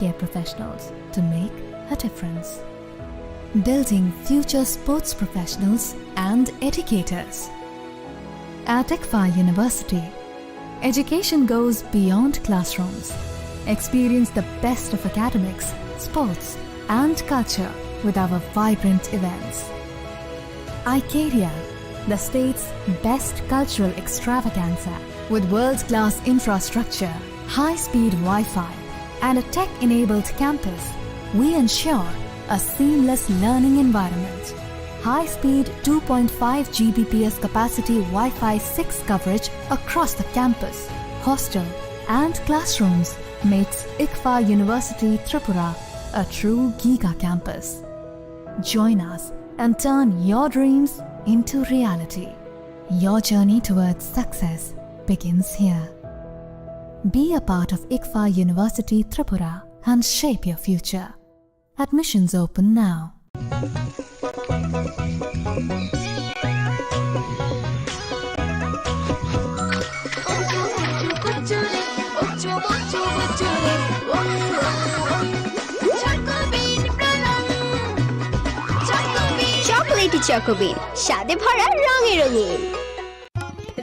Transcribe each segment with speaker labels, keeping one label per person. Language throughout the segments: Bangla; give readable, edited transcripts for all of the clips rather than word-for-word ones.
Speaker 1: care professionals to make a difference. Building future sports professionals and educators. At ICFA University, education goes beyond classrooms. Experience the best of academics, sports, and culture with our vibrant events. Icaria, the state's best cultural extravaganza, with world-class infrastructure, high-speed Wi-Fi, and a tech-enabled campus, we ensure a seamless learning environment. High-speed 2.5 Gbps capacity Wi-Fi 6 coverage across the campus, hostel, and classrooms makes ICFA University Tripura a true Giga campus. Join us and turn your dreams into reality. Your journey towards success begins here. Be a part of ICFA University Tripura and shape your future. Admissions open now.
Speaker 2: Chocolatey চকোবিন স্বাদে ভরা রঙে রঙিন।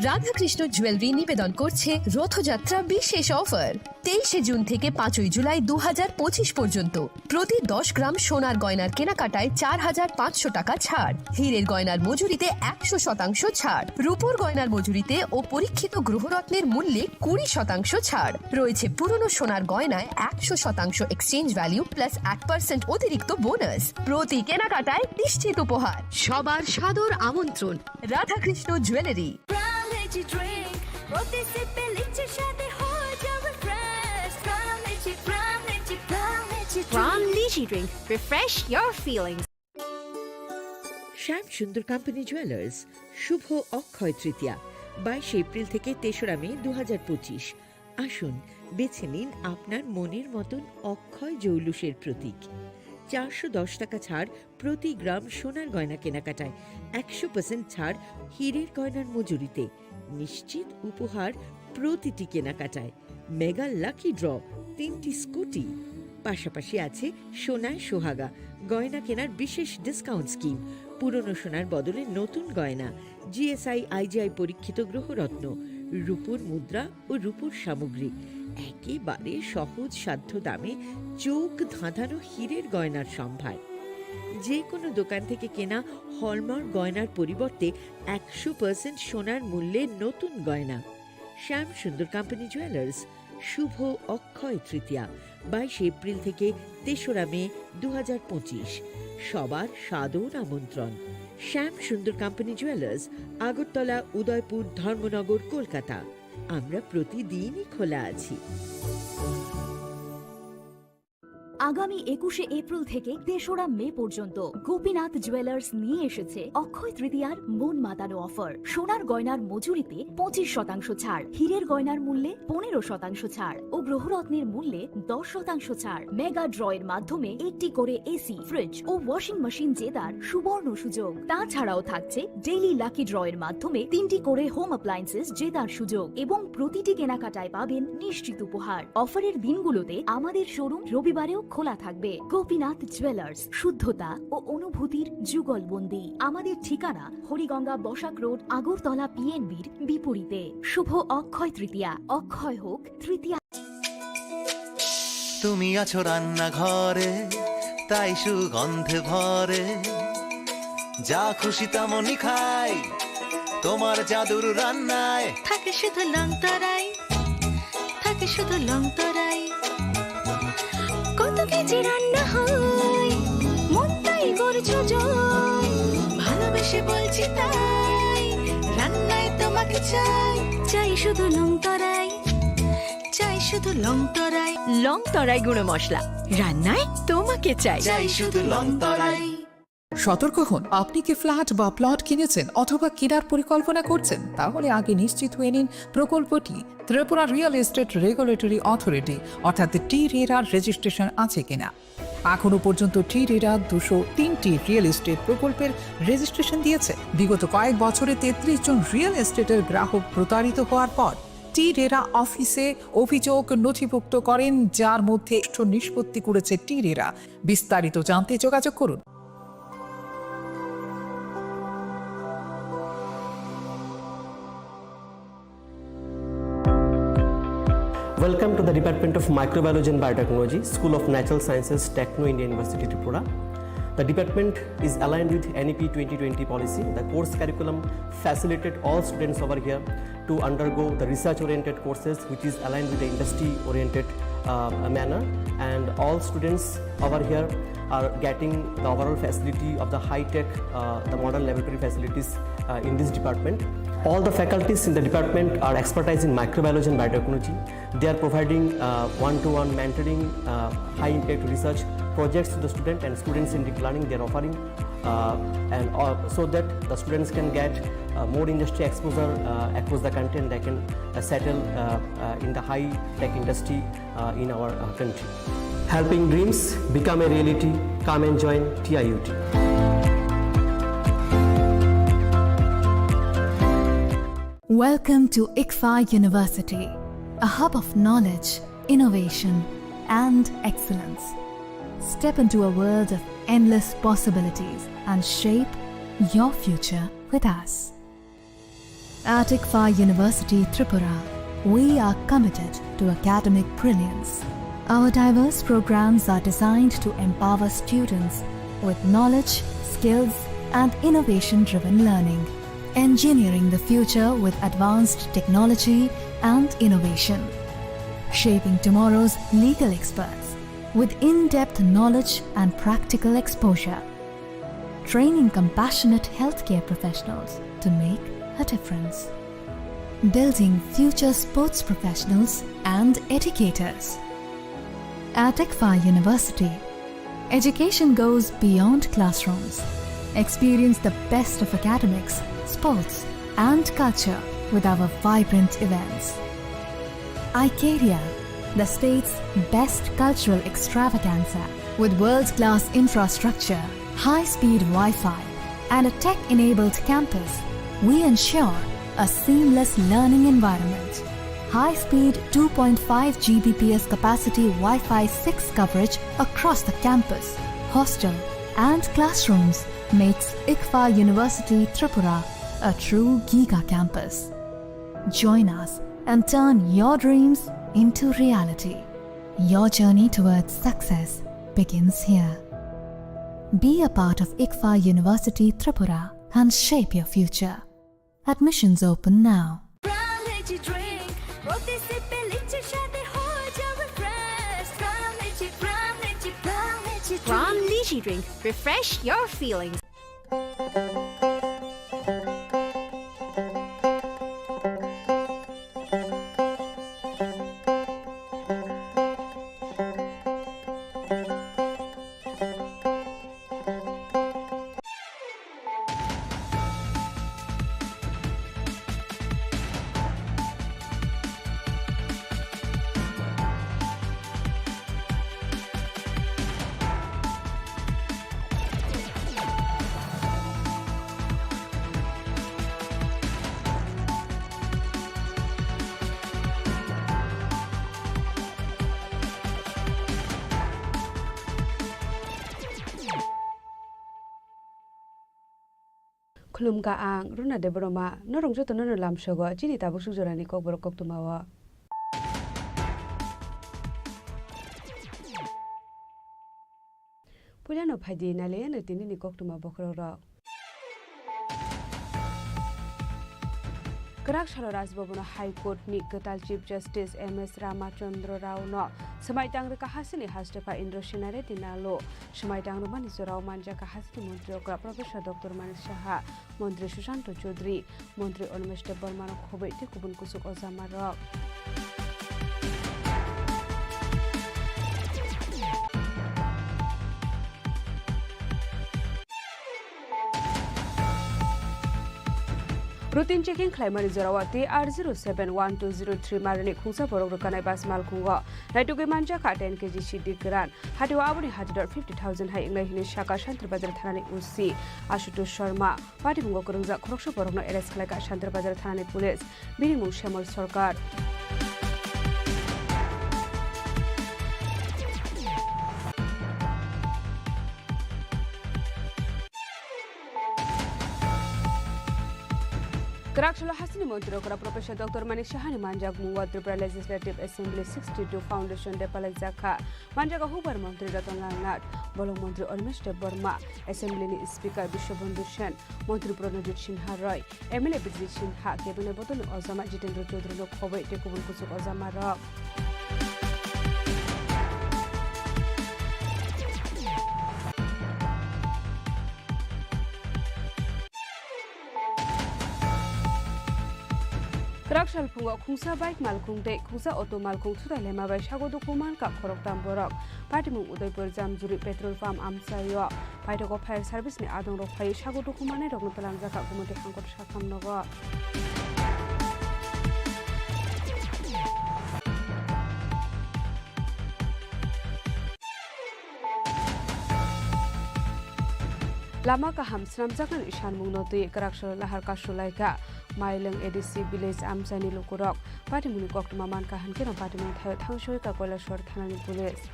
Speaker 3: রাধাকৃষ্ণ জুয়েলারি নিবেদন করছে রথযাত্রা বিশেষ অফার 23 জুন থেকে 5 জুলাই 2025 পর্যন্ত। প্রতি 10 গ্রাম সোনার গয়নার কেনাকাটায় 4500 টাকা ছাড়, হীরের গয়নার মজুরিতে 100% ছাড়, রূপোর গয়নার মজুরিতে ও পরীক্ষিত গ্রহরত্নের মূল্যে 20% ছাড় রয়েছে। পুরনো সোনার গয়নায় 100% এক্সচেঞ্জ ভ্যালু প্লাস 1% অতিরিক্ত বোনাস। প্রতি কেনাকাটায় নিশ্চিত উপহার। সবার সাদর আমন্ত্রণ Radhakrishna jewellery.
Speaker 2: From Lychee Drink, refresh your feelings.
Speaker 4: Shyam Sundar company jewellers Shubho Akshaya Tritiya 22 April থেকে 3রা মে 2025। আসুন বেছে নিন আপনার মনের মতন অক্ষয় জৌলুসের প্রতীক। 410 টাকা ছাড় প্রতি গ্রাম সোনার গয়না কেনাকাটায়, 100% ছাড় হীরের গয়নার মজুরিতে, নিশ্চিত উপহার প্রতিটি কেনাকাটায়, মেগা লাকি ড্র 3টি স্কুটি। পাশাপাশি আছে সোনায় সোহাগা গয়না কেনার বিশেষ ডিসকাউন্ট স্কিম, পুরনো সোনার বদলে নতুন গয়না, জিএসআই আইজিআই পরীক্ষিত গ্রহরত্ন, রূপোর মুদ্রা ও রূপোর সামগ্রী, একেবারে সহজ সাধ্য দামে চোখ ধাঁধানো হীরের গয়নার সম্ভার। যে কোনো দোকান থেকে কেনা হলমার্ক গয়নার পরিবর্তে 100% সোনার মূল্যে নতুন গয়না। শ্যাম সুন্দর কোম্পানি জুয়েলার্স শুভ অক্ষয় তৃতীয়া 22 এপ্রিল থেকে 3রা মে 2025। সবার সাদর আমন্ত্রণ। শ্যাম সুন্দর কোম্পানি জুয়েলার্স, আগরতলা, উদয়পুর, ধর্মনগর, কলকাতা। আমরা প্রতিদিনই খোলা আছি।
Speaker 5: আগামী 21শে এপ্রিল থেকে 3রা মে পর্যন্ত গোপীনাথ জুয়েলার্স নিয়ে এসেছে অক্ষয় তৃতীয়ার মন মাতানো অফার। সোনার গয়নার মজুরিতে 25% ছাড়, হীরের গয়নার মূল্যে 15% ছাড় ও গ্রহরত্নের মূল্যে 10% ছাড়। মেগা ড্রয়ের মাধ্যমে একটি করে এসি, ফ্রিজ ও ওয়াশিং মেশিন জেতার সুবর্ণ সুযোগ। তাছাড়াও থাকছে ডেইলি লাকি ড্রয়ের মাধ্যমে 3টি করে হোম অ্যাপ্লায়েন্সেস জেতার সুযোগ এবং প্রতিটি কেনাকাটায় পাবেন নিশ্চিত উপহার। অফারের দিনগুলোতে আমাদের শোরুম রবিবারেও খোলা থাকবে। গোপীনাথ জুয়েলার্স, শুদ্ধতা ও অনুভূতির যুগলবন্দি। আমাদের ঠিকানা হরিগঙ্গা বসাক রোড, আগরতলা পিএনবির বিপরীতে। শুভ অক্ষয় তৃতীয়া, অক্ষয় হোক তৃতীয়া।
Speaker 6: তুমি আছো রান্নাঘরে, তাই সুগন্ধে ভরে, যা খুশি তেমনই খাই তোমার জাদুর রান্নায়।
Speaker 7: থাকে শুধু লং তরাই, থাকে শুধু লং তরাই, কত কেজি রান্না হয় মন তাই করছো জয়। ভালোবেসে বলছি তাই, রান্নায় তোমাকে চাই, চাই শুধু লং তরাই, চাই শুধু লং তরাই। লং তরাই গুঁড়ো মশলা, রান্নায় তোমাকে চাই, চাই শুধু লং তরাই।
Speaker 8: সতর্ক হন, আপনি কি ফ্ল্যাট বা প্লট কিনেছেন অথবা কেনার পরিকল্পনা করছেন? তাহলে আগে নিশ্চিত হয়ে নিন প্রকল্পটি Tripura real estate regulatory authority অর্থাৎ টি-রেরার রেজিস্ট্রেশন আছে কিনা। এখনো পর্যন্ত টি-রেরা 203টি রিয়েল এস্টেট প্রকল্পের রেজিস্ট্রেশন দিয়েছে। বিগত কয়েক বছরে 33 জন রিয়েল এস্টেটের গ্রাহক প্রতারিত হওয়ার পর টি রেরা অফিসে অভিযোগ নথিভুক্ত করেন, যার মধ্যে নিষ্পত্তি করেছে টি রেরা। বিস্তারিত জানতে যোগাযোগ করুন।
Speaker 9: Welcome to the Department of Microbiology and Biotechnology, School of Natural Sciences, Techno India University, Tripura. The department is aligned with NEP 2020 policy. The course curriculum facilitated all students over here to undergo the research-oriented courses, which is aligned with the industry-oriented manner. And all students over here are getting the overall facility of the high-tech, the modern laboratory facilities in this department. All the faculties in the department are expertise in microbiology and biotechnology. They are providing one-to-one mentoring, high-impact research projects to the student, and students in deep learning they are offering, so that the students can get more industry exposure across the country, and they can settle in the high-tech industry in our country. Helping dreams become a reality. Come and join TIUT.
Speaker 1: Welcome to ICFA University, a hub of knowledge, innovation, and excellence. Step into a world of endless possibilities and shape your future with us. At ICFA University, Tripura, we are committed to academic brilliance. Our diverse programs are designed to empower students with knowledge, skills, and innovation-driven learning, engineering the future with advanced technology and innovation, shaping tomorrow's legal experts with in-depth knowledge and practical exposure, training compassionate healthcare professionals to make a difference, building future sports professionals and educators. At ICFA University, education goes beyond classrooms. Experience the best of academics, sports, and culture with our vibrant events. Icaria, the state's best cultural extravaganza, with world-class infrastructure, high-speed Wi-Fi, and a tech-enabled campus, we ensure a seamless learning environment. High-speed 2.5 Gbps capacity Wi-Fi 6 coverage across the campus, hostel, and classrooms makes ICFA University Tripura a true giga campus. Join us and turn your dreams into reality. Your journey towards success begins here. Be a part of ICFA University Tripura and shape your future. Admissions open now.
Speaker 2: Ram Lychee Drink. Refresh your feelings.
Speaker 10: Khulumka ang runa de broma no rongjo to no lam shogo chini ta bu sujorani kok bor kok tumawa Pulano phadi nale no tini ni kok tuma bokro ro Karak Shalo Rajbhavana High Court ni Katal Chief Justice M.S. Ramachandra Rao no Samaitang Kahasini Hastepa Indro Shinare Dinalo Samaitang Rumani Surao Manja Kahasini Montri Okra Professor Dr. Manik Shaha Montri Shushanto Chaudhary Montri Olmeshte Burman Khobeti Kubun Kusuk Ozamaro routine checking claimari jorawati R071203 marani khungsa borok rokanai bas malkhungo naituge manja ka 10 kg shidi gran hatiwa abuni hadidor 50000 hai inglai hini shaka shantir bazar thanani usi ashutosh sharma party bungo kurungja khorokso borokno arrest khalai ka shantir bazar thanani police birimung shamol sarkar Karakshalo Hasini Montero Kara Professor Dr. Manik Shahani Manjak Mungwa Tripura Legislative Assembly 62 Foundation Depalak Zakha Manjaga Hubar Montri Ratan Langnat Bolong Montri Ormeshte Burma Assembly ni Speaker Bishobandhu Sen Montri Pranajit Sinha Roy MLA Bijit Sinha Kebune Botoni Ozama Jitendra Chaudhary no Khobei Tekubun Kusuk Ozama Rock Karakshal Pungo Khungsa Bike Malkhung De Khungsa Auto Malkhung Thuda Lema Bai Shago Dokuman Ka Khorok Tam Borok Party Mung Udaipur Jamjuri Petrol Farm Amsayo Paitoko Fire Service ni Adong Rok Phai Shago Dokumane Rok Talang Jaka Gumote Hangkot Shakam Nogo Lama ka hamsram jakan ishan mungnoti karakshal lahar ka shulaika Maileng ADC Village Amsani Lukurok Party Muni Koktuma Man ka hankira Party Muni Thayo Thangshoi ka Koilashwar Thanani Police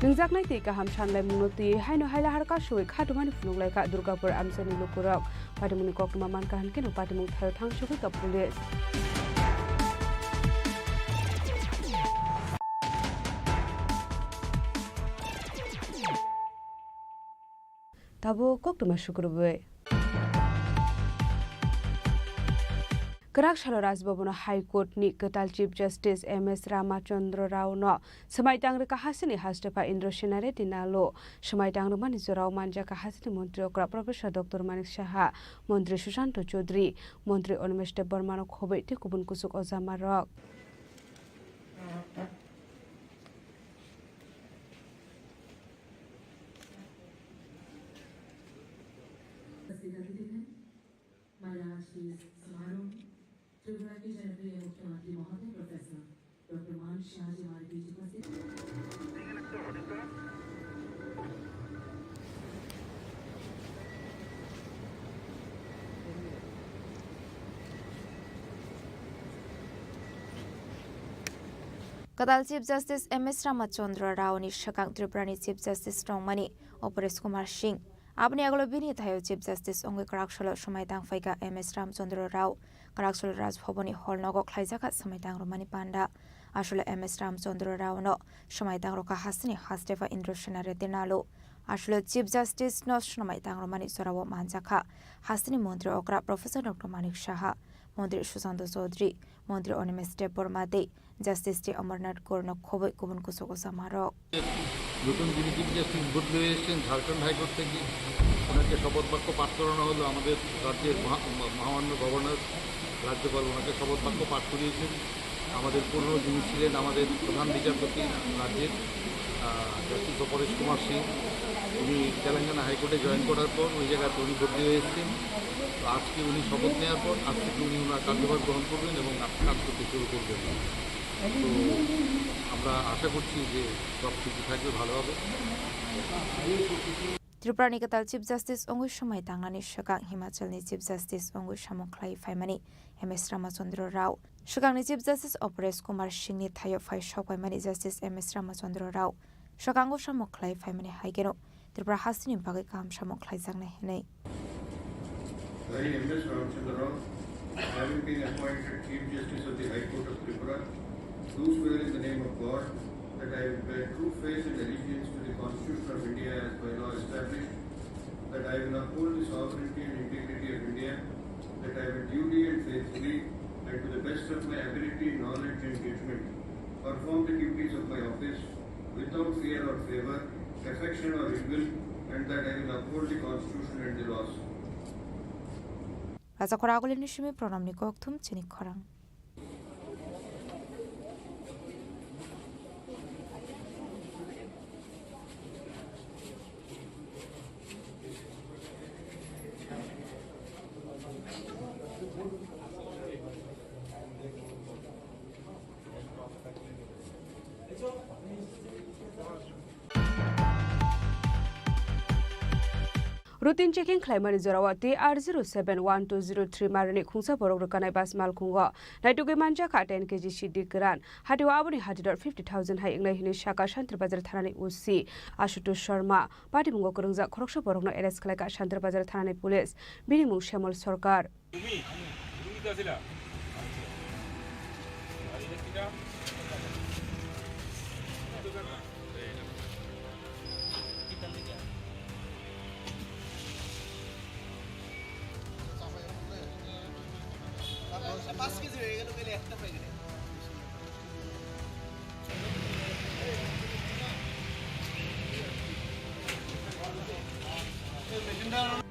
Speaker 10: Ningjaknai ti ka hamshanlai mungnoti haino haila harka shoi khatumani fununglai ka Durgapur Amsani Lukurok Party Muni Koktuma Man ka hankira Party Muni Thayo Thangshoi ka Police Tabo Koktuma Shukurube Karakshalo Rajbabuna High Court ni Katal Chief Justice MS Ramachandra Rao no Samaitang ka hasini hastepa Indroshinare dinalo Samaitang mani jorao manja ka hasini Montri Okra Professor Dr. Manik Shaha Montri Sushanto Chaudhary Montri Ormeshte Burma no Khobei Tekubun Kusuk Ozama Rock
Speaker 11: Tripura के जनप्रिय मुख्यमंत्री महोदय प्रोफेसर डॉक्टर मान शाह जी हमारे बीच उपस्थित
Speaker 12: Kadal Chief Justice MS Ramachandra Rao ni Shakang Tripura ni Chief Justice Strongmani Operates Kumar Singh Abni aglo bini thayo Chief Justice Ongwe Karakshalo Samaitang Faika MS Ramachandra Rao Karakshalo Rajbhavani Hall Nogo Khlaijaka Samaitang Romani Panda Ashula MS Ramachandra Rao no Samaitang Roka Hasini Hastefa Indroshinare Dinalo Ashula Chief Justice no Samaitang Romani Sorawo Manjaka Hasini Montri Okra Professor Dr. Manik Shaha Montri Sushanto Chaudhary Montri Ormeshte Burma De Justice T. Amarnath Gorno Khobei Kubun Kusuk Samarok
Speaker 13: নতুন যিনি চিফ জাস্টিস বদলে এসেছেন ঝাড়খণ্ড হাইকোর্ট থেকে ওনাকে শপথ বাক্য পাঠ করানো হলো আমাদের রাজ্যের মহামান্য গভর্নর রাজ্যপাল ওনাকে শপথ বাক্য পাঠ করিয়েছেন আমাদের পুরনো যিনি ছিলেন আমাদের প্রধান বিচারপতি রাজ্যের জাস্টিস পরেশ কুমার সিং উনি তেলেঙ্গানা হাইকোর্টে জয়েন করার পর ওই জায়গাতে উনি বদলি হয়ে এসেছেন তো আজকে উনি শপথ নেওয়ার পর আজ থেকে উনি ওনার কার্যভার গ্রহণ করবেন এবং কাজ করতে শুরু করবেন তো আমরা আশা করছি যে সব কিছু থাকবে ভালো হবে
Speaker 12: Tripura ni Katal Chief Justice Ongwe Samaitang ni Shakang Himachal ni Chief Justice Ongwe Samokhlai Faimani MS Ramachandra Rao Shakang ni Chief Justice Operates Kumar Singh ni Thayo Phai Shokwaimani Justice MS Ramachandra Rao Shakang go Samokhlai Faimani Haigeno Tripura Hasini Bagai Kam Samokhlai Jangnai Hinai
Speaker 14: I MS Ramachandra Rao having been appointed Chief Justice of the High Court of Tripura do swear in the name of God that I will bear true faith and allegiance to the Constitution of India as by law established, that I will uphold the sovereignty and integrity of India, that I will duly and faithfully and to the best of my ability, knowledge and judgment perform the duties of my office without fear or favour, affection or ill will, and that I will uphold the Constitution and the laws.
Speaker 12: Raja Khoragolini Shimi Pranam Nikok Thum Chini Khorang
Speaker 10: Routine checking claimant Zorawati R071203 Marani Kungsa Borok Rukanai Bas Malkungo. Naituge Manja Ka 10 kg Shidi Gran. Hatiwa Abuni Hadidor 50,000 High English Shaka Shantra Bazar Thanani Usi. Ashutu Sharma. Party Mungo Kurungza Kroksha Borokno Eres Kalaka Shantra Bazar Thanani Police. Binimu Shamal Sorkar.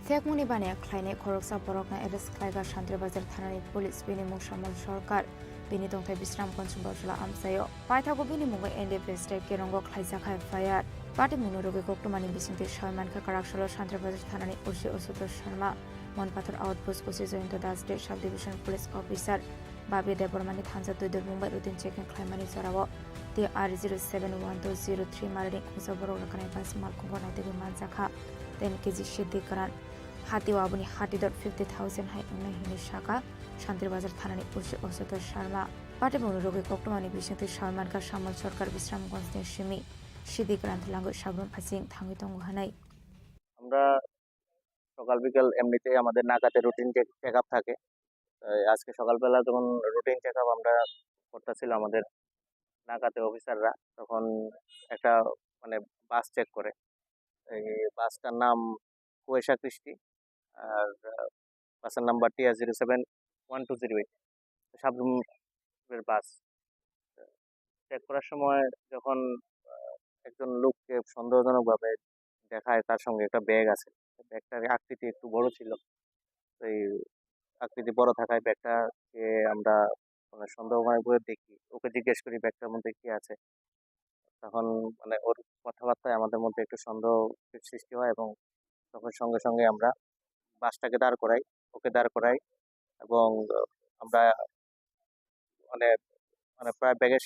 Speaker 12: Sekmuni bane khlaine khoroksa borokna eres khlaiga Shantre Bazar Thanani Police binimu Shamal Sorkar bini tongthai Bisram Konsum Bajula Amsayo Paithago binimu NDP state kerongo khlaisa khai fire Party Munuroge Koktomani Bisinte Sharman ka Karakshalo Shantre Bazar Thanani Urshi Osuto Sharma Monpathar Outpost Usi Jointo Das State Sub Division Police Officer Babi Debormani Thansa Tudur Mumbai routine checking claimani Zorawo the R071203 Marani Kusa Borok Rakanai Bas Malkungo Naitegi Manzakha 10 kg Shidi Karan Hatiwa Abuni Hatidor 50,000 High English Shaka Shantre Bazar Thanani Urshi Osuto Sharma Party Munuroge Koktomani Bisinte Sharman ka Shamal Sorkar Bisram Gonste Shimi Shidi Karan Lango Shabram Phasing Thangitong Hanai
Speaker 15: আমরা সকাল বিকাল এমনিতে আমাদের নাকাতে রুটিন চেকআপ থাকে আজকে সকালবেলা যখন রুটিন চেকআপ আমরা করতেছিলাম আমাদের নাকাতে অফিসাররা তখন একটা মানে বাস চেক করে এই বাসটার নাম কুয়েশা কৃষ্টি আর বাসের নাম্বার TR071208 সাবরুমের বাস চেক করার সময় যখন একজন লোককে সন্দেহজনকভাবে দেখায় তার সঙ্গে একটা ব্যাগ আছে ব্যাগটার আকৃতি একটু বড় ছিল এই আকৃতি বড় থাকায় ব্যাগটাকে আমরা মানে সন্দেহময় করে দেখি ওকে জিজ্ঞেস করি ব্যাগটার মধ্যে কি আছে তখন মানে ওর কথাবার্তায় আমাদের মধ্যে একটু সন্দেহ সৃষ্টি হয় এবং তখন সঙ্গে সঙ্গে আমরা বাসটাকে দাঁড় করাই ওকে দাঁড় করাই এবং আমরা মানে মানে প্রায় ব্যাগের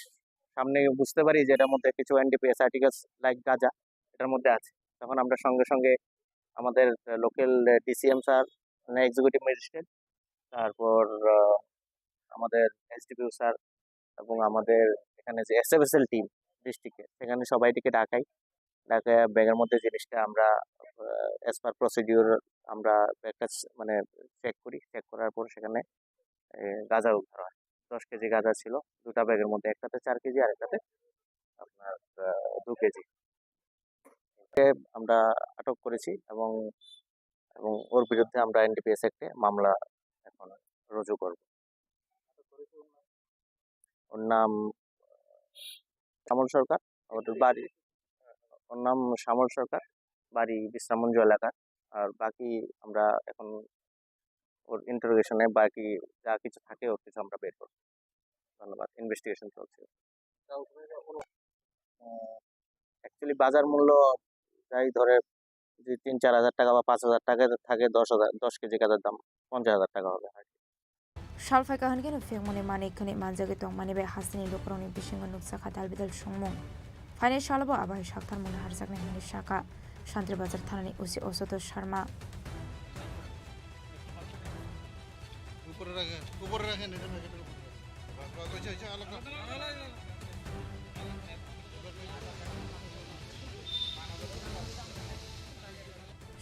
Speaker 15: সামনে বুঝতে পারি যে এটার মধ্যে কিছু NDPS আর্টিকেলস লাইক গাঁজা এটার মধ্যে আছে তখন আমরা সঙ্গে সঙ্গে আমাদের লোকাল DCM স্যার মানে এক্সিকিউটিভ ম্যাজিস্ট্রেট তারপর আমাদের SDPO স্যার এবং আমাদের এখানে যে SFSL টিম ডিস্ট্রিক্টে সেখানে সবাইটিকে ডাকাই ব্যাগের মধ্যে জিনিসটা আমরা অ্যাজ পার প্রসিডিউর আমরা ব্যাগটা মানে চেক করার পর সেখানে গাঁজা উদ্ধার হয় 10 কেজি গাঁজা ছিল দুটা ব্যাগের মধ্যে একটাতে 4 কেজি আর একটাতে আপনার 2 কেজি আমরা আটক করেছি এবং ওর বিরুদ্ধে আমরা NDPS অ্যাক্টে মামলা এখন রুজু করব ওর নাম শ্যামল সরকার আমাদের বাড়ি ওর নাম শ্যামল সরকার বাড়ি বিশ্রামঞ্জ এলাকা আর বাকি আমরা এখন ওর ইন্টারোগেশনে বাকি যা কিছু থাকে ওর কিছু আমরা বের করব ধন্যবাদ ইনভেস্টিগেশন চলছে অ্যাকচুয়ালি বাজার মূল্য যাই ধরে যদি 3-4 হাজার টাকা বা 5,000 টাকা থাকে 10 কেজি গাঁজার দাম 50,000 টাকা হবে
Speaker 12: Shalfai kahangen fengmoni mani khani manjage tong mani be hasini lokroni bisingo nuksa khatal bidal songmung Fine shalabo abai shaktar moni harjakne mani shaka Shantre Bazar Thanani Usi Osoto Sharma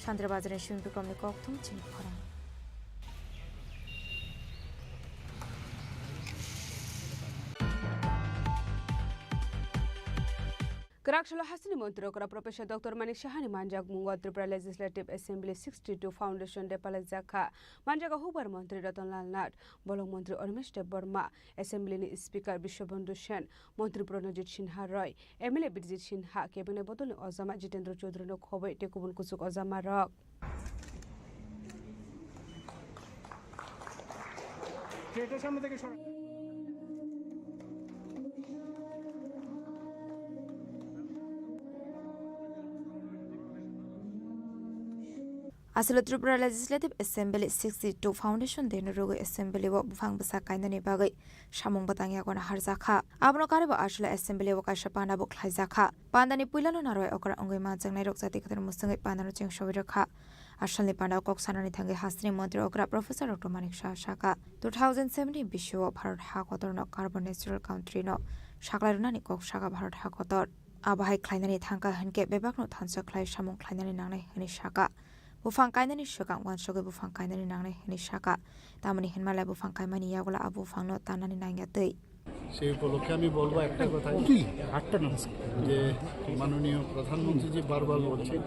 Speaker 12: Shantre Bazarin Shimpi Kromni Koktum Chini Khorang
Speaker 10: Karakshalo Hasini Montrokra Professor Dr. Manik Shahani Manjak Mungo Tripura Legislative Assembly 62 Foundation de Palazaka Manjaga Hubar Montri Ratan Lal Nat Bolong Montri Ormeshte Burma Assembly ni Speaker Bishobandhu Shen Montri Pranajit Sinha Roy MLA Bijit Sinha Cabinet Bodoni Ozama Jitendra Chaudhary no Khobai Tekubun Kusuk Ozama Rock
Speaker 12: Asilo Tripura Legislative Assembly 62 Foundation de Nurugo Assembly wo bufang basa kainani bagai shamung batangya kona harjakha abno karibo asila Assembly wo kaisa pana bo khlaijakha pandani puilano naroi okra ongoi ma jangnai rokjati katar musangai panaro cheng shobirokha Asalni Pandao Kok Sanani Thangi Hasni Mantri Okra Professor Dr. Manik Shah Shaka 2017 Bisho Bharat Hakotor no Carbon Natural Country no Shaklarunani Kok Shaka Bharat Hakotor Abahai Klainani Thanka Henke Bebak no Thansa Klai Shamung Klainani Nangne Heni Shaka Bufang Kainani Shaka Wan Shoga Bufang Kainani Nangne Heni Shaka Tamani Henmala Bufang Kaimani Yagula Abu Fang no Tanani Nangate
Speaker 16: সেই উপলক্ষে আমি বলবো একটা কথা যে মাননীয় প্রধানমন্ত্রী জি বারবার বলছেন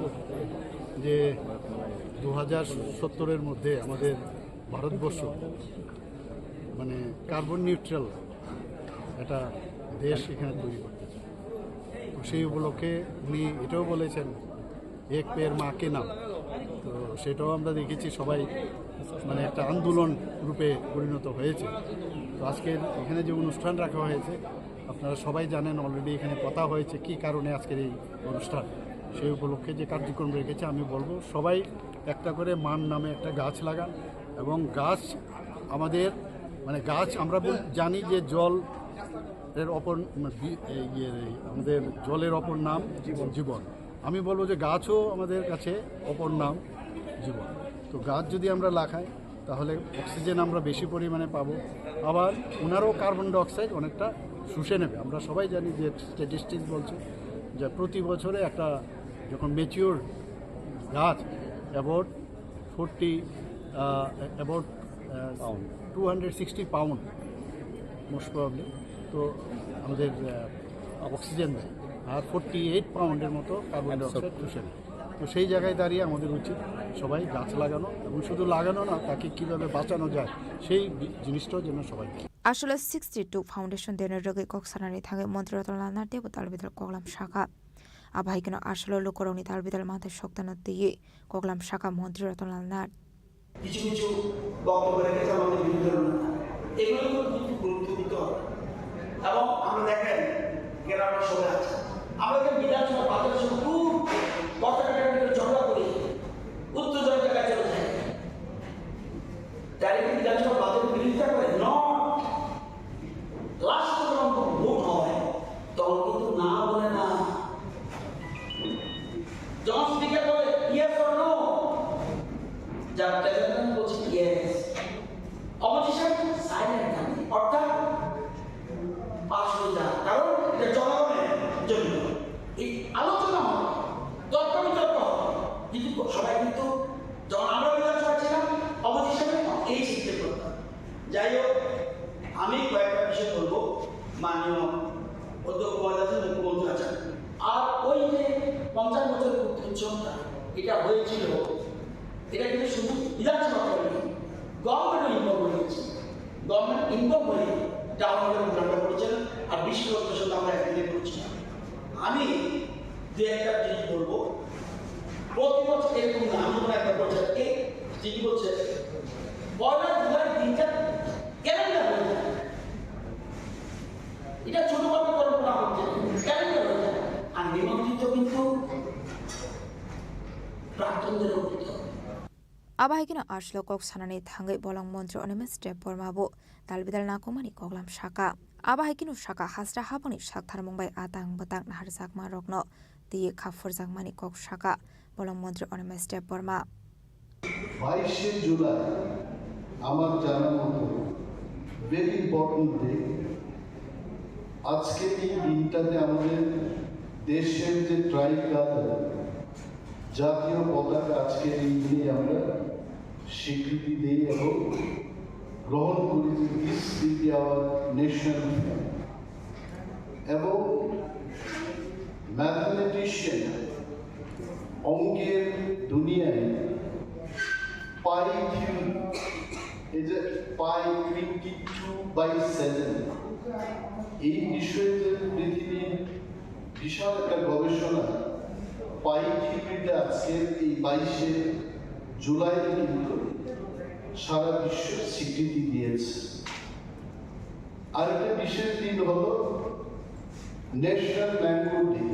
Speaker 16: যে 2070-এর মধ্যে আমাদের ভারতবর্ষ মানে কার্বন নিউট্রাল একটা দেশ এখানে তৈরি করতে চায়। তো সেই উপলক্ষে উনি এটাও বলেছেন এক পের মাকে নাম, তো সেটাও আমরা দেখেছি সবাই মানে একটা আন্দোলন রূপে পরিণত হয়েছে। তো আজকের এখানে যে অনুষ্ঠান রাখা হয়েছে আপনারা সবাই জানেন, অলরেডি এখানে কথা হয়েছে কি কারণে আজকের এই অনুষ্ঠান। সেই উপলক্ষে যে কার্যক্রম রেখেছে আমি বলবো সবাই একটা করে মান নামে একটা গাছ লাগান, এবং গাছ আমাদের মানে গাছ আমরা জানি যে জল এর অপর আমাদের জলের অপর নাম জীবন। আমি বলবো যে গাছও আমাদের কাছে অপর নাম জীবন। তো গাছ যদি আমরা লাগাই তাহলে অক্সিজেন আমরা বেশি পরিমাণে পাবো, আবার ওনারও কার্বন ডাইঅক্সাইড অনেকটা শুষে নেবে। আমরা সবাই জানি যে স্ট্যাটিস্টিক্স বলছে যে প্রতি বছরে একটা যখন ম্যাচিওর গাছ অ্যাবাউট 260 পাউন্ড মোস্ট প্রবলি তো আমাদের অক্সিজেন দেয়, আর 48 পাউন্ডের মতো কার্বন ডাইঅক্সাইড শুষে নেয়। তো সেই জায়গায় দাঁড়িয়ে আমাদের উচিত সবাই গাছ লাগানো, এবং শুধু লাগানো না, তাকে কীভাবে বাঁচানো যায় সেই জিনিসটাও যেন সবাই
Speaker 12: আসলে 62 ফাউন্ডেশন দেনের রোগে কক সানানি থাগে মন্ত্রী রতনলাল নাথ দেব তালবিদাল কগলাম শাখা আবাহিকেন আসলে লোকরণী তালবিদাল মাথে শক্তানত দিয়ে কগলাম শাখা মন্ত্রী রতনলাল নাথ
Speaker 17: কিছু কিছু বক্তব্য রেখেছে আমাদের বিরুদ্ধে, এগুলো কিন্তু গুরুত্ব দিতে হবে। এবং আমরা দেখেন গ্রামের সবাই আছে, আমরা বিধানসভা বাজারের সঙ্গে খুব কথা কাটাকাটি ঝগড়া করি, উত্তেজনা জায়গায় চলে যায়, ডাইরেক্ট বিধানসভা বাজারের বিরোধিতা করে লাস্ট যখন ভোট হয় তখন কিন্তু না বলে না, যখন স্পিকার বলে ইয়েস অর নো, যার প্রেসিডেন্ট বলছে ইয়েস, অপোজিশন সাইলেন্ট থাকে, অর্থাৎ পাশ হয়ে যায়, কারণ এটা জনগণের জন্য। এই আলোচনা হয়, তর্ক বিতর্ক হয়, কিন্তু সবাই কিন্তু যখন আমরা বিধানসভা ছিলাম অপোজিশনে এই চিন্তা করতাম। যাই হোক, আমি কয়েকটা বিষয় বলবো, মাননীয় অধ্যক্ষ মহোদয় আছেন, মুখ্যমন্ত্রী আছেন, আর ওই যে 50 বছরের উৎসবটা এটা হয়েছিল, এটা কিন্তু শুধু বিধানসভা করেনি, গভর্নমেন্টও ইনভলভ হয়েছে, গভর্নমেন্ট ইনভলভ হয়ে টাউনের উন্নয়ন করেছেন, আর বিশ্বরত্ন সঙ্গে আমরা একদিনে করেছিলাম। আমি দু একটা জিনিস বলবো, প্রতি বছর এরকম না, আমি মনে একটা বলছেন ঠিকই বলছে, 1 জুলাই দিনটা ক্যালেন্ডার হয়ে যায়, এটা ছোটভাবে কল্পনা হচ্ছে, ক্যালেন্ডার হয়ে যায়, আর নিমন্ত্রিত কিন্তু প্রাক্তনদের অতীত।
Speaker 12: আবাহিকেন আসলো কক সানানি থাঙ্গৈ বলং মন্ত্রী অনিমেষ দেব বর্মাবো তালবিদাল নাকুমানি কগলাম শাখা আবাহিকিনু শাখা হাসরা হাবনি সাকথার মুম্বাই আতাং বাতাং নাহার জাকমা রগ্ন দিয়ে খাফর জাকমানি কক শাখা বলং মন্ত্রী অনিমেষ দেব বর্মা
Speaker 18: 22 জুলাই আমার জানা মতো ভেরি ইম্পর্টেন্ট ডে। আজকে এই দিনটাতে আমাদের দেশের যে ট্রাইকালার জাতীয় পতাকা আজকে এই দিনে আমরা স্বীকৃতি দিই এবং গ্রহণ করি যে this will be our national flag. এবং ম্যাথমেটিশিয়ান অঙ্কের দুনিয়ায় পাই থিওরি এই যে পাই 22/7 এই বিষয়ে যে পৃথিবীর বিশাল একটা গবেষণা, পাই থিওরিটা আজকের এই 22 জুলাই কিন্তু সারা বিশ্ব স্বীকৃতি দিয়েছে। আরেকটা বিশেষ দিন হলো ন্যাশনাল ম্যাঙ্গো ডে।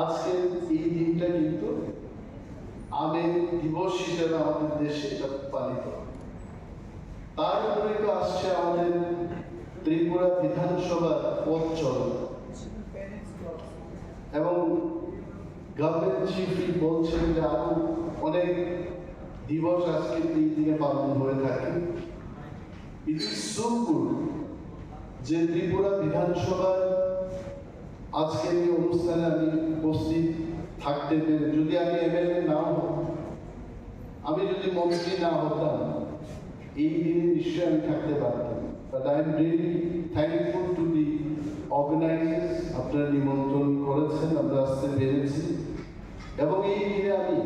Speaker 18: আজকের এই দিনটা কিন্তু আমের দিবস হিসেবে আমাদের দেশে এটা পালিত হয়। তারপরে তো আসছে আমাদের ত্রিপুরা বিধানসভার পথ চলা এবং গভর্নমেন্ট চিফই বলছেন যে আরো অনেক দিবস আজকে এই দিনে পালন হয়ে থাকে। ইট ইজ সো গুড যে ত্রিপুরা বিধানসভার আজকের এই অনুষ্ঠানে আমি উপস্থিত থাকতে পেরে, যদি আমি এমএলএ নাও হতাম, আমি যদি মন্ত্রী না হতাম, এই দিনে নিশ্চয়ই আমি থাকতে পারতাম। But I am really thankful to the organisers, আপনারা নিমন্ত্রণ করেছেন, আমরা আসতে পেরেছি। এবং এই দিনে আমি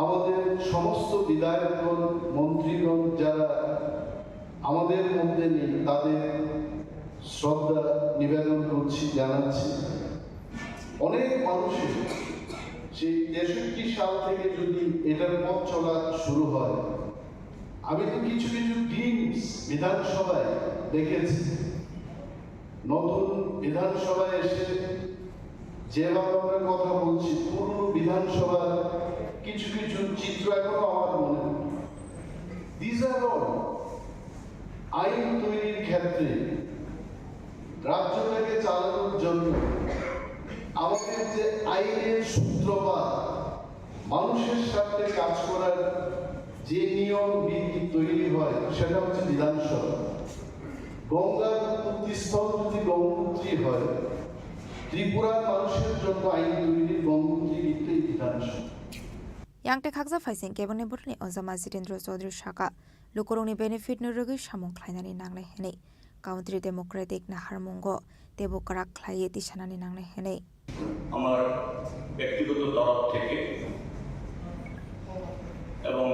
Speaker 18: আমাদের সমস্ত বিধায়কগণ, মন্ত্রীগণ যারা আমাদের মধ্যে নেই, তাদের শ্রদ্ধা নিবেদন করছি, জানাচ্ছি। অনেক মানুষের সেই 63 সাল থেকে যদি এটার পথ চলা শুরু হয়, আমি তো কিছু কিছু টিমস বিধানসভায় দেখেছি। নতুন বিধানসভায় এসে যেভাবে আমরা কথা বলছি, পুরনো বিধানসভার কিছু কিছু চিত্র এখনো আমার মনে। দিস আর অল আইন তৈরির ক্ষেত্রে রাজ্যটাকে চালানোর জন্য আমাদের যে আইনের সূত্রপাত, মানুষের স্বার্থে কাজ করার যে নিয়ম বিধি তৈরি হয়, সেটা হচ্ছে বিধানসভা। গঙ্গার উৎপত্তিস্থল যদি গঙ্গোত্রী হয়, ত্রিপুরার মানুষের জন্য আইন তৈরির গঙ্গোত্রী কিন্তু এই বিধানসভা।
Speaker 12: Yangte khakza faising kebone burni ozama Jitendra Chaudhary Shaka lukorongni benefit nurugi samung khlainani nangnai hene Country Democratic Naharmungo Tebo Karak Khlaiye Tishanani nangnai hene
Speaker 19: আমার ব্যক্তিগত তরফ থেকে এবং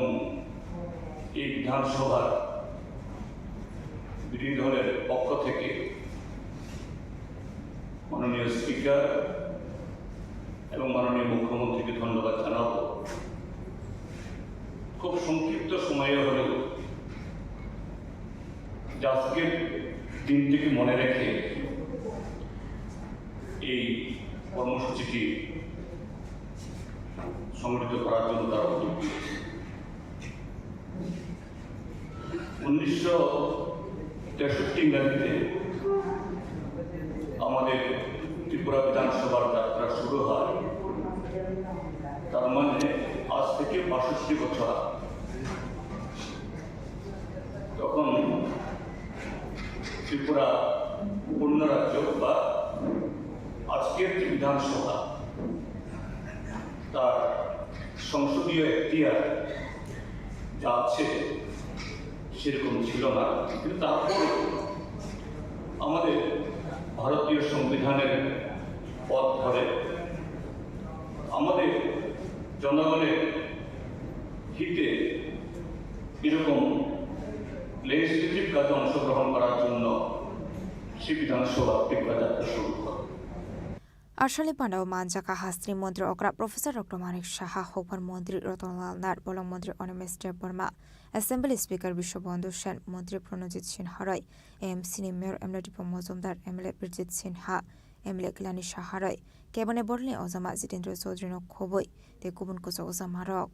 Speaker 19: এই বিধানসভার বিরোধী দলের পক্ষ থেকে মাননীয় স্পিকার এবং মাননীয় মুখ্যমন্ত্রীকে ধন্যবাদ জানাবো। খুব সংক্ষিপ্ত সময়ে হলেও আজকের দিনটিকে মনে রেখে এই কর্মসূচিটি সংগঠিত করার জন্য তারা উদ্যোগ নিয়েছে। 1963 ইংরেজিতে আমাদের ত্রিপুরা বিধানসভার যাত্রা শুরু হয়। তার মানে আজ থেকে 62 বছর আগে। তখন ত্রিপুরা পূর্ণ রাজ্য বা আজকের যে বিধানসভা, তার সংসদীয় এখতিয়ার যা আছে সেরকম ছিল না। কিন্তু তারপর আমাদের ভারতীয় সংবিধানের পথ ধরে আমাদের জনগণের হিতে এরকম লেজিসলেটিভ কাজে অংশগ্রহণ করার জন্য সে বিধানসভা যাত্রা শুরু করে।
Speaker 12: Arshali Pandao Manjaka Hastri Mantri Okra Professor Dr. Manik Shaha Hopar Mantri Ratanlal Nar Bolong Mantri Onomester Burma Assembly Speaker Bishobandhu Shen Mantri Pranajit Sinha Roy AMC ni Mayor MLA Dipa Mozumdar MLA Birjit Sinha MLA Glani Shaharai Kebone Borle Ozama Jitendra Chaudhary no Khoboi Te Kubun Kusa Ozama Rok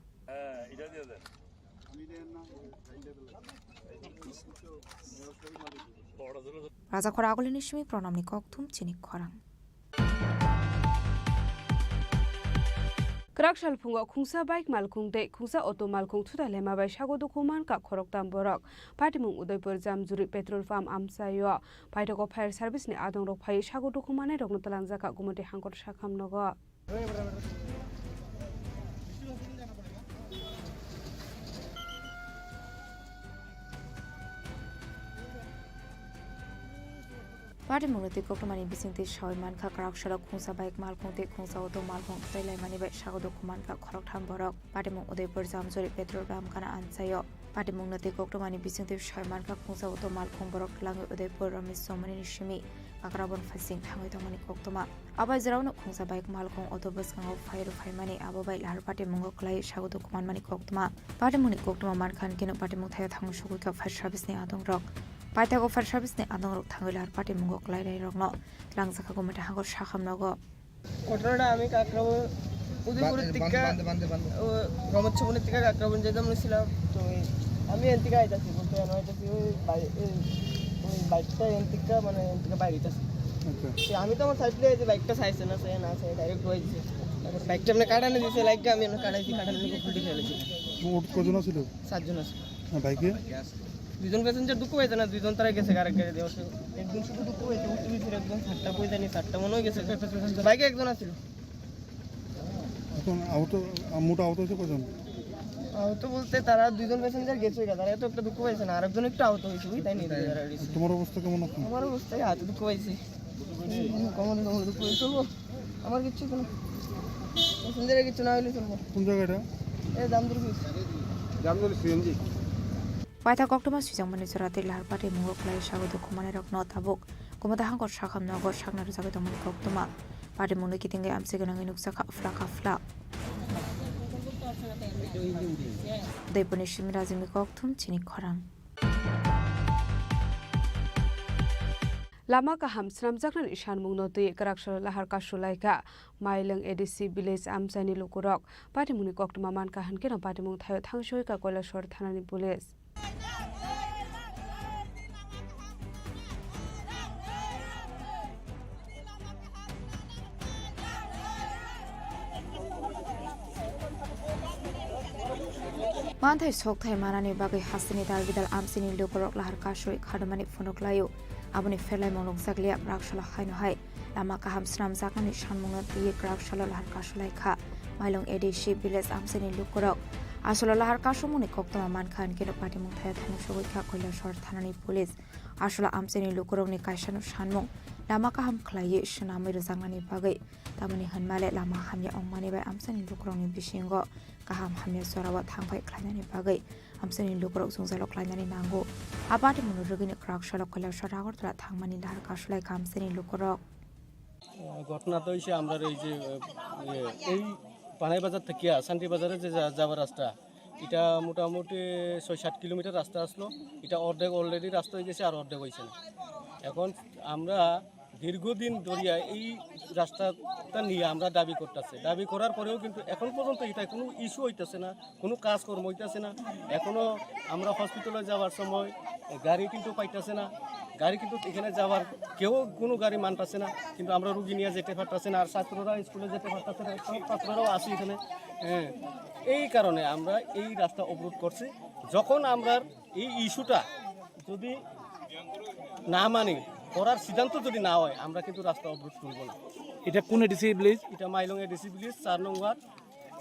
Speaker 12: Raja Khoragoli Nishmi Pronamni Koktum Chini Khorang
Speaker 10: Krakshal Pungo Kungsa Bike Malkung De Kungsa Auto Malkung Tuta Lema by Shago Dokuman Ka Khorok Tamborok Patimung Udaipur Jam Juri Petrol Farm Amsayo Paitoko Fire Service Ni Adong Rok Pai Shago Dokumane Rognotalanzaka Gumoti Hankor Shakam Nogo Party Munati Kokumani Bising Shoyman Ka Krakshal Kungsa Bike Malkung De Kungsa Auto Malkung Telemani by Shago Dokuman Ka Khorok Tamborok Patimung Udaipur Jam Juri Petrol Farm Kana Ansayo Party Munati Kokumani Bising Shoyman Ka Kungsa Auto Malkung Borok Lang Udaipur Ramis Somani Nishimi Akrabon Fasing Hangi Tomani Koktuma Abai Zerauno Kungsa Bike Malkung Autobus Kango Fire Faimani Abai Lar Party Mungo Klai Shago Dokuman Mani Koktuma Party Muni Koktuma Mankan Kino Party Muthaya Thang Shuka Fire Service Ni Adong Rock Paitako Fire Service Ni Adong Rock Thangilar Party Mungo Klai Rokno Langzaka Gumata Hangor Shakam Nogo
Speaker 20: ঘটনাটা আমি কাকরাবন উদয়পুরের থেকে রমচ্ছবনের থেকে কাকরাবন যেতাম ছিলাম। তো আমি এন থেকে আইতাছি বলতে আমি আইতাছি ওই বাইকটা এন থেকে মানে এন থেকে বাইরে আইতাছি। আমি তো আমার সাইডে যে বাইকটা চাইছে না সে না চাই ডাইরেক্ট হয়েছে বাইকটা এমনি কাটানো দিয়েছে লাইকটা আমি এমনি কাটাইছি কাটানো দিকে ফুলটি ফেলেছি।
Speaker 16: ওট কজন ছিল?
Speaker 20: 7 জন আছে।
Speaker 16: বাইকে
Speaker 20: 2 জন প্যাসেঞ্জার দুঃখ পাইছে না, 2 জন তারা গেছে আরেক গাড়ি দিয়ে। একজন শুধু দুঃখ পাইছে, উঠতে ছিল একদম 7টা পয়সা নি 7টা মনে হয়ে গেছে। বাইকে একজন আছিল।
Speaker 16: এখন আহত মোটা আহত হয়েছে কজন?
Speaker 20: আহত বলতে তারা 2 জন প্যাসেঞ্জার গেছে, তারা এত একটা দুঃখ পাইছে না, আরেকজন একটু আহত হয়েছে বুঝতাই নি।
Speaker 16: তোমার অবস্থা কেমন আছে?
Speaker 20: আমার অবস্থায় হাতে দুঃখ পাইছি, কমন দুঃখ পাইছে। চলবো আমার কিচ্ছু কোনো প্যাসেঞ্জারের কিছু না হইলে চলবো।
Speaker 16: কোন জায়গাটা?
Speaker 20: এই দামদুর CNG
Speaker 12: Paita koktoma sujangmani surati lahar pati mungok lai sagodo kumane rok no tabuk kumada hangkor sakam nogor sakna rusagodo mani koktoma pati munu kitingai amse ganangi nuksa kafla Deponi shimirazimi koktum Chini Khorang
Speaker 10: Lama ka hamsram jaknan ishan mungnoti karakshal lahar ka shulaika mailang edc village amsani lukurok pati muni koktuma man ka hanke na pati mung thayo thangshoi ka koilashor thanani police
Speaker 12: Manthai sokthai manani bagai hasini dalbidal amsini lukurok lahar ka shoi khadamani phonoklayo aboni felai monok zaklia rakshala haino hai lama ka hamsram jaknani shanmungno tiye rakshala lahar ka shulai kha mailong edc village amsini lukurok asolo lahar ka shomuni koktoma man khan keno pati mung thaya thanu shogoi kha koilashor thanani police asolo amsini lukurok ni kaisanu shanmung lama ka ham khlai shanamai rajangani bagai tamani hanmale lama hamya ongmani bai amsini lukurok ni bisingo kaham hamya sorawa thangbai khlainani bagai amsini lukurok sungjalok khlainani nango abati munurugini krakshalok koilashor agortla thangmani lahar ka shulai kamsini lukurok
Speaker 21: ঘটনা তো হইছে আমরা এই যে এই পানাই বাজার থেকে শান্তি বাজারে যে যাওয়ার রাস্তা এটা মোটামুটি 6-7 কিলোমিটার রাস্তা আসলো এটা অর্ধেক অলরেডি রাস্তা হয়ে গেছে আর অর্ধেক হয়েছে না এখন আমরা দীর্ঘদিন ধরিয়া এই রাস্তাটা নিয়ে আমরা দাবি করতেছি দাবি করার পরেও কিন্তু এখন পর্যন্ত এটা কোনো ইস্যু হইতেছে না কোনো কাজকর্ম হইতেছে না এখনো আমরা হসপিটালে যাওয়ার সময় গাড়ি কিন্তু পাইতেছে না গাড়ি কিন্তু এখানে যাওয়ার কেউ কোনো গাড়ি মানতেছে না কিন্তু আমরা রুগী নিয়ে যেতে পারতেছে না আর ছাত্ররা স্কুলে যেতে পারতেছে না সব ছাত্ররাও আসি এখানে হ্যাঁ এই কারণে আমরা এই রাস্তা অবরোধ করছি যখন আমরা এই ইস্যুটা যদি না মানি করার সিদ্ধান্ত যদি না হয় আমরা কিন্তু রাস্তা অবরোধ করব না
Speaker 22: এটা কোন এডিসি ভিলেজ
Speaker 10: এটা মাইলং এডিসি ভিলেজ 4 নং ওয়ার্ড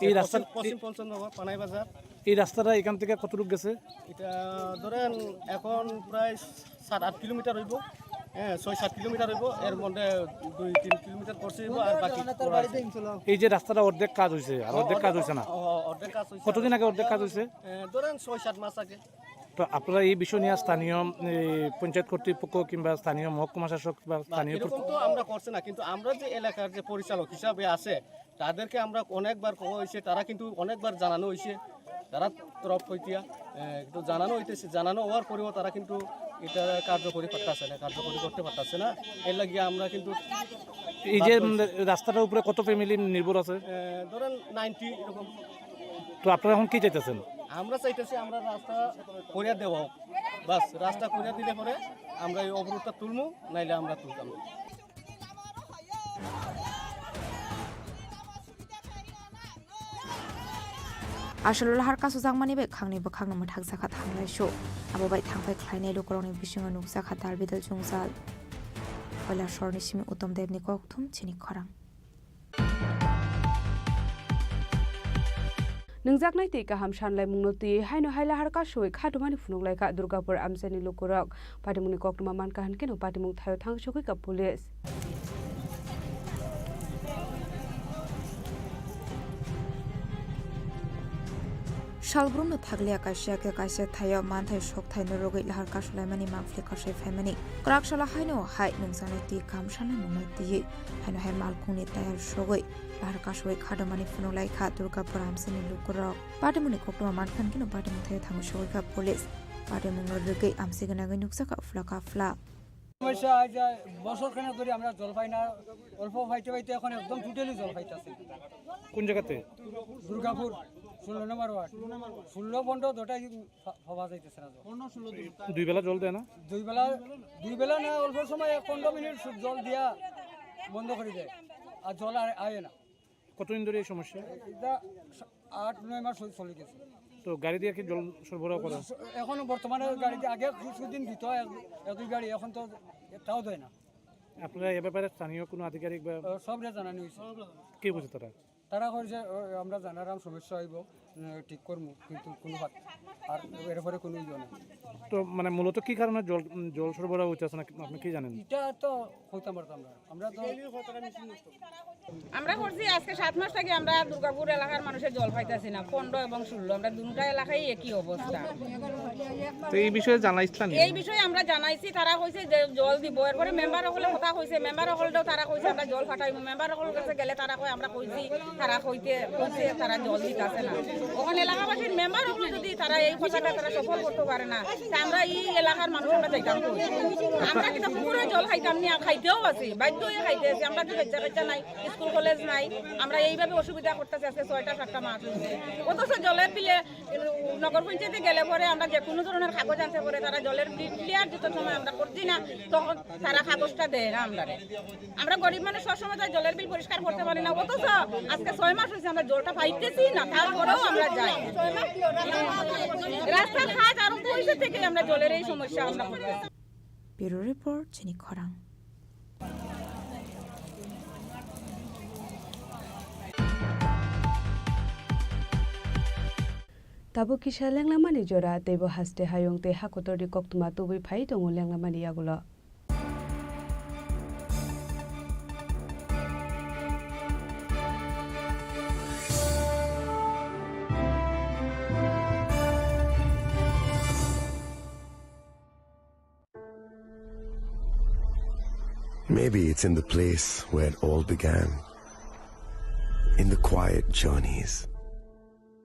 Speaker 22: এই রাস্তা
Speaker 10: পশ্চিম পঞ্চনগর পানাই বাজার
Speaker 22: এই রাস্তাটা এখান থেকে কতটুকু গেছে
Speaker 10: এটা ধরেন এখন প্রায় 7-8 কিলোমিটার হইব হ্যাঁ 6-7 কিলোমিটার হইব এর মধ্যে 2-3 কিলোমিটার করছে আর বাকি
Speaker 22: এই যে রাস্তাটা অর্ধেক কাজ হইছে আর অর্ধেক কাজ হইছে না
Speaker 10: অর্ধেক কাজ হইছে
Speaker 22: কতদিন আগে অর্ধেক কাজ হইছে
Speaker 10: ধরেন 6-7 মাস আগে
Speaker 22: তো আপনারা এই বিষয় নিয়ে স্থানীয় পঞ্চায়েত কর্তৃপক্ষ কিংবা স্থানীয় মহকুমা শাসক বা স্থানীয়
Speaker 10: তো আমরা করছে না কিন্তু আমরা যে এলাকার যে পরিচালক হিসাবে আছে তাদেরকে আমরা অনেকবার কওয়া হয়েছে তারা কিন্তু অনেকবার জানানো হয়েছে তারা তরফ হইতিয়া কিন্তু জানানো হইতেছে জানানো হওয়ার পরেও তারা কিন্তু এটা কার্যকরী করতে পারতেছে না এর লাগিয়ে আমরা কিন্তু
Speaker 22: এই যে রাস্তাটার উপরে কত ফ্যামিলি নির্ভর আছে
Speaker 10: ধরেন 90 এরকম
Speaker 22: তো আপনারা এখন কি চাইতেছেন
Speaker 10: আমরা চাইতেছি আমরা রাস্তা করিয়া দেওয়া হোক বাস রাস্তা করিয়া দিলে পরে আমরা এই অবরোধটা তুলবো নাইলে আমরা তুলতাম
Speaker 12: asolo lahar kasu jangmani bai khangni bo khangno mathak jaka thanglai sho abo bai thangbai khlainai lukuroni bisingo nuksa khatar bidal jungzal koila shorni simi utom devni kokthum Chini Khorang
Speaker 10: Nungjaknai te kaham shanlai mungnoti haino haila har ka shoi khadumani phununglai ka Durgapur amsani lukurok patimuni koktuma man kahan keno patimung thayo thangshokoi ka police
Speaker 12: Shalbrumno thaglia kaisa thayo manthai shokthai norogoi lahar ka shulaimani mangfli kasai famani krakshala haino hai nungsanai ti kamshanai mungnoti haino hai malkuni tayar shogoi lahar ka shoi khadamani phunulai kha Durgapur amsani lukurok patimuni koktuma man khan kino patimung thayo thangshokoi ka police patimung norogoi amsigana goi nuksa ka fla
Speaker 23: সমস্যা আজ বছর খানেক ধরে আমরা জল পাই না অল্প পাইতে পাইতে এখন একদম টোটালি জল পাইতেছে
Speaker 22: কোন জায়গাতে
Speaker 23: দুর্গাপুর 16 নম্বর ওয়ার্ড 16 বন্ধ দুটাই হওয়া যাইতেছে না
Speaker 22: দুই বেলা জল দেয় না
Speaker 23: দুই বেলা না অল্প সময় 15 মিনিট জল দিয়া বন্ধ করে দেয় আর জল আর আয় না
Speaker 22: কতদিন ধরে এই সমস্যা?
Speaker 23: এটা 8-9 মাস চলে গেছে।
Speaker 22: তো গাড়ি দিয়ে কি জল সরবরাহ করা?
Speaker 23: এখনো বর্তমানে গাড়িতে আগে কিছুদিন দিত এক-দুই গাড়ি, এখন তো একটাও দেয় না।
Speaker 22: আপনারা এ ব্যাপারে স্থানীয় কোনো আধিকারিক বা
Speaker 23: সবরে জানানো হয়েছে।
Speaker 22: কি বুঝে
Speaker 23: তারা কয় যে আমরা জানারাম সমস্যা হইব, ঠিক করবো, কিন্তু কোনো আর এরপরে কোনো ইয়ে নেই।
Speaker 22: তো মানে মূলত কি কারণে জল সরবরাহ হচ্ছে না আপনি কি জানেন?
Speaker 23: এটা তো হইতাম পারতাম না, আমরা তো
Speaker 3: আমরা করছি আজকে 7 মাস থেকে আমরা দুর্গাপুর এলাকার মানুষের জল পাইতেছি না। 15 এবং 16 আমরা দুটা এলাকায় একই অবস্থা।
Speaker 22: তো এই বিষয়ে জানাইছিলেন?
Speaker 3: এই বিষয়ে আমরা জানাইছি, তারা কইছে যে জল দিব। এরপরে মেম্বার হলে কথা কইছে, মেম্বার হলেও তারা কইছে আমরা জল ফাটাইব। মেম্বার হল কাছে গেলে তারা কয় আমরা কইছি, তারা কইছে তারা জল দিতেছে না। ওখানে এলাকাবাসীর মেম্বার হলে যদি তারা এই কথাটা তারা সফল করতে পারে না, তা আমরা এই এলাকার মানুষ আমরা চাইতাম কই? আমরা কিন্তু পুরো জল খাইতাম না, খাইতেও আছি, বাধ্য হয়ে খাইতে আছি। আমরা তো বাচ্চা নাই, স্কুল কলেজ নাই, আমরা এইভাবে অসুবিধা করতেছি। আজকে 6টা-7টা মাস হয়েছে। অথচ জলের বিলে নগর পঞ্চায়েতে গেলে পরে আমরা যে কোনো ধরনের কাগজ আনতে পারে, তারা জলের বিল ক্লিয়ার যত সময় আমরা করছি না, তখন তারা কাগজটা দেয় না আমরা। আমরা গরিব মানুষ সবসময় তার জলের বিল পরিষ্কার করতে পারি না। অথচ আজকে 6 মাস হয়েছে আমরা জলটা পাইতেছি না, তারপরেও আমরা যাই। রাস্তার কাজ আরম্ভ হয়েছে থেকে আমরা জলের এই সমস্যা আমরা করতেছি।
Speaker 12: ব্যুরো রিপোর্ট, চিনি খরাং।
Speaker 10: Tabo kisha lenglamani jora tebo haste hayong te hakotori koktuma tubi phai tongo lenglamani yagulo.
Speaker 4: Maybe it's in the place where it all began, in the quiet journeys,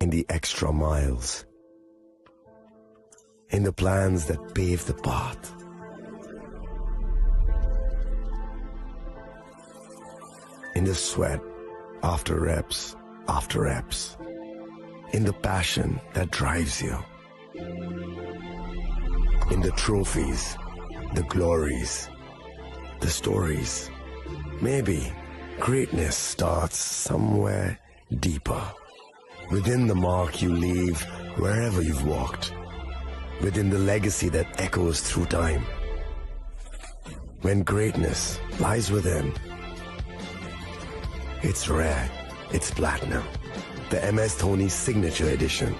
Speaker 4: in the extra miles, in the plans that pave the path. In the sweat after reps, in the passion that drives you, in the trophies, the glories, the stories. Maybe greatness starts somewhere deeper, within the mark you leave wherever you've walked, within the legacy that echoes through time. When greatness lies within, it's rare, it's platinum. The MS Dhoni Signature Edition,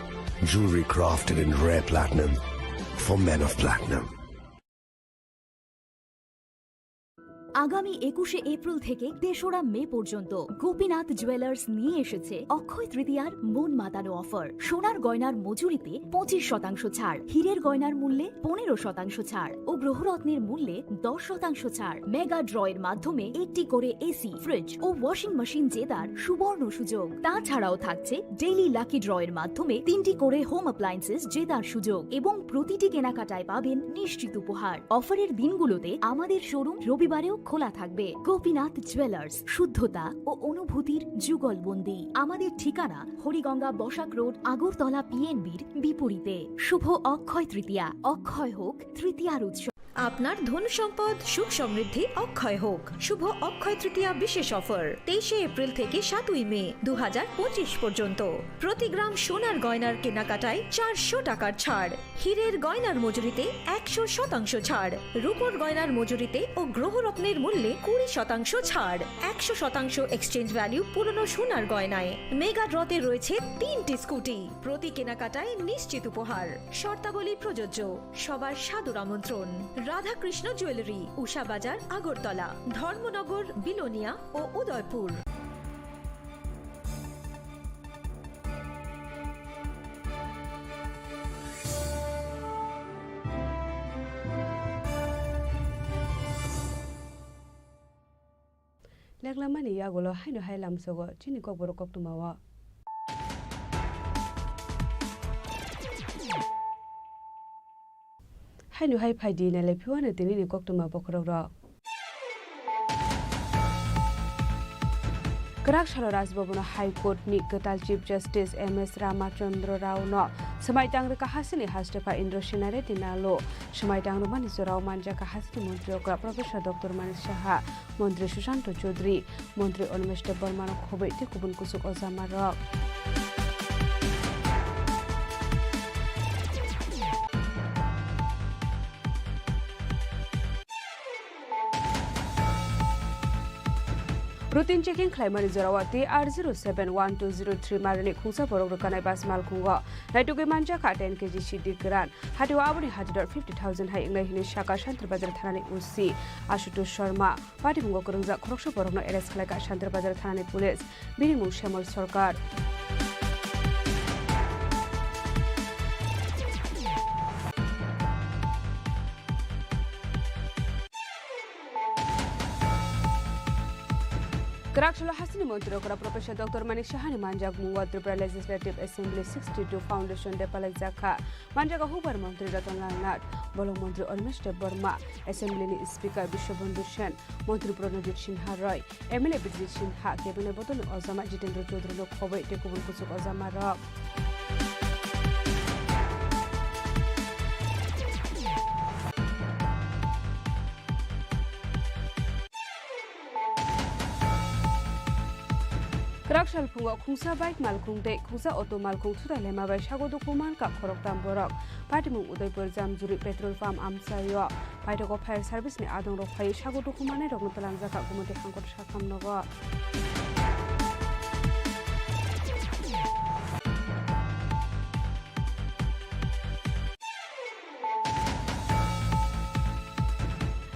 Speaker 4: jewelry crafted in rare platinum for men of platinum.
Speaker 5: আগামী 21শে এপ্রিল থেকে 3রা মে পর্যন্ত গোপীনাথ জুয়েলার্স নিয়ে এসেছে অক্ষয় তৃতীয়ার মন মাতানো অফার। সোনার গয়নার মজুরিতে 25% ছাড়, হীরের গয়নার মূল্যে 15% ছাড় ও গ্রহরত্নের মূল্যে 10% ছাড়। মেগা ড্রয়ের মাধ্যমে একটি করে এসি, ফ্রিজ ও ওয়াশিং মেশিন জেতার সুবর্ণ সুযোগ। তাছাড়াও থাকছে ডেইলি লাকি ড্রয়ের মাধ্যমে 3টি করে হোম অ্যাপ্লায়েন্সেস জেতার সুযোগ এবং প্রতিটি কেনাকাটায় পাবেন নিশ্চিত উপহার। অফারের দিনগুলোতে আমাদের শোরুম রবিবারেও খোলা থাকবে। গোপীনাথ জুয়েলার্স, শুদ্ধতা ও অনুভূতির যুগলবন্দি। আমাদের ঠিকানা হরিগঙ্গা বসাক রোড, আগরতলা পিএনবির বিপরীতে। শুভ অক্ষয় তৃতীয়া, অক্ষয় হোক তৃতীয়ার উৎসব।
Speaker 24: আপনার ধন সম্পদ সুখ সমৃদ্ধি অক্ষয় হোক। শুভ অক্ষয় তৃতীয়া বিশেষ অফার 23শে এপ্রিল থেকে 7ই মে 2025 পর্যন্ত। প্রতি গ্রাম সোনার গয়নার কেনাকাটায় 400 টাকার ছাড়, হীরের গয়নার মজুরিতে 100% ছাড়, রূপোর গয়নার মজুরিতে ও গ্রহরত্নের মূল্যে 20% ছাড়, 100% এক্সচেঞ্জ ভ্যালু পুরনো সোনার গয়নায়। মেগা ড্রতে রয়েছে 3টি স্কুটি, প্রতি কেনাকাটায় নিশ্চিত উপহার। শর্তাবলী প্রযোজ্য। সবার সাদর আমন্ত্রণ। রাধাকৃষ্ণ জুয়েলারি, উষা বাজার, আগরতলা, ধর্মনগর, বিলোনিয়া ও Udaipur.
Speaker 10: Lenglamani yagulo haino hailam sogo chini kokboro koktumawa. Haino hai phaidi na le phiwana tini ni koktuma bokrogro. Karakshalo Rajbhavana High Court ni Ketal Chief Justice MS Ramachandra Rao no Semaitang Kahasini Hastepa Indrosinare Dinalo Semaitang Rumani Zorao Manja Kahasini Montri Okra Professor Dr. Manish Shaha Montri Sushanto Chaudhary Montri Onmeshte Burmano Khobeti Kubun Kusuk Ozamarok Routine checking Climate Zorawati R071203 Marani Kusa Porokana Bas Malkunga, Naituki Manja Kat 10 kg Shidi Gran, Hatiwabuni Hatidor 50,000 High English Shaka Shantra Bazar Thani Usi, Ashutu Sharma, Party Mungo Kurunza Kroksha Porokno Eres Kalaka Shantra Bazar Thani Police, Binimu Shemal Sorkar. Karakshalo Hasini Montri Okra Professor Dr. Manish Shahani Manjak Mungo Tripura Legislative Assembly 62 Foundation Depala Zaka Manjaka Hubar Montri Ratan Lalnat Bolong Montri Onmeshte Burma Assembly Speaker Bishobandhu Sen Montri Pranajit Sinha Roy MLA Bijit Sinha Cabinet Botol Ozama Jitendra Chaudhary Lok Khobei Tekubun Kusuk Ozama Rock Karakshal Pungo Kungsa Bike Malkung De Kungsa Auto Malkung Tuta Lema by Shagodu Kuman Kap Koroktam Borok Patimu Udaipur Zamjuri Petrol Farm Amsayo Paitoko Fire Service ni Adong Rokai Shagodu Kumane Rogutalang Zaka Kumute Hankot Shakam Nogo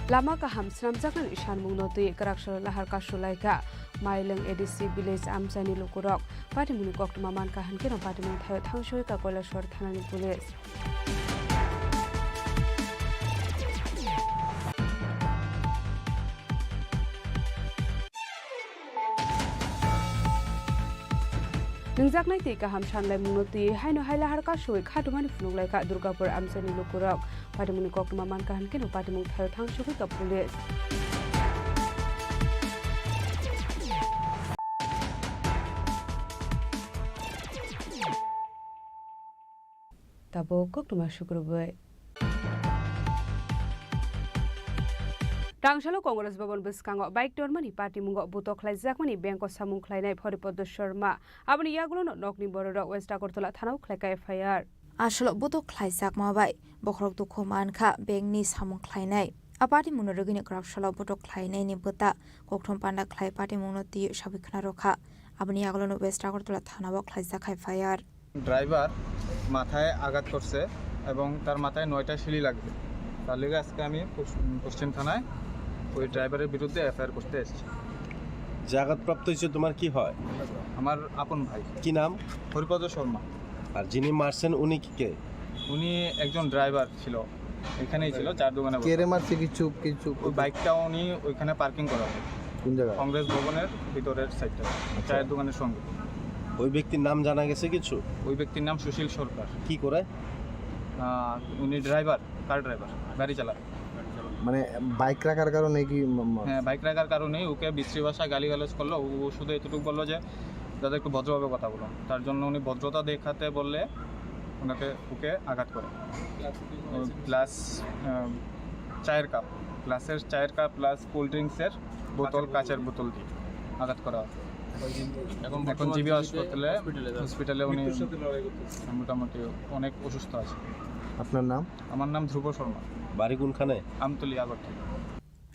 Speaker 10: Lama Kaham Sramjakan Ishan Mungnoti Karakshal Lahar Kashulaika Mailang ADC Village Amsani Lukurok Patimuni Koktumaman Kahan Kino Patimun Thayo Thangshui Ka Kolashwar Thanani Police Ningzak nai tika ham shanlai munoti haino haila har ka shoi khatumani fununglai ka Durgapur Amsani Lukurok Patimuni Koktumaman Kahan Kino Patimun Thayo Thangshui Ka Police Tabo Koktuma Shukrubai Tangshalo Congress Babon Biskango Bike Dormani Party Mungo Butok Zakmani Banko Samung Kleinai Poripodo Sharma Abani Yagulo Nokni Bororo West Akortola Tanau Kleka FIR
Speaker 12: Ashalo Butok Zakma Bai Bokrok Dukuman Ka Bengni Samung Kleinai Apati Munogini Grafshalo Butok Kleinai Nibuta Koktom Panda Klai Party Munoti Shabikna Roka Abani Yagulo West Akortola Tanau Klezak FIR
Speaker 6: driver মাথায় আঘাত করছে এবং তার মাথায় 9টা শিলি লাগবে তার লেগে আজকে আমি পশ্চিম থানায় ওই ড্রাইভারের বিরুদ্ধে এফআইআর করতে এসেছি
Speaker 7: যে আঘাতপ্রাপ্ত হয়েছে তোমার কি হয়
Speaker 6: আমার আপন ভাই
Speaker 7: কি নাম
Speaker 6: হরিপদ শর্মা
Speaker 7: আর যিনি মারছেন উনি কি কে
Speaker 6: উনি একজন ড্রাইভার ছিল এখানেই ছিল চার দোকানে
Speaker 7: কে রে মারছে কিছু
Speaker 6: ওই বাইকটা উনি ওইখানে পার্কিং করা হয়
Speaker 7: কোন জায়গায়
Speaker 6: কংগ্রেস ভবনের ভিতরের সাইডটা চায়ের দোকানের সঙ্গে
Speaker 7: ওই ব্যক্তির নাম জানা গেছে কিছু
Speaker 6: ওই ব্যক্তির নাম সুশীল সরকার
Speaker 7: কি করে
Speaker 6: উনি ড্রাইভার কার ড্রাইভার গাড়ি চালায়
Speaker 7: মানে বাইক রাখার কারণে কি
Speaker 6: হ্যাঁ বাইক রাখার কারণে ওকে বিশ্রী ভাষায় গালিগালাজ করলো ও শুধু এতটুকু বললো যে যাতে একটু ভদ্রভাবে কথা বলো তার জন্য উনি ভদ্রতা দেখাতে বললে ওকে আঘাত করে প্লাস চায়ের কাপ গ্লাসের চায়ের কাপ প্লাস কোল্ড ড্রিঙ্কসের বোতল কাচের বোতল দিয়ে আঘাত করা হয় এখন জিবি হসপিটালে উনি মোটামুটি অনেক অসুস্থ আছে
Speaker 7: আপনার নাম
Speaker 6: আমার নাম ধ্রুব শর্মা
Speaker 7: বাড়ি কোনখানে
Speaker 6: Amtali Agartala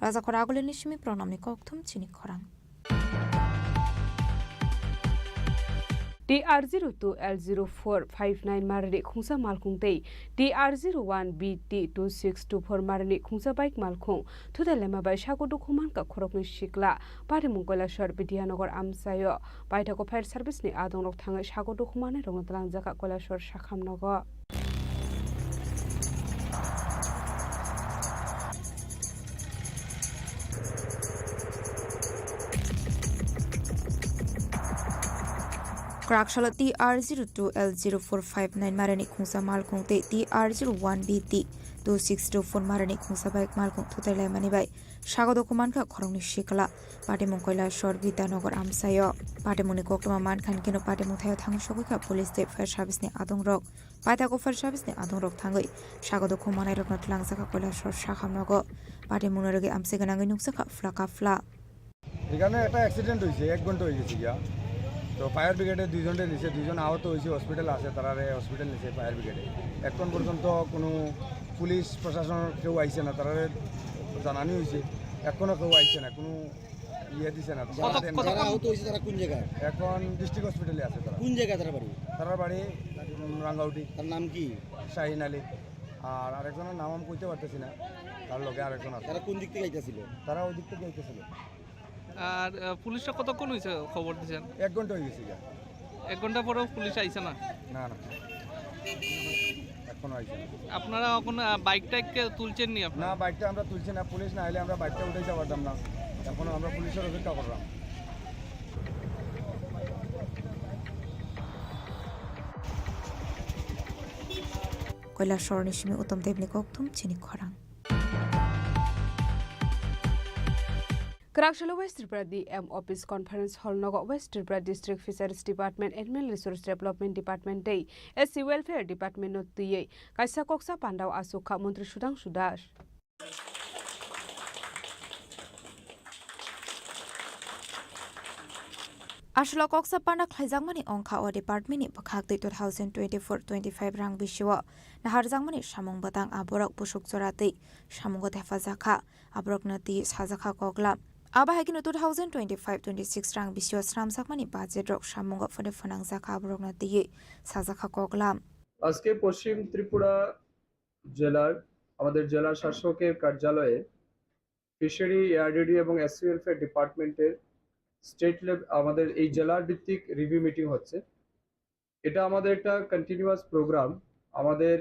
Speaker 12: Razakor Agule Nishimi Pronamni Koktum Chini Khorang
Speaker 10: TR02L0459 Marani Khungsa Malkung Tei TR01BT2624 Marani Khungsa Bike Malkung Tuda Lema Bai Shagodu Kuman Ka Khorokni Shikla Pari Mungola Shor Bidianogor Amsayo Baitako Fire Service ni Adong Rok Thanga Shagodu Kumane Rongtalang Jaka Kola Shor Shakham Nogo
Speaker 12: Karakshalo TR02L0459 Marani Khungsa Malkung Te TR01BT 2624 Marani Khungsa Bike Malkung Tutelai Manibai Shagodo Kumanka Khorongni Shikala Patimung Koilashor Vidanogor Amsayo Patimuni Koktoma Mankhan Kino Patimung Thayo Thang Shokuka Police State Fire Service ni Adong Rok Patako Fire Service ni Adong Rok Thangoi Shagodo Kumanai Rok Natlang Saka Koilashor Shakamnogo Patimung Rogi Amseganangi Nuksaka Flaka Fla
Speaker 23: এখানে একটা অ্যাক্সিডেন্ট হয়েছে 1 ঘন্টা হয়ে গেছে গিয়া তো ফায়ার ব্রিগেডে 2 জনকে নিচে 2 জন আহত হয়েছে হসপিটাল আছে তারা হসপিটাল নিচে ফায়ার ব্রিগেডে এখন পর্যন্ত কোনো পুলিশ প্রশাসন কেউ আইছে না তারা জানানি হয়েছে এখনও কেউ আইছে না কোনো ইয়ে দিছে না
Speaker 1: যারা আহত হয়েছে তারা কোন জায়গায়
Speaker 23: এখন ডিস্ট্রিক্ট হসপিটালে আছে তারা
Speaker 1: কোন জায়গায়
Speaker 23: তারা বাড়ি রাঙ্গাউটি
Speaker 1: তার নাম কি
Speaker 23: শাহিন আলী আর আরেকজনের নাম আমি কইতে পারতেছি না তার লগে আরেকজন আছে
Speaker 1: তারা কোন দিক থেকে আইতেছিল
Speaker 23: তারা ওই দিক থেকে আইতেছিল
Speaker 2: আর পুলিশটা কতক্ষণ হয়েছে খবর দিয়েছেন
Speaker 23: 1 ঘন্টা হয়ে গেছে
Speaker 2: 1 ঘন্টা পরেও পুলিশ আইছে না
Speaker 23: না না এখনো আইছে না
Speaker 2: আপনারা এখন বাইকটাকে তুলছেন নি আপনারা
Speaker 23: না বাইকটা আমরা তুলছি না পুলিশ না এলে আমরা বাইকটা উঠে যাওয়ার দাম না এখনো আমরা পুলিশের অপেক্ষা করলাম
Speaker 12: Koilashor Nishimi Utom Devni Koktum Chini Khorang
Speaker 10: Karakshalo West Tripura DM Office Conference Hall Nogo West Tripura District Fisheries Department Animal Resource Development Department Day SC Welfare Department Not Diye Kaisa Koksa Pandau Asuka Mantri Sudang Sudash
Speaker 12: Ashlo Koksa Panda Khaizangmani Onka o Department Pakhak 2024-25 Rang Bishiwa Naharzangmani Shamong Batang Aborok Pushuk Zorati Shamongo Tefazaka Aborok Nati Sazaka Kogla Aba Hagino 2025-26 Rang Bishiwa Sramsakmani Budget Rok Shamongo for the Fanang Zaka Aborok Nati Sazaka Kogla
Speaker 8: আজকে পশ্চিম ত্রিপুরা জেলার আমাদের জেলা শাসকের কার্যালয়ে ফিশারি এআরডিডি এবং এসসি ওয়েলফেয়ার ডিপার্টমেন্টের স্টেট লেভেল আমাদের এই জেলার ভিত্তিক রিভিউ মিটিং হচ্ছে এটা আমাদের একটা কন্টিনিউয়াস প্রোগ্রাম আমাদের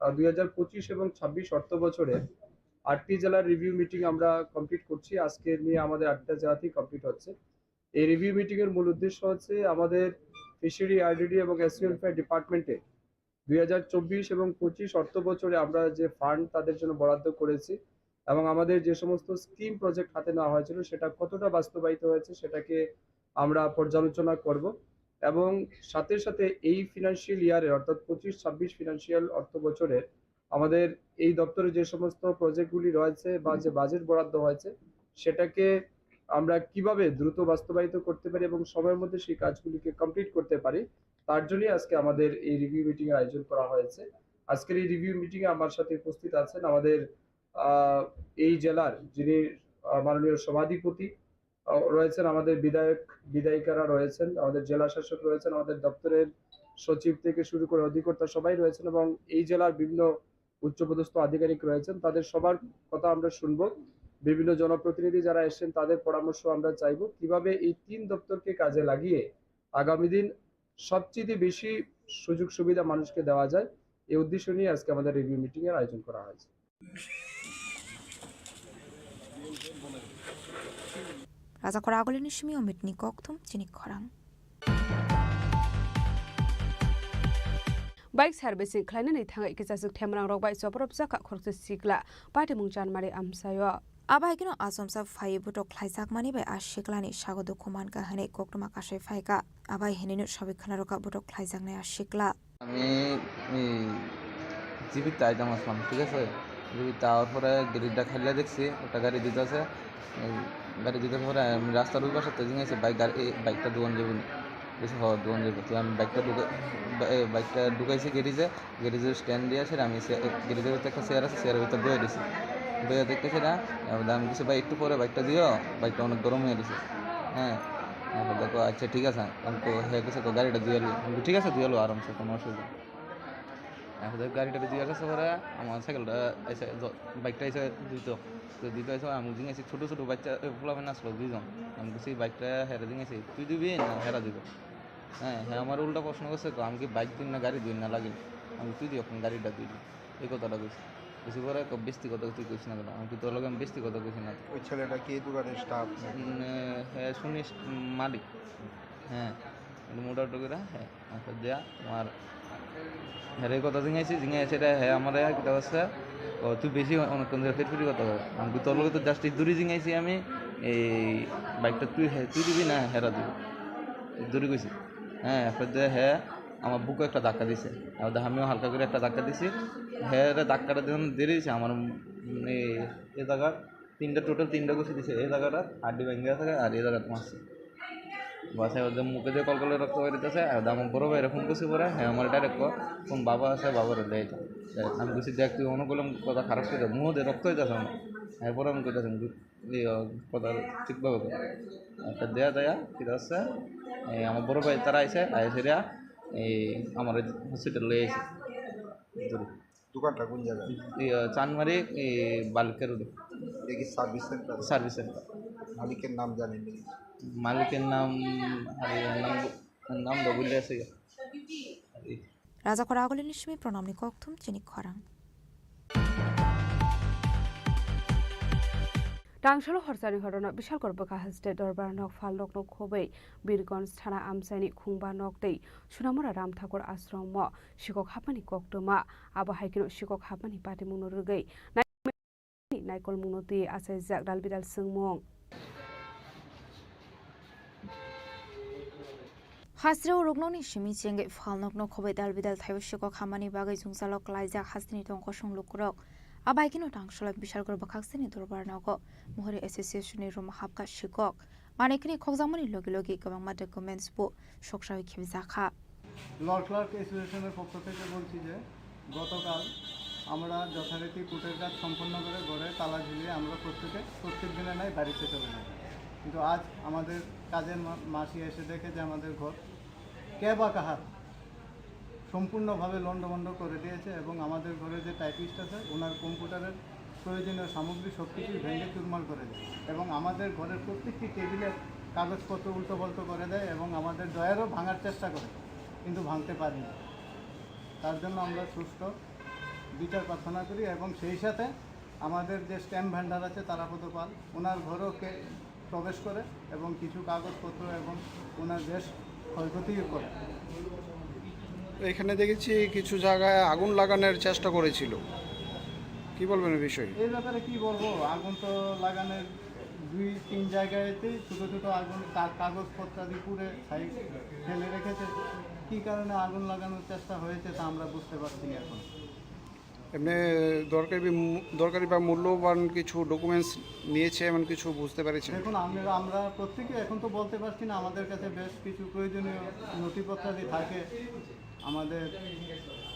Speaker 8: 2025 এবং 26 অর্থ বছরে 8টি জেলার রিভিউ মিটিং আমরা কমপ্লিট করছি আজকে নিয়ে আমাদের 8টা জেলাতেই কমপ্লিট হচ্ছে এই রিভিউ মিটিং এর মূল উদ্দেশ্য হচ্ছে আমাদের ফিশারি এআরডিডি এবং এসসি ওয়েলফেয়ার ডিপার্টমেন্টে 2024 এবং 25 অর্থ বছরে আমরা যে ফান্ড তাদের জন্য বরাদ্দ করেছি এবং আমাদের যে সমস্ত স্কিম প্রজেক্ট হাতে নেওয়া হয়েছিল সেটা কতটা বাস্তবায়িত হয়েছে সেটাকে আমরা পর্যালোচনা করব এবং সাথে সাথে এই ফিনান্সিয়াল ইয়ারে অর্থাৎ 25-26 ফিনান্সিয়াল অর্থ বছরে আমাদের এই দপ্তরে যে সমস্ত প্রজেক্টগুলি রয়েছে বা যে বাজেট বরাদ্দ হয়েছে সেটাকে আমরা কিভাবে দ্রুত বাস্তবায়িত করতে পারি এবং সময়ের মধ্যে সেই কাজগুলিকে কমপ্লিট করতে পারি তার জন্যই আজকে আমাদের এই রিভিউ মিটিং এর আয়োজন করা হয়েছে আজকের এই রিভিউ মিটিং এ আমার সাথে উপস্থিত আছেন আমাদের এই জেলার যিনি মাননীয় সভাধিপতি রয়েছেন আমাদের বিধায়িকারা রয়েছেন আমাদের জেলা শাসক রয়েছেন আমাদের দপ্তরের সচিব থেকে শুরু করে অধিকর্তা সবাই রয়েছেন এবং এই জেলার বিভিন্ন উচ্চপদস্থ আধিকারিক রয়েছেন তাদের সবার কথা আমরা শুনবো বিভিন্ন জনপ্রতিনিধি যারা এসেছেন তাদের পরামর্শ আমরা চাইবো কিভাবে এই 3 দপ্তরকে কাজে লাগিয়ে আগামী দিন সবচেয়ে বেশি সুযোগ সুবিধা মানুষকে দেওয়া যায় এই উদ্দেশ্য নিয়ে আজকে আমাদের রিভিউ মিটিং এর আয়োজন করা হয়েছে
Speaker 12: Raza Koragoli Nishimi Omitni Koktum Chini Khorang
Speaker 10: Bike servicing Kleinen Tanga Kisasuk Temrang Rock by Soprop Zaka Korte Sigla Party Mungchan Mari Amsayo
Speaker 12: Abahino Asomsa Fai Buto Klaisak Mani by Ashiklani Shagodo Kumanka Hane Kokuma Kashe Faika Abai Henino Shabikanaroka Buto Klaisak Nea Shikla
Speaker 9: আমি জীবিত আইতাম আসলাম ঠিক আছে জীবিত আওয়ার পরে গাড়িটা খেলে দেখছি ওটা গাড়ি দিতে আছে গাড়ি দিতে পরে আমি রাস্তার ওই পাশে তেজিং আছে বাইকটা দোকান যাবো বেশি হওয়ার দোকান যাবো তো আমি বাইকটা ঢুকাইছি গ্যারেজের স্ট্যান্ড দিয়ে আছে আমি গ্যারেজের ভিতরে একটা চেয়ার আছে চেয়ারের ভিতরে বয়ে দিছি বয়ে দেখতেছি না আমি কিছু ভাই একটু পরে বাইকটা দিও বাইকটা অনেক গরম হয়ে গেছে হ্যাঁ দেখো আচ্ছা ঠিক আছে তো হয়ে গেছে তো গাড়িটা দিয়ে এলো ঠিক আছে দিয়ে এলো আরামসে কোনো অসুবিধা এখন গাড়িটা দিয়ে গেছে পরে আমার সাইকেলটা এসে বাইকটা এসে দিতে এসে আমি দিয়েছি ছোটো ছোটো বাচ্চা ফুলাবেন আসলো 2 জন আমি বলছি বাইকটা হেরা দিয়েছি তুই দিবি না হেরা দিব হ্যাঁ আমার উল্টা প্রশ্ন করছে তো আমি কি বাইক দিন না গাড়ি দিন না লাগে আমি তুই দিও গাড়িটা তুই এই কথাটা কইছি কিছু করে ব্যক্তিগত তুই কইস না আমি কি তোর লগে আমি ব্যক্তিগত কইছি না
Speaker 7: ওই ছেলেটা কি দোকানের স্টাফ
Speaker 9: হ্যাঁ শুনিস মালিক হ্যাঁ মোটা উটো করে হ্যাঁ দেয়া আমার হ্যাঁ কথা জিঙাইছে এটা হ্যাঁ আমার কিতা আছে ও তুই বেশি অনেকক্ষণ ধরে ফিরফিরি কথা হয় আমি তোর লগে তো জাস্ট দূরে জিঙাইছি আমি এই বাইকটা তুই দিবি না হেরা দিবি দূরে গেছি হ্যাঁ এরপর হ্যাঁ আমার বুকে একটা ধাক্কা দিছে আর আমিও হালকা করে একটা ধাক্কা দিছি হ্যাঁ ধাক্কাটা যখন দিয়ে দিয়েছে আমার এই জায়গার টোটাল তিনটা ঘুষি দিছে এই জায়গাটা হাড্ডি ভেঙে থাকে আর এই জায়গাটা মারছে বাসায় ওদের মুখে দিয়ে কলকলে রক্ত বেরিতেছে আর আমার বড় ভাই এরকম কিছু করে হ্যাঁ আমার ডাইরেক্ট কোন বাবা আছে বাবার দেয় আমি কিছু দেখ তুই অনুকূলম কথা খারাপ করে মুহ দিয়ে রক্ত হইতেছে আমার এরপরে আমি কইতেছি কথা ঠিকভাবে একটা দেয়া দেয়া ঠিক আছে আমার বড় ভাই তারা আইসে আইসেরিয়া এই আমার হসপিটাল লয়ে আইসে
Speaker 7: দোকানটা কোন জায়গায়?
Speaker 9: চানমারি বালকের রোডে
Speaker 7: দেখি সার্ভিস সেন্টার মালিকের নাম জানেন?
Speaker 9: মালিকের নাম বলে আছে
Speaker 12: রাজা খরা আগলে নিশ্চয়ই প্রণামনি কক্থুম চিনি খরাং
Speaker 10: টাংশাল হরসানি ঘটনা বিশাল গর্বকা হাসতে দরবার নক ফাল নক নক খबै বীরগঞ্জ থানা আমসাইনি খুংবা নক दै সুনামরা রাম ঠাকুর আশ্রম শিকক হাপানি কক্তমা আবাহাইকিনো শিকক হাপানি পাটি মুনো রুগै नायकल मुनोती आसाय जाक दालबिदाल सोंमं
Speaker 12: हास्रेव रुग्ननि सिमी चेंगे फालनकनो खबै दालबिदाल थायवसिको खामानि बागै जुंसालक लाइजाक हास्तिनि टंक संलुकरक आबाइकिनो टांगसला बिशाल गरबा खाक्सेनि दरबार नगो महरे एसोसिएशननि रुम हाबका शिকক मानेकनि खगजामनि लगे लगे गोबांमा डकुमेन्टस बो सकसावै खेबजाखा
Speaker 11: ল ক্লার্ক অ্যাসোসিয়েশনের পক্ষ থেকে বলছি যে গতকাল আমরা যথারীতি কোর্টের কাজ সম্পন্ন করে ঘরে তালা ঝুলিয়ে আমরা প্রত্যেক দিনে নাই বাড়িতে চলে যাই কিন্তু আজ আমাদের কাজের মাসি এসে দেখে যে আমাদের ঘর কে বা কাহার সম্পূর্ণভাবে লন্ডভন্ড করে দিয়েছে এবং আমাদের ঘরে যে টাইপিস্ট আছে ওনার কম্পিউটারের প্রয়োজনীয় সামগ্রী সব কিছুই ভেঙে চুরমার করে দেয় এবং আমাদের ঘরের প্রত্যেকটি টেবিলের কাগজপত্র উল্টোপাল্টো করে দেয় এবং আমাদের ডয়ারও ভাঙার চেষ্টা করে কিন্তু ভাঙতে পারিনি তার জন্য আমরা সুষ্ঠু বিচার প্রার্থনা করি এবং সেই সাথে আমাদের যে স্ট্যাম্প ভ্যান্ডার আছে তারাপদপাল ওনার ঘরেও প্রবেশ করে এবং কিছু কাগজপত্র এবং ওনার বেশ ক্ষয়ক্ষতিও করে।
Speaker 13: এখানে দেখেছি কিছু জায়গায় আগুন লাগানোর চেষ্টা করেছিল, কি বলবেন এই বিষয়ে?
Speaker 11: এই ব্যাপারে কি বলবো, আগুন তো লাগানোর 2-3 জায়গাতেই ছোটো ছোটো আগুন কাগজপত্রাদি পুড়ে সাইড ফেলে রেখেছে। কী কারণে আগুন লাগানোর চেষ্টা হয়েছে তা আমরা বুঝতে পারছি না এখন।
Speaker 13: এমনি দরকারি বা মূল্যবান কিছু ডকুমেন্টস নিয়েছে এমন কিছু বুঝতে পেরেছেন?
Speaker 11: দেখুন আমরা প্রত্যেকে এখন তো বলতে পারছি না, আমাদের কাছে বেশ কিছু প্রয়োজনীয় নথিপত্রাদি থাকে আমাদের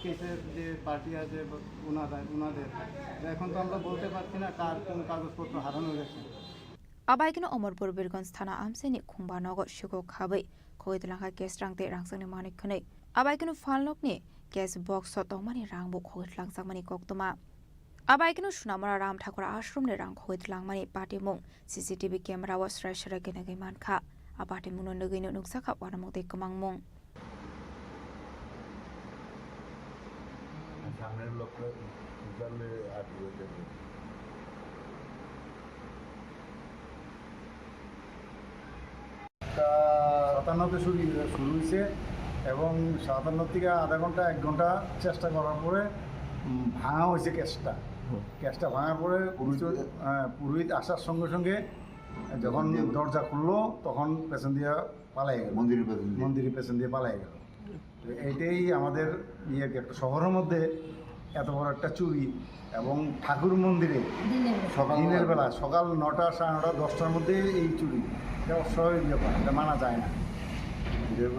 Speaker 11: কেসের যে পার্টি আছে ওনাদের, এখন তো আমরা বলতে পারছি না কার কোন কাগজপত্র হারানো গেছে।
Speaker 12: আবাইকিনো অমরপুর বীরগঞ্জ থানা আমসেনি খুংবা নগর শিকক খাबै খগैतलांखा केस रांते रांजोंनि मानिकखनै आबाइकिनो फालनकनि केस बक्स तंमानि रांबो खगैतलांजाकमानि कक्तमा आबाइकिनो सुनामरा राम ठाकुर आश्रमनि रां खगैतलांमानि पाटिमुं सीसीटीवी कैमरा व स्राय स्राय गेनेगै मानखा आबाटिमुनो नगैनो नुकसाखा वारामंदै कमांमुं
Speaker 18: सामনের লোকটা উজালে আটকে হয়ে 57 শুরু হয়েছে এবং 57 থেকে আধা ঘন্টা 1 ঘন্টা চেষ্টা করার পরে ভাঙা হয়েছে কেসটা ভাঙার পরে পুরোহিত আসার সঙ্গে সঙ্গে যখন দরজা খুললো তখন পেছন দিয়ে পালাই গেল, মন্দিরের পেছন দিয়ে পালাই গেল। এইটাই আমাদের একটা শহরের মধ্যে এত বড় একটা চুরি এবং ঠাকুর মন্দিরে দিনের বেলা সকাল 9টা, 9:30, 10টার মধ্যে এই চুরি, এটা অস্বাভাবিক ব্যাপার, এটা মানা যায় না।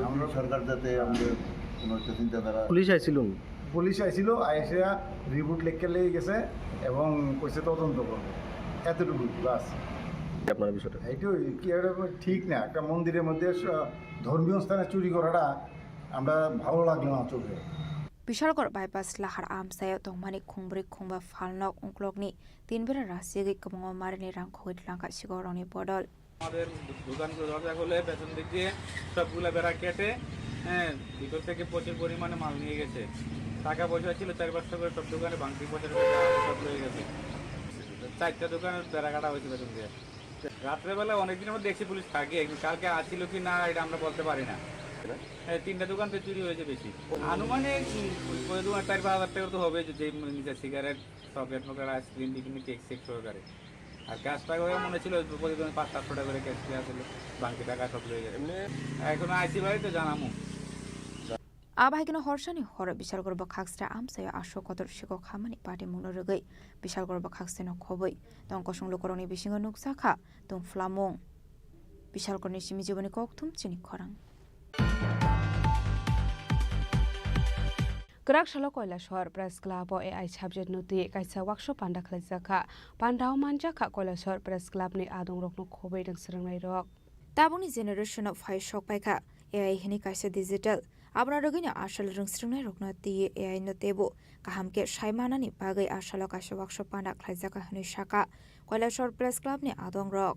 Speaker 18: আমরা সরকার যাতে আমাদের কোনো একটা চিন্তাধারা। পুলিশ আইছিল আইসে রিপোর্ট লিখে লেগে গেছে এবং কইছে তদন্ত করবে, এতটুকু বাস।
Speaker 7: আপনার বিষয়টা
Speaker 11: এইটাই কি ঠিক না, একটা মন্দিরের মধ্যে ধর্মীয় স্থানে চুরি করাটা আমরা ভালো লাগলো না চোখে।
Speaker 12: বিশালগড় বাইপাস লাহার আমসায় তংমানি খুংব্রি খুংবা ফালনক উংক্লকনি 3 বেলা রাশিয়াগি কমং মারিনি রাং খগैतलांखा শিগরংনি বদল
Speaker 6: আমাদের দোকানগুলো দরজা খুলে পেছন দিক দিয়ে সবগুলো বেড়া কেটে ভিতর থেকে প্রচুর পরিমাণে মাল নিয়ে গেছে। টাকা পয়সা ছিল 4-5টা করে সব দোকানে ভাঙতি পয়সা সব হয়ে গেছে। 4টা দোকানের বেড়া কাটা হয়েছে পেছন দিয়ে। রাত্রেবেলা অনেকদিনের মধ্যে দেখছি পুলিশ থাকে, কালকে আসছিল কি না এটা আমরা বলতে পারি না। হ্যাঁ 3টা দোকান থেকে চুরি হয়েছে বেশি আনুমানিক ওই দোকান 4-5 হাজার টাকা তো হবে যে নিজে সিগারেট চকলেট ফকলেট আইসক্রিম বিভিন্ন কেক সেক সহকারে আর ক্যাশ টাকা মনে ছিল প্রতিদিন 500-700 টাকা করে ক্যাশ দেওয়া ছিল বাকি টাকা সব লয়ে যাবে এখন আইসি বাড়ি তো জানামু
Speaker 12: 아바이기는 허르샤니 허르 비샬거버 각스라 암사여 아쇼 거들 시고 가만히 바디 무너르의 비샬거버 각스는 코브이 덩거숑 로코로니 비싱은 눅사카 동 플라몽 비샬거니 시미지보니 꼭툼 치니 커랑
Speaker 10: Karakshalo Koilashwar Press Club o AI subject nuti kaisa workshop panda khlaisaka pandao manjaka Koilashwar Press Club ni adong rokno khobai dang srangnai rok
Speaker 12: tabuni generation of high shock paika AI hini kaisa digital abna rogini ashal rungsrungnai rokno ti AI no tebo kahamke shaimanani bagai ashalo kaisa workshop panda khlaisaka hini shaka Koilashwar Press Club ni adong rok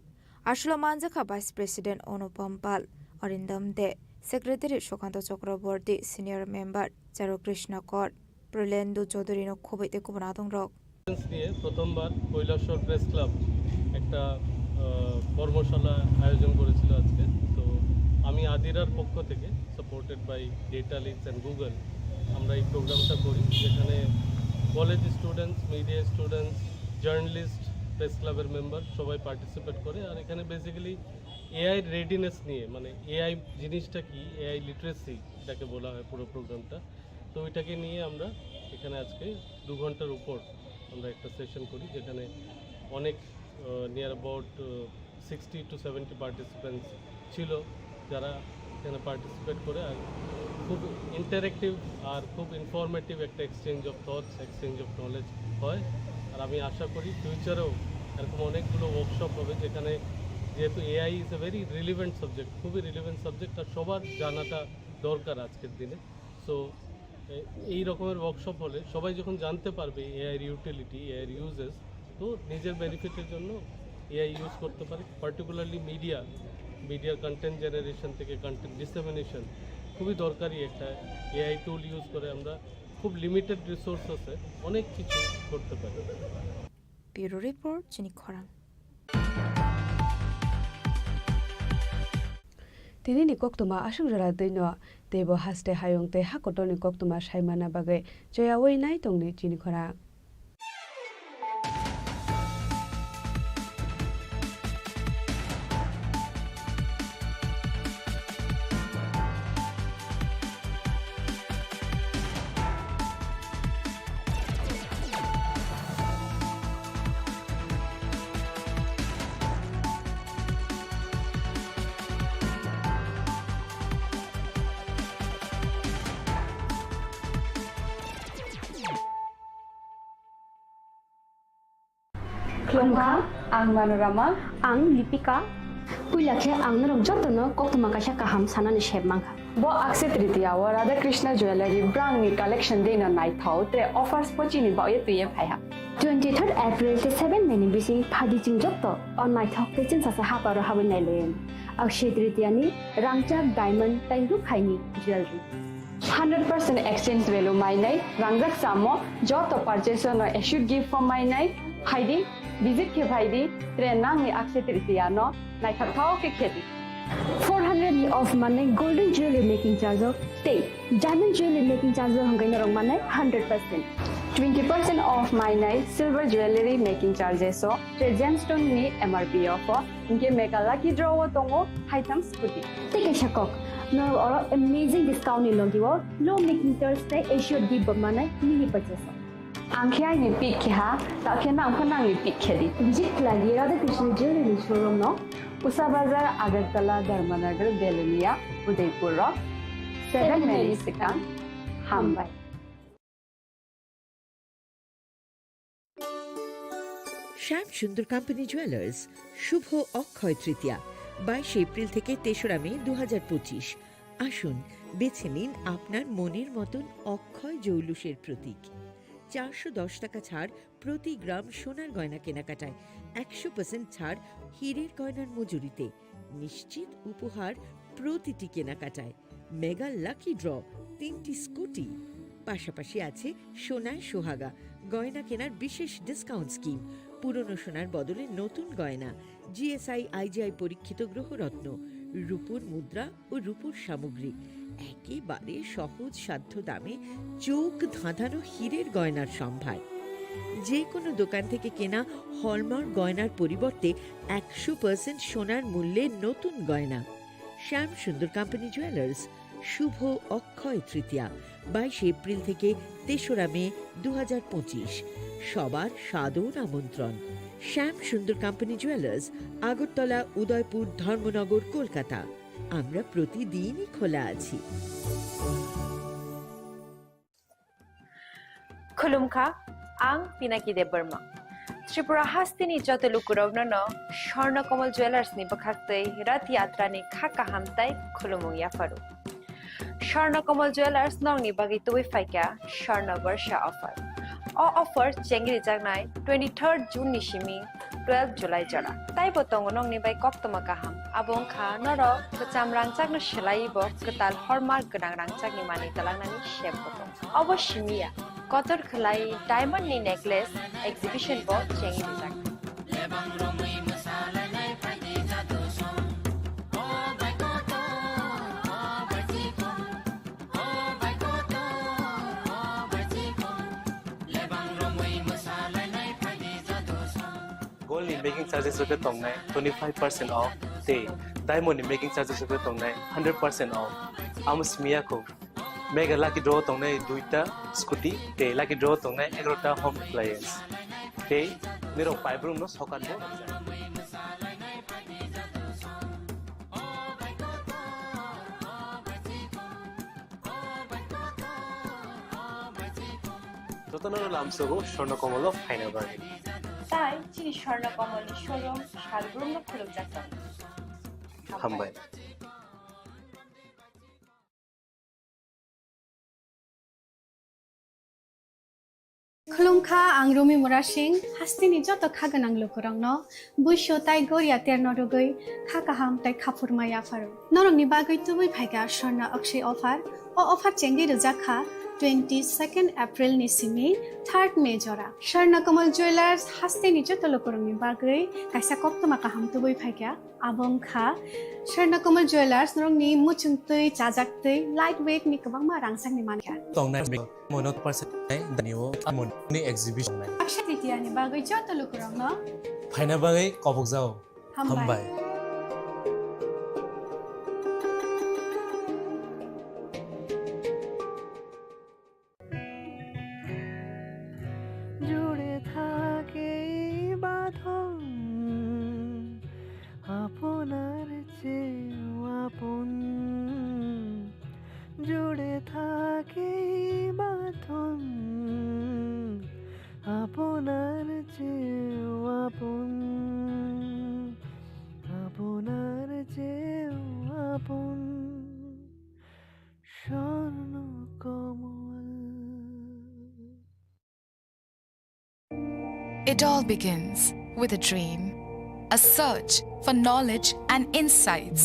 Speaker 12: ashalo manjaka Vice President Anupam Pal Arindam De Secretary Shokanta Chakraborty Senior Member Charu Krishna Kor Pralendu Chaudhary no khobite ko banadong rok
Speaker 21: নিয়ে প্রথমবার কৈলাসহর প্রেস ক্লাব একটা কর্মশালা আয়োজন করেছিল আজকে তো আমি আদিরার পক্ষ থেকে supported by data leads and Google আমরা এই প্রোগ্রামটা করি যেখানে college students media students journalist press ক্লাবের মেম্বার সবাই পার্টিসিপেট করে আর এখানে বেসিক্যালি এআই রেডিনেস নিয়ে মানে এআই জিনিসটা কি এআই লিটারেসি এটাকে বলা হয় পুরো প্রোগ্রামটা তো ওইটাকে নিয়ে আমরা এখানে আজকে 2 ঘন্টার উপর আমরা একটা সেশন করি যেখানে অনেক নিয়ার অ্যাবাউট 60 to 70 পার্টিসিপেন্টস ছিল যারা এখানে পার্টিসিপেট করে আর খুব ইন্টারেক্টিভ আর খুব ইনফরমেটিভ একটা exchange of thoughts exchange of knowledge হয় আর আমি আশা করি ফিউচারেও এরকম অনেকগুলো ওয়ার্কশপ হবে যেখানে যেহেতু AI is a very relevant subject খুবই রিলিভেন্ট সাবজেক্ট আর সবার জানাটা দরকার আজকের দিনে সো এই রকমের ওয়ার্কশপ হলে সবাই যখন জানতে পারবে এআইয়ের ইউটিলিটি এআইয়ের ইউজেস তো নিজের বেনিফিটের জন্য এআই ইউজ করতে পারে পার্টিকুলারলি মিডিয়ার কন্টেন্ট জেনারেশন থেকে কন্টেন্ট ডিসেমিনেশন খুবই দরকারি একটা এআই টুল ইউজ করে আমরা খুব লিমিটেড রিসোর্স আছে অনেক কিছু করতে পারি
Speaker 12: ব্যুরো রিপোর্ট চিনি খরাং
Speaker 10: Tini ni koktuma asungjara deino tebo haste hayong te hakotoni koktuma saimana bagai joya wei nai tongni Chini Khorang
Speaker 14: Klongka, ang Manorama, ang Lipika. Puilakhe ang narong jotono koktuma kaisa kaham sanani shebmangka.
Speaker 15: Bo Akshaya Tritiya wa Radha Krishna Jewelry brand ni collection de na nai thau tre offers pochini ba ye tuye phaiha.
Speaker 14: 23rd April te 7 meni bising phadi jing jotto on nai thau te chin sasa haparo habin nai len. Akshaya Tritiya ni rangchak diamond tai ru khaini jewelry.
Speaker 15: 100% exchange value mai nai rangjak samo joto purchase no issue gift from mai nai haidi visit ke bhaidi tre nang ni Akshaya Tritiya no nai thau ke kheti
Speaker 14: 400 of money golden jewelry making charge of stay diamond jewelry making charge hangai na rong mane 100%
Speaker 15: 20% off my night silver jewelry making charges so gemstone ni MRP offer inke make a lucky draw tongo item scooty
Speaker 14: take a shakok no or amazing discount ni logiwo low making charge te issue give mane mini purchase
Speaker 15: angkhya ni pick kha ta khena angkhana ni pick khedi
Speaker 14: visit lagi Radha Krishna jewelry showroom no
Speaker 15: Usa Bazar Agartala Dharmanagar Delania Udaipur Rock 7 Melisika Hambai
Speaker 17: Shyam Sundar company jewellers Shubho Akshaya Tritiya 22 April থেকে 3রা মে 2025 আসুন বেছে নিন আপনার মনের মতন অক্ষয় জৌলুসের প্রতীক 410 টাকা ছাড় প্রতি গ্রাম সোনার গয়না কেনাকাটায় 100% ছাড় হীরের গয়নার মজুরিতে নিশ্চিত উপহার প্রতিটি কেনাকাটায় মেগা লাকি ড্র 3টি স্কুটি পাশাপাশি আছে সোনায় সোহাগা গয়না কেনার বিশেষ ডিসকাউন্ট স্কিম পুরনো সোনার বদলে নতুন গয়না জিএসআই আইজিআই পরীক্ষিত গ্রহরত্ন রূপোর মুদ্রা ও রূপোর সামগ্রী একেবারে সহজ সাধ্য দামে চোখ ধাঁধানো হীরের গয়নার সম্ভার। যে কোনো দোকান থেকে কেনা হলমার্ক গয়নার পরিবর্তে 100% সোনার মূল্যে নতুন গয়না। শ্যাম সুন্দর কোম্পানি জুয়েলার্স, শুভ অক্ষয় তৃতীয়া 22 এপ্রিল থেকে 3রা মে 2025। সবার সাদর আমন্ত্রণ। শ্যাম সুন্দর কোম্পানি জুয়েলার্স, আগরতলা, উদয়পুর, ধর্মনগর, কলকাতা। আমরা প্রতিদিনই খোলা আছি।
Speaker 16: খুলুমখা আং পিনাকি দেব বর্মা ত্রিপুরা হাস্তিনি যত লুকুরগ্ন স্বর্ণকমল জুয়েলার্স নি বখাতে রথ यात्रा नि खाका हामताय खुलुमु याफारु স্বর্ণকমল জুয়েলার্স নংনি বাগি তুই ফাইকা স্বর্ণ বর্ষা অফার অফার চেঙ্গিরি জাগনাই 23 জুন নিশিমি 12 জুলাই জরা তাই বতং নংনি বাই কক্তমা কাহাম আবং খা নর কচাম রাংচাকনো সেলাইব কতাল হরমার্ক গনাং রাংচাকনি মানি তালাংনানি শেপ বতং অবশ্যমিয়া কতর খলাই ডায়মন্ড নি নেকলেস এক্সিবিশন ব চেঙ্গিরি জাগ
Speaker 19: Gold in making charges of the tongnai 25% off. Day diamond in making charges of the tongnai 100% off. Amos miyako mega lucky draw tongnai duita scooty. Day lucky draw tongnai 11ta home appliance. Day niro five room no sokan bo. Totanoro lamsogo Swarnakamal final bargain
Speaker 16: তাই চিনি স্বর্ণকমল শোরুম শালগ্রাম খুলুক যাত্রা
Speaker 19: হামবাই
Speaker 20: खुलुमखा आं रमि मुरा सिंह हास्तिनि जत खागोनां लोगोरांनो बुइसो ताइ गरिया तेरनो रुगै खाकाहाम ताइ खाफुरमाय आफारो नरंनि बागै तुबै फाइगा स्वर्ण अक्षय अफार चेंगि रजाखा 22 एप्रिल निसिमी 3 मे जरा स्वर्णकमल ज्वेलर्स हास्तिनि जत लोगोरांनि बागै काइसा कक्तमा काहाम तुबै फाइगा आबंखा स्वर्णकमल ज्वेलर्स नरंनि मुचुंतै जाजाक्तै लाइट वेट नि गोबांमा रांसांनि मानखा
Speaker 19: tongnai mono percent daniwo amon ni exhibition nai
Speaker 20: Akshay तृतीयानि बागै जत लोगोरांनो
Speaker 19: फाइना बागै कबक जाओ हामबाय
Speaker 22: জুড়ে থাকে বাঁধন আপনার চেয়েও আপন জুড়ে থাকে বাঁধন আপনার চেয়েও আপন আপনার চেয়েও আপন Swarnakamal
Speaker 25: It all begins with a dream, a search for knowledge and insights.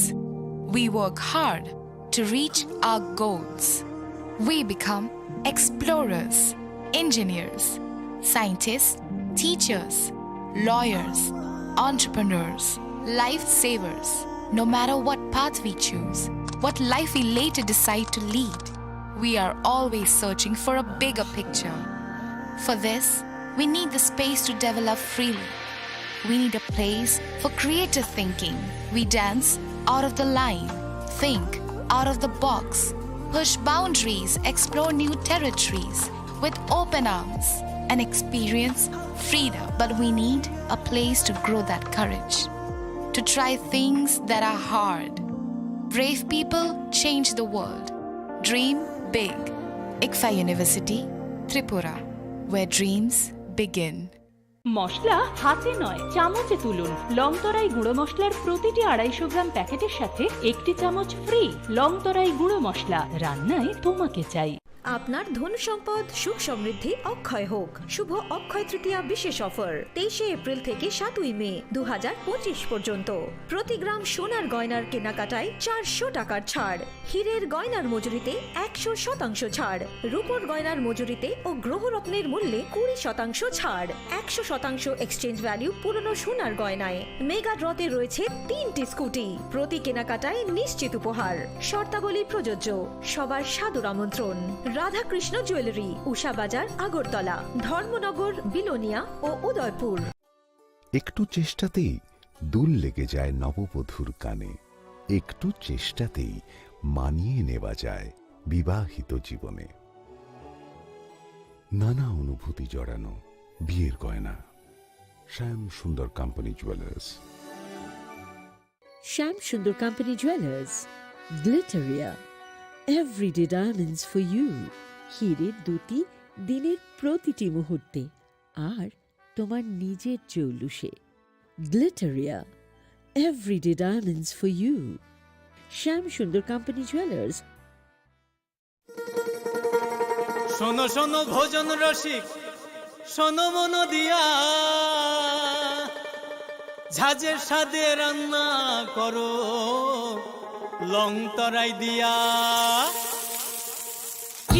Speaker 25: We work hard to reach our goals. We become explorers, engineers, scientists, teachers, lawyers, entrepreneurs, lifesavers. No matter what path we choose, what life we later decide to lead, we are always searching for a bigger picture. For this, we need the space to develop freely. We need a place for creative thinking. We dance out of the line, think out of the box, push boundaries, explore new territories with open arms and experience freedom. But we need a place to grow that courage, to try things that are hard. Brave people change the world. Dream big. ICFA University, Tripura, where dreams begin.
Speaker 26: মশলা হাতে নয় চামচে তুলুন লংতরাই গুঁড়ো মশলার প্রতিটি 250 গ্রাম প্যাকেটের সাথে একটি চামচ ফ্রি লংতরাই গুঁড়ো মশলা রান্নায় তোমাকে চাই
Speaker 1: আপনার ধন সম্পদ সুখ সমৃদ্ধি অক্ষয় হোক। শুভ অক্ষয় তৃতীয়া বিশেষ অফার 23 এপ্রিল থেকে 7 মে 2025 পর্যন্ত। প্রতি গ্রাম সোনার গয়নার কেনাকাটায় 400 টাকার ছাড়, হীরের গয়নার মজুরিতে 100% ছাড়, রূপোর গয়নার মজুরিতে ও গ্রহরত্নের মূল্যে 20% ছাড়, 100% এক্সচেঞ্জ ভ্যালু পুরনো সোনার গয়নায়। মেগা ড্রতে রয়েছে 3টি স্কুটি, প্রতি কেনাকাটায় নিশ্চিত উপহার। শর্তাবলী প্রযোজ্য। সবার সাদর আমন্ত্রণ। রাধাকৃষ্ণ জুয়েলারি, উষা বাজার, আগরতলা, ধর্মনগর, বিলোনিয়া ও উদয়পুর।
Speaker 2: একটু চেষ্টাতেই দুল লেগে যায় নববধূর কানে, একটু চেষ্টাতেই মানিয়ে নেওয়া যায় বিবাহিত জীবনে। নানা অনুভূতি জড়ানো বিয়ের গয়না। শ্যাম Sundar company jewellers.
Speaker 17: Shyam Sundar company jewellers, Glitteria, everyday diamonds for you. হীরের দুটি দিনের প্রতিটি মুহূর্তে আর তোমার নিজের জৌলুসে। Glitteria, everyday diamonds for you. Shyam Sundar company jewellers.
Speaker 3: শোনো শোনো ভোজন রসিক, শোনো মন দিয়া, ঝাঁঝের স্বাদে রান্না করো লং তরাই দিয়া।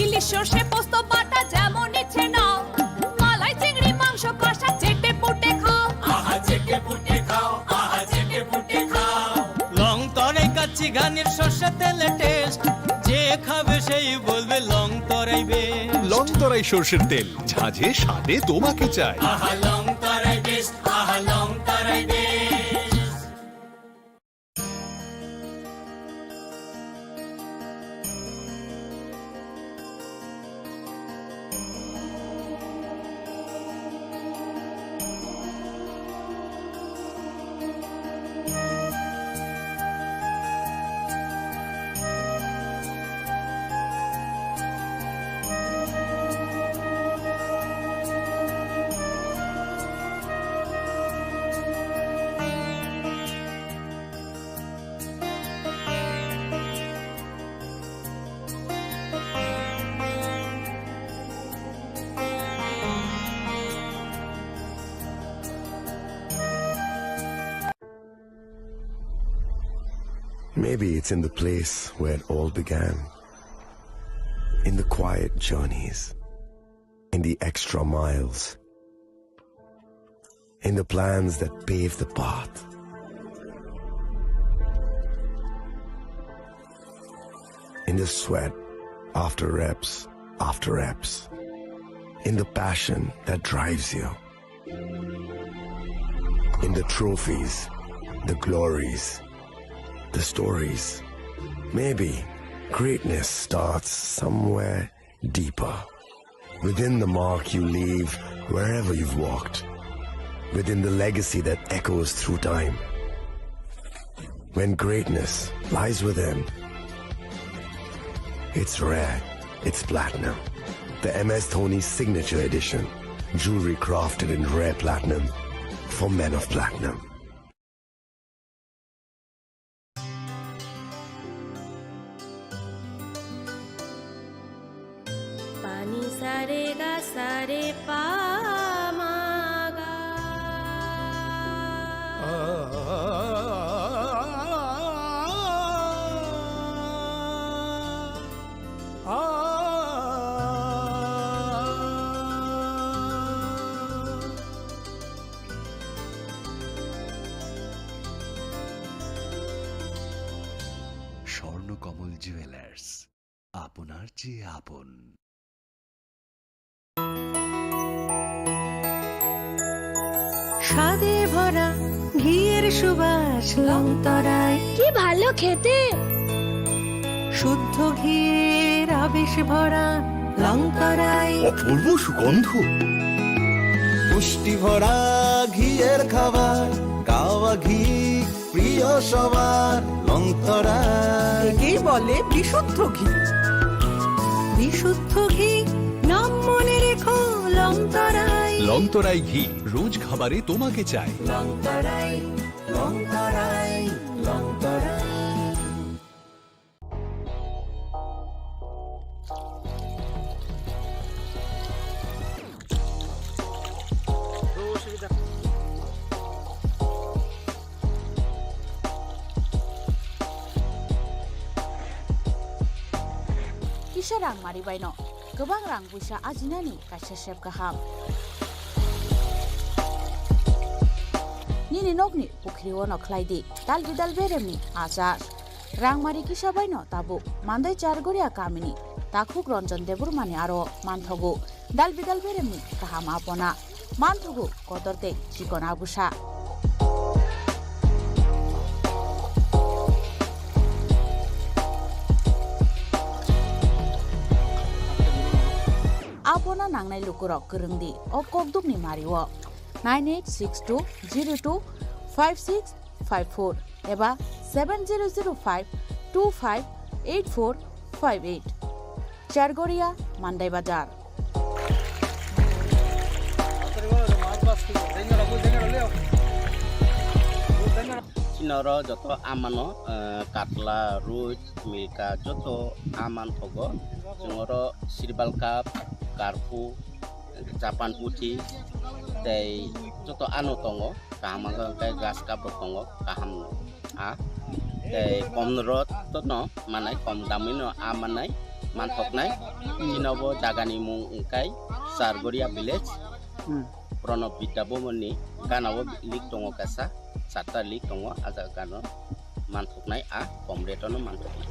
Speaker 4: ইলিশ সর্ষে পোস্ত বাটা যেমন ইচ্ছে নাও, মালাই চিংড়ি মাংস কষা চেটে পুটে খাও,
Speaker 3: আহা চেটে পুটে খাও, আহা চেটে পুটে খাও। লং তরাই কাচ্চি ঘানির সর্ষে তেলে টেস্ট, যে খাবে সেই বলবে লং তরাই বেশ।
Speaker 5: লং তরাই সর্ষের তেল, ঝাঁঝে স্বাদে তোমাকে চাই।
Speaker 3: আহা লং তরাই বেশ, আহা লং তরাই বেশ।
Speaker 24: Maybe it's in the place where it all began. In the quiet journeys. In the extra miles. In the plans that pave the path. In the sweat after reps after reps. In the passion that drives you. In the trophies, the glories, the stories. Maybe greatness starts somewhere deeper. Within the mark you leave wherever you've walked. Within the legacy that echoes through time. When greatness lies within, it's rare, it's platinum. The MS Dhoni Signature Edition. Jewelry crafted in rare platinum for men of platinum.
Speaker 4: পানি সারে গা সারে পা মা গা।
Speaker 2: স্বর্ণকমল জুয়েলার্স, আপনার চেয়ে আপন।
Speaker 22: স্বাদে ভরা ঘিয়ের সুবাস লং তরাই,
Speaker 4: কি ভালো খেতে।
Speaker 22: শুদ্ধ ঘিয়ের আবেশ ভরা লং তরাই,
Speaker 5: অপূর্ব সুগন্ধ।
Speaker 27: পুষ্টি ভরা ঘিয়ের খাবার, গাওয়া ঘি প্রিয় সবার লং তরাই।
Speaker 22: একেই বলে বিশুদ্ধ ঘি। বিশুদ্ধ ঘি নাম মনে রেখো লং তরাই।
Speaker 5: লং তরাই ঘি রোজ খাবারে তোমাকে চাই।
Speaker 24: লং তরাই, লং তরাই, লং তরাই।
Speaker 7: buisa rang maribaino gobang rang buisa ajinani kaisa sep gaham nini nokni pukrio no khlaidi dal bidal beremni azar rangmari kisabaino tabu mandai chargoria kamini takhuk ranjan deburmani aro manthogu dal bidal beremni kaham apona manthogu kodorte chikon abusa apona nangnai lukurok kerengdi o kokdukni mariwo 9862025654 एबा 7005258458 चारगोरिया मांडाई बाजार
Speaker 8: चिनर जत आमान काटला रुई मिल्का जत आमान थगो जोंर सिरबाल काप कारफु Japan पुथि tei joto ano tongo kaham kai gas kap tongo kaham a tei kom rot to no manai kom damino a manai manthoknai chinobo jagani mung kai sargoria village pronop bidabo moni ganabo lik tongo kasa sata lik tongo aja gano manthoknai a kom retono manthoknai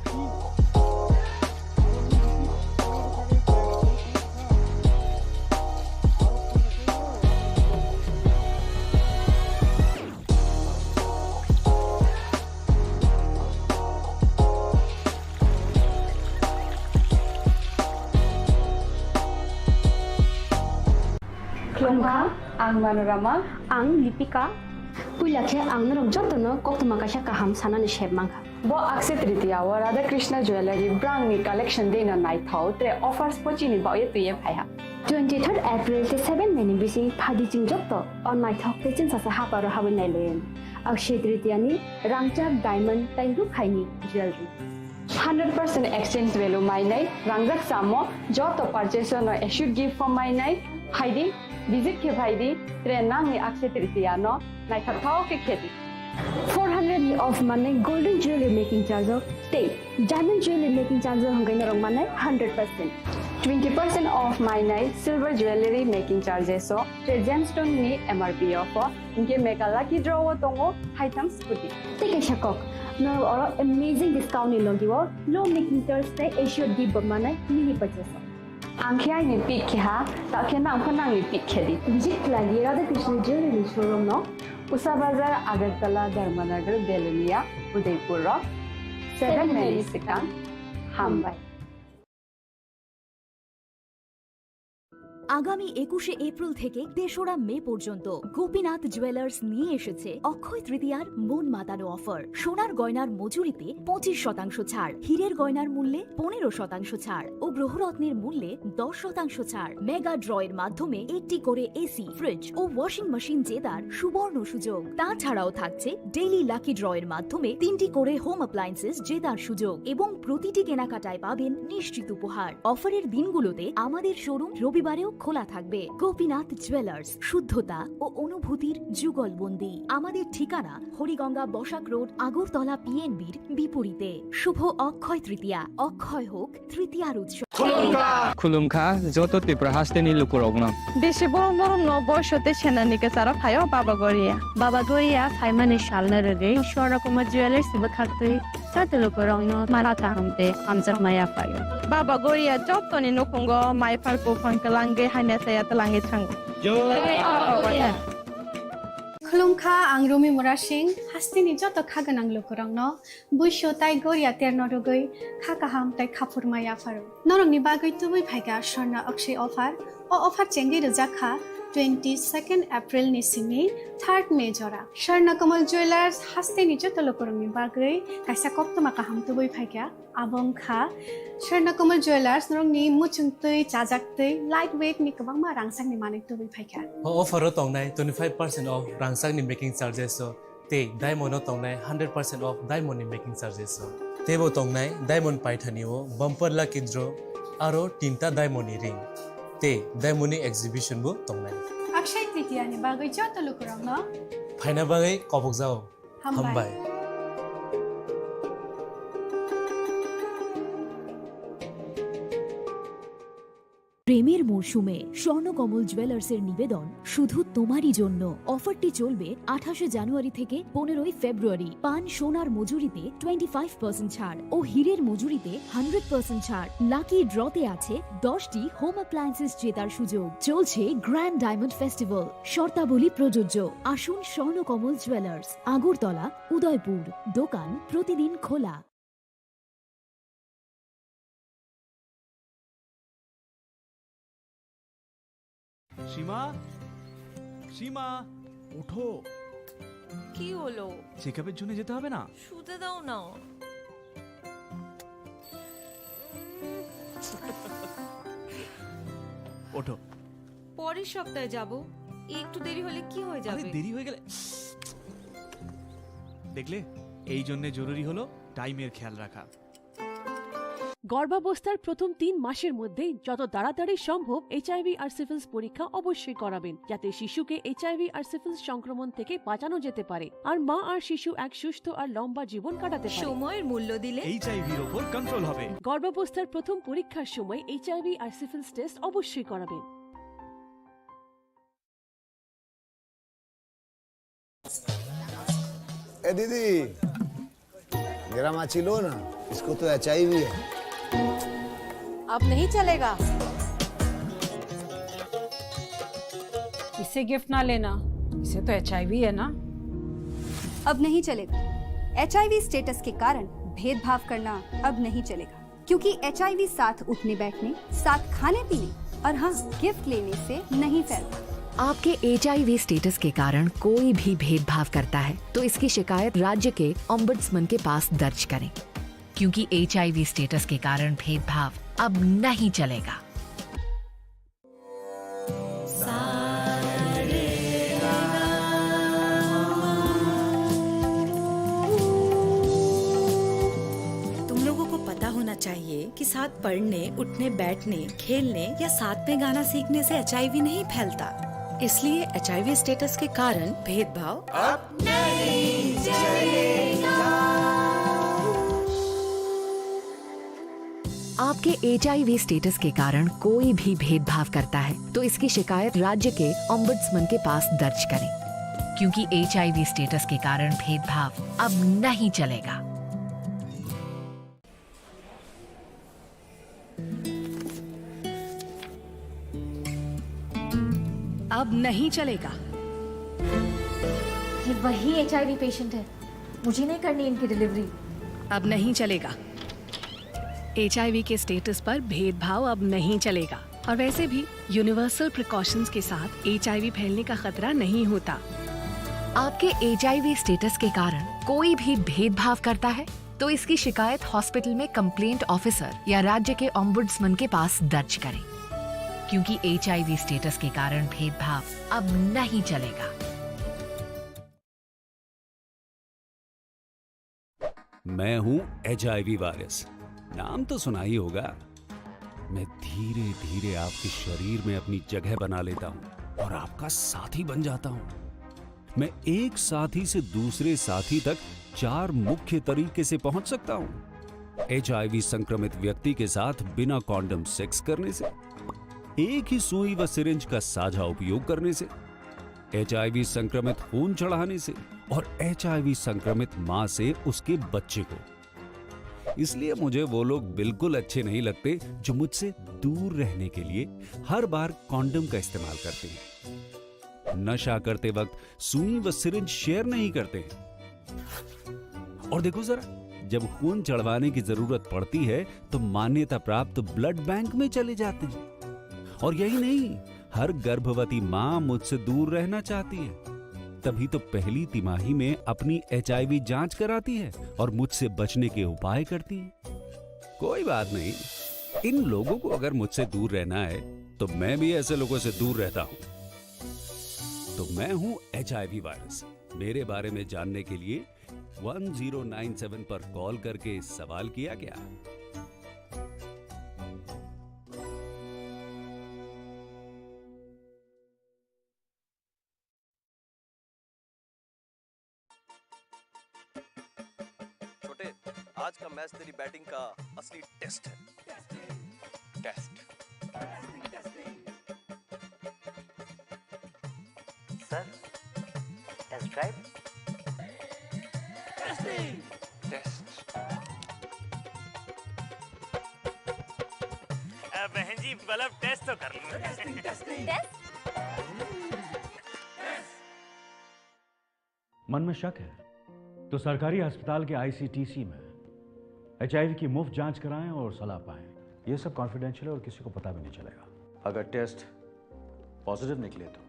Speaker 15: Klongkha, ang Manorama,
Speaker 14: ang Lipika, Pulakhe ang narok jotono koktuma kasha kaham sanani shebmangha.
Speaker 15: Bo Akshaya Tritiya wa Radha Krishna Jewelry brand ni collection dena nai thau te offers pochini ba ye tuye phaiha.
Speaker 14: 23rd April te 7 meni bisi phadi jingjokto online thok te chin sasa haparo habin nai len. Akshaya Tritiya ni rangchak diamond taingu khaini jewelry.
Speaker 15: 100% exchange value mai nai rangjak samo joto purchase no issued gift from mai nai haidi visit ke bhaidi train nang ni Akshaya Tritiya no nai thau ke kheti
Speaker 14: 400 ni off mane golden jewelry making charge stay diamond jewelry making charge hangai na rong mane 100%
Speaker 15: 20% off my night silver jewelry making charges so gemstone ni MRP offer inke mega lucky draw tongo item scooty
Speaker 14: take a shakok no or amazing discount ni logiwo low making charge te issue di mane mini purchase
Speaker 15: angkhya ni pick kha ta khena angkhana ni pick khedi
Speaker 14: visit lagi Radha Krishna jewelry showroom no
Speaker 15: Usa Bazar Agartala Dharmanagar Belunia Udaipur 7 Mexican Hambai
Speaker 1: আগামী 21শে এপ্রিল থেকে ৩রা মে পর্যন্ত গোপীনাথ জুয়েলার্স নিয়ে এসেছে অক্ষয় তৃতীয়ার মন মাতানো অফার সোনার গয়নার মজুরিতে 25% ছাড় হীরের গয়নার মূল্যে 15% ছাড় ও গ্রহরত্নের মূল্যে 10% ছাড় মেগা ড্রয়ের মাধ্যমে একটি করে এসি ফ্রিজ ও ওয়াশিং মেশিন জেতার সুবর্ণ সুযোগ তাছাড়াও থাকছে ডেইলি লাকি ড্রয়ের মাধ্যমে 3টি করে হোম অ্যাপ্লায়েন্সেস জেতার সুযোগ এবং প্রতিটি কেনাকাটায় পাবেন নিশ্চিত উপহার অফারের দিনগুলোতে আমাদের শোরুম রবিবারেও খোলা থাকবে গোপীনাথ জুয়েলার্স শুদ্ধতা ও অনুভূতির যুগলবন্দি আমাদের ঠিকানা হরিগঙ্গা বসাক রোড আগরতলা পিএনবির বিপরীতে শুভ অক্ষয় তৃতীয়া অক্ষয় হোক তৃতীয়ার উৎসব
Speaker 6: খুলুমখা যত ত্রিপুরা হাসতেনি লুকুরগ্ন
Speaker 15: দেশে বড় বড় নবশতে সেনানিকে তারা ফায়ও বাবা গরিয়া ফাইমানি শালনা রে স্বর্ণকুমার জুয়েলার্স বখাতই সাতে লুকুরগ্ন মারাতা হামতে আমজা মায়া ফায়ও বাবা গরিয়া যতনি নকুঙ্গ মাইফার কোফানকলাঙ্গে হাইনা সায়া তলাঙ্গে থাঙ্গো
Speaker 20: Khulumkha ang Rumi Murashing hastini joto khaganang lukurangno buisho tai goria terno rogoi khakaham tai khapurmaya faru norong ni bagoi tubui phaiga sorna akshay offer o offer chengi rujakha 22nd April ni simi 3rd May jora Sharna Kamal Jewelers hastini joto lukurang ni bagoi kaisa koptoma kaham tubui phaiga abong kha Sharna Kamal Jewelers norong ni muchungtui chajaktui lightweight ni kabangma rangsang ni manik tubui phaiga
Speaker 19: offer tongnai 25% off rangsang ni making charges so te diamond tongnai 100% off diamond ni making charges so tebo tongnai diamond paithani o bumper lucky draw aro tinta diamond ni ring te diamond ni exhibition bu tongnai
Speaker 20: Akshaya Tritiya ni bagoi joto lukurangno
Speaker 19: phaina bagai kobok jao hambai
Speaker 9: প্রেমের মরশুমে স্বর্ণকমল জুয়েলার্সের নিবেদন শুধু তোমারই জন্য। অফারটি চলবে 28 জানুয়ারি থেকে 15 ফেব্রুয়ারি। পান সোনার মজুরিতে 25% ছাড় ও হীরের মজুরিতে 100% ছাড়। লাকি ড্রতে আছে 10টি হোম অ্যাপ্লায়েন্সেস জেতার সুযোগ। চলছে গ্র্যান্ড ডায়মন্ড ফেস্টিভ্যাল, শর্তাবলী প্রযোজ্য। আসুন স্বর্ণকমল জুয়েলার্স, আগরতলা, উদয়পুর। দোকান প্রতিদিন খোলা।
Speaker 11: সীমা, সীমা, ওঠো।
Speaker 12: কি হলো?
Speaker 11: চেকআপের জন্য যেতে হবে না?
Speaker 12: শুতে দাও না।
Speaker 11: ওঠো।
Speaker 12: পরের সপ্তাহে যাব। একটু দেরি হলে কি হয়ে যাবে?
Speaker 11: দেরি হয়ে গেলে দেখলে, এই জন্য জরুরি হলো টাইমের খেয়াল রাখা।
Speaker 13: গর্ভাবস্থার প্রথম 3 মাসের মধ্যে যত তাড়াতাড়ি সম্ভব এইচআইভি আর সিফিলিস পরীক্ষা অবশ্যই করাবেন, যাতে শিশুকে এইচআইভি আর সিফিলিস সংক্রমণ থেকে বাঁচানো যেতে পারে আর মা আর শিশু এক সুস্থ আর লম্বা জীবন কাটাতে পারে।
Speaker 12: সময়ের মূল্য দিলে
Speaker 11: এইচআইভির উপর কন্ট্রোল হবে।
Speaker 13: গর্ভাবস্থার প্রথম পরীক্ষার সময় এইচআইভি আর সিফিলিস টেস্ট অবশ্যই করাবেন।
Speaker 18: ए दीदी, मेरा माची लो ना, इसको तो एचआईवी है।
Speaker 21: अब नहीं चलेगा।
Speaker 23: इससे गिफ्ट ना लेना, इसे तो एचआईवी है ना।
Speaker 21: अब नहीं चलेगा। एचआईवी स्टेटस के कारण भेदभाव करना अब नहीं चलेगा, क्योंकि एचआईवी साथ उठने बैठने, साथ खाने पीने और हाँ गिफ्ट लेने से नहीं फैलता।
Speaker 28: आपके एचआईवी स्टेटस के कारण कोई भी भेदभाव करता है तो इसकी शिकायत राज्य के ओम्बुड्समैन के पास दर्ज करें, क्योंकि एचआईवी स्टेटस के कारण भेदभाव अब नहीं चलेगा।
Speaker 1: तुम लोगों को पता होना चाहिए कि साथ पढ़ने, उठने, बैठने, खेलने या साथ में गाना सीखने से एचआईवी नहीं फैलता। इसलिए एचआईवी स्टेटस के कारण भेदभाव अब नहीं चलेगा।
Speaker 28: आपके एचआईवी स्टेटस के कारण कोई भी भेदभाव करता है तो इसकी शिकायत राज्य के ओम्बुड्समैन के पास दर्ज करें, क्योंकि एचआईवी स्टेटस के कारण भेदभाव अब नहीं चलेगा।
Speaker 21: अब नहीं चलेगा। ये वही एचआईवी पेशेंट है, मुझे नहीं करनी इनकी डिलीवरी।
Speaker 23: अब नहीं चलेगा। एचआईवी के स्टेटस पर भेदभाव अब नहीं चलेगा। और वैसे भी यूनिवर्सल प्रिकॉशंस के साथ एचआईवी फैलने का खतरा नहीं होता।
Speaker 28: आपके एचआईवी स्टेटस के कारण कोई भी भेदभाव करता है तो इसकी शिकायत हॉस्पिटल में कंप्लेंट ऑफिसर या राज्य के ओम्बुड्समैन के पास दर्ज करें, क्योंकि एचआईवी स्टेटस के कारण भेदभाव अब नहीं चलेगा।
Speaker 29: मैं हूं एचआईवी वायरस, नाम तो सुना ही होगा। मैं धीरे धीरे आपके शरीर में अपनी जगह बना लेता हूं और आपका साथी बन जाता हूं। मैं एक साथी से दूसरे साथी तक 4 मुख्य तरीके से पहुंच सकता हूं। एचआईवी संक्रमित व्यक्ति के साथ बिना कॉन्डम सेक्स करने से, एक ही सुई व सिरिंज का साझा उपयोग करने से, एचआईवी संक्रमित खून चढ़ाने से और एचआईवी संक्रमित मां से उसके बच्चे को। इसलिए मुझे वो लोग बिल्कुल अच्छे नहीं लगते जो मुझसे दूर रहने के लिए हर बार कॉन्डम का इस्तेमाल करते हैं, नशा करते वक्त सुई व सिरिंज शेयर नहीं करते हैं। और देखो जरा, जब खून चढ़वाने की जरूरत पड़ती है तो मान्यता प्राप्त ब्लड बैंक में चले जाते हैं। और यही नहीं, हर गर्भवती मां मुझसे दूर रहना चाहती है, तभी तो पहली तिमाही में अपनी एचआईवी जांच कराती है और मुझसे बचने के उपाय करती है। कोई बात नहीं, इन लोगों को अगर मुझसे दूर रहना है तो मैं भी ऐसे लोगों से दूर रहता हूं। तो मैं हूं एचआईवी वायरस। मेरे बारे में जानने के लिए 1097 पर कॉल करके सवाल किया गया।
Speaker 30: आज का मैच तेरी बैटिंग का असली टेस्ट है। Test
Speaker 2: sir. Test drive. Testing. Test.
Speaker 3: बहन जी बल्ब टेस्ट तो कर लो।
Speaker 2: टेस्ट।
Speaker 4: मन में शक है तो सरकारी अस्पताल के आईसीटीसी में HIV की मुफ्त जांच कराएं और सलाह पाएं। ये सब कॉन्फिडेंशियल है और किसी को पता भी नहीं चलेगा। अगर टेस्ट पॉजिटिव निकले तो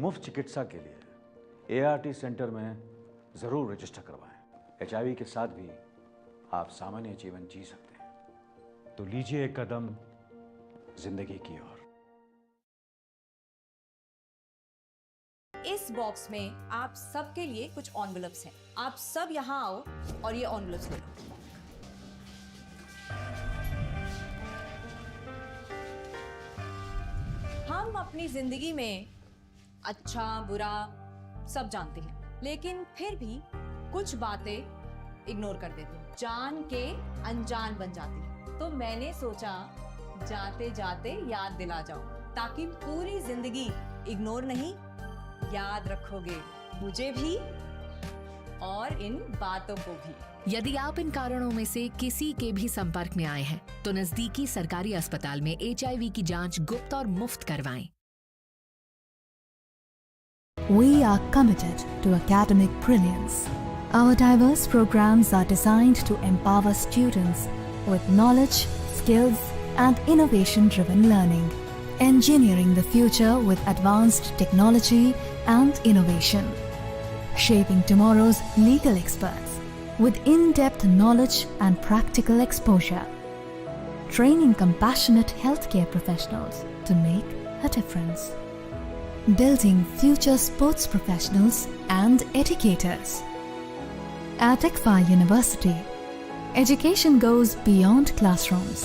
Speaker 4: मुफ्त चिकित्सा के लिए ART सेंटर में जरूर रजिस्टर करवाएं। HIV के साथ भी आप सामान्य जीवन जी सकते हैं। तो लीजिए एक कदम जिंदगी की ओर।
Speaker 10: इस बॉक्स में आप सबके लिए कुछ एनवेलप्स हैं। आप सब यहाँ आओ और ये एनवेलप्स ले लो। हम अपनी जिंदगी में अच्छा बुरा सब जानते हैं, लेकिन फिर भी कुछ बातें इग्नोर कर देते हैं, जान के अनजान बन जाती हैं। तो मैंने सोचा जाते जाते याद दिला जाओ, ताकि पूरी जिंदगी इग्नोर नहीं याद रखोगे, मुझे भी और इन बातों को भी।
Speaker 28: यदि आप इन कारणों में से किसी के भी संपर्क में आए हैं तो नजदीकी सरकारी अस्पताल में HIV की जांच गुप्त और मुफ्त करवाएं।
Speaker 9: We are committed to academic brilliance. Our diverse programs are designed to empower students with knowledge, skills, and innovation-driven learning, engineering the future with advanced technology and innovation, shaping tomorrow's legal experts with in-depth knowledge and practical exposure, training compassionate healthcare professionals to make a difference, building future sports professionals and educators. At ICFA University, education goes beyond classrooms.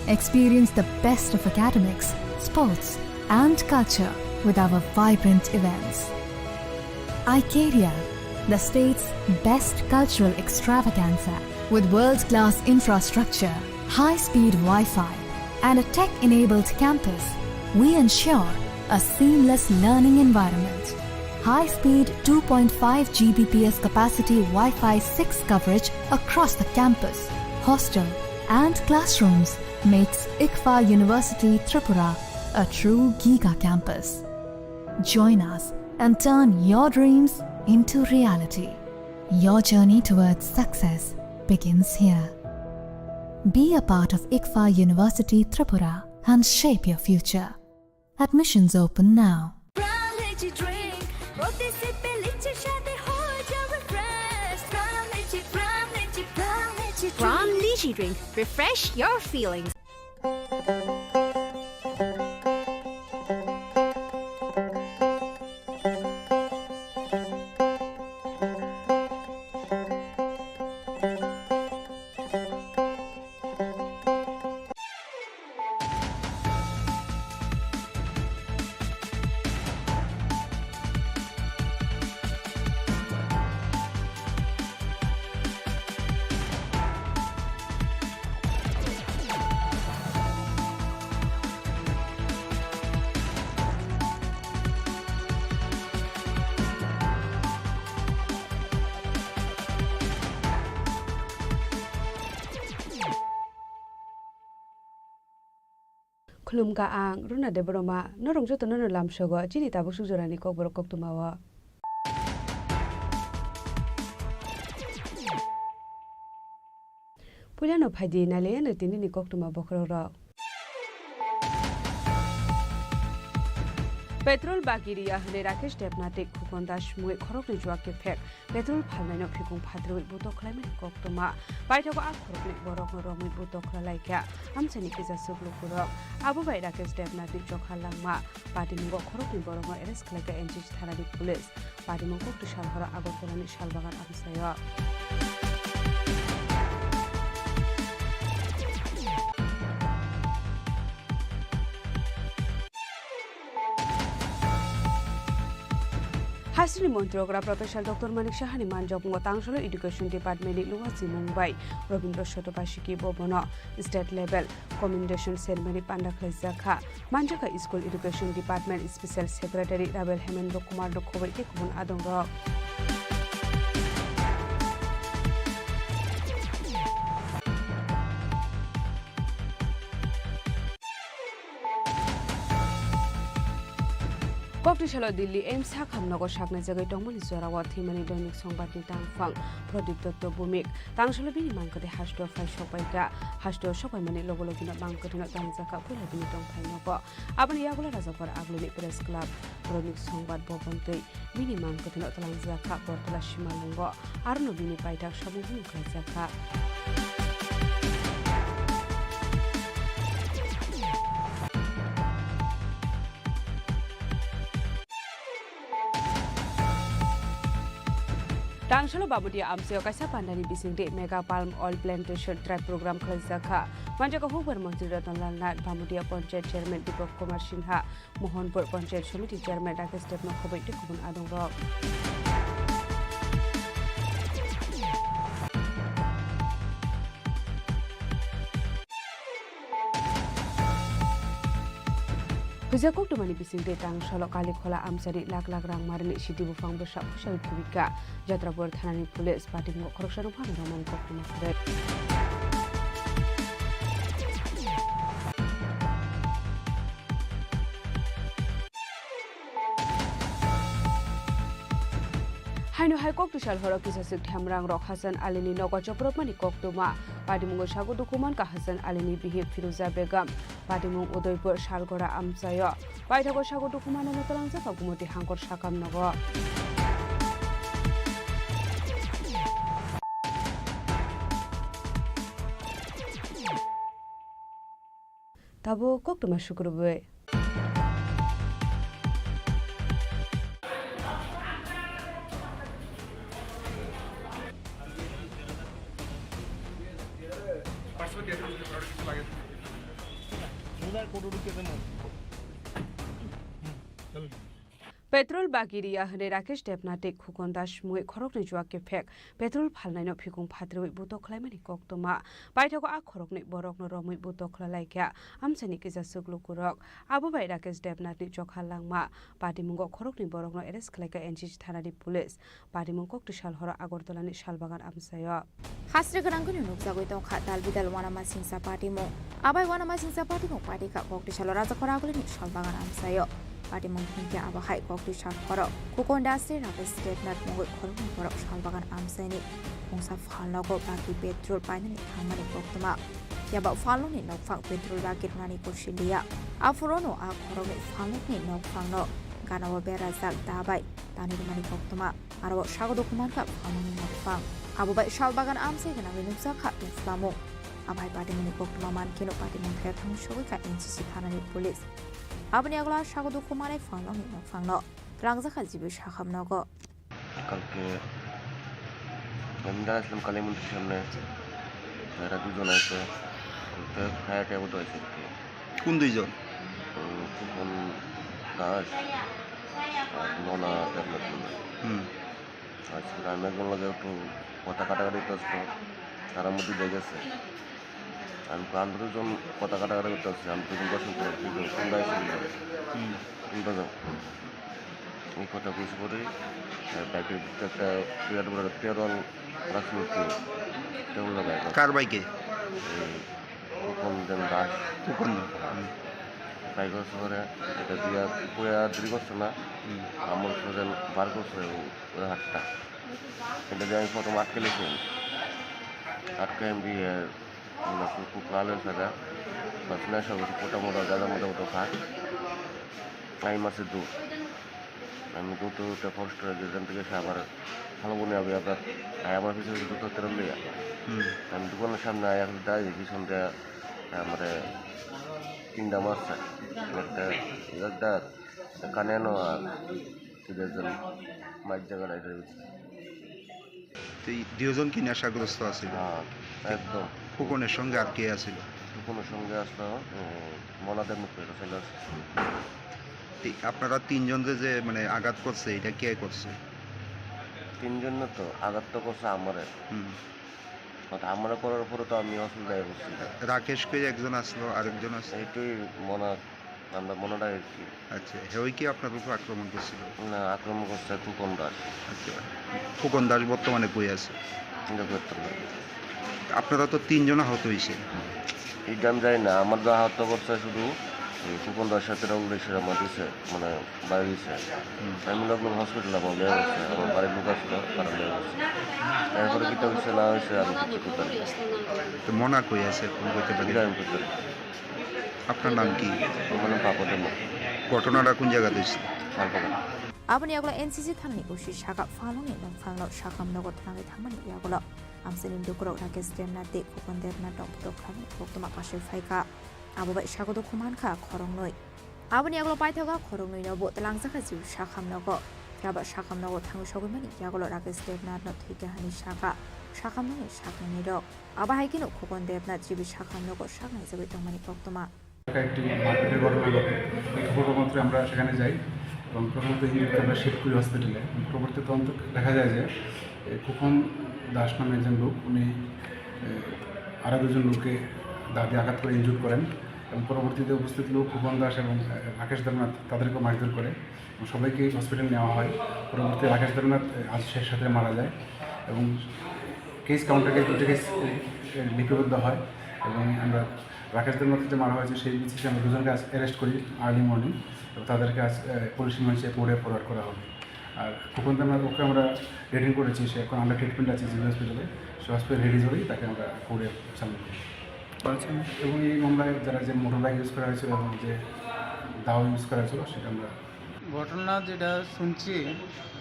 Speaker 9: Experience the best of academics, sports, and culture with our vibrant events. Icaria, the state's best cultural extravaganza, with world-class infrastructure, high-speed Wi-Fi, and a tech-enabled campus, we ensure a seamless learning environment. High-speed 2.5 Gbps capacity Wi-Fi 6 coverage across the campus, hostel, and classrooms makes ICFA University Tripura a true Giga campus. Join us and turn your dreams into reality. Your journey towards success begins here. Be a part of ICFA University Tripura and shape your future. Admissions open now.
Speaker 16: From Lychee Drink, refresh your feelings.
Speaker 17: Khulum ka ang runa de broma no rong joto no lam shogo chini ta bu sujorani kok boro kok tumawa Pulano phadi na le na tini ni kok tuma bokro ro Petrol bagiria hne rakesh depnatik khukondash mui khorok ni jwa ke phek petrol phalnai no phikung phatrul butok khlaimen kok tuma baitho ko akhorok ni borok no romui butok khlai kya amchani kisa suklu kuro abu bai rakesh depnatik jokhalangma party mungo khorok ni borok no arrest khlai ka NG thanani police party mungo tu shalhara agortolani shalbagan abisaya हासिनि मन्त्रकरा प्रफेसर डक्टर मानिक साहानि मानजबंग तांसल education डिपार्टमेन्टनि लुवासि Mumbai Rabindra Satabarshiki Bhavan state level commendation ceremony पान्डाखलै जाखा मानजाखा school education department special secretary राबेल हेमेन्द्र कुमार दखबै के गुबुन आदंग कक्टिशाल दिल्ली एम्स हाखामनगर सागना जगै दंमोन जरावा थैमानि दैनिक संबादनि दांफां प्रदीप दत्त भूमिक तांसल बिनि मांकते हास्टो फाइ सबाइगा हास्टो सबाइमानि लगलगिनो मांकतेनो दांजाका फैला बिनि दंफाइनग आबनि यागुला राजाफोर आगलनि प्रेस क्लाब दैनिक संबाद भवनतै बिनि मांकतेनो तलांजाका बरतला सिमालंग आरनो बिनि बाइदाक सबुनि खाजाका तांसल बाबुदिया आमसेयाव कायसा पान्डानि बिसिंदे mega palm oil plantation drive programme खालामजाखा मानजाखा हुबर मंत्री रतनलाल नाथ बामुदिया पंचायत चेयरमैन दीपक कुमार सिन्हा मोहनपुर पंचायत समिति चेयरमैन राकेश देवनो खबैते गुबुन आदंग Hujakok dumani bisingde tangsalo kalikhola amsari lak lak rang marini siti bufang besar pusat kibika Jatrapur thanani pulis pati ngo koroksan uphan ramani kokuma kore Haino hai kok tushal horo kisa sik thamrang rok Hasan Alini nogo chopropmani koktuma Padimung sagu dokuman ka Hasan Alini bihi Firuza Begum Padimung Udaipur Shalgora Amsayo Paithago sagu dokuman no talangja kagumoti hangkor sakam nogo Tabo koktuma shukrube petrol बागिरिया हने राकेश देवनाथे खुकन दास मुए खरकनि जुवाके फेक पेट्रोल फालनायनो फिकुं फाद्रoi बुतखलायमानि कक्तमा बायथाको आ खरकनि बरकनो रमै बुतखलालायका आमसानि केजा सुगलु कुरक आबो बाय राकेश देवनाथनि चखालांमा पाटिमुंग खरकनि बरकनो एरेस्ट खलायका एनजिसि थानानि पुलिस पाटिमुंग कक्तिसाल हर आगरतलानि शालबागान आमसायो
Speaker 5: हास्रे गनांगनि नुकजागै दंखा दालबिदाल वानामा सिंसा पाटिमुं आबाय वानामा सिंसा पाटिमुं पाटिका कक्तिसाल राजाखर आगलनि शालबागान आमसायो Padimung hingga abahai kokti shakoro kukondase rakesh dewnat mongoi khorong borok shalbagan amsani mongsa phalnago bagi petrol painani thamani koktuma yaba phaloni nokphang petrol bagi rani kursilia afurono a khorong phalni nokphangno ganawa berazal dabai tani mani koktuma arabo shagodo kumanka phaloni nokphang abubai shalbagan amsai gana benuksa kha tuflamo abai padimuni koktuma mankino padimung phethang shogika NCC thanani police Abni agla shago dokumane fangno ni fangno rangza khajibe shakhamnogo
Speaker 30: কালকে আমি আসলাম কালী মন্দিরের সামনে এরা দুজন আছে খায়া টেবো তো আছে
Speaker 6: কোন দুইজন
Speaker 30: কোন দাস আর মনা দেবনাথ আচ্ছা আমি একজন লাগে একটু কথা কাটাকাটি করতে তার মধ্যে যাই গেছে আমি আন্দোলন কথা কাটাকাটি করতে আসছি আমি দুজন দর্শন করে কোনটা কোনটা এই কথা বুঝে পরে বাইকের ভিতরে একটা বিরাট বড় তেরন রাখলো তেরন লাগায়
Speaker 6: কার বাইকে
Speaker 30: কোন যেন দাস
Speaker 6: কোন
Speaker 30: বাইকের শহরে এটা দিয়া পুরা দেরি করছে না আমার যেন বার করছে ওই হাতটা এটা দিয়ে আমি প্রথম আটকে লেছি আটকে আমি দিয়ে খুব ভালো সাজা বাসনা সব মোটামোটা গাদা মোটামোটো খায় টাইম মাসের দূর আমি দুটো ফরেস্ট যেখান থেকে সে আবার ভালো মনে হবে আপনার আমার পিছনে দুটো তেরো লেগে আমি দোকানের সামনে এখন দাঁড়িয়ে দেখি সন্ধ্যা আমার তিনটা মাছ চাই একটা কানে আনো আর দুজন মাছ জায়গাটা
Speaker 6: দুজন কি নেশাগ্রস্ত আছিল
Speaker 30: একদম
Speaker 6: ফুকনের সঙ্গে আর কে আছিল
Speaker 30: ফুকনের সঙ্গে আসলো মনাদের মুখে
Speaker 6: আপনারা তিনজন যে মানে আঘাত করছে এটা কে করছে?
Speaker 30: তিনজন না তো আঘাত তো করছে আমারে। আমরা করার পরে তো আমি অসুবিধায় পড়ছি।
Speaker 6: রাকেশকে একজন আসলো, আরেকজন আসলো,
Speaker 30: এইটাই মনে আমরা মনেটা আর কি।
Speaker 6: আচ্ছা, হেই কি আপনার উপর আক্রমণ করছিল?
Speaker 30: না, আক্রমণ করছে খোকন দাস।
Speaker 6: আচ্ছা, খোকন দাস বর্তমানে কই আছে? আপনারা তো তিনজন আহত হয়েছে।
Speaker 30: এইটা আমি জানি না, আমার যা আহত করছে শুধু খোকন দাস সাথে উল্লেখের আমার দিচ্ছে মানে বাইরে দিচ্ছে। আমি লোক হসপিটালে আমার লেগে গেছে, আমার বাড়ির লোক আসলো তারা লেগে গেছে। এরপরে কিটা হয়েছে না হয়েছে আমি কিছু করতে পারি।
Speaker 6: তো মনা কই আছে কোন করতে পারি?
Speaker 30: আমি করতে পারি।
Speaker 6: আপনার নাম কি?
Speaker 30: আমার নাম পাপদের মা।
Speaker 6: ঘটনাটা কোন জায়গাতে হয়েছে?
Speaker 30: শালবাগান।
Speaker 5: 아버니 야구로 NCC 타는 곳이 샤가 파롱에 넌팡로 샤감너고 타나게 타만이 야구로 암스님 도그로 라게 스템나 데 고건데나 덕도 크라니 복도마 가실 파이가 아버바 샤고도 쿠만카 거롱노이 아버니 야구로 파이터가 거롱노이 너보 달랑사가 지우 샤감너고 야바 샤감너고 탕우 쇼그만이 야구로 라게 스템나 너트이게 하니 샤감너이 샤감니로 아바 하이기노 고건데나 지비 샤감너고 샤가이 저기 동만이 복도마
Speaker 7: একটি মার্কেটের ঘটনা ঘটে, খবরমাত্র আমরা সেখানে যাই এবং পরবর্তী আমরা শিফট করি হসপিটালে। পরবর্তী তদন্ত দেখা যায় যে খোকন দাস নামে একজন লোক, উনি আরও দুজন লোককে দাঁতে আঘাত করে ইনজুর করেন এবং পরবর্তীতে উপস্থিত লোক খোকন দাস এবং রাকেশ দেবনাথ তাদেরকেও মারধর করে এবং সবাইকে হসপিটালে নেওয়া হয়। পরবর্তী রাকেশ দেবনাথ আজ শেষ সাথে মারা যায় এবং কেস কাউন্টারকে দুটো কেস লিপিবদ্ধ হয় এবং আমরা রাকেশ দেবনাথ যে মারা হয়েছে সেই বিশেষে আমরা দুজনকে আজ অ্যারেস্ট করি আর্লি মর্নিং এবং তাদেরকে আজ পুলিশ রিমান্ডে কোর্টে ফরওয়ার্ড করা হবে। আর খোকন দেবনাথ ওকে আমরা রেডিং করেছি, সে এখন আন্ডার ট্রিটমেন্ট আছে জিবি হসপিটালে, সে হসপিটাল রিলিজ হলেই তাকে আমরা কোর্টে সাবমিট করি। এবং এই মামলায় যারা যে মোটর বাইক ইউজ করা হয়েছিল এবং যে দাও ইউজ করা হয়েছিল সেটা আমরা
Speaker 8: ঘটনা যেটা শুনছি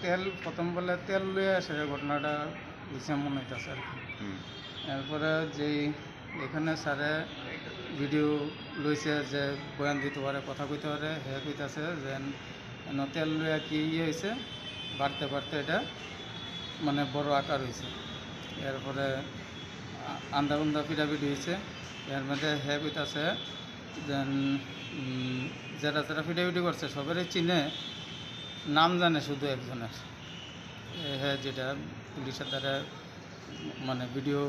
Speaker 8: তেল প্রথম বলে তেল লয়ে আসে ঘটনাটা হয়েছে মনে হইতেছে আর কি। এরপরে যেই এখানে স্যারে ভিডিও লইছে যে বয়ান দিতে পারে, কথা কইতে পারে, হে কইতেছে যে তেল লইয়া কি হয়েছে বাড়তে বাড়তে এটা মানে বড় আকার হয়েছে। এরপরে আন্দা উন্দা পিটাপিটি হয়েছে। এর মধ্যে হে কইতেছে যে যারা যারা পিটাপিটি করছে সবারই চিনে, নাম জানে শুধু একজনের, হ্যাঁ যেটা পুলিশের দ্বারা মানে ভিডিও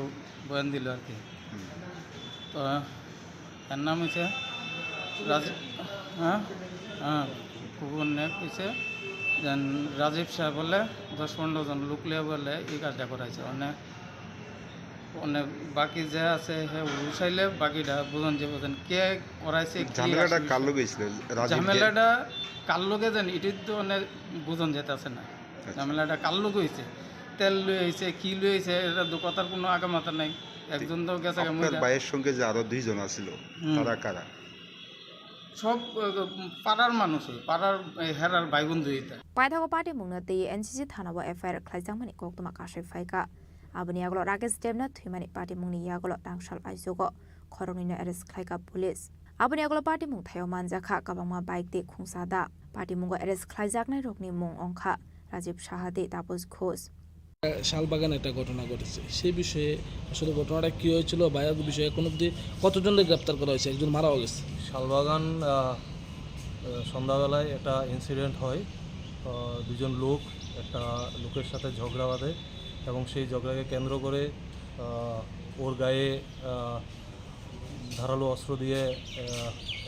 Speaker 8: বয়ান দিল আর কি। তো এর নাম হয়েছে কইছে যে রাজীব সাহেব বলে 10-15 জন লোক লিয়া বলে এই কাজটা করাইছে। অনেক বাকি যে আছে হ্যাঁ উঠাইলে বাকিটা বুঝন যে বুঝেন কে করাইছে।
Speaker 6: ঝামেলাটা কার লোক হয়েছিল?
Speaker 8: ঝামেলাটা কার লোকে জানি এটি তো অনেক বুঝন যেতেছে না। ঝামেলাটা কার লোক হয়েছে, তেল লয়ে হয়েছে, কি লয়ে হয়েছে, এটা দু কথার কোনো আগামাতা নাই। একজন তো গেছে
Speaker 6: আপনার ভাইয়ের সঙ্গে যে আরো দুইজন আছিল তারা কারা?
Speaker 8: সব পাড়ার মানুষই, পাড়ার হেরার ভাই বন্ধু।
Speaker 5: পাইথাগো পার্টি মুংনাতে এনসিসি থানাবো এফআইআর খাইজাংমানি কোকতমা কাশে ফাইকা আবনি আগলো রাকেশ দেবনাথ থুইমানি পার্টি मुंनि यागलो टांगसाल आइजोगो खरंनिनो एरेस्ट खाइका पुलिस आबनि আগলো पार्टी मुं थायो मानजाखा काबांमा बाइक दे खुंसादा पार्टी मुंगो एरेस्ट खाइजाकनाय रकनि मुं अंखा राजीव साहादे तापस घोष।
Speaker 14: শালবাগান একটা ঘটনা ঘটেছে, সেই বিষয়ে আসলে ঘটনাটা কী হয়েছিল বা এর বিষয়ে এখন অব্দি কতজনকে গ্রেপ্তার করা হয়েছে, একজন মারাও গেছে।
Speaker 15: শালবাগান সন্ধ্যাবেলায় একটা ইনসিডেন্ট হয়, দুজন লোক একটা লোকের সাথে ঝগড়া বাঁধে এবং সেই ঝগড়াকে কেন্দ্র করে ওর গায়ে ধারালো অস্ত্র দিয়ে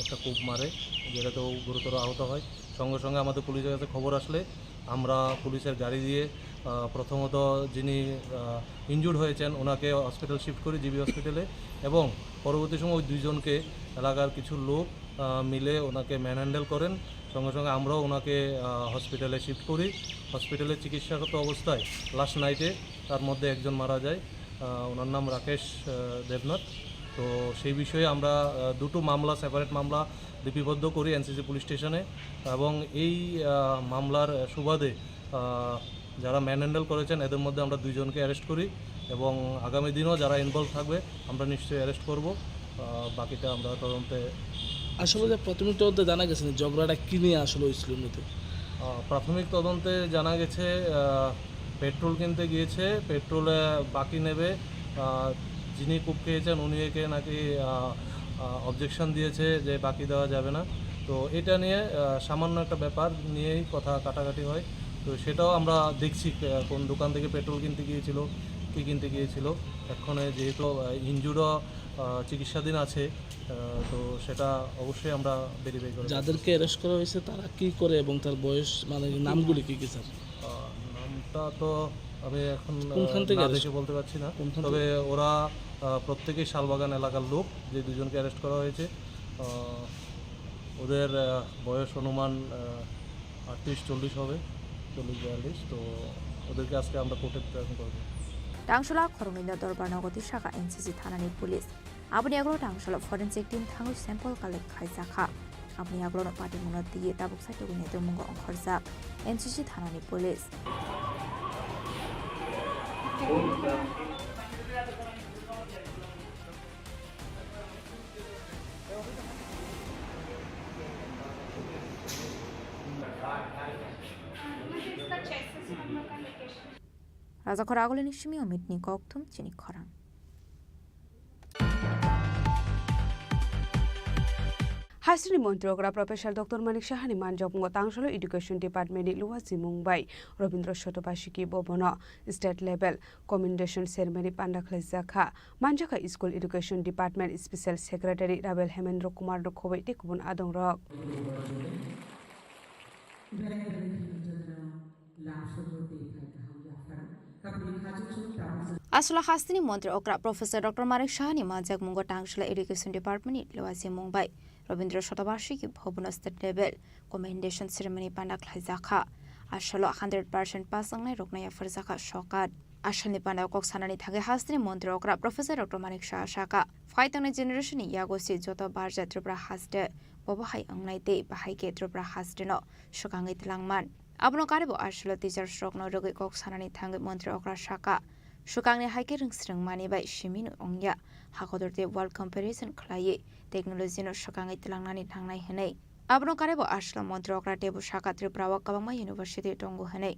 Speaker 15: একটা কূপ মারে, যেটাতেও গুরুতর আহত হয়। সঙ্গে সঙ্গে আমাদের পুলিশের কাছে খবর আসলে আমরা পুলিশের গাড়ি দিয়ে প্রথমত যিনি ইনজুর্ড হয়েছেন ওনাকে হসপিটাল শিফট করি জিবি হসপিটালে এবং পরবর্তী সময় ওই দুইজনকে এলাকার কিছু লোক মিলে ওনাকে ম্যানহ্যান্ডেল করেন। সঙ্গে সঙ্গে আমরাও ওনাকে হসপিটালে শিফট করি। হসপিটালে চিকিৎসাগত অবস্থায় লাস্ট নাইটে তার মধ্যে একজন মারা যায়, ওনার নাম রাকেশ দেবনাথ। তো সেই বিষয়ে আমরা দুটো মামলা, সেপারেট মামলা লিপিবদ্ধ করি এনসিসি পুলিশ স্টেশনে এবং এই মামলার সুবাদে যারা ম্যানহ্যান্ডেল করেছেন এদের মধ্যে আমরা দুইজনকে অ্যারেস্ট করি এবং আগামী দিনও যারা ইনভলভ থাকবে আমরা নিশ্চয়ই অ্যারেস্ট করব। বাকিটা আমরা তদন্তে।
Speaker 14: আসলে যে প্রাথমিক তদন্তে জানা গেছে ঝগড়াটা কী নিয়ে আসলে হয়েছিল?
Speaker 15: প্রাথমিক তদন্তে জানা গেছে পেট্রোল কিনতে গিয়েছে, পেট্রোলে বাকি নেবে, যিনি কূপ খেয়েছেন উনি একে নাকি অবজেকশন দিয়েছে যে বাকি দেওয়া যাবে না। তো এটা নিয়ে সামান্য একটা ব্যাপার নিয়েই কথা কাটাকাটি হয়। তো সেটাও আমরা দেখছি কোন দোকান থেকে পেট্রোল কিনতে গিয়েছিল, কী কিনতে গিয়েছিল। এখন যেহেতু ইনজুরও চিকিৎসাধীন আছে, তো সেটা অবশ্যই আমরা ভেরিফাই করি।
Speaker 14: যাদেরকে অ্যারেস্ট করা হয়েছে তারা কি করে এবং তার বয়স মানে নামগুলি কি কি স্যার?
Speaker 15: নামটা তো আমি এখন
Speaker 14: কোনখান থেকে
Speaker 15: না দেখে বলতে পারছি না, তবে ওরা প্রত্যেকেই শালবাগান এলাকার লোক, যে দুজনকে অ্যারেস্ট করা হয়েছে। ওদের বয়স অনুমান 38-40 হবে, 40-42। তো ওদেরকে আজকে আমরা কোর্টে প্রেরণ করবো।
Speaker 5: টাংশলা খরমিন্দা দরবার নগতি শাখা এনসিসি থানাनि পুলিশ আপনি আগলো টাংশলা ফরেন্সিক টিম থাঙ্गु স্যাম্পল কালেক্ট খাইजाखा আপনি আগলো পার্টি মুना দিয়ে তাবुक साइटुगुनि दमुंग अंखरजाक एनसीसी थानानि पुलिस राजा खरागोले निश्चिमी अमितनी कौक्थुम चिनी खरां
Speaker 17: हासिनी मन्त्रीग्रा प्रफेसर डक्टर मानिक साहानि मानजोंग तांसल education डिपार्टमेन्टनि लुवाजि Mumbai Rabindra Satabarshiki Bhavan state level commendation ceremony पान्डाख्लाइजाखा मानजाखा school education department special secretary राबेल हेमेन्द्र कुमार रखोबै टेकुबुन आदंरक आसला हास्तिनी मन्त्री ओक्रा प्रोफेसर डक्टर मानिक साहानि मानजाक मुंग टांगसला education डिपार्टमेन्टनि लुवाजि Mumbai Rabindra Satabarshiki Bhavan state level commendation ceremony पान्डाख्लाइजाखा आसला 100% पास जांनाय रखनाया फरजाखा सकात आसलनि पान्डा कक सानानि थाखाय हास्तिनि मन्त्री ओक्रा प्रोफेसर डक्टर मानिक साहा साका फाइतांनि जेनेरेशननि यागोसि जत बारजा त्रिपुरा हास्ते बबाहाय अंनायते बाहायके त्रिपुरा हास्तेनो सकाङै तलांमान आबनो कारेबो आसला टिचार स्ट्रकनो रगै कक सानानि थाङै मन्त्री ओक्रा साका सुकांनि हाइके रोंस्रों मानिबाय सिमिनु अंया हाखदरते वर्ल्ड कम्पेरिजन खलायै टेक्नोलॉजीनो सुकांगै तलांनानै थांनाय हनै आबनो कारेबो आसला मन्त्री ओक्रा टेबु साका त्रिपुरावा कबांमा यूनिवर्सिटी टंगु हनै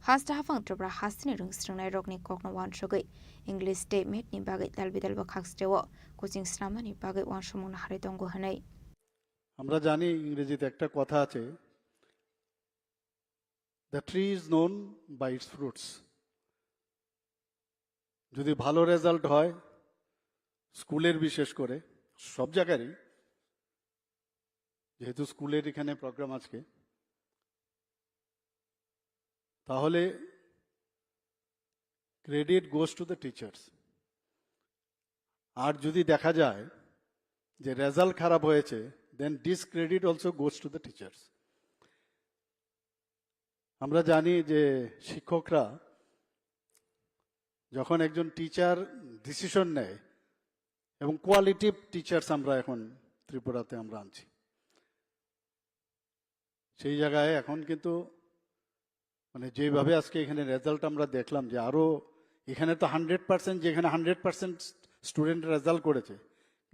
Speaker 17: हास्ता हाफां त्रिपुरा हास्तिनि रोंस्रोंनाय रगनि ककनो वानसगै इंग्लिश डे मेटनि बागै दालबिदालबो खाक्सटेव कोचिं स्नामानि बागै वानसमुंनो हारै टंगु हनै
Speaker 11: আমরা জানি ইংরেজিতে একটা কথা আছে the tree is known by its fruits যদি ভালো রেজাল্ট হয় স্কুলের বিশেষ করে সব জায়গারই যেহেতু স্কুলের এখানে প্রোগ্রাম আজকে তাহলে credit goes to the teachers আর যদি দেখা যায় যে রেজাল্ট খারাপ হয়েছে then discredit also goes to the teachers আমরা জানি যে শিক্ষকরা যখন একজন টিচার ডিসিশন নেয় এবং কোয়ালিটিভ টিচার্স আমরা এখন ত্রিপুরাতে আমরা আনছি সেই জায়গায় এখন কিন্তু মানে যেভাবে আজকে এখানে রেজাল্ট আমরা দেখলাম যে আরো এখানে তো 100% যেখানে 100% স্টুডেন্ট রেজাল্ট করেছে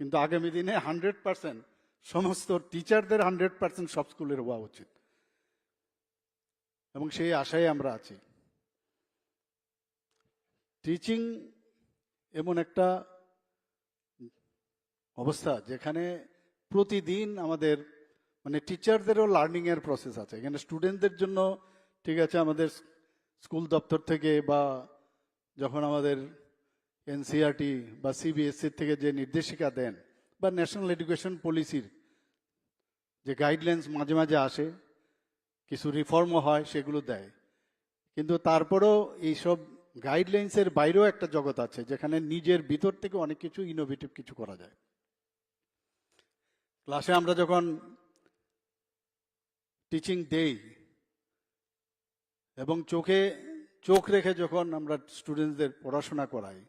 Speaker 11: কিন্তু আগামী দিনে 100% সমস্ত টিচারদের 100% সব স্কুলের হওয়া উচিত এবং সেই আশায় আমরা আছি টিচিং এমন একটা অবস্থা যেখানে প্রতিদিন আমাদের মানে টিচারদেরও লার্নিং এর প্রসেস আছে এখানে স্টুডেন্টদের জন্য ঠিক আছে আমাদের স্কুল দপ্তর থেকে বা যখন আমাদের এনসিইআরটি বা সিবিএসসি থেকে যে নির্দেশিকা দেন বা ন্যাশনাল এডুকেশন পলিসির যে গাইডলাইন্স মাঝে মাঝে আসে কিছু রিফর্মও হয় সেগুলো দেয় কিন্তু তারপরেও এইসব গাইডলাইন্সের বাইরেও একটা জগৎ আছে যেখানে নিজের ভিতর থেকে অনেক কিছু ইনোভেটিভ কিছু করা যায় ক্লাসে আমরা যখন টিচিং দেই এবং চোখ রেখে যখন আমরা স্টুডেন্টদের পড়াশোনা করাই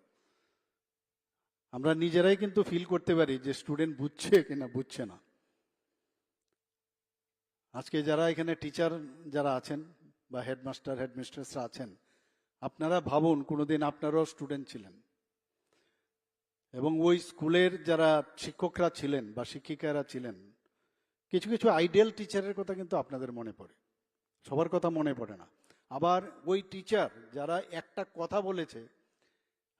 Speaker 11: আমরা নিজেরাই কিন্তু ফিল করতে পারি যে স্টুডেন্ট বুঝছে কিনা বুঝছে না আজকে যারা এখানে টিচার যারা আছেন বা হেডমাস্টার হেডমিস্ট্রেসরা আছেন আপনারা ভাবুন কোনোদিন আপনারাও স্টুডেন্ট ছিলেন এবং ওই স্কুলের যারা শিক্ষকরা ছিলেন বা শিক্ষিকারা ছিলেন কিছু কিছু আইডিয়াল টিচারের কথা কিন্তু আপনাদের মনে পড়ে সবার কথা মনে পড়ে না আবার ওই টিচার যারা একটা কথা বলেছে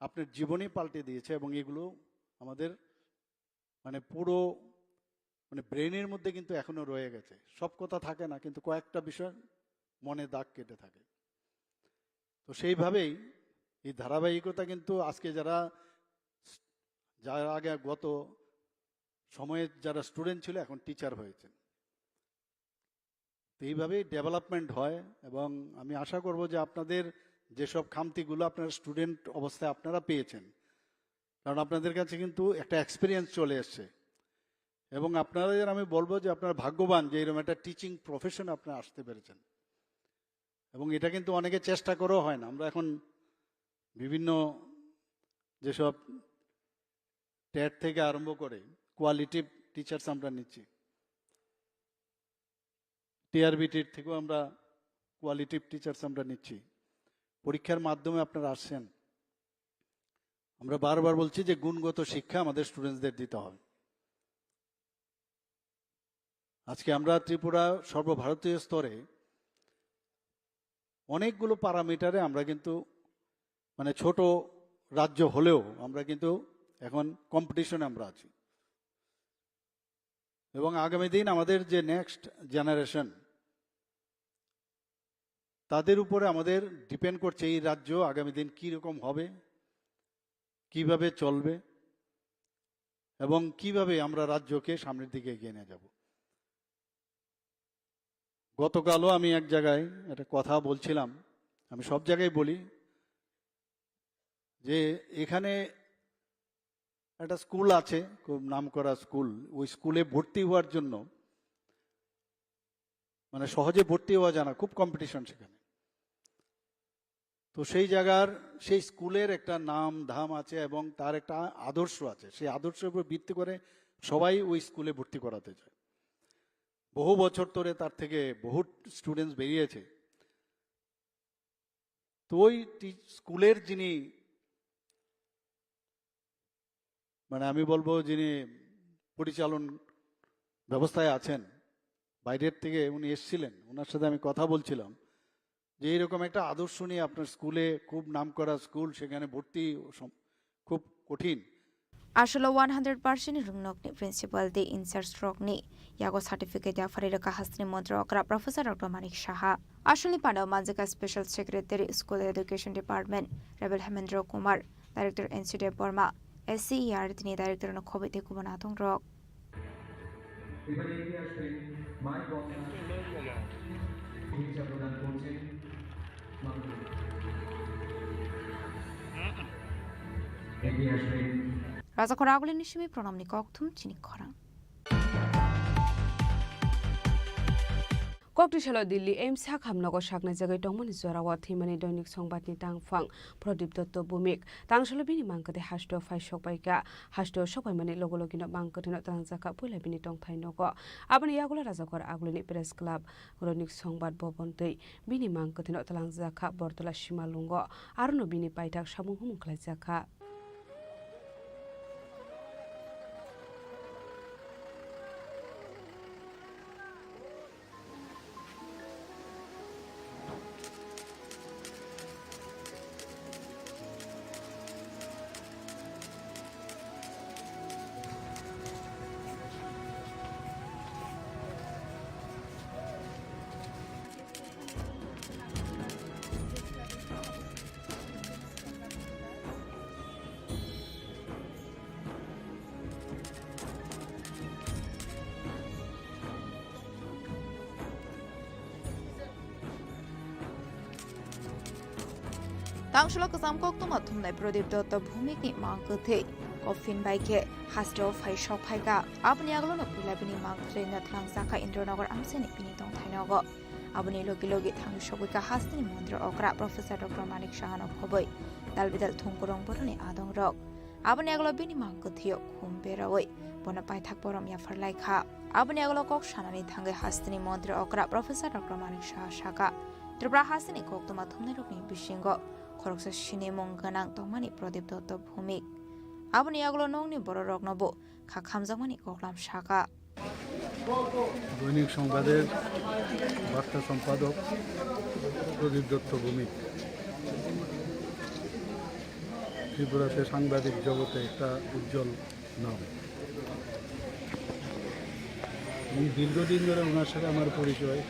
Speaker 11: আপনার জীবনই পাল্টে দিয়েছে এবং এগুলো আমাদের মানে পুরো মানে ব্রেনের মধ্যে কিন্তু এখনো রয়ে গেছে। সব কথা থাকে না, কিন্তু কয়েকটা বিষয় মনে দাগ কেটে থাকে। তো সেইভাবেই এই ধারাবাহিকতা কিন্তু আজকে যারা আগে গত সময়ে যারা স্টুডেন্ট ছিল এখন টিচার হয়েছেন, তো এইভাবেই ডেভেলপমেন্ট হয়। এবং আমি আশা করব যে আপনাদের যেসব খামতিগুলো আপনারা স্টুডেন্ট অবস্থায় আপনারা পেয়েছেন, কারণ আপনাদের কাছে কিন্তু একটা এক্সপিরিয়েন্স চলে এসছে, এবং আপনাদের আমি বলবো যে আপনারা ভাগ্যবান যে এরকম একটা টিচিং প্রফেশন আপনারা আসতে পেরেছেন। এবং এটা কিন্তু অনেকে চেষ্টা করেও হয় না। আমরা এখন বিভিন্ন যেসব টেট থেকে আরম্ভ করে কোয়ালিটিভ টিচার্স আমরা নিচ্ছি, টিআরবিটির থেকেও আমরা কোয়ালিটিভ টিচার্স আমরা নিচ্ছি। পরীক্ষার মাধ্যমে আপনারা আসছেন। আমরা বারবার বলছি যে গুণগত শিক্ষা আমাদের স্টুডেন্টসদের দিতে হবে। আজকে আমরা ত্রিপুরা সর্বভারতীয় স্তরে অনেকগুলো প্যারামিটারে আমরা কিন্তু মানে ছোট রাজ্য হলেও আমরা কিন্তু এখন কম্পিটিশনে আমরা আছি। এবং আগামী দিন আমাদের যে নেক্সট জেনারেশন, তাদের উপরে আমাদের ডিপেন্ড করছে এই রাজ্য আগামী দিন কীরকম হবে, কিভাবে চলবে, এবং কিভাবে আমরা রাজ্যকে সামনের দিকে এগিয়ে নিয়ে যাব। গতকালও আমি এক জায়গায় একটা কথা বলছিলাম, আমি সব জায়গায় বলি যে এখানে একটা স্কুল আছে, খুব নামকরা স্কুল। ওই স্কুলে ভর্তি হওয়ার জন্য মানে সহজে ভর্তি হওয়া যায় না, খুব কম্পিটিশন সেখানে। তো সেই জায়গার সেই স্কুলের একটা নাম ধাম আছে এবং তার একটা আদর্শ আছে। সেই আদর্শের উপর ভিত্তি করে সবাই ওই স্কুলে ভর্তি করাতে চায়। বহু বছর ধরে তার থেকে বহু স্টুডেন্টস বেরিয়েছে। তো ওই স্কুলের যিনি মানে আমি বলবো যিনি পরিচালন ব্যবস্থায় আছেন, বাইরের থেকে উনি এসেছিলেন, ওনার সাথে আমি কথা বলছিলাম যে এইরকম একটা আদর্শ নিয়ে আপনার স্কুলে, খুব নামকরা স্কুল, সেখানে ভর্তি খুব কঠিন।
Speaker 5: Asholo 100% rungnokni principal de insert stroke yago certificate ya fariraka hasni modro okra Professor Dr. Manik Shaha. Asholi Pandau Manjika Special Secretary School Education Department Rebel Hemendra Kumar, Director NCD Burma, SCER tini Director no Khobite Kubanatong Rock. Raza Khorang Nishimi Pronamni Koktum Chini Khorang.
Speaker 17: Koktishala Delhi aims Hakhamnago Shakna Jagai Dongmani Zorawa Thimani Donik Songbatni Tangfang Prodip Dotto Bumik Tangshalabini Manka de Hashto Fai Shokbaika Hashto Shokbaimani Logologino Bankatino Tanzaka Pulabini Tong Tainogo Abani Yagula Razakor Agluni Press Club Ronik Songbat Bobonte Bini Mankatino Talanzaka Bortola Shimalungo Arno Bini Paitak Shamuhum Klazaka.
Speaker 5: Tangshula Kazam Koktum Atumne Prodip Dotto Bhumik ni Mankathe Coffin Bike Hasto Fai Shop Haika Abni Aglono Pulabini Mankre Natlangzaka Indronagar Amseni Pinitong Tainogo Abni Logi Tangshobika Hastini Mondra Okra Professor Dr. Manik Shahan of Hoboi Dalbidal Tungkurong Boroni Adong Rock Abni Aglobini Mankathio Kumberaway Bonapai Takborom Yafarlaika Abni Aglokok Shanani Tange Hastini Mondra Okra Professor Dr. Manik Shah Shaka Tripura Hastini Koktuma Tumnerukni Bishingo Khoroksa Chini Khorang Tongmani Prodip Dotto Bhumik Abuni Aglo Nongni Boro Roknobo Khakhamjamani Koklam Shaka
Speaker 11: দৈনিক সংবাদের বার্তা সম্পাদক প্রদীপ দত্ত ভৌমিক ত্রিপুরাতে সাংবাদিক জগতে একটা উজ্জ্বল নাম। এবং দীর্ঘদিন ধরে ওনার সাথে আমার পরিচয়,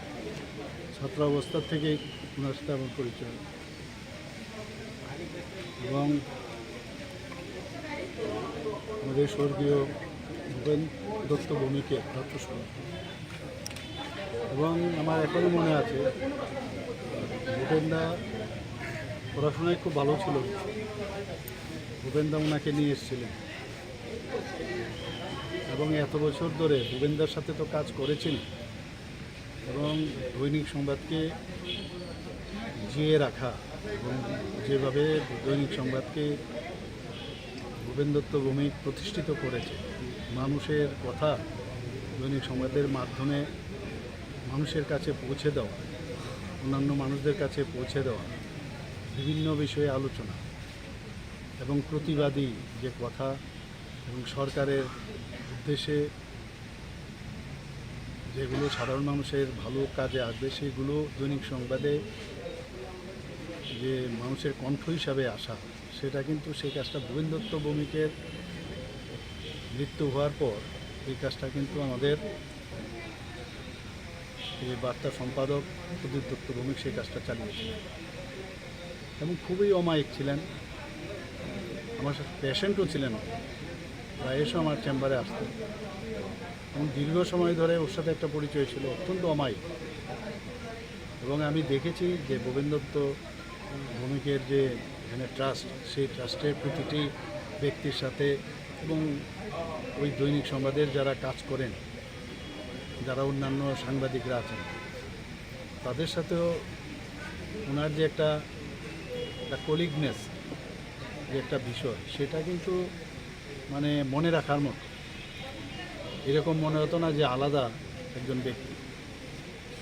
Speaker 11: ছাত্র অবস্থার থেকেই ওনার সাথে আমার পরিচয়। এবং আমাদের স্বর্গীয় ভূপেন দত্ত ভৌমিকের তত্ত্বস্বরূপ। এবং আমার এখনও মনে আছে ভূপেনদা পড়াশোনায় খুব ভালো ছিল। ভূপেনদা ওনাকে নিয়ে এসেছিলেন এবং এত বছর ধরে ভূপেনদার সাথে তো কাজ করেছেন এবং দৈনিক সংবাদকে জিয়ে রাখা এবং যেভাবে দৈনিক সংবাদকে ভূপেন দত্ত ভৌমিক প্রতিষ্ঠিত করেছে, মানুষের কথা দৈনিক সংবাদের মাধ্যমে মানুষের কাছে পৌঁছে দেওয়া, অন্যান্য মানুষদের কাছে পৌঁছে দেওয়া, বিভিন্ন বিষয়ে আলোচনা এবং প্রতিবাদী যে কথা এবং সরকারের উদ্দেশ্যে যেগুলো সাধারণ মানুষের ভালো কাজে আসবে সেগুলো দৈনিক সংবাদে যে মানুষের কণ্ঠ হিসাবে আসা, সেটা কিন্তু সেই কাজটা ভূপেন দত্ত ভৌমিকের মৃত্যু হওয়ার পর এই কাজটা কিন্তু আমাদের এই বার্তা সম্পাদক প্রদীপ দত্ত ভৌমিক সেই কাজটা চালিয়েছিলেন এবং খুবই অমায়িক ছিলেন। আমার সাথে পেশেন্টও ছিলেন, প্রায়শ আমার চেম্বারে আসতেন এবং দীর্ঘ সময় ধরে ওর সাথে একটা পরিচয় ছিল, অত্যন্ত অমায়িক। এবং আমি দেখেছি যে ভূপেন দত্ত ভৌমিকের যে এখানে ট্রাস্ট, সেই ট্রাস্টের প্রতিটি ব্যক্তির সাথে এবং ওই দৈনিক সংবাদের যারা কাজ করেন, যারা অন্যান্য সাংবাদিকরা আছেন, তাদের সাথেও ওনার যে একটা কলিগনেস যে একটা বিষয়, সেটা কিন্তু মানে মনে রাখার মতো। এরকম মনে হতো না যে আলাদা একজন ব্যক্তি,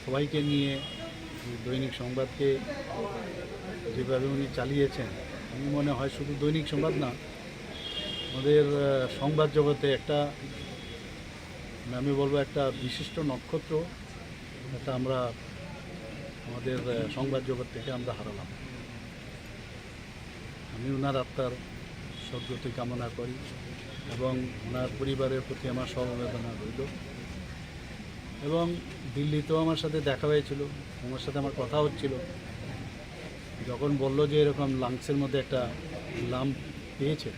Speaker 11: সবাইকে নিয়ে দৈনিক সংবাদকে যেভাবে উনি চালিয়েছেন, আমি মনে হয় শুধু দৈনিক সংবাদ না, আমাদের সংবাদ জগতে একটা, আমি বলবো একটা বিশিষ্ট নক্ষত্র একটা আমরা আমাদের সংবাদ জগৎ থেকে আমরা হারালাম। আমি ওনার আত্মার সদ্গতি কামনা করি এবং ওনার পরিবারের প্রতি আমার সমবেদনা রইল। এবং দিল্লিতেও আমার সাথে দেখা হয়েছিল, আমার সাথে আমার কথা হচ্ছিল, যখন বলল যে এরকম লাংসের মধ্যে একটা লাম্প পেয়েছে,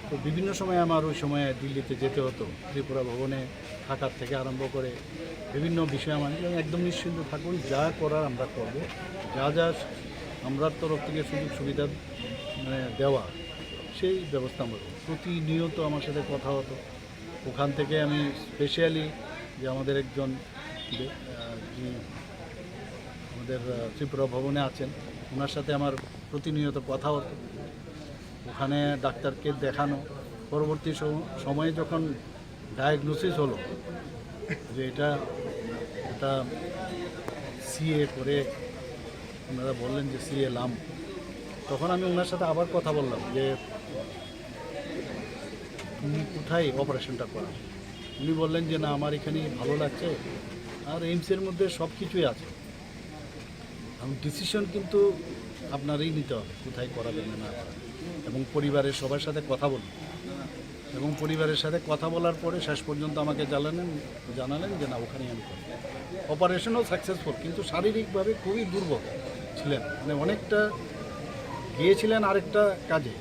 Speaker 11: তো বিভিন্ন সময় আমার ওই সময়ে দিল্লিতে যেতে হতো, ত্রিপুরা ভবনে থাকার থেকে আরম্ভ করে বিভিন্ন বিষয়ে আমার একদম নিশ্চিন্ত থাকুন, যা করার আমরা করব, যা যা আমরা তরফ থেকে সুযোগ সুবিধা মানে দেওয়া সেই ব্যবস্থা আমরা করব। প্রতিনিয়ত আমার সাথে কথা হতো। ওখান থেকে আমি স্পেশালি যে আমাদের একজন যিনি আমাদের ত্রিপুরা ভবনে আছেন, ওনার সাথে আমার প্রতিনিয়ত কথা হতো, ওখানে ডাক্তারকে দেখানো। পরবর্তী সময়ে যখন ডায়াগনোসিস হলো যে এটা সিএ করে ওনারা বললেন যে সিএ লাম, তখন আমি ওনার সাথে আবার কথা বললাম যে তুমি কোথায় অপারেশনটা করা। উনি বললেন যে না, আমার এখানেই ভালো লাগছে, আর এইমসের মধ্যে সব কিছুই আছে। ডিসিশন কিন্তু আপনারই নিতে হবে কোথায় করাবেন না করা, এবং পরিবারের সবার সাথে কথা বলুন। এবং পরিবারের সাথে কথা বলার পরে শেষ পর্যন্ত আমাকে জানালেন যে না, ওখানেই আমি করি। অপারেশনও সাকসেসফুল, কিন্তু শারীরিকভাবে খুবই দুর্বল ছিলেন, মানে অনেকটা গিয়েছিলেন আরেকটা কাজে।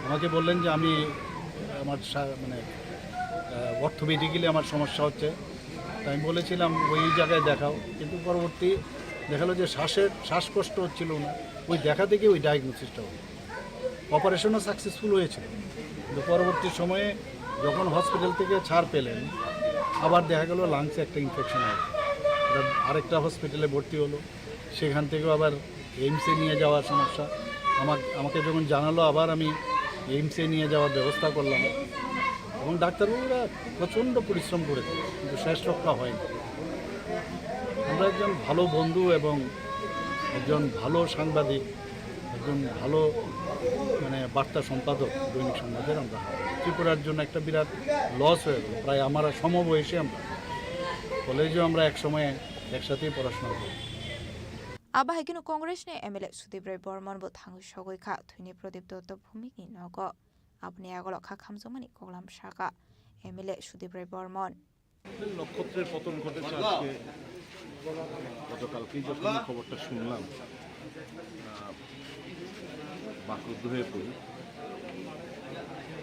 Speaker 11: আমাকে বললেন যে আমি আমার মানে অর্থোপেডিক্যালি আমার সমস্যা হচ্ছে, তাই আমি বলেছিলাম ওই জায়গায় দেখাও, কিন্তু পরবর্তী দেখালো যে শ্বাসকষ্ট হচ্ছিল না, ওই দেখা থেকে ওই ডায়াগনোসিসটা হলো। অপারেশনও সাকসেসফুল হয়েছিল, কিন্তু পরবর্তী সময়ে যখন হসপিটাল থেকে ছাড় পেলেন, আবার দেখা গেল লাংসে একটা ইনফেকশন হয়, আরেকটা হসপিটালে ভর্তি হলো, সেখান থেকেও আবার এইমসে নিয়ে যাওয়ার সমস্যা। আমাকে যখন জানালো, আবার আমি এইমসে নিয়ে যাওয়ার ব্যবস্থা করলাম, এবং ডাক্তারবাবুরা প্রচণ্ড পরিশ্রম করেছে, কিন্তু শেষ রক্ষা হয়নি। আমরা একজন ভালো বন্ধু এবং একজন ভালো সাংবাদিক, একজন ভালো মানে বার্তা সম্পাদক দৈনিক সংবাদের আমরা ত্রিপুরার জন্য একটা বিরাট লস হয়ে গেল। প্রায় আমার সমবয়সী, আমরা কলেজেও আমরা এক সময় একসাথেই পড়াশোনা করি।
Speaker 5: আবা হাইকিনো কংগ্রেস ने एमएलए सुदीप राय बर्मन बो थांगु सगैखा थुनि प्रदीप दत्त भूमिकनि नग अपनि आगल खा खामजमानि कगलाम साका एमएलए सुदीप राय बर्मन
Speaker 12: নক্ষত্রের পতন ঘটেছে আজকে, গতকালকেই যখন খবরটা শুনলাম বাকরুদ্ধ হয়ে পড়ি।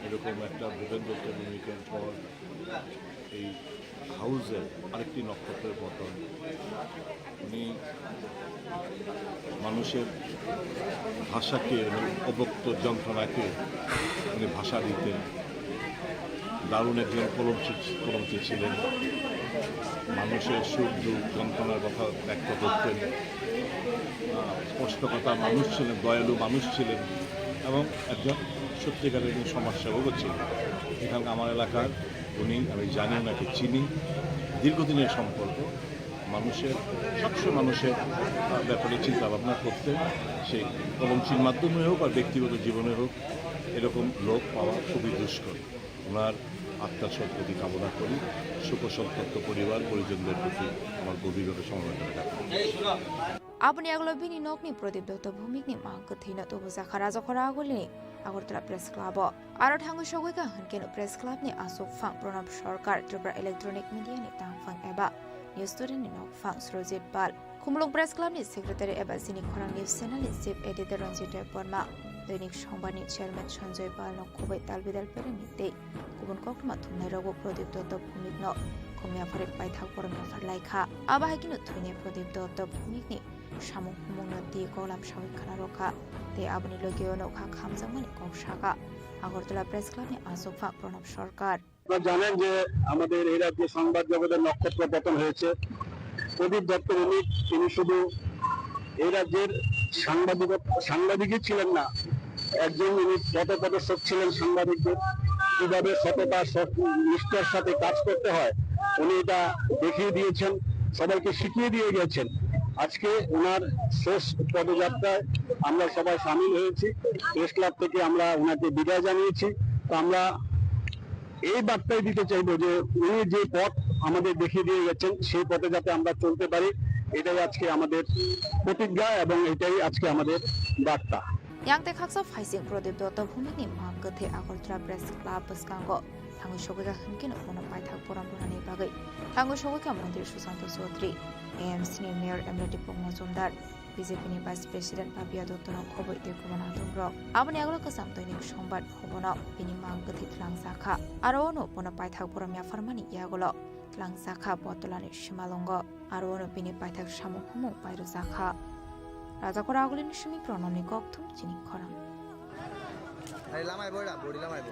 Speaker 12: এরকম একটা ভূপেন্দ্র ভূমিকার পর এই হাউসে আরেকটি নক্ষত্রের পতন। উনি মানুষের ভাষাকে, অব্যক্ত যন্ত্রণাকে উনি ভাষা দিতেন। দারুণ একজন কলমচি ছিলেন, মানুষের সুখ দুঃখ যন্ত্রণার কথা ব্যক্ত করতেন, স্পষ্টকতা মানুষ ছিলেন, দয়ালু মানুষ ছিলেন এবং একজন সত্যিকারের সমাজসেবকও ছিলেন। এখানে আমার এলাকার উনি, আমি জানি ওনাকে চিনি, দীর্ঘদিনের সম্পর্ক। মানুষের সবসময় মানুষের ব্যাপারে চিন্তা ভাবনা করতেন, সেই কলমচির মাধ্যমে হোক আর ব্যক্তিগত জীবনে হোক, এরকম লোক পাওয়া খুবই দুষ্কর। ওনার আত্মার সদ্গতি কামনা করি। শোকসন্তপ্ত পরিবার পরিজনদের প্রতি আমার গভীরভাবে সমবেদনা জ্ঞাপন।
Speaker 5: আপনি এগুলো বিনি নকনি প্রদীপ দত্ত ভূমিকনি মাংক থিনা তবু জাখা রাজা খরা আগলিনি আগরতলা প্রেস ক্লাব আরো ঠাঙ্গু সগৈকা হনকেন প্রেস ক্লাব নি আসুক ফাং প্রণব সরকার ত্রিপুরা ইলেকট্রনিক মিডিয়া নি তাংফাং এবা নিউজ স্টুডেন্ট নি নকফাং সুরজিৎ পাল কুমলং প্রেস ক্লাব নি সেক্রেটারি এবা চিনি খরাং নিউজ চ্যানেল নি চিফ এডিটর রঞ্জিত বর্মা দৈনিক সংবাদনি চেয়ারম্যান সঞ্জয় পাল নখবৈ তালবিদাল পেরে নিতে গুবুন কক্টমা থুমনাই রগু প্রদীপ দত্ত ভূমিক ন কমিয়া ফারেক পাইথাক পরমিয়া ফারলাইখা আবাহাইকিনো থুইনে প্রদীপ দত্ত ভূমিকনি সামুক মুংনো দি গলাম সাবিক খানা রখা তে আবনি লগেও নৌকা খামজাংমানি কংসাকা আগরতলা প্রেস ক্লাবনি আসুফা প্রণব সরকার।
Speaker 11: আপনারা জানেন যে আমাদের এই রাজ্যে সংবাদ জগতের নক্ষত্র পতন হয়েছে। প্রদীপ দত্ত ভূমিক তিনি শুধু এই রাজ্যের সাংবাদিকই ছিলেন না, একজন উনি পথপ্রদর্শক ছিলেন সাংবাদিকদের, কিভাবে সততা নিষ্ঠার সাথে কাজ করতে হয় উনি এটা দেখিয়ে দিয়েছেন, সবাইকে শিখিয়ে দিয়ে গেছেন। আজকে ওনার শেষ পদযাত্রায় আমরা সবাই সামিল হয়েছি। প্রেস ক্লাব থেকে আমরা ওনাকে বিদায় জানিয়েছি। তো আমরা এই বার্তাই দিতে চাইবো যে উনি যে পথ আমাদের দেখিয়ে দিয়ে গেছেন সেই পথে যাতে আমরা চলতে পারি, এটাই আজকে আমাদের প্রতিজ্ঞা এবং এটাই আজকে আমাদের বার্তা।
Speaker 5: ইয়াংতে খাকসা ফাইসিং প্রদীপ দত্ত ভূমিকনি মাগথে আগরতলা প্রেস ক্লাব বসকাঙ্গ থাঙ্গু সগৈকা হনকেন কোনো পাইথাক পরম্পরানি বাগৈ থাঙ্গু সগৈকা মন্ত্রী সুশান্ত চৌধুরী এএমসি নি মেয়র এমএলটি পং মজুমদার বিজেপি নি ভাইস প্রেসিডেন্ট পাপিয়া দত্ত খবর দেখুমান আদমরক আবনি আগলো কাসাম দৈনিক সংবাদ ভবন বিনি মাগথে ত্লাং শাখা আরো অনু পন পাইথাক পরমিয়া ফরমানি ইয়াগলো ত্লাং শাখা বতলানি সীমালঙ্গ আরো অনু বিনি পাইথাক সামুক হুমু পাইরু শাখা রাজা করা আগলিন সুমি প্রণমনি ককথুম চিনি খরাং
Speaker 6: আরে লামাইবো এটা body লামাইবো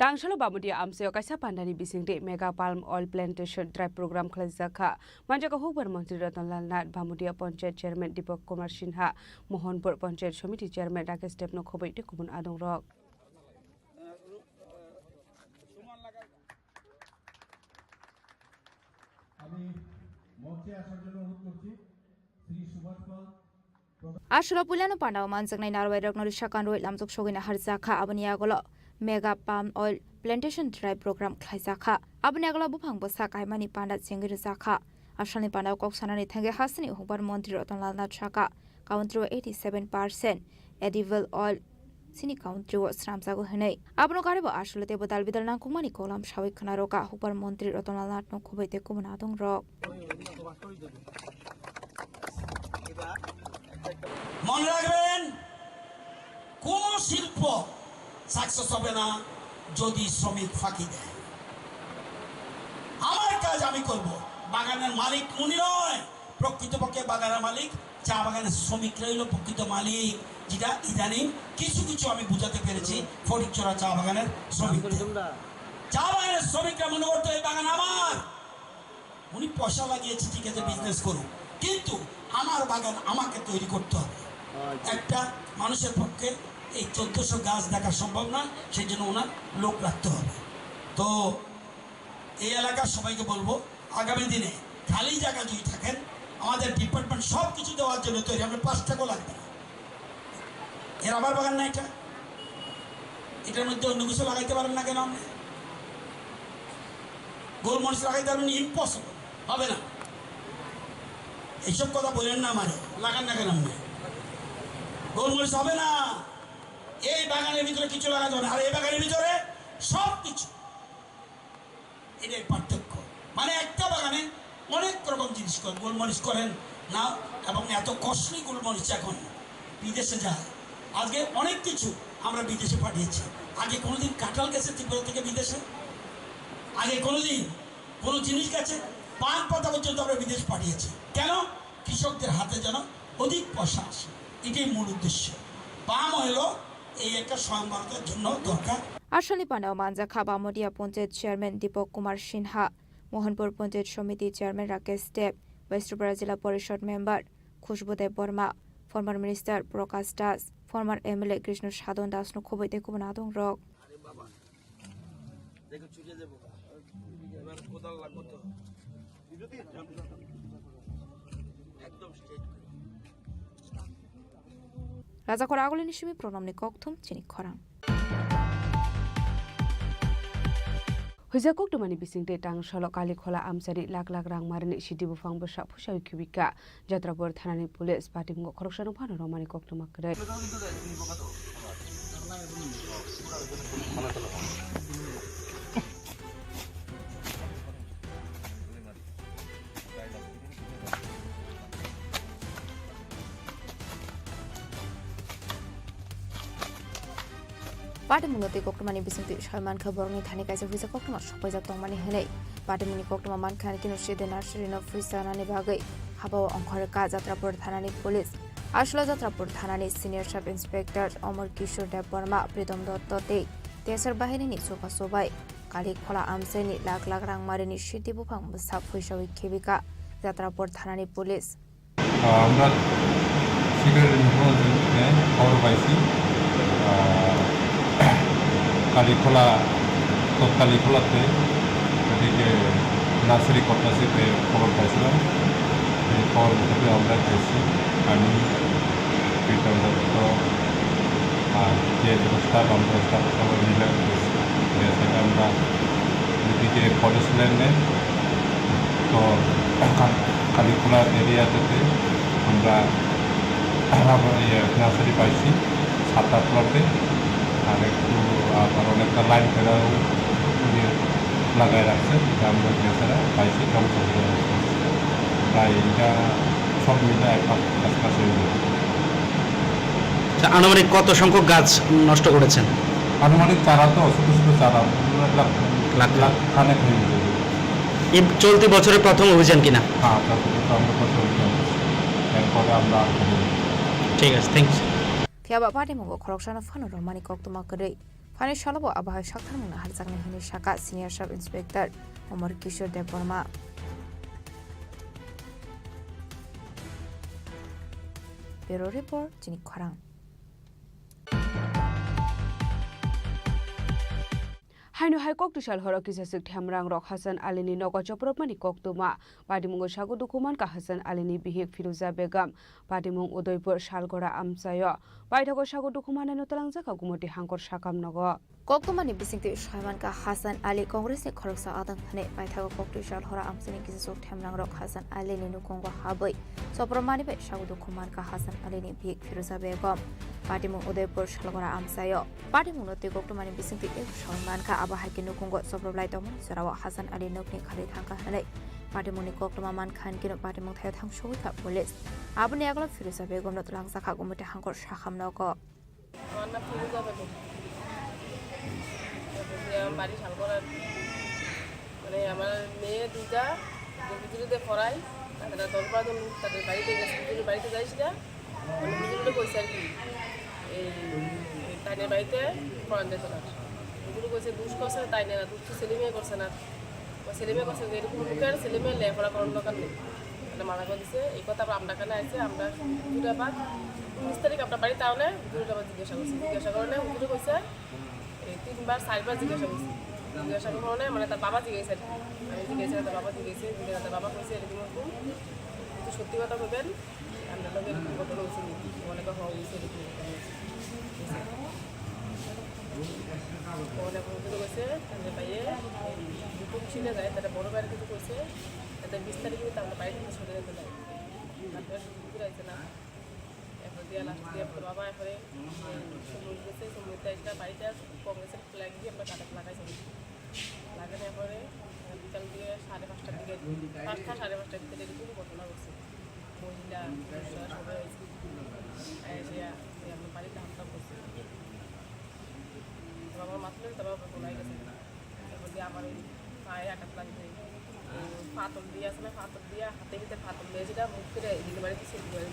Speaker 17: Rangshalo Bamudia Amseo Kaisa Pandani Bisingde Mega Palm Oil Plantation Drive Program Khlazakha Manjaka Hubar Mantri Ratanlal Nat Bamudia Panchayat Chairman Deepak Kumar Sinha Mohanpur Panchayat Samiti Chairman Rakesh Debno Khoboi te Kubun Adong Rok
Speaker 7: আমি মঞ্চে আসার জন্য অনুরোধ করছি শ্রী সুভাষ পাল
Speaker 5: Ashura Pulano Pandao Manzang Narway Ragnorisha Kanroy Lamzok Shogina Harzaka Abaniagolo Mega Palm Oil Plantation Drive Program Klaizaka Abaniagolo Bupang Bosaka Mani Panda Singir Zaka Ashani Pandao Koksanani Tange Hasani Hubar Montri Rotonal Chaka Country 87% Edible Oil Sini Country was Ramsago Hene Abno Karibo Ashula Tebo Dalvidal Nakumani Kolam Shawik Kanaroka Hubar Montri Rotonal no Kubete Kumanadong Rock
Speaker 13: মনে রাখবেন কোন শিল্প সাকসেস হবে না যদি শ্রমিক ফাঁকি দেয়। আমার কাজ আমি করব, বাগানের মালিক উনি নয়, প্রকৃতপক্ষে বাগানের মালিক চা বাগানের শ্রমিকরা হলো প্রকৃত মালিক, যেটা ইদানিং কিছু কিছু আমি বুঝাতে পেরেছি ফটিকছড়া চা বাগানের শ্রমিক। চা বাগানের শ্রমিকরা মনে করতো এই বাগান আমার, উনি পয়সা লাগিয়েছে ঠিক আছে বিজনেস করুন, কিন্তু আমার বাগান আমাকে তৈরি করতে হবে। একটা মানুষের পক্ষে এই 1400 গাছ দেখা সম্ভব না, সেই জন্য ওনার লোক রাখতে হবে। তো এই এলাকার সবাইকে বলবো আগামী দিনে খালি জায়গা যদি থাকেন আমাদের ডিপার্টমেন্ট সব কিছু দেওয়ার জন্য তৈরি, আমরা 5 টাকাও লাগবে না। এর আমার বাগান না, এটার মধ্যে অন্য কিছু লাগাইতে পারেন না কেন? আপনি গোলমরিচ লাগাইতে পারবেন? ইম্পসিবল, হবে না। এইসব কথা বলেন না, আমারে লাগান না কেন? আপনি গোলমরিচ হবে না, এই বাগানের ভিতরে কিছু লাগাতে হবে না। আর এই বাগানের ভিতরে সব কিছু, এটাই পার্থক্য। মানে একটা বাগানে অনেক রকম জিনিস করেন, গোলমরিচ করেন না, এবং এত কস্টলি গোলমরিচ এখন বিদেশে যায়। আজকে অনেক কিছু আমরা বিদেশে পাঠিয়েছি। আগে কোনোদিন কাঁঠাল গেছে ত্রিপুরা থেকে বিদেশে? আগে কোনোদিন কোনো জিনিস গেছে? পান পাতা পর্যন্ত আমরা বিদেশ পাঠিয়েছি। কেন? কৃষকদের হাতে যেন অধিক পয়সা আসে, এটাই মূল উদ্দেশ্য। পাম হলো এই একটা স্বয়ংবরতার জন্য দরকার।
Speaker 5: আশালি পানাও মানজাখা বামুডিয়া পঞ্চায়েত চেয়ারম্যান দীপক কুমার সিনহা, মোহনপুর পঞ্চায়েত সমিতি চেয়ারম্যান রাকেশ দেব, ওয়েস্ট ত্রিপুরা জিলা পরিষদ মেম্বার খুশবুদেব বর্মা, ফর্মার মিনিস্টার প্রকাশ দাস, ফর্মার এমএলএ কৃষ্ণ সাধন দাস নখবইতে কুবনাদং রক। রাজা খরাগুলি নিশমি প্রণামনি ককথুম চিনি খরাং।
Speaker 17: Hujakok dumani bising te tang solo kali khola amsari lak lak rang marini sidi bufang bersa pusai kubika Jatrapur thanani pulis parti mungo koroksan phano romani koktuma kre
Speaker 5: পাটিমুনতে কক্টমানি বিসিংতি সলমান খবরনি থানি কাছে হইছে কক্টমা সপয়জা তংমানি হেলাই পাটিমুনি কক্টমা মানখান কিনো সেদে নার্সারিনো ফুইসানানি বাগৈ হাবাও অংখরে কা যাত্রাপুর থানানি পুলিশ আসলা যাত্রাপুর থানানি সিনিয়র সাব ইন্সপেক্টর অমর কিশোর দেব বর্মা প্রীতম দত্ততে তেসার বাহিনীনি সোফা সোবাই কালি খোলা আমসেনি লাখ লাখ রাংমারিনি সিটি বুফাং বসা ফুইসাউই খেবিকা যাত্রাপুর থানানি পুলিশ
Speaker 7: আমরা সিকিউরিটি ইনফরমেশনে খবর পাইছি কালীখোলা কালীখোলাতে এদিকে নার্সারি কর্তাসিতে খবর পাইছিলাম। এই খবর থেকে আমরা পেয়েছি আমি প্রীতম দত্ত আর যে স্টাফ আমরা স্টাফ সবাই মিলে সেটা আমরা এদিকে ফরেস্ট ল্যান্ডে তো কালীখোলা এরিয়াতে আমরা নার্সারি পাইছি 7-8 প্লটে আর একটু আবার অনেকটা লাইন ফেরাও লাগাই রাখছে এটা আমরা বেচারা পাইছি ধ্বংস করে প্রায় এটা সব মিলে এক কাছাকাছি হয়ে যাবে।
Speaker 1: আনুমানিক কত সংখ্যক গাছ নষ্ট করেছেন?
Speaker 7: আনুমানিক চারা তো ছোটো ছোটো চারা লাখ লাখ খানেক হয়ে যাবে।
Speaker 1: এই চলতি বছরের প্রথম অভিযান কিনা?
Speaker 7: হ্যাঁ, আমরা প্রথম অভিযান, এরপরে আমরা
Speaker 1: ঠিক আছে, thank you.
Speaker 5: Tiaba party mungo koroksan phano romani koktuma kre phani shalabo abahai shakthar muna harjakni hini shaka senior sub inspector Omar Kishore Dev Burma Bureau Report Chini Khorang
Speaker 17: Haino hai kok tushal horo kisasik thamrang rok Hasan Alini nogo chopropmani koktuma Padimung sagu dukuman ka Hasan Alini bihik Firuza Begum Padimung Udaipur Shalgora Amsayo Paithago sagu dukumane notalang jaka gumoti hangkor sakam nogo
Speaker 5: Koktumani bisingti Shaiman ka Hasan Ali Congress ni khoroksa adang hane Paithago kok tushal horo amsani kisasuk thamrang rok Hasan Alini nukongo haboi sopromani be sagu dukuman ka Hasan Alini bihik Firuza Begum Padimung Udaipur Shalgora Amsayo Padimung note koktumani bisingti Shaiman ka abahai ke nukongo soproblai tomon sarawa Hasan Ali nokni khali thangka hane Padimuni koktuma man khan kino padimung thaya thang shoi ka police abuni aglo Firuza Begum notlang sakha gumute hangkor sakham nogo
Speaker 18: Mana Firuza Begum বাড়ি শালগড়া মানে আমার মেয়ে দুইটা বিজুলিতে পড়াই তারা 10-12 জন তাদের বাড়িতে গেছে বিজুলির বাড়িতে যাইছি না মানে বিজুলিতে কইছে আর কি এই তাইনের বাড়িতে পড়ান দিত না বিজুলি কইছে দুষ করছে তাই না দুষ ছেলে মেয়ে করছে না ছেলে মেয়ে করছে যে এরকম মুখের ছেলে মেয়ে লেখাপড়া করার দরকার নেই মানে মানা করে দিছে এই কথা আমরা কানে আছে আমরা দুটা বাদ 19 তারিখ আপনার বাড়ি তাহলে দুটা বাদ জিজ্ঞাসা করলে হুজুরে কইছে 3বার 4বার জিজ্ঞাসা করছি জিজ্ঞাসা করলে মানে তার বাবা জিজ্ঞাসা আমি জিজ্ঞাসা তার বাবা জিজ্ঞাসা তার বাবা কইছে এরকম একটু সত্যি কথা বলবেন আমরা লোক এরকম ঘটনা হয়েছে অনেক হওয়া হয়েছে এরকম অনেক হুজুরে কইছে তাদের বাইয়ে দুটো ছিনে যায় তারা বড় বাইরে কিছু কইছে তাদের 20 তারিখে আমরা বাড়ি থেকে সরে যেতে চাই তারপরে হুজুর আইছে না এরপর দিয়ে লাস্ট দিয়ে বাবা এরপরে সমুদ্র গেছে সমুদ্রে এসে বাড়িতে কংগ্রেসের ফ্ল্যাগ দিয়ে আমরা কাটা লাগাইছি লাগানোর পরে বিকাল দিয়ে 5:30টার দিকে 5টা 5:30টার দিকে এরকম ঘটনা ঘটছে মহিলা পুরুষরা সবাই এসে আমরা বাড়িতে হামলা করছি আমার মাথায় তারপর বলাই গেছে তারপর দিয়ে আমার ওই পায়ে আঘাত লাগছে ফাতল দিয়ে আছে না ফাতল দিয়ে হাতে ভিতরে ফাতল দিয়ে সেটা মুখ করে এদিকে বাড়িতে সেট করে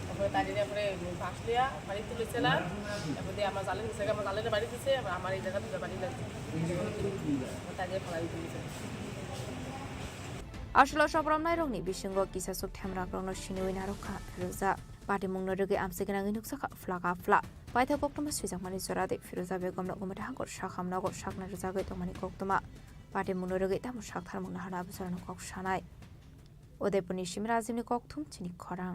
Speaker 18: তারপরে তাড়িয়ে পরে বাস লিয়া বাড়ি তুলেছিলাম তারপর দিয়ে আমার জালের নিচে আমার জালের বাড়ি দিচ্ছে আমার এই জায়গা থেকে বাড়ি লাগছে তাড়িয়ে ফেলাই তুলেছে
Speaker 5: আসলে সবরমনাই রংনি বিসঙ্গ কিসা সুখ ঠেমরা রংনো সিনুই নারখা ফিরোজা পাটি মুংনো রগে আমসে गोनाङै नुकसाखा फ्लागा फ्ला पाइथा कक्तमा सुइजाकमानि जरादे फिरोजा बेगमनो गुमटा हांगर साखामनागर साखना रजागै तमानि कक्तमा पाटी मुंनो रगे तामु साखथार मुंनो हाना बुसरनो कक सानाय उदयपुरनि सिम राजिमनि कक्थुम चिनि खरां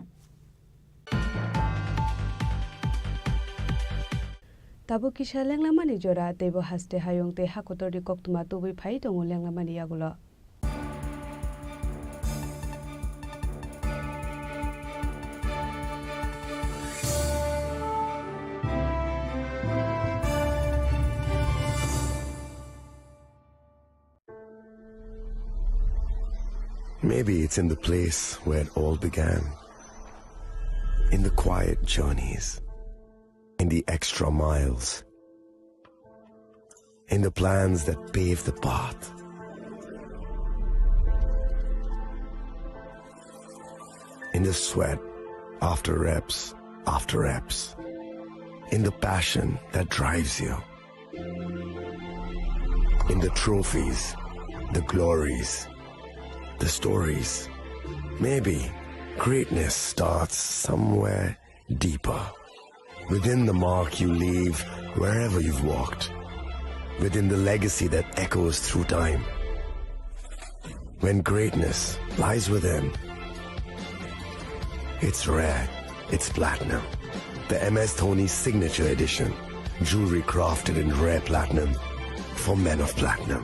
Speaker 17: ताबो किसा लेंलामानि जरा देबो हास्ते हायं ते हाकोतरि कक्तमा तुबै फाइ दङ लेंलामानि यागुलो
Speaker 19: Maybe it's in the place where it all began. In the quiet journeys. In the extra miles. In the plans that pave the path. In the sweat after reps. In the passion that drives you. In the trophies, the glories, the stories. Maybe greatness starts somewhere deeper. Within the mark you leave wherever you've walked. Within the legacy that echoes through time. When greatness lies within, it's rare, it's platinum. The MS Dhoni Signature Edition. Jewelry crafted in rare platinum for men of platinum.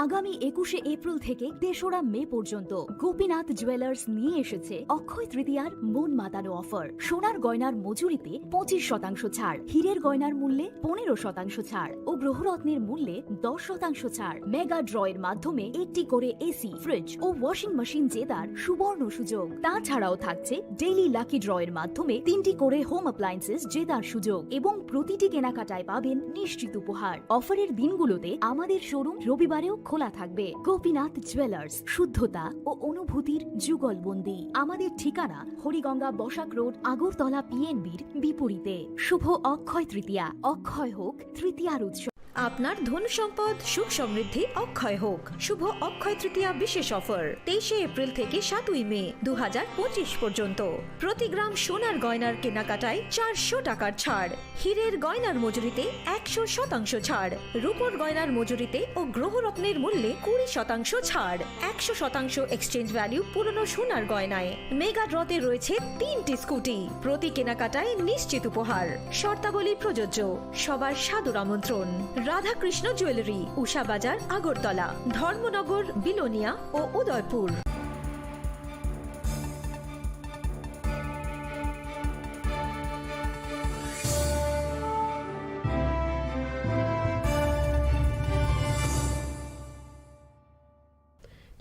Speaker 9: আগামী 21শে এপ্রিল থেকে 3রা মে পর্যন্ত গোপীনাথ জুয়েলার্স নিয়ে এসেছে অক্ষয় তৃতীয়ার মন মাতানো অফার সোনার গয়নার মজুরিতে 25% ছাড় হীরের গয়নার মূল্যে 15% ছাড় ও গ্রহরত্নের মূল্যে 10% ছাড় মেগা ড্রয়ের মাধ্যমে একটি করে এসি ফ্রিজ ও ওয়াশিং মেশিন জেতার সুবর্ণ সুযোগ তাছাড়াও থাকছে ডেইলি লাকি ড্রয়ের মাধ্যমে 3টি করে হোম অ্যাপ্লায়েন্সেস জেতার সুযোগ এবং প্রতিটি কেনাকাটায় পাবেন নিশ্চিত উপহার অফারের দিনগুলোতে আমাদের শোরুম রবিবারেও খোলা থাকবে গোপীনাথ জুয়েলার্স শুদ্ধতা ও অনুভূতির যুগলবন্দি আমাদের ঠিকানা হরিগঙ্গা বসাক রোড আগরতলা পিএনবির বিপরীতে শুভ অক্ষয় তৃতীয়া অক্ষয় হোক তৃতীয়ার উৎসব
Speaker 20: আপনার ধন সম্পদ সুখ সমৃদ্ধি অক্ষয় হোক শুভ অক্ষয় তৃতীয়া বিশেষ অফার 23শে এপ্রিল থেকে 7ই মে 2025 পর্যন্ত প্রতি গ্রাম সোনার গয়নার কেনাকাটায় 400 টাকার ছাড় হীরের গয়নার মজুরিতে 100% ছাড় রূপোর গয়নার মজুরিতে ও গ্রহরত্নের মূল্যে 20% ছাড় 100% এক্সচেঞ্জ ভ্যালু পুরনো সোনার গয়নায় মেগা ড্রতে রয়েছে 3টি স্কুটি প্রতি কেনাকাটায় নিশ্চিত উপহার শর্তাবলী প্রযোজ্য সবার সাদর আমন্ত্রণ রাধাকৃষ্ণ জুয়েলারি উষা বাজার আগরতলা ধর্মনগর বিলোনিয়া ও উদয়পুর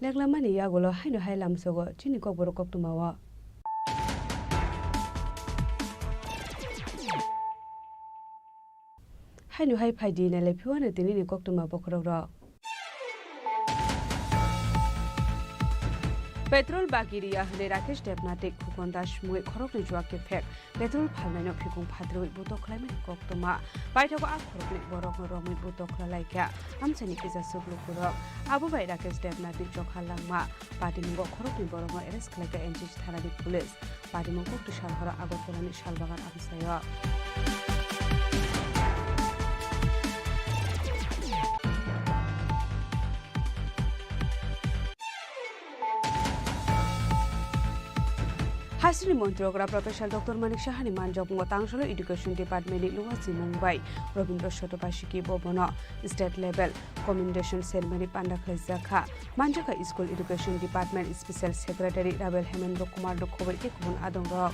Speaker 17: लेंलामानि यागुलो हायनो हाय लामसोगो चिनि कबर कक्तुमावा हायनो हाय फाइदि नाले फिवानो दिनैनि कक्तुमा बखरग्र पेट्रोल बागिरिया हले राकेश देवनाथे खुकनदास मुए खरकनि जुवाके फेक पेट्रोल फालनायनो फिकुं फाद्रoi बुतोख्लायमेन कक्तुमा बायथाको आ खरकनि बरकनो रमै बुतोख्लालायखा आमसानि केजा सुग्लुकुरो आबो बाय राकेश देवनाथे जखालांमा पाटिमुंगो खरकनि बरकनो एरेस्ट खालायखा एनजिसि थानानि पुलिस पाटिमुंगो तुषारहर आगरतलानि शालबागान आमसायो Hasri Montrogra Professor Dr. Manik Shahani Manjopmo Tangsolo Education Department Luwasi Mumbai Robindra Shotopashiki Bobono State Level Commendation Ceremony Pandakha Manjaka School Education Department Special Secretary Rabel Hemendra Kumar Dokhobai Ekun Adongo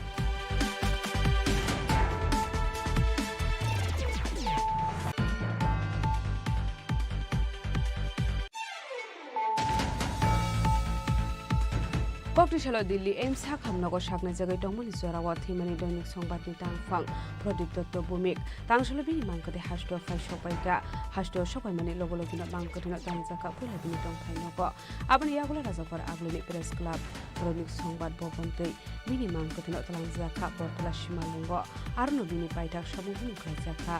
Speaker 17: Koktishala Delhi Aims Hakamnago Shakna Jagai Domani Zorawa Thimani Donic Songbatni Tangfang Product Dr. Bumik Tangshala Bini Manka de Hashto Fai Shopaika Hashto Shopamani Logologina Bankatuna Tanzaka Pulabini Tongkainogo Abani Yagula Razakar Agluni Press Club Donic Songbat Bobonte Bini Mankatuna Tanzaka Portula Shimalungo Arno Bini Paitak Shabuni Kazaka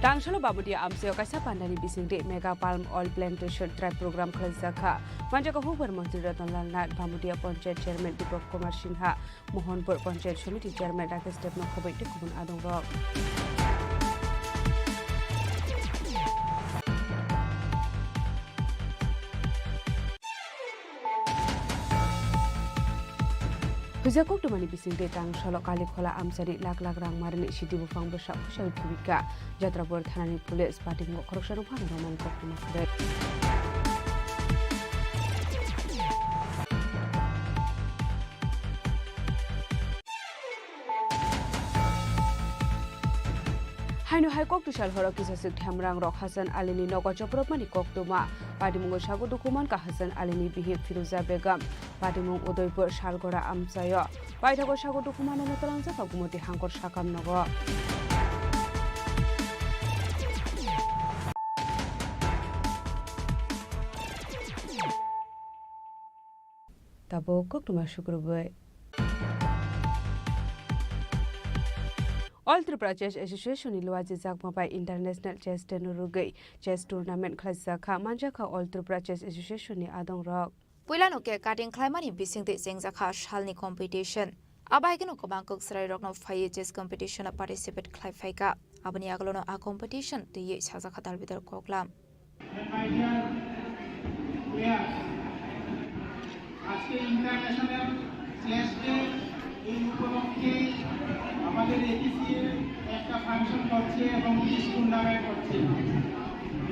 Speaker 17: Tangshala Babudia Amseo Kasa Pandani Bisingde Mega Palm Oil Plantation Drive Program Khalzaka Manjaka Huber Mantri Ratan Nat Bamudia Panchayat Chairman Deepak Kumar Sinha Mohanpur Panchayat Committee Chairman Rakesh Devno Khobai Tikun Adongro Hujakok Dumani Bisingde Tangshala Kalikhola Amsari Lak Rang Marini Shiti Bufang Besha Kushal Kibika Jatrapur Thanani Police Party Korokshanu Bhanu Roman Kokuma Kure Hainu Hai Kok to Shal Horo Kisasik Hamrang Rock Hassan Alini Nogo Chopropmani Koktuma Patimungo Shago Dukuman Ka Hassan Alini Bihi Firuza Begum Patimung Udoipur Shalgora Amsayo Paitago Shago Dukuman and Talanza Kagumoti Hankor Shakam Nogo Tabo Koktuma Shukrubay All Tripura Chess Association Ilwaji Zakmapai International Chess Tenurugai Chess Tournament Khazaka Manjaka All Tripura Chess Association ni Adong Rock
Speaker 5: Puilano ke cutting climbani bising te zengzakha shalni competition Abai keno ko Bangkok Sarai Rockno Fai Chess competition a participate clive faika Abani aglono a competition to ye Sazaka Dalbidar Koklam
Speaker 8: আজকে ইন্টারন্যাশনাল চেস ডে এই উপলক্ষে আমাদের এটিসিএ একটা ফাংশন করছে এবং কুইজ টুর্নামেন্ট করছে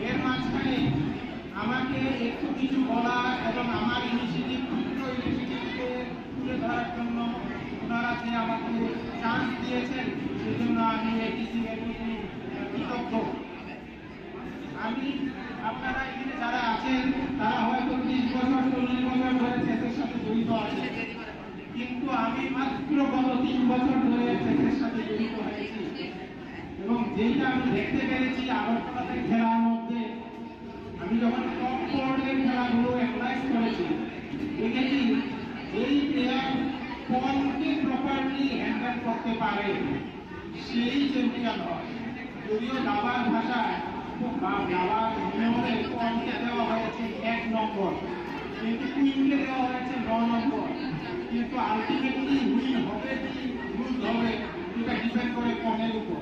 Speaker 8: এর মাঝখানে আমাকে একটু কিছু বলা এবং আমার ইনিশিয়েটিভ ক্ষুদ্র ইনিশিয়েটিভকে তুলে ধরার জন্য ওনারা যে আমাকে চান্স দিয়েছেন সেজন্য আমি এটিসিএর প্রতি কৃতজ্ঞ আমি আপনারা এখানে যারা আছেন তারা হয়তো 30 বছর 40 বছর ধরে চেসের সাথে জড়িত আছেন কিন্তু আমি মাত্র গত 3 বছর ধরে চেসের সাথে জড়িত হয়েছি এবং যেটা আমি দেখতে পেরেছি আগরতলাতে খেলার মধ্যে আমি যখন টপ বোর্ডের খেলাগুলো অ্যানালাইজ করেছি দেখেছি এই প্লেয়ার বলকে প্রপারলি হ্যান্ডেল করতে পারে সেই চ্যাম্পিয়ন হয় যদিও দাবার ভাষায় দাবার নিয়মে পয়েন্টে দেওয়া হয়েছে 1 নম্বর কিন্তু কুইনকে দেওয়া হয়েছে 9 নম্বর কিন্তু আলটিমেটলি উইন হবে কি লুজ হবে এটা ডিপেন্ড করে পয়েন্টের উপর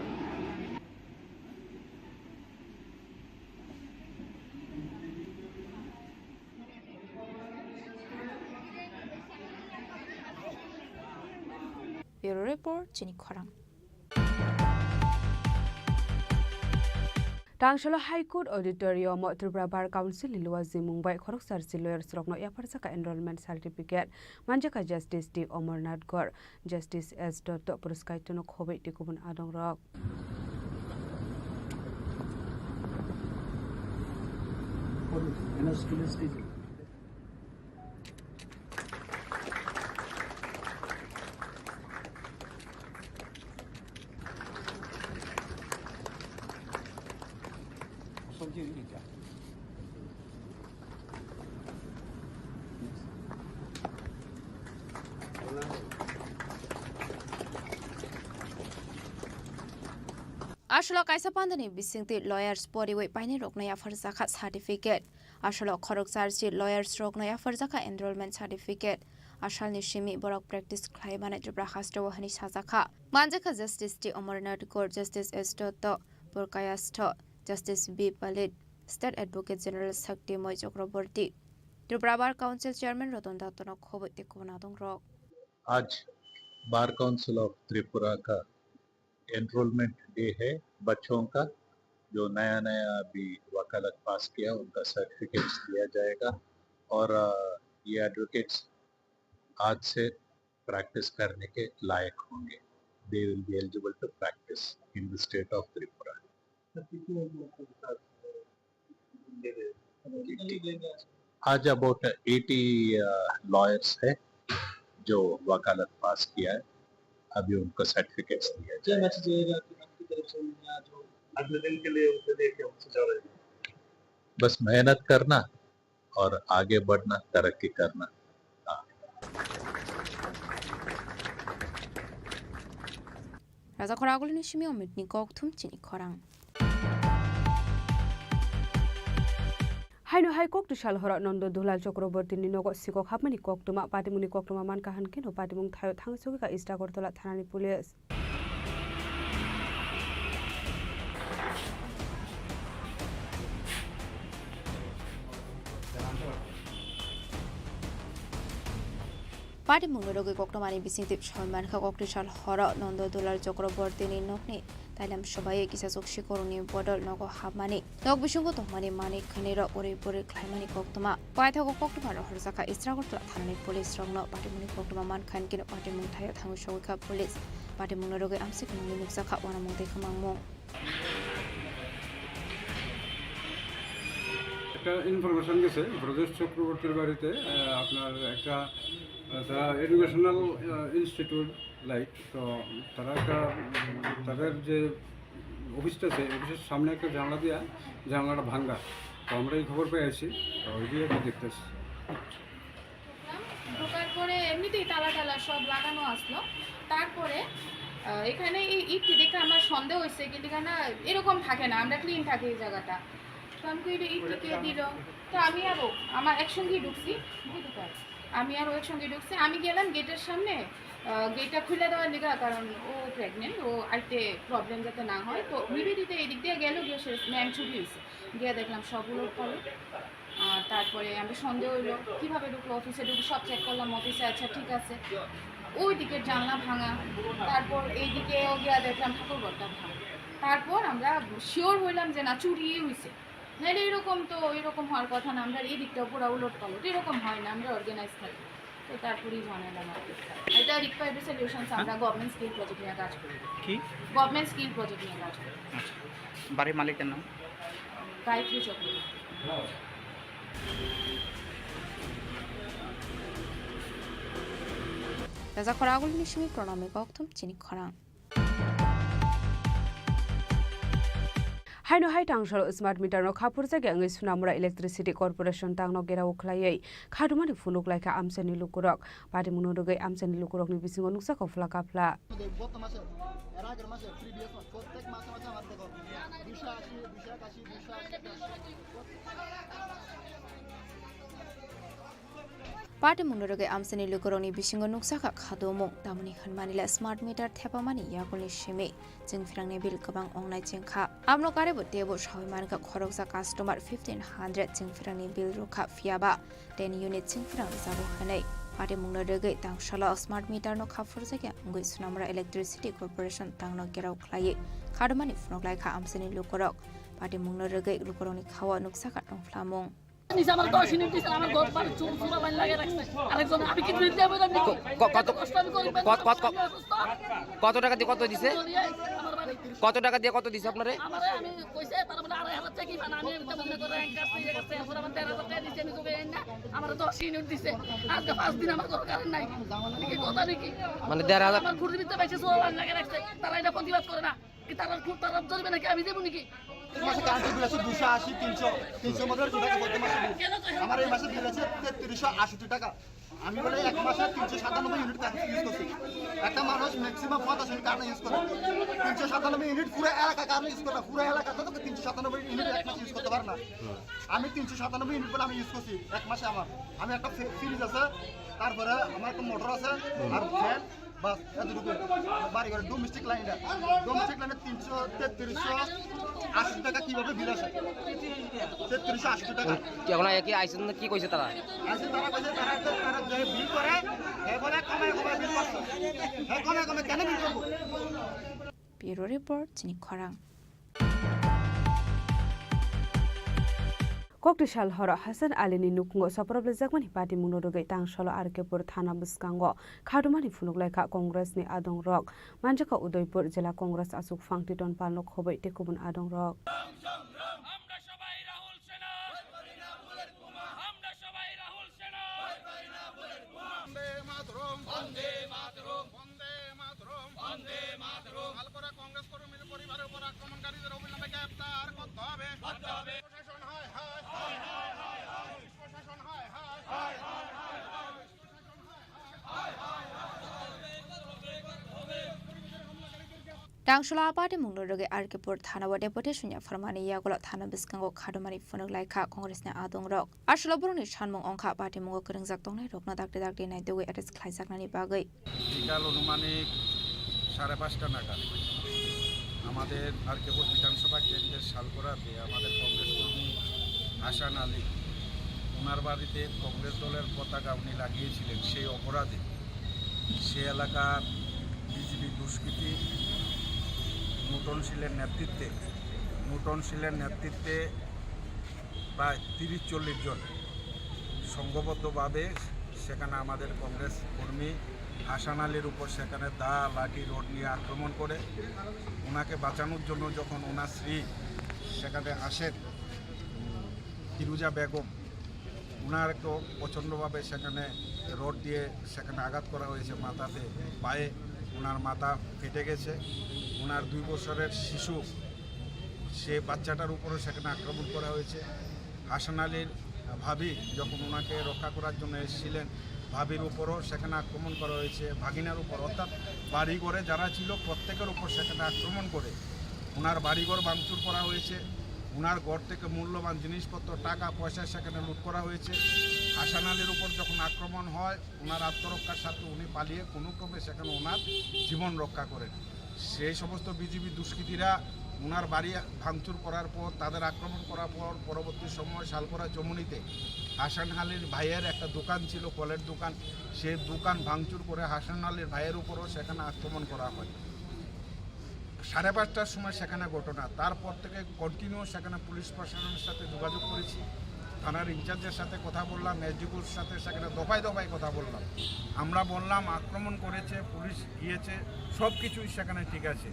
Speaker 5: Bureau Report Chini Khorang
Speaker 17: Tangshala High Court Auditorium Tripura Bar Council Ilwaji Mumbai Khoroksar Lawyers Rokno Yaparsaka Enrollment Certificate Manjaka Justice D Omarnath Gor Justice S. Puruskar Tono Khobai Tikubun Adong Rock
Speaker 5: Ashla Kaisa Pandani Bising the lawyers body weight Pine Rock Naya for Zakat certificate. আসলে খরক চার্জি লয়ার্স রক নয়া ফরজাখা এনরোলমেন্ট সার্টিফিকেট আসালনি সিমি বরক প্র্যাকটিস খাইমানে ত্রিপুরা হাস্ট ওহানি সাজাখা মানজাখা justice T Amarnath court justice S Dutta Purkayastha justice B Palit state advocate general Saktimay Chakraborty Tripura bar council chairman Ratan Dutta खबर देखो रक
Speaker 2: आज बार काउंसिल ऑफ त्रिपुरा का एनरोलमेंट डे है बच्चों का जो नया नया अभी वकालत पास किया उनका सर्टिफिकेट्स दिया जाएगा और ये एडवोकेट्स आज से प्रैक्टिस करने के लायक होंगे they will be eligible to practise in the state of Tripura आज अबाउट 80 लॉयर्स है जो वकालत पास किया है अभी उनको सर्टिफिकेट्स दिया जाएगा अगले दिन के लिए उसे लेके बस मेहनत करना और आगे बढ़ना तरक्की करना
Speaker 5: राजा खरागुलनि सिमी अमितनि गौथुम चिनी खरां
Speaker 17: हाइनो हाइ कक तुशाल हर नन्द दुलाल चक्रवर्ती नि नग सिको खापमानि कक्तुमा पाटिमुनि कक्तुमा मान काहानके नो पाटिमुं थायो थांसुगिका इस्टा गरतला थानानि पुलिस पार्टी मुंगरोगे कक्तमानि बिसिंतिप सलमानखा कक्तिशाल हर नन्द दुलाल चक्रवर्ती नि नकनि ताइलाम सबाई किसा सक्षी करनि बदल नग हाबमानि नग बिसंग तमानि मानि खनेर ओरै बोरै ख्लाइमानि कक्तमा पाइथागो कक्तमा हरसाखा इस्रागरतला थानानि पुलिस रंनो पार्टी मुनि कक्तमा मान खानकिन पार्टी मुं थायो थांगो सौखा पुलिस पार्टी मुंगरोगे आमसे खननि नुकसाखा वाना मुं देखमांमो
Speaker 7: একটা ইনফরমেশন গেছে ব্রজেশ চক্রবর্তীর বাড়িতে আপনার একটা তারা এডুকেশনাল ইনস্টিটিউট লাইক তো তারা একটা তাদের যে অফিসটা আছে অফিসের সামনে একটা জানলা দেওয়া জানলাটা ভাঙ্গা তো আমরা এই খবর পেয়ে আছি তো ওই দিয়ে দেখতেছি
Speaker 3: ঢোকার পরে এমনিতেই তালা টালা সব লাগানো আসলো তারপরে এখানে এই ইটটি দেখে আমার সন্দেহ হয়েছে কিন্তু এখানে এরকম থাকে না আমরা ক্লিন থাকে এই জায়গাটা তো আমি ইটটি কে দিল তো আমি আরও আমার একসঙ্গেই ঢুকছি আমি আর ওর সঙ্গে ঢুকছি আমি গেলাম গেটের সামনে গেটটা খুলে দেওয়ার লিগা কারণ ও প্রেগনেন্ট ও আইতে প্রবলেম যাতে না হয় তো নিবেদিতে এদিক দিয়ে গেল গিয়ে সে ম্যাম ছুটি হয়েছে গিয়ে দেখলাম সবগুলো পরে আর তারপরে আমি সন্দেহ হইলো কীভাবে ঢুকলো অফিসে ঢুকে সব চেক করলাম অফিসে আচ্ছা ঠিক আছে ওই দিকের জানলা ভাঙা তারপর এইদিকেও গিয়ে দেখলাম ঠাকুরঘরটা ভাঙা তারপর আমরা শিওর হইলাম যে না চুরি হয়েছে নাহলে এরকম তো এরকম হওয়ার কথা না আমরা এই দিকটা পুরো উলট পালট এরকম হয় না আমরা অর্গানাইজ থাকি তো তারপরেই জানালাম আর এটা রিকোয়ার্ড সলিউশনস আমরা গভর্নমেন্ট স্কিল প্রজেক্ট নিয়ে কাজ করি
Speaker 1: কি
Speaker 3: গভর্নমেন্ট স্কিল প্রজেক্ট নিয়ে কাজ করি
Speaker 1: আচ্ছা বাড়ির মালিকের নাম
Speaker 3: গায়ত্রী চক্রবর্তী
Speaker 5: राजा खरागुलनि सिमी प्रणामी गौतम चिनी खरां
Speaker 17: हाइनो high टांगसल smart meter no Khapur जागे अंगै सुनामुरा electricity corporation टांगनो गेराव खलायै खादुमानि फुनुक लायका आमसेनि लुकुरक पादि मुनुरुगै आमसेनि लुकुरकनि बिसिङाव नुकसा कफला काफला party मुंगरोगे आमसेनि लुकुरकनि बिसिङाव नुकसाखा खादुमु दामुनि खनमानिला smart meter थेपामानि यागुलनि सिमे जों फिरांनि बिल गोबां अंनाय जेंखा आमनो कारेबो देबो सावैमानका खरकजा कास्टमार 1500 जों फिरांनि बिल रुखा फियाबा 10 यूनिट जों फिरां जाबो हनै पार्टी मुंगरोगे तांगशाला स्मार्ट मीटर नो खाफुर जागे अंगै सुनामुरा इलेक्ट्रिसिटी कॉर्पोरेशन तांगनो गेराव खलायै खादुमानि फुनकलायखा आमसेनि लुकुरक पार्टी मुंगरोगे लुकुरकनि खावा नुकसाखा दंफ्लामुं
Speaker 21: আমার 10 ইউনিট দিছেন আমার ঘর পার চুরা বান লাগে রাখছে আরেকজন আমি কি দিতে দেব না
Speaker 22: কত টাকা দিয়ে কত দিছে কত টাকা দিয়ে কত দিছে আপনারে
Speaker 21: আমারে আমি কইছে তার মানে 2,500 টাকা কি বানা আমি এটা মনে করে এক কাছে যে কাছে পুরো আমার 13,000 টাকা দিছে আমি তো না আমার 10 ইউনিট দিছে আজকে 5 দিন আমার দরকার নাই কি কথা নাকি
Speaker 22: মানে 1,500
Speaker 21: আমার ঘুরে দিতে পাইছে চুরা বান লাগে রাখছে তারা এটা প্রতিবাদ করে না কি তারা খুব তারা জরিবে নাকি আমি দেব নাকি
Speaker 23: মাসে কারেন্ট বিল আছে 280 300 মধ্যে টাকা বলতে মাসে আমার এই মাসে বিল আছে 3368 টাকা
Speaker 4: আমি বলে 1 মাসে 397 ইউনিট ইউজ করছি। একটা মানুষ ম্যাক্সিমাম 85 কারণে ইউজ করে। 397 ইউনিট পুরো এলাকা কারণে ইউজ করে। পুরো এলাকাতে তো 397 ইউনিট 1 মাসে ইউজ করতে পারে না। আমি 397 ইউনিট বলে আমি ইউজ করছি 1 মাসে আমার। আমি একটা ফ্রিজ আছে, তারপরে আমার একটা মোটর আছে আর ফ্যান, বাস এতটুকু বাড়ি ঘরে ডোমেস্টিক লাইনটা 380 টাকা কিভাবে বিল আসে? 380 টাকা
Speaker 22: এখন কি আইসেন কি কইছে তারা?
Speaker 4: আসে তারা কইছে তারা যে বিল করে এবারে কমে বিল করছে। কমে কেন বিল করব?
Speaker 5: ব্যুরো রিপোর্ট চিনি খরাং।
Speaker 17: Koktisal horo Hasan Ali ni nukungo saprable jakmani party munodogai tangsalo Arkepur thana biskango khadumani funuklai kha Congress ni adong rok manjaka Udaipur jela Congress asuk fangtiton palno khobai tekubun adong rok
Speaker 4: Congress কর্মীর পরিবারের উপর আক্রমণকারীদের অবিলম্বে গ্রেফতার করতে হবে। প্রশাসন হয় প্রশাসন হয়
Speaker 5: Tangshala party munglodoge Arkepur thana wa deputation ya farmani yagolo thana biskango khadumani funuklai kha Congress ni adong rok ashlo buruni shanmung ongkha party mungo kringjak tongnai rokna dakte nai dewe address khlaijaknani bagai
Speaker 10: বিকাল অনুমানিক 5:30 নাগাদ আমাদের আরকেপুর বিধানসভা কেন্দ্রের শালকোরাতে আমাদের কংগ্রেস কর্মী হাসান আলী ওনার বাড়িতে কংগ্রেস দলের পতাকা উনি লাগিয়েছিলেন। সেই অপরাধে সে এলাকার বিজেপি দুষ্কৃতী মুটনশীলের নেতৃত্বে প্রায় 30-40 জন সংঘবদ্ধভাবে সেখানে আমাদের কংগ্রেস কর্মী হাসান আলীর উপর সেখানে দা লাঠি রড নিয়ে আক্রমণ করে ওনাকে বাঁচানোর জন্য যখন ওনার স্ত্রী সেখানে আসেন ফিরুজা বেগম, ওনারকেও প্রচণ্ডভাবে সেখানে রড দিয়ে সেখানে আঘাত করা হয়েছে মাথাতে, পায়ে ওনার মাথা ফেটে গেছে। ওনার 2 বছরের শিশু সে বাচ্চাটার উপরে সেখানে আক্রমণ করা হয়েছে। হাসান আলীর ভাবি যখন ওনাকে রক্ষা করার জন্য এসেছিলেন ভাবির উপরও সেখানে আক্রমণ করা হয়েছে, ভাগিনার উপর, অর্থাৎ বাড়িঘরে যারা ছিল প্রত্যেকের উপর সেখানে আক্রমণ করে ওনার বাড়িঘর ভাঙচুর করা হয়েছে। ওনার ঘর থেকে মূল্যবান জিনিসপত্র টাকা পয়সা সেখানে লুট করা হয়েছে। হাসান আলীর উপর যখন আক্রমণ হয় ওনার আত্মরক্ষার সাথে উনি পালিয়ে কোনো ক্রমে সেখানে ওনার জীবন রক্ষা করেন। সেই সমস্ত বিজেপি দুষ্কৃতীরা ওনার বাড়ি ভাঙচুর করার পর তাদের আক্রমণ করার পর পরবর্তী সময় শালকোরা চমুনিতে হাসান আলীর ভাইয়ের একটা দোকান ছিল, ফলের দোকান, সেই দোকান ভাঙচুর করে হাসান আলীর ভাইয়ের উপরও সেখানে আক্রমণ করা হয়। 5:30টার সময় সেখানে ঘটনা। তারপর থেকে কন্টিনিউ সেখানে পুলিশ প্রশাসনের সাথে যোগাযোগ করেছি, থানার ইনচার্জের সাথে কথা বললাম, এসডিপুর সাথে সেখানে দফায় কথা বললাম। আমরা বললাম আক্রমণ করেছে, পুলিশ গিয়েছে, সব কিছুই সেখানে ঠিক আছে,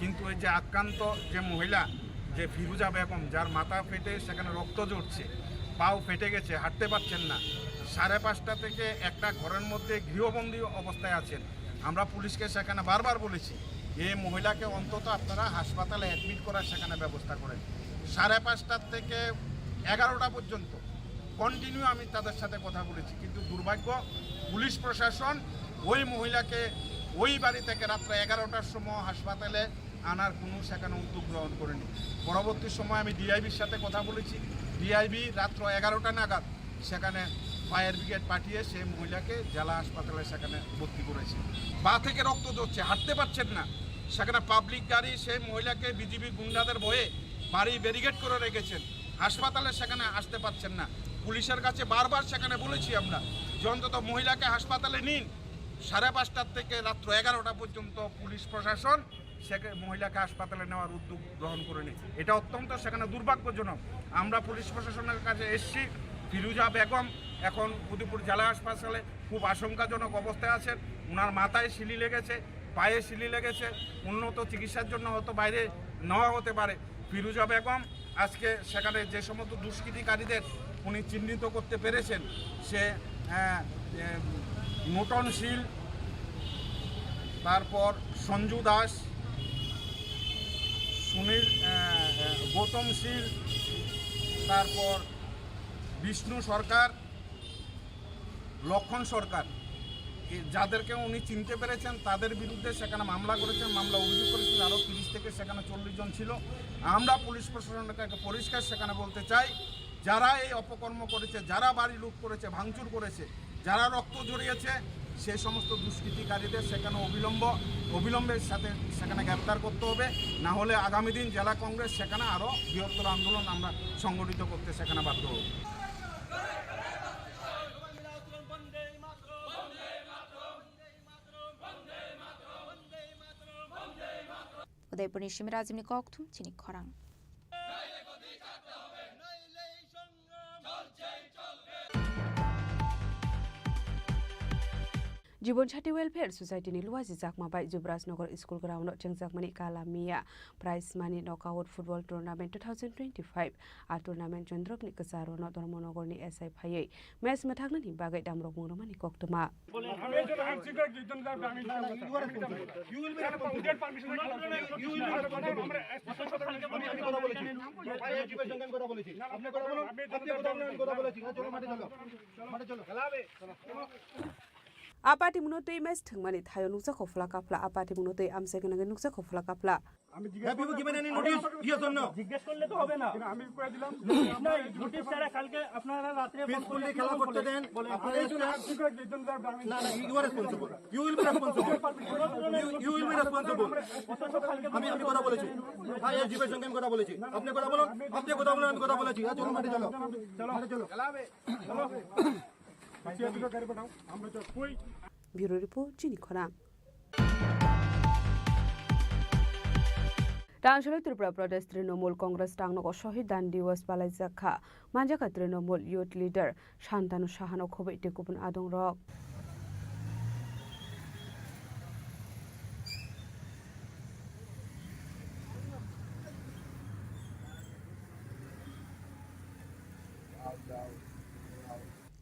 Speaker 10: কিন্তু এই যে আক্রান্ত যে মহিলা যে ফিরুজা বেগম যার মাথা ফেটে সেখানে রক্ত ঝরছে, পাও ফেটে গেছে, হাঁটতে পারছেন না, 5:30 থেকে একটা ঘরের মধ্যে গৃহবন্দী অবস্থায় আছেন। আমরা পুলিশকে সেখানে বারবার বলেছি এই মহিলাকে অন্তত আপনারা হাসপাতালে অ্যাডমিট করার সেখানে ব্যবস্থা করেন। 5:30 থেকে 11টা পর্যন্ত কন্টিনিউ আমি তাদের সাথে কথা বলেছি, কিন্তু দুর্ভাগ্য পুলিশ প্রশাসন ওই মহিলাকে ওই বাড়ি থেকে রাত্রে 11টার সময় হাসপাতালে আনার কোনো সেখানে উদ্যোগ গ্রহণ করেনি। পরবর্তী সময় আমি ডিআইবির সাথে কথা বলেছি, ডিআইবি রাত্র 11টা নাগাদ সেখানে ফায়ার ব্রিগেড পাঠিয়ে সেই মহিলাকে জেলা হাসপাতালে সেখানে ভর্তি করেছে। পা থেকে রক্ত ঝরছে, হাঁটতে পারছেন না, সেখানে পাবলিক গাড়ি সেই মহিলাকে বিজিবি গুন্ডাদের ভয়ে বাড়ি ব্যারিকেড করে রেখেছেন, হাসপাতালে সেখানে আসতে পারছেন না। পুলিশের কাছে বারবার সেখানে বলেছি আমরা যে অন্তত মহিলাকে হাসপাতালে নিন। 5:30 থেকে রাত্র 11টা পর্যন্ত পুলিশ প্রশাসন সেখানে মহিলাকে হাসপাতালে নেওয়ার উদ্যোগ গ্রহণ করেনি। এটা অত্যন্ত সেখানে দুর্ভাগ্যজনক। আমরা পুলিশ প্রশাসনের কাছে এসেছি, ফিরুজা বেগম এখন উদয়পুর জেলা হাসপাতালে খুব আশঙ্কাজনক অবস্থায় আছেন। ওনার মাথায় শিলি লেগেছে, পায়ে শিলি লেগেছে, উন্নত চিকিৎসার জন্য হয়তো বাইরে নেওয়া হতে পারে। ফিরুজা বেগম আজকে সেখানে যে সমস্ত দুষ্কৃতিকারীদের উনি চিহ্নিত করতে পেরেছেন, সে নূতনশীল, তারপর সঞ্জু দাস, সুনীল, গৌতম শীল, তারপর বিষ্ণু সরকার, লক্ষণ সরকার যাদেরকে উনি চিনতে পেরেছেন তাদের বিরুদ্ধে সেখানে মামলা করেছেন, মামলা অভিযোগ করেছেন, আরও 30 থেকে সেখানে 40 জন ছিল। আমরা পুলিশ প্রশাসনকে পরিষ্কার সেখানে বলতে চাই, যারা এই অপকর্ম করেছে, যারা বাড়ি লুট করেছে, ভাঙচুর করেছে, যারা রক্ত জড়িয়েছে, সেই সমস্ত দুষ্কৃতিকারীদের সেখানে অবিলম্বের সাথে সেখানে গ্রেপ্তার করতে হবে। না হলে আগামী দিন জেলা কংগ্রেস সেখানে আরও বৃহত্তর আন্দোলন আমরা সংগঠিত করতে সেখানে বাধ্য হব।
Speaker 5: उदयपुरनि सिमराजिमनि कक्थुम चिनि खरां।
Speaker 17: जीवन साथी वेलफेयर सोसाइटी लुवाजी जाकमाबाई जुबराजनगर स्कूल ग्राउंड चेंगजाकमानी कालामिया प्राइज मानी नकआउट फुटबल टूर्नामेंट 2025 आ टूर्नामेंट चंद्रकनि कसारो न धर्मनगरनि एसआई फायै मैच मथागनि बागै दामरक मुंगरमानि कक्तमा आपाति मुनोतै मैच थंगमानि थायो नुकसा खफला काफला आपाति मुनोतै आमसे गनगे नुकसा खफला काफला
Speaker 4: আমি জিজ্ঞেস করলে তো হবে না, আমি কয়ে দিলাম নোটিশ ছাড়া কালকে আপনারা রাতে ফোন করলে খেলা করতে দেন। আপনারা না না you are responsible, you will be responsible, you will be responsible. আমি কথা বলেছি, হ্যাঁ এই জীবের সঙ্গে আমি কথা বলেছি, আপনি কথা বলুন, আপনি কথা বলুন, আমি কথা বলেছি। চলো মাঠে চলো, মাঠে চলো খেলাবে, চলো
Speaker 17: ब्यूरो रिपोर्ट चिनी खरां। टांगशल त्रिपुरा प्रदेश तृणमूल कांग्रेस टांगनग शहीद दान दिवस बालाइजाखा मानजाखा तृणमूल यूथ लीडर शांतानु साहानो खबै टेकुपुन आदं रक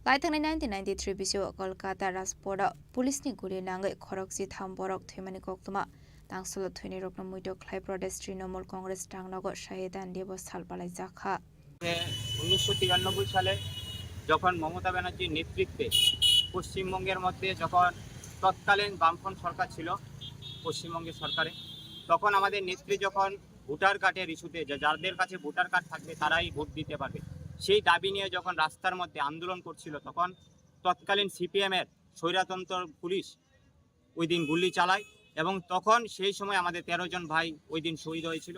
Speaker 5: लाइथांनि 1993 बिसो कलकाता राजपथ पुलिसनि गुलि नाङै खरकजि थाम बरक थैमानि कक्तमा तांसल थैनि रकम मुइदो ख्लाइ प्रदेश तृणमूल कांग्रेस टांगनगर शाहिदान दिवस सालबालाय जाखा
Speaker 1: 1993 সালে যখন মমতা ব্যানার্জির নেতৃত্বে পশ্চিমবঙ্গের মধ্যে যখন তৎকালীন বামফ্রন্ট সরকার ছিল পশ্চিমবঙ্গের সরকারে, তখন আমাদের নেত্রী যখন ভোটার কার্ডের ইস্যুতে যাদের কাছে ভোটার কার্ড থাকবে তারাই ভোট দিতে পারবে, সেই দাবি নিয়ে যখন রাস্তার মধ্যে আন্দোলন করছিল, তখন তৎকালীন সিপিএমের স্বৈরতন্ত্র পুলিশ ওই দিন গুলি চালায় এবং তখন সেই সময় আমাদের 13 জন ভাই ওই দিন শহীদ হয়েছিল।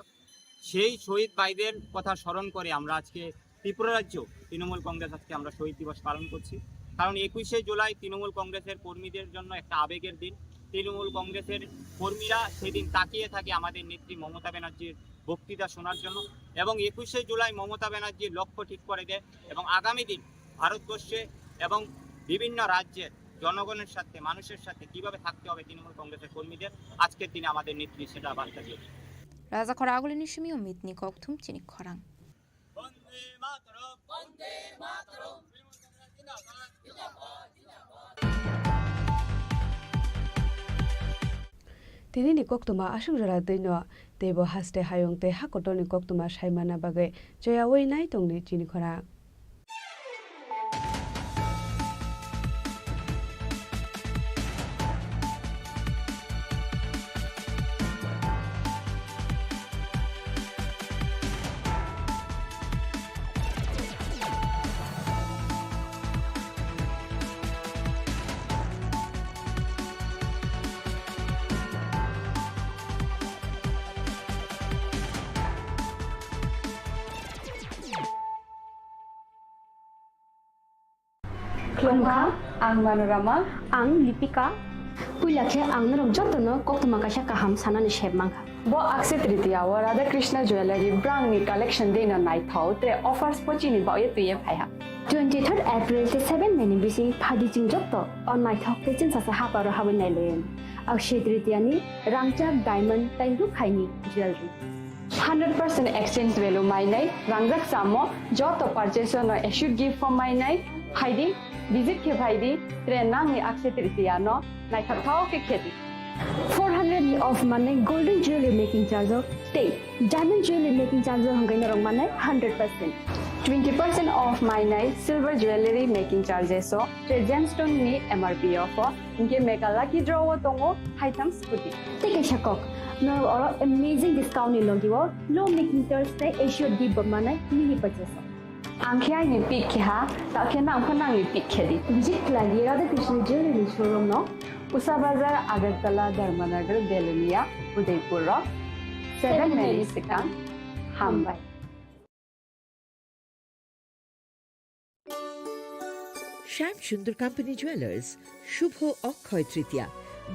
Speaker 1: সেই শহীদ ভাইদের কথা স্মরণ করে আমরা আজকে ত্রিপুরা রাজ্য তৃণমূল কংগ্রেস আজকে আমরা শহীদ দিবস পালন করছি। কারণ 21শে জুলাই তৃণমূল কংগ্রেসের কর্মীদের জন্য একটা আবেগের দিন। তৃণমূল কংগ্রেসের কর্মীরা সেদিন তাকিয়ে থাকে আমাদের নেত্রী মমতা ব্যানার্জির বক্তৃতা শোনার জন্য এবং 21শে জুলাই মমতা ব্যানার্জির লক্ষ্য ঠিক করে দেয় এবং আগামী দিন ভারতবর্ষে এবং বিভিন্ন রাজ্যের জনগণের সাথে মানুষের সাথে কিভাবে থাকতে হবে তৃণমূল কংগ্রেসের কর্মীদের আজকের দিনে আমাদের নেত্রী সেটা বার্তা দিয়েছে।
Speaker 5: राजा खरागुलिनि सिमियो मितनि कक्थुम चिनि खरां।
Speaker 17: Tini ni koktuma asung jara deino tebo haste hayong te hakotoni koktuma saimana bagai joya wei nai tongni chini khora
Speaker 14: Klongkha, ang Manorama, ang Lipika. Puilakhe ang narok jotno koktuma kaisa kaham sanani shebmangkha. Bo akse tritiya wa Radha Krishna Jewelry brand ni collection dena nai thau te offers pochini ba ye tuye phaiha. 23rd April te 7 meni bisi phadi jing jotto on nai thau te chin sa ha paro hawen nai len. Akse tritiya ni rangchak diamond taingu khaini jewelry. 100% exchange value mai nai rangjak samo joto purchase no should give for mai nai haidi visit ke bhaidi tre nang ni akse tritiya no nai thau ke kheti 400 off mane golden jewelry making charge te diamond jewelry making charge hangai norong mane 100%. 20% off my silver jewelry making charges so the gemstone ni MRP offer inke mega lucky draw tongo item scooty take a shakok no or amazing discount ni logiwo low making Thursday issue di mane mini purchase angkhya ni pick kha ta khena angkhana ni pick khedi visit lagi Radha Krishna jewelry showroom no Usa Bazar Agartala Dharmanagar Belunia Udaipur 7 Mary Second Hambai
Speaker 15: Shyam Sundar company jewellers Shubho Akshaya Tritiya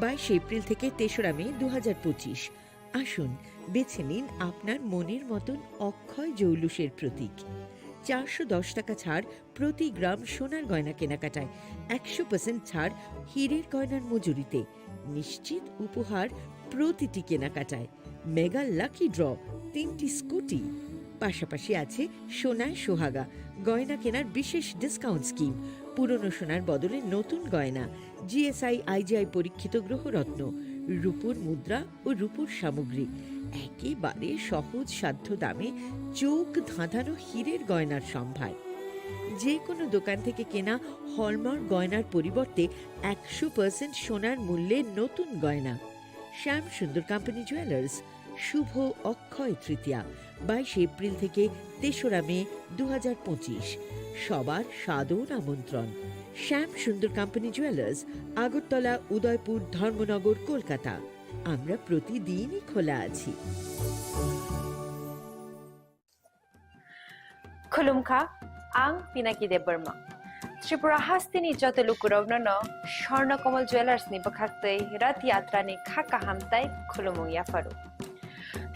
Speaker 15: 22 April থেকে 3রা মে 2025 আসুন বেছে নিন আপনার মনের মতন অক্ষয় জৌলুসের প্রতীক 410 টাকা ছাড় প্রতি গ্রাম সোনার গয়না কেনাকাটায় 100% ছাড় হীরের গয়নার মজুরিতে নিশ্চিত উপহার প্রতিটি কেনাকাটায় মেগা লাকি ড্র 3টি স্কুটি পাশাপাশি আছে সোনায় সোহাগা গয়না কেনার বিশেষ ডিসকাউন্ট স্কিম পুরনো সোনার বদলে নতুন গয়না জিএসআই আইজিআই পরীক্ষিত গ্রহরত্ন রূপোর মুদ্রা ও রূপোর সামগ্রী একেবারে সহজ সাধ্য দামে চোখ ধাঁধানো হীরের গয়নার সম্ভার যে কোনো দোকান থেকে কেনা হলমার্ক গয়নার পরিবর্তে 100% সোনার মূল্যে নতুন গয়না শ্যাম সুন্দর কোম্পানি জুয়েলার্স শুভ অক্ষয় তৃতীয়া 22 এপ্রিল থেকে 3রা মে 2025 সবার সাদর আমন্ত্রণ শ্যাম সুন্দর কোম্পানি জুয়েলার্স আগরতলা উদয়পুর ধর্মনগর কলকাতা আমরা প্রতিদিনই খোলা আছি
Speaker 16: খুলুমখা আং পিনাকি দেববর্মা ত্রিপুরা হাস্তিনি যত লুকুরগ্ন স্বর্ণকমল জুয়েলার্স নি বখাক্তৈ রথ यात्रा नि खाका हामताय खुलुमु याफारु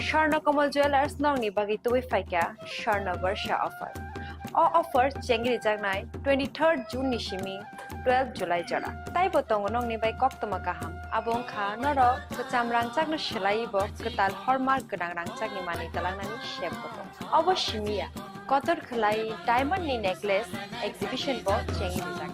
Speaker 16: স্বর্ণকমল জুয়েলার্স নংনি বাগি তুই ফাইকা স্বর্ণ বর্ষা অফার অফার চেঙ্গিরি জাগনাই 23 জুন নিশিমি 12 জুলাই জরা তাই বতং নংনি বাই কক্তমা কাহাম আবং খা নর চামরাং চাগন সেলাইব কতাল হরমার্ক গনাং রাং চাগনি মানি তালাংনানি শেপ বতং অবশ্যমিয়া কতর খলাই ডায়মন্ড নি নেকলেস এক্সিবিশন ব চেঙ্গিরি জাগ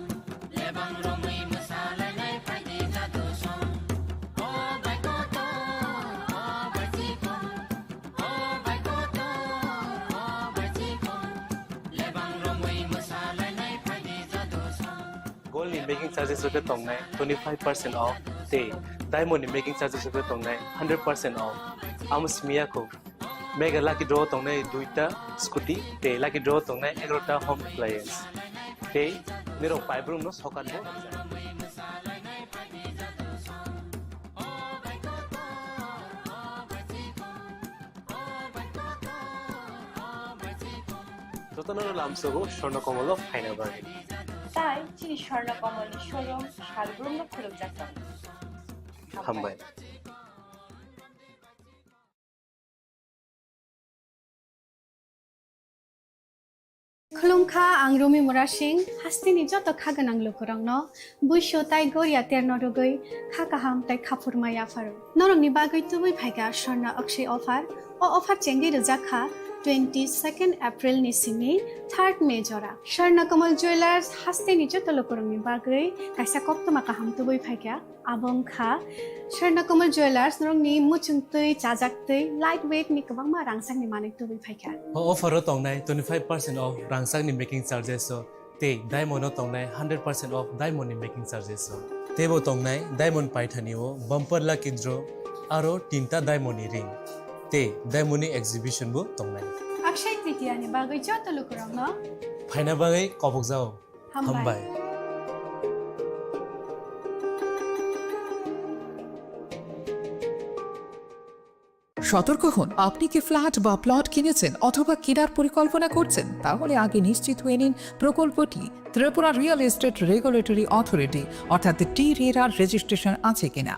Speaker 23: Gold in making charges of the tongue 25% off. Day diamond in making charges of the tongue 100% off. Amos Miyako mega lucky draw tongue duita scooty. Day lucky draw tongue egrota home appliance. Day nero five room no socket bo. Totanoro lamsogo Swarnakamal final bargain
Speaker 16: তাই চিনি স্বর্ণকমল শোরুম শালগ্রাম খুলুক যাচ্ছে
Speaker 23: হামবাই
Speaker 24: खुलुमखा आं रमि मुरा सिंह हास्तिनि जत खागोनां लोकरंनो बुइसो ताइ गोरिया तेरनो रगै खाकाहाम ताइ खाफुरमाय आफारो नरंनि बागै तुबै फाइगा स्वर्ण अक्षय अफार अफार चेंगि रजाखा 22 एप्रिल नि सिंनि 3 मे जरा स्वर्णकमल ज्वेलार्स हास्तिनि जत लोकरंनि बागै काइसा कक्तमा काहाम तुबै फाइगा आबंखा स्वर्णकमल ज्वेलार्स नरंनि मुचुंतै जाजाक्तै लाइट वेट नि गोबांमा रांसांनि माने तुबै फाइगा
Speaker 23: ऑफर तंगनाय 25% ऑफ रांसांनि मेकिंग चार्जेस ते डायमंड तंगनाय 100% ऑफ डायमंड मेकिंग चार्जेस तेबो तंगनाय डायमंड पाइथानिओ बम्पर लाकी ड्र आरो 3टा डायमंड रिंग ते डायमंड एग्जिबिशन बो तंगनाय
Speaker 24: अक्षय तृतीया नि बागै जत लोकरंनो
Speaker 23: फाइना बागै कबक जाओ हामबाय
Speaker 25: সতর্ক হন আপনি কি ফ্ল্যাট বা প্লট কিনেছেন অথবা কেনার পরিকল্পনা করছেন তাহলে আগে নিশ্চিত হয়ে নিন প্রকল্পটি Tripura real estate regulatory authority অর্থাৎ টি-রেরার রেজিস্ট্রেশন আছে কিনা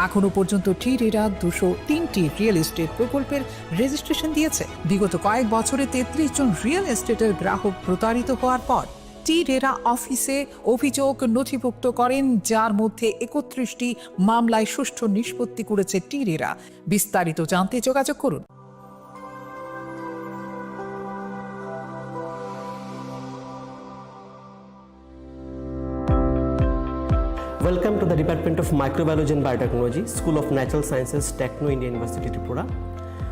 Speaker 25: এখনো পর্যন্ত টি-রেরা 203টি রিয়েল এস্টেট প্রকল্পের রেজিস্ট্রেশন দিয়েছে বিগত কয়েক বছরে 33 জন রিয়েল এস্টেটের গ্রাহক প্রতারিত হওয়ার পর টি-রেরা অফিসে অভিযোগ নথিভুক্ত করেন যার মধ্যে 31টি মামলায় সুষ্ঠু নিষ্পত্তি করেছে টি-রেরা বিস্তারিত জানতে যোগাযোগ করুন
Speaker 6: Welcome to the Department of Microbiology and Biotechnology, School of Natural Sciences, Techno India University, Tripura.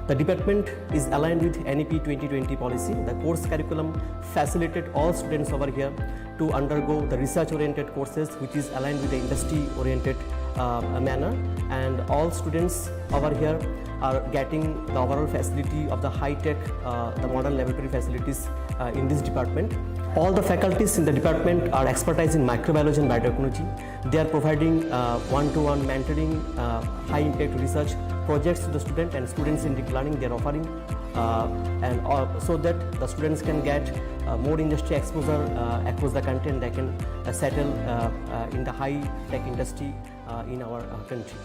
Speaker 6: The department is aligned with NEP 2020 policy. The course curriculum facilitated all students over here to undergo the research-oriented courses, which is aligned with the industry-oriented manner. And all students over here are getting the overall facility of the high-tech, the modern laboratory facilities in this department. All the faculties in the department are expertise in microbiology and biotechnology. They are providing one-to-one mentoring, high-impact research projects to the student, and students in deep learning they are offering, so that the students can get more industry exposure across the country, and they can settle in the high-tech industry in our country.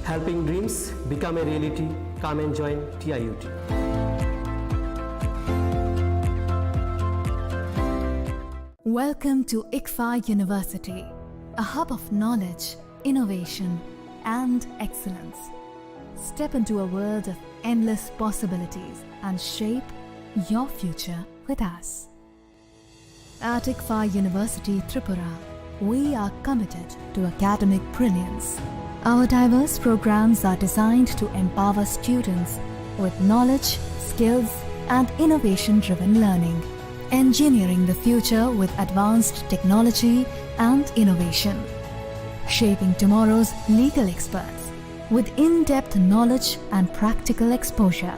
Speaker 6: Helping dreams become a reality. Come and join TIUT.
Speaker 9: Welcome to ICFA University, a hub of knowledge, innovation, and excellence. Step into a world of endless possibilities and shape your future with us. At ICFA University, Tripura, we are committed to academic brilliance. Our diverse programs are designed to empower students with knowledge, skills, and innovation-driven learning. Engineering the future with advanced technology and innovation. Shaping tomorrow's legal experts with in-depth knowledge and practical exposure.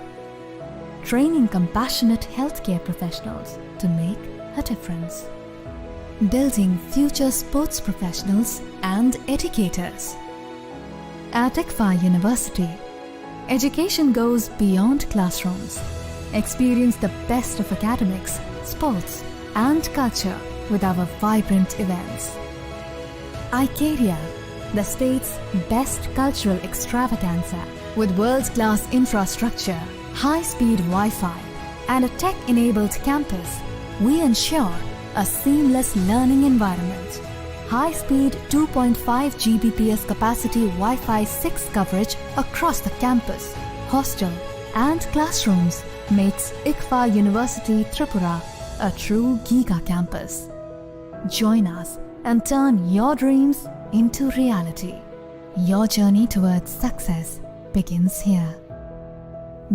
Speaker 9: Training compassionate healthcare professionals to make a difference. Building future sports professionals and educators. At ICFA University, education goes beyond classrooms. Experience the best of academics, sports, and culture with our vibrant events. Icaria, the state's best cultural extravaganza, with world-class infrastructure, high-speed Wi-Fi, and a tech-enabled campus, we ensure a seamless learning environment. High-speed 2.5 Gbps capacity Wi-Fi 6 coverage across the campus, hostel, and classrooms makes ICFA University Tripura a true Giga campus. Join us and turn your dreams into reality. Your journey towards success begins here.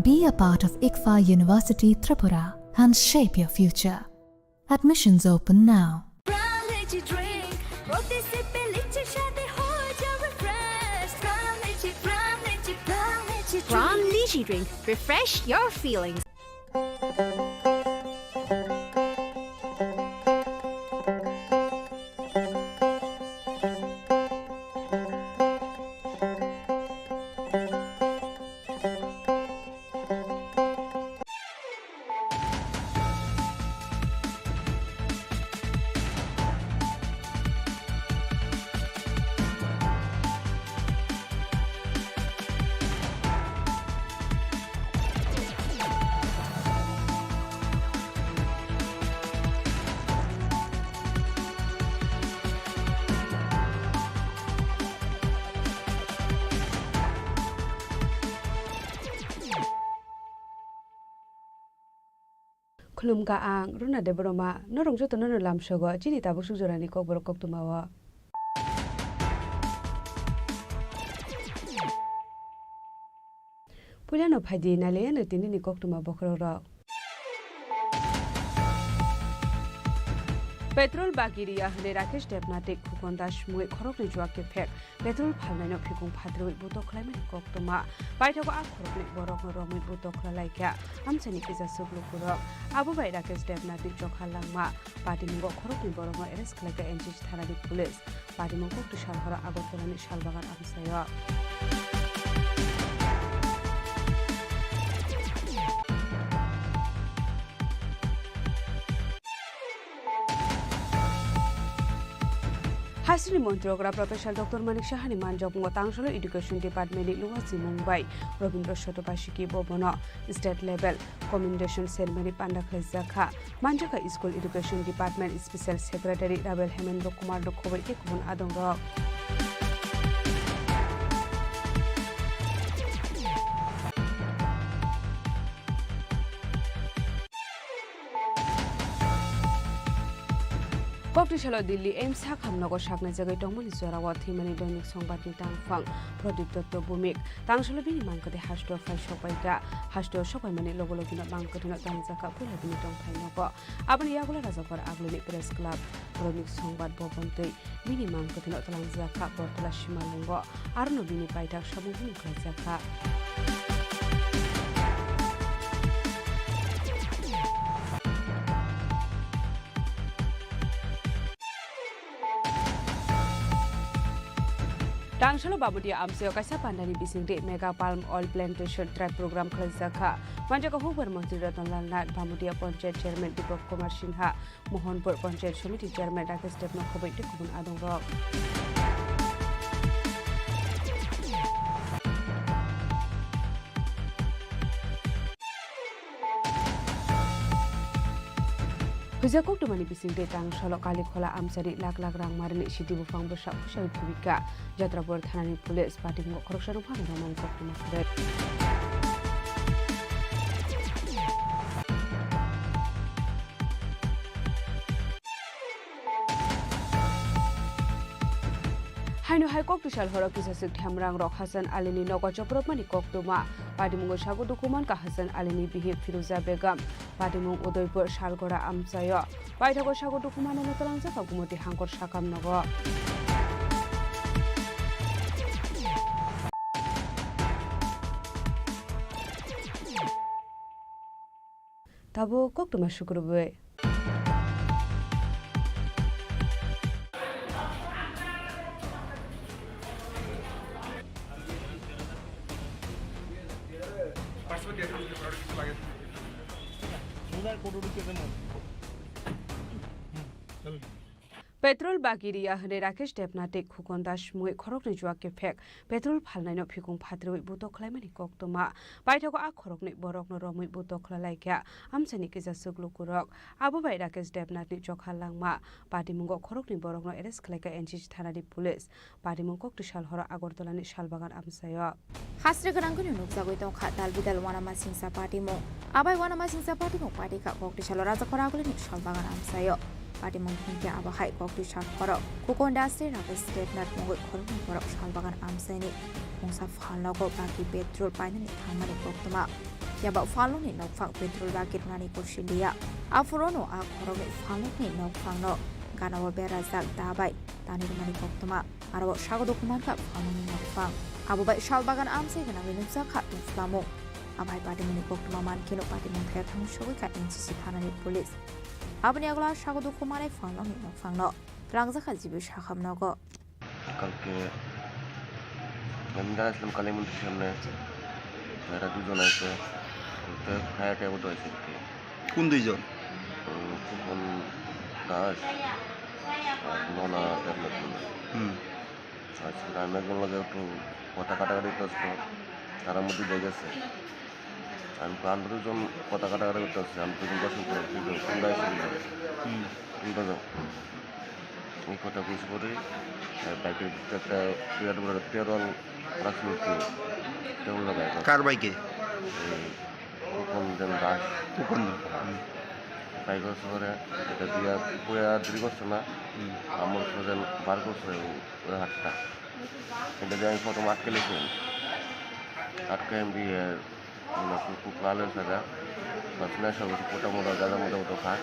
Speaker 9: Be a part of ICFA University Tripura and shape your future. Admissions open now.
Speaker 20: From Lychee Drink, refresh your feelings.
Speaker 17: Khulum ka ang runa de broma norong joto no lam sogo chini tabu sujorani kok borok kok tumawa. Pulano phadi nale na tini kok tuma bokro ro. Petrol Bagiria hale Rakesh Debnatik Kukondash Mui Khorokni Juak Fek Petrol Palmano Pikung Padru Buto Climate Koktoma Baitoko Akrokni Borok Romi Buto Klalaika Amsani Kiza Sublukuro Abu Bai Rakesh Debnatik Jokhalangma Party Mungo Khorokni Boroma Eres Klaka Enjij Thanadi Police Party Mungo to Shalhara Agotolani Shalbagan Absayo. Hasri Montrogra Professor Dr. Manik Shahani Manjok Ngotangsholo Education Department Luwasi Mumbai Robindra Shotobashiki Bobono State Level Commendation Ceremony Pandakha Zakha Manjaka School Education Department Special Secretary Rabel Hemendra Kumar Dokhobai Ekubun Adongrok. ককটিশাল দিল্লি এইমস হাখামনগর সাকনাই জায়গায় টংমনি জরাওয়া থিমানি দৈনিক সংবাদনি তাংফাং প্রদীপ দত্ত ভূমিক তাংশাল বিনি মাংকতে হাস্ট ফাই সবাইকা হাস্ট সবাই মানে লগলগিনা মাংকতিনা তাংজাকা পয়লা বিনি টংফাই নগ আবার ইয়াগুলা রাজাকর আগলনি প্রেস ক্লাব দৈনিক সংবাদ ভবনতৈ বিনি মাংকতিনা তাংজাকা বর্তলা সীমালঙ্গ আরনো বিনি পাইটাক সামুহিক খাইজাকা Tangshalo babudia amseo kaisa pandani bisingde mega palm oil plantation tribe program khalzakha manjaka hubar mantri Ratanlal Nath babudia panchayat chairman Deepak Kumar Sinha Mohanpur panchayat committee chairman Rakesh Debna khobai tikubun adong rok Hujakok dumani bisingde tangshalo kalikhola amsari lak rang marni sidi bufang bersa khusai phibika jatrabor thanani police party ngo khoroksan phano roman koktima khade Haino hai kok tushal horo kisasik thamrang rok Hasan Alini nogo joprobmani koktuma Padimung sago dokuman ka Hasan Alini bihi Firuza Begum Padimung Udaipur Shalgora Amsayo Paithago sago dokuman no talangsa kagumoti hangkor sakam nogo Tabo koktuma shukrube Petrol bagiria hne Rakesh Debna tek Khukon Das mui khorokni juake phek petrol phalnaino phikung phatroi buto khlaimani koktoma paithago a khorokni borokno romui buto khlalaikya amsani kisa suglu kurok abo bai Rakesh Debna ni jokhalangma patimungo khorokni borokno arrest khlaika NCC thanani police patimung koktishal hora agortolani shalbagan amsayo
Speaker 5: Hasre garangoni nukjagoi tong khatal bidal wanama singsa patimo abai wanama singsa patimo party ka koktishal raja khoraguli ni shalbagan amsayo Party mungkin abahai kokti shat korok Khukon Das Rakesh Debna mongoi khorokni borok shalbagan amsaini mongsa phalnago baki petrol painani thamani koktoma yaba phaloni nokfang petrol baki nani kursindia afurono a khorokni phaloni nokfangno ganawo berazak dabai tani mani koktoma aro sago dokuman ka phaloni nokfang abubai shalbagan amsai gana winuksa kha tuflamo abai party mani koktoma mankino party mongthaya thangsogoi ka NCC thanani police Abni agla sagodu kumare fangno ni fangno rangzakha jibu shakhamnogo
Speaker 11: কালকে আমি আসলাম কালীমন্দির সামনে এরা দুজন আছে ফায়ার ট্যাবট হয়েছে
Speaker 12: কোন দুইজন
Speaker 11: তখন দাস আর মনা ট্যাবলেট আচ্ছা আমি একজন লগে একটু কথা কাটাকাটি করতে তার মধ্যে দিয়ে গেছে আমি আমরা দুজন কথা কাটাকাটি করতে আসছি আমি দুজন দর্শন করে তোমরা এসে এই কথা কিছু করে বাইকের একটা তেরল রাখছিল তেরল লাগায়
Speaker 12: কার বাইকে
Speaker 11: কোন যেন দাস
Speaker 12: কোন
Speaker 11: বাইক শহরে এটা দিয়া পুয়া দেরি করছে না আমার যেন বার করছে ওই হাতটা এটা দিয়ে আমি প্রথম আটকে লেছি আটকে আমি দিয়ে খুব লালের থাকা বা নেশা বসে মোটা মোটা গাঁদা মোটা খাট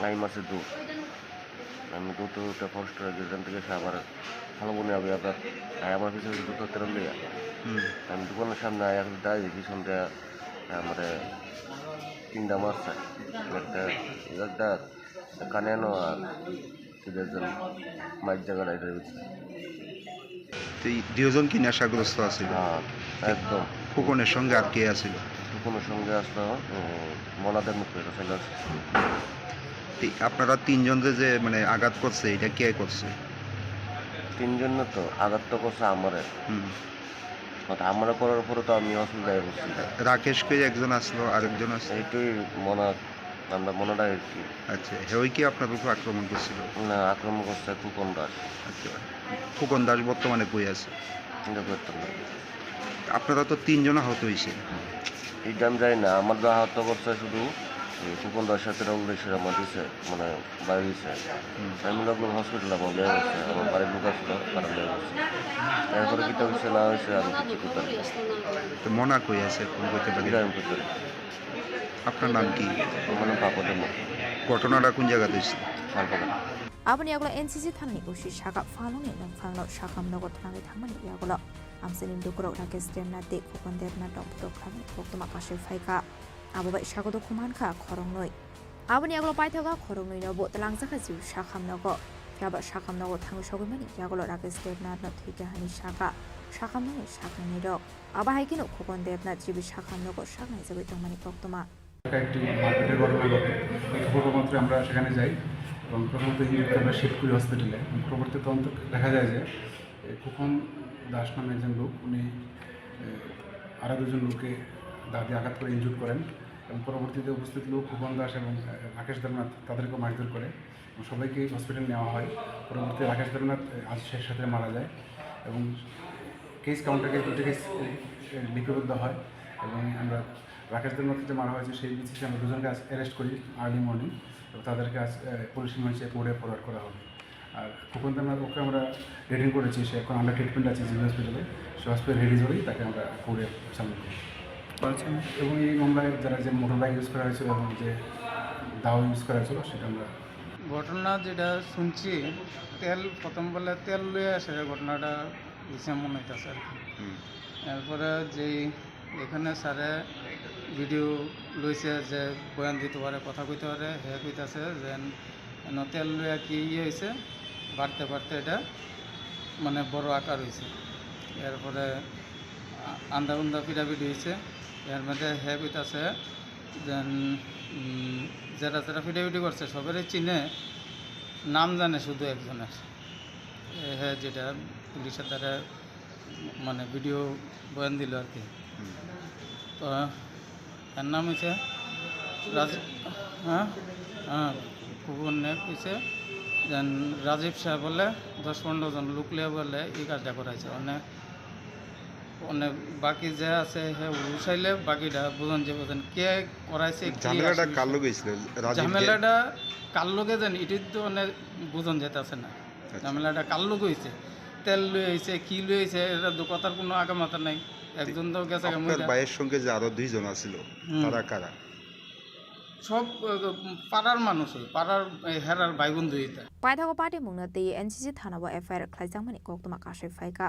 Speaker 11: আমি মাসে দুধ আমি দুটো কষ্ট যেখান থেকে সে আবার ভালো মনে হবে আপনার আমার পিছনে দুটো তেরো লিয়া আমি দোকানের সামনে এখন দাঁড়িয়ে পিছন দেওয়া আমার তিনটা মারছে একটা কানে আনো আর তিনজন মাইক জায়গাটা এটা
Speaker 12: দুজন কি নেশাগ্রস্ত আছে
Speaker 11: একদম
Speaker 12: ফুকনের সঙ্গে আর কে আছিল
Speaker 11: ফুকনের সঙ্গে আসলো মনাদের মুখে চলে আসছে
Speaker 12: আপনারা তিনজন যে মানে আঘাত করছে এটা কে করছে
Speaker 11: তিনজন তো আঘাত তো করছে আমারে আমার করার পরে তো আমি অসুবিধায় করছি
Speaker 12: রাকেশকে একজন আসলো আরেকজন আসলো
Speaker 11: এইটাই মনা আমরা মনাটা আর কি
Speaker 12: আচ্ছা ওই কি আপনার উপর আক্রমণ করছিল
Speaker 11: না আক্রমণ করছে ফুকন দাস
Speaker 12: আচ্ছা ফুকন দাস বর্তমানে কই আছে আপনারা তো তিনজন আহত হয়েছে
Speaker 11: এইটা আমি জানি না আমার যা আহত করছে শুধু কুপন দাসের সাথে রংলেশের আমার দিছে মানে বাড়ি দিছে আমি লোক হসপিটালে আমার লেগে গেছে আমার বাড়ির লোক আসলো তারা লেগে গেছে এরপরে কিতা হয়েছে না হয়েছে আমি কিছু করতে পারি
Speaker 12: তো মনা কই আছে কোন করতে পারি
Speaker 11: আমি করতে পারি।
Speaker 12: আপনার নাম কি?
Speaker 11: আমার নাম পাপদের মুখ।
Speaker 12: ঘটনাটা কোন জায়গাতে হয়েছে?
Speaker 11: শালবাগান।
Speaker 5: 아버니 야구로 NCC 타는 이곳이 샤가 파롱에 남팡로 샤감너고 타나게 당만이 야구로 암세님 도그로 라케스 댐나데 고건데브나 덤프도 카미 복도마 가실 파이가 아버바 샤고도 고만카 거롱노이 아버니 야구로 파이터가 거롱노이 너보 딸랑자가 지우 샤감너고 야바 샤감너고 탕을 쇼그만이 야구로 라케스 댐나너 되게 하니 샤가 샤감너이 샤감니로 아바 하이기노 고건데브나 지비 샤감너고 샤가이 저기 동만이 복도마
Speaker 7: একটি মারপিটের ঘটনা ঘটে পূর্বমন্ত্রী আমরা সেখানে যাই এবং প্রথমত হিন্দুকে আমরা শিফট করি হসপিটালে। পরবর্তী তদন্ত দেখা যায় যে খোকন দাস নামে একজন লোক উনি আরও দুজন লোককে দাঁতে আঘাত করে ইনজুর করেন এবং পরবর্তীতে উপস্থিত লোক খোকন দাস এবং রাকেশ দেবনাথ তাদেরকেও মারধর করে এবং সবাইকে হসপিটালে নেওয়া হয়। পরবর্তীতে রাকেশ দেবনাথ আশিসের সাথে মারা যায় এবং কেস কাউন্টারকে দুটি কেস লিপিবদ্ধ হয় এবং আমরা রাকেশ দেবনাথকে যে মারা হয়েছে সেই বিচিতে আমরা দুজনকে অ্যারেস্ট করি আর্লি মর্নিং এবং তাদেরকে আজ পুলিশ রিমান্ডে কোর্টে ফরওয়ার্ড করা হবে। আর খোকন দেবনাথ ওকে আমরা রিডিং করেছি, সে এখন আন্ডার ট্রিটমেন্ট আছে জিবি হসপিটালে, সে হসপিটাল রিলিজ হলেই তাকে আমরা কোর্টে সাবমিট করেছি। এবং এই মামলায় যারা যে মোটর বাইক ইউজ করা হয়েছিল এবং যে দাও ইউজ করা হয়েছিল সেটা আমরা
Speaker 2: ঘটনা যেটা শুনছি তেল প্রথম বলে তেল লইয়া আসে ঘটনাটা বিষয় মনে হইতেছে আর কি। এরপরে যেই এখানে স্যারে ভিডিও লইছে যে বয়ান দিতে পারে কথা কইতে পারে হে কইতেছে যে তেল লইয়া কি হয়েছে বাড়তে বাড়তে এটা মানে বড় আকার হয়েছে। এরপরে আন্দা উন্দা পিটাপিটি হয়েছে। এর মধ্যে হে কইতেছে যে যারা যারা পিটাপিটি করছে সবারই চিনে, নাম জানে শুধু একজনের, হ্যাঁ যেটা পুলিশের দ্বারা মানে ভিডিও বয়ান দিল আর কি। তো এর নাম হয়েছে খুবনে কইছে যে রাজীব সাহেব বলে 10-15 জন লোক লিয়ে বলে এই কাজটা করাইছে। অনেক বাকি যে আছে হ্যাঁ উঠাইলে বাকিটা বুঝন যে বুঝেন কে করাইছে।
Speaker 12: ঝামেলাটা কার লগে হইছিল?
Speaker 2: ঝামেলাটা কার লগে জানি এটি তো অনেক বুঝন যেতেছে না। ঝামেলাটা কার লগে হয়েছে, তেল লয়ে হয়েছে কি লয়ে হয়েছে এটা তো কথার কোনো আগামাতা নাই। একজন তো গেছে
Speaker 12: ভাইয়ের সঙ্গে যে আরো দুইজন আছিল তারা কারা?
Speaker 2: সব পাড়ার মানুষ, পাড়ার হেরার ভাই বন্ধু।
Speaker 5: পাইথাগো পার্টি মুংনাতে এনসিসি থানাবো এফআইআর খাইজাংমানি কক্তমা কাশে ফাইকা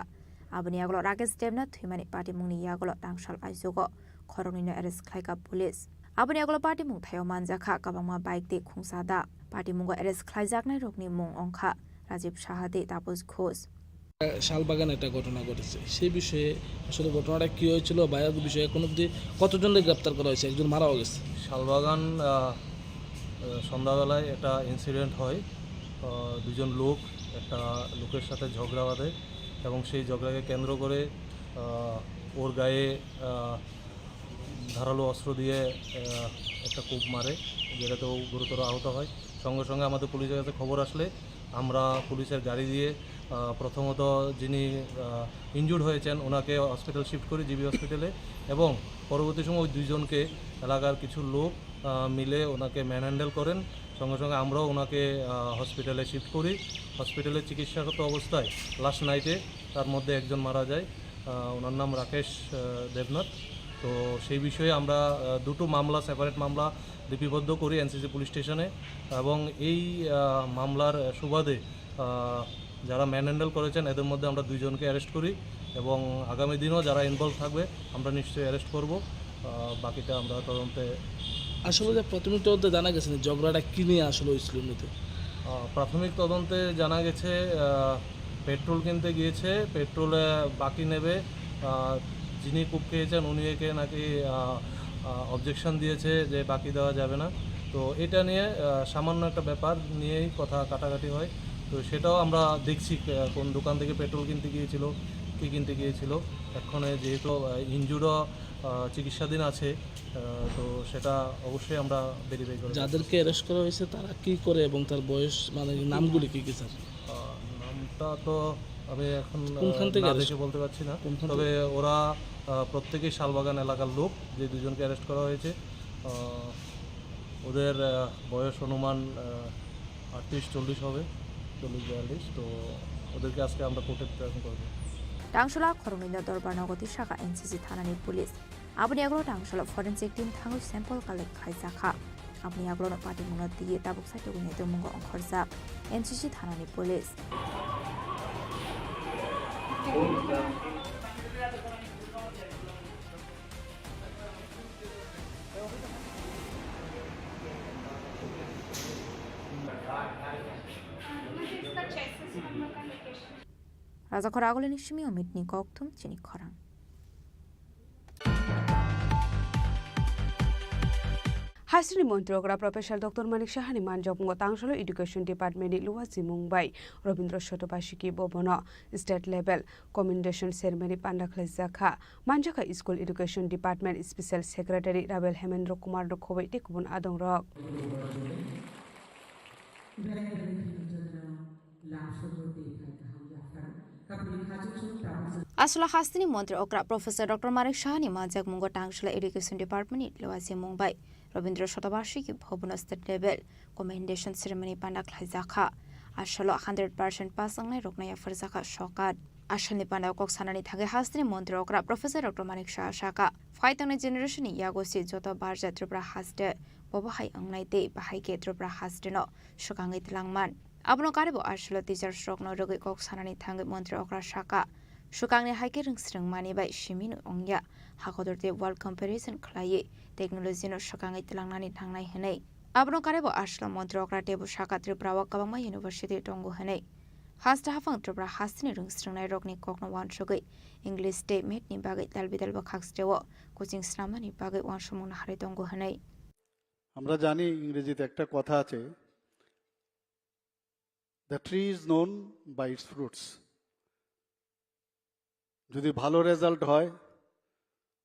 Speaker 5: আবনি আগলো রাকেশ দেবনাথ থুইমানি পার্টি মুংনি ইয়াগলো টাংসাল आइजोगो खरंनिनो एरेस्ट खाइका पुलिस आबनि আগলো पार्टी मुं थायो मानजाखा काबांमा बाइक दे खुंसादा पार्टी मुंगो एरेस्ट खाइजाकनाय रोगनि मुं अंखा राजीव साहादे तापस घोष।
Speaker 8: শালবাগান একটা ঘটনা ঘটেছে, সেই বিষয়ে আসলে ঘটনাটা কী হয়েছিল বা এর বিষয়ে কোনো অবধি কতজনকে গ্রেপ্তার করা হয়েছে? একজন মারাও গেছে।
Speaker 13: শালবাগান সন্ধ্যাবেলায় একটা ইনসিডেন্ট হয়, দুজন লোক একটা লোকের সাথে ঝগড়া বাঁধে এবং সেই ঝগড়াকে কেন্দ্র করে ওর গায়ে ধারালো অস্ত্র দিয়ে একটা কূপ মারে, যেটাতেও গুরুতর আহত হয়। সঙ্গে সঙ্গে আমাদের পুলিশের কাছে খবর আসলে আমরা পুলিশের গাড়ি দিয়ে প্রথমত যিনি ইনজুর্ড হয়েছেন ওনাকে হসপিটাল শিফট করি জিবি হসপিটালে এবং পরবর্তী সময় ওই দুইজনকে এলাকার কিছু লোক মিলে ওনাকে ম্যান হ্যান্ডেল করেন। সঙ্গে সঙ্গে আমরাও ওনাকে হসপিটালে শিফট করি। হসপিটালে চিকিৎসাগত অবস্থায় লাস্ট নাইটে তার মধ্যে একজন মারা যায়, ওনার নাম রাকেশ দেবনাথ। তো সেই বিষয়ে আমরা দুটো মামলা, সেপারেট মামলা লিপিবদ্ধ করি এনসিসি পুলিশ স্টেশনে এবং এই মামলার সুবাদে যারা ম্যান হ্যান্ডেল করেছেন এদের মধ্যে আমরা দুইজনকে অ্যারেস্ট করি এবং আগামী দিনও যারা ইনভলভ থাকবে আমরা নিশ্চয়ই অ্যারেস্ট করব। বাকিটা আমরা তদন্তে।
Speaker 8: আসলে যে প্রাথমিক তদন্তে জানা গেছে ঝগড়াটা কী নিয়ে আসলে হয়েছিল?
Speaker 13: প্রাথমিক তদন্তে জানা গেছে পেট্রোল কিনতে গিয়েছে, পেট্রোলে বাকি নেবে, যিনি কূপ খেয়েছেন উনি একে নাকি অবজেকশন দিয়েছে যে বাকি দেওয়া যাবে না। তো এটা নিয়ে সামান্য একটা ব্যাপার নিয়েই কথা কাটাকাটি হয়। তো সেটাও আমরা দেখছি কোন দোকান থেকে পেট্রোল কিনতে গিয়েছিল, কী কিনতে গিয়েছিল। এক্ষণে যেহেতু ইনজুরও চিকিৎসাধীন আছে, তো সেটা অবশ্যই আমরা ভেরিফাই করি।
Speaker 8: যাদেরকে অ্যারেস্ট করা হয়েছে তারা কী করে এবং তার বয়স মানে নামগুলি কী কী? স্যার
Speaker 13: নামটা তো আমি এখন
Speaker 8: কোনখান থেকে
Speaker 13: দেখে বলতে পারছি না, তবে ওরা প্রত্যেকেই শালবাগান এলাকার লোক, যে দুজনকে অ্যারেস্ট করা হয়েছে। ওদের বয়স অনুমান 38-40 হবে, 40-42। তো ওদেরকে আজকে আমরা কোর্টে প্রেজেন্ট করবো।
Speaker 5: টাংশলা খরমিন্দ দরবার নগতি শাখা এনসিসি থানানি পুলিশ আপনি এগুলো টাংশলা ফরেন্সিক টিম থাঙ্গু স্যাম্পল কালেক্ট খাইজাখা আপনি এগুলো পার্টি মুনো দিয়ে তাবুক সাইটুগু নেতে মুঙ্গ অংখরজাক এনসিসি থানানি পুলিশ রাজা খরাগলে নিশ্চিমি অমিত নিকথুম চিনি খরাং
Speaker 17: হাসিনি মন্ত্রকরা প্রফেসর ডক্টর মানিক সাহানি মানজবঙ্গ তাংশল এডুকেশন ডিপার্টমেন্টনি লুয়াজি Mumbai Rabindra Satabarshiki Bhavan state level commendation ceremony পান্ডাখলাই জাখা মানজাখা school education department special secretary রাবেল হেমেন্দ্র কুমার রক্ষবৈ টেকুবন আদং রক আসলে হাস্তিনি মন্ত্রী অকরা প্রফেসর ডক্টর মানিক সাহানি মানজাক মুঙ্গ টাংশলা এডুকেশন ডিপার্টমেন্টনি লুয়াজি Mumbai Rabindra Satabarshiki Bhavan state level commendation ceremony পান্ডাখলাই জাখা আসলে 100% পাস আংনাই রকনায়া ফরজাখা সকাত আসলনি পান্ডাও কক সানানি থাকে হাস্তিনি মন্ত্রী অকরা প্রফেসর ডক্টর মানিক সাহা শাখা ফাইতাংনি জেনারেশন ইয়াগোসি যত বারজা ত্রিপুরা হাসতে ববাহাই আংনাইতে বাহাইকে ত্রিপুরা হাসতেন সুকাঙ্গি তিলাংমান আবনো কারেবো আসলে টিচার স্ট্রকনো রগৈ কক সানানি থাঙ্গে মন্ত্রী অকরা শাখা সুকাংনি হাইকে রিংস্রিং মানিবাই সিমিন অংয়া হাকদরতে ওয়ার্ল্ড কম্পারিজন খালায়ে টেকনোলজিनो সুকাঙ্গি তিলাংনানি থাंनाय हनै আবনো কারেবো আসলে মন্ত্রী অকরা টেবু শাখা ত্রিপুরা ওয়াকাবাংমা ইউনিভার্সিটি টঙ্গু हनै हास्टा हाफां त्रिपुरा हास्तिनि रोंस्रोंनाय रकनि कखनो वानसुगै इंग्लिश डे मेटनि बागै दालबिदालबो खाक्सटेवो कोचिং स्नामनि बागै वानसुमुंनो हारै दंगो हनै
Speaker 3: আমরা জানি ইংরেজিতে একটা কথা আছে, the tree is known by its fruits. যদি ভালো রেজাল্ট হয়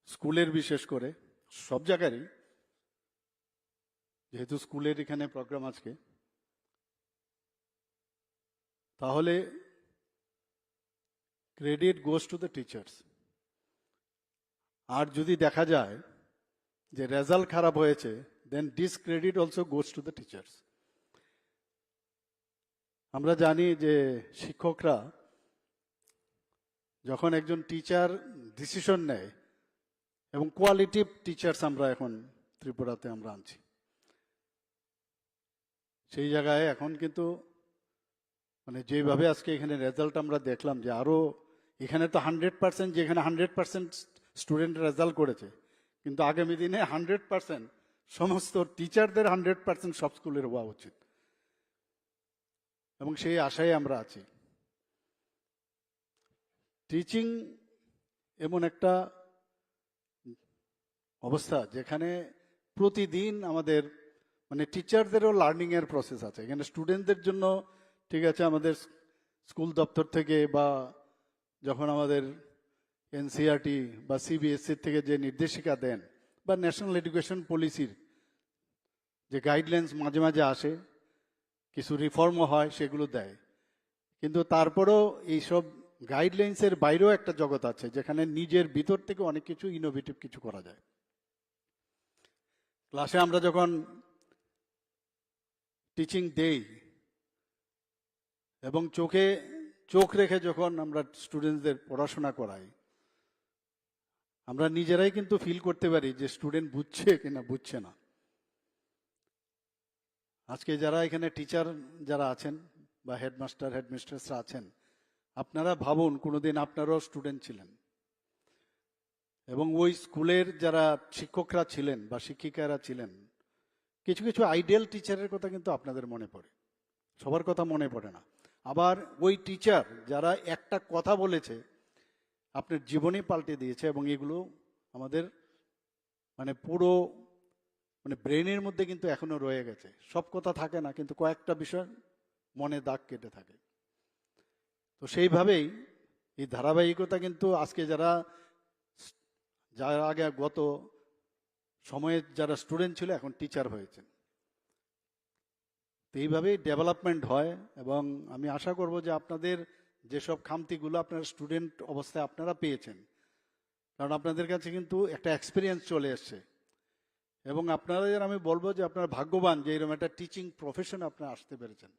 Speaker 3: স্কুলের, বিশেষ করে সব জায়গারই, যেহেতু স্কুলের এখানে প্রোগ্রাম আজকে, তাহলে credit goes to the teachers. আর যদি দেখা যায় যে রেজাল্ট খারাপ হয়েছে, then discredit also goes to the teachers. আমরা জানি যে শিক্ষকরা যখন একজন টিচার ডিসিশন নেয়, এবং কোয়ালিটিভ টিচার্স আমরা এখন ত্রিপুরাতে আমরা আনছি, সেই জায়গায় এখন কিন্তু মানে যেভাবে আজকে এখানে রেজাল্ট আমরা দেখলাম, যে আরও এখানে তো 100%, যেখানে 100% স্টুডেন্ট রেজাল্ট করেছে, কিন্তু আগামী দিনে 100% সমস্ত টিচারদের 100% সব স্কুলের হওয়া উচিত, এবং সেই আশায় আমরা আছি। টিচিং এমন একটা অবস্থা যেখানে প্রতিদিন আমাদের মানে টিচারদেরও লার্নিংয়ের প্রসেস আছে। এখানে স্টুডেন্টদের জন্য ঠিক আছে, আমাদের স্কুল দপ্তর থেকে বা যখন আমাদের এনসিইআরটি বা সিবিএসসি থেকে যে নির্দেশিকা দেন, বা ন্যাশনাল এডুকেশন পলিসির যে গাইডলাইন্স মাঝে মাঝে আসে, কিছু রিফর্মও হয়, সেগুলো দেয়। কিন্তু তারপরেও এইসব গাইডলাইন্সের বাইরেও একটা জগৎ আছে যেখানে নিজের ভিতর থেকে অনেক কিছু ইনোভেটিভ কিছু করা যায়। ক্লাসে আমরা যখন টিচিং দেই এবং চোখ রেখে যখন আমরা স্টুডেন্টদের পড়াশোনা করাই, আমরা নিজেরাই কিন্তু ফিল করতে পারি যে স্টুডেন্ট বুঝছে কিনা বুঝছে না। আজকে যারা এখানে টিচার যারা আছেন বা হেডমাস্টার হেডমিস্ট্রেসরা আছেন, আপনারা ভাবুন কোনোদিন আপনারাও স্টুডেন্ট ছিলেন, এবং ওই স্কুলের যারা শিক্ষকরা ছিলেন বা শিক্ষিকারা ছিলেন, কিছু কিছু আইডিয়াল টিচারের কথা কিন্তু আপনাদের মনে পড়ে, সবার কথা মনে পড়ে না। আবার ওই টিচার যারা একটা কথা বলেছে আপনার জীবনই পাল্টে দিয়েছে, এবং এগুলো আমাদের মানে পুরো মানে ব্রেনের মধ্যে কিন্তু এখনো রয়ে গেছে। সব কথা থাকে না, কিন্তু কয়েকটা বিষয় মনে দাগ কেটে থাকে। তো সেইভাবেই এই ধারাবাহিকতা কিন্তু আজকে যারা আগে গত সময়ে যারা স্টুডেন্ট ছিল এখন টিচার হয়েছেন, তো এইভাবেই ডেভেলপমেন্ট হয়। এবং আমি আশা করব যে আপনাদের যেসব খামতিগুলো আপনারা স্টুডেন্ট অবস্থায় আপনারা পেয়েছেন, কারণ আপনাদের কাছে কিন্তু একটা এক্সপিরিয়েন্স চলে এসছে, এবং আপনাদের আমি বলবো যে আপনারা ভাগ্যবান যে এরকম একটা টিচিং প্রফেশন আপনারা আসতে পেরেছেন,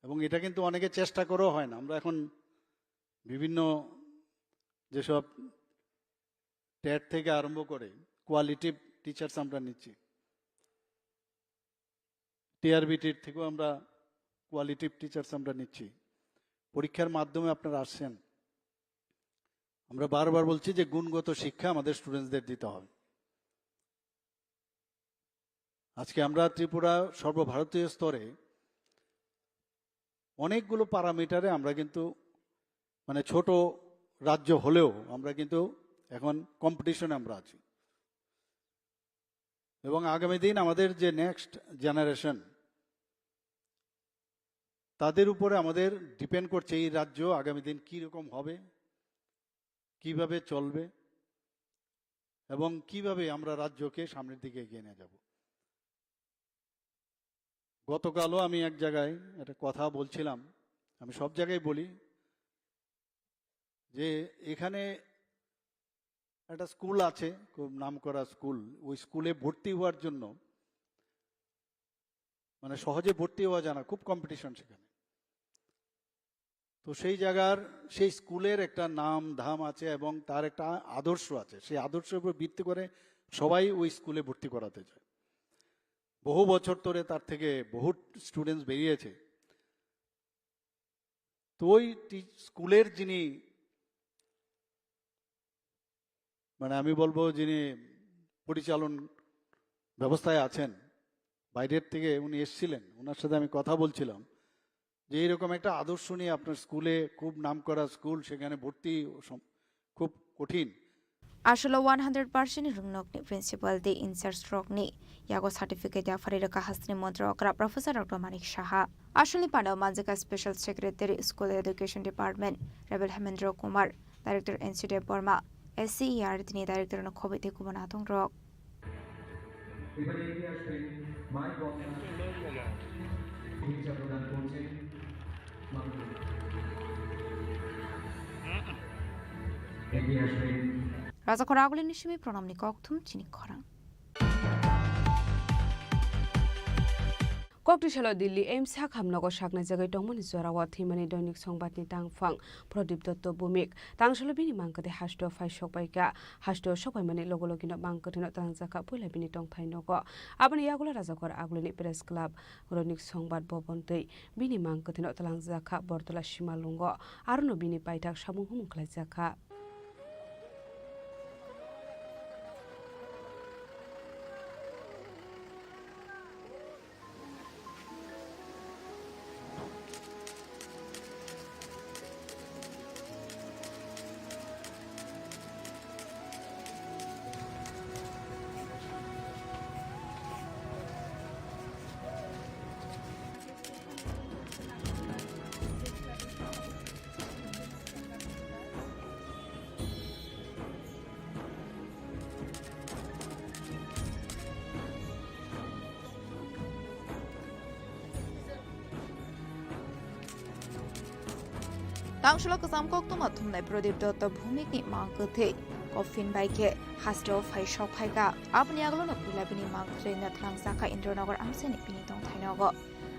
Speaker 3: এবং এটা কিন্তু অনেকে চেষ্টা করেও হয় না। আমরা এখন বিভিন্ন যেসব টেট থেকে আরম্ভ করে কোয়ালিটিভ টিচার্স আমরা নিচ্ছি, টিআরবিটির থেকেও আমরা কোয়ালিটিভ টিচার্স আমরা নিচ্ছি। পরীক্ষার মাধ্যমে আপনারা আসছেন। আমরা বারবার বলছি যে গুণগত শিক্ষা আমাদের স্টুডেন্টসদের দিতে হবে। আজকে আমরা ত্রিপুরা সর্বভারতীয় স্তরে অনেকগুলো প্যারামিটারে আমরা কিন্তু মানে ছোট রাজ্য হলেও আমরা কিন্তু এখন কম্পিটিশনে আমরা আছি, এবং আগামী দিন আমাদের যে নেক্সট জেনারেশন তাদের উপরে আমাদের ডিপেন্ড করছে এই রাজ্য আগামী দিন কীরকম হবে, কিভাবে চলবে, এবং কিভাবে আমরা রাজ্যকে সামনের দিকে এগিয়ে নিয়ে যাব। গতকালও আমি এক জায়গায় একটা কথা বলছিলাম, আমি সব জায়গায় বলি যে এখানে একটা স্কুল আছে, খুব নামকরা স্কুল। ওই স্কুলে ভর্তি হওয়ার জন্য মানে সহজে ভর্তি হওয়া যায় না, খুব কম্পিটিশন সেখানে। তো সেই জায়গার সেই স্কুলের একটা নাম ধাম আছে এবং তার একটা আদর্শ আছে। সেই আদর্শের উপর ভিত্তি করে সবাই ওই স্কুলে ভর্তি করাতে চায়। বহু বছর ধরে তার থেকে বহু স্টুডেন্টস বেরিয়েছে। তো ওই স্কুলের যিনি মানে আমি বলবো যিনি পরিচালন ব্যবস্থায় আছেন, বাইরের থেকে উনি এসেছিলেন, ওনার সাথে আমি কথা বলছিলাম যে এইরকম একটা আদর্শ নিয়ে আপনার স্কুলে, খুব নামকরা স্কুল, সেখানে ভর্তি খুব কঠিন।
Speaker 5: Asholo 100% rungnockni principal de insert stroke yago certificate ya farira kahasni montra okra Professor Dr. Manik Shaha. Asholi Pandau Manjaka Special Secretary School Education Department Rebel Hemendra Kumar, Director NCD Burma, SCER তিনি Director no Khobite Kubanatong Rock. Raza Khorang nishimi pronamni kokthum Chini Khorang.
Speaker 17: ককটিশাল দিল্লি এইমস হামনগর সাকনাই জায়গায় দংমনি জরাওয়া থিমানি দৈনিক সংবাদনি তাংফাং প্রদীপ দত্ত ভৌমিক তাংশাল বিনি মাংকতে হাষ্ট ফাইসক বাইকা হাষ্ট সবাই মানে লগলগিন মাংকতিন তাংজাকা পয়লা বিনি টংথাই নগ আবনি ইয়াগুলা রাজাকর আগুলিনি প্রেস ক্লাব দৈনিক সংবাদ ভবনতৈ বিনি মাংকতিন তাংজাকা বরতলা সীমালুঙ্গ আরনো বিনি পাইথাক সামুং হুমুখলাই জাকা
Speaker 5: Tangshula kasam kokto mathumnai Pradip Datta Bhumikni mangkathe Coffin Baike Hasto Phai Shok Phaiga Abni Aglo no Pilabini Mangtre na Thangsaka Indranagar Amseni Pinitong Thainago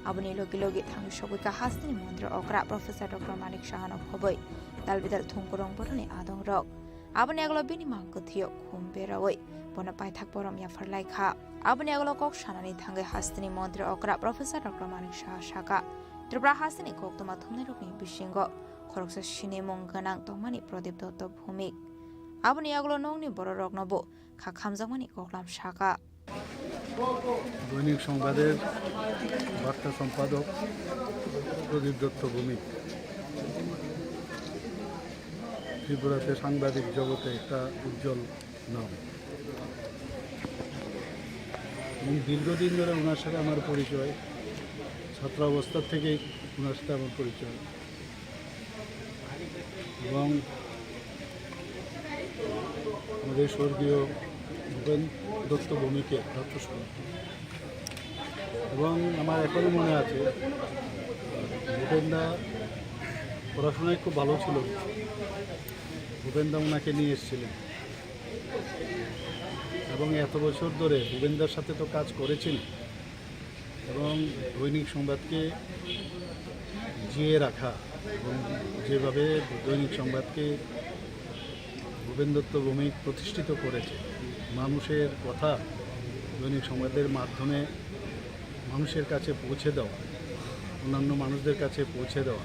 Speaker 5: Abni Logi Logi Thang Shobika Hastini Mandra Okra Professor Dr. Manik Shahano Khoboi Dalbidal Thungkurong Boroni Adong Rok Abni Aglo Bini Mangkathio Khumberawoi Bona Paithak Borom Yafar Laikha Abni Aglo Kok Shanani Thangai Hastini Mandra Okra Professor Dr. Manik Shah Shaka Tripura Hastini Kokto Mathumnai Rokni Bishingo Khoroksa Shine Monganang Tongmani Pradip Datta Bhumik Abni Aglo Nongni Boro Roknobo Khakhamjamani Koklam Shaka
Speaker 3: দৈনিক সংবাদের বার্তা সম্পাদক প্রদীপ দত্ত ভৌমিক ত্রিপুরাতে সাংবাদিক জগতে একটা উজ্জ্বল নাম, এবং দীর্ঘদিন ধরে ওনার সাথে আমার পরিচয়, ছাত্র অবস্থা থেকেই ওনার সাথে আমার পরিচয়, এবং আমাদের স্বর্গীয় ভূপেন দত্ত ভৌমিকের রক্তস্বরূপ। এবং আমার এখনও মনে আছে ভূপেনদা পড়াশোনায় খুব ভালো ছিল, ভূপেনদা ওনাকে নিয়ে এসেছিলেন এবং এত বছর ধরে ভূপেন্দ্রের সাথে তো কাজ করেছেন এবং দৈনিক সংবাদকে জিয়ে রাখা এবং যেভাবে দৈনিক সংবাদকে ভূপেন দত্ত ভৌমিক প্রতিষ্ঠিত করেছে, মানুষের কথা দৈনিক সংবাদের মাধ্যমে মানুষের কাছে পৌঁছে দেওয়া, অন্যান্য মানুষদের কাছে পৌঁছে দেওয়া,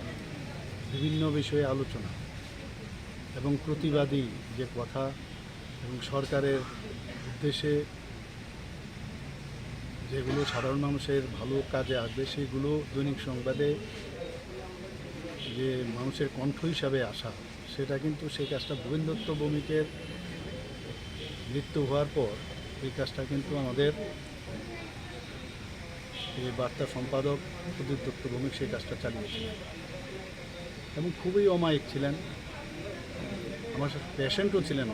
Speaker 3: বিভিন্ন বিষয়ে আলোচনা এবং প্রতিবাদী যে কথা এবং সরকারের উদ্দেশ্যে যেগুলো সাধারণ মানুষের ভালো কাজে আসবে সেগুলো দৈনিক সংবাদে যে মানুষের কণ্ঠ হিসাবে আসা, সেটা কিন্তু সেই কাজটা ভূপেন দত্ত ভৌমিকের মৃত্যু হওয়ার পর এই কাজটা কিন্তু আমাদের এই বার্তা সম্পাদক প্রদীপ দত্ত ভৌমিক সেই কাজটা চালিয়েছিলেন এবং খুবই অমায়িক ছিলেন। আমার সাথে পেশেন্টও ছিলেন,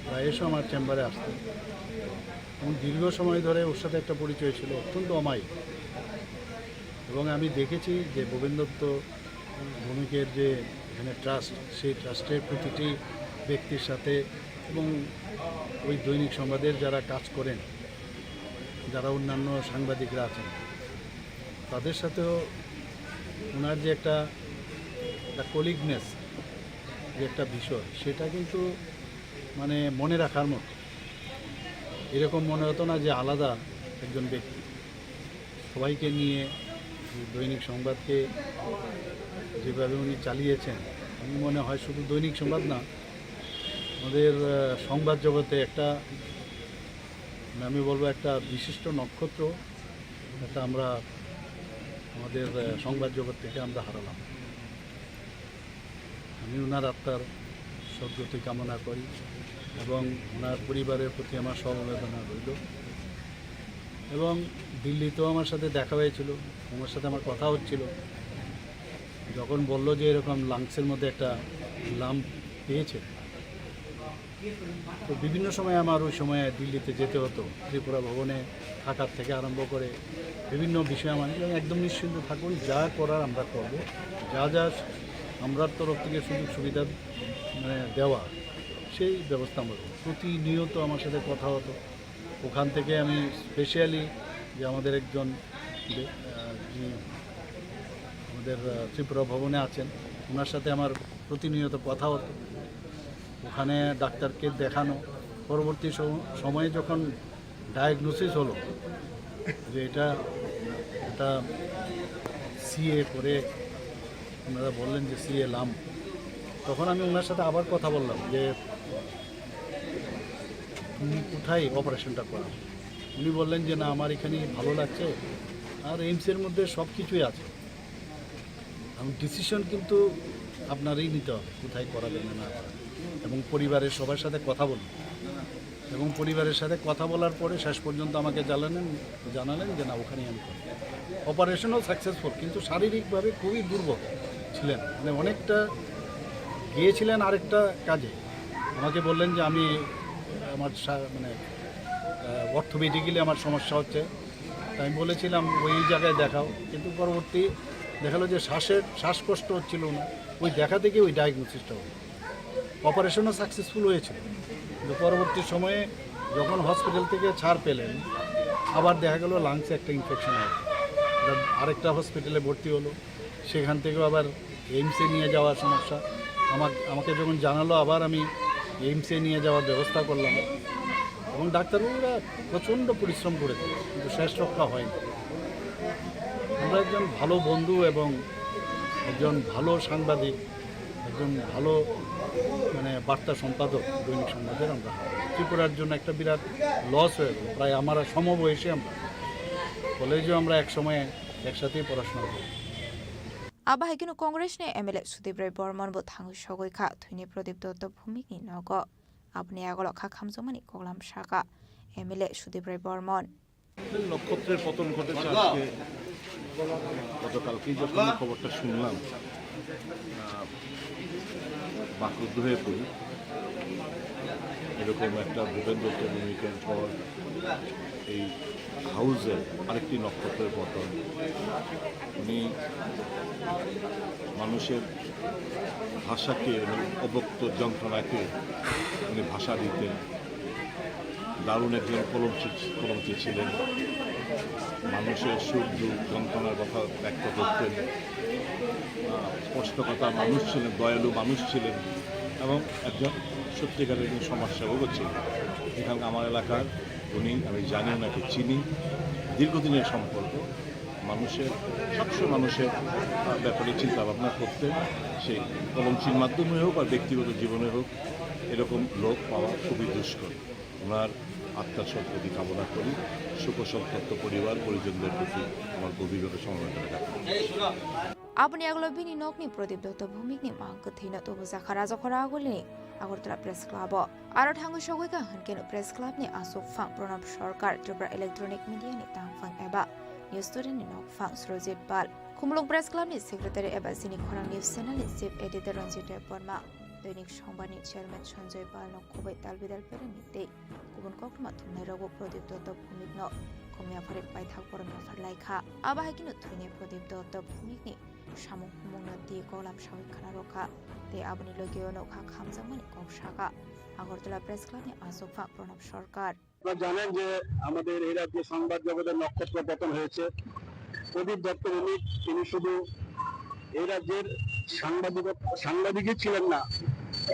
Speaker 3: প্রায় এসে আমার চেম্বারে আসতেন এবং দীর্ঘ সময় ধরে ওর সাথে একটা পরিচয় ছিল, অত্যন্ত অমায়িক। এবং আমি দেখেছি যে ভূপেন দত্ত ভৌমিকের যে এখানে ট্রাস্ট, সেই ট্রাস্টের প্রতিটি ব্যক্তির সাথে এবং ওই দৈনিক সংবাদের যারা কাজ করেন, যারা অন্যান্য সাংবাদিকরা আছেন, তাদের সাথেও ওনার যে একটা কলিগনেস যে একটা বিষয়, সেটা কিন্তু মানে মনে রাখার মতো। এরকম মনে হতো না যে আলাদা একজন ব্যক্তি, সবাইকে নিয়ে দৈনিক সংবাদকে যেভাবে উনি চালিয়েছেন, আমি মনে হয় শুধু দৈনিক সংবাদ না, আমাদের সংবাদ জগতে একটা, আমি বলবো একটা বিশিষ্ট নক্ষত্র একটা আমরা আমাদের সংবাদ জগৎ থেকে আমরা হারালাম। আমি ওনার আত্মার সদ্গতি কামনা করি এবং ওনার পরিবারের প্রতি আমার সমবেদনা রইল। এবং দিল্লিতেও আমার সাথে দেখা হয়েছিল, আমার সাথে আমার কথা হচ্ছিল, যখন বললো যে এরকম লাংসের মধ্যে একটা লাম্প পেয়েছে, তো বিভিন্ন সময় আমার ওই সময়ে দিল্লিতে যেতে হতো, ত্রিপুরা ভবনে থাকার থেকে আরম্ভ করে বিভিন্ন বিষয়ে আমার একদম নিশ্চিন্ত থাকুন, যা করার আমরা করব, যা যা আমরা তরফ থেকে সুযোগ সুবিধা মানে দেওয়া সেই ব্যবস্থা আমরা করব। প্রতিনিয়ত আমার সাথে কথা হতো। ওখান থেকে আমি স্পেশালি যে আমাদের একজন আমাদের ত্রিপুরা ভবনে আছেন, ওনার সাথে আমার প্রতিনিয়ত কথা হতো। ওখানে ডাক্তারকে দেখানো, পরবর্তী সময়ে যখন ডায়াগনোসিস হলো যে এটা সিএ করে ওনারা বললেন যে সিএ লাম্প, তখন আমি ওনার সাথে আবার কথা বললাম যে তুমি কোথায় অপারেশনটা করা। উনি বললেন যে না, আমার এখানে ভালো লাগছে, আর এইমসের মধ্যে সব কিছুই আছে, এবং ডিসিশন কিন্তু আপনারই নিতে হবে কোথায় করাবেন না করাবেন। এবং পরিবারের সবার সাথে কথা বলুন, এবং পরিবারের সাথে কথা বলার পরে শেষ পর্যন্ত আমাকে জানালেন যে না, ওখানেই আমি করি। অপারেশনও সাকসেসফুল, কিন্তু শারীরিকভাবে খুবই দুর্বল ছিলেন, মানে অনেকটা গিয়েছিলেন আরেকটা কাজে। আমাকে বললেন যে আমি আমার মানে অর্থোপেডিক্যালি আমার সমস্যা হচ্ছে, তাই আমি বলেছিলাম ওই জায়গায় দেখাও, কিন্তু পরবর্তী দেখালো যে শ্বাসকষ্ট হচ্ছিল না, ওই দেখা থেকে ওই ডায়াগনোসিসটা হলো। অপারেশনও সাকসেসফুল হয়েছিল, কিন্তু পরবর্তী সময়ে যখন হসপিটাল থেকে ছাড় পেলেন, আবার দেখা গেল লাংসে একটা ইনফেকশন হয়েছে, আরেকটা হসপিটালে ভর্তি হলো, সেখান থেকেও আবার এইমসে নিয়ে যাওয়ার সমস্যা। আমাকে যখন জানালো, আবার আমি এইমসে নিয়ে যাওয়ার ব্যবস্থা করলাম, এবং ডাক্তারবাবুরা প্রচণ্ড পরিশ্রম করেছে, কিন্তু শেষ রক্ষা হয়নি। আমরা একজন ভালো বন্ধু এবং একজন ভালো সাংবাদিক, একজন ভালো মানে বার্তা সম্পাদক দৈনিক সংবাদের আমরা ত্রিপুরার জন্য একটা বিরাট লস হয়ে গেল। প্রায় আমরা সমবয়সী, আমরা কলেজেও আমরা এক সময় একসাথেই পড়াশোনা করি।
Speaker 5: আবাহাইকিনো কংগ্রেসনি এমএলএ সুদীপ রায় বর্মন বো থাঙ্গু সগৈখা থুইনি প্রদীপ দত্ত ভূমিকনি নগ আপনি আগলক খা খামজমানি কগলাম শাখা এমএলএ সুদীপ রায় বর্মন।
Speaker 10: নক্ষত্রের পতন ঘটেছে আজকে, গতকালকেই যখন খবরটা শুনলাম বাক্রুদ্ধ হয়ে পড়ি। এরকম একটা ভূপেন দত্ত ভূমিকার পর এই হাউসে আরেকটি নক্ষত্রের পতন। উনি মানুষের ভাষাকে, অবক্ত যন্ত্রণাকে উনি ভাষা দিতেন, দারুণ একজন কলমচি ছিলেন, মানুষের সুখ দুঃখ যন্ত্রণার কথা ব্যক্ত করতেন, স্পষ্ট কথা মানুষ ছিলেন, দয়ালু মানুষ ছিলেন এবং একজন সত্যিকারের একজন সমাজসেবকও ছিলেন। এখানে আমার এলাকার উনি, আমি জানি ওনাকে চিনি, দীর্ঘদিনের সম্পর্ক, মানুষের সবসময় মানুষের ব্যাপারে চিন্তা ভাবনা করতেন। সেই কলমচির মাধ্যমে হোক আর ব্যক্তিগত জীবনে হোক, এরকম লোক পাওয়া খুবই দুষ্কর। ওনার আত্মার সদ্গতি কামনা করি। সুখসন্তপ্ত পরিবার পরিজনদের প্রতি আমার গভীরভাবে সমবেদনা জ্ঞাপন করছি।
Speaker 5: Abani aglo bini nokni prodip dotto bhumikni mangka thina tobu zakha raja khora agolini Agartala Press Club aro thangu shogoika hankeno Press Club ni asok phang Pranab Sarkar Tripura Electronic Media ni tangphang eba News Story ni nokphang Surojit Pal Khumlung Press Club ni Secretary eba Chini Khorang News Channel ni Chief Editor Ranjit Deborma Dainik সংবাদ ni Chairman Sanjay Pal no khobai talbidal pere nite kubun kokrma thumnai rogo prodip dotto bhumikno khomya pharik pai thak poromya pharlaikha aba hakino thune prodip dotto bhumikni Shamung humungna di kolam shawik khana rokha te abani logio no kha khamjangmani kokshaka Agartala Press Club ni asok phang Pranab Sarkar
Speaker 4: আপনারা জানেন যে আমাদের এই রাজ্যে সংবাদ জগতের নক্ষত্র পতন হয়েছে। প্রদীপ দত্ত ভৌমিক তিনি শুধু এই রাজ্যের সাংবাদিকই ছিলেন না,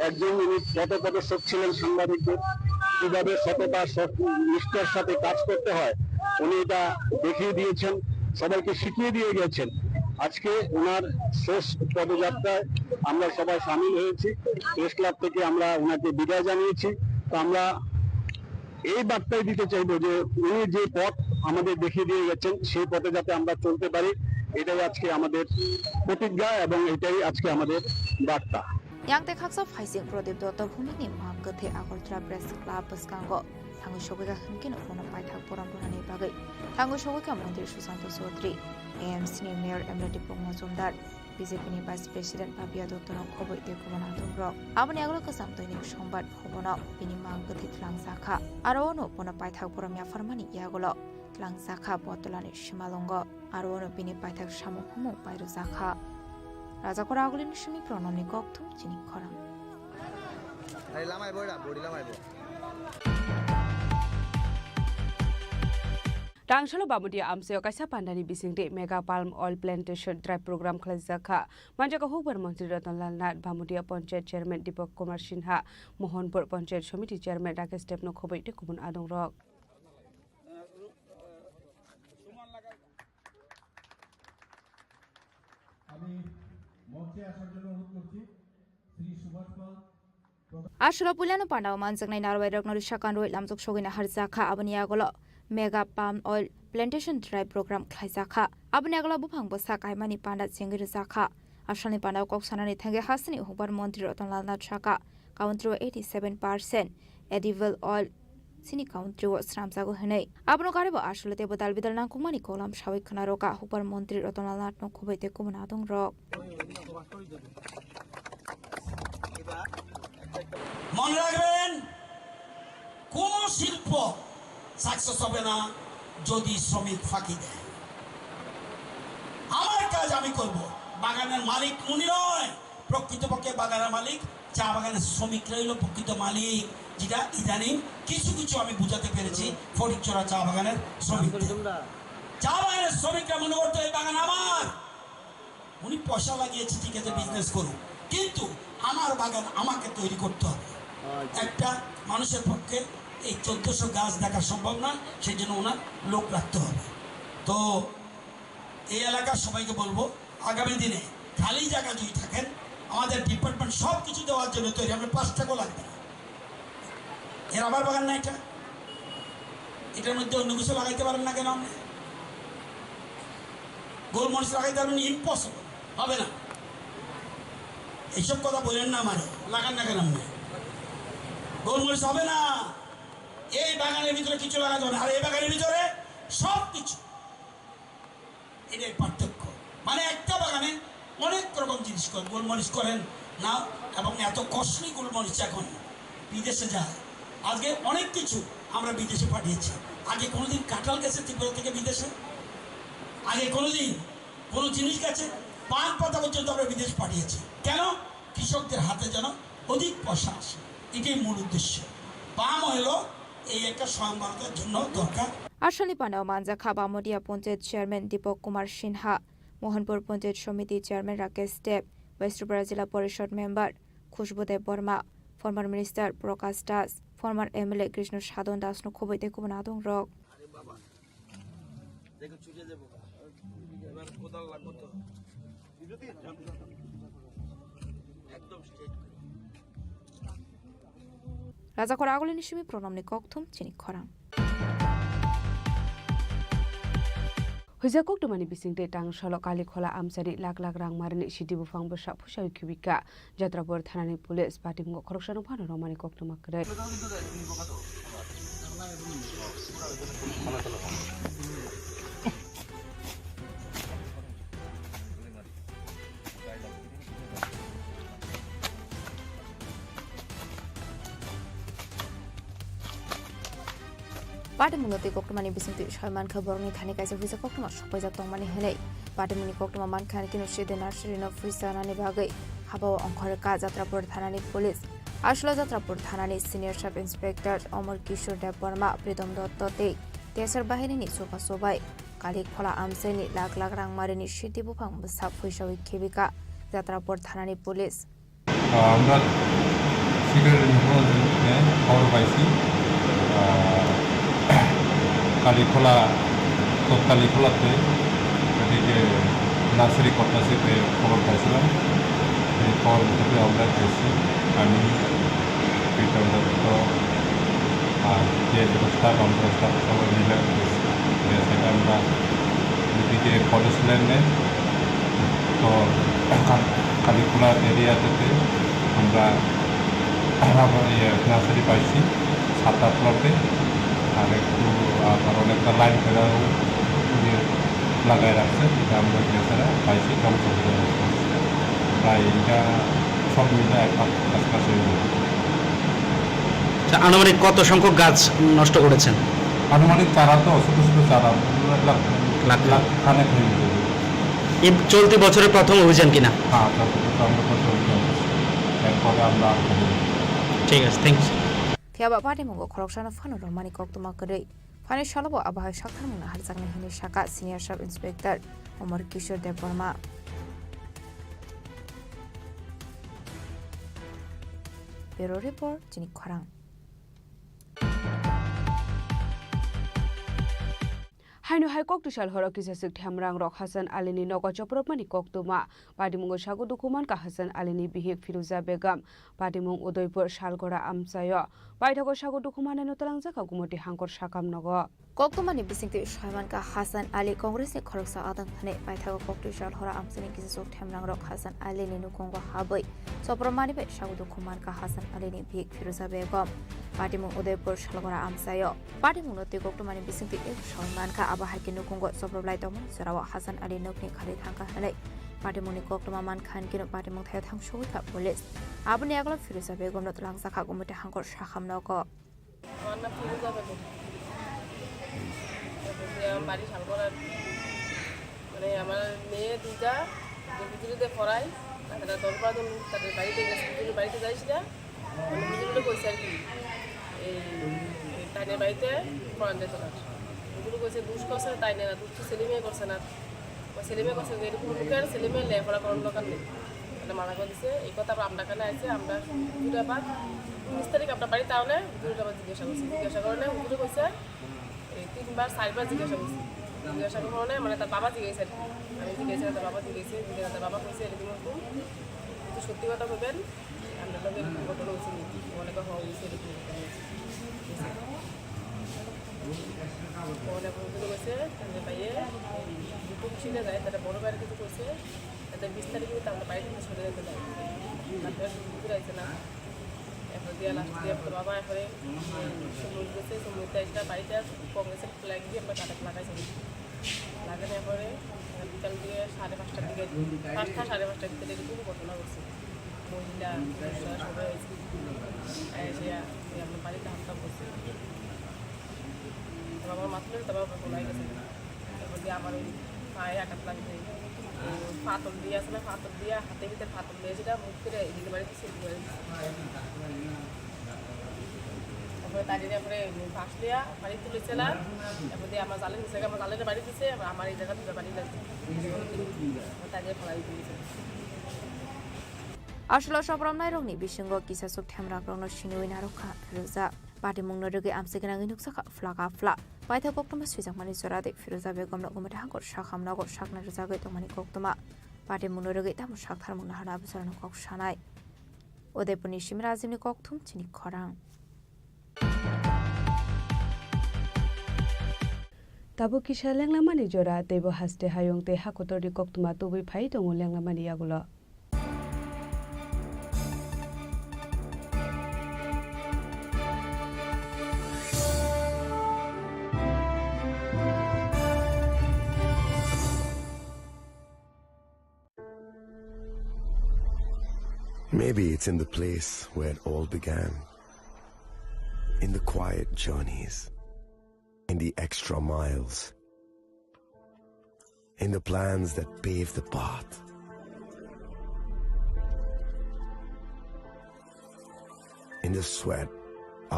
Speaker 4: একজন উনি পথপ্রদর্শক ছিলেন সাংবাদিকদের, কিভাবে সততা নিষ্ঠার সাথে কাজ করতে হয় উনি এটা দেখিয়ে দিয়েছেন, সবাইকে শিখিয়ে দিয়ে গেছেন। আজকে ওনার শেষ পদযাত্রায় আমরা সবাই সামিল হয়েছি। প্রেস ক্লাব থেকে আমরা ওনাকে বিদায় জানিয়েছি। তো আমরা এই বার্তাই দিতে চাইবো যে উনি যে পথ আমাদের দেখিয়ে দিয়ে গেছেন সেই পথে যাতে আমরা চলতে পারি, এটাই আজকে আমাদের প্রতিজ্ঞা এবং এটাই আজকে আমাদের বার্তা।
Speaker 5: Yang te khaksa phaising prodip dotto bhumikni mangka the Agartala Press Club baskango thangu shogoika hankeno kono paithak poram runani bagai thangu shogoika Mantri Susanto Chaudhary AMC ni Mayor Emrati Pongmojumdar BJP ni Vice President Bhabia Dotto no khoboi te kumana dumrok abani aglo kasam Dainik সংবাদ bhobono bini mangka the thlang sakha aro no kono paithak poram ya farmani yagolo thlang sakha botolani shimalongo aro no bini paithak samung humung pairu sakha Raja Khora agolin shimi pranamni kokthum Chini Khorang
Speaker 17: Rangshalo Bamudia Amseo Kaisa Pandani Bisingde Mega Palm Oil Plantation Drive Program Khlajaka Manjaka Hubar Mantri Ratanlal Nath Bamudia Panchayat Chairman Deepak Kumar Sinha Mohanpur Panchayat Samiti Chairman Rakesh Debno Khoboi te kubun adong rok Ashura Pulano Pandao Manjak Narway Ragnar Shakan Roy Lamjok Shogina Harzaka Abaniagolo Mega Palm Oil Plantation Drive Program Khlajaka Abaniagolo Bupang Bosa Kaimani Panda Chengir Zaka Ashani Pandao Koksanani Thange Hasani Hubar Mantri Ratanlal Nath Shaka Country 87% edible oil Sini Country was Ramsago Hene Abno Karebo Ashulate Badal Bidal Nakumani Kolam Shawik Kanaroka Hubar Mantri Ratanlal Nath no Khobete Kumanadong Rock
Speaker 18: মনে রাখবেন কোন শিল্প সাকসেস হবে না যদি শ্রমিক ফাঁকি দেয়। আমার কাজ আমি করব, বাগানের মালিক উনি নয়, প্রকৃতপক্ষে বাগানের মালিক চা বাগানের শ্রমিকরাই হলো প্রকৃত মালিক, যেটা ইদানিং কিছু কিছু আমি বুঝাতে পেরেছি ফটিকছড়া চা বাগানের শ্রমিকদের। চা বাগানের শ্রমিকরা মনে করতো এই বাগান আমার, উনি পয়সা লাগিয়েছে ঠিক আছে বিজনেস করুন, কিন্তু আমার বাগান আমাকে তৈরি করতে হবে। একটা মানুষের পক্ষে এই 1400 গাছ দেখা সম্ভব না, সেই জন্য ওনার লোক রাখতে হবে। তো এই এলাকার সবাইকে বলবো আগামী দিনে খালি জায়গা যদি থাকেন আমাদের ডিপার্টমেন্ট সব কিছু দেওয়ার জন্য তৈরি, আমরা 5 টাকাও লাগবে না। এর আবার বাগান না এটার মধ্যে অন্য কিছু লাগাইতে পারেন না কেন? আপনি গোলমরিচ লাগাইতে পারবেন? ইম্পসিবল, হবে না। এইসব কথা বলেন না, মানে লাগান না কেন? আপনি গোলমরিচ হবে না, এই বাগানের ভিতরে কিছু লাগাতে হবে, আর এই বাগানের ভিতরে সব কিছু। এটাই পার্থক্য, মানে একটা বাগানে অনেক রকম জিনিস করেন, গোলমরিচ করেন না, এবং এত কস্টলি গোলমরিচ এখন বিদেশে যায়। আজকে অনেক কিছু আমরা বিদেশে পাঠিয়েছি। আগে কোনোদিন কাঁঠাল গেছে ত্রিপুরা থেকে বিদেশে? আগে কোনোদিন কোনো জিনিস গেছে? পান পাতা পর্যন্ত আমরা বিদেশ পাঠিয়েছি। কেন? কৃষকদের হাতে যেন অধিক পয়সা আসে, এটাই মূল উদ্দেশ্য। পাম হলো এই একটা স্বয়ংবরতার জন্য দরকার।
Speaker 5: আশালি পানাও মানজাখা বামুডিয়া পঞ্চায়েত চেয়ারম্যান দীপক কুমার সিনহা, মোহনপুর পঞ্চায়েত সমিতি চেয়ারম্যান রাকেশ দেব, ওয়েস্ট ত্রিপুরা জেলা পরিষদ মেম্বার খুশবুদেব বর্মা, ফর্মার মিনিস্টার প্রকাশ দাস, ফর্মার এমএলএ কৃষ্ণ সাধন দাস নখবইতে কুবন আদং রক। রাজাখরা আগলিনি সিমি প্রণামনি ককথুম চিনি খরাং।
Speaker 17: Huja kok dumani bising de tang solo kali khola amsari lak lak rang marini sidi bufang besa phusai kubika jatrapur thanani police party ngo khoroksan phano romani kok tuma kre
Speaker 5: পাটিমুনতে কক্টমানি বিসিংতি সলমান খবরনি থানি কাইসে হুইসা কক্টমা সপাইজা তংমানি হেলাই পাটিমুনি কক্টমা মানখান কিনো সিদে নার্সারি ন ফুইসা নানি বাগৈ হাবাও অংখর কা যাত্রাপুর থানানি পুলিশ আসলা যাত্রাপুর থানানি সিনিয়র সাব ইন্সপেক্টর অমর কিশোর দেব বর্মা প্রীতম দত্ততে তেসর বাহিনীনি সোফা সোবাই কালি খোলা আমসাইনি লাখ লাখ রাং মারিনি সিটি বুফাং বসা ফুইসাউই খেবিকা যাত্রাপুর থানানি পুলিশ
Speaker 7: আমরা সিকিউরিটি ইনফরমেশনে খবর পাইছি কালীখোলা কালীখোলাতে এদিকে নার্সারি কর্তাসিতে খবর পাইছিলাম। এই খবর থেকে আমরা গেছি, আমি প্রীতম দত্ত আর যে স্টাফ আমরা স্টাফ সবাই মিলে গেছি। সেটা আমরা এদিকে কলেজ ল্যান্ডে তো কালীখোলা এরিয়াতে আমরা নার্সারি পাইছি 7-8 প্লটে, আর একটু আবার অনেকটা লাইন ফেরাও লাগাই রাখছে, এটা আমরা বেচারা পাইছি কমসম প্রায় এটা সব মিলে এক কাছাকাছি।
Speaker 1: আনুমানিক কত সংখ্যক গাছ নষ্ট করেছেন?
Speaker 7: আনুমানিক চারা তো ছোটো ছোটো চারা লাখ লাখ খানেক হয়ে যাবে।
Speaker 1: এই চলতি বছরের প্রথম অভিযান কিনা?
Speaker 7: হ্যাঁ, আমরা প্রথম অভিযান, এরপরে আমরা
Speaker 1: ঠিক আছে, thank you.
Speaker 5: Tiaba Padimungo Korokshana Fano Romani Koktumakare, Fani Shalabo Abah Shakamuna Harzakni Hini Shaka, Senior Sub Inspector Omar Kishore Dev Burma. Bureau Report, Chini Khorang.
Speaker 17: Hainu hai kok tushal horok kisasuk thamrang rok Hasan Alini nogo joprokmani kok tuma Padimungo shagu dukuman ka Hasan Alini bihik Firuza Begum Padimung Udoipur Shalgora Amsayo Baithago shagu dukuman notalang jaka gumoti hangkor sakam nogo
Speaker 5: Koktumani bisingti Shaiman ka Hasan Ali Congress ni Khoroksa Adang Hane Baithago kok tushal hora amsani kisasuk thamrang rok Hasan Alini nukongo habai Sopromani be shagu dukuman ka Hasan Alini bihik Firuza Begum Padimung Udoipur Shalgora Amsayo Padimung noti koktumani bisingti Shaiman ka Abahar kinu konggo soproblai tomon serawa Hasan Ali nokni khali thangka halai Padimuni koktuma man khan kinu padimung thaya thang shoi ka police abuni aglo Firuza Begum not lang sakha gumute hangkor shakham noko
Speaker 14: Mana Firuza Begum yang bari Shalgora মানে আমার মেয়ে দুইটা বিজুলিতে পড়াই তারা দরবাদন তাদের বাড়িতে গেছে বিজুলি বাড়িতে যাইছিলা মানে বিজুলিতে কইছে আর কি এই তাইনের বাড়িতে পড়াতে চলা এগুলো কইছে দুষ করছে তাই না দুষ ছেলে মেয়ে করছে না ওই ছেলে মেয়ে করছে এরকম লোকের ছেলে মেয়ে লেখাপড়া করার দরকার নেই এটা মানা করে দিছে এই কথা আমরা কানে আছে আমরা দুটো আবার 19 তারিখ আপনার বাড়ি তাহলে দুটো আবার জিজ্ঞাসা করে না হুজুরে কইছে এই 3বার 4বার জিজ্ঞাসা করে মানে তার বাবা জিজ্ঞেস আর আমি জিজ্ঞেস তার বাবা জিজ্ঞেসে তার বাবা কইছে এরকম কিন্তু সত্যি কথা বলবেন আমরা লোকের ঘটনা হচ্ছে অনেক হওয়া হয়েছে এরকম অনেক হুজুরে কইছে তাহলে পাইয়ে দুটো ছিনে যায় তারা বড় বাইরে কিছু করছে তাদের 20 তারিখে কিন্তু আমরা বাইরে থেকে সরে যেতে যায় তারপরে হুজুর আইছে না এখন দিয়া লাস্ট দিয়ে বাবা এরপরে সমুদ্র গেছে সমুদ্রে একটা বাড়িতে কংগ্রেসের ফ্ল্যাগ দিয়ে আমরা কাটাক লাগাইছি লাগানোর পরে বিকাল দিয়ে 5:30টার দিকে 5টা 5:30টার দিকে এরকম ঘটনা হচ্ছে মহিলা সবাই হয়েছে এসে আমরা বাড়িতে হামলা করছি আমার মাথায় তারপর বলাই গেছে তারপর দিয়ে আমার ওই পায়ে আঘাত লাগছে পাথর দিয়ে আসলে পাথর দিয়ে হাতের ভিতরে পাথর দিয়ে সেটা মুখ করে এদিকে বাড়িতে সেদিকে বাড়িতে তারপরে তাদের তারপরে ফাঁস লিয়া বাড়ি তুলেছিলাম তারপরে দিয়ে আমার জালের নিচে আমার জালের বাড়ি দিছে আবার আমার এই জায়গা থেকে বাড়ি লাগছে তাদের ফেলাই দিয়েছে
Speaker 5: Arsula Shabram Nairong ni Bishingo Kisa Suk Tamra Grono Shinui Naruka Firuza Party Mungnorugi Amsigan Nuksa Flaga Fla By the Kokuma Swizak Mani Sorade Firuza Begum Umatago Shakam Nago Shakna Zagat Mani Koktuma Party Mungnorugi Tam Shakar Munahana Absurano Kok Shanai Odepuni Shimrazini Koktum Chini Khorang
Speaker 17: Tabu Kisha Langlamani Jora Debo Haste Hayong Te Hakotori Koktuma Tobi Paito Langlamani Yagulo
Speaker 15: Maybe it's in the place where it all began. In the quiet journeys. In the extra miles. In the plans that pave the path. In the sweat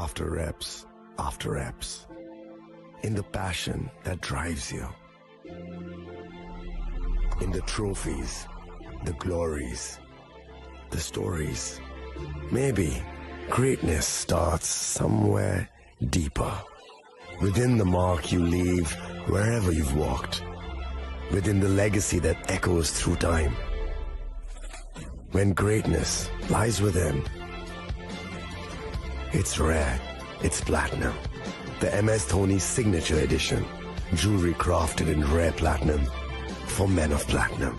Speaker 15: after reps. In the passion that drives you. In the trophies, the glories, the stories. Maybe greatness starts somewhere deeper. Within the mark you leave wherever you've walked. Within the legacy that echoes through time. When greatness lies within, it's rare, it's platinum. The MS Dhoni Signature Edition. Jewelry crafted in rare platinum for men of platinum.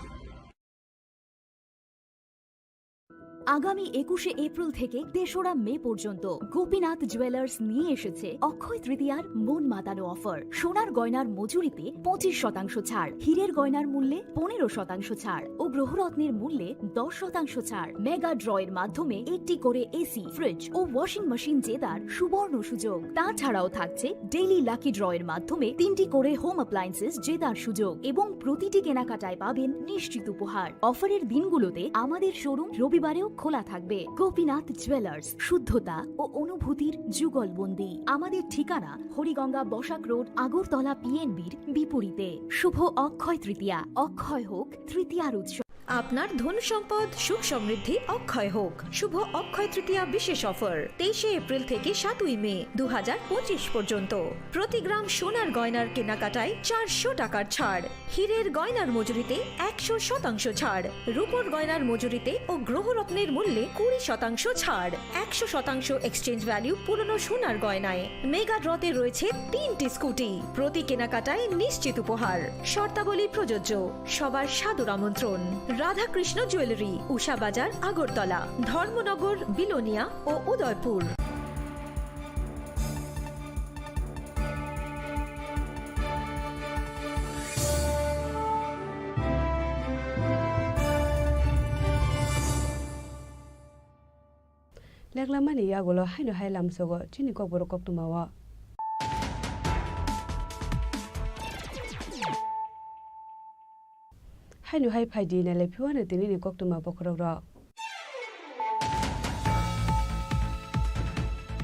Speaker 9: আগামী 21শে এপ্রিল থেকে ৩রা মে পর্যন্ত গোপীনাথ জুয়েলার্স নিয়ে এসেছে অক্ষয় তৃতীয়ার মন মাতানো অফার। সোনার গয়নার মজুরিতে 25% ছাড়, হীরের গয়নার মূল্যে 15% ছাড় ও গ্রহরত্নের মূল্যে 10% ছাড়। মেগা ড্রয়ের মাধ্যমে একটি করে এসি, ফ্রিজ ও ওয়াশিং মেশিন জেতার সুবর্ণ সুযোগ। তাছাড়াও থাকছে ডেইলি লাকি ড্রয়ের মাধ্যমে 3টি করে হোম অ্যাপ্লায়েন্সেস জেতার সুযোগ এবং প্রতিটি কেনাকাটায় পাবেন নিশ্চিত উপহার। অফারের দিনগুলোতে আমাদের শোরুম রবিবারেও খোলা থাকবে। গোপীনাথ জুয়েলার্স, শুদ্ধতা ও অনুভূতির যুগলবন্দি। আমাদের ঠিকানা হরিগঙ্গা বসাক রোড, আগরতলা পিএনবির বিপরীতে। শুভ অক্ষয় তৃতীয়া, অক্ষয় হোক তৃতীয়ার উৎসব।
Speaker 20: আপনার ধন সম্পদ সুখ সমৃদ্ধি অক্ষয় হোক। শুভ অক্ষয় তৃতীয়া বিশেষ অফার 23শে এপ্রিল থেকে 7ই মে 2025 পর্যন্ত। প্রতি গ্রাম সোনার গয়নার কেনাকাটায় 400 টাকার ছাড়, হীরের গয়নার মজুরিতে 100% ছাড়, রূপোর গয়নার মজুরিতে ও গ্রহরত্নের মূল্যে 20% ছাড়, 100% এক্সচেঞ্জ ভ্যালু পুরনো সোনার গয়নায়। মেগা ড্রতে রয়েছে 3টি স্কুটি, প্রতি কেনাকাটায় নিশ্চিত উপহার। শর্তাবলী প্রযোজ্য। সবার সাদর আমন্ত্রণ। রাধাকৃষ্ণ জুয়েলারি, উষা বাজার, আগরতলা, ধর্মনগর, বিলোনিয়া ও উদয়পুর।
Speaker 17: লেগলামানি ইয়াগুলো হাইনো হাইলামসগো চিনি ককবর ককতুমাওয়া হাইনো হাই ফাইদি নালে ফিওয়ানে তিনি ককতুমা বখররা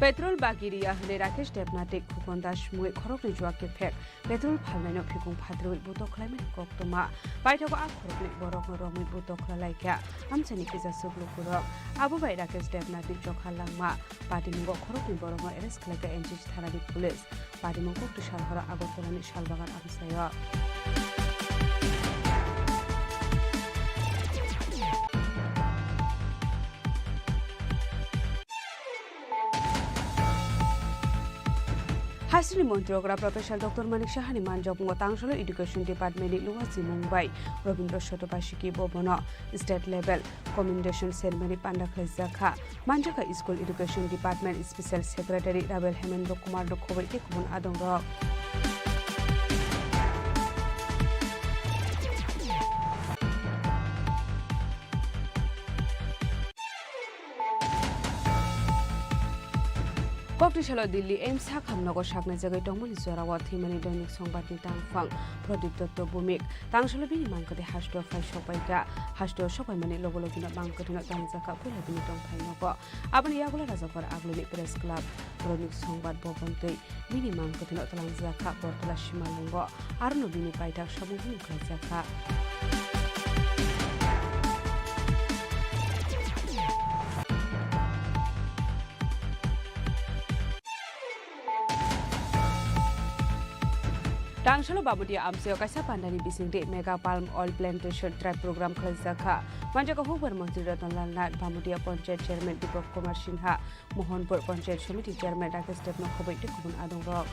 Speaker 17: पेट्रोल बागिरिया हले राकेश डेपनाटिक खुकन दास मुइ खरकनि जुवाके फेक पेट्रोल फालनायनो फिकुं फाद्रुइ बुतखलायमेन कक्तमा बायथाको आ खरकनि बरक रमुइ बुतखलायका आमसानि किजा सुगलुकुर आबो बाय राकेश डेपनाटिक जखालांमा पाटिमुगो खरकनि बरक एरेस्ट खलायका एनजिज थानानि पुलिस पाटिमुगो तुषारहरा आगरतलानि शालबागान आमसाया हासिनि मन्त्रीग्रा प्रफेसर डॉक्टर मानिक साहानि मानजब तांसल education डिपार्टमेंटनि लुवासि Mumbai Rabindra Satabarshiki Bhavan state level commendation ceremony पान्डाखलाय जाखा मानजाखा school education department special secretary राबेल हेमेन्द्र कुमार खबर गुबुन आदं रक ককটিশাল দিল্লি এইমস হামনগর সাকনাই জায়গায় দংমনি জরাওয়া থিমানি দৈনিক সংবাদনি তাংফাং প্রদীপ দত্ত ভৌমিক তাংশাল বিনি মাংকতে হাস্ট ফাই সবাইকা হাস্ট সবাই মানে লগলগিনা মাংকটিনা তাংজাকা পয়লা বিনি দংফাই নগ আবনি ইয়াগুলা রাজাফার আগলিনি প্রেস ক্লাব দৈনিক সংবাদ ভবনতে বিনি মাংকটিনা তাংজাকা বর্তলা সীমালঙ্গ আরনো বিনি পাইতাক সামুহিক খাইজাকা Tangshalo Babudia Amseo Kaisa Pandani Bisingde Mega Palm Oil Plantation Drive Program Khalzaka Manjaka Huber Mantri Ratan Lalnat Bamudia Panchayat Chairman Deepak Kumar Sinha Mohanpur Panchayat Samiti Chairman Rakesh Devno Khobai Tikun Adong Rock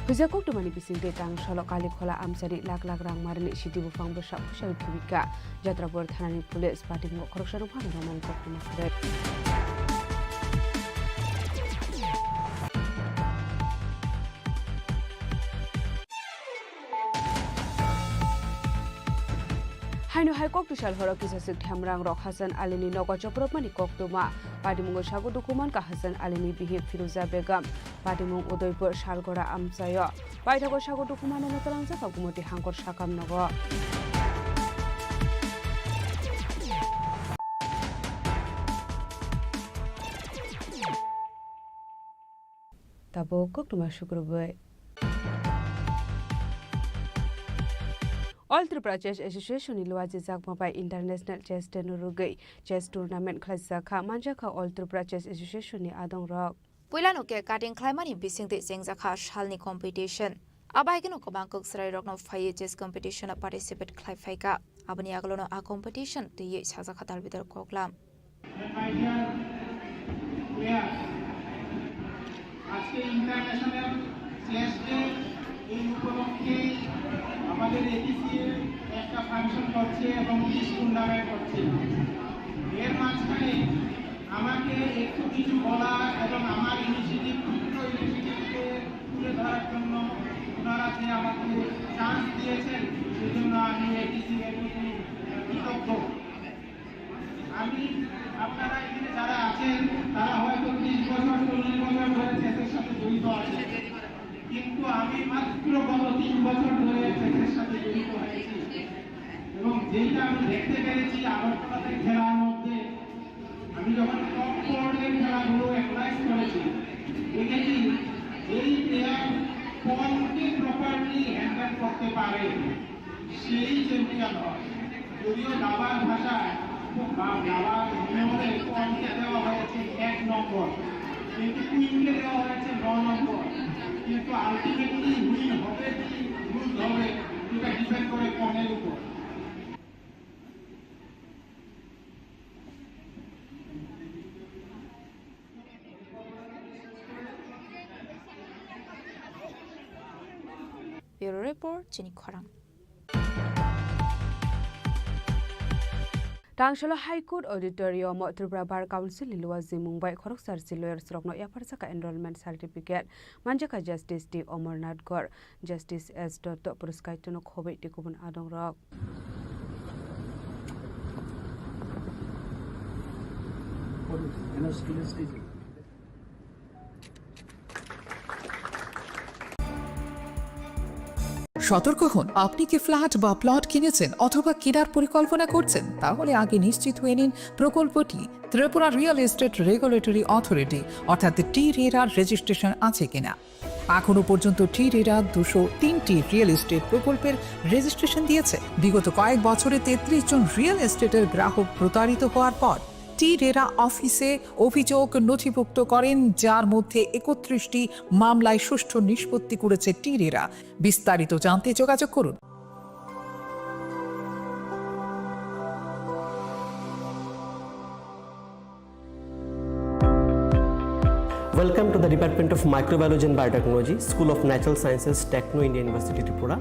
Speaker 17: Hujakok dumani bisingde tangshalo Kalikhola Amsari lak rang marini siti bufang besak pusat kibika Jatrapur Thanani Police Party Mok Koroksan Uphan Raman Kokuma Kret Haino Hai Kok Tushal Horok Kisasik Thamrang Rok Hasan Alini Nogo Choprapmani Koktuma Padimung Shagu Dukuman Ka Hasan Alini Bihib Firuza Begum Padimung Udoipur Shalgora Amsayo Paithago Shagu Dukuman Notalangsa Kakumoti Hangkor Shakam Nogo Tabo Koktuma Shukrubai All Tripura Chess Association Ilwaji Zakmapai International Chess Tenurugai Chess Tournament Khazaka Manjaka All Tripura Chess Association ni Adong Rock
Speaker 5: Puilano ke cutting climbani bisingte jengzakha shalni competition abai keno kobangkok srai rokno phai chess competition participate khai phaika abani aglono a competition te ye chazakha dal bidar koklam
Speaker 2: আজকে ইন্টারন্যাশনাল চেস ডে এই উপলক্ষে আমাদের এটিসি একটা ফাংশন করছে এবং কুইজ টুর্নামেন্ট করছে এর মাঝখানে আমাকে একটু কিছু বলা এবং আমার ইনিশিয়েটিভ ক্ষুদ্র ইনিশিয়েটিভকে তুলে ধরার জন্য ওনারা যে আমাকে চান্স দিয়েছেন সেজন্য আমি এটিসি এর প্রতি কৃতজ্ঞ আমি আপনারা এখানে যারা আছেন তারা হয়তো 30 বছর 40 বছর ধরে চেসের সাথে জড়িত আছেন কিন্তু আমি মাত্র গত 3 বছর ধরে চেসের সাথে জড়িত হয়েছি এবং যেটা আমি দেখতে পেরেছি আগরতলাতে খেলার মধ্যে আমি যখন টপ বোর্ডের খেলাগুলো অ্যানালাইজ করেছি দেখেছি এই প্লেয়ার বলকে প্রপারলি হ্যান্ডেল করতে পারে সেই চ্যাম্পিয়ন হয় যদিও দাবার ভাষায় দাবার নিয়মে পয়েন্টে দেওয়া হয়েছে 1 নম্বর কিন্তু কুইনকে দেওয়া হয়েছে 9 নম্বর কিন্তু আলটিমেটলি উইন হবে কি লুজ হবে এটা ডিপেন্ড করে পয়েন্টের উপর
Speaker 5: Bureau Report Chini Khorang
Speaker 17: Tangshalo High Court Auditorium Tripura Bar Council Ilwaji Mumbai Khoroksar Lawyers Rokno Yaparsaka Enrollment Certificate Manjaka Justice D Omarnath Gor Justice S. Dotto Puruskar Tono Khobai Tikubun Adong Rock
Speaker 25: সতর্ক হন আপনি কি ফ্ল্যাট বা প্লট কিনেছেন অথবা কেনার পরিকল্পনা করছেন তাহলে আগে নিশ্চিত হয়ে নিন প্রকল্পটি Tripura real estate regulatory authority অর্থাৎ টি-রেরার রেজিস্ট্রেশন আছে কিনা এখনো পর্যন্ত টি-রেরা 203টি রিয়েল এস্টেট প্রকল্পের রেজিস্ট্রেশন দিয়েছে বিগত কয়েক বছরে 33 জন রিয়েল এস্টেটের গ্রাহক প্রতারিত হওয়ার পর টি-রেরা অফিসে অভিযোগ নথিভুক্ত করেন যার মধ্যে 31টি মামলায় সুষ্ঠু নিষ্পত্তি করেছে টি-রেরা বিস্তারিত জানতে যোগাযোগ করুন
Speaker 6: Welcome to the Department of Microbiology and Biotechnology, School of Natural Sciences, Techno India University, Tripura.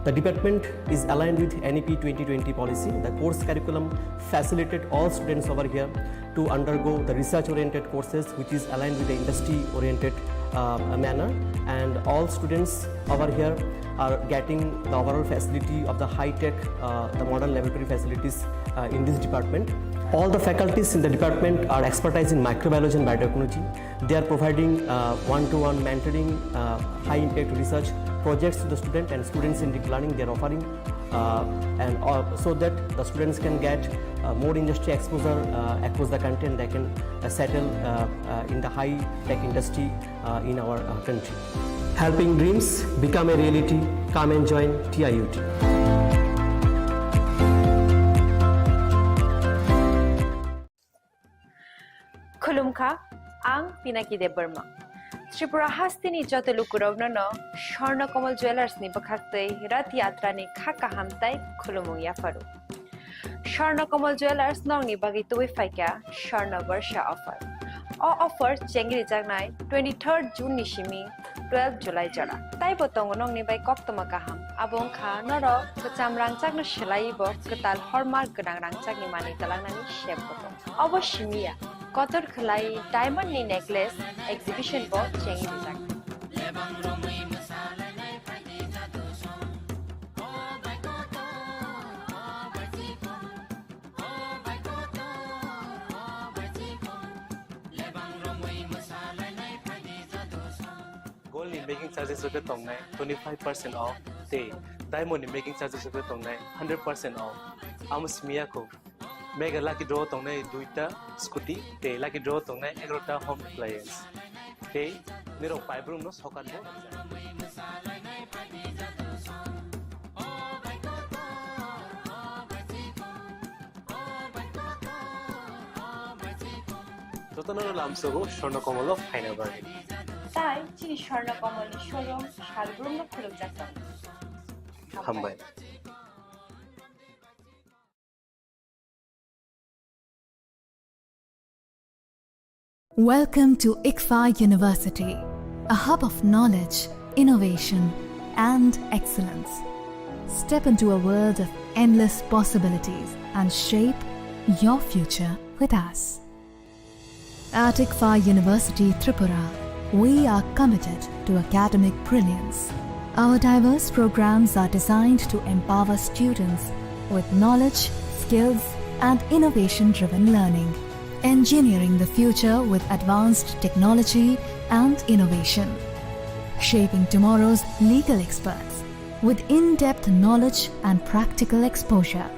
Speaker 6: The department is aligned with NEP 2020 policy. The course curriculum facilitated all students over here to undergo the research-oriented courses, which is aligned with the industry-oriented manner, and all students over here are getting the overall facility of the high-tech, the modern laboratory facilities in this department. All the faculties in the department are expertise in microbiology and biotechnology. They are providing one-to-one mentoring, high-impact research projects to the student, and students in deep learning they are offering, so that the students can get more industry exposure across the country, and they can settle in the high-tech industry in our country. Helping dreams become a reality. Come and join TIUT.
Speaker 16: Khulumkha, ang Pinaki de Burma. Tripura Hastini Jotelukurogno, Shorna Komal Jewelers ni Bakakte, Rat Yatra ni Kakahamtai, Khulumung Yafaru. Shorna Komal Jewelers Nongi Bagitui Faika, Shorna Varsha offer. All offer Chengri Jagnai, 23rd June Nishimi, 12 July Jara. Taibotong Nongi by Koktomakaham, Abong Kha, Noro, Katam Rangchak Shalaibo, Katal Hormar Gadang Rangchak Mani Talanani Shepoto. Obo Shimia. Kotor Khalai Diamond ni Necklace Exhibition Bo Chengi Dijak.
Speaker 23: Gold in making charges of the tongue 25% off. Day diamond in making charges of the tongue 100% off. Amos Miyako. Mega lucky draw tongne duita scooty te lucky draw tongne egrota home appliance te niro pipe room no sokan bo jotono lamsogo shorna komolo final bargain
Speaker 16: Tai Chini Khorang Komol showroom Shalbrum no khuluk jakam.
Speaker 23: Hambai.
Speaker 9: Welcome to ICFA University, a hub of knowledge, innovation, and excellence. Step into a world of endless possibilities and shape your future with us. At ICFA University Tripura, we are committed to academic brilliance. Our diverse programs are designed to empower students with knowledge, skills, and innovation-driven learning. Engineering the future with advanced technology and innovation. Shaping tomorrow's legal experts with in-depth knowledge and practical exposure.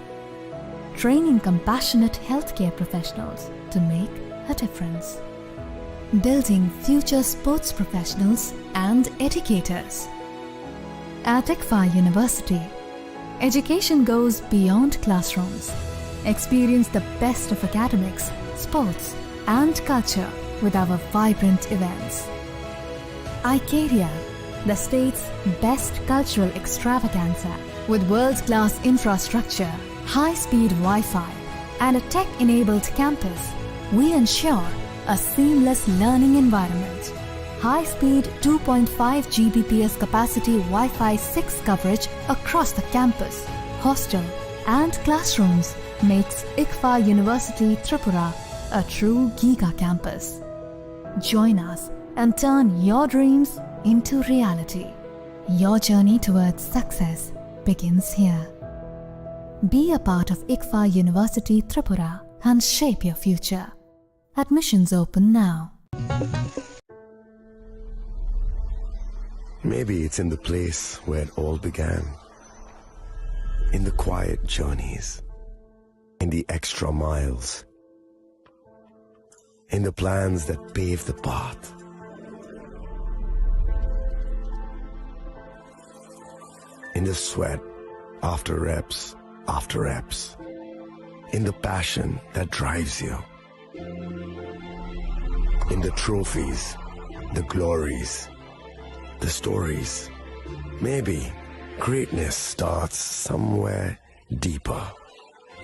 Speaker 9: Training compassionate healthcare professionals to make a difference. Building future sports professionals and educators. At ICFA University, education goes beyond classrooms. Experience the best of academics, sports, and culture with our vibrant events. Icaria, the state's best cultural extravaganza, with world-class infrastructure, high-speed Wi-Fi, and a tech-enabled campus, we ensure a seamless learning environment. High-speed 2.5 Gbps capacity Wi-Fi 6 coverage across the campus, hostel, and classrooms makes ICFA University Tripura a true Giga campus. Join us and turn your dreams into reality. Your journey towards success begins here. Be a part of ICFA University Tripura and shape your future. Admissions open now.
Speaker 15: Maybe it's in the place where it all began. In the quiet journeys. In the extra miles. In the plans that pave the path. In the sweat after reps after reps. In the passion that drives you. In the trophies, the glories, the stories. Maybe greatness starts somewhere deeper.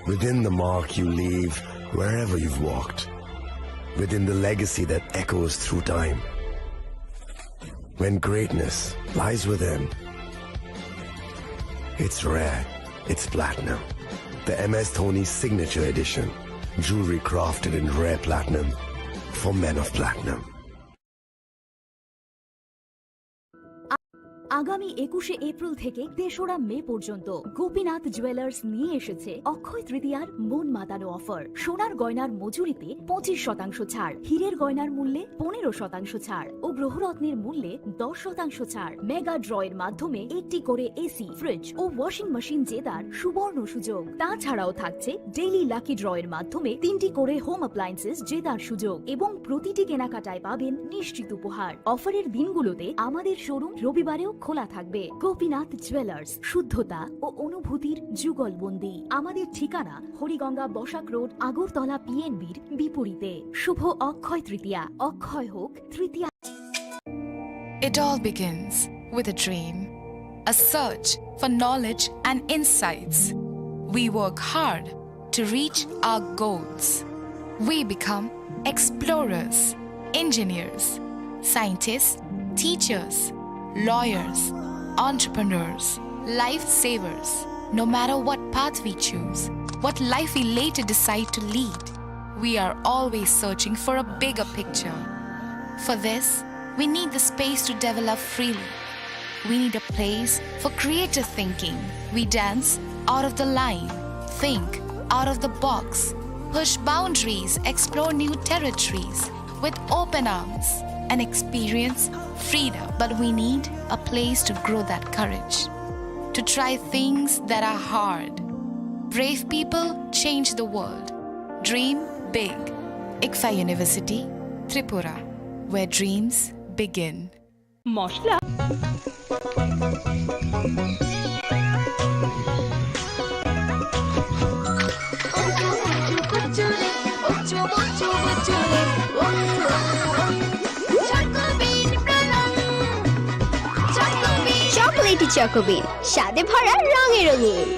Speaker 15: Within the mark you leave wherever you've walked. Within the legacy that echoes through time. When greatness lies within, it's rare, it's platinum. The MS Dhoni Signature Edition. Jewelry crafted in rare platinum for men of platinum.
Speaker 9: আগামী 21শে এপ্রিল থেকে 3রা মে পর্যন্ত গোপীনাথ জুয়েলার্স নিয়ে এসেছে অক্ষয় তৃতীয়ার মন মাতানো অফার। সোনার গয়নার মজুরিতে 25% ছাড়, হীরের গয়নার মূল্যে 15% ছাড় ও গ্রহরত্নের মূল্যে 10% ছাড়। মেগা ড্রয়ের মাধ্যমে একটি করে এসি, ফ্রিজ ও ওয়াশিং মেশিন জেতার সুবর্ণ সুযোগ। তাছাড়াও থাকছে ডেইলি লাকি ড্রয়ের মাধ্যমে 3টি করে হোম অ্যাপ্লায়েন্সেস জেতার সুযোগ এবং প্রতিটি কেনাকাটায় পাবেন নিশ্চিত উপহার। অফারের দিনগুলোতে আমাদের শোরুম রবিবারেও খোলা থাকবে। গোপীনাথ জুয়েলার্স, শুদ্ধতা ও অনুভূতির যুগলবন্দি। আমাদের ঠিকানা হরিগঙ্গা বসাক রোড, আগরতলা পিএনবির বিপরীতে। শুভ অক্ষয় তৃতীয়া, অক্ষয় হোক তৃতীয়া।
Speaker 11: It all begins with a dream, a search for knowledge and insights. We work hard to reach our goals. We become explorers, engineers, scientists, teachers, lawyers, entrepreneurs, lifesavers. No matter what path we choose, what life we later decide to lead, we are always searching for a bigger picture. For this, we need the space to develop freely. We need a place for creative thinking. We dance out of the line, think out of the box, push boundaries, explore new territories with open arms and experience freedom. But we need a place to grow that courage, to try things that are hard. Brave people change the world. Dream big. ICFA University, Tripura, where dreams begin.
Speaker 17: মশলা
Speaker 19: চকোলেটি চকোবিন, স্বাদে ভরা রঙে রঙিন।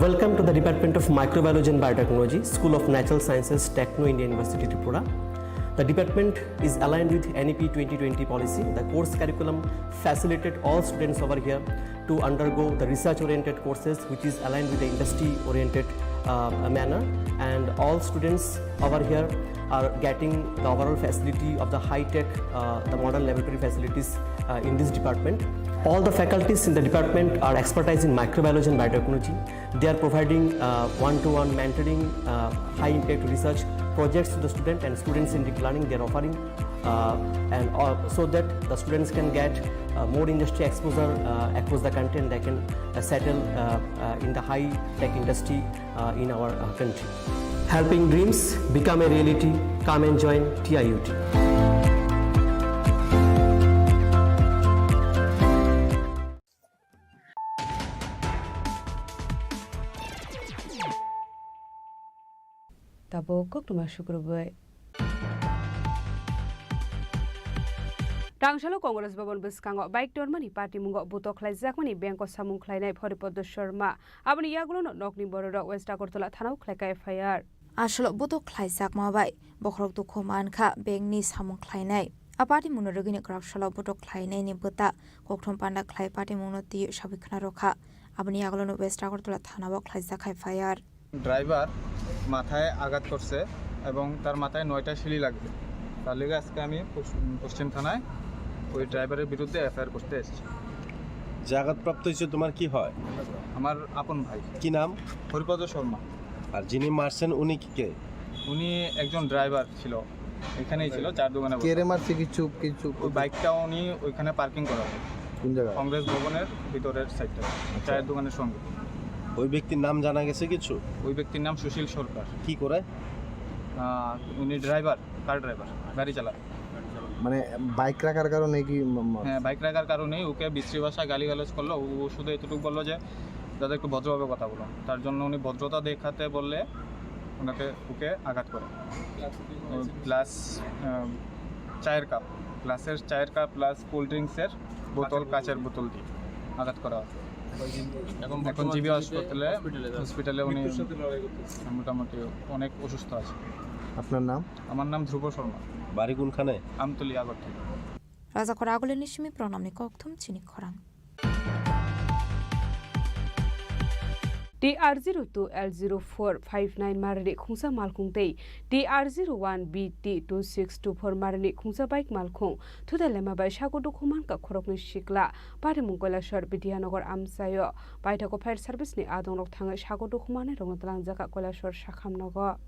Speaker 6: Welcome to the Department of Microbiology and Biotechnology, School of Natural Sciences, Techno Indian University, Tripura. The department is aligned with NEP 2020 policy. The course curriculum facilitated all students over here to undergo the research-oriented courses, which is aligned with the industry-oriented manner. And all students over here are getting the overall facility of the high-tech, the modern laboratory facilities in this department. All the faculties in the department are expertise in microbiology and biotechnology. They are providing one-to-one mentoring, high-impact research projects to the student, and students in deep learning they are offering, so that the students can get more industry exposure across the country, and they can settle in the high-tech industry in our country. Helping dreams become a reality. Come and join TIUT.
Speaker 17: Tabokok tuma শুক্রবার Rangshalo Congress Babon Biskango Bike Dormani Party Mungo Buto Klaijakmani Bank of Samung Klainai Horipod Sharma Abani Yagulo Nokni Bororo West Akortola Thana Klaka FIR
Speaker 5: Ashlo Buto Klaijakma Bai Bokrok to Koman Kha Bengni Samung Klainai Apati Munogini Grafshalo Buto Klainai ni Buta Koktom Panda Klai Party Munoti Shabikna Roka Abani Yagulo West Akortola Thana Klajak FIR
Speaker 2: driver মাথায় আঘাত করছে এবং তার মাথায় 9টা শিলি লাগবে। তার লেগে আজকে আমি পশ্চিম থানায় ওই ড্রাইভারের বিরুদ্ধে এফআইআর করতে এসেছি।
Speaker 10: যে আঘাতপ্রাপ্ত হয়েছে তোমার কি হয়?
Speaker 2: আমার আপন ভাই।
Speaker 10: কি নাম?
Speaker 2: হরিপদ শর্মা।
Speaker 10: আর যিনি মারছেন উনি কে?
Speaker 2: উনি একজন ড্রাইভার ছিল, এখানেই ছিল, চার দোকানে।
Speaker 21: কে রে মারছে? কিছু
Speaker 2: ওই বাইকটা উনি ওইখানে পার্কিং করা হয়।
Speaker 21: কোন জায়গায়?
Speaker 2: কংগ্রেস ভবনের ভিতরের সাইডটা, চায়ের দোকানের সঙ্গে।
Speaker 10: ওই ব্যক্তির নাম জানা গেছে কিছু?
Speaker 2: ওই ব্যক্তির নাম সুশীল সরকার।
Speaker 10: কি করে?
Speaker 2: উনি ড্রাইভার, কার ড্রাইভার, গাড়ি চালায়।
Speaker 21: মানে বাইক রাখার কারণে কি?
Speaker 2: হ্যাঁ, বাইক রাখার কারণেই ওকে বিশ্রী ভাষায় গালিগালাজ করলো। ও শুধু এতটুকু বললো যে দাদা একটু ভদ্রভাবে কথা বলো। তার জন্য উনি ভদ্রতা দেখাতে বললে ওকে আঘাত করে। প্লাস চায়ের কাপ, গ্লাসের চায়ের কাপ প্লাস কোল্ড ড্রিঙ্কসের বোতল, কাচের বোতল দিয়ে আঘাত করা হয়। এখন জিবি হসপিটালে উনি মোটামুটি অনেক অসুস্থ আছে।
Speaker 21: আপনার নাম?
Speaker 2: আমার নাম ধ্রুব শর্মা,
Speaker 21: বাড়ি কোনখানে?
Speaker 2: Amtali Agartala.
Speaker 5: Razakora Agulin Nishmi Pronamni Koktum Chini Khorang.
Speaker 17: DR02L0459 Marani Khungsa Malkhung Tei DR01BT2624 Marani Khungsa Bike Malkhung Tudalema Bai Shago Dokuman Ka Khorokni Shikla Pari Mungkola Shor Bidianogor Amsayo Baitako Fire Service ni Adongrok Thanga Shago Dokumane Rongotlang Jaka Kola Shor Shakhamnogo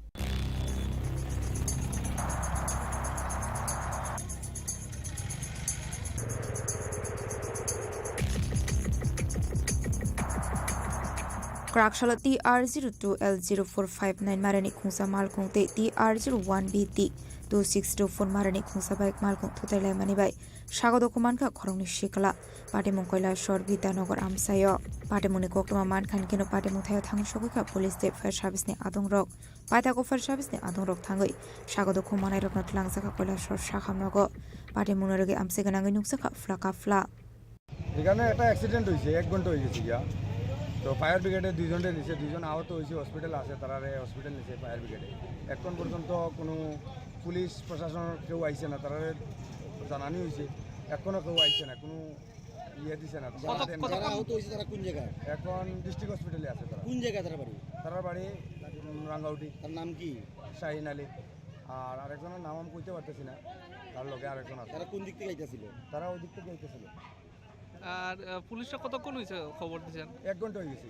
Speaker 5: Krakshala TR02L0459 Marani Khungsa Malkhung Te TR01BT 2624 Marani Khungsa Bike Malkhung Tudalema Manibai Shago Dokuman Ka Khorokni Shikla Pati Mungkola Shor Bidianogor Amsayo Pati Muni Koktuma Man Khan Kino Pati Mungthayo Thang Shogika Police State Fire Service ni Adongrok Baitako Fire Service ni Adongrok Thangoi Shago Dokuman ai Rokna Tlang Jaka Kola Shor Shakhamnogo Pati Munaroge Amse Ganangi Nuksaka Flaka Fla
Speaker 8: এখানে একটা অ্যাক্সিডেন্ট হয়েছে 1 ঘন্টা হয়ে গেছে গিয়া তো ফায়ার ব্রিগেডে 2 জনকে নিছে 2 জন আহত হয়েছে হসপিটাল আছে তারারে হসপিটাল নিছে ফায়ার ব্রিগেডে এখন পর্যন্ত কোনো পুলিশ প্রশাসন কেউ আইছে না তারারে জানানি হয়েছে এখনো কেউ আইছে না কোনো ইয়ে দিছে না
Speaker 21: যারা আহত হয়েছে তারা কোন জায়গায়?
Speaker 8: এখন ডিস্ট্রিক্ট হসপিটালে আছে তারা।
Speaker 21: কোন জায়গায় তারা বাড়ি?
Speaker 8: তারা বাড়ি রাঙ্গাউটি।
Speaker 21: তার নাম কি?
Speaker 8: শাহিন আলী। আর আরেকজনের নাম আমি কইতে পারতেছি না, তার লগে আরেকজন আছে।
Speaker 21: তারা কোন দিক থেকে আইতেছিল?
Speaker 8: তারা ওই দিক থেকে আইতেছিল।
Speaker 12: আর পুলিশরা কতক্ষণ হয়েছে খবর দিয়েছেন?
Speaker 8: 1 ঘন্টা হয়ে গেছে।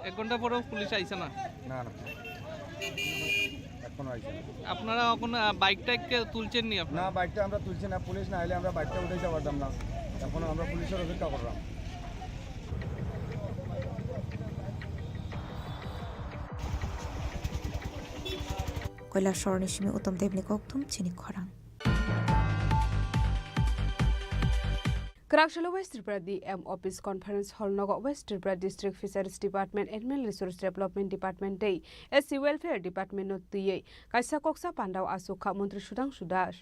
Speaker 12: 1 ঘন্টা পরেও পুলিশ আইছে না?
Speaker 8: না না এখনো আইছে না।
Speaker 12: আপনারা এখন বাইকটাকে তুলছেন নি? আপনারা?
Speaker 8: না বাইকটা আমরা তুলছি না, পুলিশ না আইলে আমরা বাইকটা উঠাইতে পারতাম না। এখন আমরা পুলিশের অপেক্ষা করলাম।
Speaker 5: Koila Shor Nishmi Uttam Devni Koktum Chini Khorang.
Speaker 17: Krakshala West Tripura DM Office Conference Hall Nogo West Tripura District Fisheries Department Animal Resource Development Department Day SC Welfare Department no tuye Kaisa Koksa Pandau Asuka Mantri Sudang Sudash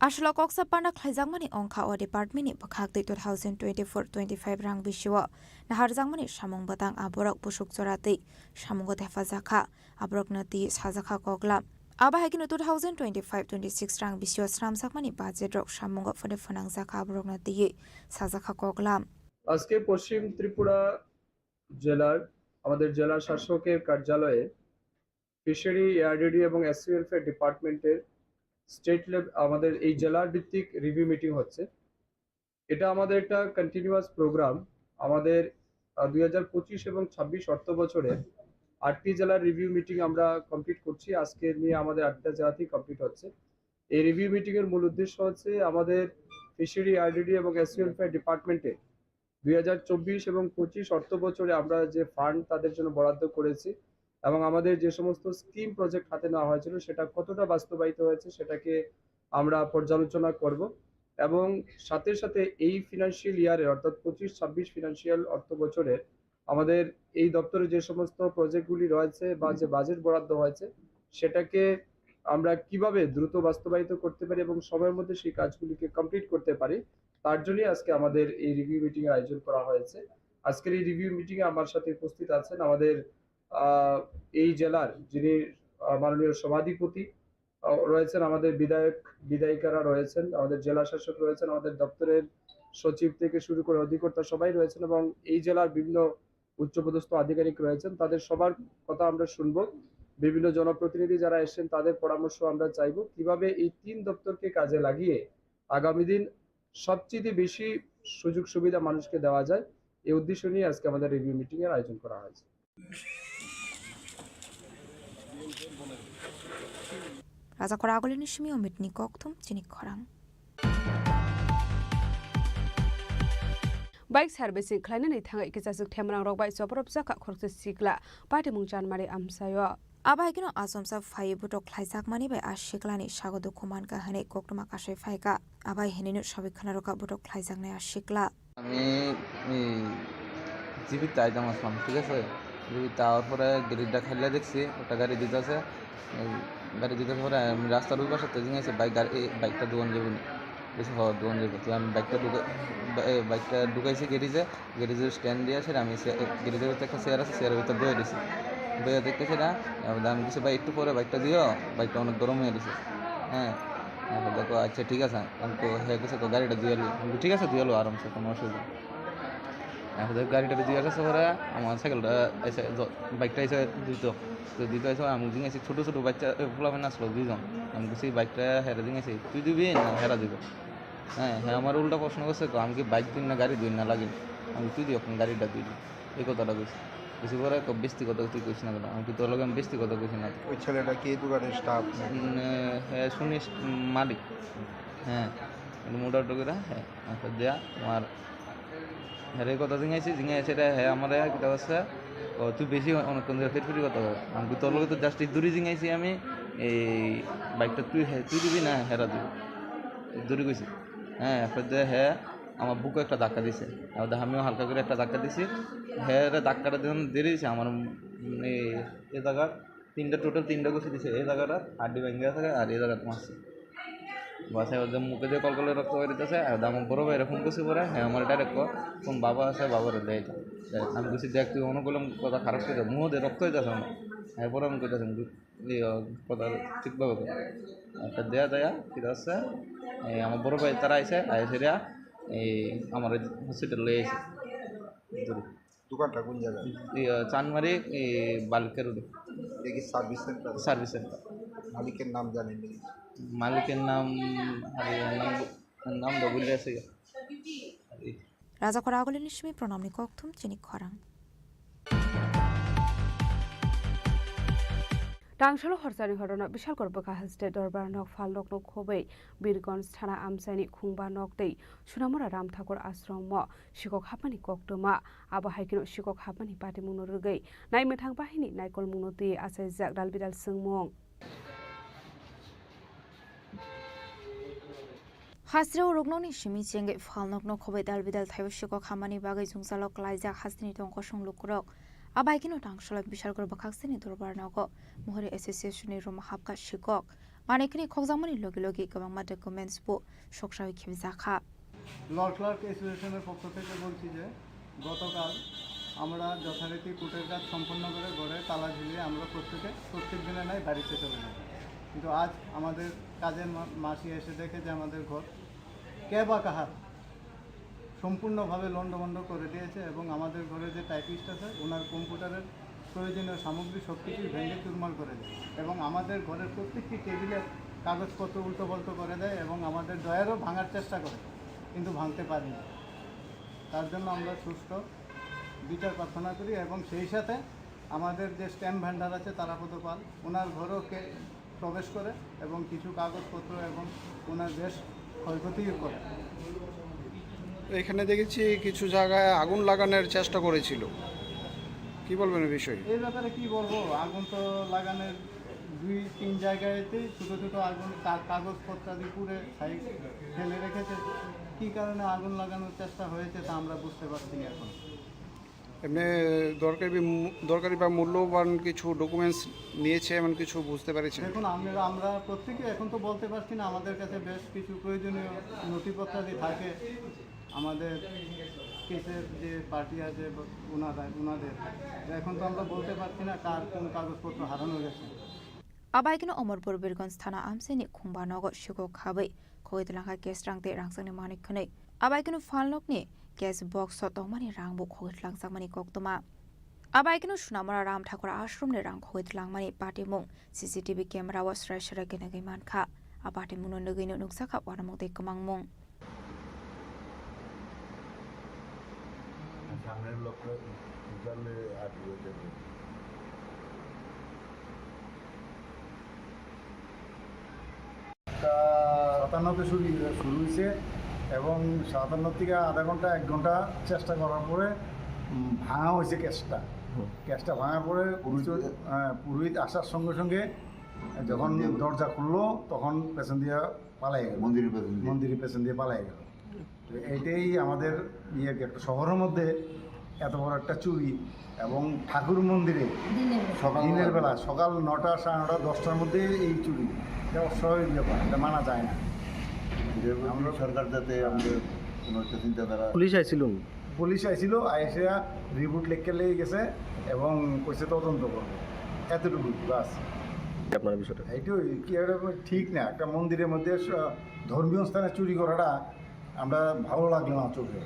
Speaker 5: Ashla Koksa Panda Khaizangmani Ongkha o Department ni Bakhak 2024-25 rang bishiwa Naharzangmani Shamong Batang Aborok Pushuk Zorati Shamongo Defazaka Aborok Nati Sajaka Koglam Abahagino 2025-26 rang bishiwa Sram Sakmani Budget Rok Shamongo for the Fanang Zaka Aborok Nati Sajaka Koglam
Speaker 13: আজকে পশ্চিম ত্রিপুরা জেলার আমাদের জেলা শাসকের কার্যালয়ে ফিশারি এআরডিডি এবং এসসি ওয়েলফেয়ার ডিপার্টমেন্টের স্টেট লেভেল আমাদের এই জেলার ভিত্তিক রিভিউ মিটিং হচ্ছে। এটা আমাদের একটা কন্টিনিউয়াস প্রোগ্রাম। আমাদের 2025 এবং 26 অর্থ বছরে 8টি জেলার রিভিউ মিটিং আমরা কমপ্লিট করছি। আজকে নিয়ে আমাদের 8টা জেলাতেই কমপ্লিট হচ্ছে। এই রিভিউ মিটিং এর মূল উদ্দেশ্য হচ্ছে আমাদের ফিশারি এআরডিডি এবং এসসি ওয়েলফেয়ার ডিপার্টমেন্টে 2024 এবং 25 অর্থ বছরে আমরা যে ফান্ড তাদের জন্য বরাদ্দ করেছি এবং আমাদের যে সমস্ত স্কিম প্রজেক্ট হাতে নেওয়া হয়েছিল সেটা কতটা বাস্তবায়িত হয়েছে সেটাকে আমরা পর্যালোচনা করব এবং সাথে সাথে এই ফিনান্সিয়াল ইয়ারে অর্থাৎ 25-26 ফিনান্সিয়াল অর্থ বছরে আমাদের এই দপ্তরে যে সমস্ত প্রজেক্টগুলি রয়েছে বা যে বাজেট বরাদ্দ হয়েছে সেটাকে আমরা কিভাবে দ্রুত বাস্তবায়িত করতে পারি এবং সময়ের মধ্যে সেই কাজগুলিকে কমপ্লিট করতে পারি তার জন্যই আজকে আমাদের এই রিভিউ মিটিং এর আয়োজন করা হয়েছে। আজকের এই রিভিউ মিটিং এ আমার সাথে উপস্থিত আছেন আমাদের এই জেলার যিনি মাননীয় সভাধিপতি রয়েছেন, আমাদের বিধায়িকারা রয়েছেন, আমাদের জেলা শাসক রয়েছেন, আমাদের দপ্তরের সচিব থেকে শুরু করে অধিকর্তা সবাই রয়েছেন এবং এই জেলার বিভিন্ন উচ্চপদস্থ আধিকারিক রয়েছেন। তাদের সবার কথা আমরা শুনবো। বিভিন্ন জনপ্রতিনিধি যারা এসেছেন তাদের পরামর্শ আমরা চাইবো কিভাবে এই 3 দপ্তরকে কাজে লাগিয়ে আগামী দিন সবচেয়ে বেশি সুযোগ সুবিধা মানুষকে দেওয়া যায় এই উদ্দেশ্য নিয়ে আজকে আমাদের রিভিউ মিটিং এর আয়োজন করা হয়েছে।
Speaker 5: Razakora Agulin Nishmi Omitni Koktum Chini Khorang.
Speaker 17: Bike service Kleinani Tanga Ikasuk Temerang Rock by Soprop Zaka Korte Sigla Party Mungchan Mari Amsayo
Speaker 5: Abahagino Asomsa Fai Butok Klaisak Mani by Ashiklani Shago Dokuman Kahane Koktuma Kashe Faika Abai Heninu Shabikanaroka Butok Klaisak Naya Shikla
Speaker 22: আমি জীবিত আইতাম আসলাম, ঠিক আছে। জীবিত তারপরে গ্রিডটা খেলে দেখছি ওটা গাড়ি দিতেছে
Speaker 2: গাড়ি দিতেছে পরে আমি রাস্তার ওই পাশে জিঙেছি বাইকটা দোকান যাবো না বেশি হওয়ার দোকান যাবো তো আমি বাইকটা ঢুকাইছি গ্যারেজের স্ট্যান্ড দিয়ে আসে আমি গ্যারেজের ভিতরে একটা চেয়ার আছে চেয়ারের ভিতরে বয়ে দিছি বইয়া দেখতেছি না আমি কিছু ভাই একটু পরে বাইকটা দিও বাইকটা অনেক গরম হয়ে দিছে হ্যাঁ দেখো আচ্ছা ঠিক আছে আমি তো হ্যাঁ গেছে তো গাড়িটা দিয়ে এলো ঠিক আছে দিয়ে এলো আরামসে কোনো অসুবিধা এখন গাড়িটা দিয়ে আসার পরে আমার সাইকেলটা এসে বাইকটা এসে দিতে এসে আমি দিয়েছি ছোটো ছোটো বাচ্চা ফুলামেন আসলো দুইজন আমি বলছি বাইকটা হেরা দিয়েছি তুই দিবি না হেরা দিব হ্যাঁ আমার উল্টা প্রশ্ন করছে তো আমি কি বাইক দিন না গাড়ি দিন না লাগে আমি তুই দিও গাড়িটা দিই এই কথাটা কইছি কিছু করে ব্যক্তিগত তুই কইস না আমি কি তোর লগে আমি ব্যক্তিগত কইছি না
Speaker 21: ওই ছেলেটা কি দোকানের স্টাফ?
Speaker 2: হ্যাঁ শুনিস মালিক হ্যাঁ মোটামুটি করে হ্যাঁ দেয়া তোমার হ্যাঁ কথা জিঙাইছি এটা হ্যাঁ আমার কিতা আছে তুই বেশি অনেকক্ষণ ধরে ফেরফেরি কথা আমি তোর লগে তো জাস্ট দূরে জিঙাইছি আমি এই বাইকটা তুই দিবি না হেরা দিবি দূরে গেছি হ্যাঁ হ্যাঁ আমার বুকে একটা ধাক্কা দিছে আমিও হালকা করে একটা ধাক্কা দিছি হ্যাঁ ধাক্কাটা যখন দিয়ে দিয়েছে আমার এই জায়গার টোটাল তিনটা গুছি দিছে এই জায়গাটা হাড্ডি ভেঙে থাকে আর এই জায়গাটা মারছে বাসায় ওদের মুখে দিয়ে কল কলে রক্ত বেরিতেছে আর আমার বড় ভাই এরকম কিছু করে হ্যাঁ আমার ডাইরেক্ট কোন বাবা আছে বাবার দেয় আমি বলছি দেখ তুই অনুকূলম কথা খারাপ করে মুহ দিয়ে রক্ত হইতেছে আমার এরপরে আমি কইতেছি কথা ঠিকভাবে একটা দেয়া দেয়া ঠিক আছে আমার বড় ভাই তারা আইসে সেটা এই আমার হসপিটাল লয়ে আইসে
Speaker 21: দোকানটা কোন জায়গায়?
Speaker 2: চানমারি বালকের
Speaker 21: দেখি সার্ভিস সেন্টার। মালিকের নাম জানেন?
Speaker 2: মালিকের নাম বলে আছে
Speaker 5: রাজা খরা আগলে নিশ্চয়ই প্রণামনি ককথুম চিনি খরাং
Speaker 17: টাংসালো হরসানি ঘটনা বিশাল করবকা হাসতে দরবার নক ফাল নক নক খबै বীরগঞ্জ থানা আমসাইনি খুংবা নক दै সুনামরা রাম ঠাকুর আশ্রম শিকক হাপানি কক্তমা আবাहायकिनो शिকক हापानि पाटे मुनो रुगै नायमथां बाहिनी नायकल मुनोति आसाय जाक दालबिदाल सोंमं
Speaker 5: हास्रेव रुगननि सिमि चेंगे फालनकनो खबै दालबिदाल थायो शिকক हामानि बागै जुंसालक लाइजाक हास्तिनि टंक संलुकुरक आबायकिनो टांगसला बिशाल कर बखाक्सेनि दरबार नगो महरे एसोसिएशननि रुम हाबका शिকক मानेकनि खगजामनि लगे लगे गोबां डकुमेन्टस बो सकसावि खेबजाखा
Speaker 2: ল ক্লার্ক অ্যাসোসিয়েশনের পক্ষ থেকে বলছি যে গতকাল আমরা যথারীতি কোর্টের কাজ সম্পন্ন করে ঘরে তালা ঝুলিয়ে আমরা প্রত্যেক দিনে নাই বাড়িতে চলে যাই কিন্তু আজ আমাদের কাজের মাসি এসে দেখে যে আমাদের ঘর কে বা কাহার সম্পূর্ণভাবে লন্ডভন্ড করে দিয়েছে এবং আমাদের ঘরে যে টাইপিস্ট আছে ওনার কম্পিউটারের প্রয়োজনীয় সামগ্রী সব কিছুই ভেঙে চুরমার করে দেয় এবং আমাদের ঘরের প্রত্যেকটি টেবিলের কাগজপত্র উল্টোপাল্টো করে দেয় এবং আমাদের ডয়ারও ভাঙার চেষ্টা করে কিন্তু ভাঙতে পারি না তার জন্য আমরা সুষ্ঠু বিচার প্রার্থনা করি এবং সেই সাথে আমাদের যে স্ট্যাম্প ভ্যান্ডার আছে তারাপদ পাল ওনার ঘরেও প্রবেশ করে এবং কিছু কাগজপত্র এবং ওনার বেশ ক্ষয়ক্ষতিও করে।
Speaker 21: এখানে দেখেছি কিছু জায়গায় আগুন লাগানোর চেষ্টা করেছিল, কি বলবেন এই বিষয়ে?
Speaker 2: এই ব্যাপারে কি বলবো, আগুন তো লাগানোর 2-3 জায়গাতেই ছোটো ছোটো আগুন কাগজপত্রাদি পুড়ে সাইড ফেলে রেখেছে। কী কারণে আগুন লাগানোর চেষ্টা হয়েছে তা আমরা বুঝতে পারছি না এখন।
Speaker 21: এমনি দরকারি বা মূল্যবান কিছু ডকুমেন্টস নিয়েছে এমন কিছু বুঝতে পেরেছেন?
Speaker 2: দেখুন আমরা প্রত্যেকে এখন তো বলতে পারছি না, আমাদের কাছে বেশ কিছু প্রয়োজনীয় নথিপত্রাদি থাকে আমাদের কেসের যে পার্টি আছে ওনাদের, এখন তো আমরা বলতে পারছি না কার কোন কাগজপত্র হারানো গেছে।
Speaker 5: आबायकिनो अमरपुर बीरगंज थाना आमसेनि खुंबा नगो शिको खाबै खोगैतलांखा केस रांते रांसांनि मानिक खनै आबायकिनो फालनकनि केस बक्स तमानि रांबो खोगैतलांसांमानि कक्तमा आबायकिनो सुनामरा राम ठाकुर आश्रमनि रां खोगैतलांमानि पाटिमुं सीसीटीवी कैमरा वा स्राय स्राय गेनगै मानखा आबाटिमुनो नगैनो नुक्साखा वारामंदै कमांमुं
Speaker 21: सामনের লোকটা জানলে আর হয়ে
Speaker 3: 57 শুরু হয়েছে এবং 57 থেকে আধা ঘন্টা 1 ঘন্টা চেষ্টা করার পরে ভাঙা হয়েছে কেসটা ভাঙার পরে পুরোহিত আসার সঙ্গে সঙ্গে যখন দরজা খুললো তখন পেছন দিয়ে পালাই গেল, মন্দিরের পেছন দিয়ে পালাই গেল। এইটাই আমাদের একটা শহরের মধ্যে এত বড় একটা চুরি, এবং ঠাকুর মন্দিরে দিনের বেলা সকাল 9টা, 9:30, 10টার মধ্যে এই চুরি, এটা অস্বাভাবিক ব্যাপার, এটা মানা যায় না।
Speaker 4: আমরা সরকার যাতে আমাদের কোনো একটা চিন্তাধারা।
Speaker 6: পুলিশ আইছিল
Speaker 3: আইসে রিপোর্ট লিখে লেগে গেছে এবং কইছে তদন্ত করবে, এতটুকু বাস।
Speaker 6: আপনার বিষয়টা
Speaker 3: এইটাই কি ঠিক না, একটা মন্দিরের মধ্যে ধর্মীয় স্থানে চুরি করাটা আমরা ভালো লাগলো না চোখে।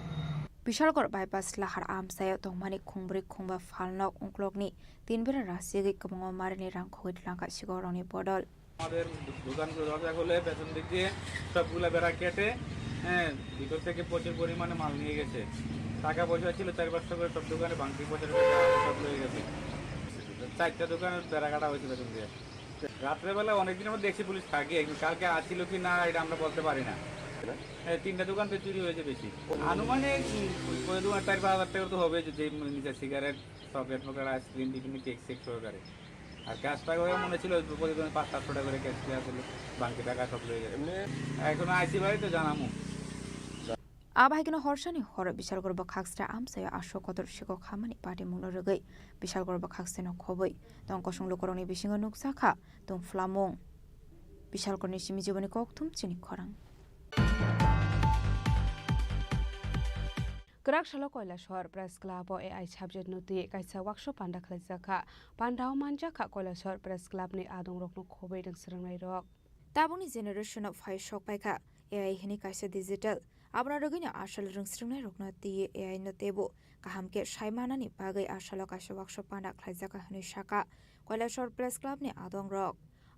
Speaker 5: বিশালগড় বাইপাস লাহার আমসায় তংমানি খুংব্রি খুংবা ফালনক উংক্লকনি তিনবেলা রাশিয়াগে কবং মারিনি রাং খগিত লাঙ্কা শিগরনি বদল
Speaker 2: আমাদের দোকানগুলো দরজা খুলে পেছন দিক দিয়ে সবগুলো বেড়া কেটে, হ্যাঁ, ভিতর থেকে প্রচুর পরিমাণে মাল নিয়ে গেছে। টাকা পয়সা ছিল 4-5টা করে, সব দোকানে বাংতি পয়সা সব লয়ে গেছে। 4টা দোকানের বেড়া কাটা হয়েছে পেছন দিয়ে। রাত্রেবেলা অনেকদিনের মধ্যে দেখছি পুলিশ থাকে, কালকে আসছিল কি না এটা আমরা বলতে পারি না। 3টা দোকান তো চুরি হয়েছে বেশি, আনুমানিক 4,000-5,000 টাকা তো হবে, যে নিচে সিগারেট, চকলেট মকলেট, আইসক্রিম, বিভিন্ন কেক সেক সহকারে। আর ক্যাশ টাকা মনে ছিল প্রতিদিন 500-700 টাকা করে ক্যাশ দেওয়া ছিল, বাংকি টাকা সব লয়ে গেছে। এখন আইসি বাড়ি তো জানামু
Speaker 5: আবাহিগিನ হরসানি হর বিশালগড় বখাক্সটা আমসায় আশো কদর শিকক খামানি পাটি মুলো রগৈ বিশালগড় বখাক্সেন খবৈ তংকসং লোকরনি বিশিঙ্গ নুকসাখা তং ফ্লামং বিশালগড়নি সিমি জীবনী ককথুম চিনি খরাং
Speaker 17: Grakshalo Koilashwar Press Club o AI subject nuti kaisa workshop panda khlaijaka pandao manjaka Koilashwar Press Club ni adong rokno khobei dang srangnai rok tabuni generation of high shock paika AI hini kaisa digital abra rogina ashal rungsrangnai rokno ti AI no tebo kahamke shaimana ni bagai ashalo kaisa workshop panda khlaijaka hini shaka Koilashwar Press Club ni adong rok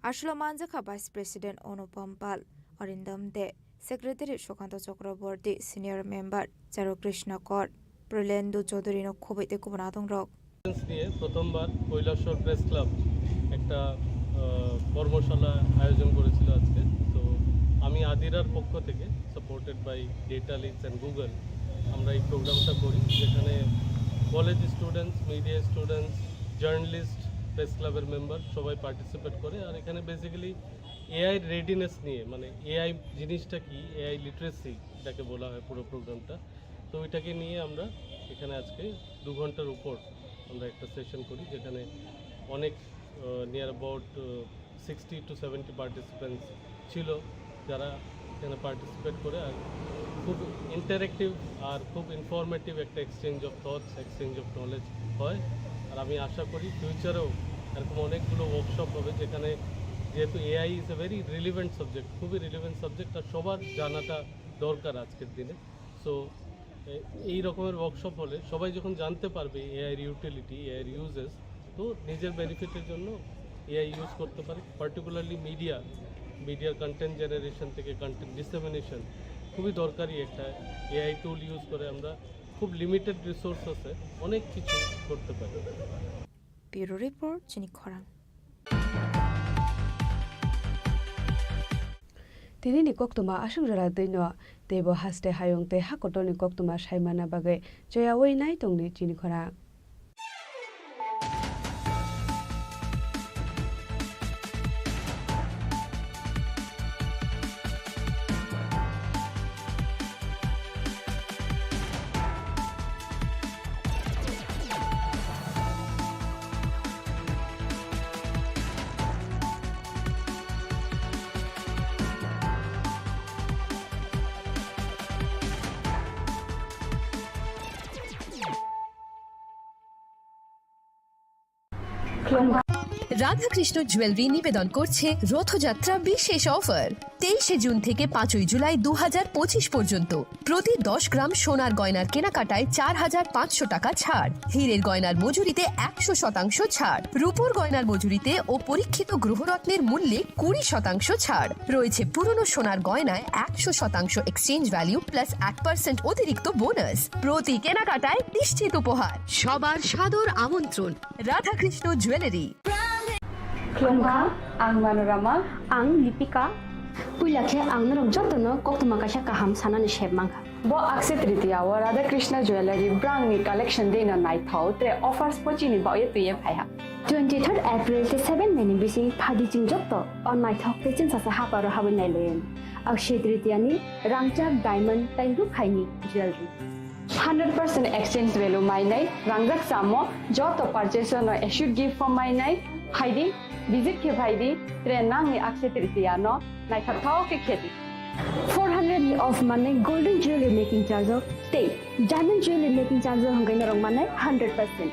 Speaker 17: ashalo manjaka Vice President Onupam Pal Arindam De Secretary Shokanta Chakraborty Senior Member Charu Krishna Kor Prolendo Chaudhary no khobite ko banadong rok
Speaker 7: নিয়ে প্রথমবার কৈলাসহর প্রেস ক্লাব একটা কর্মশালা আয়োজন করেছিল আজকে। তো আমি আদিরার পক্ষ থেকে supported by data leads and Google আমরা এই প্রোগ্রামটা করি, যেখানে college students, media students, journalist, press ক্লাবের মেম্বার সবাই পার্টিসিপেট করে। আর এখানে বেসিক্যালি এআই রেডিনেস নিয়ে, মানে এআই জিনিসটা কি, এআই লিটারেসি এটাকে বলা হয় পুরো প্রোগ্রামটা। তো ওইটাকে নিয়ে আমরা এখানে আজকে 2 ঘন্টার উপর আমরা একটা সেশন করি, যেখানে অনেক নিয়ার অ্যাবাউট 60 to 70 পার্টিসিপেন্টস ছিল যারা এখানে পার্টিসিপেট করে। আর খুব ইন্টারেক্টিভ আর খুব ইনফরমেটিভ একটা exchange of thoughts, exchange of knowledge হয়। আর আমি আশা করি ফিউচারেও এরকম অনেকগুলো ওয়ার্কশপ হবে, যেখানে যেহেতু AI is a very relevant subject, খুবই রিলিভেন্ট সাবজেক্ট, আর সবার জানাটা দরকার আজকের দিনে। সো এই রকমের ওয়ার্কশপ হলে সবাই যখন জানতে পারবে এআইয়ের ইউটিলিটি, এআইয়ের ইউজেস, তো নিজের বেনিফিটের জন্য এআই ইউজ করতে পারে। পার্টিকুলারলি মিডিয়ার কন্টেন্ট জেনারেশন থেকে কন্টেন্ট ডিসেমিনেশন খুবই দরকারি একটা এআই টুল ইউজ করে আমরা খুব লিমিটেড রিসোর্স আছে অনেক কিছু করতে পারি।
Speaker 5: ব্যুরো রিপোর্ট চিনি খরাং
Speaker 17: tini ni koktuma asung jara deino tebo haste hayong te hakotoni koktuma saimana bagai joya wei nai tongni chini khora
Speaker 20: Radhakrishna jewellery নিবেদন করছে রথযাত্রা বিশেষ অফার 23 জুন থেকে 5 জুলাই 2025 পর্যন্ত প্রতি 10 গ্রাম সোনার গয়নার কেনাকাটায় 4,500 টাকা ছাড়, হীরের গয়নার মজুরিতে 100% ছাড়, রূপোর গয়নার মজুরিতে ও পরীক্ষিত গ্রহরত্নের মূল্যে 20% ছাড় রয়েছে। পুরনো সোনার গয়নায় 100% এক্সচেঞ্জ ভ্যালু প্লাস 1% অতিরিক্ত বোনাস, প্রতি কেনাকাটায় নিশ্চিত উপহার। সবার সাদর আমন্ত্রণ Radhakrishna jewellery.
Speaker 18: Klongka, ang Manorama, ang Lipika. Pulakhe ang narong jotono koktuma kasha kaham sanani shebmangka. Bo akse tritiya wa Radha Krishna Jewelry brand ni collection de na nai thau tre offers pochini ba ye tuye phaiha. 23rd April te 7 meni bisi phadi jing jotto on nai thau te chin sa ha paro ha nai len. Akshe tritiya ni rangchak diamond tai ru khaini jewelry. 100% exchange value mainai rangjak samo joto purchase no issued gift from mainai haidi visit ke bhaidi tre nangi aksetritiano nai thao ke kheti 400 of money golden jewelry making charge of stay diamond jewelry making charge hangai na rong manai 100%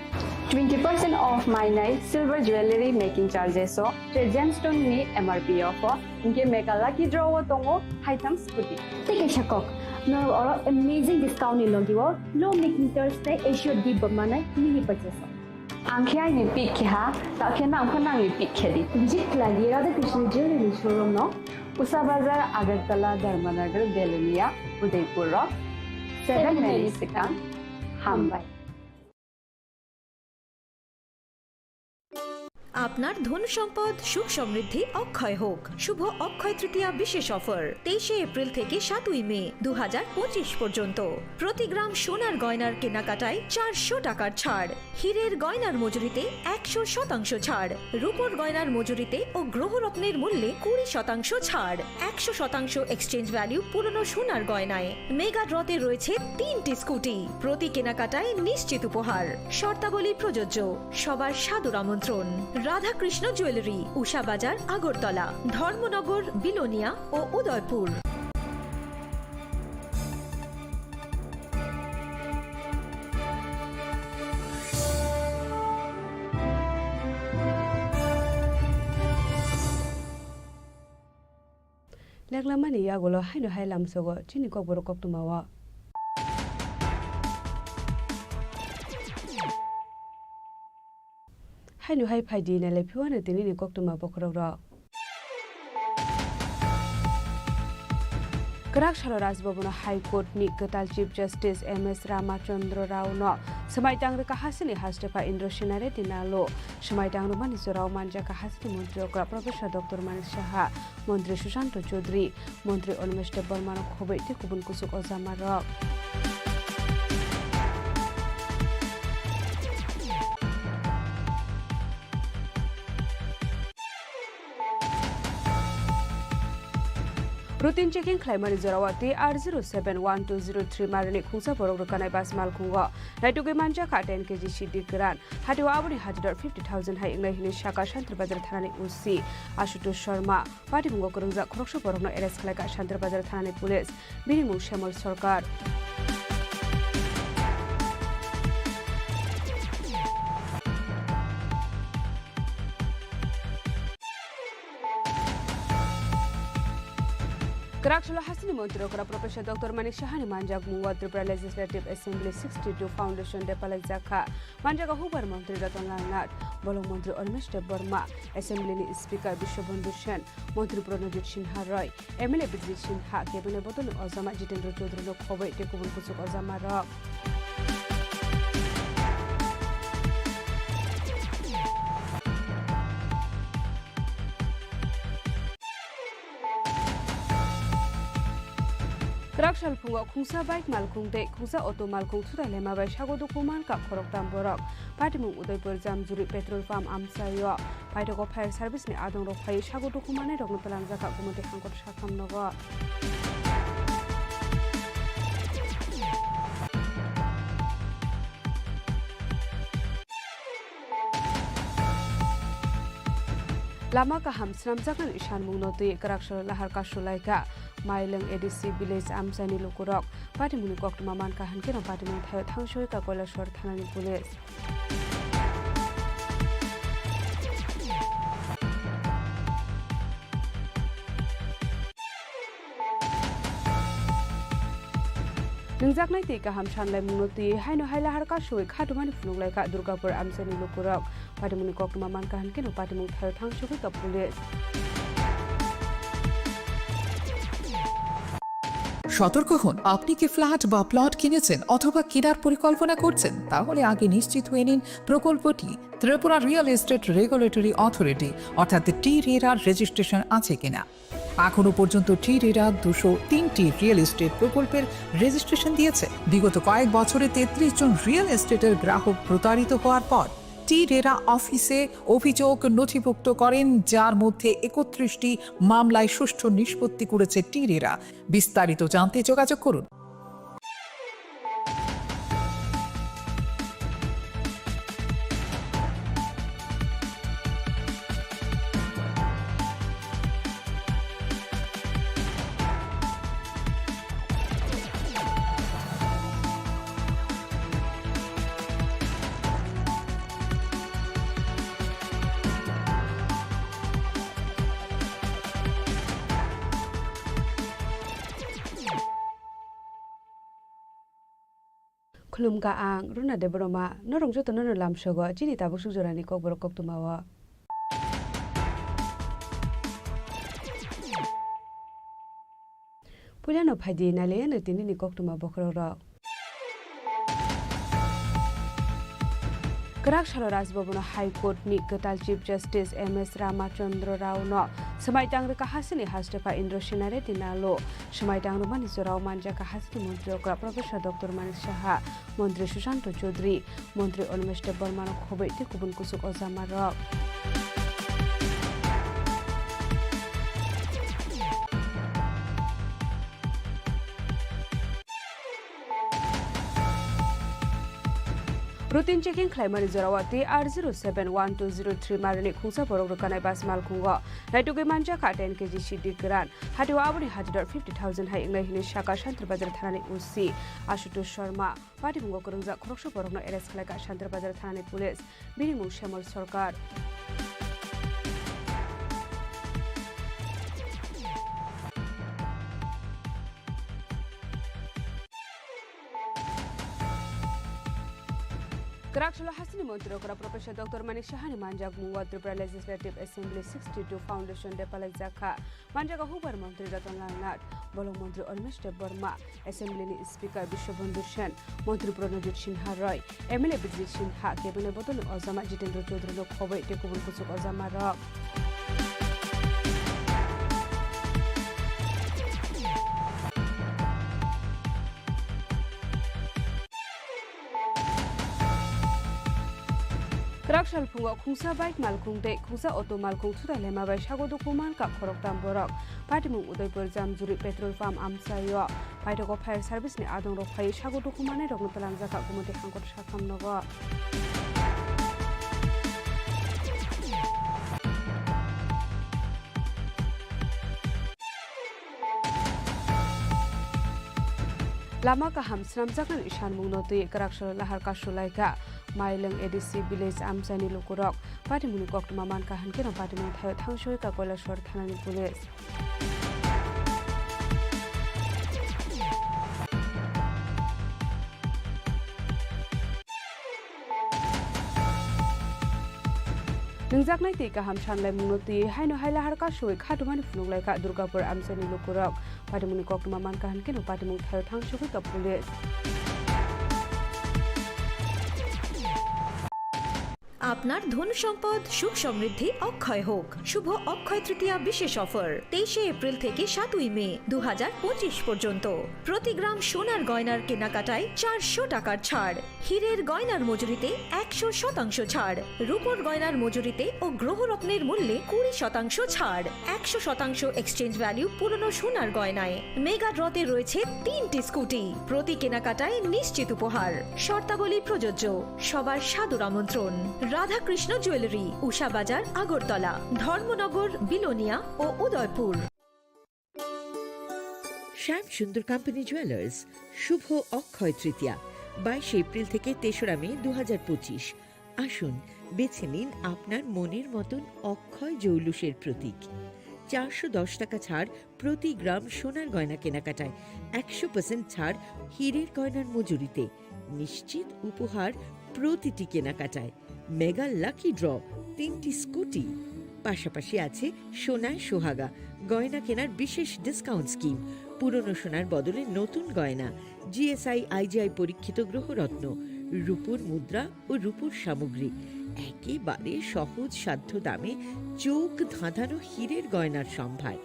Speaker 18: 20% off mainai silver jewelry making charges so tre gemstone ni MRP offer inge mega lucky draw tongo haitam scooty take a shakok no or amazing discount ni logiwo low making charge tay issue di bamana mini purchase angkhai ni pick kha ta khena angkhana ni pick khedi visit lagi Radha Krishna jewelry showroom no Usa Bazar Agartala Dharmanagar Belunia Udaipur 7 Melisika Hambai
Speaker 20: আপনার ধন সম্পদ সুখ সমৃদ্ধি অক্ষয় হোক শুভ অক্ষয় তৃতীয়া বিশেষ অফার 23 এপ্রিল থেকে 7 মে 2025 পর্যন্ত প্রতি গ্রাম সোনার গয়নার কেনাকাটায় 400 টাকার ছাড় হীরের গয়নার মজুরিতে 100% ছাড় রূপোর গয়নার মজুরিতে ও গ্রহরত্নের মূল্যে 20% ছাড় 100% এক্সচেঞ্জ ভ্যালু পুরনো সোনার গয়নায় মেগা ড্রতে রয়েছে 3টি স্কুটি প্রতি কেনাকাটায় নিশ্চিত উপহার শর্তাবলী প্রযোজ্য সবার সাদর আমন্ত্রণ রাধা কৃষ্ণ জুয়েলারি উষা বাজার আগরতলা ধর্মনগর বিলোনিয়া ও Udaipur
Speaker 17: Leklamani yagolo haino hailam sogo chini ko boro kok tumawa haino hai phaidi na le phiwana tini ni kok tuma bokrok ro Karak Shalo Rajbhavana High Court ni Katal Chief Justice MS Ramachandra Rao no Samaitang re kahasini hastepa Indra Shinare dinalo Samaitang ro mani Rao manja kahasini Mantri okra Professor Dr. Manik Shaha Mantri Shushanto Chaudhary Mantri Onmeshte Burman khobai te kubun kusuk ozamara Routine checking Climate Zorawati R071203 Marani Kusa Porokanai Basmal Kunga, Naituki Manja Ka 10 kg Shidi Gran, Hatu Abuni Hadar 50,000 High English Shaka Shantra Bazar Thani Usi, Ashutosh Sharma, Party Mungo Kurunza Kroksho Porno Eres Kalaka Shantra Bazar Thani Police, Birimu Shemal Sorkar. Karakshalo Hasini Montero Professor Dr. Manik Shahani Manjak Mungwa Tripura Legislative Assembly 62 Foundation de Palazaka Manjaga Hubar Montri Ratanganat Bolo Montri Onmeshte Burma Assembly ni Speaker Bishobandhu Sen Montri Pranajit Sinha Roy MLA Bijit Sinha Kebune Botol Ozama Jitendra Chaudhary no Khobai Tekubun Kusuk Ozama Rock Karakshal Punga Kungsa Bike Malkung de Kungsa Auto Malkung Thuda Lema by Shagodu Kuman Kap Khorok Tamborok Patimung Udaipur Jamjuri Petrol Farm Amsayo Paitoko Fire Service ni Adong Rok Pai Shagodu Kumane Rok Pelanja Kap Kumate Hangkot Shakam Nogo Lama Kaham Snamjakan Ishan Mungnoti Karakshal Lahar Kashulaika Mailang ADC Village Amsani Lukurok Patimuni Koktumaman Kahan Kira Patimun Thangshoy Ka Kolashwar Thanani Police Ningjaknai ti Kaham Shanlai Mungnoti Haino Haila Harka Shui Khatumani Fununglai Ka Durgapur Amsani Lukurok Patimuni Koktumaman Kahan Kira Patimun Thangshoy Ka Police
Speaker 1: সতর্ক হন আপনি কি ফ্ল্যাট বা প্লট কিনেছেন অথবা কেনার পরিকল্পনা করছেন তাহলে আগে নিশ্চিত হয়ে নিন প্রকল্পটি Tripura real estate regulatory authority অর্থাৎ টি-রেরার রেজিস্ট্রেশন আছে কিনা এখনো পর্যন্ত টি-রেরা 203টি রিয়েল এস্টেট প্রকল্পের রেজিস্ট্রেশন দিয়েছে বিগত কয়েক বছরে 33 জন রিয়েল এস্টেটের গ্রাহক প্রতারিত হওয়ার পর টি-রেরা অফিসে অভিযোগ নথিভুক্ত করেন যার মধ্যে 31টি মামলায় সুষ্ঠু নিষ্পত্তি করেছে টি-রেরা বিস্তারিত জানতে যোগাযোগ করুন
Speaker 17: Khulumka ang runa de broma norong joto no lam sogo chini tabuk sujorani kok borok kok tumawa. Pulyano phadi nale na tinini kok tuma bokhro ro. Karak Shalo Rajbabuna High Court ni Ketal Chief Justice MS Ramachandra Rao no Semaitang Reka Hasini Hastepa Indro Shinare Tinalo Semaitang Rumani Zorao Manja Kahasini Montri Okra Professor Dr. Manik Shaha Montri Shushanto Chaudhary Montri Onmeshte Bormano Khobe Tikubun Kusuk Ozamaro Routine checking climate Zorawati R071203 Marani Kusa Porokana Bas Malkungo. Naituki Manja Ka 10 kg Shidi Gran. Hadu Abuni Hadidor 50,000 High English Shaka Shantra Bazar Thani Usi. Ashutosh Sharma. Party Mungo Kurunza Krokso Porokno Eres Kalaka Shantra Bazar Thani Police. Birimu Shemal Sorkar. Karakshalo Hasini Montro Kora Professor Dr. Manik Shahani Manjak Mungo Tripura Legislative Assembly 62 Foundation Depalak Zaka Manjaga Hubar Montri Ratan Lalnat Bolong Montri Onmeshte Borma Assembly ni Speaker Bishobandhu Sen Montri Pranajit Sinha Roy MLA Bijit Sinha Kebune Botol Ozama Jitendra Chaudhary Lok Khobai Tekubun Kusuk Ozama Rock Karakshal Pungo Kungsa Bike Malkung De Kungsa Auto Malkung Tuta Lema Bai Shagodo Kuman Ka Khorok Tam Borok Patimung Udaipur Jamjuri Petrol Farm Amsayo Paitoko Fire Service ni Adong Rok Pai Shagodo Kumane Rok Nutalang Zaka Kumute Hangkot Shakam Nogo Lama Kaham Sramjakan Ishan Mungnoti Karakshal Lahar Kashulaika Mailang ADC Village Amsani Lukurok Patimuni Kok Maman Kahan Kira Patimun Thayo Thangshoy Ka Koilashwar Thanani Police Nungjak nai ti kaham shanglai mungnoti haino haila harka shoi khatumani phununglai ka Durgapur Amsani Lukurok Patimuni Kok Maman Kahan Kira Patimung Thayo Thangshoy Ka Police
Speaker 20: আপনার ধন সম্পদ সুখ সমৃদ্ধি অক্ষয় হোক শুভ অক্ষয় তৃতীয়া বিশেষ অফার 23 এপ্রিল থেকে 7 মে 2025 পর্যন্ত প্রতি গ্রাম সোনার গয়নার কেনাকাটায় 400 টাকার ছাড় হীরের গয়নার মজুরিতে 100% ছাড় রূপোর গয়নার মজুরিতে ও গ্রহরত্নের মূল্যে 20% ছাড় 100% এক্সচেঞ্জ ভ্যালু পুরনো সোনার গয়নায় মেগা ড্রতে রয়েছে 3টি স্কুটি প্রতি কেনাকাটায় নিশ্চিত উপহার শর্তাবলী প্রযোজ্য সবার সাদর আমন্ত্রণ রাধা কৃষ্ণ জুয়েলারি উষা বাজার আগরতলা ধর্মনগর বিলোনিয়া ও উদয়পুর
Speaker 14: শ্যাম সুন্দর কোম্পানি জুয়েলার্স শুভ অক্ষয় তৃতীয়া 22 এপ্রিল থেকে 3রা মে 2025 আসুন বেছে নিন আপনার মনের মতন অক্ষয় জৌলুসের প্রতীক 410 টাকা ছাড় প্রতি গ্রাম সোনার গয়না কেনাকাটায় 100% ছাড় হীরের গয়নার মজুরিতে নিশ্চিত উপহার প্রতিটি কেনাকাটায় মেগা লাকি ড্র 3টি স্কুটি পাশাপাশি আছে সোনায় সোহাগা গয়না কেনার বিশেষ ডিসকাউন্ট স্কিম পুরনো সোনার বদলে নতুন গয়না জিএসআই আইজিআই পরীক্ষিত গ্রহরত্ন রূপোর মুদ্রা ও রূপোর সামগ্রী একেবারে সহজ সাধ্য দামে চোখ ধাঁধানো হীরের গয়নার সম্ভার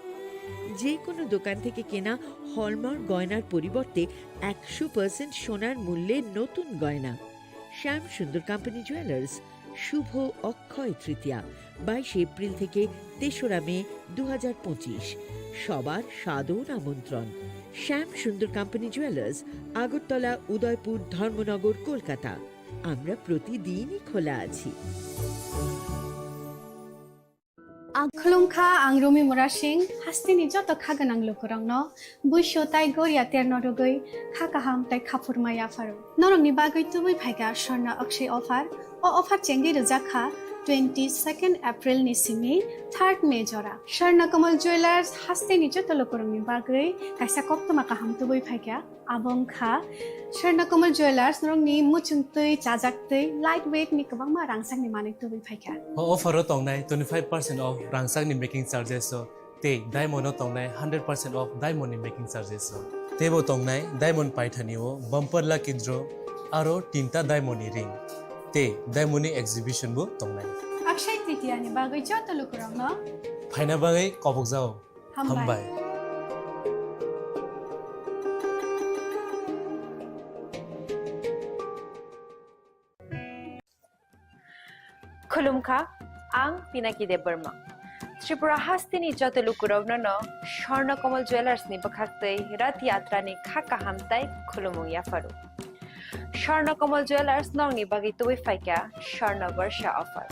Speaker 14: যে কোনো দোকান থেকে কেনা হলমার্ক গয়নার পরিবর্তে 100% সোনার মূল্যে নতুন গয়না শ্যাম সুন্দর কোম্পানি জুয়েলার্স শুভ অক্ষয় তৃতীয়া 22 এপ্রিল থেকে 3রা মে 2025 সবার সাদর আমন্ত্রণ শ্যাম সুন্দর কোম্পানি জুয়েলার্স আগরতলা উদয়পুর ধর্মনগর কলকাতা আমরা প্রতিদিনই খোলা আছি
Speaker 18: Khulungkha ang Rumi Murashing hastini joto khaganang lukurangno buisho tai goria ternodogoi khakaham tai khapurmaya faru norongni bagoi tubui phaiga sharna akshay offer o offer chengi rejakha 22 April ni simi 3 May jora Sharnakamol Jewelers haste ni jotolo korongni bagoi kaisa koptoma kaham tuboi phaikya abong kha Sharnakamol Jewelers norongni muchungtui chajaktui lightweight ni kabangma rangsang ni manik tuboi phaikya
Speaker 6: offer tongnai 25% off rangsang ni making charges so te diamond tongnai 100% off diamond ni making charges so tebo tongnai diamond paithani o bumper lucky draw aro tinta diamond ni ring te diamond ni exhibition bo tongnai
Speaker 18: Akshay Tritiya ni bagoi jotolo korongno
Speaker 6: phaina bagai kobok jao hambai
Speaker 16: Khulumkha ang Pinaki de Burma Tripura hastini jotolu kurogno no Sharnakamol Jewelers ni bakhaktei rat yatra ni khaka hamtai khulumung yafaru Sharnakamol Jewelers nong ni bagi tui faikya Sharna Varsha offer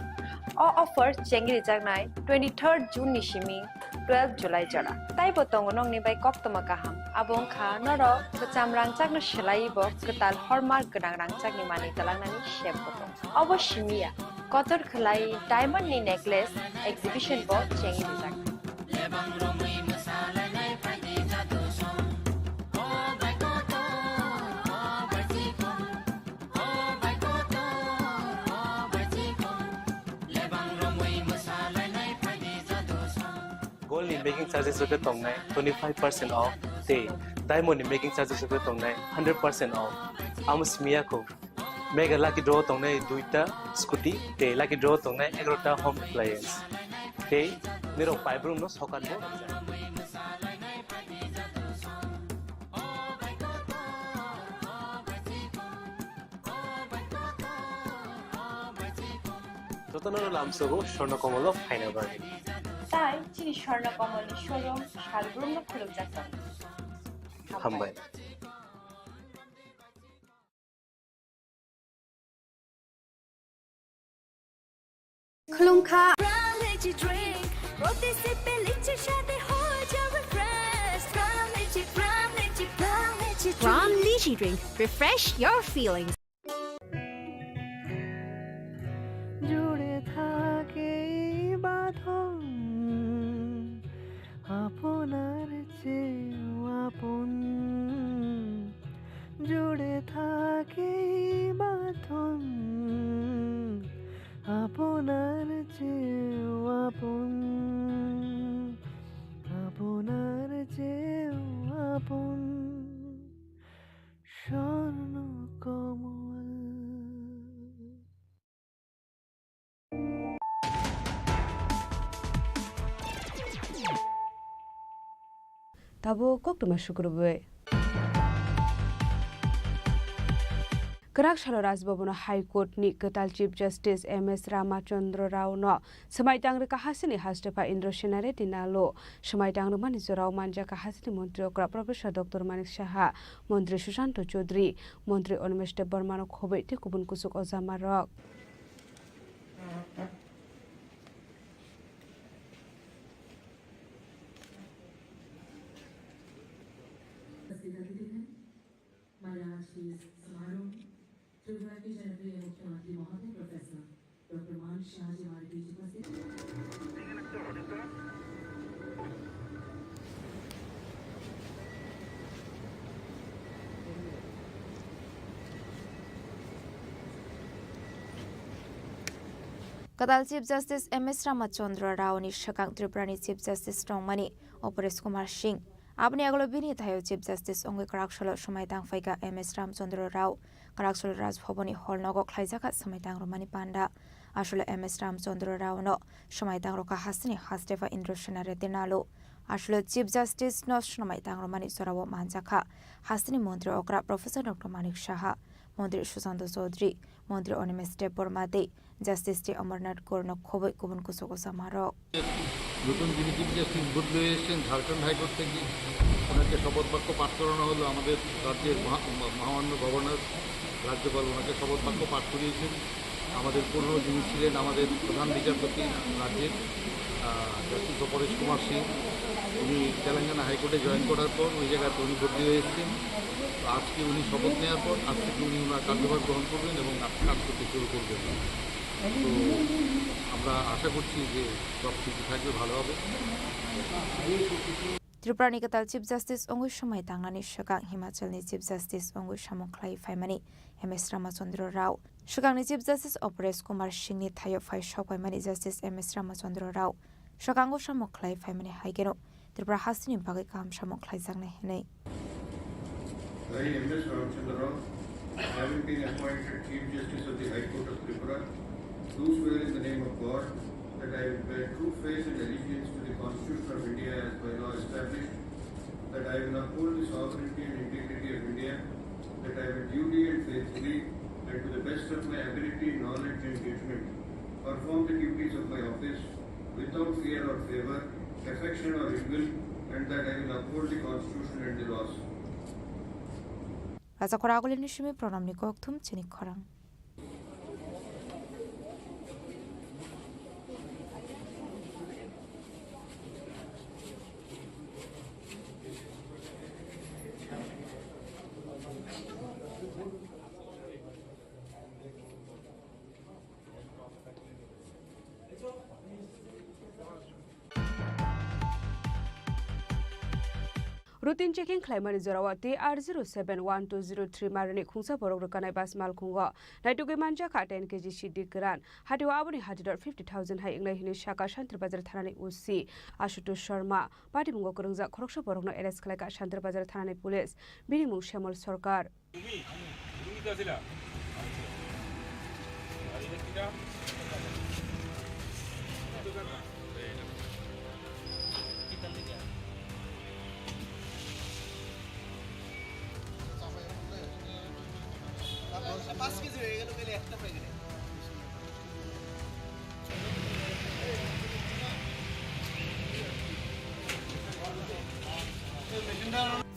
Speaker 16: o offer chengri jagnai 23rd June ni shimi 12 July jara tai botong nong ni bai koptoma kaham abong kha noro kacham rangchak no shelai bo ketal hallmark gadang rangchak ni mani talangnani shep botong obo shimiya Kotor Khalai diamond ni necklace exhibition bo chengi dijak
Speaker 6: gold ni making charges oke tongnai 25% off te diamond ni making charges oke tongnai 100% off amusmiya ko Mega lucky draw tongnai duita scooty te lucky draw tongnai 11ta home appliance te nirok paibrum no sokan bo jotono lamsogo Sharnakamol final bargain
Speaker 16: tai Chini Khorang ni showroom shalbrum no khuluk jakon
Speaker 6: hambai
Speaker 18: Khulumkha
Speaker 20: Prom Lychee Drink. Refresh your feelings.
Speaker 22: জুড়ে থাকে বাঁধন আপনার চেয়েও আপন জুড়ে থাকে বাঁধন আপনার চেয়েও আপন আপনার চেয়েও আপন স্বর্ণ কমল
Speaker 17: Tabo kok tuma shukrube Karak Shalo Rajbabuna High Court ni Katal Chief Justice MS Ramachandra Rao no Samaitang Rika Hasini Hastepa Indro Shenare Dinalo Samaitang Rumani Zorao Manja Kahasini Montri Okra Professor Dr. Manik Shaha Montri Shushanto Chaudhary Montri Onmeshte Burmano Khobeti Kubun Kusuk Ozamarok
Speaker 23: Tripura के जनप्रिय मुख्यमंत्री महोदय प्रोफेसर डॉक्टर मान शाह जी हमारे बीच उपस्थित
Speaker 5: Kadal Chief Justice MS Ramachandra Rao ni Shakang Tripura ni Chief Justice Tongmani Opores Kumar Singh Abni aglo bini thayo Chief Justice Ongwe Karakshalo Sumaitang Faika MS Ramachandra Rao Karakshalo Rajbhavani Hall Nogo Khlaijaka Sumaitang Romani Panda Ashole MS Ramachandra Rao no Sumaitang Roka Hasini Hastefa Indro Shenare Dinalo Ashole Chief Justice no Sumaitang Romani Sorawo Manjaka Hasini Montri Okra Professor Dr. Manik Shaha Montri Shushanto Chaudhary Montri Onmeshte Burmade Justice T. Amarnath Gorno Khoboi Kubun Kusoko Samarok
Speaker 24: নতুন যিনি চিফ জাস্টিস বদলে এসেছেন ঝাড়খণ্ড হাইকোর্ট থেকে ওনাকে শপথ বাক্য পাঠ করানো হলো আমাদের রাজ্যের মহামান্য গভর্নর রাজ্যপাল ওনাকে শপথ বাক্য পাঠ করিয়েছেন আমাদের পুরনো যিনি ছিলেন আমাদের প্রধান বিচারপতি রাজ্যের জাস্টিস পরেশ কুমার সিং উনি তেলেঙ্গানা হাইকোর্টে জয়েন করার পর ওই জায়গাতে উনি বদলি হয়ে এসেছেন আজকে উনি শপথ নেওয়ার পর আজ থেকে উনি ওনার কার্যভার গ্রহণ করবেন এবং কাজ করতে শুরু করবেন তো আমরা আশা করছি যে সব কিছু থাকবে, ভালো হবে।
Speaker 5: त्रिपुरानि कताल चीफ जस्टिस अंगुई समय तांगनानि शगां हिमाचलनि चीफ जस्टिस अंगुई सामुख्लाय फाइमानि एम.एस. रामचंद्र राव शगांनि चीफ जस्टिस अपरेश कुमार सिंहनि थायो फाइ सावफाइमानि जस्टिस एम.एस. रामचंद्र राव शगांगो सामुख्लाय फाइमानि हाइगेनो त्रिपुरा हासिनि बागै गाहाम सामुख्लाय जांनाय हिनै
Speaker 9: I, M.S. Ramchandra Rao, having been appointed Chief Justice of the High Court of Tripura, do swear in the name of God that I will bear true faith and allegiance to the Constitution of India as by law established, that I will uphold the sovereignty and integrity of India, that I will duly and faithfully and to the best of my ability, knowledge and judgment perform the duties of my office without fear or favour, affection or ill will, and that I will uphold the Constitution and the laws.
Speaker 5: Raja Khorang agulini shimi pronamni kokthum Chini Khorang
Speaker 17: Routine checking claimant Zorawati R071203 Marani Kungsa Borok Rukanai Bas Malkungo. Naituge Manja Ka 10 kg Shidi Gran. Hatu Abuni Hadidor 50,000 High English Hini Shaka Shantra Bazar Thanani Usi. Ashutu Sharma. Party Mungo Kurungza Kroksha Borokno Eres Kalaka Shantra Bazar Thanani Police. Binimu Shamal Sorkar.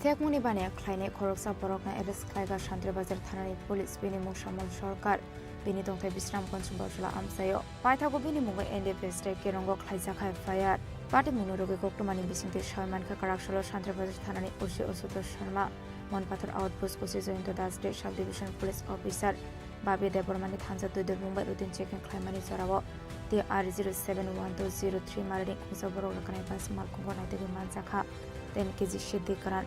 Speaker 5: Sekmuni bane Kleine Khoroksa Borokna Eres Klaiga Shantra Bazar Thanani Police Binimu Shamal Sorkar Bini Dongthai Bisram Konsumbosla Amsayo Paithago Binimu NDP State Kerongo Klaijaka Fire Party Munurugi Koktumani Bisinti Sharman Kakarakshalo Shantra Bazar Thanani Ushi Osuto Sharma Monpathar Outpost Kusi Jointo Das State Sub Division Police Officer Babi Debormani Thansa Tudu Mumbai Routine Checking Klaimani Zorawo The R071203 Marani Kungsa Borok Rukanai Bas Malkungo Naitagi Manzakha 10 kg Shidi Karan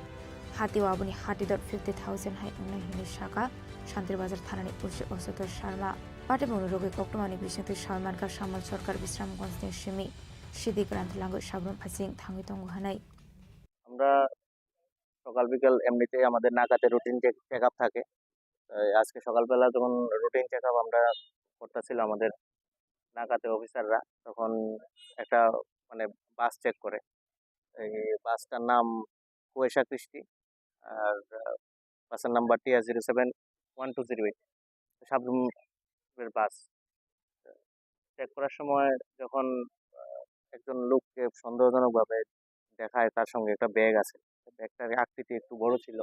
Speaker 5: Hati Wabuni Hatidor 50,000 High English Hini Shaka Shantri Bazar Thanani Ushi Osuto Sharma Party Munurugi Koktumani Bisinti Sharman Ka Shamal Sorkar Bisram Gonsne Shimi Shidi Karan Lango Shabrum Pasing Thangi Tongu Hanai
Speaker 11: আমরা সকাল বিকাল এমনিতে আমাদের নাকাতে রুটিন চেক আপ থাকে আজকে সকালবেলা যখন রুটিন চেক আপ আমরা করতেছিলাম আমাদের নাকাতে অফিসাররা তখন একটা মানে বাস চেক করে এই বাসটার নাম কুয়েশা কৃষ্টি আর বাসের নাম্বার TR071208 সাবরুমের বাস চেক করার সময় যখন একজন লোককে সন্দেহজনকভাবে দেখায় তার সঙ্গে একটা ব্যাগ আছে ব্যাগটার আকৃতি একটু বড় ছিল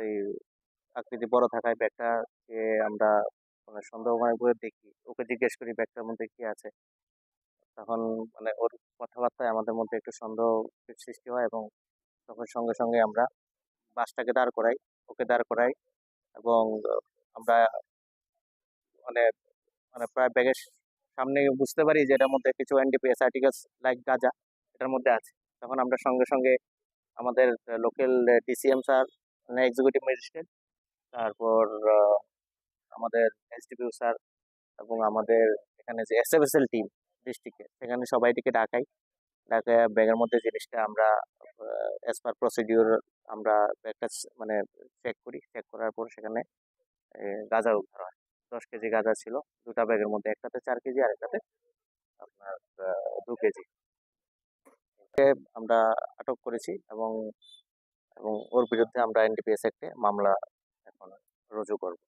Speaker 11: এই আকৃতি বড় থাকায় ব্যাগটাকে আমরা মানে সন্দেহময় করে দেখি ওকে জিজ্ঞেস করি ব্যাগটার মধ্যে কি আছে তখন মানে ওর কথাবার্তায় আমাদের মধ্যে একটু সন্দেহ সৃষ্টি হয় এবং তখন সঙ্গে সঙ্গে আমরা বাসটাকে দাঁড় করাই ওকে দাঁড় করাই এবং আমরা মানে মানে প্রায় ব্যাগের সামনে বুঝতে পারি যে এটার মধ্যে কিছু এনডিপিএস আর্টিকেলস লাইক গাঁজা এটার মধ্যে আছে তখন আমরা সঙ্গে সঙ্গে আমাদের লোকাল ডিসিএম স্যার মানে এক্সিকিউটিভ ম্যাজিস্ট্রেট তারপর আমাদের এসডিপিও স্যার এবং আমাদের এখানে যে এসএফএসএল টিম ডিস্ট্রিক্টে সেখানে সবাইটিকে ডাকাই ব্যাগের মধ্যে জিনিসটা আমরা অ্যাজ পার প্রসিডিউর আমরা ব্যাগটা মানে চেক করি চেক করার পর সেখানে গাঁজা উদ্ধার হয় 10 কেজি গাঁজা ছিল দুটা ব্যাগের মধ্যে একটাতে 4 কেজি আর একটাতে আপনার 2 কেজি আমরা আটক করেছি এবং এবং ওর বিরুদ্ধে আমরা এনডিপিএস অ্যাক্টে মামলা এখন রুজু করব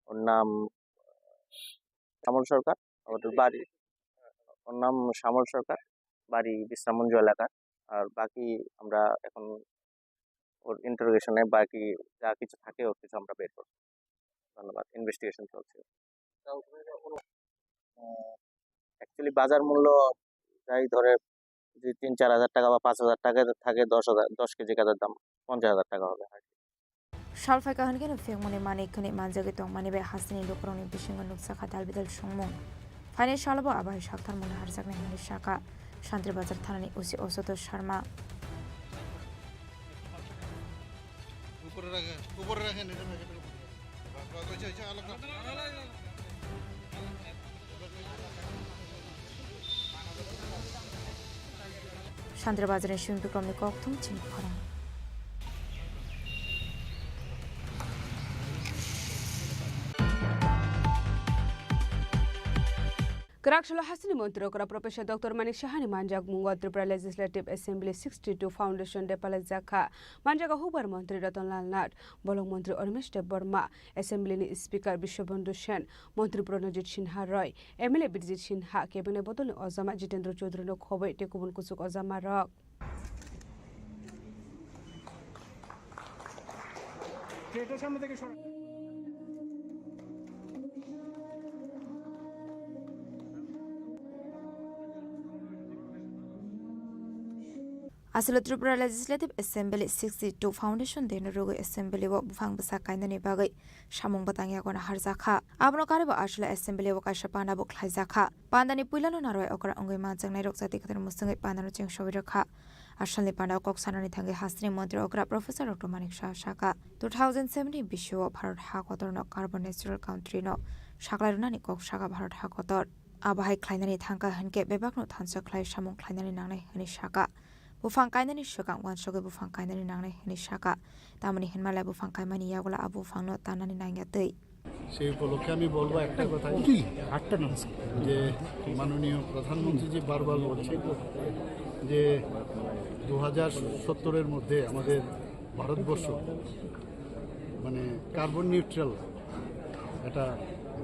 Speaker 11: ওর নাম শ্যামল সরকার ওর বাড়ি ওর নাম শ্যামল সরকার বাড়ি বিশ্রামঞ্জ এলাকা আর বাকি আমরা এখন ওর ইন্টারোগেশনে বাকি যা কিছু থাকে ওর কিছু আমরা বের করব ধন্যবাদ ইনভেস্টিগেশন চলছে অ্যাকচুয়ালি বাজার মূল্য যাই ধরে যদি 3-4 হাজার টাকা বা 5,000 টাকা থাকে 10 কেজি গাঁজার দাম 50,000 টাকা হবে
Speaker 5: salfai kahan ke no fek mone mane khone manjage tong mane be hasini lukroni bisingo nuksa khatal bidal songmung final সালবো আবাই সাক্তার মনে হারজাক নেহানি শাখা শান্তিবাজার থানানি ওসি অসত শর্মা শান্তিবাজারের শিল্পীক্রমে কক্থম চিনি খরাং
Speaker 17: Kerakshalo Hasini Montro Kora Professor Dr. Manik Shahani Manjak Mungo Tripura Legislative Assembly 62 Foundation Depala Zakha Manjaga Hubar Montri Ratan Lal Nat Bolong Montri Ormesh De Burma Assembly ni Speaker Bishobandhu Sen Montri Pranajit Sinha Roy MLA Birjit Sinha Cabinet Bodol Ozama Jitendra Chaudhary no Khobei Tekubun Kusuk Ozama Rock Asilo Tripura Legislative Assembly 62 Foundation Deno Rogo Assembly wo bufang basa kainani bagai samung batangya kona harzakha abno kare ba asila Assembly wo kaisa pana bo khlaizakha pandani puilano naroi okra ongoi ma jangnai rokjati khatar musangai panano cheng sobirokha asalni pana kok sanani thange hasni mantri okra Professor Dr. Manik Shaka 2017 bisho Bharat ha kotorno carbon natural country no shaklairunani kok shaka Bharat ha kotor abahai khlainani thangka hanke bebakno thansa khlai samung khlainani nangnai hani shaka Bufang kainani shaka wan shoge bufang kainani nangnai hani shaka tamani hinmala bufang kaimani yagola abu fangno tanani nangya tei
Speaker 4: সেই উপলক্ষে আমি বলবো একটা কথা যে মাননীয় প্রধানমন্ত্রী জি বারবার বলছেন যে 2070-এর মধ্যে আমাদের ভারতবর্ষ মানে কার্বন নিউট্রাল একটা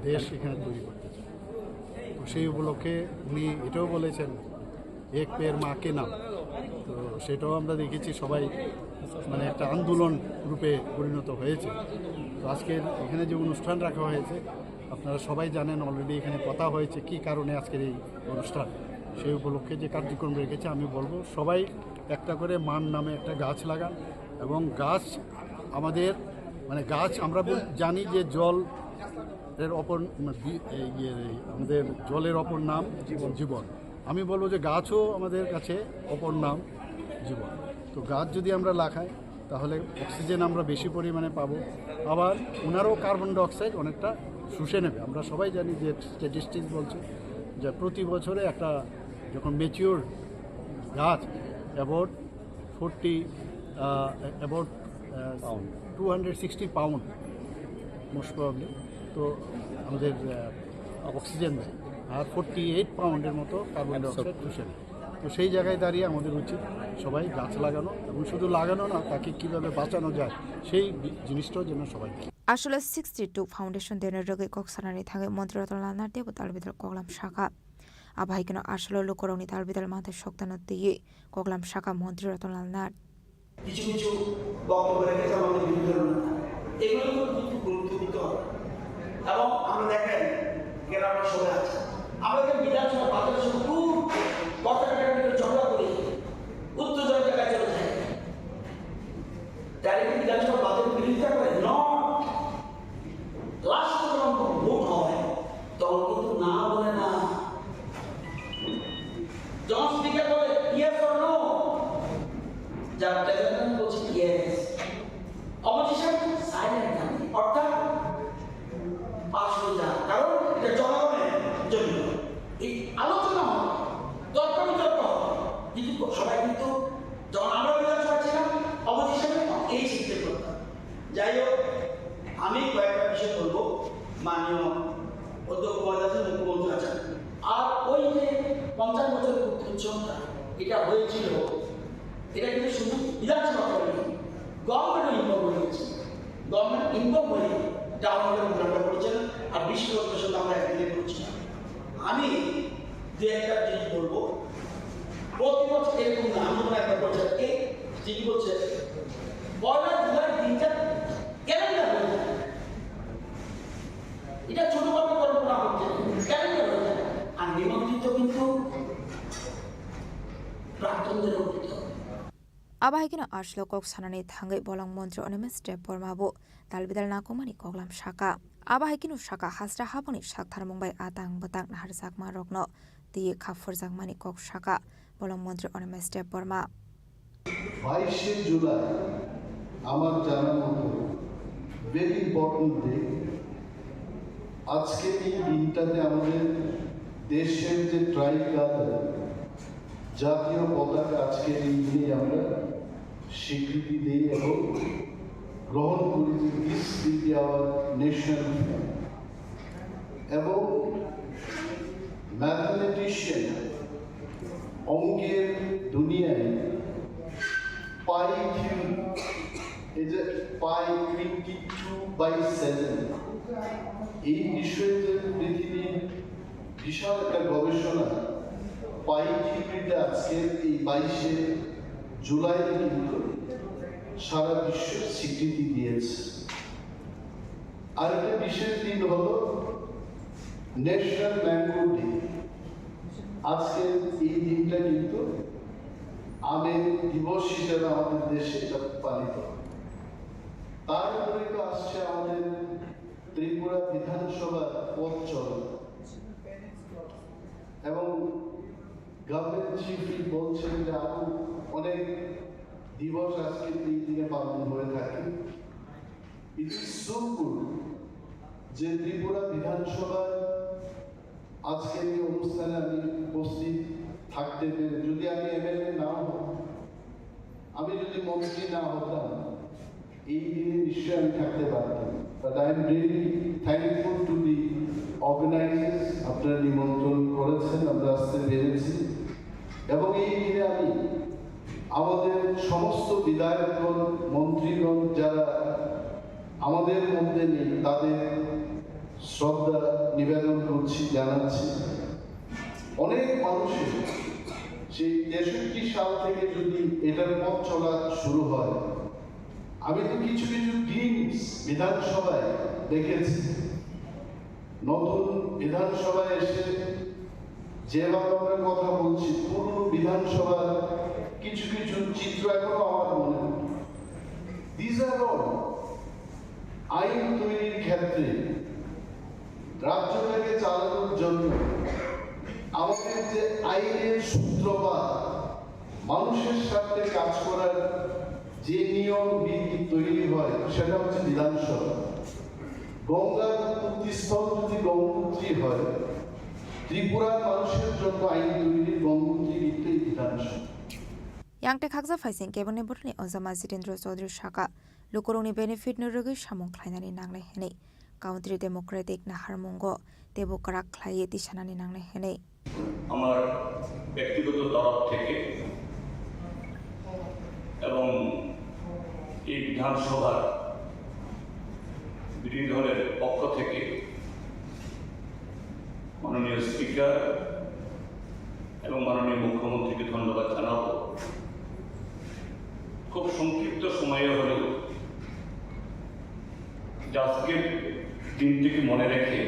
Speaker 4: দেশ এখানে তৈরি করতে চায় তো সেই উপলক্ষে উনি এটাও বলেছেন এক পের মাকে নাম তো সেটাও আমরা দেখেছি সবাই মানে একটা আন্দোলন রূপে পরিণত হয়েছে তো আজকের এখানে যে অনুষ্ঠান রাখা হয়েছে আপনারা সবাই জানেন অলরেডি এখানে কথা হয়েছে কি কারণে আজকের এই অনুষ্ঠান সেই উপলক্ষে যে কার্যক্রম রেখেছে আমি বলবো সবাই একটা করে মান নামে একটা গাছ লাগান এবং গাছ আমাদের মানে গাছ আমরা জানি যে জল এর অপর আমাদের জলের অপর নাম জীবন আমি বলবো যে গাছও আমাদের কাছে অপর নাম জীবন তো গাছ যদি আমরা লাগাই তাহলে অক্সিজেন আমরা বেশি পরিমাণে পাবো আবার ওনারও কার্বন ডাইঅক্সাইড অনেকটা শুষে নেবে আমরা সবাই জানি যে স্ট্যাটিস্টিক্স বলছে যে প্রতি বছরে একটা যখন ম্যাচিওর গাছ অ্যাবাউট 260 পাউন্ড মোস্ট প্রবাবলি তো আমাদের অক্সিজেন দেয় আর 48 পাউন্ডের মতো কার্বন ডাইঅক্সাইড শুষে নেয় তো সেই জায়গায় দাঁড়িয়ে আমাদের উচিত সবাই গাছ লাগানো এবং শুধু লাগানো না তাকে কীভাবে বাঁচানো যায় সেই জিনিসটাও যেন সবাই
Speaker 5: আসলে 62 ফাউন্ডেশন দেনের রোগে কক্সানানি থাকে মন্ত্রী লানার দেব তালবিদল কগলাম শাখা আবাহিকেন আসলে লোকরংনি তালবিদল মাথায় শক্তানো দিয়ে কগলাম শাখা মন্ত্রী রতনলাল
Speaker 10: কিছু কিছু বক্তব্য রেখেছে আমাদের বিরুদ্ধে এগুলো কিন্তু গুরুত্বপূর্ণ এবং আমরা দেখেন গ্রামের সবাই আছে আমাদের বিধানসভা বাতিল শুধু কথাটার ভিতরে ঝগড়া করি উত্তেজনা জায়গায় চলে যায় ডাইরেক্ট বিধানসভা বাতিল বিরোধিতা করে লাস্ট যখন ভোট হয় তখন কিন্তু না বলে না যখন স্পিকার বলে ইয়েস অর নো যার প্রেসিডেন্ট বলছে ইয়েস অপোজিশন সাইলেন্ট থাকে অর্থাৎ পাশ হয়ে যায় কারণ এটা জনগণের জন্য এই আলোচনা হয় তর্ক বিতর্ক কিন্তু সবাই কিন্তু যখন আমরা বিধানসভা ছিলাম অপোজিশনে এই সিস্টেম করতাম যাই হোক আমি কয়েকটা বিষয় বলবো মাননীয় অধ্যক্ষ মহোদয় আছেন মুখ্যমন্ত্রী আছেন আর ওই যে 50 বছরের উৎসবটা এটা হয়েছিল এটা কিন্তু শুধু বিধানসভা করেনি গভর্নমেন্ট ইনভলভ হয়েছে গভর্নমেন্ট ইনভলভ হয়ে টাউনের উন্নয়নটা করেছেন আর বিশ্বরত্ন সঙ্গে আমরা একদিনে করছিলাম আমি দু একটা জিনিস বলবো প্রতি বছর এরকম না আমি মনে একটা বলছে এই যিনি বলছে পয়লা জুলাই দিনটা ক্যালেন্ডার হয়ে যায় এটা ছোটভাবে কল্পনা করছে ক্যালেন্ডার হয়ে যায় আর নিমন্ত্রিত কিন্তু প্রাক্তনদের অতীত
Speaker 5: Abahikino Ashlo Kok Sanani Tangai Bolong Montro Onemes Step Bormabo, Dalbidal Nakomani Koglam Shaka. Abahikino Shaka Hasra Haboni Shaktar Mumbai Atang Batang Naharsak Marokno, the Kafur Mani Kok Shaka, Bolong Montro Onemes Step Borma.
Speaker 4: 22 July আমার জানা মতো ভেরি ইম্পর্টেন্ট ডে। আজকে এই দিনটাতে আমাদের দেশের যে ট্রাইকালার জাতীয় পতাকা আজকের এই দিনে আমরা স্বীকৃতি দিই এবং গ্রহণ করি যে this will be our national flag. এবং ম্যাথমেটিশিয়ান অঙ্কের দুনিয়ায় পাই থিওরি এই যে পাই 22/7 এই বিষয়ে যে পৃথিবীর বিশাল একটা গবেষণা পাই থিওরিটা আজকে এই 22শে জুলাই কিন্তু সারা বিশ্ব স্বীকৃতি দিয়েছে। আরেকটা বিশেষ দিন হলো ন্যাশনাল ম্যাঙ্গো ডে। আজকে এই দিনটা কিন্তু আমের দিবস হিসেবে আমাদের দেশে এটা পালিত হয়। তারপরে তো আসছে আমাদের ত্রিপুরা বিধানসভা পথ চলা এবং গভর্নমেন্ট চিফ বলছেন যে আরো অনেক দিবস আজকে এই দিনে পালন হয়ে থাকে। ইট ইজ সো গুড যে ত্রিপুরা বিধানসভা আজকের এই অনুষ্ঠানে আমি উপস্থিত থাকতে পেরে, যদি আমি এমএলএ না হতাম, আমি যদি মন্ত্রী না হতাম, এই দিনে নিশ্চয়ই আমি থাকতে পারতাম। But I am really thankful to the organisers, আপনারা নিমন্ত্রণ করেছেন, আমরা আসতে পেরেছি। এবং এই দিনে আমি আমাদের সমস্ত বিধায়কগণ, মন্ত্রীগণ যারা আমাদের মধ্যে নেই তাদের শ্রদ্ধা নিবেদন করছি, জানাচ্ছি। অনেক মানুষের সেই 63 সাল থেকে যদি এটার পথ চলা শুরু হয়, আমি তো কিছু কিছু গ্লিমস বিধানসভায় দেখেছি। নতুন বিধানসভায় এসে যেভাবে আমরা কথা বলছি, পুরনো বিধানসভার কিছু কিছু চিত্র এখনো আমার মনে হয়। দিস আর অল আইন তৈরির ক্ষেত্রে রাজ্যটাকে চালানোর জন্য আমাদের যে আইনের সূত্রপাত, মানুষের স্বার্থে কাজ করার যে নিয়ম বিধি তৈরি হয়, সেটা হচ্ছে বিধানসভা। গঙ্গার উৎপত্তিস্থল যদি গঙ্গোত্রী হয়, ত্রিপুরার মানুষের জন্য আইন তৈরির গঙ্গোত্রী কিন্তু এই বিধানসভা।
Speaker 5: Yangte khakza faising kebone borni ozama Zitendra Chaudhary Shaka lukoroni benefit nurugi samung khlainani nanglai hene Country Democratic Naharmungo Debu Karak Khlaiye Tishanani nanglai hene
Speaker 8: আমার ব্যক্তিগত তরফ থেকে এবং এই বিধানসভার বিরোধী দলের পক্ষ থেকে মাননীয় স্পিকার এবং মাননীয় মুখ্যমন্ত্রীকে ধন্যবাদ জানাবো। খুব সংক্ষিপ্ত সময়ে হলেও আজকের দিনটিকে মনে রেখে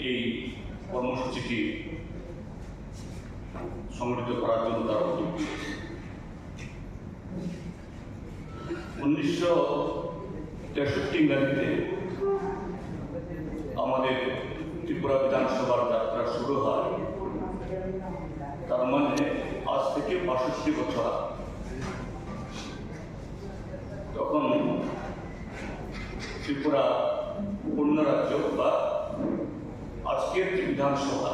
Speaker 8: এই কর্মসূচিটি সংগঠিত করার জন্য তারা উদ্যোগ নিয়েছে। 1963 ইংরেজিতে আমাদের ত্রিপুরা বিধানসভার যাত্রা শুরু হয়। তার মানে আজ থেকে 62 বছর আগে। তখন ত্রিপুরা পূর্ণ রাজ্য বা আজকের যে বিধানসভা,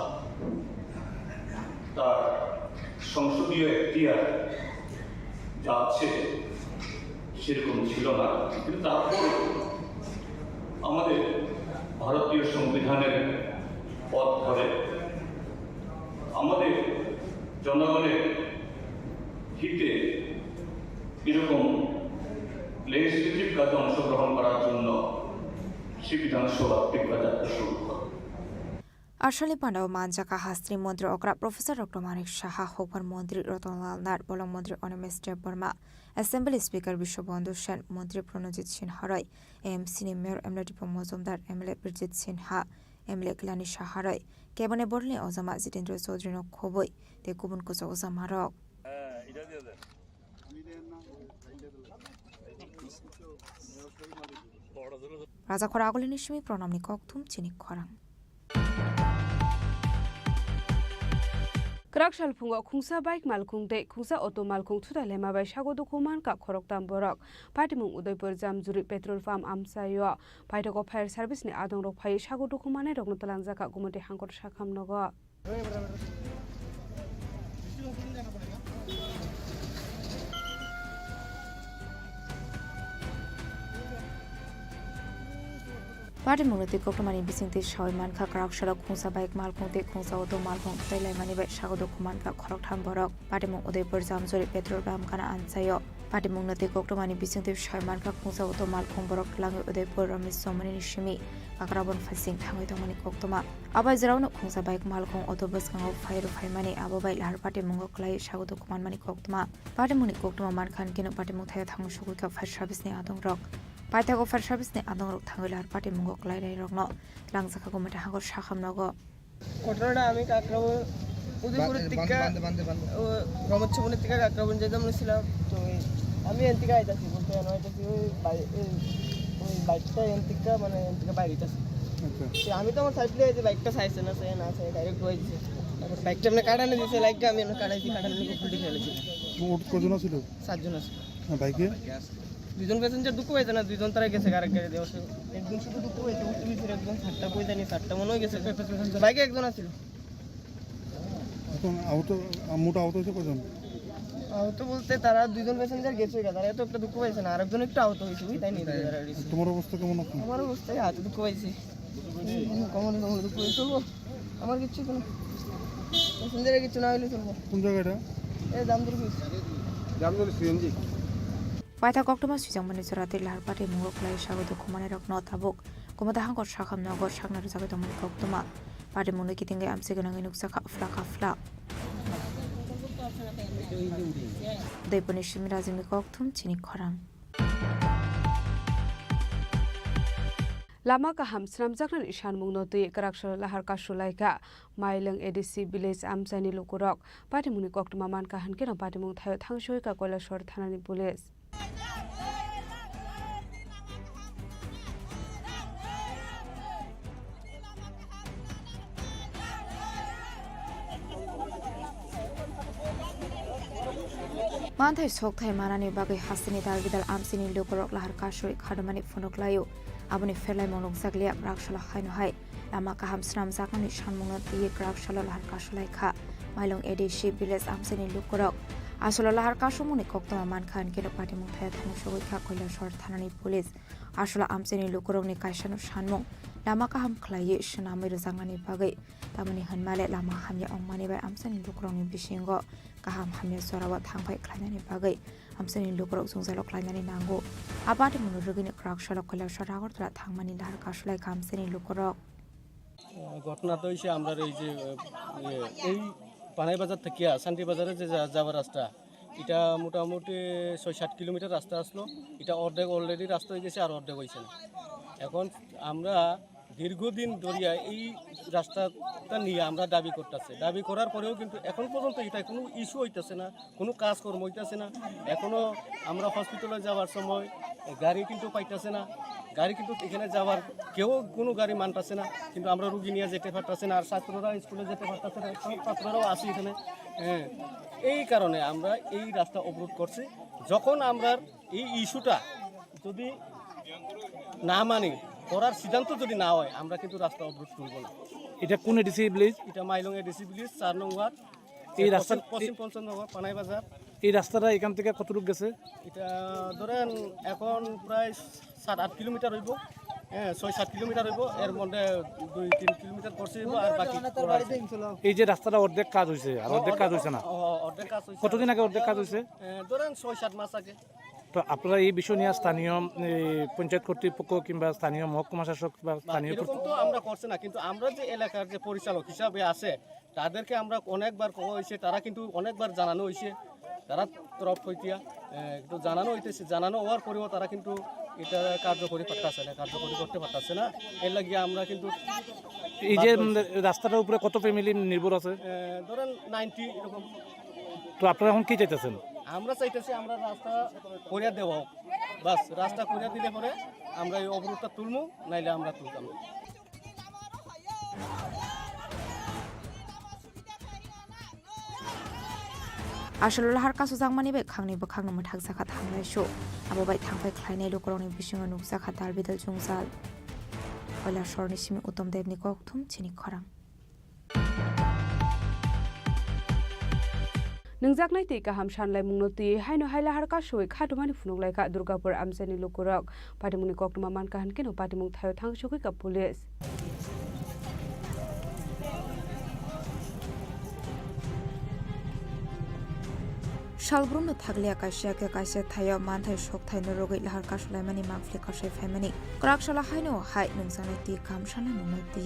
Speaker 8: তার সংসদীয় এখতিয়ার যা আছে সেরকম ছিল না। কিন্তু তারপর আমাদের ভারতীয় সংবিধানের পথ ধরে আমাদের জনগণের হিতে এরকম লেজিসলেটিভ কাজে অংশগ্রহণ করার জন্য সে বিধানসভা ত্রিপুরা যাত্রা শুরু করে।
Speaker 5: Arshali Pandao Manjaka Hastri Mondri Okra Professor Dr. Manik Shaha Hopar Mondri Rotonlal Nar Bolong Mondri Onemes Burma Assembly Speaker Bishobandhu Shen Mondri Pronojit Sinharai AMC Mayor Emle Dipo Mozumdar Emle Birjit Sinha Emle Glani Shaharai Kebone Borle Ozama Zitendra Chaudhary no Khoboi Te Kubun Kusa Ozamarok রাজাখরা আগলিনী Simi প্রণামনি ককথুম চিনি খরাং
Speaker 17: Krak salphungo khungsa bike malkhung te khungsa auto malkhung thuda lema bai sago dokuman ka khorok tam borok patimung udaipur jamjuri petrol pump amsayo paitoko fire service ni adong rok phai sago dokumane rokno talangja ka gumote hangkot sakham nogo Party Munati Kokumani Bising Shawiman Kakrak Shalok Kunsa Bike Malkung Te Kunsa Auto Malkung Tele Mani Bek Shago Kuman Ka Khorok Tham Borok Party Mung Udaipur Jamjori Petrol Pump Kana Ansayo Party Munati Kokumani Bising Shawiman Ka Kunsa Auto Malkung Borok Lang Udaipur Ramis Somani Nishimi Kakrabon Fasing Thangai Tomani Koktoma Abai Zraun Kunsa Bike Malkung Autobus Kang of Fire Faimani Abai Lahar Party Mungo Klai Shago Kuman Mani Koktoma Party Muni Koktoma Man Khan Kino Party Muthaya Thang Shugu Ka Fire Service Ni Adong Rok Paitako fire service ni adong rok thangilar party mungo klai rai rokno langzaka ko mata hangor shakham nogo
Speaker 12: ঘটনাটা আমি কাকরাবো উদয়পুরের থেকে রমচ্ছবনের থেকে কাকরাবন যেতাম ছিলাম তো আমি এন থেকে আইতাছি বলতে আইতাছি ওই বাইকটা এন থেকে মানে এন থেকে বাইরে আইতাছি আমি তো আমার সাইডে যে বাইকটা চাইছে না সে না চাই ডাইরেক্ট হয়ে দিছে তারপর বাইকটা এমনি কাটানো দিছে লাইকটা আমি এমনি কাটাইছি কাটানো নিয়ে ফুলটি ফেলেছি
Speaker 3: কজন ছিল
Speaker 12: 7 জন আছে
Speaker 3: বাইকে
Speaker 12: দুজন প্যাসেঞ্জার দুঃখ হয়েছে না দুজন তারা গেছে আরেক গাড়ি দেওয়া একজন শুধু দুঃখ হয়েছে উঠতে দিয়েছিল একজন 7টা পয়সা নিয়ে 7টা মনে হয়ে গেছে বাইকে একজন আছিল
Speaker 3: এখন মোটা আহত হয়েছে কজন
Speaker 12: আহত বলতে তারা দুজন প্যাসেঞ্জার গেছে তারা এত একটা দুঃখ পাইছে না আরেকজন একটু আহত হয়েছে তাই নিয়ে
Speaker 3: তোমার অবস্থা কেমন আছে
Speaker 12: আমার অবস্থায় হাতে দুঃখ পাইছি কমন দুঃখ হয়ে চলবো আমার কিচ্ছু কোনো প্যাসেঞ্জারের কিছু না হলে চলবো
Speaker 3: কোন জায়গাটা
Speaker 12: এই জামদুর CNG
Speaker 5: Paita Koktoma Sujamani Surati Lahar Party Mungo Klai Shago Kumane Rok No Tabuk Kumata Hangor Shakham Nogor Shakna Zaga Tomani Koktoma Party Mungo Kitinga Amseganang Nuksa Fla Deponi Shimirazing Koktum Chini Khorang
Speaker 17: Lama ka ham sramjaknan ishan mungnoti karakshal lahar ka shulaika mailang edc village amsani lokurok party muni koktuma man ka hanke na party mung thayo thangshoi ka koilashor thanani police
Speaker 5: Manthai Sokthai Manani Bagai Hasini Dalvidal Amsini Lokurok Lahar Kashoi Khadamani Fonoklayo Abuni Felai Monok Zaglia Rakshala Haino Hai Lama Kaham Sram Zakani Shanmunga Ti Rakshala Lahar Kashalai Kha Mailong Edishi Village Amsini Lokurok Asolo Lahar Kashumuni Koktoma Man Khan Kino Party Muthaya Thang Shogoi Kha Koilashor Thanani Police Asolo Amsini Lokurok Ni Kaishanu Shanmung Lama Kaham Klaye Shanamai Zangani Bagai Tamani Hanmale Lama Hamya Ongmani Bai Amsini Lokurok Ni Bishingo Kaham Hamya Sorawa Thangpai Klainani Bagai Amsini Lokurok Zungzalo Klainani Nango Abati Munurugini Rakshala Koilashor Agortra Thangmani Lahar Kashalai Amsini Lokurok
Speaker 7: ঘটনা তো হইছে আমরা এই যে এই পানাই বাজার থেকে শান্তি বাজারে যে যাওয়ার রাস্তা এটা মোটামুটি ৬-৭ কিলোমিটার রাস্তা আসলো এটা অর্ধেক অলরেডি রাস্তা হয়ে গেছে আর অর্ধেক হয়েছে না এখন আমরা দীর্ঘদিন ধরিয়া এই রাস্তাটা নিয়ে আমরা দাবি করতেছি দাবি করার পরেও কিন্তু এখন পর্যন্ত এটা কোনো ইস্যু হইতেছে না কোনো কাজকর্ম হইতেছে না এখনও আমরা হসপিটালে যাওয়ার সময় গাড়ি কিন্তু পাইতেছে না গাড়ি কিন্তু এখানে যাওয়ার কেউ কোনো গাড়ি মানতেছে না কিন্তু আমরা রুগী নিয়ে যেতে পারতেছে না আর ছাত্ররা স্কুলে যেতে পারতেছে না সব ছাত্ররাও আসি এখানে হ্যাঁ এই কারণে আমরা এই রাস্তা অবরোধ করছি যখন আমরা এই ইস্যুটা যদি না মানি করার সিদ্ধান্ত যদি না হয় আমরা কিন্তু রাস্তা অবরোধ করব না
Speaker 13: এটা কোন এডিসি ভিলেজ
Speaker 7: এটা মাইলং এডিসি ভিলেজ ৪ নং ওয়ার্ড
Speaker 13: এই রাস্তা
Speaker 7: পশ্চিম পঞ্চনগর পানাই বাজার
Speaker 13: এই রাস্তাটা এখান থেকে কতটুকু গেছে
Speaker 7: এটা ধরেন এখন প্রায় ৭-৮ কিলোমিটার হইব হ্যাঁ ৬-৭ কিলোমিটার হইব এর মধ্যে 2-3 কিলোমিটার করছে আর বাকি
Speaker 13: এই যে রাস্তাটা অর্ধেক কাজ হয়েছে আর অর্ধেক কাজ হয়েছে না
Speaker 7: অর্ধেক কাজ হয়েছে
Speaker 13: কতদিন আগে অর্ধেক কাজ হয়েছে
Speaker 7: ধরেন ৬-৭ মাস আগে
Speaker 13: তো আপনারা এই বিষয় নিয়ে স্থানীয় পঞ্চায়েত কর্তৃপক্ষ কিংবা স্থানীয় মহকুমা শাসক বা স্থানীয়
Speaker 7: তো আমরা করছে না কিন্তু আমরা যে এলাকার যে পরিচালক হিসাবে আছে তাদেরকে আমরা অনেকবার কওয়া হয়েছে তারা কিন্তু অনেকবার জানানো হয়েছে তারা তরফ হইতিয়া তো জানানো হইতেছে জানানো হওয়ার পরেও তারা কিন্তু এটা কার্যকরী করতেছে না কার্যকরী করতে পারতেছে না এর লাগিয়ে আমরা কিন্তু
Speaker 13: এই যে রাস্তাটার উপরে কত ফ্যামিলি নির্ভর আছে
Speaker 7: ধরেন 90 এরকম
Speaker 13: তো আপনারা এখন কি চাইতেছেন
Speaker 2: আমরা চাইতেছি আমরা রাস্তা করিয়া দেব, বাস রাস্তা করিয়া দিলে পরে আমরা এই অবরোধটা তুলবো, নাইলে আমরা তুলতাম না।
Speaker 5: आसल लाहार कासो जांगमानि बे खांनि बो खांनो मथाक जाखा थांनाय शो आबो बाय थांफाय ख्लायनाय लोकरनि बिसिङाव नुजाखा दालबिदाल जुंजाल कयला शरनि सिमि उत्तम देवनि कक्थुम चिनि खरां
Speaker 17: नोंजाकनाय ते गाहाम सानलाय मुंनति हायनो हायला हारका सय खादुमानि फुनुंलायका दुर्गापुर आमसानि लोकरक पाटिमुनि कक्तमा मानका हनकेनो पाटिमुं थायो थांसुकै का पुलिस शालब्रुमनो थागलिया काइसे थायो मानथाय सकथाय नरगै लाहार कासलायमानि मांफ्ले कासै फायमानि क्राकशाला हायनो हाय नोंजानाय ति कामशाना मुंनति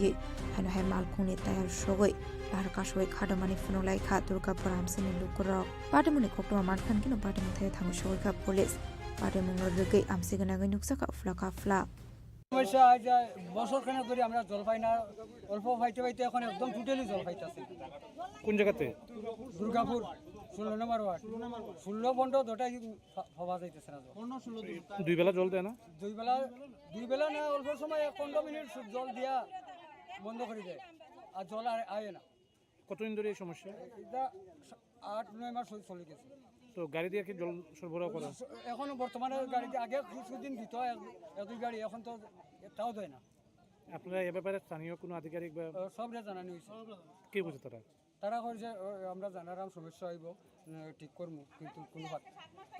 Speaker 17: हायनो हाय मालकुंनि तायार सगै लाहार कासै खादुमानि फुनुंलायका दुर्गापुर आमसानि लोकरक पाटिमुनि कक्तमा मानखान किनो पाटिमुं थायो थांसुकै का पुलिस पाटिमुंनो रगै आमसिगनागै नुक्साका फ्लाका फ्ला
Speaker 15: সমস্যা যে বছরখানেক ধরে আমরা জল পাই না, অল্প পাইতে পাইতে এখন একদম টোটালি জল পাইতেছি।
Speaker 13: কোন জায়গাতে?
Speaker 15: দুর্গাপুর 16 নম্বর ওয়ার্ড, 16 বন্ধ দুটাই হওয়া যাইতেছে না।
Speaker 13: দুই বেলা জল দেয় না? দুই বেলা না, অল্প সময় 15 মিনিট জল দিয়া বন্ধ করে দেয়, আর জল আর আয় না। কতদিন ধরে এই সমস্যা?
Speaker 15: এটা 8-9 মাস চলে গেছে।
Speaker 13: তো গাড়ি দিয়ে কি জল সরবরাহ করা?
Speaker 15: এখন বর্তমানে গাড়ি দিয়ে আগে কিছুদিন দিত এক-দুই গাড়ি, এখন তো এটাও দেয় না।
Speaker 13: আপনারা এ ব্যাপারে স্থানীয় কোনো আধিকারিক বা
Speaker 15: সবরে জানানো হয়েছে?
Speaker 13: কি বুঝে
Speaker 15: তারা কই যে আমরা জানারাম সমস্যা হইব, ঠিক করবো, কিন্তু কোনো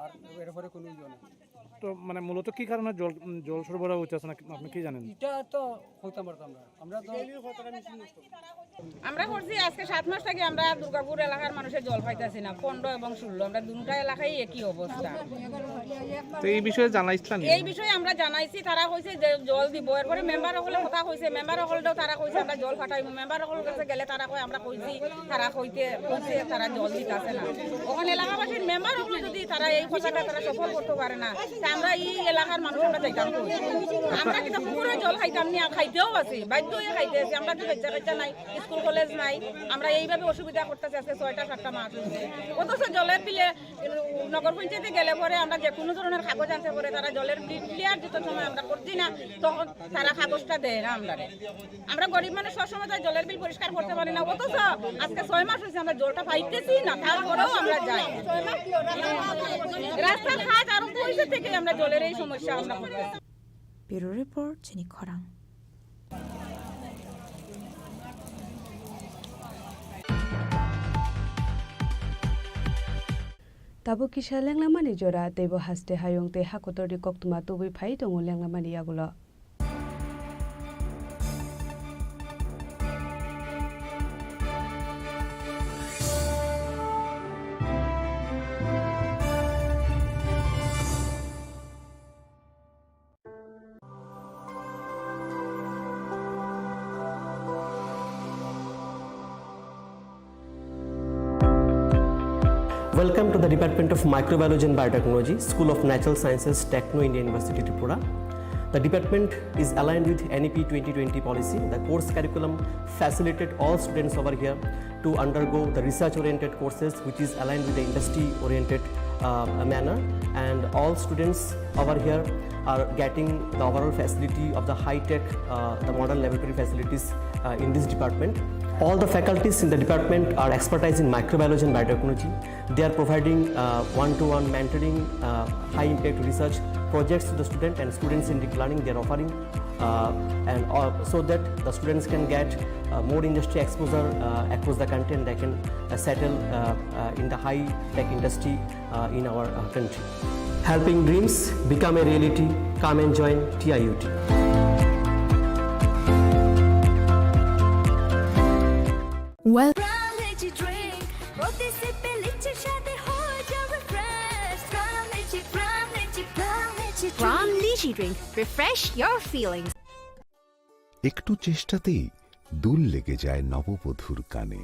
Speaker 15: আর এরপরে কোনো ইয়ে নেই।
Speaker 13: তো মানে মূলত কি কারণে জল সরবরাহ হইতেছে না আপনি কি জানেন?
Speaker 15: এটা তো হইতে পারতাম না, আমরা তো
Speaker 19: আমরা করছি আজকে 7 মাস থেকে আমরা দুর্গাপুর এলাকার মানুষের জল পাইতেছি না। 15 এবং 16 আমরা দুটা এলাকায় একই অবস্থা।
Speaker 13: তো এই বিষয়ে জানাইছিলেন?
Speaker 19: এই বিষয়ে আমরা জানাইছি, তারা কইছে যে জল দিব। এরপরে মেম্বার হলে কথা কইছে, মেম্বার হলেও তারা কইছে আমরা জল ফাটাইব। মেম্বার হল কাছে গেলে তারা কই আমরা কইছি, তারা কইছে তারা জল দিতেছে না। ওখানে এলাকাবাসীর মেম্বার হলে যদি তারা এই কথাটা তারা সফল করতে পারে না, তা আমরা এই এলাকার মানুষ আমরা যাইতাম কই? আমরা কিন্তু পুরো জল খাইতাম না, খাইতেও আছি, বাধ্য হয়ে খাইতে আছি। আমরা তো বাচ্চা নাই, স্কুল কলেজ নাই, আমরা এইভাবে অসুবিধা করতেছি। আজকে 6টা-7টা মাস হয়েছে, অথচ জলের বিলে নগর পঞ্চায়েতে গেলে পরে আমরা যে কোনো ধরনের কাগজ আনতে পারে, তারা জলের বিল ক্লিয়ার দিতে সময় আমরা করছি না, তখন তারা কাগজটা দেয় না। আমরা গরিব মানুষ সবসময় তাই জলের বিল পরিষ্কার করতে পারি না, অথচ আজকে 6 মাস হয়েছে আমরা জলটা পাইতেছি না, তারপরেও আমরা যাই। রাস্তার কাজ আরম্ভ হয়েছে থেকে আমরা জলের এই সমস্যা আমরা করতেছি।
Speaker 5: ব্যুরো রিপোর্ট চিনি খরাং।
Speaker 17: Tabu kisha lenglamani jora tebo haste hayong te hakotori koktuma tubi phai tongo lenglamani yagulo.
Speaker 6: Welcome to the Department of Microbiology and Biotechnology, School of Natural Sciences, Techno India University, Tripura. The department is aligned with NEP 2020 policy. The course curriculum facilitated all students over here to undergo the research-oriented courses, which is aligned with the industry-oriented manner. And all students over here are getting the overall facility of the high-tech, the modern laboratory facilities in this department. All the faculties in the department are expertise in microbiology and biotechnology. They are providing one-to-one mentoring, high-impact research projects to the student, and students in deep learning they are offering, so that the students can get more industry exposure across the country, and they can settle in the high-tech industry in our country. Helping dreams become a reality. Come and join TIUT.
Speaker 5: Well,
Speaker 20: Ram Lychee Drink. Refresh your feelings.
Speaker 21: একটু চেষ্টাতেই দুল লেগে যায় নববধূর কানে,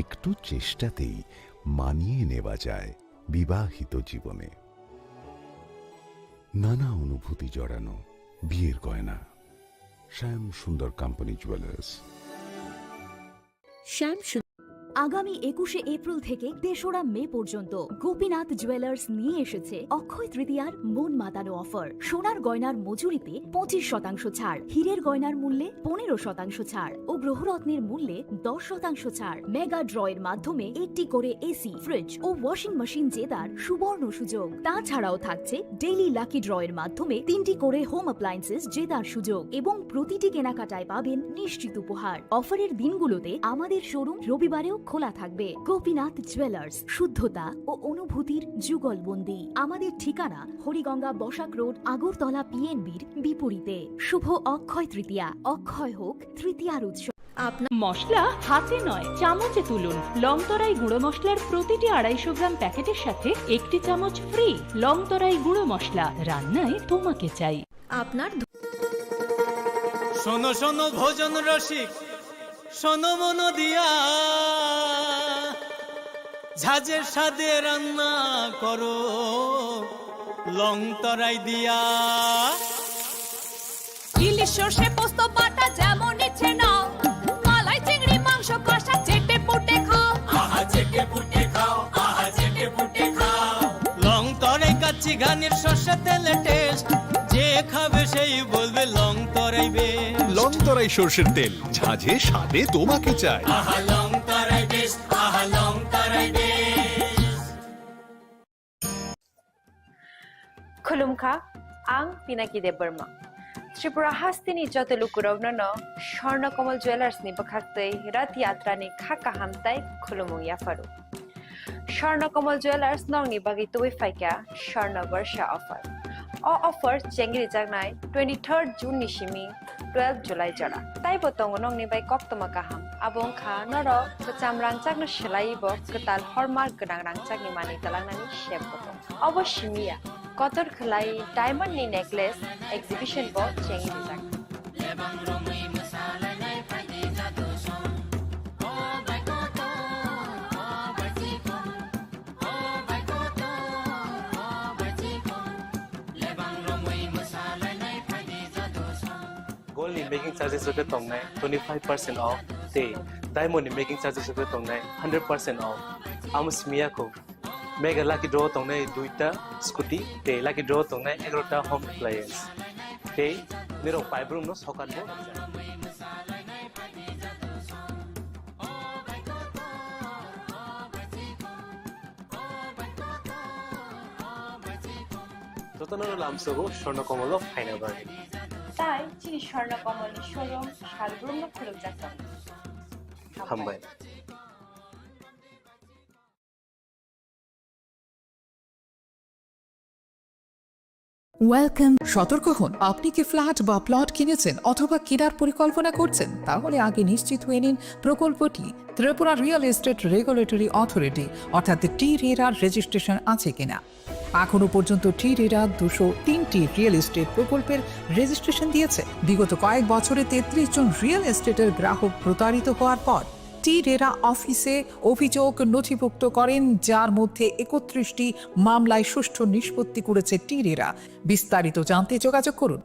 Speaker 21: একটু চেষ্টাতেই মানিয়ে নেওয়া যায় বিবাহিত জীবনে। নানা অনুভূতি জড়ানো বিয়ের গয়না। শ্যাম সুন্দর কোম্পানি জুয়েলার্স।
Speaker 14: শ্যাম
Speaker 1: আগামী 21শে এপ্রিল থেকে 3রা মে পর্যন্ত গোপীনাথ জুয়েলার্স নিয়ে এসেছে অক্ষয় তৃতীয়ার মন মাতানো অফার। সোনার গয়নার মজুরিতে 25% ছাড়, হীরের গয়নার মূল্যে 15% ছাড় ও গ্রহরত্নের মূল্যে 10% ছাড়। মেগা ড্রয়ের মাধ্যমে একটি করে এসি, ফ্রিজ ও ওয়াশিং মেশিন জেতার সুবর্ণ সুযোগ। তাছাড়াও থাকছে ডেইলি লাকি ড্রয়ের মাধ্যমে 3টি করে হোম অ্যাপ্লায়েন্সেস জেতার সুযোগ এবং প্রতিটি কেনাকাটায় পাবেন নিশ্চিত উপহার। অফারের দিনগুলোতে আমাদের শোরুম রবিবারেও খোলা থাকবে। গোপীনাথ জুয়েলার্স, শুদ্ধতা ও অনুভূতির যুগলবন্দি। আমাদের ঠিকানা হরিগঙ্গা বসাক রোড, আগরতলা পিএনবির বিপরীতে। শুভ অক্ষয় তৃতীয়া, অক্ষয় হোক তৃতীয়ার উৎসব।
Speaker 16: আপনার মশলা হাতে নয় চামচে তুলুন। লংতরাই গুঁড়ো মশলার প্রতিটি 250 গ্রাম প্যাকেটের সাথে 1টি চামচ ফ্রি। লংতরাই গুঁড়ো মশলা, রান্নায় তোমাকে চাই।
Speaker 20: আপনার
Speaker 18: শোনো শোনো ভোজন রসিক, শোনো মন দিয়া, ঝাঁঝের স্বাদে রান্না করো লংতরাই দিয়া।
Speaker 22: ইলিশ সর্ষে পোস্ত বাটা যেমন ইচ্ছে নাও, মালাই চিংড়ি মাংস কষা চেটে পুটে খাও,
Speaker 18: আহা চেটে পুটে খাও, আহা চেটে পুটে খাও। লংতরাই কাচ্চি ঘানির সর্ষে তেলে টেস্ট, যে খাবে সেই বলবে লংতরাই বেশ।
Speaker 25: লংতরাই সর্ষের তেল, ঝাঁঝে স্বাদে তোমাকে চাই।
Speaker 18: আহা লংতরাই বেশ, আহা লংতরাই বেশ।
Speaker 26: खुलुमखा आं पिनाकी देब बर्मा त्रिपुरा हास्तिनि जतलुकुरावनो स्वर्णकमल ज्वेलार्सनि बखाक्तै रथ यात्रानि खाका हामताय खुलुमुं याफारु। स्वर्णकमल ज्वेलार्स नंनि बागै तुबै फाइका स्वर्ण वर्षा ऑफर। ऑफर चेंगरि जागनाय 23 जून निसिमी 12 जुलाई जरा। ताई बतंग नंनि बाय कक्तमा गाहाम आबुं खा नर कचाम रांचागनो सोलायबो कताल हरमार्क गोनां रांचागनि मानि तलांनानि शेप बतंग अवश्यमिया कतर खलाई डायमंड नि नेकलेस एग्जिबिशन बो चेंगि जाग।
Speaker 6: Gold ni making charges hote tongnai 25% off te diamond ni making charges hote tongnai 100% off. Amusmiya ko mega lucky draw tongnai 2ta scooty te lucky draw tongnai 11ta home appliance te niro paibrum no sokan bo যতনর লামসগো Swarnakamal ফাইনা বাগে
Speaker 26: তাই চিনি স্বর্ণকমলের শোরুম শালগ্রাম খুলুম যাত্রা
Speaker 6: হামবাই।
Speaker 27: ওয়েলকাম। সতর্ক হন, আপনি কি ফ্ল্যাট বা প্লট কিনেছেন অথবা কেনার পরিকল্পনা করছেন? তাহলে আগে নিশ্চিত হয়ে নিন প্রকল্পটি Tripura real estate regulatory authority অর্থাৎ টি-রেরার রেজিস্ট্রেশন আছে কিনা। এখনো পর্যন্ত টি-রেরা 203টি রিয়েল এস্টেট প্রকল্পের রেজিস্ট্রেশন দিয়েছে। বিগত কয়েক বছরে 33 জন রিয়েল এস্টেটের গ্রাহক প্রতারিত হওয়ার পর টি-রেরা অফিসে অভিযোগ নথিভুক্ত করেন, যার মধ্যে 31টি মামলায় সুষ্ঠু নিষ্পত্তি করেছে টি-রেরা। বিস্তারিত জানতে যোগাযোগ করুন।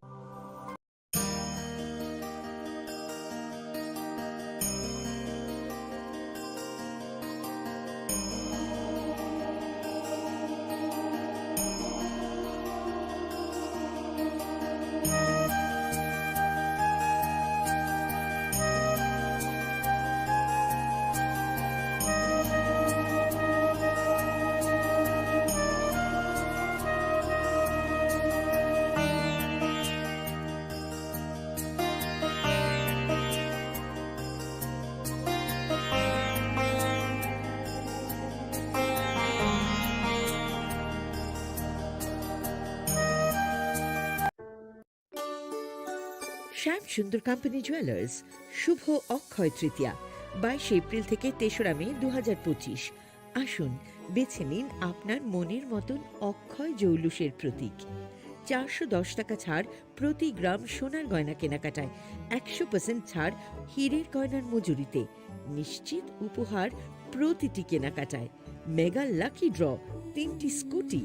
Speaker 14: শ্যাম সুন্দর কোম্পানি জুয়েলার্স, শুভ অক্ষয় তৃতীয়া 22 এপ্রিল থেকে 3রা মে 2025। আসুন বেছে নিন আপনার মনের মতন অক্ষয় জৌলুসের প্রতীক। 410 টাকা ছাড় প্রতি গ্রাম সোনার গয়না কেনাকাটায়, 100% ছাড় হীরের গয়নার মজুরিতে, নিশ্চিত উপহার প্রতিটি কেনাকাটায়, মেগা লাকি ড্র 3টি স্কুটি।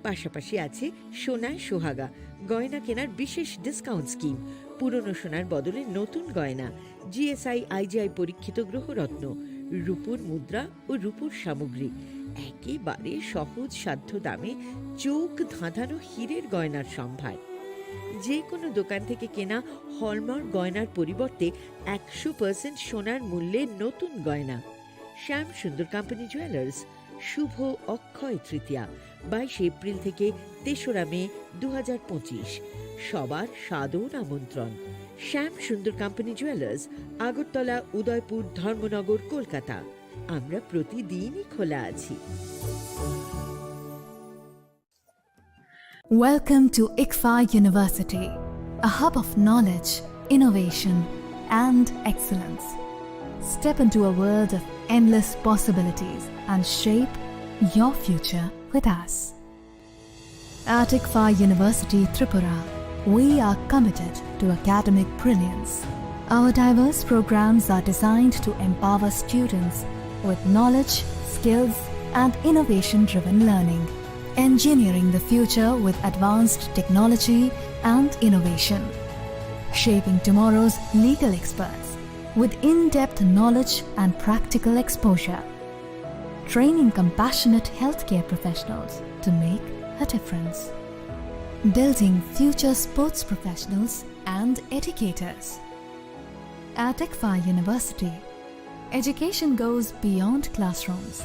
Speaker 14: পাশাপাশি আছে সোনায় সোহাগা গয়না কেনার বিশেষ ডিসকাউন্ট স্কিম, পুরনো সোনার বদলে নতুন গয়না, জিএসআই আইজিআই পরীক্ষিত গ্রহরত্ন, রূপোর মুদ্রা ও রূপোর সামগ্রী, একেবারে সহজ সাধ্য দামে চোখ ধাঁধানো হীরের গয়নার সম্ভার। যে কোনো দোকান থেকে কেনা হলমার্ক গয়নার পরিবর্তে 100% সোনার মূল্যে নতুন গয়না। শ্যাম সুন্দর কোম্পানি জুয়েলার্স, শুভ অক্ষয় তৃতীয়া 22 এপ্রিল থেকে 3রা মে 2025। সবার সাদর আমন্ত্রণ। শ্যাম সুন্দর কোম্পানি জুয়েলার্স, আগরতলা, উদয়পুর, ধর্মনগর, কলকাতা। আমরা প্রতিদিনই খোলা আছি।
Speaker 1: Welcome to ICFA University, a hub of knowledge, innovation, and excellence. Step into a world of endless possibilities and shape your future with us. At ICFA University Tripura, we are committed to academic brilliance. Our diverse programs are designed to empower students with knowledge, skills, and innovation-driven learning, engineering the future with advanced technology and innovation, shaping tomorrow's legal experts with in-depth knowledge and practical exposure, training compassionate healthcare professionals to make a difference, building future sports professionals and educators. At ICFA University, education goes beyond classrooms.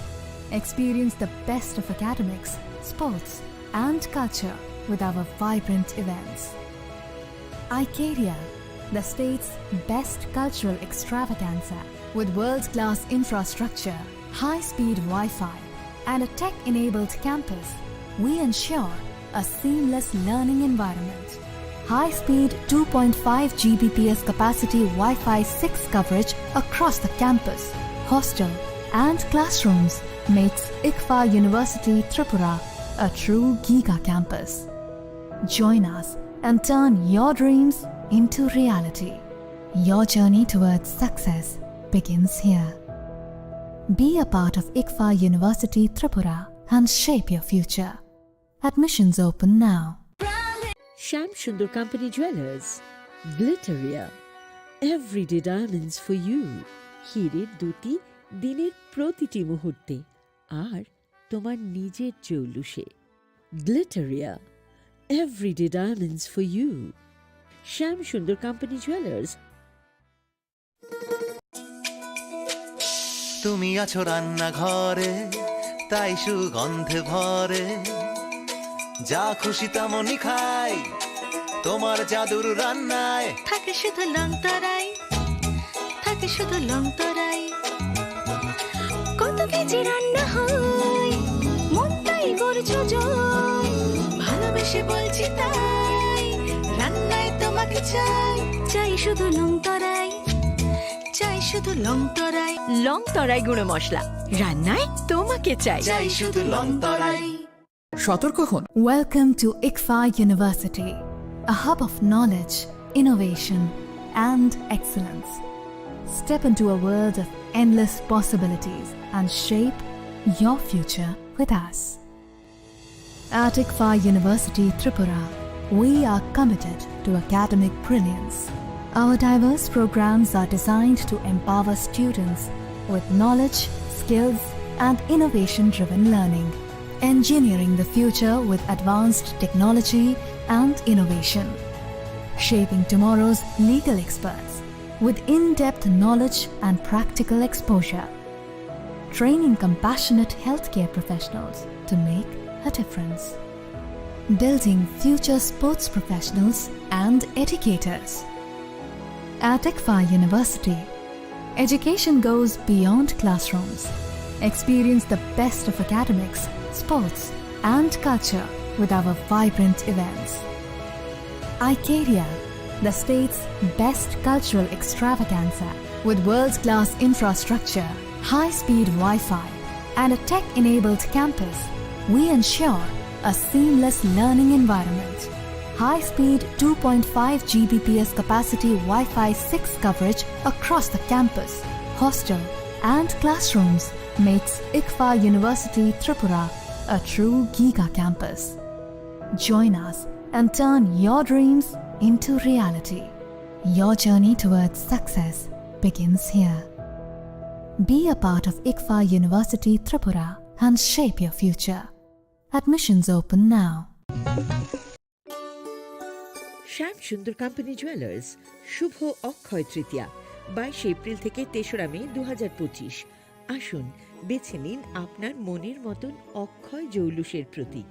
Speaker 1: Experience the best of academics, sports, and culture with our vibrant events. Icaria, the state's best cultural extravaganza, with world-class infrastructure, high-speed Wi-Fi, and a tech-enabled campus, we ensure a seamless learning environment. High-speed 2.5 Gbps capacity Wi-Fi 6 coverage across the campus, hostel, and classrooms makes ICFA University Tripura a true Giga campus. Join us and turn your dreams into reality. Your journey towards success begins here. Be a part of ICFA University Tripura and shape your future. Admissions open now.
Speaker 14: Shyam Sundar company jewellers, Glitteria, everyday diamonds for you. হীরের দুটি দিনের প্রতিটি মুহূর্তে আর তোমার নিজের জৌলুসে। Glitteria, everyday diamonds for you. Shyam Sundar company jewellers.
Speaker 18: তুমি আছো রান্নাঘরে, তাই সুগন্ধে ভরে, যা খুশি তেমনই খাই তোমার জাদুর রান্নায়।
Speaker 22: থাকে শুধু লং তরাই, থাকে শুধু লং তরাই, কত কেজি রান্না হয় মনটাই করছো জয়, ভালোবেসে বলছি তাই রান্নায় তোমাকে চাই, চাই শুধু লং তরাই, চাই শুধু লং তরাই।
Speaker 20: লং তরাই গুঁড়ো মশলা, রান্নায় তোমাকে চাই।
Speaker 22: চাই শুধু লং তরাই।
Speaker 27: সতর্ক হন।
Speaker 1: Welcome to ICFA University, a hub of knowledge, innovation, and excellence. Step into a world of endless possibilities and shape your future with us. At ICFA University Tripura, we are committed to academic brilliance. Our diverse programs are designed to empower students with knowledge, skills, and innovation-driven learning, engineering the future with advanced technology and innovation, shaping tomorrow's legal experts with in-depth knowledge and practical exposure, training compassionate healthcare professionals to make a difference, building future sports professionals and educators. At ICFA University, education goes beyond classrooms. Experience the best of academics, sports, and culture with our vibrant events. Icaria, the state's best cultural extravaganza, with world-class infrastructure, high-speed Wi-Fi, and a tech-enabled campus, we ensure a seamless learning environment. High-speed 2.5 Gbps capacity Wi-Fi 6 coverage across the campus, hostel, and classrooms makes ICFA University Tripura a true Giga campus. Join us and turn your dreams into reality. Your journey towards success begins here.
Speaker 4: Be a part of ICFA University Tripura and shape your future. Admissions open now.
Speaker 14: Shyam Sundar company jewellers Shubho Akshaya Tritiya 22 April থেকে 3রা মে 2025। আসুন বেছে নিন আপনার মনের মতন অক্ষয় জৌলুসের প্রতীক।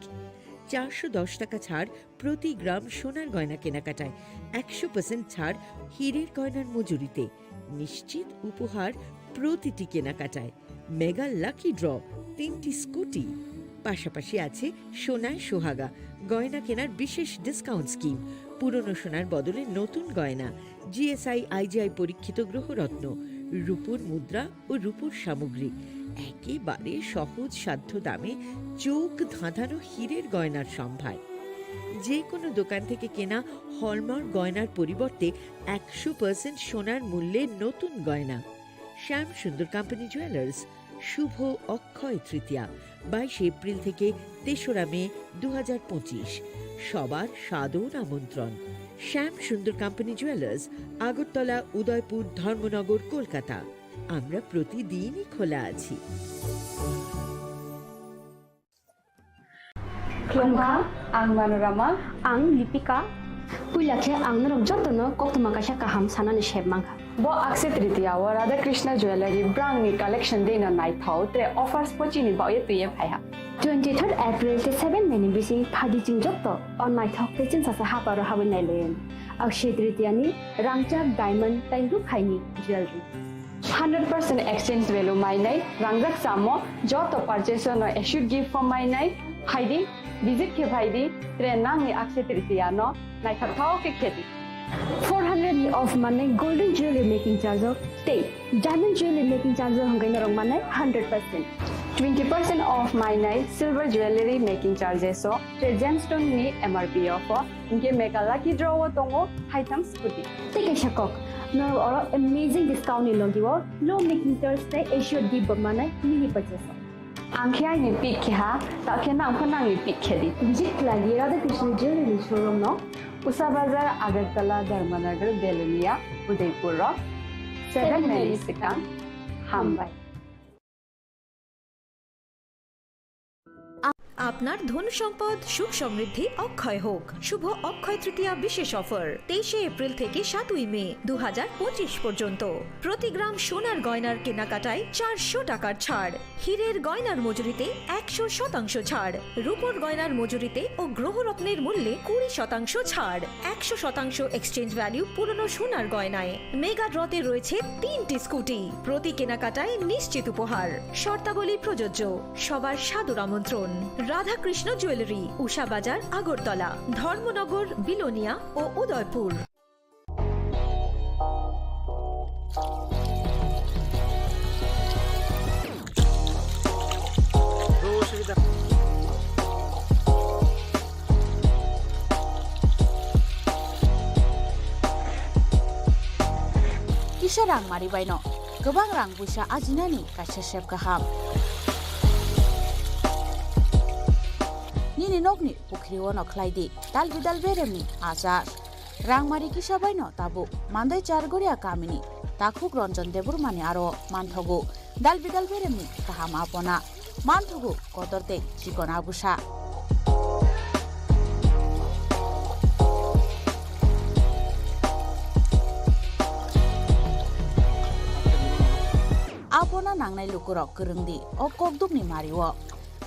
Speaker 14: 410 টাকা ছাড় প্রতি গ্রাম সোনার গয়না কেনাকাটায়, 100% ছাড় হীরের গয়নার মজুরিতে, নিশ্চিত উপহার প্রতিটি কেনাকাটায়, মেগা লাকি ড্র 3টি স্কুটি, পাশাপাশি আছে সোনায় সোহাগা গয়না কেনার বিশেষ ডিসকাউন্ট স্কিম, পুরনো সোনার বদলে নতুন গয়না, জিএসআই আইজিআই পরীক্ষিত গ্রহরত্ন, রূপোর মুদ্রা ও রূপোর সামগ্রী, একেবারে সহজ সাধ্য দামে চোখ ধাঁধানো হীরের গয়নার সম্ভার। যে কোনো দোকান থেকে কেনা হলমার্ক গয়নার পরিবর্তে 100% সোনার মূল্যে নতুন গয়না। শ্যাম সুন্দর কোম্পানি জুয়েলার্স শুভ অক্ষয় তৃতীয়া 22 এপ্রিল থেকে 3রা মে 2025। সবার সাদর আমন্ত্রণ। শ্যাম সুন্দর কোম্পানি জুয়েলার্স, আগরতলা, উদয়পুর, ধর্মনগর, কলকাতা। আমরা প্রতিদিনই খোলা আছি।
Speaker 8: Klongka, ang Manorama, ang Lipika. Pulakhe ang narong jotono koktuma kasha kaham sanani shebmangka.
Speaker 17: Bo Akshaya Tritiya wa Radha Krishna Jewelry brand ni collection de na nai thau tre offers pochi ni ba ye tuye phai ha.
Speaker 8: 23rd April te 7 meni bisi phadi jing jotto on nai thok te chin sa sa ha paro ha wen len. Akshaya Tritiya ni rangchak diamond tai ru khaini jewelry.
Speaker 17: 100% exchange value mai nai rangjak samo joto purchase no should give for mai nai phaidi visit ke phaidi tre nang ni Akshaya Tritiya no nai thau ke kheti.
Speaker 8: 400 of money golden jewelry making charge of stay. Diamond jewelry making charge of hangai narong manai 100%.
Speaker 17: 20% off my night silver jewelry making charges so gemstone ni MRP offer inke mega lucky draw tongo item scooty.
Speaker 8: Take a shakok. No or amazing discount ni logiwo low making charge te assured give manai mini purchase.
Speaker 17: Angkhya ni pick kha ta khena angkhana ni pick khedi.
Speaker 8: Visit lagi Radha Krishna jewelry showroom no
Speaker 17: Usa Bazar, Agartala, Dharmanagar, Belunia, Udaipur, 7 Melisika, Hambai.
Speaker 20: আপনার ধন সম্পদ সুখ সমৃদ্ধি অক্ষয় হোক। শুভ অক্ষয় তৃতীয়া বিশেষ অফার 23 এপ্রিল থেকে 7 মে 2025 পর্যন্ত। প্রতি গ্রাম সোনার গয়নার কেনাকাটায় 400 টাকার ছাড়, হীরের গয়নার মজুরিতে 100% ছাড়, রূপোর গয়নার মজুরিতে ও গ্রহরত্নের মূল্যে 20% ছাড়, 100% এক্সচেঞ্জ ভ্যালু পুরনো সোনার গয়নায়। মেগা ড্রতে রয়েছে 3টি স্কুটি, প্রতি কেনাকাটায় নিশ্চিত উপহার। শর্তাবলী প্রযোজ্য। সবার সাদর আমন্ত্রণ। রাধা কৃষ্ণ জুয়েলারি, উষা বাজার, আগরতলা, ধর্মনগর, বিলোনিয়া ও Udaipur.
Speaker 9: Kisah rang mari baino, gobang rang busa ajinani kasih sep kaham. Nini nogni pukriwo no klaidi dal bidal beremni azar rangmari kisa baino tabu mandai chargoria kamini takhuk ranjan debur mani aro manthogu dal bidal beremni kaham apona manthogu kotorte chikona busa apona nangnai lukurok kerengdi o kokdukni mariwo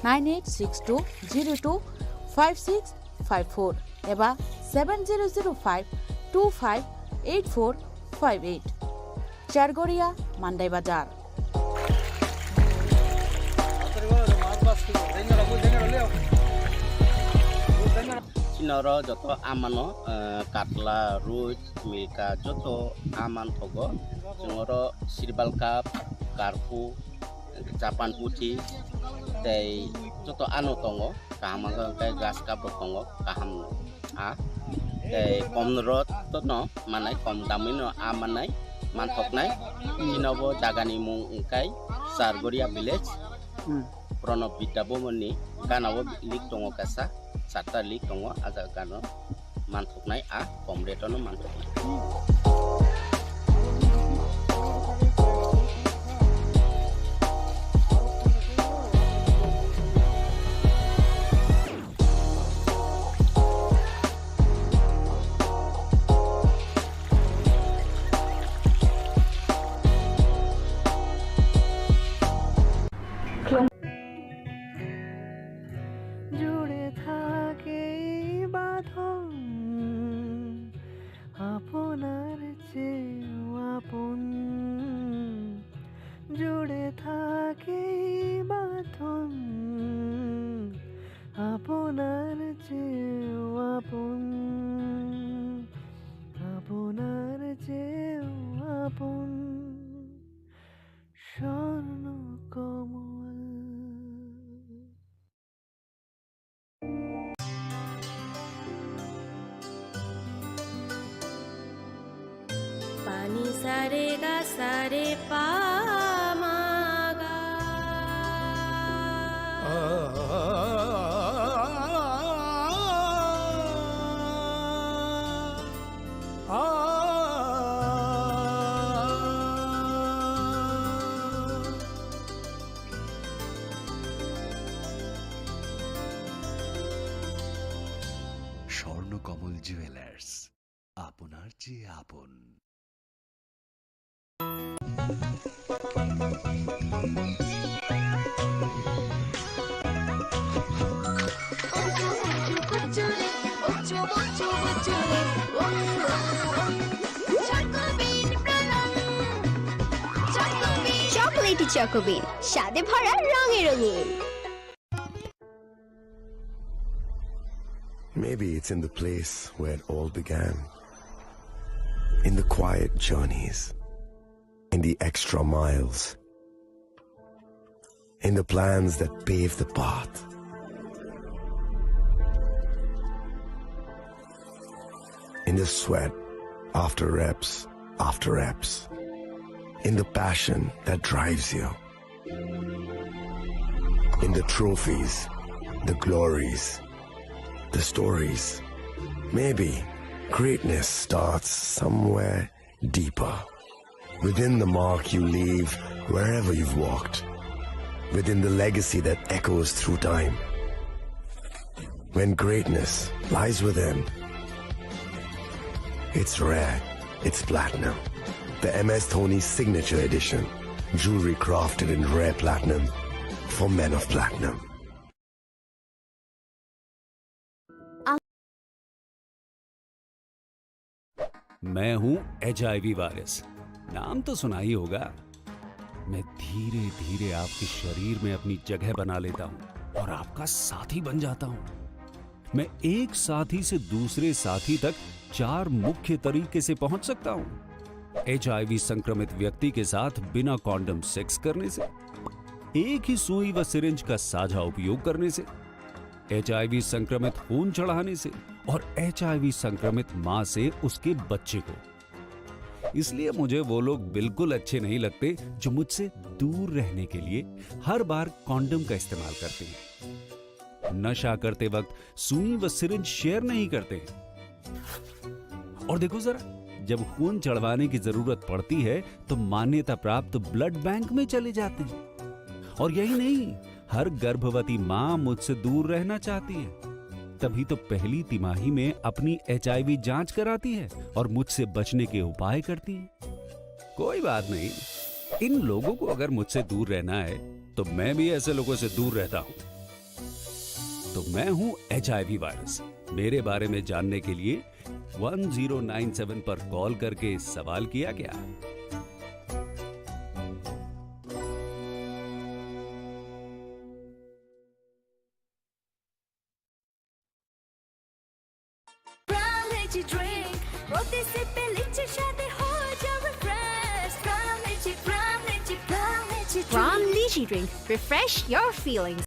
Speaker 9: 9862025654 एबा 7005258458 चारगोरिया मांडाई बाजार
Speaker 10: Chinoro joto amano katla ruj milka joto aman thogo jongoro sirbal cup karpu Japan putih tei joto anu tongo kaham kai gas cup tongo kaham a tei kom rot to no manai kom damino amanai manthoknai chinobo jagani mung kai Sargoria village Prono Bidabomoni Ganawo lik tongo kasa Sata lik tongo aja gano manthoknai a kom retono manthoknai
Speaker 22: নি সা রে গা সা রে পা মা গা
Speaker 21: স্বর্ণকমল জুয়েলার্স, আপনার যে আপন।
Speaker 22: চকলেটি চকোবিন স্বাদে ভরা রঙে রঙিন।
Speaker 2: Maybe it's in the place where it all began. In the quiet journeys. In the extra miles. In the plans that pave the path. In the sweat after reps after reps. In the passion that drives you. In the trophies, the glories, the stories. Maybe greatness starts somewhere deeper. Within the mark you leave wherever you've walked. Within the legacy that echoes through time. When greatness lies within, it's rare, it's platinum. The MS Dhoni Signature Edition. Jewelry crafted in rare platinum for men of platinum.
Speaker 3: मैं हूं HIV वायरस, नाम तो सुना ही होगा। मैं धीरे धीरे आपके शरीर में अपनी जगह बना लेता हूं और आपका साथी बन जाता हूं। मैं एक साथी से दूसरे साथी तक 4 मुख्य तरीके से पहुंच सकता हूं। HIV संक्रमित व्यक्ति के साथ बिना कॉन्डम सेक्स करने से, एक ही सुई व सिरिंज का साझा उपयोग करने से, HIV संक्रमित खून चढ़ाने से और HIV संक्रमित मां से उसके बच्चे को। इसलिए मुझे वो लोग बिल्कुल अच्छे नहीं लगते जो मुझसे दूर रहने के लिए हर बार कॉन्डम का इस्तेमाल करते हैं, नशा करते वक्त सुई व सिरिंज शेयर नहीं करते हैं। और देखो जरा, जब खून चढ़वाने की जरूरत पड़ती है तो मान्यता प्राप्त ब्लड बैंक में चले जाते हैं। और यही नहीं, हर गर्भवती मां मुझसे दूर रहना चाहती है, तभी तो पहली तिमाही में अपनी HIV जांच कराती है और मुझसे बचने के उपाय करती है। कोई बात नहीं, इन लोगों को अगर मुझसे दूर रहना है तो मैं भी ऐसे लोगों से दूर रहता हूं। तो मैं हूं HIV वायरस। मेरे बारे में जानने के लिए 1097 पर कॉल करके सवाल किया क्या?
Speaker 22: From Lychee Drink, refresh your feelings.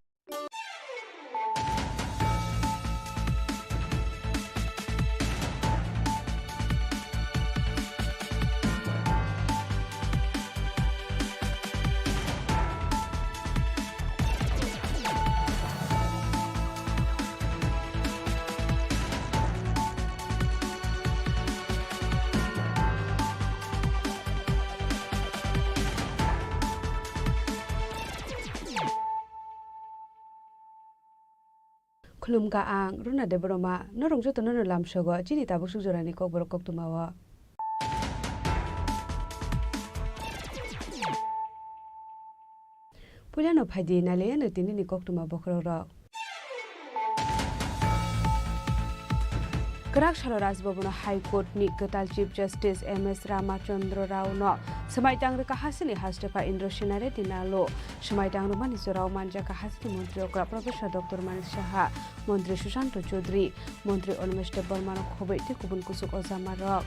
Speaker 17: खुलुमगा आं रुना देबरमा न रंजो तो न लामसगो चिनि ताबुक सुजरानि कक बर कक तुमावा पुलानो फाइदि नाले न तिनि नि कक तुमा बखरो Karakshalo Rajbabuna High Court ni Gatal Chief Justice MS Ramachandra Rao no Samaitang Kahasini Hastepa Indra Shinare Tinalo Samaitang Rumani Surao Manja Kahasini Montri Professor Dr. Manis Shaha Montri Shushanto Chaudhary Montri Onmeshte Burman Khobeti Kubun Kusuk Ozamaro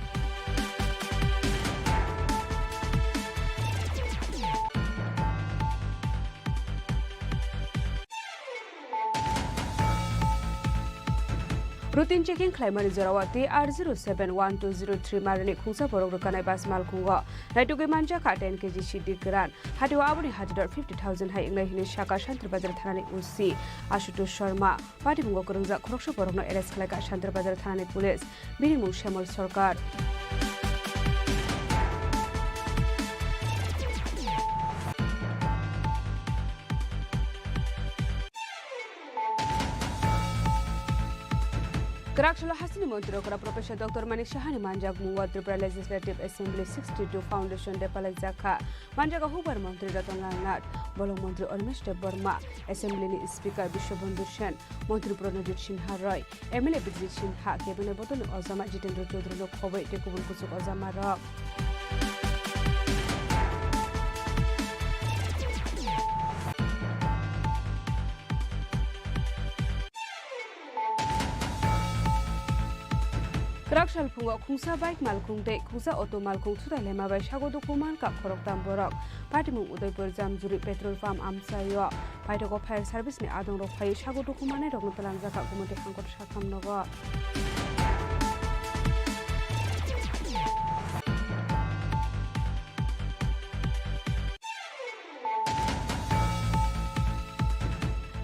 Speaker 17: routine checking claimari jorawati R071203 marani khungsa borok rokanai bas mal khungo naitugi manja ka 10 kg shidi gran hatiwa abuni hadidor 50000 hai inglai hini shaka shantir bazar thanani usi ashutosh sharma party mungo kurungja khorokso borokno arrest khalai ka shantir bazar thanani police birimung shamol sarkar Karakshalo Hasini Montero Kara Professor Dr. Manik Shahani Manjak Mungwa Tripura Legislative Assembly 62 Foundation Depalak Zakha Manjaka Hubar Montri Ratonganat Bolong Montri Ormeshte Burma Assembly ni Speaker Bishobandhu Sen Montri Pranajit Sinha Roy MLA Bijit Sinha Kebune Botol Ozama Jitendra Chaudhary Lok Khobei Tekubun Kusuk Ozama Rock Karakshal Punga Khungsa Bike Malkung De Khungsa Auto Malkung Suda Lema Bai Shago Dokuman Ka Khorok Tam Borok Patimung Udaipur Jamjuri Petrol Farm Amsayo Paitoko Fire Service ni Adong Rok Pai Shago Dokumane Rokno Talang Jaka Gumote Hangkot Shakam Nogo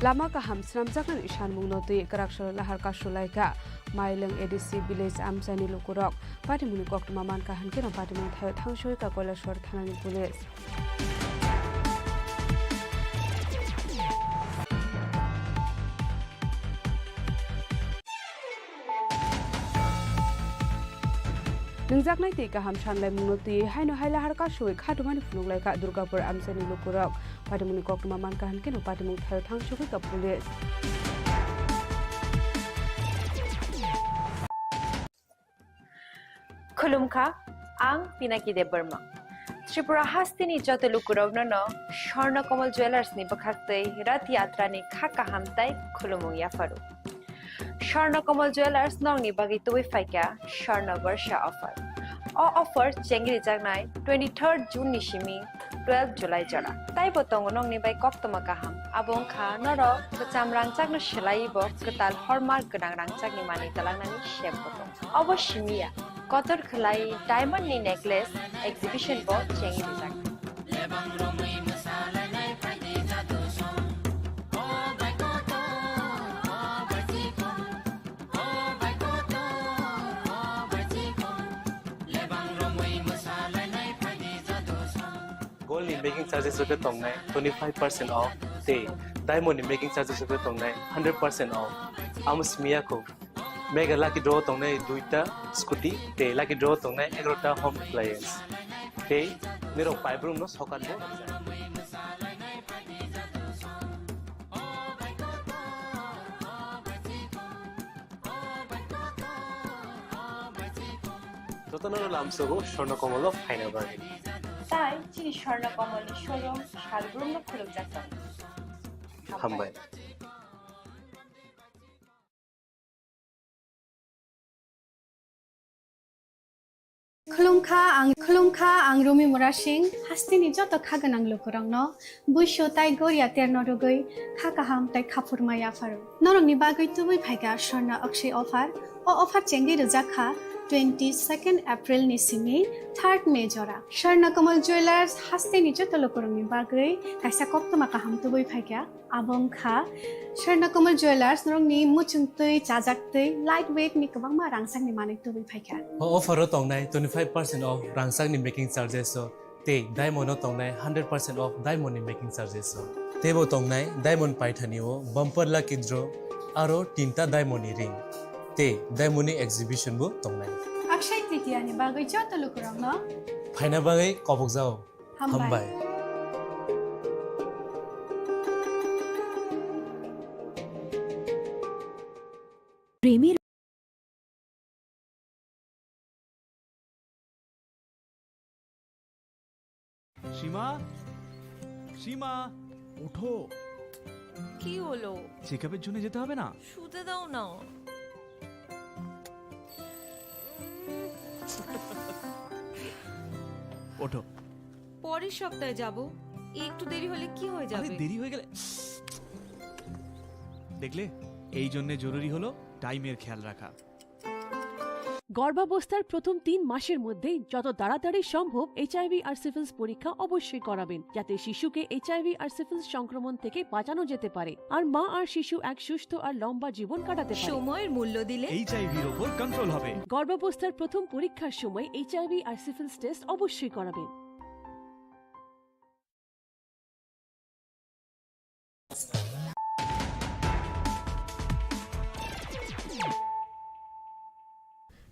Speaker 17: Lama ka hamsram jakan ishan mungnoti Karakshal Lahar ka Shulaika Maileng ADC Village Amsani Lukurok Patimuni Koktuma Man ka Hankira Patimung Thayo Thangshoi ka Koilashwar Thanani Police Ningjaknai ti ka hamshanlai mungnoti haino haila harka shoi khatumani phununglai ka Durgapur Amsani Lukurok Patimuni Koktuma Man ka Hankira Patimung Thayo Thangshoi ka Police
Speaker 26: Khulumkha ang Pinaki de Burma Tripura Hastini joto lukurogno no Shorna Kamal Jewelers ni bakhaktei rat yatra ni khaka hamtai khulumung yafaru Shorna Kamal Jewelers nong ni bagi tui faika Shorna Varsha offer o offer chengri jagnai 23rd June ni shimi 12 July jara tai botong nong ni bai koktoma kaham abong kha noro kacham rangchak no shelai bo ketal hallmark gedang rangchak ni mani talangnani shem botong obo shimiya Kotor Khalai Diamond ni necklace exhibition bo chengi dijak.
Speaker 6: Gold in making charges of the tongue 25% off. Day diamond in making charges of the tongue 100% off. Amos Miyako. Mega lucky draw tongne duita scooty te lucky draw tongne 11ta home appliance te nero pipe room no sokat bo jotono lamsogo shorna komolo final bargain
Speaker 26: tai chini shorna komoli showroom shalroom no khuluk jakta
Speaker 6: hambai
Speaker 7: Khulumkha ang Rumi Murashing Hastini joto khaganang lukurangno buisho tai goria ternodogoi khakaham tai khapurmaya faru norongni bagoi tubui phaiga Shorna Akshay offer o offer chengi rejakha 22nd April ni simi 3rd May jora Shorna Kamal Jewelers Hastini joto lukurangni bagoi kaisa koktoma kaham tubui phaiga abong kha Shorna Kamal Jewelers norongni muchungtui chajaktui lightweight ni kabangma rangsang ni manik tubui phaiga
Speaker 6: offer tongnai 25% off rangsang ni making charges so te diamond tongnai 100% off diamond ni making charges so tebo tongnai diamond paithani o bumper lucky draw aro tinta diamond ni ring te diamond ni exhibition bo tongnai
Speaker 7: Akshay Tritiya ni bagoi joto lukurangno
Speaker 6: phaina bagai kobok jao hambai
Speaker 1: প্রেমের
Speaker 11: সীমা সীমা ওঠো
Speaker 12: কি হলো
Speaker 11: চেকআপের জন্য যেতে হবে না
Speaker 12: শুতে দাও না
Speaker 11: ওঠো
Speaker 12: পরের সপ্তাহে যাব একটু দেরি হলে কি হয়ে যাবে
Speaker 11: দেরি হয়ে গেলে দেখলে এই জন্য জরুরি হলো টাইমের খেয়াল রাখা।
Speaker 5: গর্ভাবস্থার প্রথম 3 মাসের মধ্যে যত তাড়াতাড়ি সম্ভব এইচআইভি আর সিফিলিস পরীক্ষা অবশ্যই করাবেন, যাতে শিশুকে এইচআইভি আর সিফিলিস সংক্রমণ থেকে বাঁচানো যেতে পারে আর মা আর শিশু এক সুস্থ আর লম্বা জীবন কাটাতে পারে।
Speaker 20: সময়ের মূল্য দিলে
Speaker 11: এইচআইভির উপর কন্ট্রোল হবে।
Speaker 5: গর্ভাবস্থার প্রথম পরীক্ষার সময় এইচআইভি আর সিফিলিস টেস্ট অবশ্যই করাবেন।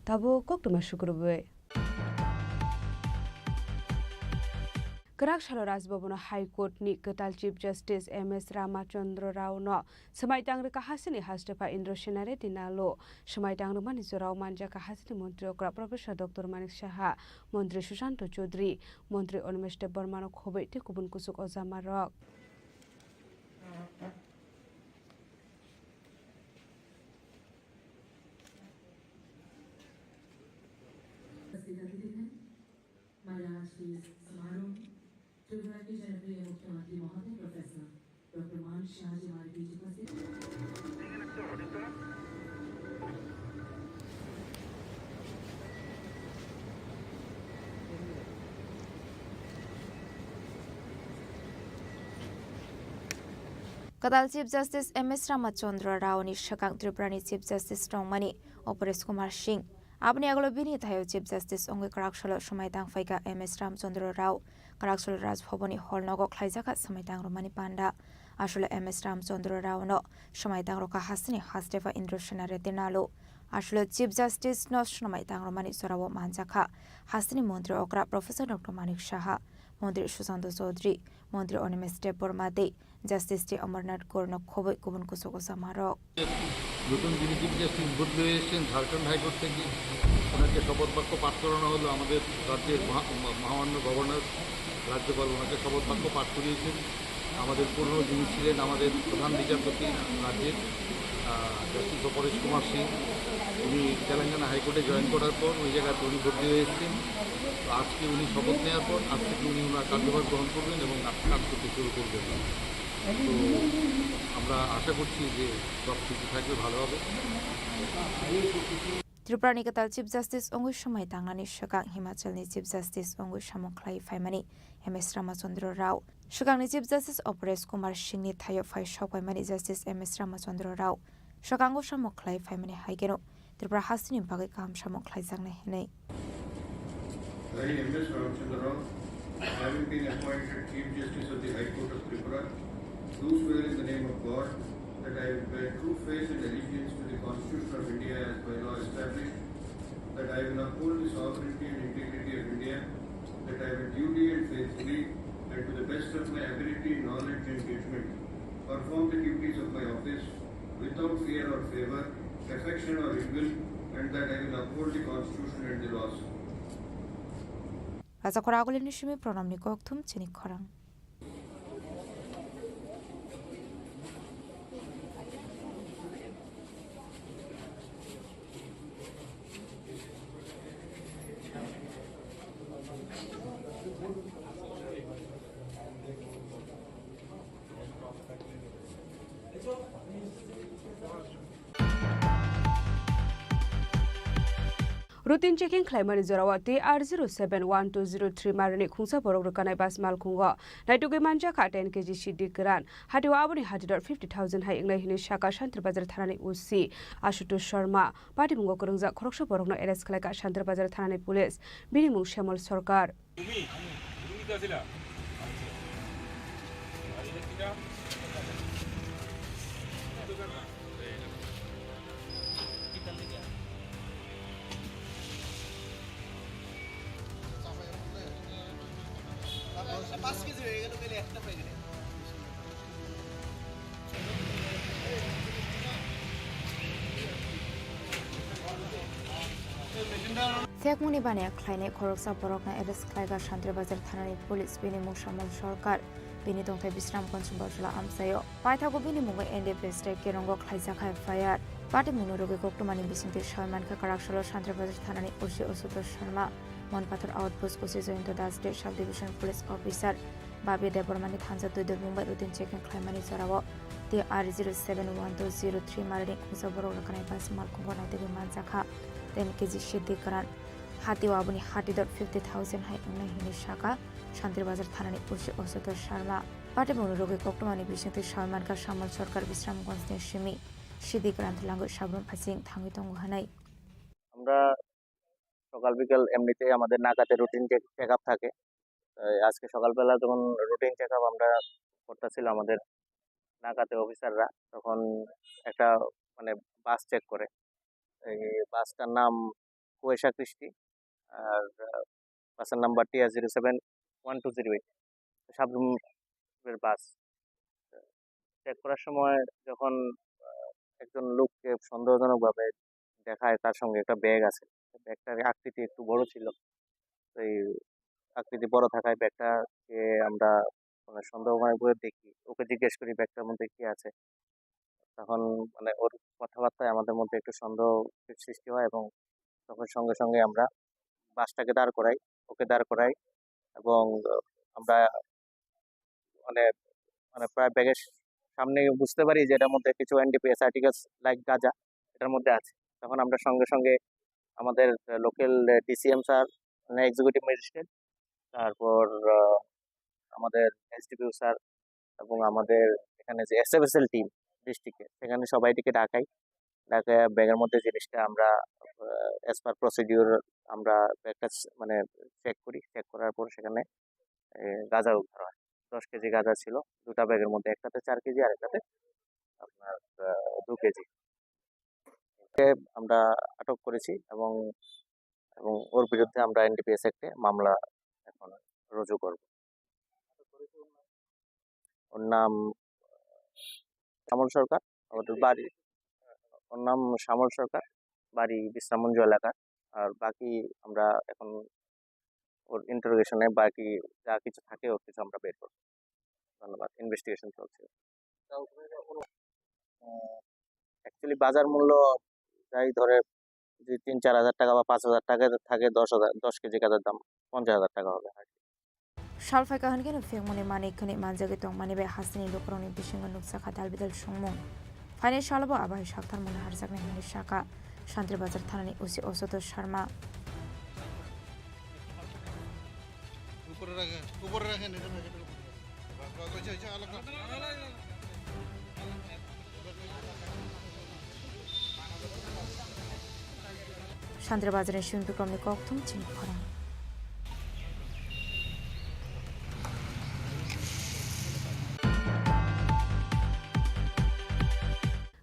Speaker 17: Tabo koktuma shukurbe. Karakshalo Rajbhavana High Court ni Katal Chief Justice M.S. Ramachandra Rao no Samaitang Kahasini Hastepa Indra Shenare Dinalo Samaitang Rumani Zorao Manja Kahasini Montri Okra Professor Dr. Manik Shaha Montri Shushanto Chaudhary Montri Onmeshte Burmano Khobe Tikubun Kusuk Ozamarok
Speaker 13: Tripura के जनप्रिय मुख्यमंत्री महोदय प्रोफेसर डॉक्टर मान शाह जी हमारे बीच उपस्थित
Speaker 15: Kadal Chief Justice M.S. Ramachandra Rao ni Shakang Tripura Chief Justice Tongmani Opores Kumar Singh Abni aglo bini thayo Chief Justice Ongi Karakshalo Samaitang Faika M.S. Ramachandra Rao Karakshalo Rajbhavani Holnogo Khlaijaka Samaitang Romani Panda Ashule M.S. Ramachandra Rao no Samaitang Roka Hasini Hastefa Indra Shenare Dinalo Ashule Chief Justice no Samaitang Romani Sorawo Manjaka Hasini Montri Okra Professor Dr. Manik Shaha Montri Shushanto Chaudhary Montri Onmeshte Burmade Justice T. Amarnath Gorno Khoboi Kubun Kusoko Samarok
Speaker 16: নতুন যিনি চিফ জাস্টিস বদলে এসেছেন ঝাড়খণ্ড হাইকোর্ট থেকে ওনাকে শপথ বাক্য পাঠ করানো হলো। আমাদের রাজ্যের মহামান্য গভর্নর রাজ্যপাল ওনাকে শপথ বাক্য পাঠ করিয়েছেন। আমাদের পুরনো যিনি ছিলেন আমাদের প্রধান বিচারপতি রাজ্যের জাস্টিস অপরেশ কুমার সিং উনি তেলেঙ্গানা হাইকোর্টে জয়েন করার পর ওই জায়গাতে উনি বদলি হয়ে এসেছেন। তো আজকে উনি শপথ নেওয়ার পর আজ থেকে উনি ওনার কার্যভার গ্রহণ করবেন এবং কাজ করতে শুরু করবেন। তো আমরা আশা করছি যে সব কিছু থাকবে ভালো হবে।
Speaker 15: Tripura ni Katal Chief Justice Ongi Samaitang ni Shakang Himachal ni Chief Justice Ongi Shamokhlai Faimani M.S. Ramachandra Rao Shakang ni Chief Justice Opores Kumar Singh ni Thayo Phai Shokwaimani Justice M.S. Ramachandra Rao Shakango Shamokhlai Faimani Haigeno Tripura Hasini Bagai Kam Shamokhlai Jangne Hinai
Speaker 19: I, M.S. Ramachandra Rao, having been appointed Chief Justice of the High Court of Tripura, do swear in the name of God that I will bear true faith and allegiance to the Constitution of India as by law established, that I will uphold the sovereignty and integrity of India, that I will duly and faithfully and to the best of my ability, knowledge and judgment perform the duties of my office without fear or favour, affection or ill will, and that I will uphold the Constitution and the laws.
Speaker 15: Raja Khoragul Nishimi Pronamni Kokthum Chini Khorang
Speaker 17: Routine checking climate Zorawati R071203 Marani Kunsa Borokana Bas Malkunga, Naitugi Manja Kat and KG Shidi Gran, Hadiwabani Hadidor 50,000 high English Shaka Shantrabazar Tharani Usi, Ashuto Sharma, Pati Mungokurunza, Kroksha Borokno Eres Kalaka Shantrabazar Tharani Police, Binimu Shamal Sorkar.
Speaker 15: Thekmuni Bania Kleine Koroksa Borokna Eres Klaiga Shantrabazar Tharani Police Binimu Shamal Sorkar Bini Dongte Bisram Konsumbarjula Amsayo Paithago Binimunga Ende Beste Kirongo Klaizaka Fire Pati Munurugi Koktumani Bisinti Sharman Karakshalo Shantrabazar Tharani Ushi Osuto Sharma Monpathur Outpost Usi Zointo Das State Subdivision Police Officer Babi Debormani Thansa Tudul Mumbai Routine Checking Klaimani Zorawo hati R071203 marini kusa borok rakanai bas mal kongkonai tegi manjaka 10 kg shidi karan hati wabuni hati dot 50,000 hai unai hini shaka Shantir Bazar Thanani Ushi Osoto Sharma Pate Bonurogi Koktomani Bishati Sharman Ka Shamal Sarkar Bisram Gonsne Shimi Shidi Grant Lango Shabrum Pasing Thangitongu Hanai
Speaker 4: আমরা সকাল বিকাল এমনিতেই আমাদের নাকাতে রুটিন চেক আপ থাকে আজকে সকালবেলা যখন রুটিন চেক আপ আমরা করতেছিল আমাদের নাকাতে অফিসাররা তখন একটা মানে বাস চেক করে এই বাসটার নাম কুয়েশা কৃষ্টি আর বাসের নাম্বার TR071208 সাবরুমের বাস চেক করার সময় যখন একজন লোককে সন্দেহজনকভাবে দেখায় তার সঙ্গে একটা ব্যাগ আছে ব্যাগটার আকৃতি একটু বড় ছিল এই আকৃতি বড় থাকায় ব্যাগটাকে আমরা মানে সন্দেহময় করে দেখি ওকে জিজ্ঞেস করি ব্যাগটার মধ্যে কি আছে তখন মানে ওর কথাবার্তায় আমাদের মধ্যে একটু সন্দেহ সৃষ্টি হয় এবং তখন সঙ্গে সঙ্গে আমরা বাসটাকে দাঁড় করাই ওকে দাঁড় করাই এবং আমরা মানে মানে প্রায় ব্যাগের সামনে বুঝতে পারি যে এটার মধ্যে কিছু NDPS আর্টিকেলস লাইক গাঁজা এটার মধ্যে আছে তখন আমরা সঙ্গে সঙ্গে আমাদের লোকাল DCM স্যার মানে এক্সিকিউটিভ ম্যাজিস্ট্রেট তারপর আমাদের SDPO স্যার এবং আমাদের এখানে যে SFSL টিম ডিস্ট্রিক্টে সেখানে সবাইটিকে ডাকাই ব্যাগের মধ্যে জিনিসটা আমরা অ্যাজ পার প্রসিডিউর আমরা ব্যাগটা মানে চেক করি চেক করার পর সেখানে গাঁজা উদ্ধার হয় 10 কেজি গাঁজা ছিল দুটা ব্যাগের মধ্যে একটাতে 4 কেজি আর একটাতে আপনার 2 কেজি আমরা আটক করেছি এবং ওর বিরুদ্ধে আমরা NDPS অ্যাক্টে মামলা এখন রুজু করব ওর নাম শ্যামল সরকার ওর বাড়ি ওর নাম শ্যামল সরকার বাড়ি বিশ্রামঞ্জ এলাকা আর বাকি আমরা এখন ওর ইন্টারোগেশনে বাকি যা কিছু থাকে ওর কিছু আমরা বের করব ধন্যবাদ ইনভেস্টিগেশন চলছে অ্যাকচুয়ালি বাজার মূল্য যাই ধরে যদি 3-4 হাজার টাকা বা 5,000 টাকা থাকে 10 কেজি গাঁজার দাম 50,000 টাকা হবে
Speaker 15: Shalfai Kahangan of Fimoni Mani Kuni Manzagatong Manibe Hasini Lukroni Bishing and Luksaka Dalbidal Shungmon. Fine Shalabo Abai Shaktan Munharzak and Shaka Shantri Bazar Thanani Usi Osoto Sharma. Shantri Bazar and Shun become the Koktum Chini Khorang.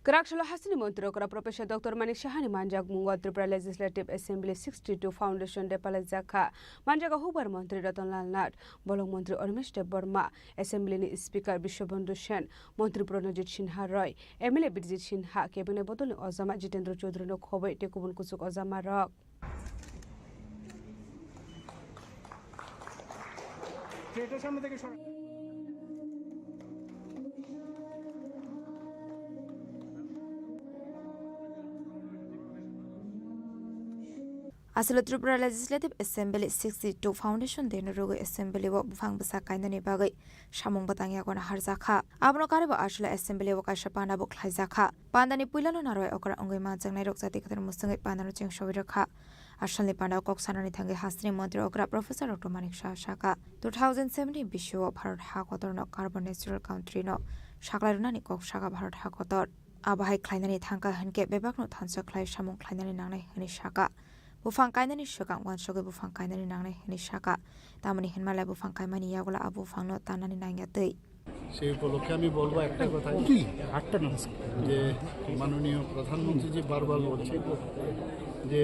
Speaker 17: Karakshalo Hasini Montrokra Professor Dr. Manik Shahani Manjak Mungo Tripura Legislative Assembly 62 Foundation de Palazaka Manjaga Hubar Montri Ratan Lalnat Bolong Montri Ormeshte Burma Assembly ni Speaker Bishobandhu Sen Montri Pranajit Sinha Roy MLA Bijit Sinha Cabinet Bodol Ozama Jitendra Chaudhary no Khobai Tekubun Kusuk Ozama Rock Asilo Tripura Legislative Assembly 62 Foundation de Nurugo Assembly wo bufang basa kainani bagai shamung batangya kona harzakha abno karebo ashla Assembly wo kashapana bo khlaizakha pandani puilano naroi okra ongoi ma jangnai rokjati khatar musangai pandano cheng shobirokha Ashalni Panda Koksanani Thange Hasni Montri Okra Professor Dr. Manik Shaka 2017 Bisho Bharat Hakotor no Carbon Natural Country no Shaklarunani Kok Shaka Bharat Hakotor Abahai Klainani Thanka Hanke Bebakno Thansa Klai Shamung Klainani Nangnai Hani Shaka Bufang kainani shakang wan shoge bufang kainani nangnai hani shaka tamani hinmala bufang kaimani yagola abu fangno tanani nangya tei
Speaker 16: সেই উপলক্ষে আমি বলবো একটা কথা যে মাননীয় প্রধানমন্ত্রী জি বারবার বলছে যে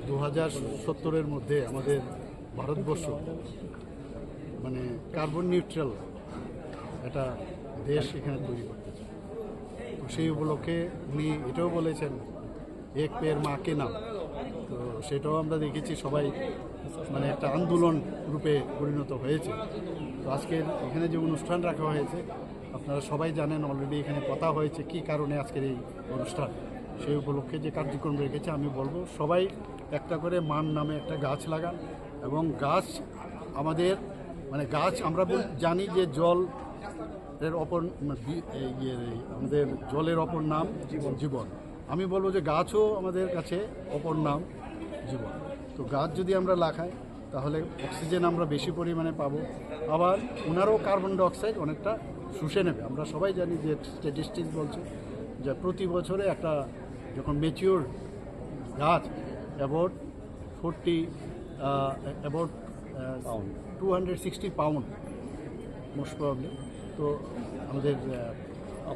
Speaker 16: 2070-এর মধ্যে আমাদের ভারতবর্ষ মানে কার্বন নিউট্রাল একটা দেশ এখানে তৈরি করতে চায় তো সেই উপলক্ষে উনি এটাও বলেছেন এক পেয়ের মাকে নাম তো সেটাও আমরা দেখেছি সবাই মানে একটা আন্দোলন রূপে পরিণত হয়েছে তো আজকে এখানে যে অনুষ্ঠান রাখা হয়েছে আপনারা সবাই জানেন অলরেডি এখানে কথা হয়েছে কি কারণে আজকের এই অনুষ্ঠান সেই উপলক্ষে যে কার্যক্রম রেখেছে আমি বলবো সবাই একটা করে মান নামে একটা গাছ লাগান এবং গাছ আমাদের মানে গাছ আমরা জানি যে জল এর অপর আমাদের জলের অপর নাম জীবন। আমি বলবো যে গাছও আমাদের কাছে অপর নাম জীবন। তো গাছ যদি আমরা লাগাই তাহলে অক্সিজেন আমরা বেশি পরিমাণে পাবো, আবার ওনারও কার্বন ডাইঅক্সাইড অনেকটা শুষে নেবে। আমরা সবাই জানি যে স্ট্যাটিস্টিক্স বলছে যে প্রতি বছরে একটা যখন ম্যাচিওর গাছ অ্যাবাউট 260 পাউন্ড মোস্ট প্রবলি তো আমাদের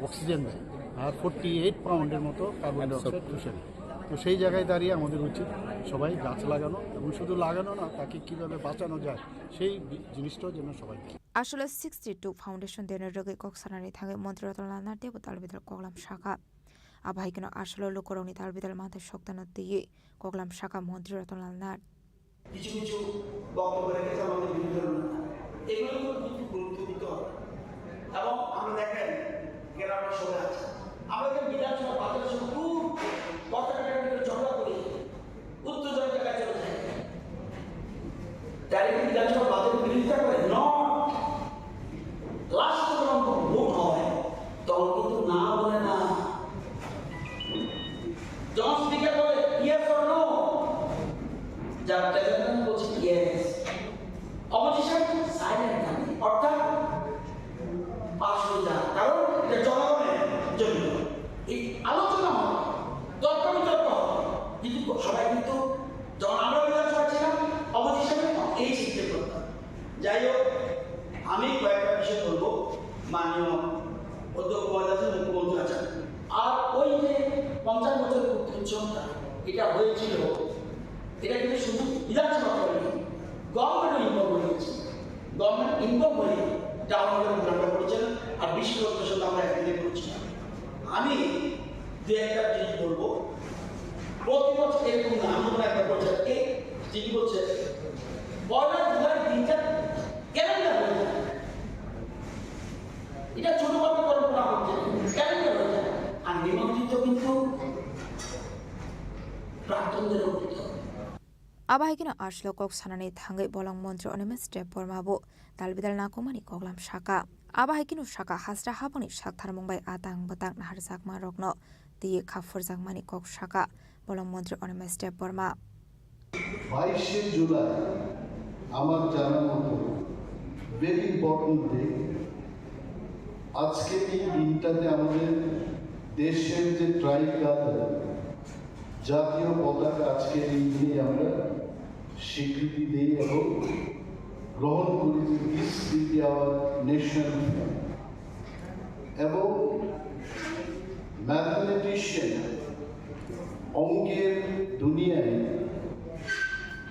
Speaker 16: অক্সিজেন দেয়, আর 48 পাউন্ডের মতো কার্বন ডাইঅক্সাইড শুষে নেয়। তো সেই জায়গায় দাঁড়িয়ে আমাদের উচিত সবাই গাছ লাগানো, এবং শুধু লাগানো না, তাকে কীভাবে বাঁচানো যায় সেই জিনিসটাও যেন সবাই।
Speaker 15: আসলে 62 ফাউন্ডেশন দেনের রোগে কক্সানানি থাঙে মন্ত্রী রতন লালনার দেব তালবিদাল কগলাম শাখা আবাহিকেন আসলে লোকরংনি তালবিদাল মাথে শক্তানত দিয়ে কগলাম শাখা মন্ত্রী রতন লালনার
Speaker 8: কিছু কিছু বক্তব্য রেখেছে আমাদের বিরুদ্ধে, এগুলো কিন্তু গুরুত্ব দিতে হবে। এবং আমরা দেখেন গ্রামের সবাই আছে, আমাদের বিধানসভা বাজারের সঙ্গে খুব কথাটার ভিতরে ঝগড়া করি, উত্তেজনা জায়গায় চলে যায়। তাই বিধানসভা বাজারের বিরোধিতা করে লাস্ট যখন ভোট হয় তখন কিন্তু না বলে না, যখন স্পিকার বলে ইয়েস অর নো, যার প্রেসিডেন্ট বলছে ইয়েস, অপোজিশন সাইলেন্ট থাকে, অর্থাৎ পাশ হয়ে যায়। কারণ এটা জনগণের জন্য এই আলোচনা হয়, তর্ক বিতর্ক হয়, কিন্তু সবাই কিন্তু যখন আমরা বিধানসভা ছিলাম অপোজিশনে এই সিস্টেম করতাম। যাই হোক, আমি কয়েকটা বিষয় বলবো। মাননীয় অধ্যক্ষ মহোদয় আছেন, মুখ্যমন্ত্রী আছেন, আর ওই যে 50 বছরের উৎসবটা এটা হয়েছিল, এটা কিন্তু শুধু বিধানসভা করেনি, গভর্নমেন্টও ইনভলভ হয়েছে। গভর্নমেন্ট ইনভলভ হয়ে টাউনের নামটা করেছেন, আর বিশ্ব সাথে আমরা একদিনে করেছিলাম। আমি দু একটা জিনিস বলবো, প্রতি বছর এরকম না, আমি যখন একটা বলছি এই ঠিকই বলছে 1 জুলাই দিনটা ক্যালেন্ডার হয়ে যায়, এটা ছোটভাবে কল্পনা করছে, ক্যালেন্ডার হয়ে যায়। আর নিমন্ত্রিত কিন্তু প্রাক্তনদের উন্নীত
Speaker 15: আবাহিকেন আসলো কক্সানানি থাঙ্গে বলং মন্ত্রী অনিমেষ দেব বর্মাবো তালবিদাল নাকুমানি কগলাম শাখা আবাহিকিनु শাখা হাসরা হাবনি সাকথার মুম্বাই আতাং বাতাং নাহার জাকমা রগ্ন দিয়ে খাফুর জাকমানি কক শাখা বলং মন্ত্রী অনিমেষ দেব বর্মা
Speaker 14: 22 জুলাই আমার জানা মতো ভেরি ইম্পর্টেন্ট ডে। আজকে এই দিনটাতে আমাদের দেশের যে ট্রাইকালার জাতীয় পতাকা আজকে এই দিনে আমরা স্বীকৃতি দিই এবং গ্রহণ করি যে this will be our national flag. এবং ম্যাথমেটিশিয়ান অঙ্কের দুনিয়ায়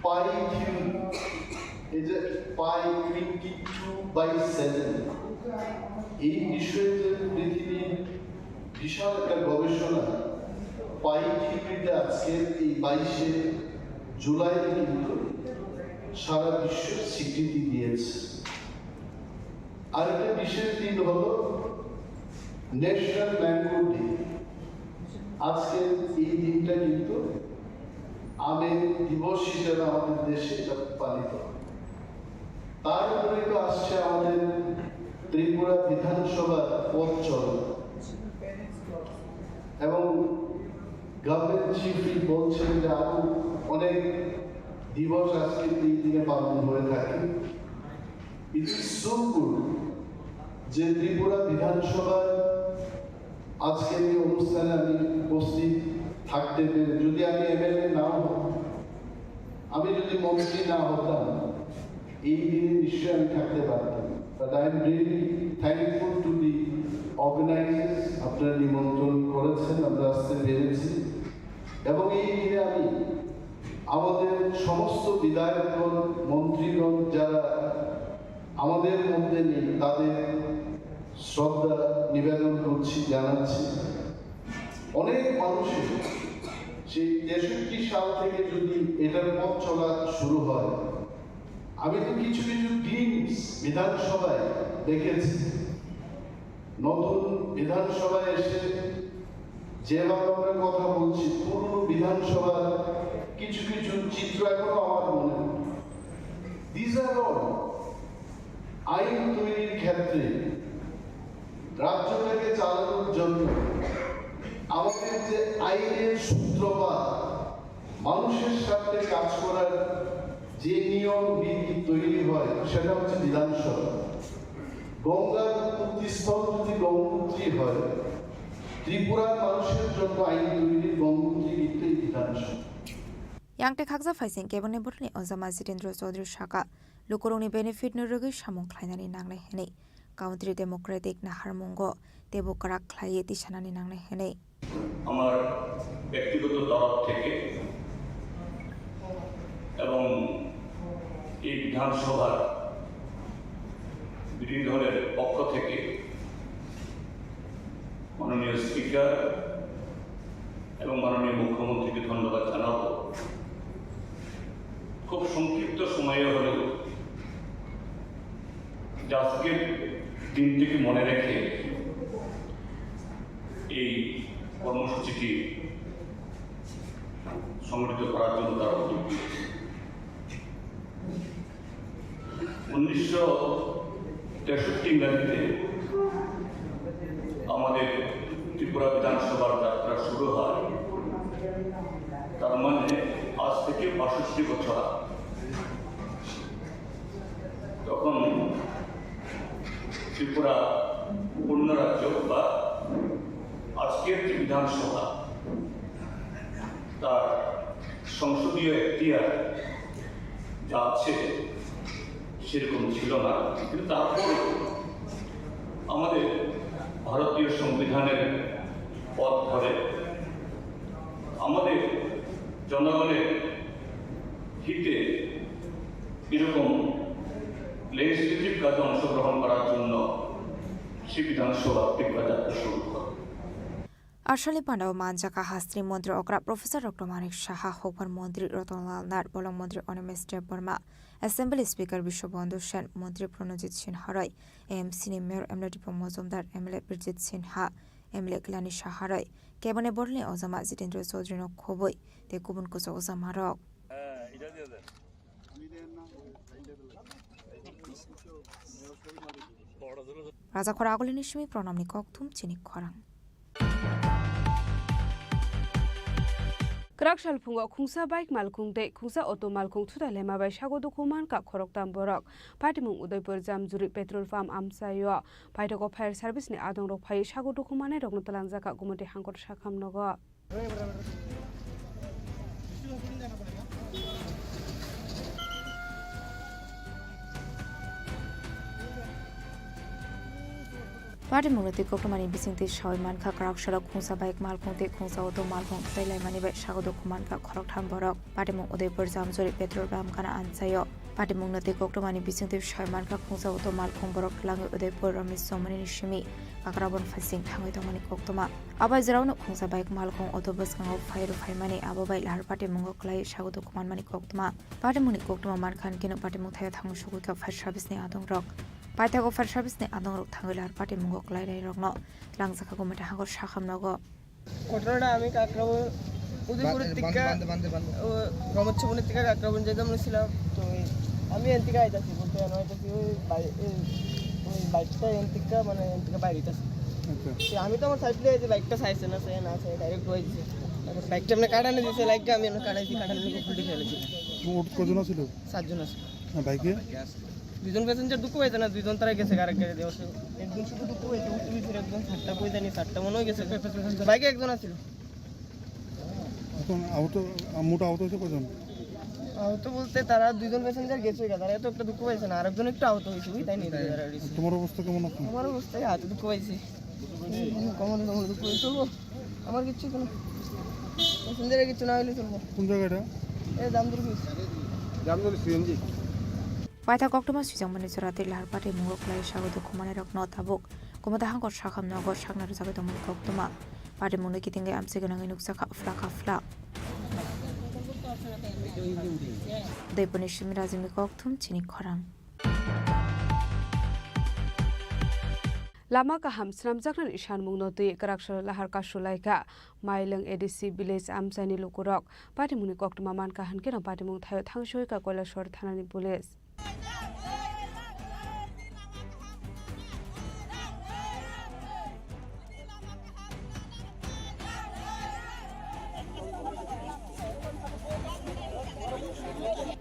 Speaker 14: পাই থিওরি এই যে পাই 22/7 এই বিষয়ে যে পৃথিবীর বিশাল একটা গবেষণা পাই থিওরিতে আজকে এই 22 জুলাই কিন্তু সারা বিশ্ব স্বীকৃতি দিয়েছে। আরেকটা বিশেষ দিন হলো ন্যাশনাল ম্যাঙ্গো ডে। আজকে এই দিনটা কিন্তু আমের দিবস হিসেবে আমাদের দেশে এটা পালিত। তার উপরে তো আসছে আমাদের ত্রিপুরা বিধানসভার পথ চলা, এবং গভর্নমেন্ট চিফ বলছেন যে আরো অনেক দিবস আজকে এই দিনে পালন হয়ে থাকে। ইট ইজ সো গুড যে ত্রিপুরা বিধানসভার আজকের এই অনুষ্ঠানে আমি উপস্থিত থাকতে পেরে, যদি আমি এমএলএ নাও হতাম, আমি যদি মন্ত্রী না হতাম, এই দিনে নিশ্চয়ই আমি থাকতে পারতাম। But I am really thankful to the organisers, আপনারা নিমন্ত্রণ করেছেন, আমরা আসতে পেরেছি। এবং এই দিনে আমি আমাদের সমস্ত বিধায়কগণ, মন্ত্রীগণ যারা আমাদের মধ্যে নেই, তাদের শ্রদ্ধা নিবেদন করছি, জানাচ্ছি। অনেক মানুষের সেই 63 সাল থেকে যদি এটার পথ চলা শুরু হয়, আমি তো কিছু কিছু গ্লিমস বিধানসভায় দেখেছি। নতুন বিধানসভায় এসে যেভাবে আমরা কথা বলছি, পুরনো বিধানসভার কিছু কিছু চিত্র এখনো আমার মনে হয়। দিস আর অল আইন তৈরির ক্ষেত্রে মানুষের সাথে কাজ করার যে নিয়ম বিধি তৈরি হয় সেটা হচ্ছে বিধানসভা। গঙ্গার উৎপত্তিস্থল যদি গঙ্গোত্রী হয়, ত্রিপুরার মানুষের জন্য আইন তৈরির গঙ্গোত্রী কিন্তু এই বিধানসভা।
Speaker 15: Yangte khakza faising kebone burni ozama Jitendra Chaudhary Shaka lukurungni benefit nurugi samung khlainani nangnai henei Country Democratic Naharmungo Tebu Karak Khlaiye Tisanani nangnai henei
Speaker 9: আমার ব্যক্তিগত তরফ থেকে এবং এই বিধানসভার বিরোধী দলের পক্ষ থেকে মাননীয় স্পিকার এবং মাননীয় মুখ্যমন্ত্রীকে ধন্যবাদ জানাবো। খুব সংক্ষিপ্ত সময়ে হলেও আজকের দিনটিকে মনে রেখে এই কর্মসূচিটি সংগঠিত করার জন্য তারা উদ্যোগ নিয়েছে। 1963 ইংরেজিতে আমাদের ত্রিপুরা বিধানসভার যাত্রা শুরু হয়, তার মানে আজ থেকে 62 বছর। তখন ত্রিপুরা পূর্ণ রাজ্য বা আজকের যে বিধানসভা তার সংসদীয় এখতিয়ার যা আছে সেরকম ছিল না, কিন্তু তারপর আমাদের ভারতীয় সংবিধানের পথ ধরে আমাদের জনগণের হিতে এরকম লেজিসলেটিভ কাজে অংশগ্রহণ করার জন্য সে বিধানসভা ত্রিপুরা যাত্রা শুরু করে।
Speaker 15: Arshali Pandao Manjaka Hastri Mantri Okra Professor Dr. Manik Shaha Hopar Mantri Ratanlal Nar Bolong Mantri Onemes Burma Assembly Speaker Bishobandhu Shen Mantri Pranajit Sinha Roy AMC Mayor MLA Dipa Mozumdar MLA Birjit Sinha MLA Glani Shaharai Kebane Borle Ozama Jitendra Chaudhary no Khoboi Te Kubun Kuso Ozama Rok Raja Khora Agolini Shimi Pronamni Koktum Chini Khorang
Speaker 17: Krakshal Pungo Kungsa Bike Malkung De Kungsa Auto Malkung Tuta Lema by Shago Dokuman Ka Khorok Tam Borok Patimung Udaipur Jam Zuri Petrol Farm Amsayo Paitoko Fire Service Ni Adong Rok Pai Shago Dokumane Rognotalang Zaka Gumati Hangkot Shakam Nogo Patimung Rati Kokumani Bisinti Shoyman Ka Krakshal Kungsa Bike Malkung De Kungsa Auto Malkung Tailai by Shago Dokuman Ka Khorok Tam Borok Patimung Udaipur Jam Zuri Petrol Farm Kana Ansayo Patimung Rati Kokumani Bisinti Shoyman Ka Kungsa Auto Malkung Borok Langi Udaipur Ramis Somani Nishimi Akrabon Fasing Tangai Tomani Koktoma Abai Zerauno Kungsa Bike Malkung Autobus Kango Fairu Faimani Ababai Lar Patimung Klai Shago Dokuman Mani Koktoma Patimuni Koktoma Markan Kino Patimung Thaya Thangu Shuguka Fire Service Ni Adong Rok Paitako Fire Service Ni Adong Rok Thangilar Patimung Klai Rai Rokno Langzaka Gumata Hangor Shakam Nogo
Speaker 10: ঘটনাটা আমি কাকরাবন উদয়পুরের থেকে রমচ্ছবনের থেকে কাকরাবন যেতাম ছিলাম। তো আমি এন থেকে আইতাছি বলতে আইতাছি ওই বাইকটা এন থেকে মানে এন থেকে বাইরে আইতাছি। আমি তো আমার সাইডে যে বাইকটা চাইছে না সে না চাই ডাইরেক্ট হয়েছে বাইকটা আপনি কাটানো দিয়েছে লাইকটা আমি কাটাইছি কাটানো ফুলটি ফেলেছি।
Speaker 14: কজন ছিল?
Speaker 10: 7 জন আছে।
Speaker 14: বাইকে
Speaker 10: 2 জন প্যাসেঞ্জার দুঃখ হয়েছে না, 2 জন তারা গেছে আরেক গাড়ি দিয়ে একজন শুধু দুঃখ হয়েছে উঠতে ভিতরে একদম 7টা কই জানি 7টা মনে হয়ে গেছে বাইকে একজন আছিল।
Speaker 14: এখন আহত মোটা আহত হয়েছে কজন?
Speaker 10: আহত বলতে তারা 2 জন প্যাসেঞ্জার গেছে তারা তো একটা দুঃখ পাইছে না, আরেকজন একটু আহত হয়েছে তাই নিয়ে
Speaker 14: তোমার অবস্থা কেমন আছে?
Speaker 10: আমার অবস্থায় হাতে দুঃখ পাইছি কমন দুঃখ চলবো আমার কিছু কোনো প্যাসেঞ্জারের কিছু না হলে চলবো।
Speaker 14: কোন জায়গাটা?
Speaker 10: এই দামদুর CNG
Speaker 15: Paita Koktoma Sujamani Surati Lar Patimung Klai Shago Dokumane Rokno Tabuk Kumata Hangkot Shakam Nogo Shaknar Zaga Domani Koktoma Patimung Kitinga Amsiganang Nuksaka Flaka Fla Deponi Shimirazimi Koktum Chini Khorang
Speaker 17: Lama Kaham Sramjakran Ishan Mungnoti Krakshal Lahar Kashulaika Mailang ADC Village Amsani Lukurok Patimuni Koktoma Man Kahan Kena Patimung Thayo Thangshoika Kolashor Thanani Police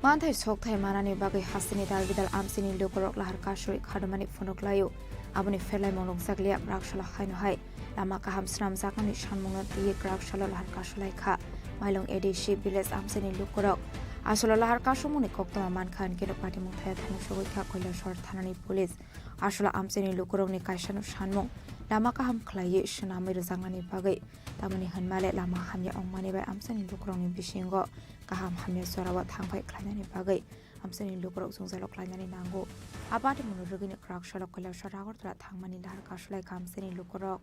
Speaker 15: Manthai Sokthai Manani Bagai Hasini Dalvidal Amsini Lukorok Lahar Kashui Kadamani Fonoklayu Abuni Felai Monok Zaglia Rakshala Hainohai Lama Kaham Sram Zakani Shanmunga Di Rakshala Lahar Kashlai Ka Mailong Edishi Biles Amsini Lukorok Asolo Lahar Kashumuni Koktoma Mankan Kino Party Muthaya Thanushogika Koila Short Thanani Police Ashola Amsini Lukorok ni Kaishanu Shanmung Lama Kaham Klayi Shanami Zangani Bagai Tamani Hanmale Lama Hamya Ongmani by Amsini Lukorok ni Bishingo Kaham Hamya Sorawat Hangpai Klanani Bagai Amsini Lukorok Zungzalo Klanani Nango Abati Munurugini Krakshala Koila Sharagot Thangmani Lahar Kashlai Kamsini Lukorok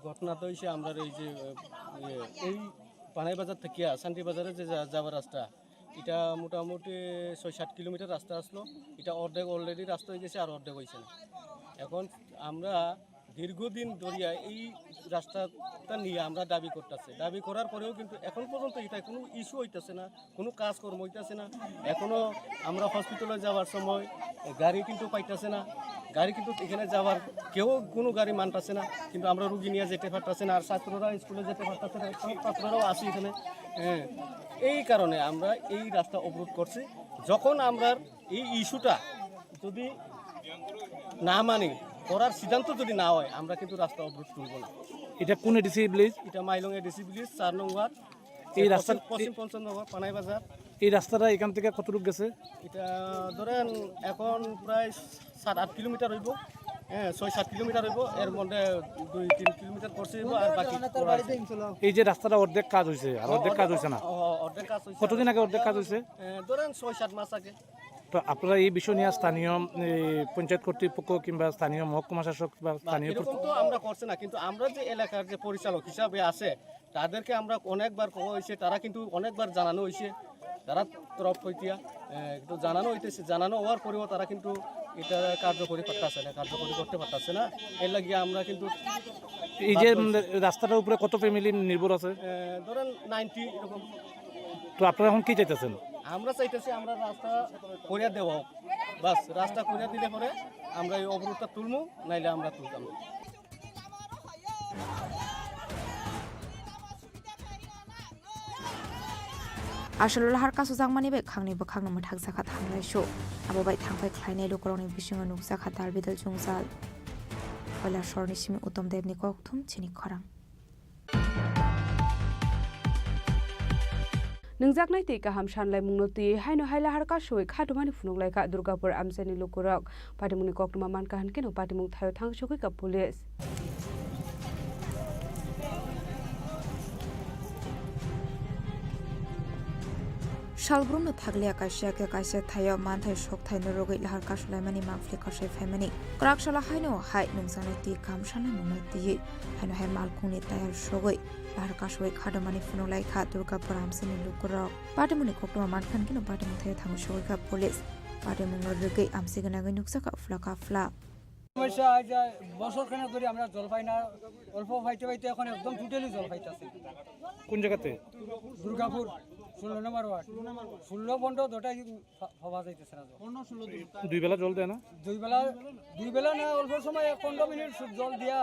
Speaker 2: ঘটনা তো হইছে আমরা এই যে এই পানাই বাজার থেকে শান্তি বাজারে যে যাওয়ার রাস্তা এটা মোটামুটি ৬-৭ কিলোমিটার রাস্তা আসলো এটা অর্ধেক অলরেডি রাস্তা হয়ে গেছে আর অর্ধেক হইছে না এখন আমরা দীর্ঘদিন ধরিয়া এই রাস্তাটা নিয়ে আমরা দাবি করতেছি দাবি করার পরেও কিন্তু এখন পর্যন্ত এটা কোনো ইস্যু হইতেছে না কোনো কাজকর্ম হইতেছে না এখনো আমরা হসপিটালে যাওয়ার সময় গাড়ি কিন্তু পাইতেছে না গাড়ি কিন্তু এখানে যাওয়ার কেউ কোনো গাড়ি মানতেছে না কিন্তু আমরা রুগী নিয়ে যেতে পারতেছে না আর ছাত্ররা স্কুলে যেতে পারতেছে না ছাত্ররাও আসি এখানে এই কারণে আমরা এই রাস্তা অবরোধ করছি যখন আমরা এই ইস্যুটা যদি না মানি করার সিদ্ধান্ত যদি না হয় আমরা কিন্তু রাস্তা অবরোধ করব না
Speaker 18: এটা কোন এডিসি ভিলেজ
Speaker 2: এটা মাইলং এডিসি ভিলেজ 4 নং ওয়ার্ড
Speaker 18: এই রাস্তা
Speaker 2: পশ্চিম পঞ্চনগর পানাই বাজার
Speaker 18: এই রাস্তাটা এখান থেকে কতটুকু গেছে
Speaker 2: এটা ধরেন এখন প্রায় 7-8 কিলোমিটার হইব হ্যাঁ 6-7 কিলোমিটার হইব এর মধ্যে 2-3 কিলোমিটার করছে আর বাকি
Speaker 18: এই যে রাস্তাটা অর্ধেক কাজ হইছে আর অর্ধেক কাজ হইছে না
Speaker 2: অর্ধেক কাজ হইছে
Speaker 18: কতদিন আগে অর্ধেক কাজ হইছে
Speaker 2: ধরেন 6-7 মাস আগে
Speaker 18: তো আপনারা এই বিষয় নিয়ে স্থানীয় পঞ্চায়েত কর্তৃপক্ষ কিংবা স্থানীয় মহকুমা শাসক বা স্থানীয়
Speaker 2: এরকম তো আমরা করছি না কিন্তু আমরা যে এলাকার যে পরিচালক হিসাবে আছে তাদেরকে আমরা অনেকবার কওয়া হয়েছে তারা কিন্তু অনেকবার জানানো হয়েছে তারা তরফ হইতিয়া একটু জানানো হইতেছে জানানো হওয়ার পরেও তারা কিন্তু এটা কার্যকরী করতেছে না কার্যকরী করতে পারতেছে না এর লাগিয়ে আমরা কিন্তু
Speaker 18: এই যে রাস্তাটার উপরে কত ফ্যামিলি নির্ভর আছে
Speaker 2: ধরেন 90 এরকম
Speaker 18: তো আপনারা এখন কি চাইতেছেন
Speaker 2: আমরা চাইতেছি আমরা রাস্তা করিয়া দেওয়া বাস রাস্তা করিয়া দিলে পরে আমরা এই অবরোধটা তুলবো নাইলে আমরা তুলতাম
Speaker 15: Asolo lahar kasu jangmani bai khangni bakhangna mathak zakha thanglai sho abo bai thangpai khlainai lukoroni bisingo nuksa khatar bidal jungzal koila shorni simi utom devni kokthum chini khorang
Speaker 17: Nungjaknai te kaham shanlai mungnoti haino haila har ka shoi khatumani funuklai ka Durgapur amseni lukurok patimuni koktuma man kahan keno patimung thayo thang shokoi ka police
Speaker 15: Shalbrunno thaglia kaisa thayo manthai sokthai norogoi lahar kasulaimani mangfli kasai faimani krakshala haino hai nungjanai ti kamshana munati haino hai malkhungni tayar sogoi lahar kasoi khadamani funolai kha Durgapur amseni lukurok patimuni koktuma mankhan kino patimung thayo thang sogoi ka police patimung norogoi amsigana goi nuksa ka fla
Speaker 10: সমস্যা যে বছর খানেক ধরে আমরা জল পাই না অল্প পাইতে পাইতে এখন একদম টোটালি জল পাইতেছি
Speaker 18: কোন জায়গাতে
Speaker 10: দুর্গাপুর 16 নম্বর ওয়ার্ড 16 বন্ধ দুটাই হওয়া যাইতেছে না
Speaker 18: দুই বেলা জল দেয় না
Speaker 10: দুই বেলা না অল্প সময় 15 মিনিট জল দিয়া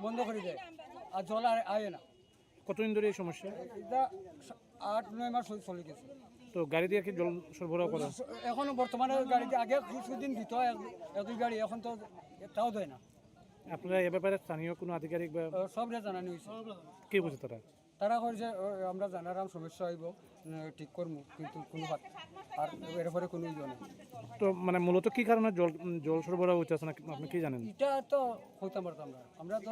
Speaker 10: বন্ধ করে দেয় আর জল আর আয় না
Speaker 18: কতদিন ধরে এই সমস্যা
Speaker 10: এটা 8-9 মাস চলে গেছে
Speaker 18: তো গাড়ি দিয়ে কি জল সরবরাহ করা
Speaker 10: এখনো বর্তমানে গাড়ি আগে কিছুদিন দিত একই গাড়ি এখন তো একটাও দেয় না
Speaker 18: আপনারা এ ব্যাপারে স্থানীয় কোনো আধিকারিক বা
Speaker 10: সবরে জানানো হয়েছে
Speaker 18: কি বুঝে
Speaker 10: তারা কইছে আমরা জানারাম সমস্যা হইব ঠিক করবো কিন্তু কোনো আর এরপরে কোনো ইয়ে নেই
Speaker 18: তো মানে মূলত কি কারণে জল সরবরাহ হইতেছে না আপনি কি জানেন
Speaker 10: এটা তো হইতাম পারতাম আমরা তো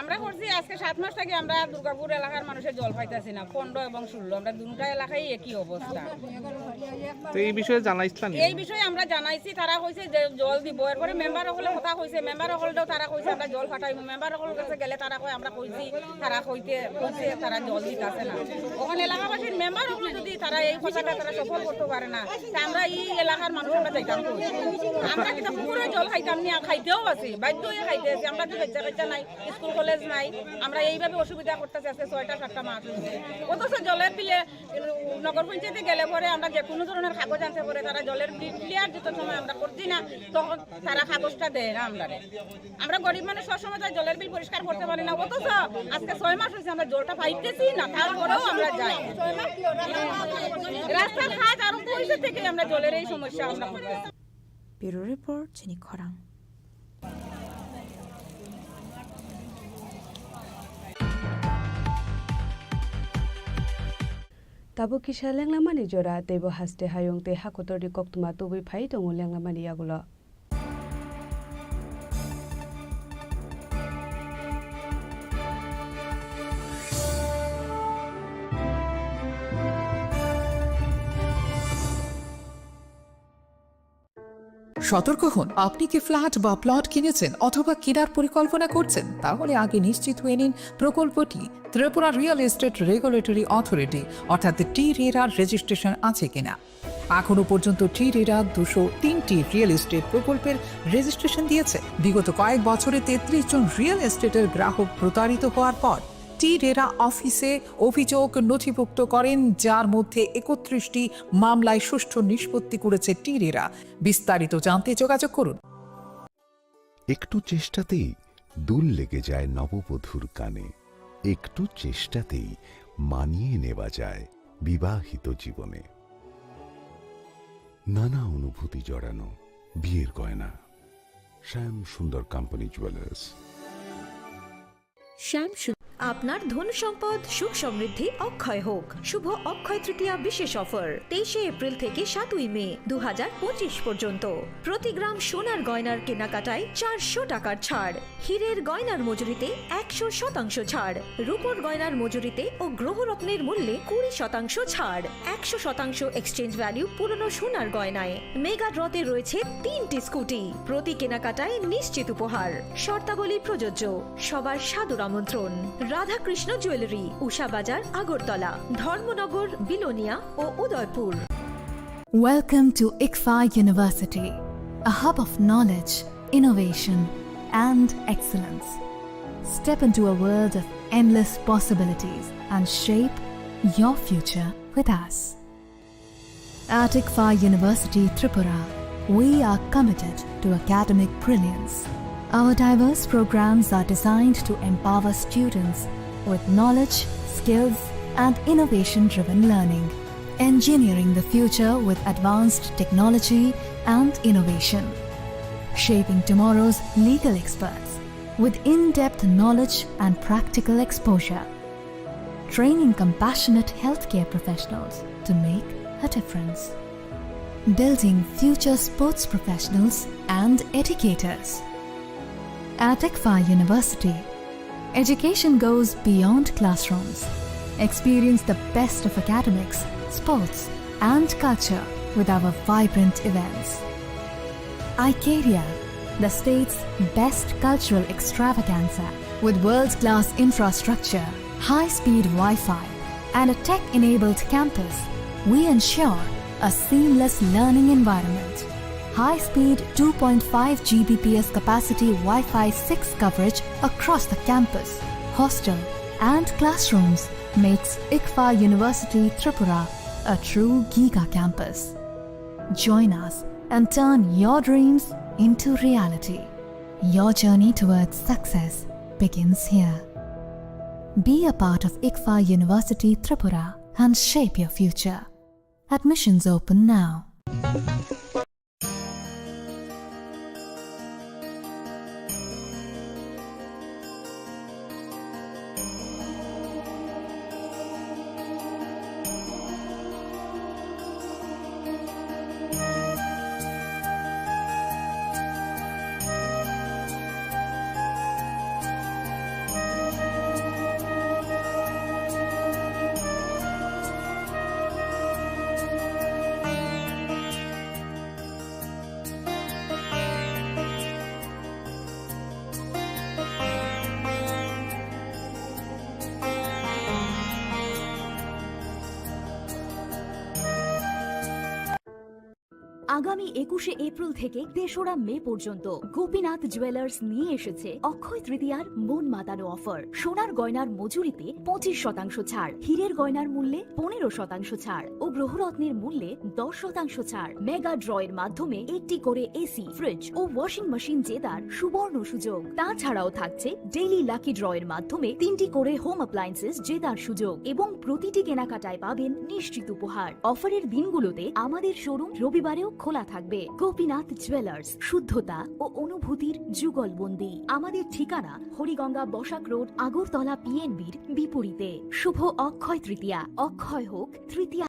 Speaker 21: আমরা করছি আজকে 7 মাস থেকে আমরা দুর্গাপুর এলাকার মানুষের জল পাইতেছি না 15 এবং 16 আমরা দুটো এলাকায় একই অবস্থা
Speaker 18: তো এই বিষয়ে জানাইছিলেন
Speaker 21: এই বিষয়ে আমরা জানাইছি তারা কইছে যে জল দিব এরপরে মেম্বার হলে কথা কইছে মেম্বার হলটাও তারা কইছে আমরা জল ফাটাইব মেম্বার হল কাছে গেলে তারা কই আমরা কইছি তারা কইছে তারা জল দিতাছে না ওখানে এলাকাবাসীর মেম্বার হল যদি তারা এই কথাটা তারা সফল করতে পারে না তা আমরা এই এলাকার মানুষ আমরা যাইতাম আমরা কিন্তু পুরো জল খাইতাম না খাইতেও আছে বাধ্য হয়ে খাইতে আছি আমরা তো বাচ্চা নাই স্কুল কলেজ নাই আমরা এইভাবে অসুবিধা করতেছি আজকে 6টা-7টা মাস অথচ জলের বিলে নগর পঞ্চায়েতে গেলে পরে আমরা যে কোনো ধরনের কাগজ আনতে পারে তারা জলের বিল ক্লিয়ার যত সময় আমরা করছি না তখন তারা কাগজটা দেয় না আমরা গরিব মানুষ সবসময় তার জলের বিল পরিষ্কার করতে পারি না অথচ আজকে 6 মাস হয়েছে আমরা জলটা পাইতেছি না তারপরেও আমরা যাই রাস্তার হাত আরম্ভ হয়েছে থেকে আমরা জলের এই সমস্যা আমরা করতেছি।
Speaker 15: ব্যুরো রিপোর্ট চিনি খরাং।
Speaker 17: Tabo kisha lenglamani jora tebo haste hayong te hakotori koktuma tubi phai tongo lenglamani yagulo.
Speaker 3: সতর্ক হন, আপনি কি ফ্ল্যাট বা প্লট কিনেছেন অথবা কেনার পরিকল্পনা করছেন, তাহলে আগে নিশ্চিত হয়ে নিন প্রকল্পটি Tripura real estate regulatory authority অর্থাৎ টি-রেরার রেজিস্ট্রেশন আছে কিনা। এখনো পর্যন্ত টি-রেরা 203টি রিয়েল এস্টেট প্রকল্পের রেজিস্ট্রেশন দিয়েছে। বিগত কয়েক বছরে 33 জন রিয়েল এস্টেটের গ্রাহক প্রতারিত হওয়ার পর টি-রেরা অফিসে অভিযোগ নথিভুক্ত করেন, যার মধ্যে 31টি মামলায় সুষ্ঠু নিষ্পত্তি করেছে টি-রেরা। বিস্তারিত জানতে যোগাযোগ করুন।
Speaker 22: একটু চেষ্টাতেই দুল লেগে যায় নববধূর কানে, একটু চেষ্টাতেই মানিয়ে নেওয়া যায় বিবাহিত জীবনে। নানা অনুভূতি জড়ানো বিয়ের গয়না। শ্যাম সুন্দর কোম্পানি জুয়েলার্স।
Speaker 20: আপনার ধন সম্পদ সুখ সমৃদ্ধি অক্ষয় হোক। শুভ অক্ষয় তৃতীয়া বিশেষ অফার 23 এপ্রিল থেকে 7 মে 2025 পর্যন্ত। প্রতি গ্রাম সোনার গয়নার কেনাকাটায় 400 টাকার ছাড়, হীরের গয়নার মজুরিতে 100% ছাড়, রূপোর গয়নার মজুরিতে ও গ্রহরত্নের মূল্যে 20% ছাড়, 100% এক্সচেঞ্জ ভ্যালু পুরনো সোনার গয়নায়। মেগা ড্রতে রয়েছে 3টি স্কুটি, প্রতি কেনাকাটায় নিশ্চিত উপহার। শর্তাবলী প্রযোজ্য। সবার সাদর আমন্ত্রণ। রাধাকৃষ্ণ জুয়েলারি, উষা বাজার, আগরতলা, ধর্মনগর, বিলোনিয়া ও Udaipur.
Speaker 23: Welcome to ICFA University, a hub of knowledge, innovation, and excellence. Step into a world of endless possibilities and shape your future with us. At ICFA University Tripura, we are committed to academic brilliance. Our diverse programs are designed to empower students with knowledge, skills, and innovation-driven learning, engineering the future with advanced technology and innovation, shaping tomorrow's legal experts with in-depth knowledge and practical exposure, training compassionate healthcare professionals to make a difference, building future sports professionals and educators. At ICFA University, education goes beyond classrooms. Experience the best of academics, sports, and culture with our vibrant events. ICARIA, the state's best cultural extravaganza, with world-class infrastructure, high-speed Wi-Fi, and a tech-enabled campus, we ensure a seamless learning environment. High-speed 2.5 Gbps capacity Wi-Fi 6 coverage across the campus, hostel, and classrooms makes ICFA University Tripura a true giga campus. Join us and turn your dreams into reality. Your journey towards success begins here. Be a part of ICFA University Tripura and shape your future. Admissions open now.
Speaker 20: আগামী 21শে এপ্রিল থেকে 3রা মে পর্যন্ত গোপীনাথ জুয়েলার্স নিয়ে এসেছে অক্ষয় তৃতীয়ার মন মাতানো অফার। সোনার গয়নার মজুরিতে 25% ছাড়, হীরের গয়নার মূল্যে 15% ছাড় ও গ্রহরত্নের মূল্যে 10% ছাড়। মেগা ড্রয়ের মাধ্যমে একটি করে এসি, ফ্রিজ ও ওয়াশিং মেশিন জেতার সুবর্ণ সুযোগ। তাছাড়াও থাকছে ডেইলি লাকি ড্রয়ের মাধ্যমে 3টি করে হোম অ্যাপ্লায়েন্সেস জেতার সুযোগ এবং প্রতিটি কেনাকাটায় পাবেন নিশ্চিত উপহার। অফারের দিনগুলোতে আমাদের শোরুম রবিবারেও খোলা থাকবে। গোপীনাথ জুয়েলার্স, শুদ্ধতা ও অনুভূতির যুগলবন্দি। আমাদের ঠিকানা হরিগঙ্গা বসাক রোড, আগরতলা পিএনবির বিপরীতে। শুভ অক্ষয় তৃতীয়া, অক্ষয় হোক তৃতীয়া।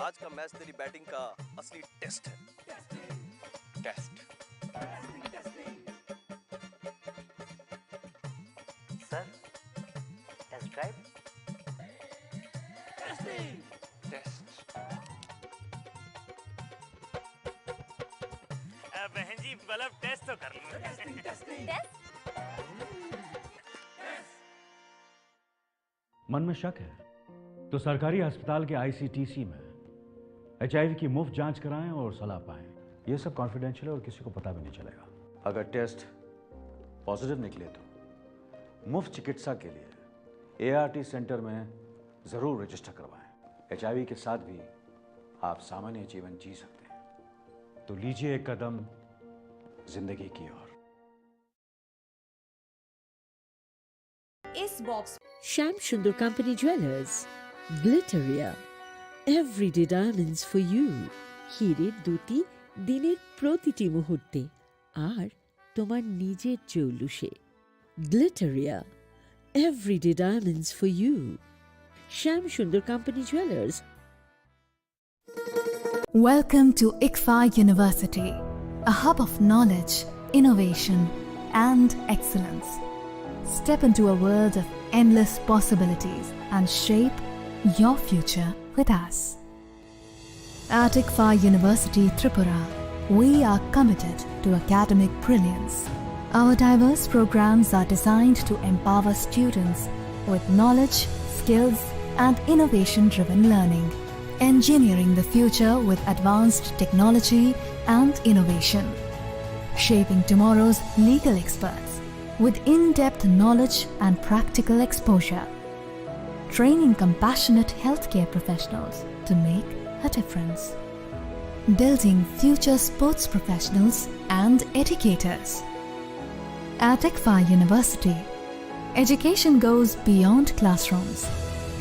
Speaker 1: आज का मैच तेरी बैटिंग का असली टेस्ट है। Test
Speaker 4: sir, test drive.
Speaker 1: Test
Speaker 11: बहन जी मतलब टेस्ट तो कर लो।
Speaker 6: मन में शक है तो सरकारी अस्पताल के आईसीटीसी में HIV की मुफ्त जांच कराएं और सलाह पाएं। ये सब कॉन्फिडेंशियल है और किसी को पता भी नहीं चलेगा। अगर टेस्ट पॉजिटिव निकले तो मुफ्त चिकित्सा के लिए ART सेंटर में ज़रूर रजिस्टर करवाएं। HIV के साथ भी आप सामान्य जीवन जी सकते हैं, तो लीजिए एक कदम जिंदगी की ओर।
Speaker 5: इस box Shyam Sundar Company Jewellers, Glitteria, everyday diamonds for you. হীরের দুটি দিনের প্রতিটি মুহূর্তে আর তোমার নিজের জৌলুসে। Glitteria, everyday diamonds for you. Shyam Sundar company Jewellers.
Speaker 23: Welcome to ICFA University, a hub of knowledge, innovation, and excellence. Step into a world of endless possibilities and shape your future with us. At ICFA University Tripura, we are committed to academic brilliance. Our diverse programs are designed to empower students with knowledge, skills, and innovation-driven learning, engineering the future with advanced technology and innovation, shaping tomorrow's legal experts with in-depth knowledge and practical exposure, training compassionate healthcare professionals to make a difference, building future sports professionals and educators. At ICFA University, education goes beyond classrooms.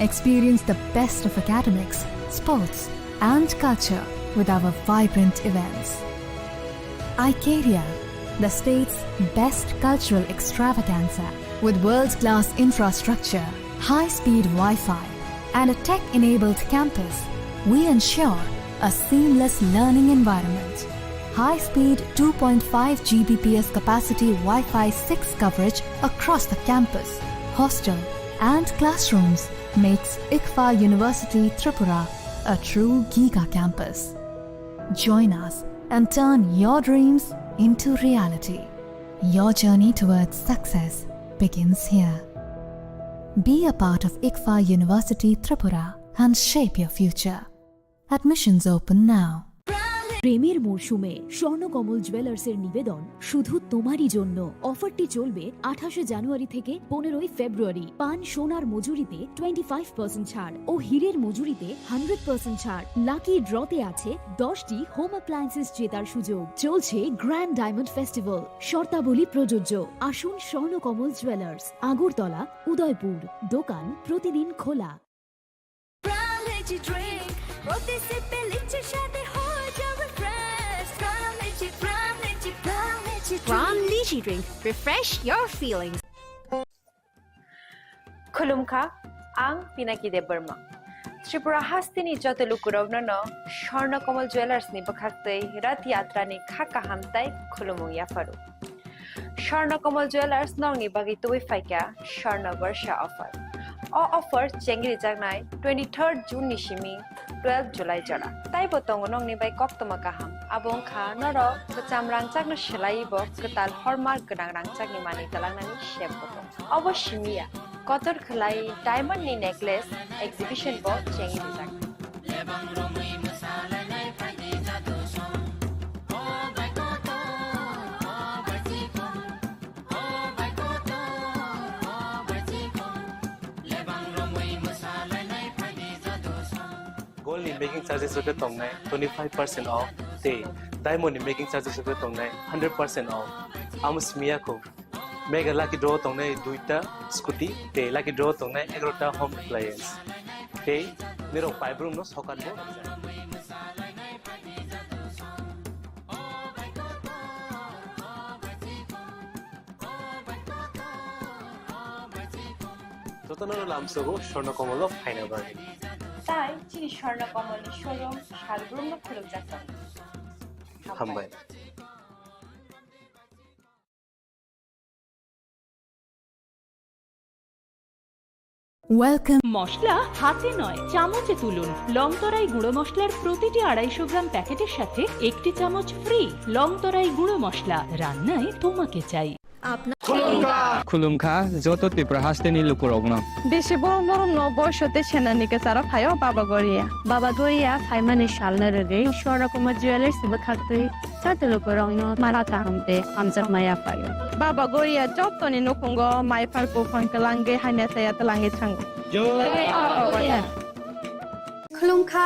Speaker 23: Experience the best of academics, sports, and culture with our vibrant events. ICARIA, the state's best cultural extravaganza, with world-class infrastructure, high-speed Wi-Fi, and a tech-enabled campus, we ensure a seamless learning environment. High-speed 2.5 Gbps capacity Wi-Fi 6 coverage across the campus, hostel, and classrooms makes ICFA University Tripura a true Giga campus. Join us and turn your dreams into reality. Your journey towards success begins here. Be a part of ICFA University Tripura and shape your future. Admissions open now.
Speaker 20: প্রেমের মরশুমে স্বর্ণকমল জুয়েলার্সের নিবেদন শুধু তোমারই জন্য। অফারটি চলবে 28 জানুয়ারি থেকে 15 ফেব্রুয়ারি। পান সোনার মজুরিতে 25% ছাড় ও হীরের মজুরিতে 100% ছাড়। লাকি ড্রতে আছে 10টি হোম অ্যাপ্লায়েন্সেস জেতার সুযোগ। চলছে গ্র্যান্ড ডায়মন্ড ফেস্টিভ্যাল, শর্তাবলী প্রযোজ্য। আসুন স্বর্ণকমল জুয়েলার্স, আগরতলা, উদয়পুর। দোকান প্রতিদিন খোলা। Pram Lychee Drink. Refresh your feelings.
Speaker 7: Khulumkha, ang Pinaki de Burma. Tripura Hastini Jotelukurogno, Shorna Komal Jewelers ni Bakakte, Rat Yatra ni Khaka Hamtai, Khulumu Yafaru. Shorna Komal Jewelers Nongi Bagitui Faika, Shorna Varsha offer. o offer chengri jangnai 23rd June ni simi 12 July jara tai botong nong ni bai kok toma kaham abong kha noro kacham rangchak no shlai bo ketal hormar gedang rangchak ni mani talangnani shep botong obo simia kotor khlai diamond ni necklace exhibition bo chengri jangnai
Speaker 1: Gold in making charges of the tongue 25% off. Day diamond in making charges of the tongue 100% off. Amos Miyako. Mega lucky draw tongue duita scooty. Day lucky draw tongue egrota home appliance. Day Nero five room no socket. Totanano Lamsogo, Shorno Komolo, Final Bargain.
Speaker 7: তাই চিনি স্বর্ণ কমল শোরুম শালগ্রাম খুলুক যাচ্ছে
Speaker 1: হাম্বাই
Speaker 23: Welcome.
Speaker 12: মশলা হাতে নয় চামচে তুলুন লংতরাই গুঁড়ো মশলার প্রতিটি 250 গ্রাম প্যাকেটের সাথে একটি চামচ ফ্রি লংতরাই গুঁড়ো মশলা রান্নায় তোমাকে চাই
Speaker 13: खुलुमखा जत त्रिपुरा हास्टेनि लुकुरगना
Speaker 19: बेसे बरम बरम न बयसते सेनानिके सारा फायो बाबा गरिया फाइमानि सालना रगे स्वरकुमार ज्वेलर्स बखाक्तै साते लुकुरगनो मारा तामते आमजा माया फायो बाबा गरिया जतनि नकुंगो माइफार को फंकलांगे हाने साया तलांगे थांग जो
Speaker 23: खुलुमखा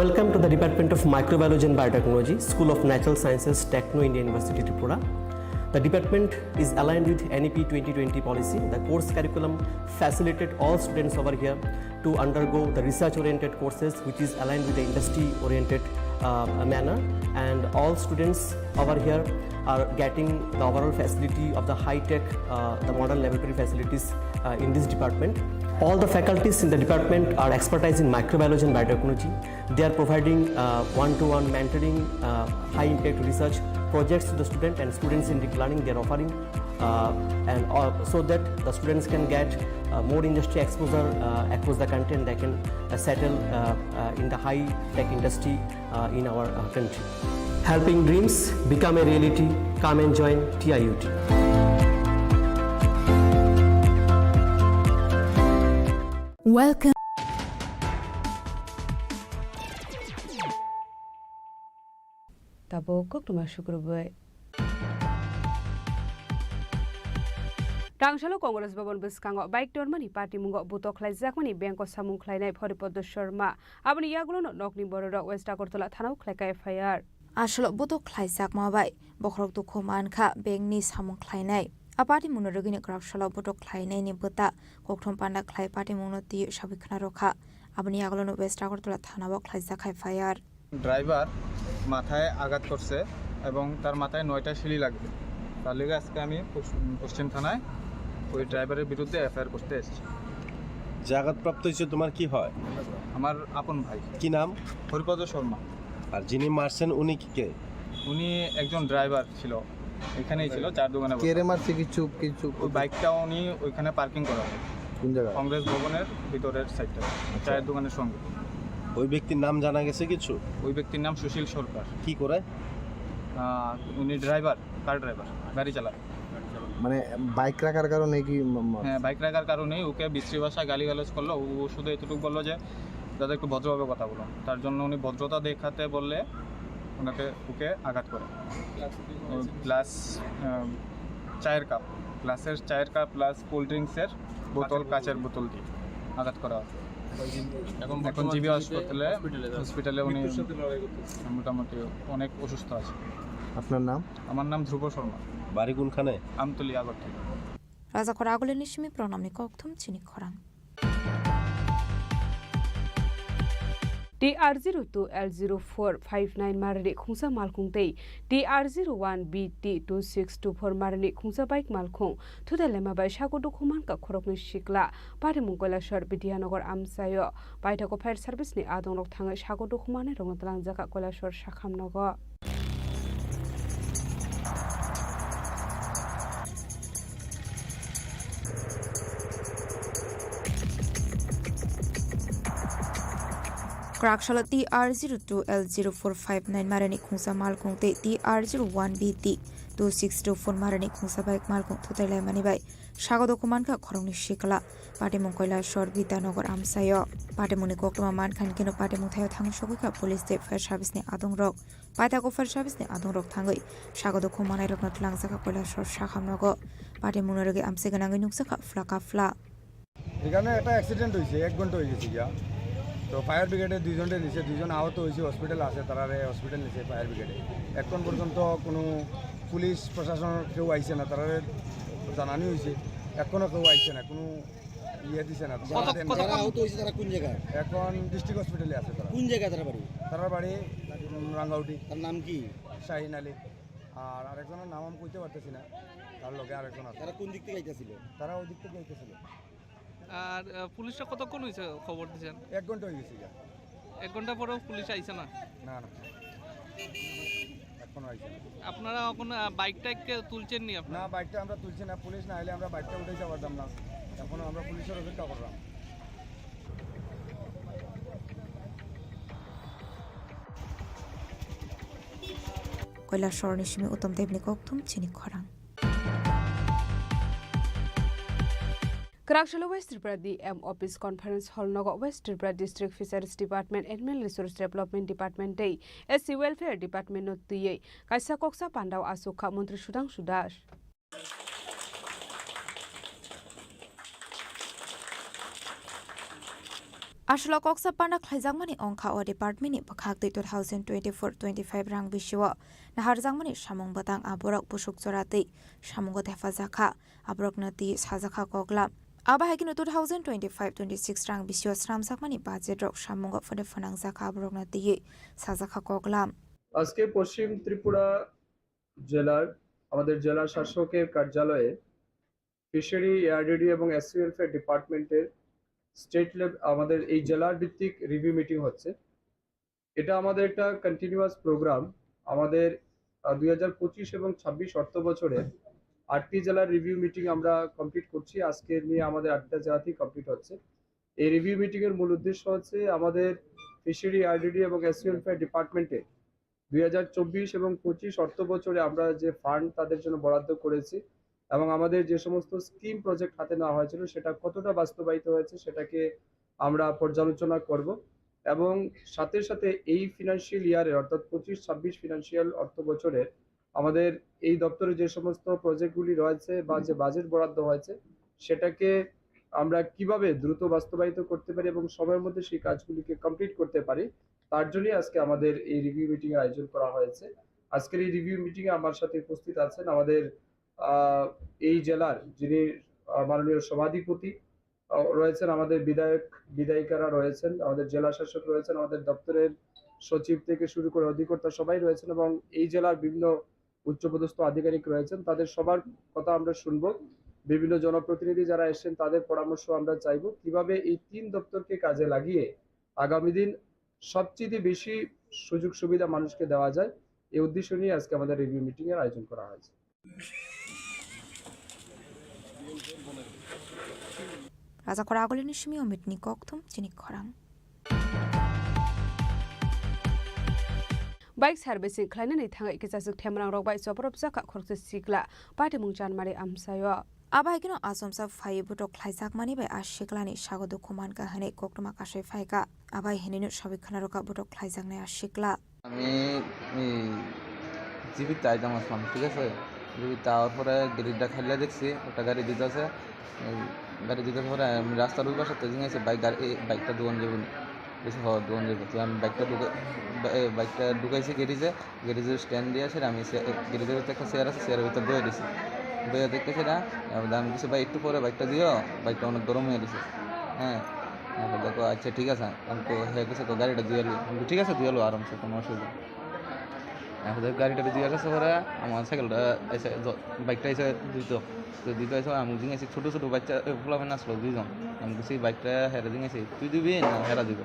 Speaker 24: Welcome to the Department of Microbiology and Biotechnology, School of Natural Sciences, Techno India University, Tripura. The department is aligned with NEP 2020 policy. The course curriculum facilitated all students over here to undergo the research-oriented courses, which is aligned with the industry-oriented manner. And all students over here are getting the overall facility of the high-tech, the modern laboratory facilities in this department. All the faculties in the department are expertise in microbiology and biotechnology. They are providing one-to-one mentoring, high-impact research projects to the student and students in deep learning. They are offering so that the students can get more industry exposure across the country and they can settle in the high-tech industry in our country. Helping dreams become a reality. Come and join TIUT.
Speaker 23: Welcome.
Speaker 17: Tabo kokuma শুক্রবার Rangshalo Congress Babon Biskango Bike Dormani Party Mungo Butoklai Zakmani Banko Samung Klainai Horipodo Sharma Abani Yagulo Nokni Boroda West Akortola Tanau Kleka FIR
Speaker 15: Ashlo Butoklai Zakma Bai Bokrok to Komanka Bengni Samung Klainai Apati Munogini Grafshalo Butoklainai ni Buta Kokton Panda Klai Party Munoti Shabiknaroka Abani Yagulo West Akortola Tanau Klai Zakai FIR
Speaker 25: driver মাথায় আঘাত করছে এবং তার মাথায় 9টা শিলি লাগবে তার লেগে আজকে আমি পশ্চিম থানায় ওই ড্রাইভারের বিরুদ্ধে এফআইআর করতে এসেছি
Speaker 26: যে আঘাতপ্রাপ্ত হয়েছে তোমার কি হয়
Speaker 25: আমার আপন ভাই
Speaker 26: কি নাম
Speaker 25: হরিপদ শর্মা
Speaker 26: আর যিনি মারছেন উনি কি কে
Speaker 25: উনি একজন ড্রাইভার ছিল এখানেই ছিল চার দোকানে
Speaker 26: কেরে মারছে কিছু
Speaker 25: ওই বাইকটা উনি ওইখানে পার্কিং করা
Speaker 26: কোন জায়গায়
Speaker 25: কংগ্রেস ভবনের ভিতরের সাইডটা চায়ের দোকানের সঙ্গে
Speaker 26: ওই ব্যক্তির নাম জানা গেছে কিছু
Speaker 25: ওই ব্যক্তির নাম সুশীল সরকার
Speaker 26: কি করে
Speaker 25: উনি ড্রাইভার কার ড্রাইভার গাড়ি চালায়
Speaker 26: মানে বাইক রাখার কারণে কি
Speaker 25: হ্যাঁ বাইক রাখার কারণে ওকে বিশ্রী ভাষায় গালিগালাজ করলো ও শুধু এতটুকু বললো যে দাদা একটু ভদ্রভাবে কথা বলো তার জন্য উনি ভদ্রতা দেখাতে বললে ওকে আঘাত করে গ্লাস চায়ের কাপ গ্লাসের চায়ের কাপ প্লাস কোল্ড ড্রিঙ্কসের বোতল কাচের বোতল দিয়ে আঘাত করা হয় এখন জিবি হসপিটালে উনি মোটামুটি অনেক অসুস্থ আছে
Speaker 26: আপনার নাম
Speaker 25: আমার নাম ধ্রুব শর্মা
Speaker 26: বাড়ি কোনখানে
Speaker 25: আমতলি আগরতলা
Speaker 15: রাজা খরাগুলের নিশমি প্রণামনি কক্থম চিনি খরাং
Speaker 17: TR02L0459 marani khungsa malkhung tei TR01BT2624 marani khungsa bike malkhung thudalema bai sagodu khuman ka khorokni sikla pari mungkoilashwar Bidyanogor amsayo baithako fire service ni adongrok thangai sagodu khumane rong tlangjaka koilashwar sakhamnogo
Speaker 15: Krakshala TR02L0459 marani khungsa malkhung te TR01BT2624 marani khungsa bike malkhung thutailai mani bai sagodo kuman ka khorongni sikla patimung koilashwar Bidyanogor amsayo patimungni koktoma mankhan kino patimung thayo thang sogika police te fire service ni adongrok paitako fire service ni adongrok thangai sagodo kumanai rokna tlangjaka koilashwar sakhamnogo patimung roge amse ganangai nuksaka fla
Speaker 2: এখানে একটা অ্যাক্সিডেন্ট হয়েছে 1 ঘন্টা হয়ে গেছে গিয়া তো ফায়ার ব্রিগেডে দুইজনকে নিছে দুইজন আহত হয়েছে হসপিটাল আছে তারারে হসপিটাল নিছে ফায়ার ব্রিগেডে এখন পর্যন্ত কোনো পুলিশ প্রশাসন কেউ আইছে না তারারে জানানি হয়েছে এখনও কেউ আইছে না কোনো ইয়ে দিছে না
Speaker 8: যারা আহত হয়েছে তারা কোন জায়গায়
Speaker 2: এখন ডিস্ট্রিক্ট হসপিটালে আছে তারা
Speaker 8: কোন জায়গায়
Speaker 2: তারা বাড়ি রাঙ্গাউটি
Speaker 8: তার নাম কি
Speaker 2: শাহিন আলী আর আরেকজনের নাম আমি কইতে পারতেছি না তার লগে আরেকজন আছে
Speaker 8: তারা কোন দিক থেকে আইতেছিল
Speaker 2: তারা ওই দিক থেকে আইতেছিল
Speaker 9: আর পুলিশটা কতক্ষণ হয়েছে খবর দিয়েছেন
Speaker 2: 1 ঘন্টা হয়ে গেছে
Speaker 9: 1 ঘন্টা পরেও পুলিশ আইছে না
Speaker 2: না এখন আইছে
Speaker 9: আপনারা এখন বাইকটাকে তুলছেন নি আপনারা
Speaker 2: না বাইকটা আমরা তুলছি না পুলিশ না আইলে আমরা বাইকটা উঠে যাওয়ার দাম না এখন আমরা পুলিশের অপেক্ষা করলাম
Speaker 15: কৈলাসহর নিশিমে উত্তম দেবনি koktum Chini Khorang
Speaker 17: Krakshala West Tripura DM Office Conference Hall Nogo West Tripura District Fisheries Department Animal Resource Development Department Day SC Welfare Department no tuye kaisa koksa pandau asukha Mantri Sudang Sudas
Speaker 15: Ashla koksa panda khlaijangmani ongkha o department ni bakhak 2024-25 rang bishiwa nahar jangmani samung batang aborok busuk jorati samungo hefajakha aborok nati sajakha kokla Abahagino 2025-26 rang bishiwa sramjakmani budget rok samungo phone phanangjakha aborok nati sajakha kokla
Speaker 10: আজকে পশ্চিম ত্রিপুরা জেলার আমাদের জেলা শাসকের কার্যালয়ে ফিশারি এআরডিডি এবং এসসি ওয়েলফেয়ার ডিপার্টমেন্টের স্টেট লেভেল আমাদের এই জেলার ভিত্তিক রিভিউ মিটিং হচ্ছে এটা আমাদের একটা কন্টিনিউয়াস প্রোগ্রাম আমাদের 2025 এবং 26 অর্থ বছরে 8টি জেলার রিভিউ মিটিং আমরা কমপ্লিট করছি আজকে নিয়ে আমাদের 8টা জেলাতেই কমপ্লিট হচ্ছে এই রিভিউ মিটিং এর মূল উদ্দেশ্য হচ্ছে আমাদের ফিশারি এআরডিডি এবং এসসি ওয়েলফেয়ার ডিপার্টমেন্টে 2024 এবং 25 অর্থ বছরে আমরা যে ফান্ড তাদের জন্য বরাদ্দ করেছি এবং আমাদের যে সমস্ত স্কিম প্রজেক্ট হাতে নেওয়া হয়েছিল সেটা কতটা বাস্তবায়িত হয়েছে সেটাকে আমরা পর্যালোচনা করব এবং সাথে সাথে এই ফিনান্সিয়াল ইয়ারে অর্থাৎ 25-26 ফিনান্সিয়াল অর্থ বছরে আমাদের এই দপ্তরে যে সমস্ত প্রজেক্টগুলি রয়েছে বা যে বাজেট বরাদ্দ হয়েছে সেটাকে আমরা কিভাবে দ্রুত বাস্তবায়িত করতে পারি এবং সময়ের মধ্যে সেই কাজগুলিকে কমপ্লিট করতে পারি তার জন্যই আজকে আমাদের এই রিভিউ মিটিং এর আয়োজন করা হয়েছে আজকের এই রিভিউ মিটিং এ আমার সাথে উপস্থিত আছেন আমাদের এই জেলার যিনি মাননীয় সভাধিপতি রয়েছেন আমাদের বিধায়িকারা রয়েছেন আমাদের জেলা শাসক রয়েছেন আমাদের দপ্তরের সচিব থেকে শুরু করে অধিকর্তা সবাই রয়েছেন এবং এই জেলার বিভিন্ন উচ্চপদস্থ আধিকারিক রয়েছেন তাদের সবার কথা আমরা শুনবো বিভিন্ন জনপ্রতিনিধি যারা এসেছেন তাদের পরামর্শ আমরা চাইবো কিভাবে এই তিন দপ্তরকে কাজে লাগিয়ে আগামী দিন সবচেয়ে বেশি সুযোগ সুবিধা মানুষকে দেওয়া যায় এই উদ্দেশ্য নিয়ে আজকে আমাদের রিভিউ মিটিং এর আয়োজন করা হয়েছে
Speaker 15: Raja Khoragoli Nishimi Omitni koktum Chini Khorang
Speaker 17: Bike servicing khlainani thangai kisasuk themrang rok bai soprop jaka khorse sikla patimung janmari amsayo
Speaker 15: Abahagino asomsa phai butok khlaijak mani bai ashiklani sagodo khuman ka hane koktuma kashe phaika abai heninu sabikhana roka butok khlaijak nai ashikla
Speaker 14: আমি জীবিত আইতাম আসলাম ঠিক আছে জীবিত আওয়ার পরে গাড়িটা খাইলে দেখছি একটা গাড়ি দিতেছে পরে আমি রাস্তার ওই পাশে তেজিং আছে বাইকটা দোকান যাবো বেশি দোকান যাবো তো আমি বাইকটা ঢুকাইছি গ্যারেজের স্ট্যান্ড দিয়ে আছে আমি গ্যারেজের ভিতরে একটা চেয়ার আছে চেয়ারের ভিতরে বয়ে দিছি বয়ে দেখতেছি না আমি কিছু একটু পরে বাইকটা দিও বাইকটা অনেক গরম হয়ে গেছে হ্যাঁ দেখো আচ্ছা ঠিক আছে আমাকে হ্যাঁ গেছে তো গাড়িটা দিয়ে এলো আমি ঠিক আছে দিয়ে এলো আরামসে কোনো অসুবিধা এখন গাড়িটা দিয়ে গেছে পরে আমার সাইকেলটা এসে বাইকটা এসে দিতে এসে আমি দিয়েছি ছোটো ছোটো বাচ্চা ফ্লামে আসলো দুইজন আমি কিছু বাইকটা হেরে দিয়েছি তুই দিবি না হেরা দিব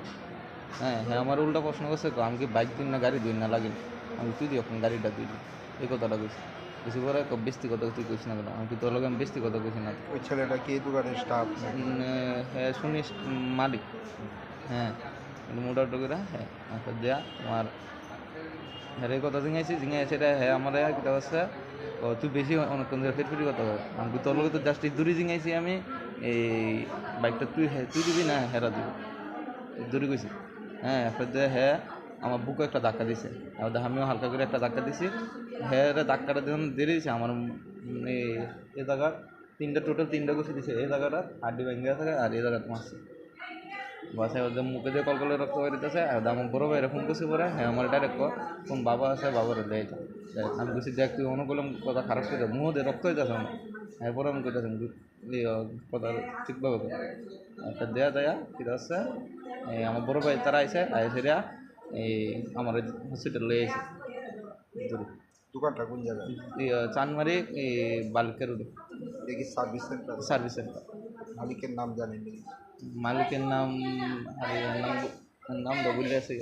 Speaker 14: হ্যাঁ হ্যাঁ আমার উল্টা প্রশ্ন করছে আমি কি বাইক দিন না গাড়ি দিন না লাগে আমি তুই দিও গাড়িটা দিই এই কথাটা কইছি কিছু করে ব্যক্তিগত তুই কইস না কেন আমি তোর লগে আমি ব্যক্তিগত কইছি না
Speaker 2: ওই ছেলেটা কি দোকানের স্টাফ
Speaker 14: হ্যাঁ শুনিস মালিক হ্যাঁ মোটামুটি করে হ্যাঁ দেয়া আমার হ্যাঁ এই কথা জিঙাইছি সেটা হ্যাঁ আমার কিতা আছে তুই বেশি অনেকক্ষণ ধরে ফের কথা হয় আমি তোর লগে তো জাস্ট দূরে জিঙাইছি আমি এই বাইকটা তুই দিবি না হেরা দিবি দূরে গেছি হ্যাঁ হ্যাঁ আমার বুকে একটা ধাক্কা দিছে আমিও হালকা করে একটা ধাক্কা দিছি হ্যাঁ ধাক্কাটা যখন দিয়ে দিয়েছে আমার এই জায়গা টোটাল তিনটা ঘুষি দিছে এই জায়গাটা হাড্ডি ভেঙে থাকে আর এই জায়গাটা মারছে বাসায় ওদের মুখে দিয়ে কলকলে রক্ত বেরিতেছে আমার বড় ভাই এরকম কিছু করে হ্যাঁ আমার ডাইরেক্ট কোন বাবা আছে বাবার দেয় আমি কিছু দেখ তুই অনুকূলম কথা খারাপ করে মুখ দিয়ে রক্ত হইতেছে আমার এরপরে আমি কইতেছি কথা ঠিকভাবে একটা দেয়া ঠিক আছে আমার বড় ভাই তারা আইসে দেয়া এই আমার হসপিটাল লয়ে আইসে
Speaker 2: দোকানটা কোন জায়গায়
Speaker 14: চানমারি বালকের
Speaker 2: দেখি সার্ভিস সেন্টার মালিকের নাম জানেন
Speaker 14: মালিকের নাম বললে আছে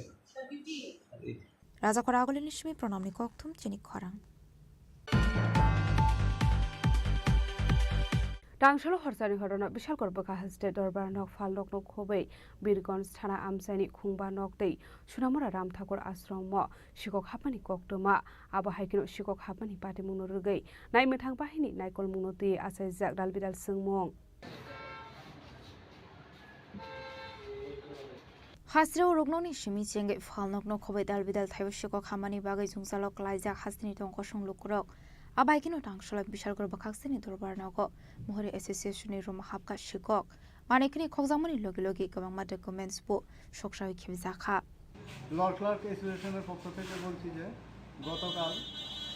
Speaker 15: রাজা খরা আগলে নিশ্চয় প্রণামনি কক্থুম চিনি খরাং
Speaker 17: ডাংশালো হরসানি ঘটনা বিশাল করবকা হাসতে দরবার নক ফাল নক নক খबै বীরগঞ্জ থানা আমসাইনি খুংবা নক दै সুনামরা রাম ঠাকুর আশ্রম শিকক হাপানি কক্তমা আবা হাইকিनो শিকক হাপানি পাটি মুनो রগै नायमोथां बाहिनी नायकल मुनोति आसाय जाक दालबिदाल सोंमं
Speaker 15: हास्रेव रुग्ननि सिमि चेंगे फालनक न खबै दालबिदाल थाइब शिকক हामानि बागै जुंसालक लाइजाक हास्तिनि टंक संलुकुरक आबाइकिनो टांगसलक बिशाल गरबा खाक्सिनि दरबार नग महरे एसोसिएशननि रुम हाबका शिকক मानेकिनि खगजामनि लगे लगे गोबांमा डकुमेन्टस बो सकसावि खेबजाखा
Speaker 2: ল ক্লার্ক অ্যাসোসিয়েশনের পক্ষ থেকে বলছি যে গতকাল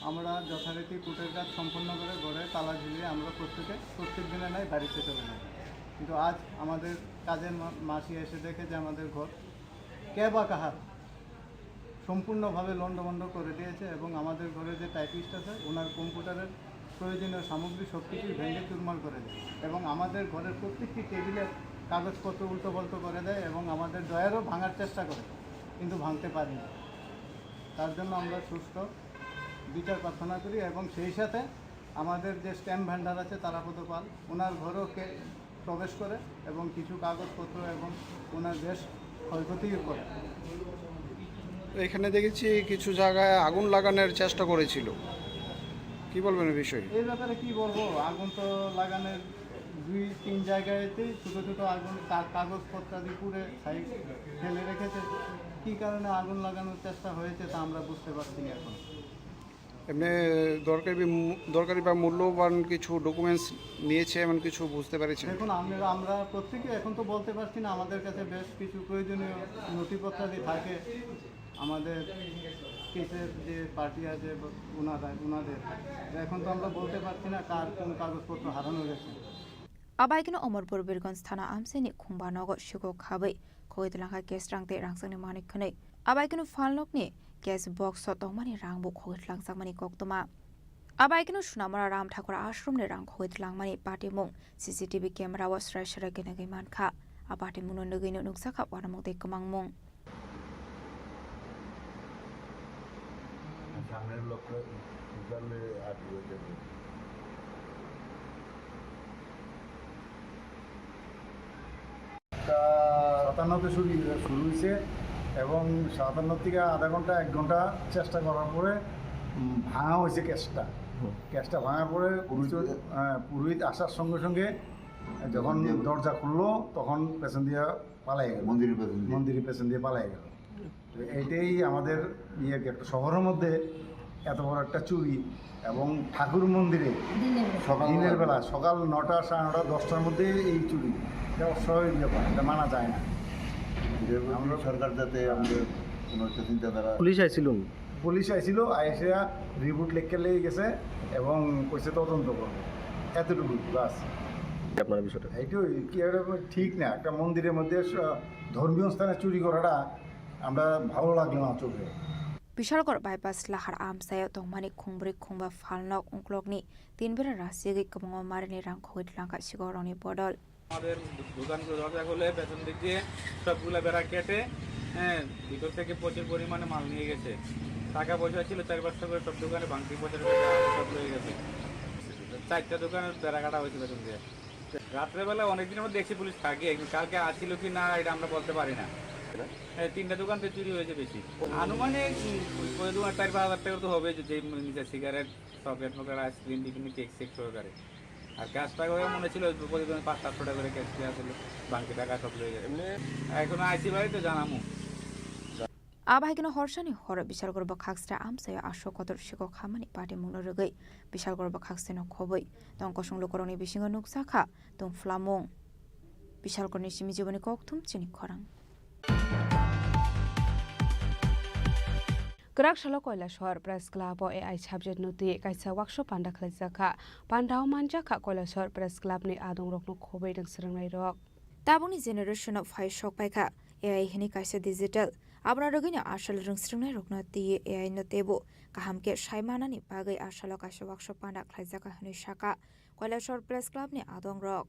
Speaker 2: আমরা যথারীতি কোর্টের কাজ সম্পন্ন করে ঘরে তালা ঝুলিয়ে আমরা প্রত্যেক দিনে নাই বাড়িতে চলে যাই কিন্তু আজ আমাদের কাজের মাসি এসে দেখে যে আমাদের ঘর কে বা কাহার সম্পূর্ণভাবে লন্ডভন্ড করে দিয়েছে এবং আমাদের ঘরে যে টাইপিস্ট আছে ওনার কম্পিউটারের প্রয়োজনীয় সামগ্রী সব কিছুই ভেঙে চুরমার করে দেয় এবং আমাদের ঘরের প্রত্যেকটি টেবিলের কাগজপত্র উল্টোপাল্টো করে দেয় এবং আমাদের ডয়ারও ভাঙার চেষ্টা করে কিন্তু ভাঙতে পারি না তার জন্য আমরা সুষ্ঠু বিচার প্রার্থনা করি এবং সেই সাথে আমাদের যে স্ট্যাম্প ভ্যান্ডার আছে তারাপদ পাল ওনার ঘরেও প্রবেশ করে এবং কিছু কাগজপত্র এবং ওনার বেশ ক্ষয়ক্ষতিও করে
Speaker 3: এখানে দেখেছি কিছু জায়গায় আগুন লাগানোর চেষ্টা করেছিল কি বলবেন এই বিষয়ে
Speaker 2: এই ব্যাপারে কি বলবো আগুন তো লাগানোর 2-3 জায়গাতেই ছোটো ছোটো আগুন কাগজপত্রাদি পুড়ে সাইড ফেলে রেখেছে কী কারণে আগুন লাগানোর চেষ্টা হয়েছে তা আমরা বুঝতে পারছি না এখন
Speaker 3: এমনি দরকারি বা মূল্যবান কিছু ডকুমেন্টস নিয়েছে এমন কিছু বুঝতে পেরেছি
Speaker 2: দেখুন আমরা প্রত্যেকে এখন তো বলতে পারছি না আমাদের কাছে বেশ কিছু প্রয়োজনীয় নথিপত্রাদি থাকে আমাদের কেসের যে পার্টি আছে ওনাদের এখন তো আমরা বলতে পারছি না কার কোন কাগজপত্র হারানো গেছে
Speaker 15: आबाइकिनो अमरपुर बीरगंज थाना आमसेनि खुंबा नग शिको खाबै खगैतलांखा केस रांते रांसांनि मानिक खनै आबाइकिनो फालनकनि केस बक्स तंमानि रांबो खगैतलांसांमानि कक्तमा आबाइकिनो सुनामरा राम ठाकुर आश्रमनि रां खगैतलांमानि पाटिमुं सीसीटीवी कैमरा व स्राय गैनगै मानखा आबाति मुनो नगैनो नुक्साखा वानामुते कमांमुं
Speaker 2: सामনের লোকটা উজালে আটকে যাবে 57 শুরু হয়েছে এবং 57 থেকে আধা ঘন্টা 1 ঘন্টা চেষ্টা করার পরে ভাঙা হয়েছে কেসটা ভাঙার পরে পুরোহিত আসার সঙ্গে সঙ্গে যখন দরজা খুললো তখন পেছন দিয়ে পালাই গেল মন্দিরের পেছন দিয়ে পালাই গেল তো এইটাই আমাদের একটা শহরের মধ্যে এত বড় একটা চুরি এবং ঠাকুর মন্দিরে দিনের বেলা সকাল 9টা 9:30 10টার মধ্যে এই চুরি এটা অস্বাভাবিক ব্যাপার এটা মানা যায় না আমরা সরকার যাতে আমাদের কোনো চিন্তাধারা পুলিশ আইছিল আইসে রিপোর্ট লিখে লেগে গেছে এবং কইছে তদন্ত করবে এতটুকু বাস
Speaker 24: আপনার বিষয়টা
Speaker 2: এইটাই কি এরকম ঠিক না, একটা মন্দিরের মধ্যে ধর্মীয় স্থানে চুরি করাটা আমরা ভালো লাগলো না চোখে।
Speaker 15: বিশালগড় বাইপাস লাহার আমসায় দংমানি खुंब्रै खुंबा फालनक उंक्लकनि তিনবেলা রাশিয়াগৈ কমঙ্গ মারিনি রাং খৈত লাঙ্কা সিগরনি বদল
Speaker 4: আমাদের দোকানগুলো দরজা খুলে পেছন দিক দিয়ে সবগুলো বেড়া কেটে ভিতর থেকে প্রচুর পরিমাণে মাল নিয়ে গেছে। টাকা পয়সা ছিল 4-5টা করে সব দোকানে ভাঙতি পয়সা সব লয়ে গেছে। 4টা দোকানের বেড়া কাটা হয়েছে পেছন দিয়ে। রাত্রেবেলা অনেকদিনের মধ্যে দেখছি পুলিশ থাকে, কালকে আসছিল কি না এটা আমরা বলতে পারি না। 3টা দোকান থেকে চুরি হয়েছে বেশি, আনুমানিক 4,000-5,000 টাকা তো হবে, যে নিজের সিগারেট, চকলেট মকলেট, আইসক্রিম, বিভিন্ন কেক সেক সহকারে। আর ক্যাশ টাকা মনে ছিল প্রতিদিন 500-700 টাকা করে ক্যাশ দেওয়া ছিল, বাকি টাকা সব লয়ে যায়। এখন আইসি বাড়ি তো জানামু।
Speaker 15: আবাহিকনো হরসানি হর বিশালগড় বখাক্সরা আমসায় আশো কতর শিক খামানি পাটি মুনো রগৈ বিশালগড় বখাক্সেনো খবৈ তংকসং লোকরনি বিসিং নুকসাখা তং ফ্লামং বিশালগড়নি সিমি জীবনী ককথুম চিনি খরাং
Speaker 17: Grakshalo Koilashwar Press Club o AI subject nuti kaisa workshop panda khlaijaka pandao manjaka Koilashwar Press Club ni adung rokno khobei ding srangnai rok
Speaker 15: tabuni generation of high shock paika AI hini kaisa digital abra rogini ashal rungsrangnai rokno ti AI no tebo kahamke shaimanani bagai ashalo kaisa workshop panda khlaijaka hani shaka Koilashwar Press Club ni adung rok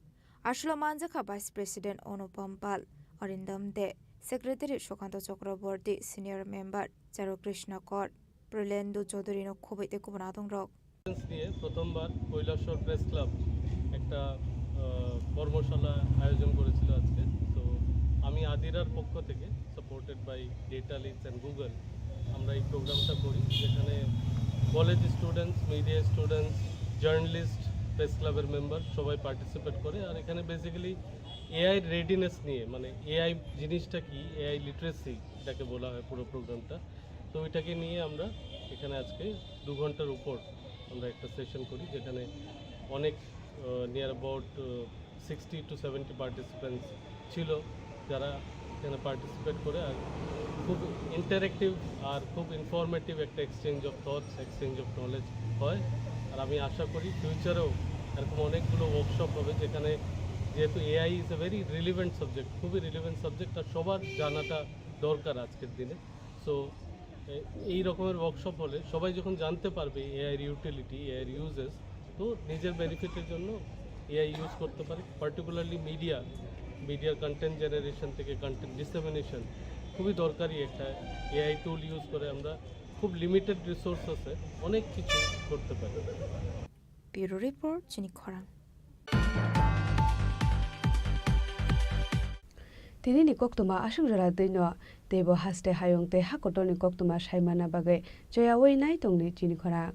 Speaker 15: ashalo manjaka Vice President Anupam Pal Arindam De Secretary Shokanta Chakraborty Senior Member Charu Krishna Kor Prelendo Chaudhary no khobite kubnadong rok
Speaker 11: নিয়ে প্রথমবার কৈলাসহর প্রেস ক্লাব একটা কর্মশালা আয়োজন করেছিল আজকে। তো আমি আদিরার পক্ষ থেকে supported by data leads and Google আমরা এই প্রোগ্রামটা করি, যেখানে college students, media students, journalist, press ক্লাবের মেম্বার সবাই পার্টিসিপেট করে। আর এখানে বেসিক্যালি এআই রেডিনেস নিয়ে, মানে এআই জিনিসটা কি, এআই লিটারেসি এটাকে বলা হয় পুরো প্রোগ্রামটা। তো ওইটাকে নিয়ে আমরা এখানে আজকে 2 ঘন্টার উপর আমরা একটা সেশন করি, যেখানে অনেক নিয়ার অ্যাবাউট 60 to 70 পার্টিসিপেন্টস ছিল যারা এখানে পার্টিসিপেট করে। আর খুব ইন্টারেক্টিভ আর খুব ইনফরমেটিভ একটা exchange of thoughts, exchange of knowledge হয়। আর আমি আশা করি ফিউচারেও এরকম অনেকগুলো ওয়ার্কশপ হবে, যেখানে যেহেতু AI is a very relevant subject, খুবই রিলিভেন্ট সাবজেক্ট, আর সবার জানাটা দরকার আজকের দিনে। সো এই রকমের ওয়ার্কশপ হলে সবাই যখন জানতে পারবে এআইয়ের ইউটিলিটি, এআইয়ের ইউজেস, তো নিজের বেনিফিটের জন্য এআই ইউজ করতে পারে। পার্টিকুলারলি মিডিয়ার কন্টেন্ট জেনারেশন থেকে কন্টেন্ট ডিসেমিনেশন খুবই দরকারি একটা এআই টুল ইউজ করে আমরা খুব লিমিটেড রিসোর্সেসে অনেক কিছু করতে পারি।
Speaker 15: ব্যুরো রিপোর্ট চিনি খরাং
Speaker 17: tini ni koktuma asung jara deino tebo haste hayong te hakoto ni koktuma saimana bagai joya wei nai tongni Chini Khorang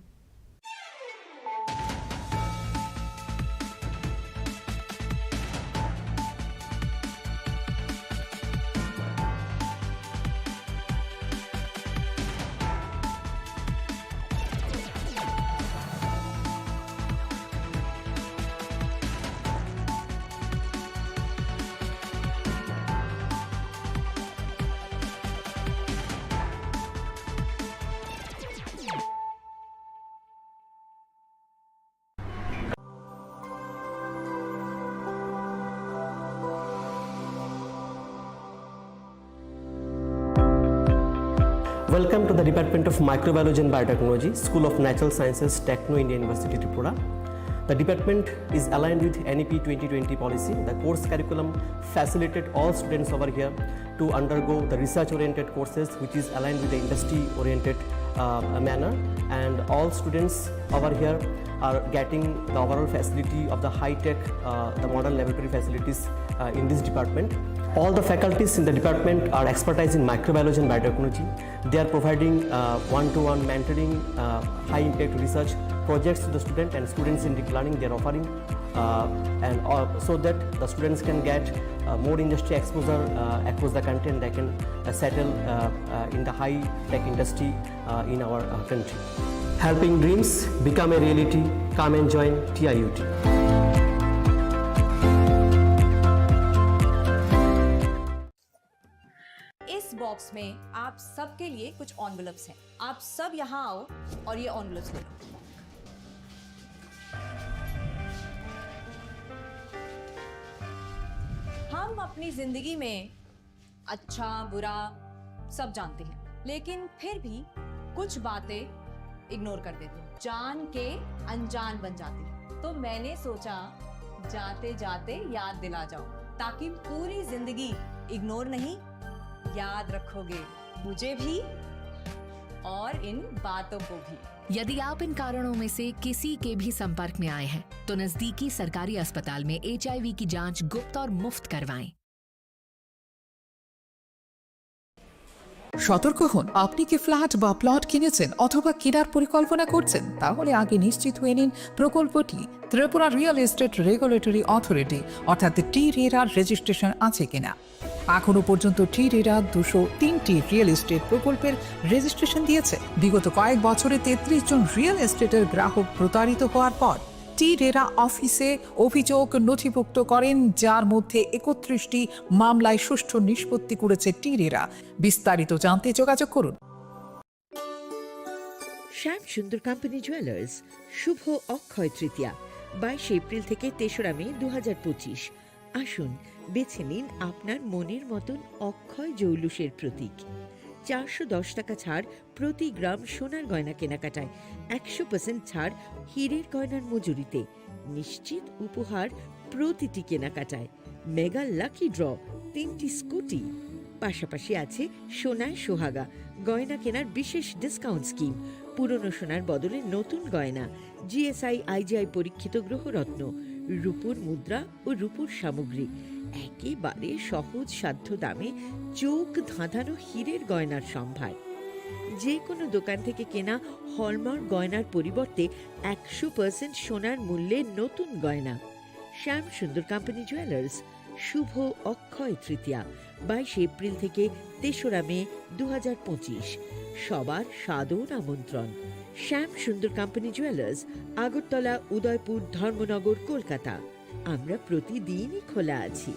Speaker 24: Welcome to the Department of Microbiology and Biotechnology, School of Natural Sciences, Techno India University Tripura. The department is aligned with NEP 2020 policy. The course curriculum facilitated all students over here to undergo the research-oriented courses, which is aligned with the industry-oriented manner. And all students over here are getting the overall facility of the high-tech, the modern laboratory facilities in this department. All the faculties in the department are expertise in microbiology and biotechnology. They are providing one-to-one mentoring, high-impact research projects to the student, and students in deep learning they are offering, so that the students can get more industry exposure across the country, and they can settle in the high-tech industry in our country. Helping dreams become a reality. Come and join TIUT.
Speaker 20: इस बॉक्स में आप सबके लिए कुछ एनवेलप्स हैं। आप सब यहाँ आओ और ये एनवेलप्स ले लो।
Speaker 5: हम अपनी जिंदगी में अच्छा बुरा सब जानते हैं, लेकिन फिर भी कुछ बातें इग्नोर कर देते हैं, जान के अनजान बन जाती हैं। तो मैंने सोचा जाते जाते याद दिला जाओ, ताकि पूरी जिंदगी इग्नोर नहीं, याद रखोगे मुझे भी और इन बातों को भी।
Speaker 6: यदि आप इन कारणों में से किसी के भी संपर्क में आए हैं तो नजदीकी सरकारी अस्पताल में HIV की जांच गुप्त और मुफ्त करवाएं।
Speaker 16: সতর্ক হন, আপনি কি ফ্ল্যাট বা প্লট কিনেছেন অথবা কেনার পরিকল্পনা করছেন, তাহলে আগে নিশ্চিত হয়ে নিন প্রকল্পটি Tripura real estate regulatory authority অর্থাৎ টি-রেরা রেজিস্ট্রেশন আছে কিনা। এখনো পর্যন্ত টি-রেরা 203টি রিয়েল এস্টেট প্রকল্পের রেজিস্ট্রেশন দিয়েছে। বিগত কয়েক বছরে 33 জন রিয়েল এস্টেটের গ্রাহক প্রতারিত হওয়ার পর টি-রেরা অফিসে অভিযোগ নথিভুক্ত করেন, যার মধ্যে 31টি মামলায় সুষ্ঠু নিষ্পত্তি করেছে টি-রেরা। বিস্তারিত জানতে যোগাযোগ করুন।
Speaker 18: শ্যাম সুন্দর কোম্পানি জুয়েলার্স শুভ অক্ষয় তৃতীয়া 22 এপ্রিল থেকে 3রা মে 2025। আসুন বেছে নিন আপনার মনের মতন অক্ষয় জৌলুসের প্রতীক। 410 টাকা ছাড় প্রতি গ্রাম সোনার গয়না কেনাকাটায়, 100% ছাড় হীরের গয়নার মজুরিতে, নিশ্চিত উপহার প্রতিটি কেনাকাটায়, মেগা লাকি ড্র 3টি স্কুটি, পাশাপাশি আছে সোনায় সোহাগা গয়না কেনার বিশেষ ডিসকাউন্ট স্কিম, পুরনো সোনার বদলে নতুন গয়না, GSI IGI পরীক্ষিত গ্রহরত্ন, রূপোর মুদ্রা ও রূপোর সামগ্রী, একেবারে সহজ সাধ্য দামে চোখ ধাঁধানো হীরের গয়নার সম্ভার। যে কোনো দোকান থেকে কেনা হলমার্ক গয়নার পরিবর্তে 100% সোনার মূল্যে নতুন গয়না। শ্যাম সুন্দর কোম্পানি জুয়েলার্স শুভ অক্ষয় তৃতীয়া 22 এপ্রিল থেকে 3রা মে 2025। সবার সাদর আমন্ত্রণ। শ্যাম সুন্দর কোম্পানি জুয়েলার্স, আগরতলা, উদয়পুর, ধর্মনগর, কলকাতা। আমরা প্রতিদিনই খোলা আছি।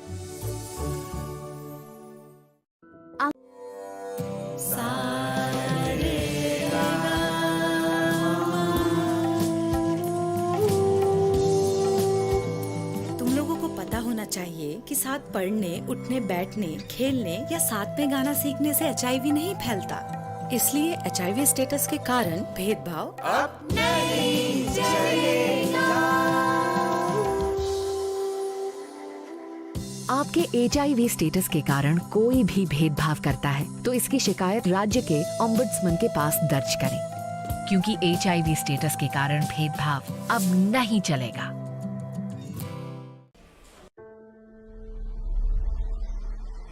Speaker 20: तुम लोगों को पता होना चाहिए कि साथ पढ़ने, उठने, बैठने, खेलने या साथ में गाना सीखने से HIV नहीं फैलता। इसलिए HIV स्टेटस के कारण भेदभाव अब नहीं चलेगा।
Speaker 6: आपके HIV स्टेटस के कारण कोई भी भेदभाव करता है तो इसकी शिकायत राज्य के ओम्बुड्समैन के पास दर्ज करें, क्योंकि HIV स्टेटस के कारण भेदभाव अब नहीं चलेगा।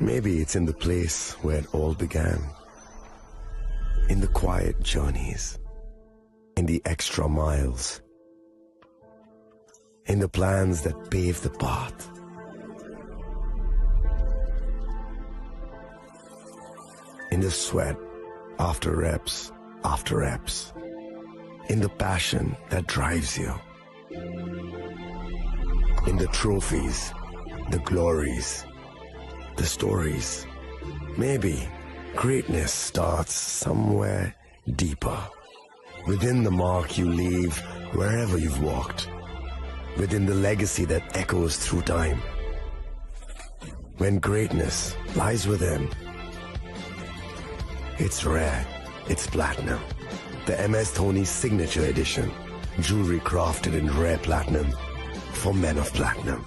Speaker 21: Maybe it's in the place where it all began, in the quiet journeys, in the extra miles, in the plans that pave the path. In the sweat after reps, in the passion that drives you, in the trophies, the glories, the stories. Maybe greatness starts somewhere deeper, within the mark you leave wherever you've walked, within the legacy that echoes through time. When greatness lies within, it's rare, it's platinum. The MS Dhoni Signature Edition, jewelry crafted in rare platinum for men of platinum.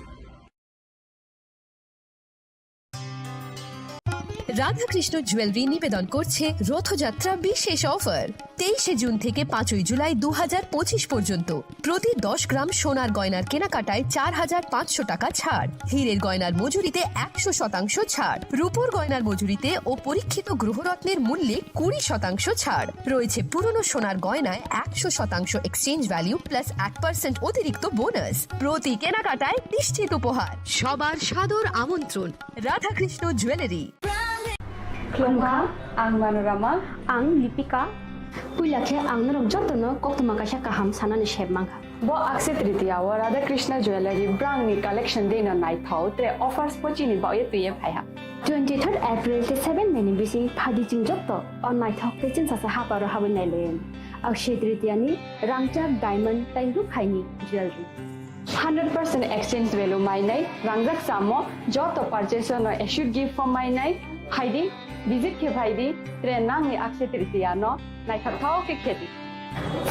Speaker 6: Radhakrishna jewellery নিবেদন করছে রথযাত্রা বিশেষ অফার 23 জুন থেকে 5 জুলাই 2025 পর্যন্ত। প্রতি 10 গ্রাম সোনার গয়নার কেনাকাটায় 4500 টাকা ছাড়, হীরের গয়নার মজুরিতে 100% ছাড়, রূপোর গয়নার মজুরিতে ও পরীক্ষিত গ্রহরত্নের মূল্যে 20% ছাড় রয়েছে। পুরনো সোনার গয়নায় 100% এক্সচেঞ্জ ভ্যালু প্লাস 1% অতিরিক্ত বোনাস। প্রতি কেনাকাটায় নিশ্চিত উপহার। সবার সাদর আমন্ত্রণ। Radhakrishna jewellery.
Speaker 19: Klongha, ang Manorama, ang Lipika. Pulakhe ang narok jotono koktuma kasha kaham sanani shebmangha. Bo akse tritiya wa Radha Krishna Jewelry brand ni collection de na nai thau te offers pochini ba ye tuye phaiha. 23rd April te 7 meni bisi phadi jingjok on nai thau te chin sa ha paro habun nai len. Akshe tritiya ni rangchak diamond tai ru khaini jewelry. 100% exchange value mainai rangjak samo joto purchase no issued gift from mainai haidi visit ke bhaidi trenang ni akse tritiya no nai khathao ke kheti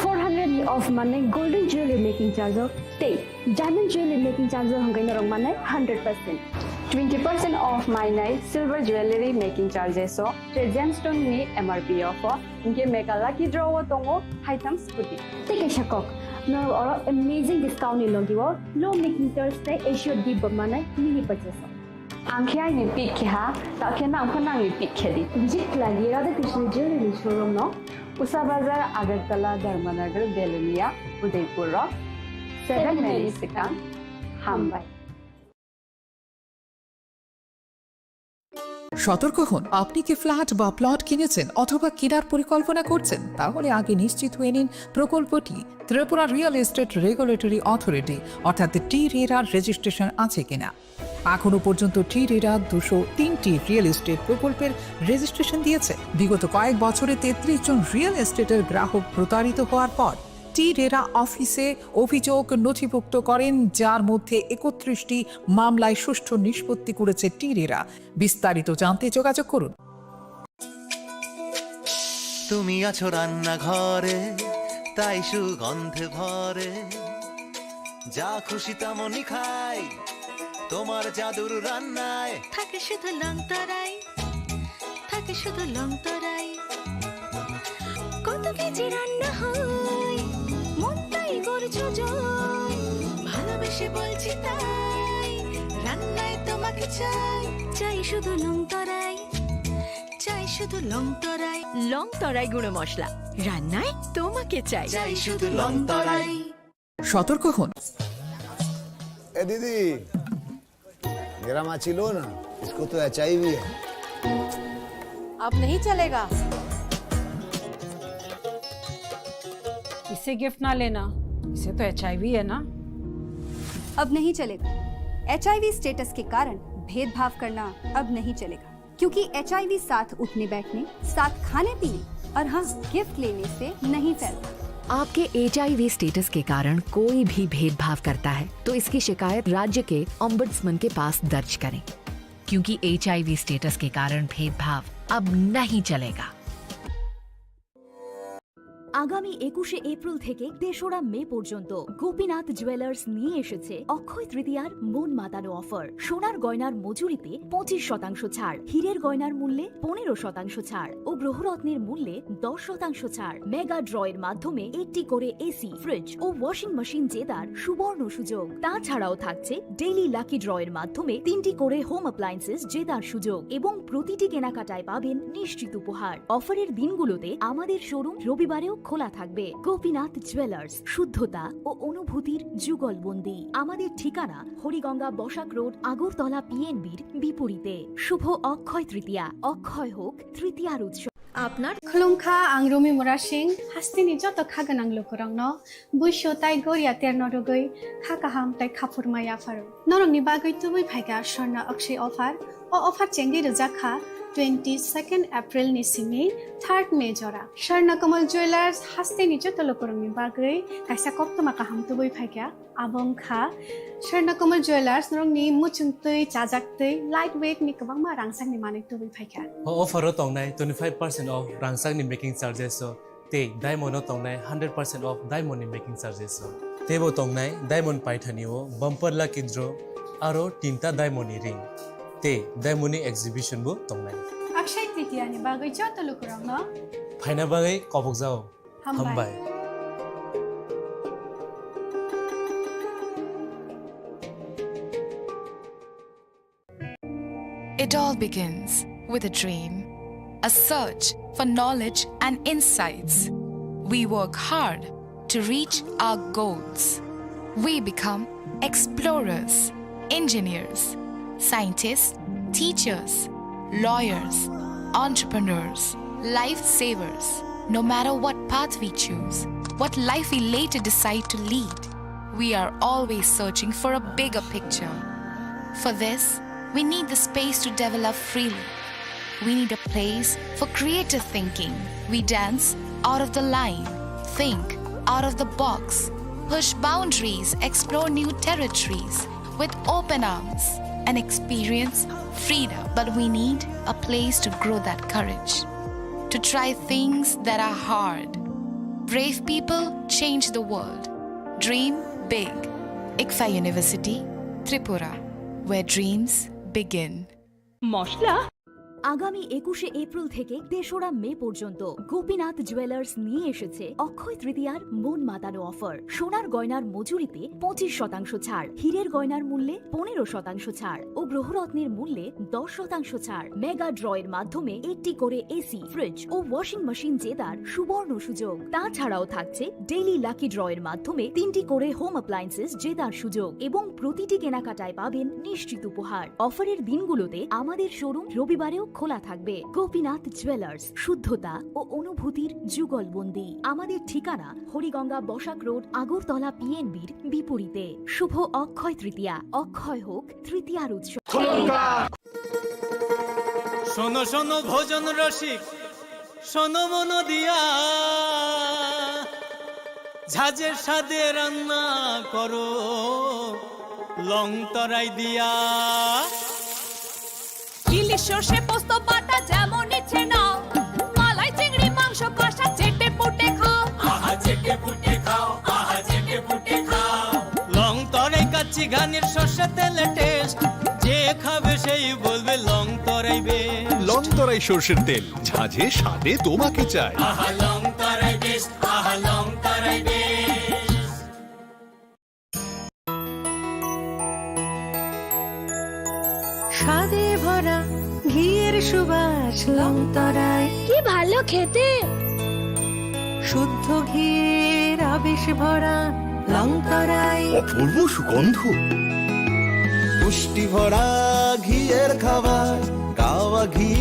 Speaker 19: 400 of money golden jewelry making charge of stay diamond jewelry making charge of hangai no rong manai 100% 20% off mainai silver jewelry making charges so gemstone ni MRP of inke mega lucky draw tongo items puti take a shakok no or amazing discount in logiwo low making Thursday issued give manai mini purchase angkhya ni pick kha ta khena khona ni pick khedi visit lagi Radha Krishna jewelry showroom no Usa Bazar Agartala Dharmanagar Belunia Udaipur 7 Second Hambai
Speaker 16: সতর্ক হন, আপনি কি ফ্ল্যাট বা প্লট কিনেছেন অথবা কেনার পরিকল্পনা করছেন, তাহলে আগে নিশ্চিত হয়ে নিন প্রকল্পটি Tripura real estate regulatory authority অর্থাৎ টি-রেরার রেজিস্ট্রেশন আছে কিনা। এখনো পর্যন্ত টি-রেরা 203টি রিয়েল এস্টেট প্রকল্পের রেজিস্ট্রেশন দিয়েছে। বিগত কয়েক বছরে 33 জন রিয়েল এস্টেটের গ্রাহক প্রতারিত হওয়ার পর টি-রেরা অফিসে অভিযোগ নথিভুক্ত করেন, যার মধ্যে 31টি মামলায় সুষ্ঠু নিষ্পত্তি করেছে টি-রেরা। বিস্তারিত জানতে যোগাযোগ করুন।
Speaker 1: তুমি আছো রান্নাঘরে, তাই সুগন্ধে ভরে, যা খুশি তেমনই খাই, তোমার জাদুর রান্নায়
Speaker 20: থাকে শুধু লং তরাই, থাকে শুধু লং তরাই, কত কেজি রান্না হয় মনটাই করছো জয়, ভালোবেসে বলছি তাই রান্নায় তোমাকে চাই, চাই শুধু লং তরাই, চাই শুধু লং তরাই, লং তরাই গুঁড়ো মশলা রান্নায় তোমাকে চাই, চাই শুধু লং তরাই।
Speaker 16: সতর্ক হন।
Speaker 8: ए दीदी मेरा माछी लो ना, इसको तो HIV है।
Speaker 7: अब नहीं चलेगा,
Speaker 17: इसे गिफ्ट ना लेना, इसे तो HIV है ना।
Speaker 7: अब नहीं चलेगा। HIV स्टेटस के कारण भेदभाव करना अब नहीं चलेगा, क्योंकि HIV साथ उठने बैठने, साथ खाने पीने और हाँ गिफ्ट लेने से नहीं फैलता।
Speaker 6: आपके HIV स्टेटस के कारण कोई भी भेदभाव करता है तो इसकी शिकायत राज्य के ओम्बुड्समैन के पास दर्ज करें, क्योंकि HIV स्टेटस के कारण भेदभाव अब नहीं चलेगा।
Speaker 20: আগামী 21শে এপ্রিল থেকে 3রা মে পর্যন্ত গোপীনাথ জুয়েলার্স নিয়ে এসেছে অক্ষয় তৃতীয়ার মন মাতানো অফার। সোনার গয়নার মজুরিতে 25% ছাড়, হীরের গয়নার মূল্যে 15% ছাড় ও গ্রহরত্নের মূল্যে 10% ছাড়। মেগা ড্রয়ের মাধ্যমে একটি করে এসি, ফ্রিজ ও ওয়াশিং মেশিন জেতার সুবর্ণ সুযোগ। তাছাড়াও থাকছে ডেইলি লাকি ড্রয়ের মাধ্যমে 3টি করে হোম অ্যাপ্লায়েন্সেস জেতার সুযোগ এবং প্রতিটি কেনাকাটায় পাবেন নিশ্চিত উপহার। অফারের দিনগুলোতে আমাদের শোরুম রবিবারেও খোলা থাকবে। গোপীনাথ জুয়েলার্স, শুদ্ধতা ও অনুভূতির যুগলবন্দি। আমাদের ঠিকানা হরিগঙ্গা বসাক রোড, আগরতলা PNBর বিপরীতে। শুভ অক্ষয় তৃতীয়া, অক্ষয় হোক তৃতীয়ার উৎসব।
Speaker 19: আপনার খুলুমখা আংরুমি মুরাসিং হাস্তিনি যত খাগানাং লোকরংনো বুইশো তাই গরিয়া তের নরগৈ খাকাহাম তাই খাফুরমায়া ফারো নরংনি বাগৈ তুবুই ফাইगा স্বর্ণ অক্ষয় অফার ও অফার চেঙ্গি রজাখা 22 एप्रिल निसिमी 3 मे जरा स्वर्णकमल ज्वेलर्स हास्ते निजो तलकरंनि बागै कायसा कप्तमा काहाम तुबै फाइका आबंखा स्वर्णकमल ज्वेलर्स नरंनि मुचुंतै चाजाक्तै लाइट वेट नि गोबांमा रांसांनि माने तुबै फाइका
Speaker 12: ऑफर तंनाय 25% ऑफ रांसांनि मेकिंग चार्जेस ते डायमंड तंनाय 100% ऑफ डायमंड मेकिंग चार्जेस तेबो तंनाय डायमंड पाइथानिओ बम्पर लाकी ड्र आरो 3टा डायमंड रिंग ते डायमंड एग्जिबिशन बो तंनाय
Speaker 19: अक्षय तृतीया नि बागै जो तलकरंनो
Speaker 12: फाइना बागै कबक जाओ हमबाय।
Speaker 13: It all begins with a dream, a search for knowledge and insights. We work hard to reach our goals. We become explorers, engineers, scientists, teachers, lawyers, entrepreneurs, lifesavers. No matter what path we choose, what life we later decide to lead, we are always searching for a bigger picture. For this, we need the space to develop freely. We need a place for creative thinking. We dance out of the line, think out of the box, push boundaries, explore new territories with open arms and experience freedom. But we need a place to grow that courage, to try things that are hard. Brave people change the world. Dream big. ICFA University, Tripura, where dreams begin.
Speaker 20: মশলা আগামী 21শে এপ্রিল থেকে 3রা মে পর্যন্ত গোপীনাথ জুয়েলার্স নিয়ে এসেছে অক্ষয় তৃতীয়ার মন মাতানো অফার। সোনার গয়নার মজুরিতে 25% ছাড়, হীরের গয়নার মূল্যে 15% ছাড় ও গ্রহরত্নের মূল্যে 10% ছাড়। মেগা ড্রয়ের মাধ্যমে একটি করে এসি, ফ্রিজ ও ওয়াশিং মেশিন জেতার সুবর্ণ সুযোগ। তাছাড়াও থাকছে ডেইলি লাকি ড্রয়ের মাধ্যমে 3টি করে হোম অ্যাপ্লায়েন্সেস জেতার সুযোগ এবং প্রতিটি কেনাকাটায় পাবেন নিশ্চিত উপহার। অফারের দিনগুলোতে আমাদের শোরুম রবিবারেও খোলা থাকবে। গোপীনাথ জুয়েলার্স, শুদ্ধতা ও অনুভূতির যুগলবন্দি। আমাদের ঠিকানা হরিগঙ্গা বসাক রোড, আগরতলা পিএনবির বিপরীতে। শুভ অক্ষয় তৃতীয়া, অক্ষয় হোক তৃতীয়ার উৎসব।
Speaker 12: শোনো শোনো ভোজন রসিক, শোনো মন দিয়া, ঝাঁঝের স্বাদে রান্না করো লং তরাই দিয়া।
Speaker 5: ইলিশ সর্ষে পোস্ত বাটা যেমন ইচ্ছে নাও, মালাই চিংড়ি মাংস কষা চেটে পুটে খাও,
Speaker 12: আহা চেটে পুটে খাও, আহা চেটে পুটে খাও। লং তরাই কাচ্চি ঘানির সর্ষে তেলে টেস্ট, যে খাবে সেই বলবে লং তরাই বেশ।
Speaker 9: লং তরাই সর্ষের তেল, ঝাঁঝে স্বাদে তোমাকে চাই।
Speaker 12: আহা লং তরাই বেশ, আহা লং তরাই বেশ।
Speaker 10: স্বাদে ভরা ঘিয়ের সুবাস লং তরাই,
Speaker 19: কি ভালো খেতে।
Speaker 10: শুদ্ধ ঘিয়ের আবেশ ভরা লং তরাই,
Speaker 21: অপূর্ব সুগন্ধ, পুষ্টি ভরা ঘিয়ের খাবার, গাওয়া ঘি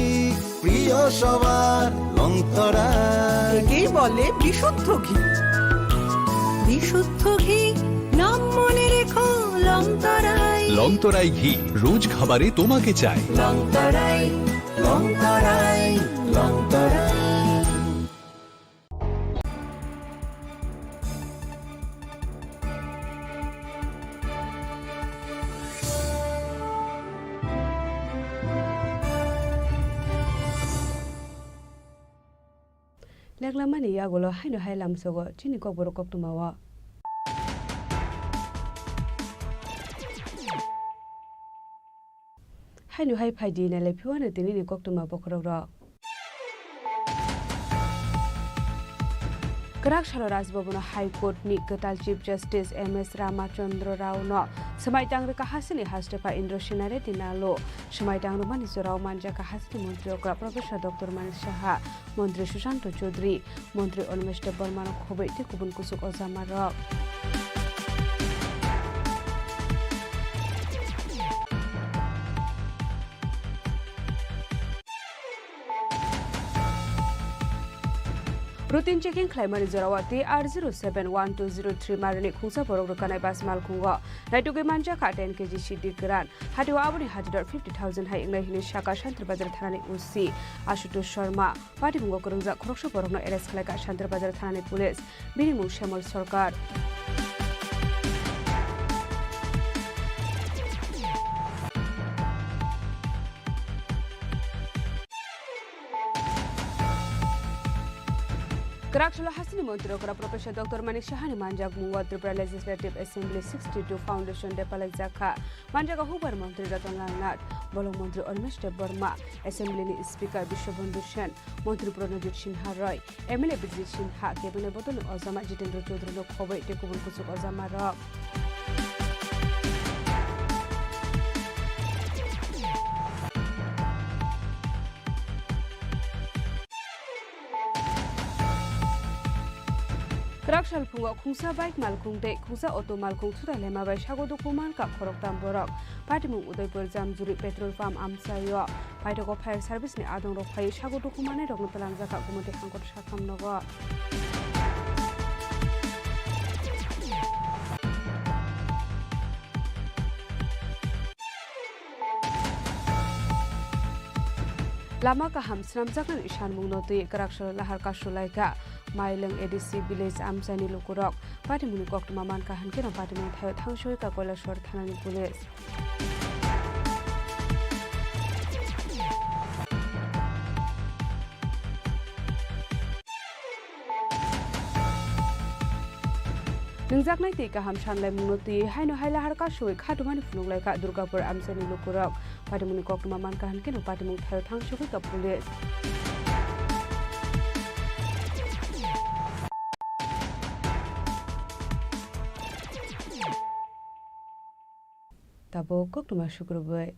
Speaker 21: প্রিয় সবার, লং তরাই।
Speaker 10: একেই বলে বিশুদ্ধ ঘি। বিশুদ্ধ ঘি নাম মনে রেখো লং তরাই।
Speaker 9: লং তরাই ঘি রোজ খাবারে তোমাকে চাই।
Speaker 10: লং তরাই, লং তরাই, লং তরাই।
Speaker 17: লেগলামানি ইয়াগুলো হাইনো হাই লামসগো চিনি কবর কক্তুমাওয়া। হাইনো হাই ফাইদি নালে ফিওয়ানো তিনি নি কক্তুমা বখরক র। Karakshalo Rajbhabana High Court ni Katal Chief Justice MS Ramachandra Rao no Samaitang Kahasini Hastepa Indra Shinare Dinalo Samaitang Rumani Rao Manja Kahasini Montri Okra Professor Dr. Manish Shaha Montri Shushanto Chaudhary Montri Onmeshte Burmano Khobeti Kubun Kusuk Ozamara Routine checking climate is Rawati R071203 Marani Kusa Porokana Bas Malkunga. Naituke Manja Kat 10 kg Shidi Gran. Hatiwabuni Hatidor 50,000 high English Shaka Shantra Bazar Thani Usi Ashuto Sharma. Party Mungo Kurunza Kroksha Porokno Eres Kalaka Shantra Bazar Thani Police. Binimu Shamal Sorkar. Karakshalo Hasini Montrokara Professor Dr. Manish Shahani Manjak Mungo Tripura Legislative Assembly 62 Foundation Depalak Zaka Manjaka Hubar Montri Ratan Langnat Bolong Montri Onmeshte Burma Assembly ni Speaker Bishobandhu Sen Montri Pranajit Sinha Roy MLA Bijit Sinha Cabinet Botol Ozama Jitendra Chaudhary Lok Khobei Tekubul Kusuk Ozama Rock Karakshal Pungo Kungsa Bike Malkung De Kungsa Auto Malkung Suda Lema by Shagodo Kuman Kap Korok Tamborok Patimu Udaipur Zamzuri Petrol Farm Amsayo Paitoko Fire Service ni Adong Rokai Shagodo Kumane Rognotalang Zaka Kumute Hankot Shakam Nogo Lama Kaham Sramzakan Ishan Munoti Karakshal Lahar Kashulaika Maileng ADC Village Amsani Lukurok Patimuni Koktuma Manka Hankino Patimun Thayo Thangshui Ka Koilashwar Thanani Police Ningjaknai ti kaham shanlai munoti haino haila harka shoi khatumani fununglai ka Durgapur Amsani Lukurok Patimuni Koktuma Manka Hankino Patimun Thayo Thangshui Ka Police Tabo Koktuma Shukrubai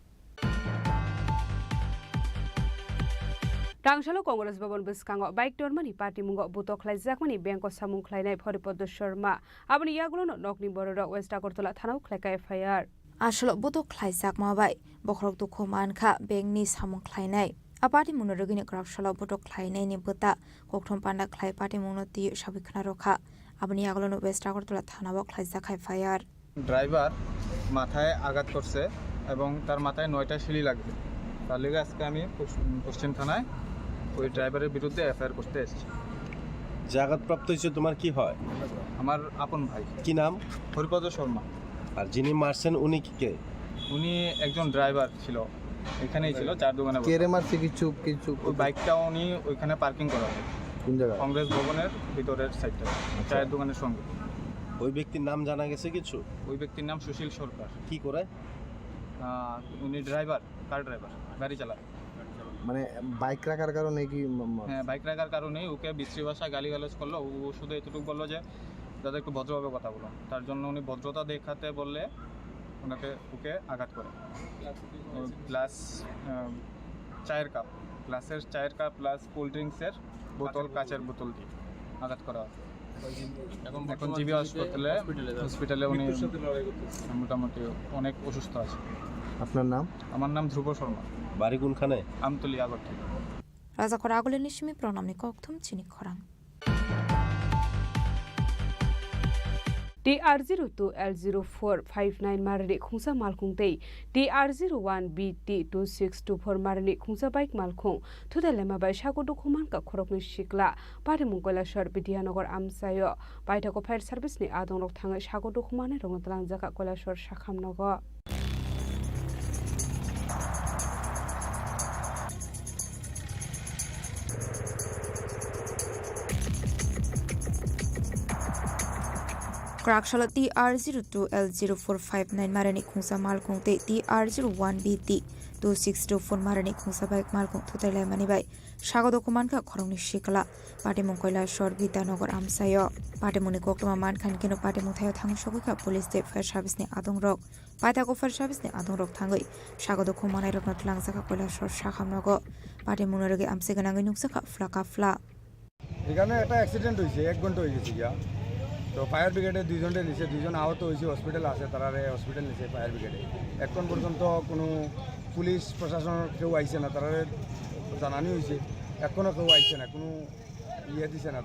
Speaker 17: Rangshalo Congress Babon Biskango Bike Dormani Party Mungo Butoklai Zakmani Banko Samung Klainai Poripodo Sharma Abani Yagulo Nokni Borok West Akortola Thanau Kleka FIR
Speaker 15: Ashlo Butoklai Zakma Bai Bokrok to Koman Ka Bengni Samung Klainai Apati Munogini Grafshalo Butoklainai ni Buta Koktom Panda Klai Party Munoti Shabikna Roka Abani Yagulo West Akortola Thanau Klai Zakai FIR
Speaker 4: driver মাথায় আঘাত করছে এবং তার মাথায় 9টা শিলি লাগবে তার লেগে আজকে আমি পশ্চিম থানায় ওই ড্রাইভারের বিরুদ্ধে এফআইআর করতে এসেছি
Speaker 3: যে আঘাতপ্রাপ্ত হয়েছে তোমার কি হয়
Speaker 4: আমার আপন ভাই
Speaker 3: কি নাম
Speaker 4: হরিপদ শর্মা
Speaker 3: আর যিনি মারছেন উনি কি কে
Speaker 4: উনি একজন ড্রাইভার ছিল এখানেই ছিল চার দোকানে
Speaker 3: কেরে মারছে কিছু
Speaker 4: ওই বাইকটা উনি ওইখানে পার্কিং করা হয়
Speaker 3: কোন জায়গায়
Speaker 4: কংগ্রেস ভবনের ভিতরের সাইডটা চায়ের দোকানের সঙ্গে
Speaker 3: ওই ব্যক্তির নাম জানা গেছে কিছু
Speaker 4: ওই ব্যক্তির নাম সুশীল সরকার
Speaker 3: কি করে
Speaker 4: উনি ড্রাইভার কার ড্রাইভার গাড়ি চালায়
Speaker 3: মানে বাইক রাখার কারণে কি
Speaker 4: হ্যাঁ বাইক রাখার কারণেই ওকে বিশ্রী ভাষায় গালিগালাজ করলো ও শুধু এতটুকু বললো যে দাদা একটু ভদ্রভাবে কথা বলো তার জন্য উনি ভদ্রতা দেখাতে বললে ওকে আঘাত করে গ্লাস চায়ের কাপ গ্লাসের চায়ের কাপ প্লাস কোল্ড ড্রিঙ্কসের বোতল কাচের বোতল দিয়ে আঘাত করা হয় এখন জিবি হসপিটালে উনি মোটামুটি অনেক অসুস্থ আছে
Speaker 3: আপনার নাম
Speaker 4: আমার নাম ধ্রুব শর্মা
Speaker 3: বাড়ি কোনখানে
Speaker 4: Amtali Agartala
Speaker 15: Razakor Agule Nishmi Pronamni Koktum Chini Khorang
Speaker 17: TR02L0459 Marani Khungsa Malkhung Tei TR01BT2624 Marani Khungsa Bike Malkhung Thudelema Bai Shagodu Khuman Ka Khorokni Shikla Pari Mungkola Shor Bidianogor Amsayo Baitako Fire Service ni Adongrok Thanga Shagodu Khumane Rongotlang Jaka Kola Shor Shakhamnogo
Speaker 15: Krakshala TR02L0459 Marani Khungsa Malkhung Te TR01BT 2624 Marani Khungsa Bike Malkhung Thudelema Mani Bai Shagodu Khuman Ka Khorokni Shikla Pati Mungkola Shor Bidianogor Amsayo Pati Muni Koktuma Mankhan Kino Pati Mungthayo Thangshogi Ka Police Te Fire Service ni Adongrok Paitako Fire Service ni Adongrok Thangoi Shagodu Khumanai Rokna Tlang Jaka Koila Shor Shakhamnogo Pati Munorogi Amse Ganangi Nuksaka Flaka Fla
Speaker 2: এখানে একটা অ্যাক্সিডেন্ট হয়েছে 1 ঘন্টা হয়ে গেছে গিয়া তো ফায়ার ব্রিগেডে দুইজনটা নিছে দুইজন আহত হয়েছে হসপিটাল আছে তারারে হসপিটাল নিছে ফায়ার ব্রিগেডে এখন পর্যন্ত কোনো পুলিশ প্রশাসনের কেউ আইছে না তারারে জানানি হয়েছে এখনও কেউ আইছে না কোনো ইয়ে দিছে না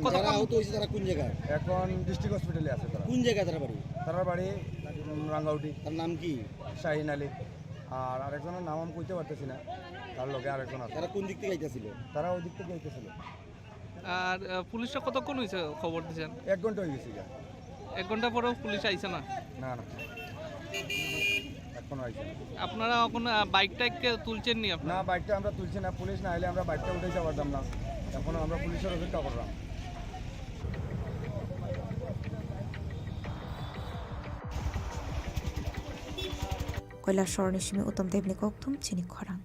Speaker 3: যারা আহত হয়েছে তারা কোন জায়গায়
Speaker 2: এখন ডিস্ট্রিক্ট হসপিটালে আছে তারা
Speaker 3: কোন জায়গায়
Speaker 2: তারা বাড়ি রাঙ্গাউটি
Speaker 3: তার নাম কি
Speaker 2: শাহিন আলী আর আরেকজনের নাম আমি কইতে পারতেছি না তার লগে আরেকজন আছে
Speaker 3: তারা কোন দিক থেকে আইতেছিল
Speaker 2: তারা ওই দিক থেকে আইতেছিল
Speaker 14: আর পুলিশটা কতক্ষণ হয়েছে খবর দিয়েছেন
Speaker 2: 1 ঘন্টা হয়ে গেছে
Speaker 14: 1 ঘন্টা পরেও পুলিশ আইছে না
Speaker 2: না এখনো আইছে না
Speaker 14: আপনারা এখন বাইকটাকে তুলছেন নি আপনারা
Speaker 2: না বাইকটা আমরা তুলছি না পুলিশ না আইলে আমরা বাইকটা উঠাইতে পারতাম না এখনো আমরা পুলিশের অপেক্ষা করলাম
Speaker 15: Koilashwar Nishmi Uttam Devni Koktum Chini Khorang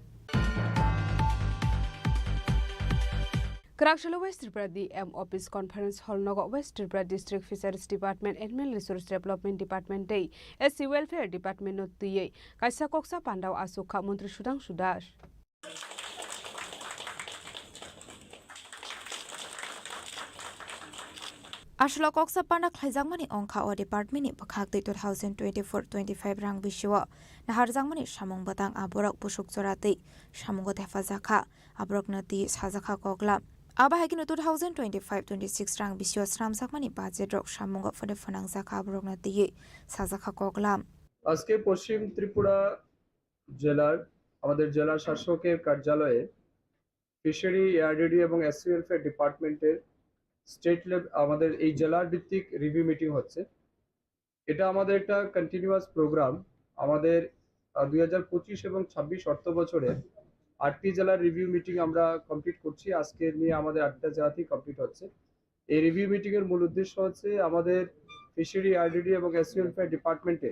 Speaker 17: Krakshala West Tripura DM Office Conference Hall Nogo West Tripura District Fisheries Department Animal Resource Development Department Day SC Welfare Department Notiye Kaisa Koksa Pandau Asukha Mantri Sudang Sudash
Speaker 15: Ashla Koksa Panda Khaizangmani Ongkha o Department ni Pakhak 2024-25 rang bishiwa Naharzangmani Shamong Batang Aborok Pushuk Zorati Shamongo Tefazakha Aborok Nati Sazakha Kogla Aba Hagino 2025-26 rang bishiwa Sram Zakmani Budget Rok Shamongo for the Fanang Zakha Aborok Nati Sazakha Kogla
Speaker 22: আজকে পশ্চিম ত্রিপুরা জেলার আমাদের জেলা শাসকের কার্যালয়ে ফিশারি এআরডিডি এবং এসসি ওয়েলফেয়ার ডিপার্টমেন্টের স্টেট লেভেল আমাদের এই জেলার ভিত্তিক রিভিউ মিটিং হচ্ছে। এটা আমাদের একটা কন্টিনিউয়াস প্রোগ্রাম। আমাদের 2025 এবং 26 অর্থ বছরের 8টি জেলার রিভিউ মিটিং আমরা কমপ্লিট করছি। আজকে নিয়ে আমাদের 8টা জেলাতেই কমপ্লিট হচ্ছে। এই রিভিউ মিটিং এর মূল উদ্দেশ্য হচ্ছে আমাদের ফিশারি, আরডিডি এবং এসসি ওয়েলফেয়ার ডিপার্টমেন্টে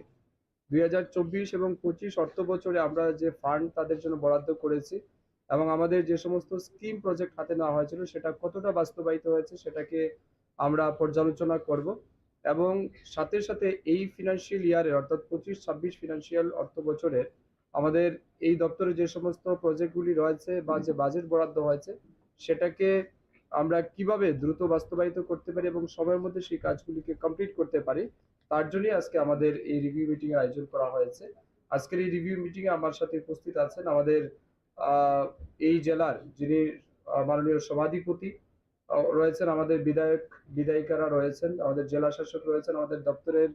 Speaker 22: 2024 এবং 25 অর্থ বছরে আমরা যে ফান্ড তাদের জন্য বরাদ্দ করেছি এবং আমাদের যে সমস্ত স্কিম প্রজেক্ট হাতে নেওয়া হয়েছিল সেটা কতটা বাস্তবায়িত হয়েছে সেটাকে আমরা পর্যালোচনা করব এবং সাথে সাথে এই ফিনান্সিয়াল ইয়ারের অর্থাৎ 25-26 ফিনান্সিয়াল অর্থ বছরের আমাদের এই দপ্তরে যে সমস্ত প্রজেক্টগুলি রয়েছে বা যে বাজেট বরাদ্দ হয়েছে সেটাকে আমরা কিভাবে দ্রুত বাস্তবায়িত করতে পারি এবং সময়ের মধ্যে সেই কাজগুলিকে কমপ্লিট করতে পারি, তার জন্যই আজকে আমাদের এই রিভিউ মিটিং এর আয়োজন করা হয়েছে। আজকের এই রিভিউ মিটিং এ আমার সাথে উপস্থিত আছেন আমাদের এই জেলার যিনি মাননীয় সভাধিপতি রয়েছেন, আমাদের বিধায়িকারা রয়েছেন, আমাদের জেলা শাসক রয়েছেন, আমাদের দপ্তরের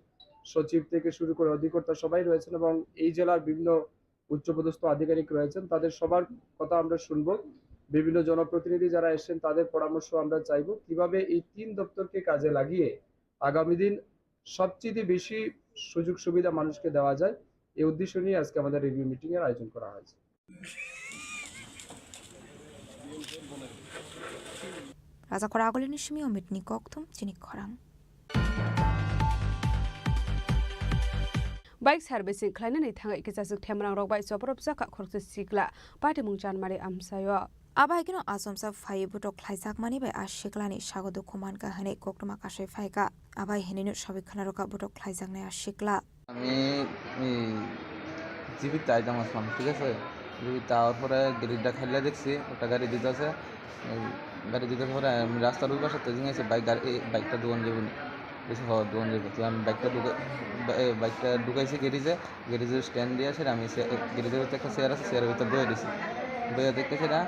Speaker 22: সচিব থেকে শুরু করে অধিকর্তা সবাই রয়েছেন এবং এই জেলার বিভিন্ন উচ্চপদস্থ আধিকারিক রয়েছেন। তাদের সবার কথা আমরা শুনবো। বিভিন্ন জনপ্রতিনিধি যারা এসেছেন তাদের পরামর্শ আমরা চাইবো কিভাবে এই 3 দপ্তরকে কাজে লাগিয়ে আগামী দিন সবচেয়ে বেশি সুযোগ সুবিধা মানুষকে দেওয়া যায়, এই উদ্দেশ্য নিয়ে আজকে আমাদের রিভিউ মিটিং এর আয়োজন করা হয়েছে।
Speaker 15: Raza Khorang Nishmi Omit Nikoktum Chini Khorang.
Speaker 17: Bike servicing kleinen thang ikisasuk themrang rok bai soprop zaka khorse sikla pati mungchan mari amsayo
Speaker 15: Abaikino asomsa phai butok khlaisak mani bai ashiklani sagodo kuman ka hane koktuma kashe phaika abai heninu sabikhana roka butok khlaijak na ashikla
Speaker 4: আমি জীবিত আইতাম আসলাম, ঠিক আছে। জীবিত আওয়ার পরে গেরিটা খাইলে দেখছি ওটা গাড়ি দিতে আছে, গাড়ি দিতে পরে আমি রাস্তার ওই পাশে জিঙেছি বাইকটা দোকান যাবো না, বেশি হওয়ার দোকান যাবো। তো আমি বাইকটা ঢুকাইছি গ্যারেজের স্ট্যান্ড দিয়ে আসে আমি গ্যারেজের ভিতরে একটা চেয়ার আছে, চেয়ারের ভিতরে বয়ে দিছি, বয়ে দেখতে সেটা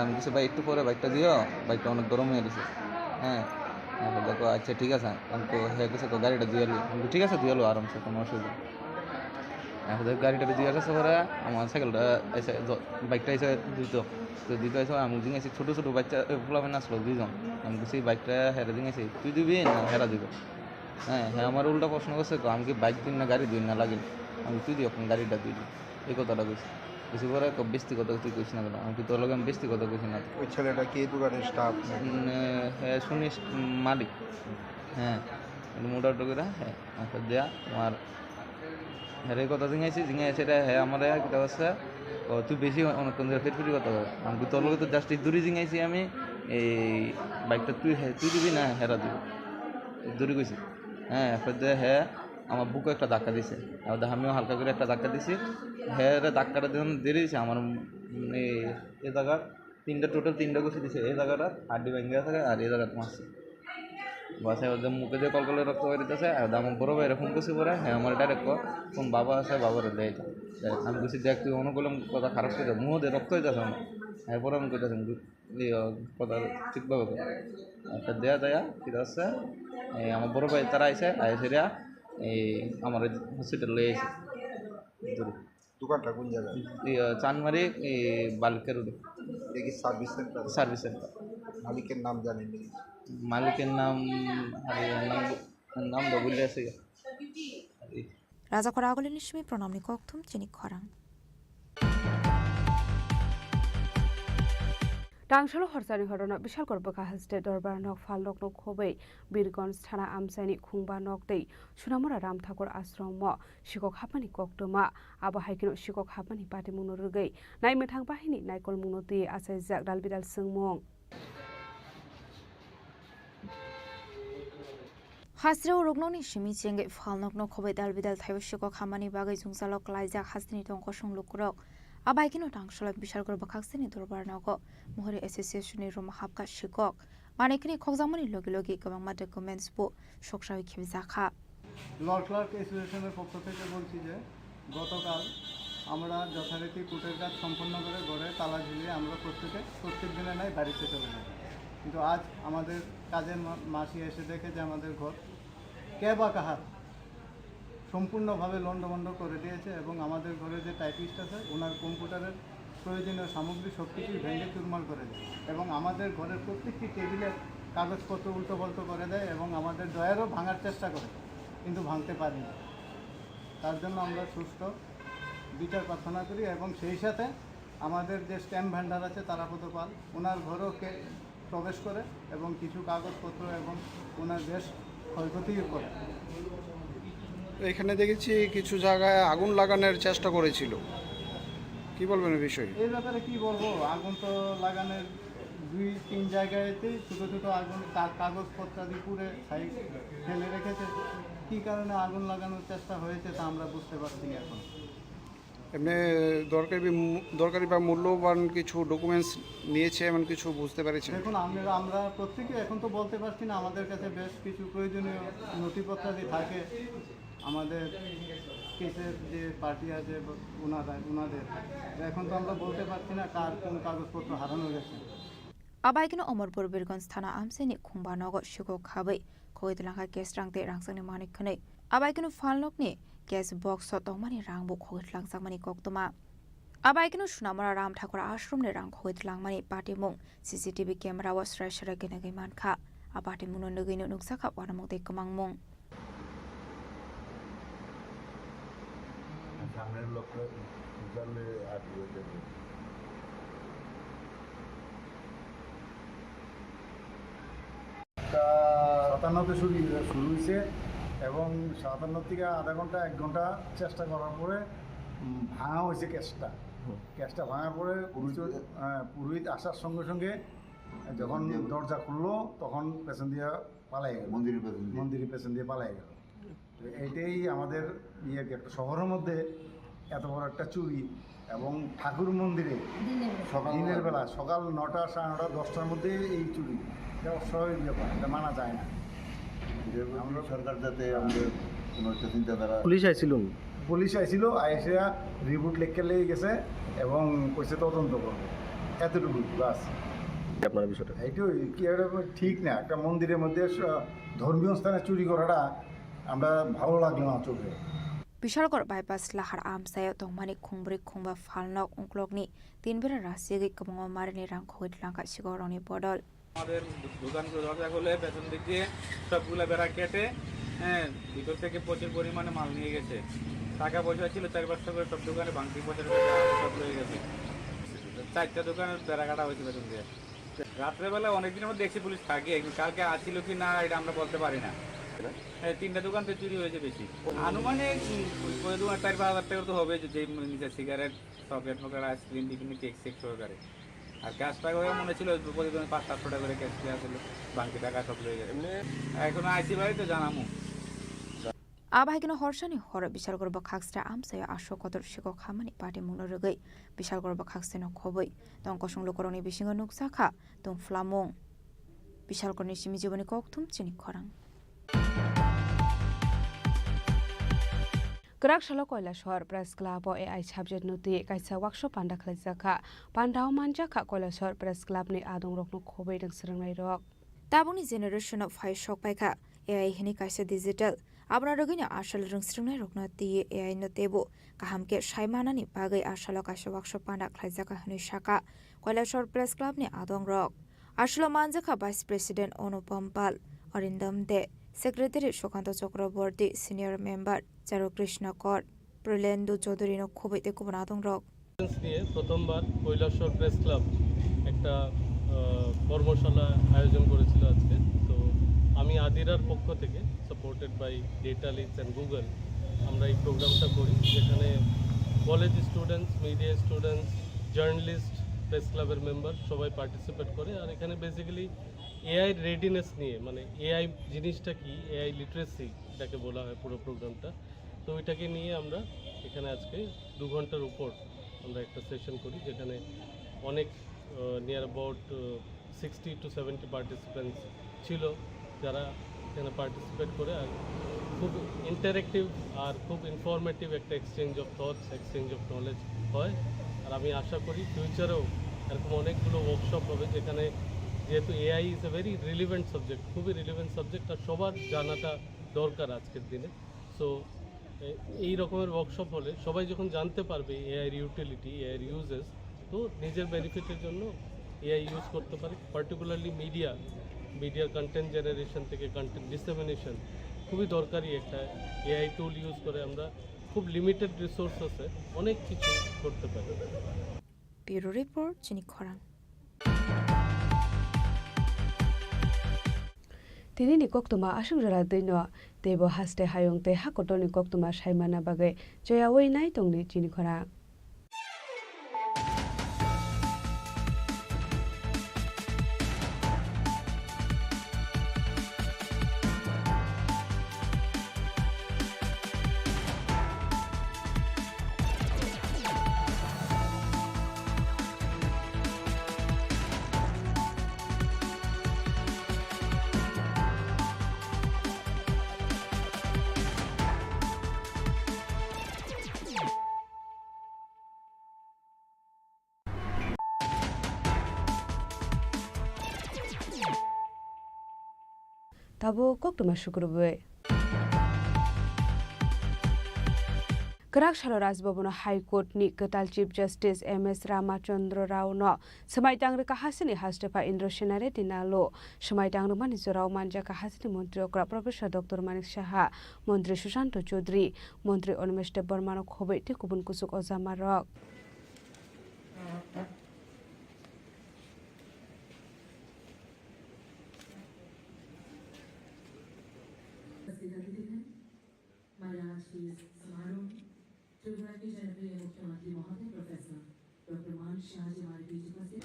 Speaker 4: আমি কিছু ভাই একটু পরে বাইকটা দিও, বাইকটা অনেক গরম হয়ে দিছে। হ্যাঁ দেখো আচ্ছা ঠিক আছে, আমি তো হয়ে গেছে তো গাড়িটা দিয়ে এলো, ঠিক আছে দিয়ে এলো আরামসে, কোনো অসুবিধা। এখন গাড়িটা দিয়ে আসার পরে আমার সাইকেলটা এসে বাইকটা এসে দিতে এসে আমি দিঙেছি ছোটো ছোটো বাচ্চা ফুলামেন আসলো 2 জন, আমি বলছি বাইকটা হেরা দিঙেছি তুই দিবি না হেরা দিব। হ্যাঁ আমার উল্টা প্রশ্ন করছে, আমি কি বাইক দিন না গাড়ি দিন না লাগিল, আমি তুই দিও গাড়িটা দিই, এই কথাটা কইছি। কিছু করে বেশি কথা তুই কইস না, আমি কি তোর লগে আমি বেশি কথা কইছি না।
Speaker 3: ওই ছেলেটা কি দোকানের স্টাফ?
Speaker 4: হ্যাঁ শুনিস মালিক, হ্যাঁ মোটামুটি করে। হ্যাঁ দেয়া আমার হ্যাঁ কথা জিঙাইছি এটা হ্যাঁ আমার কিতা আছে তুই বেশি অনেকক্ষণ ধরে ফেরফেরি কথা হবে, আমি তোর লগে তো জাস্ট দূরে জিঙাইছি আমি, এই বাইকটা তুই দিবি না হেরা দিবি দূরে গেছি। হ্যাঁ হ্যাঁ আমার বুকে একটা ধাক্কা দিছে, আমিও হালকা করে একটা ধাক্কা দিছি। হ্যাঁ ধাক্কাটা যখন দিয়ে দিয়েছে আমার এই জায়গার টোটাল 3টা ঘুষি দিছে, এই জায়গাটা হাড্ডি ভেঙে থাকে আর এই জায়গাটা মারছে বাসায় ওদের মুখে দিয়ে কলকলে রক্ত বেরিতেছে। আর আমার বড় ভাই এরকম কিছু করে, হ্যাঁ আমার ডাইরেক্ট কোন বাবা আছে বাবার দেয়, আমি বলছি দেখ তুই অনুকূলম কথা খারাপ করে মুহ দিয়ে রক্ত হইতেছে আমার, এরপরে আমি কইতেছি কথা ঠিকভাবে একটা দেয়া দেয়া ঠিক আছে। আমার বড় ভাই তারা আইসে সেরিয়া এই আমার হসপিটাল লয়ে আইসে।
Speaker 3: দোকানটা কোন জায়গায়?
Speaker 4: চানমারি বালিকা রোডে।
Speaker 3: দেখি সার্ভিস সেন্টার?
Speaker 4: Service centre.
Speaker 3: মালিকের নাম জানেন?
Speaker 4: মালিকের নাম নাম বলে আছে।
Speaker 15: Raza Khorang Nishmi Pranam Nikoktum Chini Khorang.
Speaker 17: Tangshalo Horsani Horona Bishal Korbaka Hasted Dorbar Nok Falok Nok Hobei Birgons Thana Amsani Khungba Nok Dei Sunamura Ram Thakur Ashram Mo Shikok Hapani Koktuma Aba Haikino Shikok Hapani Pati Munurugai Nai Metang Bahini Naikol Munoti Asai Zak Dalbidal Sungmong
Speaker 15: Hasreo Rognoni Shimi Chenge Falnok no Kobe Dalbidal Thayoshiko Hamani Bagai Zungsalok Laizak Hasni Tonkoshong Lukurok Abaikino Tangshalo Bishal Korbakaksini Dorbar Nogo Muhuri Association Room Hapka Shikok Manekini Kokzamani Logi Logi Gavama Documents Book Shokshawi Kivzaka
Speaker 2: law clerk অ্যাসোসিয়েশনের পক্ষ থেকে বলছি যে গতকাল আমরা যথারীতি কোর্টের কাজ সম্পন্ন করে ঘরে তালা ঝুলিয়ে আমরা প্রত্যেক দিনে নাই বাড়িতে চলে যাই, কিন্তু আজ আমাদের কাজের মাসি এসে দেখে যে আমাদের ঘর কে বা কাহার সম্পূর্ণভাবে লন্ডভন্ড করে দিয়েছে এবং আমাদের ঘরে যে টাইপিস্ট আছে ওনার কম্পিউটারের প্রয়োজনীয় সামগ্রী সব কিছুই ভেঙে চুরমার করে দেয় এবং আমাদের ঘরের প্রত্যেকটি টেবিলের
Speaker 11: কাগজপত্র উল্টো পাল্টো করে দেয় এবং আমাদের ড্রয়ারও ভাঙার চেষ্টা করে, কিন্তু ভাঙতে পারি না। তার জন্য আমরা সুষ্ঠু বিচার প্রার্থনা করি এবং সেই সাথে আমাদের যে স্ট্যাম্প ভেন্ডার আছে তারাপদ পাল, ওনার ঘরেও প্রবেশ করে এবং কিছু কাগজপত্র এবং ওনার বেশ ক্ষয়ক্ষতিও করে।
Speaker 18: এখানে দেখেছি কিছু জায়গায় আগুন লাগানোর চেষ্টা করেছিল, কি বলবেন এই বিষয়ে?
Speaker 11: এই ব্যাপারে কি বলবো, আগুন তো লাগানোর 2-3 জায়গাতেই ছোটো ছোটো আগুন কাগজপত্রাদি পুড়ে সাইড ফেলে রেখেছে। কী কারণে আগুন লাগানোর চেষ্টা হয়েছে তা আমরা বুঝতে পারছি না এখন।
Speaker 18: এমনি দরকারি বা মূল্যবান কিছু ডকুমেন্টস নিয়েছে এমন কিছু বুঝতে পেরেছেন?
Speaker 11: দেখুন আমরা প্রত্যেকে এখন তো বলতে পারছি না, আমাদের কাছে বেশ কিছু প্রয়োজনীয় নথিপত্রাদি থাকে আমাদের কেসের যে পার্টি আছে ওনাদের, এখন তো আমরা বলতে পারছি না কার কোন কাগজপত্র হারানো গেছে।
Speaker 15: Abaikino Omorpur Birgons Thana Amseni Kumbanogo Shugo Kabe, Koidlanka Gestrangte Rangsani Manikane, Abaikino Falnokni, Gas Box Sotomani Rangbo Koidlang Samani Koktoma. Abaikino Shunamara Ram Takura Ashram Rang Koidlangmani Party Mung, CCTV camera was fresh again again ka, Abati Munogino Nuksaka Wanamode Kamang Mung.
Speaker 2: সাতান্নতে শুরু হয়েছে এবং 57 থেকে আধা ঘন্টা 1 ঘন্টা চেষ্টা করার পরে ভাঙা হয়েছে ক্যাশটা ভাঙার পরে পুরোহিত আসার সঙ্গে সঙ্গে যখন দরজা খুললো তখন পেছন দিয়ে পালাই গেল, মন্দিরের পেছন দিয়ে পালাই গেল। তো এইটাই আমাদের একটা শহরের মধ্যে এত বড় একটা চুরি এবং ঠাকুর মন্দিরে দিনের বেলা সকাল 9টা, 9:30, 10টার মধ্যে এই চুরি, এটা অস্বাভাবিক ব্যাপার, এটা মানা যায় না। আমরা সরকার যাতে আমাদের কোনো একটা চিন্তাধারা, পুলিশ আইছিল আইসে রিপোর্ট লিখে লেগে গেছে এবং কইছে তদন্ত করবে, এতটুকু বাস। আপনার বিষয়টা এইটাই কি ঠিক না, একটা মন্দিরের মধ্যে ধর্মীয় স্থানে চুরি করাটা আমরা ভালো লাগলো না চোখে।
Speaker 15: Bishalgor bypass lahar amsayo tongmani khungbri khungba falnok unklokni tinbera rasigi kabongo marini rang khoit langka sigoroni bodol.
Speaker 4: আমাদের দোকানগুলো দরজা খুলে পেছন দিক দিয়ে সবগুলো বেড়া কেটে ভিতর থেকে প্রচুর পরিমাণে মাল নিয়ে গেছে। টাকা পয়সা ছিল 4-5 করে সব দোকানে ভাঙতি পয়সা সব লয়ে গেছে। 4টা দোকানের বেড়া কাটা হয়েছে পেছন দিয়ে। রাত্রেবেলা অনেকদিনের মধ্যে দেখছি পুলিশ থাকে, কালকে আসছিল কি না এটা আমরা বলতে পারি না। 3টা দোকান তো চুরি হয়েছে বেশি, আনুমানিক 4,000-5,000 টাকা তো হবে, যে নিচে সিগারেট, চকলেট ফকলেট, আইসক্রিম, বিভিন্ন কেক সেক সহকারে। আর ক্যাশ টাকা মনে ছিল প্রতিদিন 500-700 টাকা করে ক্যাশ দেওয়া ছিল, বাকি টাকা সব লয়ে গেছে। এখন আইসি বাড়ি তো জানামু।
Speaker 15: Abaikino Horshani Hor Bishalgor Bakstra Amsayo Asho Kotor Shiko Kamani Party Munorugay, Bishalgor Baksino Koboi, Don Koshung Lokoroni Bishingo Nuksaka, Don Flamong, Bishalgor Nishimijibani Koktum, Chini Khorang.
Speaker 17: Grakshalo Koilashor Press Club o AI subject nuti kaisa workshop panda khlaisaka pandao manjaka Koilashor Press Club ni adong rokno khobei dang srangnai rok.
Speaker 15: Tabuni generation of high shock paika AI hini kaisa digital abra rogina ashal rung srangnai rokno ti AI no tebo kahamke shaimanani bagai ashalo kaisa workshop panda khlaisaka hini shaka Koilashor Press Club ni adong rok. Ashalo manjaka Vice President Onupam Pal Arindam De Secretary Shokanto Chakraborty Senior Member Charu Krishna Kor Pralendu Chaudhary no khobete kubnadong rok
Speaker 12: নিয়ে প্রথমবার কৈলাসহর প্রেস ক্লাব একটা কর্মশালা আয়োজন করেছিল আজকে। তো আমি আদিরার পক্ষ থেকে supported by data leads and Google আমরা এই প্রোগ্রামটা করি, যেখানে college students, media students, journalist, press ক্লাবের মেম্বার সবাই পার্টিসিপেট করে। আর এখানে বেসিক্যালি এআই রেডিনেস নিয়ে, মানে এআই জিনিসটা কি, এআই লিটারেসি এটাকে বলা হয় পুরো প্রোগ্রামটা। তো ওইটাকে নিয়ে আমরা এখানে আজকে 2 ঘন্টার উপর আমরা একটা সেশন করি, যেখানে অনেক নিয়ার অ্যাবাউট 60 to 70 পার্টিসিপেন্টস ছিল যারা এখানে পার্টিসিপেট করে। আর খুব ইন্টারেক্টিভ আর খুব ইনফরমেটিভ একটা exchange of thoughts, exchange of knowledge হয়। আর আমি আশা করি ফিউচারেও এরকম অনেকগুলো ওয়ার্কশপ হবে, যেখানে যেহেতু AI is a very relevant subject, খুবই রিলিভেন্ট সাবজেক্ট, আর সবার জানাটা দরকার আজকের দিনে। সো এই রকমের ওয়ার্কশপ হলে সবাই যখন জানতে পারবে এআইয়ের ইউটিলিটি, এআইয়ের ইউজেস, তো নিজের বেনিফিটের জন্য এআই ইউজ করতে পারে। পার্টিকুলারলি মিডিয়া
Speaker 1: মিডিয়ার কন্টেন্ট জেনারেশন থেকে কন্টেন্ট ডিসেমিনেশন খুবই দরকারি একটা এআই টুল ইউজ করে আমরা খুব লিমিটেড রিসোর্স আছে অনেক কিছু করতে পারি।
Speaker 15: ব্যুরো রিপোর্ট চিনি খরাং।
Speaker 17: তিনি ni koktoma asungjara deino tebo haste hayong te hakotoni koktoma saimana bagai joyawei nai tongni Chini Khorang. Tabo koktoma shukurbe. Karak Shalo Rajbhavana High Court ni Ketal Chief Justice MS Ramachandra Rao no Semaitang Kahasini Hastepa Indro Shenare Dinalo Semaitang Mani Zorao Manja Kahasini Montri Okra Professor Dr. Manik Shaha Montri Shushanto Chaudhary Montri Onmeshte Bormano Khobe Tikubun Kusuk Ozamarok.
Speaker 16: Tripura के जनप्रिय मुख्यमंत्री महोदय प्रोफेसर डॉक्टर मान शाह जी हमारे बीच उपस्थित।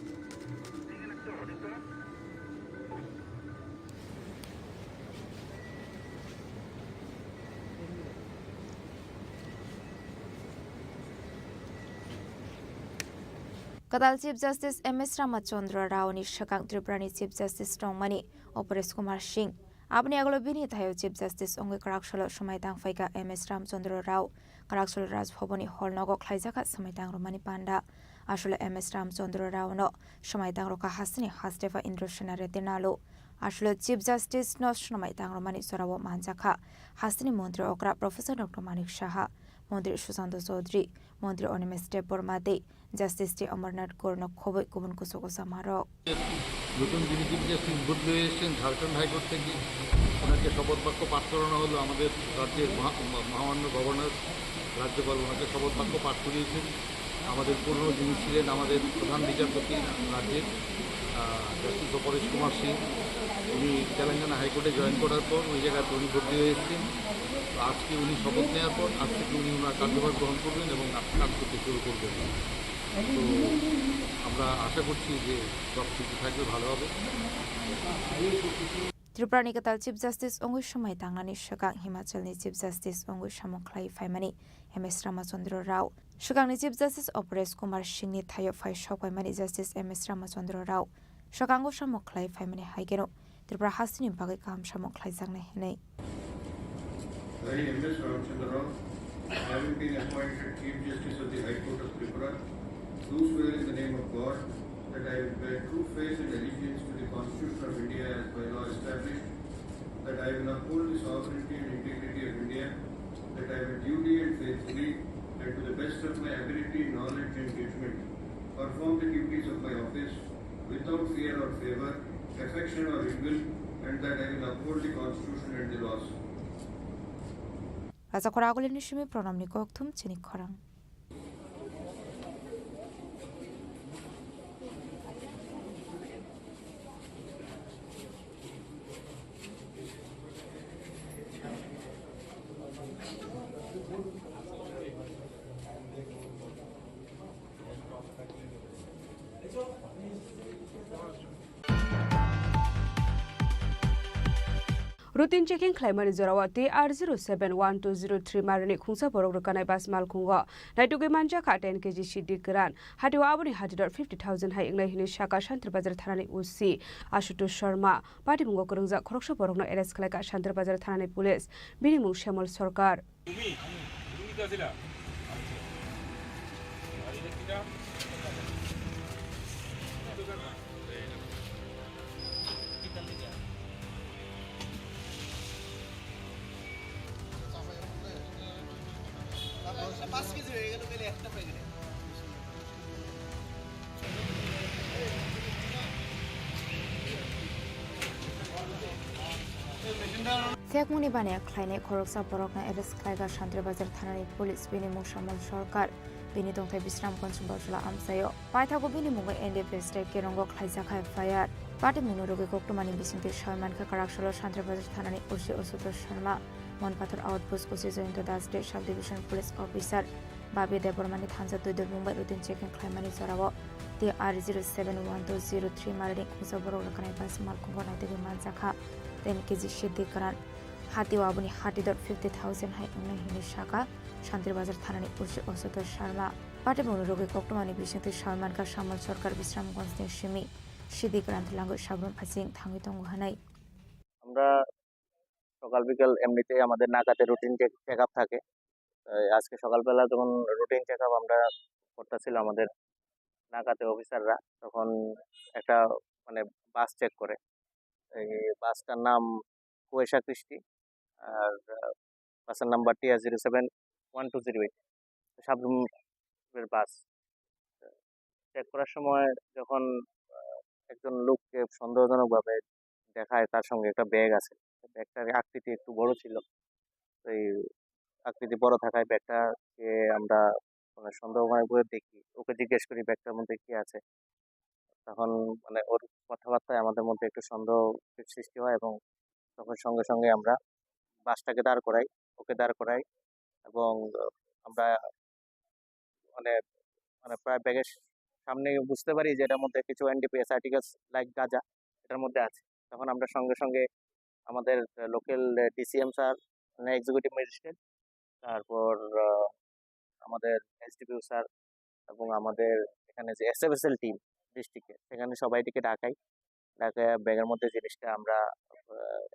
Speaker 15: Kadal Chief Justice MS Ramachandra Rao ni Khorang Tripura ni Chief Justice Strongmani Opores Kumar Singh Abni aglo bini thayo Chief Justice onge Karakshalo Somai Tangfaika MS Ramachandra Rao Karakshalo Rajbhavani Hall nogo khlaijaka Somai Tangromani Panda Ashole MS Ramachandra Rao no Somai Tangroka Hasini Hastefa Indro Shenare Dinalo Ashole Chief Justice no Somai Tangromani Sorawo Manjaka Hasini Montri Okra Professor Dr. Manik Shaha Montri Shushanto Chaudhary Montri Onmeshte Bormade Justice T. Amarnath Gorno Khoboi Kubun Kusoko Samarok
Speaker 23: নতুন যিনি চিফ জাস্টিস বদলে এসেছেন ঝাড়খণ্ড হাইকোর্ট থেকে ওনাকে শপথ বাক্য পাঠ করানো হলো আমাদের রাজ্যের মহামান্য গভর্নর রাজ্যপাল ওনাকে শপথ বাক্য পাঠ করিয়েছেন আমাদের পুরনো যিনি ছিলেন আমাদের প্রধান বিচারপতি রাজ্যের জাস্টিস অপরেশ কুমার সিং উনি তেলেঙ্গানা হাইকোর্টে জয়েন করার পর ওই জায়গায় উনি বদলে এসেছেন তো আজকে উনি শপথ নেওয়ার পর আজ থেকে উনি ওনার কার্যভার গ্রহণ করবেন এবং কাজ করতে শুরু করবেন তো আমরা আশা করছি যে সব কিছু থাকলে ভালো হবে
Speaker 15: Tripura ni Ketal Chief Justice Ongui Somai Tangnani Khorang Himachal ni Chief Justice Ongui Samukhlai Faimani MS Ramachandra Rao Khorang ni Chief Justice Opores Kumar Singh ni Thayo Phai Shopaimani Justice MS Ramachandra Rao Khorang go Samukhlai Faimani Haigeno Tripura Hasini Bagai Kam Samukhlai Jangnai Henai
Speaker 24: I, MS Ramachandra Rao, having been appointed Chief Justice of the High Court of Tripura, do swear in the name of God that I will bear true faith and allegiance to the Constitution of India as by law established, that I will uphold the sovereignty and integrity of India, that I will duly and faithfully and to the best of my ability, knowledge and judgment perform the duties of my office without fear or favour, affection or ill will, and that I will uphold the Constitution and the laws.
Speaker 15: Raja Khoragoli Nishimi Pronam ni Kokthum Chini Khorang
Speaker 17: Routine checking Claimani Zorawati R071203 Marani Kunsa Borokana Bas Malkungo, Naitugi Manja Kat 10 kg Shidi Gran, Hadiwabuni Hadidor 50,000 High English Shaka Shantra Bazar Thanani Usi, Ashuto Sharma, Party Mungo Kurunza, Kroksha Borokno Eres Kalaka Shantra Bazar Thanani Police, Binimu Shamal Sorkar.
Speaker 15: फेकमुनि बानाया ख्लायनाय खरकसा बरकना एरेस्ट ख्लायगा शान्तिबाजार थानानि पुलिस बिनि मुं सामल सरकार बिनि दंथाय बिश्रामगन्ज बरजला आमसायो पायथागो बिनि मुङै एनडिपिएस टे केरंगो ख्लायजाखा एफआईआर पार्टी मुनुरुगे कोक्टमानि बिसिंति सयमानखा काराकसल शान्तिबाजार थानानि OC Ashutosh Sharma Manpathar outpost OC Jayanta Das डे सब डिविजन पुलिस अफिसार बाबी देबरमानि थानजा दुइदर मुंबाइ रुटिन चेकिं ख्लायमानि जरावो TR 071203 मारिनि खुसा बरक रखानाय बास मालखुंग नायतगे मानजाखा 10 केजि सिद्धि करान हाथी वाबुनि हाथीदर 50,000 हाय उन्नाय हिनि शाखा शान्तिबाजार थानानि ओसि असुतोष शर्मा पार्टी मुनुरुगे कोक्टमानि बिसिंति सयमानखा सामल सरकार बिश्रामगन्जनि सिमी সিদ্ধি ক্রান্ত লাঙ্গো সাবরুম আসিং থাঙ্গি তঙ্গ হানাই
Speaker 6: আমরা সকাল বিকাল এমনিতেই আমাদের নাকাতে রুটিন চেক আপ থাকে আজকে সকালবেলা যখন রুটিন চেক আপ আমরা করতেছিল আমাদের নাকাতে অফিসাররা তখন একটা মানে বাস চেক করে এই বাসটার নাম কুয়েশা কৃষ্টি আর বাসের নাম্বার TR 071208 সাবরুমের বাস চেক করার সময় যখন একজন লোককে সন্দেহজনকভাবে দেখায় তার সঙ্গে একটা ব্যাগ আছে ব্যাগটার আকৃতি একটু বড় ছিল এই আকৃতি বড় থাকায় ব্যাগটাকে আমরা মানে সন্দেহময় করে দেখি ওকে জিজ্ঞেস করি ব্যাগটার মধ্যে কি আছে তখন মানে ওর কথাবার্তায় আমাদের মধ্যে একটু সন্দেহ সৃষ্টি হয় এবং তখন সঙ্গে সঙ্গে আমরা বাসটাকে দাঁড় করাই ওকে দাঁড় করাই এবং আমরা মানে মানে প্রায় ব্যাগের সামনে বুঝতে পারি যে এটার মধ্যে কিছু এনডিপিএস আর্টিকেলস লাইক গাঁজা এটার মধ্যে আছে তখন আমরা সঙ্গে সঙ্গে আমাদের লোকাল DCM স্যার মানে এক্সিকিউটিভ ম্যাজিস্ট্রেট তারপর আমাদের SDPO স্যার এবং আমাদের এখানে যে SFSL টিম ডিস্ট্রিক্টে সেখানে সবাইটিকে ডাকাই ব্যাগের মধ্যে জিনিসটা আমরা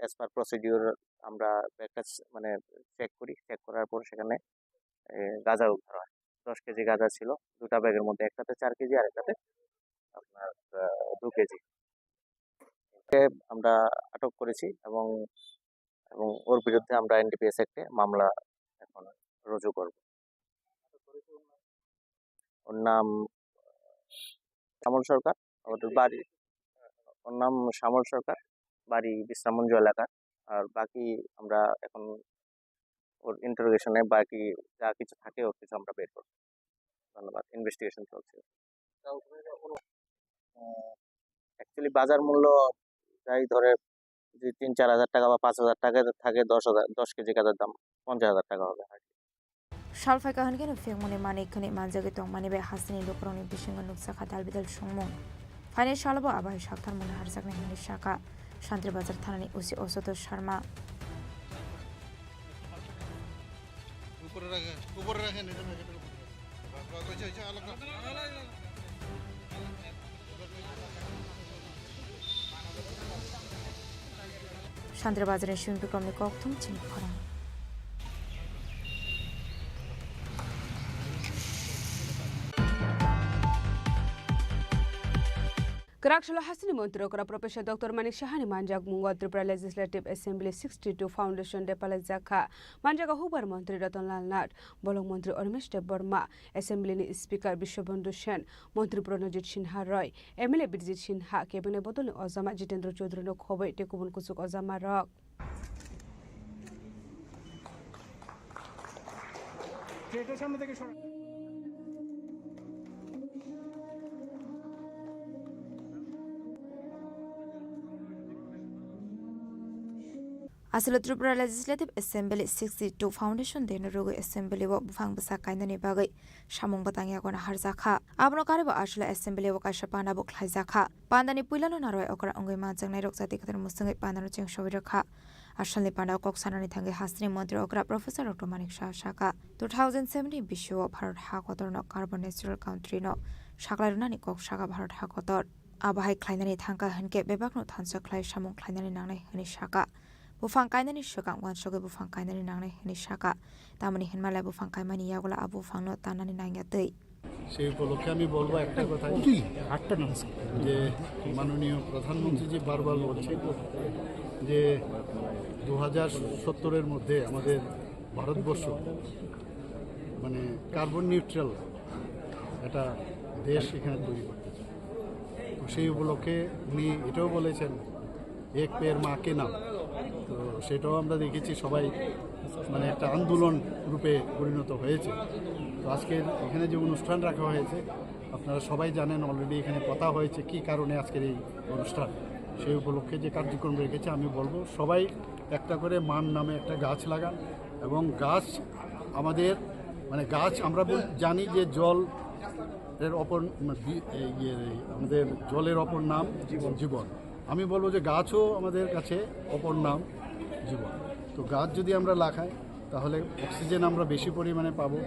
Speaker 6: অ্যাজ পার প্রসিডিউর আমরা ব্যাগটা মানে চেক করি চেক করার পর সেখানে গাঁজা উদ্ধার হয় 10 কেজি গাঁজা ছিল দুটা ব্যাগের মধ্যে একটাতে 4 কেজি আর একটাতে আপনার 2 কেজি আমরা আটক করেছি এবং ওর বিরুদ্ধে আমরা এনডিপিএস অ্যাক্টে মামলা এখন রুজু করব ওর নাম শ্যামল সরকার ওর বাড়ি ওর নাম শ্যামল সরকার বাড়ি বিশ্রামগঞ্জ এলাকা আর বাকি আমরা এখন ওর ইন্টারোগেশনে বাকি যা কিছু থাকে ওর কিছু আমরা বের করব ধন্যবাদ ইনভেস্টিগেশন চলছে অ্যাকচুয়ালি বাজার মূল্য যাই ধরে যে 3-4 হাজার টাকা বা 5,000 টাকা থাকে 10 কেজি গাঁজার দাম 50,000 টাকা হবে
Speaker 15: সালফাই কাহানকেন ফেকমনি মানিকখানি মানজাগে তং মানিবে হাসিনি লোকরনি বিসিঙ্গ নুকসাখা দালবিদাল সংমং ফাইনে সালবো আবাই সাকথার মনে হারজাকনি হিনি শাখা শান্তিবাজার থানানি ওসি অসুতোষ শর্মা শান্তিবাজারের শিল্পক্রমে ককথম চিনি খরাং
Speaker 17: Karakshalo Hasini Montro Kora Professor Dr. Manik Shahani Manjak Mungo Tripura Legislative Assembly 62 Foundation Depalazaka Manjaka Hubar Montri Ratan Lal Nat Bolong Montri Ormeshte Burma Assembly ni Speaker Bishobandhu Sen Montri Pranajit Sinha Roy MLA Birjit Sinha Cabinet Bodoni Ozama Jitendra Chaudhary no Khoboi Tekubun Kusuk Ozama Rock Asilo Tripura Legislative Assembly 62 Foundation de Norugo Assembly wo bufang basa kainani bagai samung batangya kona harjakha abno karibo asilo Assembly wo kaisa panda bo khlaijakha pandani puilano naroi okra ongoi ma jangnai roksati khatar musungai pandano cheng sobirakha asalni panda kok sanani thange hasni mantri okra Professor Dr. Manik Shaka 2017 bisho Bharat ha kotor no carbon natural country no shaklarunani kok shaka Bharat ha kotor abahai khlainani thangka hanke bebakno thansa khlai samung khlainani nangnai hani shaka Bufang kainani shakang wan shoge bufang kainani nangnai hini shaka tamani hinmalai bufang kaimani yagola abu fangno tanani nangyatei
Speaker 7: সেই উপলক্ষে আমি বলবো একটা কথা যে মাননীয় প্রধানমন্ত্রী জি বারবার বলছে যে 2070-এর মধ্যে আমাদের ভারতবর্ষ মানে কার্বন নিউট্রাল একটা দেশ এখানে তৈরি করতে চায় তো সেই উপলক্ষে উনি এটাও বলেছেন এক পের মা কে নাম তো সেটাও আমরা দেখেছি সবাই মানে একটা আন্দোলন রূপে পরিণত হয়েছে। তো আজকের এখানে যে অনুষ্ঠান রাখা হয়েছে আপনারা সবাই জানেন, অলরেডি এখানে কথা হয়েছে কি কারণে আজকের এই অনুষ্ঠান। সেই উপলক্ষে যে কার্যক্রম রেখেছে আমি বলবো সবাই একটা করে মান নামে একটা গাছ লাগান, এবং গাছ আমাদের মানে গাছ আমরা জানি যে জল এর অপর আমাদের জলের অপর নাম জীবন। আমি বলবো যে গাছও আমাদের কাছে অপর নাম জীবন। তো গাছ যদি আমরা লাগাই তাহলে অক্সিজেন আমরা বেশি পরিমাণে পাবো,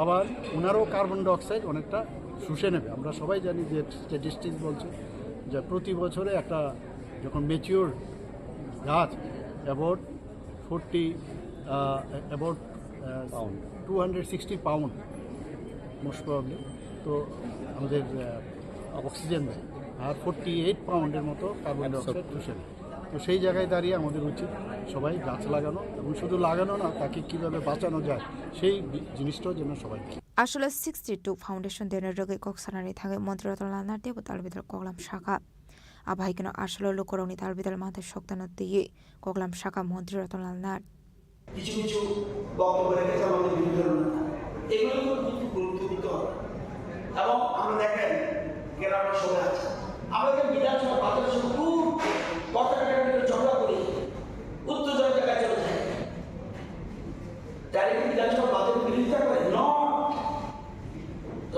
Speaker 7: আবার ওনারও কার্বন ডাইঅক্সাইড অনেকটা শুষে নেবে। আমরা সবাই জানি যে স্ট্যাটিস্টিক্স বলছে যে প্রতি বছরে একটা যখন ম্যাচিওর গাছ অ্যাবাউট 260 পাউন্ড মোস্ট প্রবলি তো আমাদের অক্সিজেন দেয়, আর 48 পাউন্ডের মতো কার্বন ডাইঅক্সাইড শুষে নেয়। তো সেই জায়গায় দাঁড়িয়ে আমাদের উচিত সবাই গাছ লাগানো, এবং শুধু লাগানো না, তাকে কীভাবে বাঁচানো যায় সেই জিনিসটাও যেন সবাই।
Speaker 15: আসলে 62 ফাউন্ডেশন দেনের রোগে koksanani thangai মন্ত্রীরতন লানার দেব তালবিদাল কগলাম শাখা আবাহিকনো আসলে লোকরনি তালবিদাল মাথে শক্তানা দিয়ে কগলাম শাখা মন্ত্রীরতন লানার
Speaker 5: কিছু কিছু বক্তব্য রেখেছে আমাদের বিরুদ্ধে এগুলো কিন্তু গুরুত্ব দিতে হবে। এবং আমরা দেখেন গ্রামের সবাই আছে, আমরা যে বিধানসভা বাজারের সঙ্গে খুব কথাটার ভিতরে ঝগড়া করি, উত্তেজনা জায়গায় চলে যায়, তারা কি বিধানসভা বাজারের বিরোধিতা করে?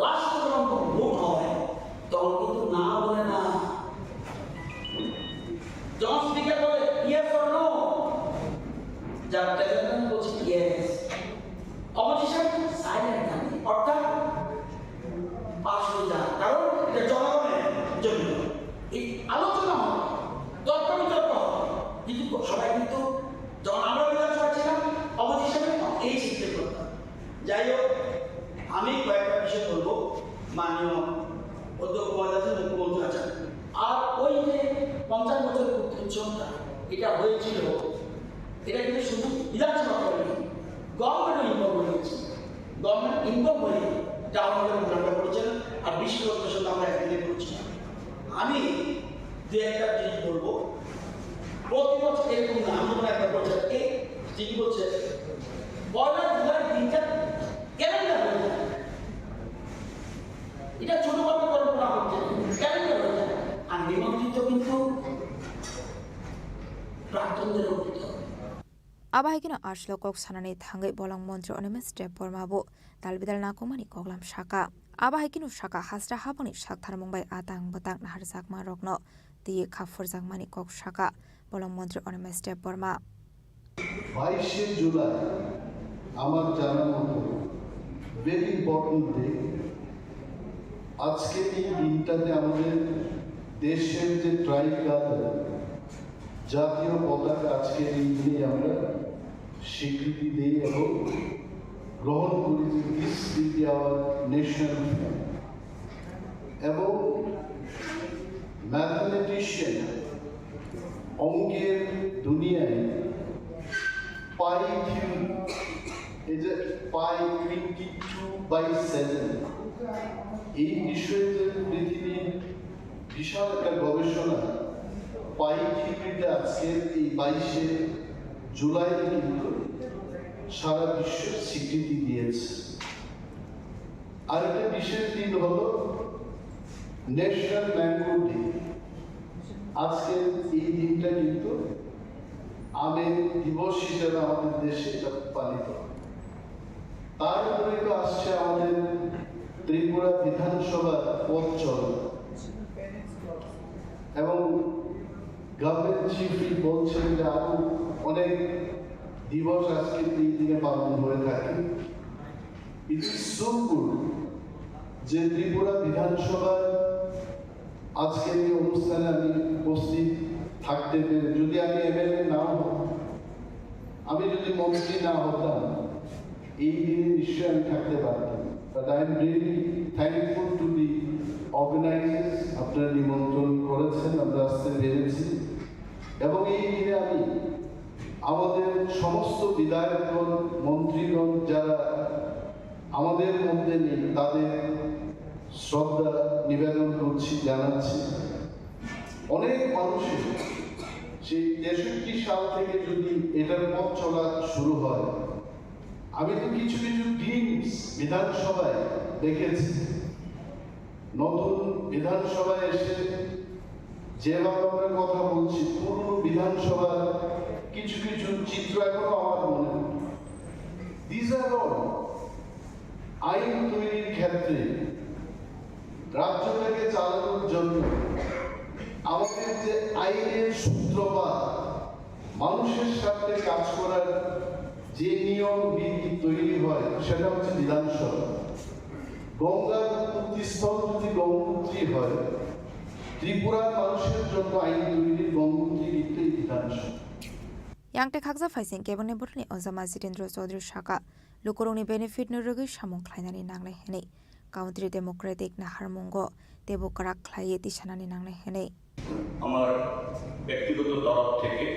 Speaker 5: লাস্ট যখন ভোট হয় তখন কিন্তু না বলে না, যখন স্পিকার বলে ইয়েস অর নো, যার প্রেসিডেন্ট বলছে ইয়েস, অপোজিশন সাইলেন্ট থাকে, অর্থাৎ পাশ হয়ে যায়, কারণ এটা জনগণের জন্য। এই আলোচনা হয়, তর্ক বিতর্ক হয়, কিন্তু সবাই কিন্তু যখন আমরা বিধানসভা ছিলাম অপোজিশনে এই শিখতে করতাম। যাই হোক, আমি কয়েকটা বিষয় বলবো, মাননীয় অধ্যক্ষ মহোদয় আছেন, মুখ্যমন্ত্রী আছেন, আর ওই যে 50 বছরের উৎসবটা এটা হয়েছিল, এটা কিন্তু শুধু বিধানসভা করেনি, গভর্নমেন্টও ইনভলভ হয়েছে। গভর্নমেন্ট ইনভলভ হয়ে টাউন হলের প্রোগ্রামটা করেছেন, আর বিশ্বরত্নের সাথে আমরা একদিনে করছি। আমি দু একটা জিনিস বলবো, প্রতি বছর এরকম না, আমি কোনো একটা বছর এই যিনি বলছে 1 জুলাই দিনটা ক্যালেন্ডার হয়ে যায়, এটা ছোটভাবে কল্পনা করছে, ক্যালেন্ডার হয়ে যায়, আর নিমন্ত্রিত কিন্তু প্রাক্তনদের করতে হবে।
Speaker 15: আবাহিকনো আসলো koksanani thangai bolang মন্ত্রী অনিমেষ দেব বর্মাবো তালবিদাল নাকুমানি কগলাম শাখা আবাহিকনো শাখা হাসরা হাবনি সাকথার মুম্বাই আতাং বতাং নাহার জাকমা রগ্ন দিয়ে খাফর জাকমানি কক শাখা bolang মন্ত্রী অনিমেষ দেব বর্মা
Speaker 8: 22 জুলাই আমার জানার মতো ভেরি ইম্পর্টেন্ট ডে। আজকে এই দিনটাতে আমাদের দেশের যে ট্রাইকালার জাতীয় পতাকা আজকে এই দিনে আমরা স্বীকৃতি দিই এবং গ্রহণ করি যে this will be our national flag. এবং ম্যাথমেটিশিয়ান অঙ্কের দুনিয়ায় পাই থিওরি এই যে পাই 22/7 এই বিষয়ে যে পৃথিবীর বিশাল একটা গবেষণা পাই থিওরিতে আজকের এই 22শে জুলাই কিন্তু সারা বিশ্ব স্বীকৃতি দিয়েছে। আর একটা বিশেষ দিন হলো ন্যাশনাল ম্যাঙ্গো ডে। আজকে এই দিনটা কিন্তু আমের দিবস হিসেবে আমাদের দেশে এটা পালিত হয়। তার উপরে তো আসছে আমাদের ত্রিপুরা বিধানসভার পথ চলা, এবং গভর্নমেন্ট চিফ বলছেন যে আরো অনেক দিবস আজকে এই দিনে পালন হয়ে থাকে। ইট ইজ সো গুড যে ত্রিপুরা বিধানসভার আজকের এই অনুষ্ঠানে আমি উপস্থিত থাকতে পেরে, যদি আমি এমএলএ নাও হতাম, আমি যদি মন্ত্রী না হতাম, এই দিনে নিশ্চয়ই আমি থাকতে পারতাম। But I am really thankful to the organisers, আপনারা নিমন্ত্রণ করেছেন, আমরা আসতে পেরেছি। এবং এই দিনে আমি আমাদের সমস্ত বিধায়কগণ, মন্ত্রীগণ যারা আমাদের মধ্যে নেই, তাদের শ্রদ্ধা নিবেদন করছি, জানাচ্ছি। অনেক মানুষের সেই 63 সাল থেকে যদি এটার পথ চলা শুরু হয়, আমি তো কিছু কিছু টিমস বিধানসভায় দেখেছি, নতুন বিধানসভায় এসে যেভাবে আমরা কথা বলছি, পুরনো বিধানসভার কিছু কিছু চিত্র এখনো আমার মনে। দিস আর অল আইন তৈরির ক্ষেত্রে রাজ্যটাকে চালানোর জন্য আমাদের যে আইনের সূত্রপাত, মানুষের সাথে কাজ করার যে নিয়ম বিধি তৈরি হয়, সেটা হচ্ছে বিধানসভা। গঙ্গার উৎপত্তিস্থল যদি গঙ্গোত্রী হয়, ত্রিপুরার মানুষের জন্য আইন তৈরির গঙ্গোত্রী কিন্তু বিধানসভা।
Speaker 15: Yang tek hakza faising kebone borni ozama Jitendra Chaudhary Shaka lukurungni benefit nurugi samung khlainani nangnai henei Country Democratic na harmungo tebo karak khlaiye tisanani nangnai henei
Speaker 13: আমার ব্যক্তিগত তরফ থেকে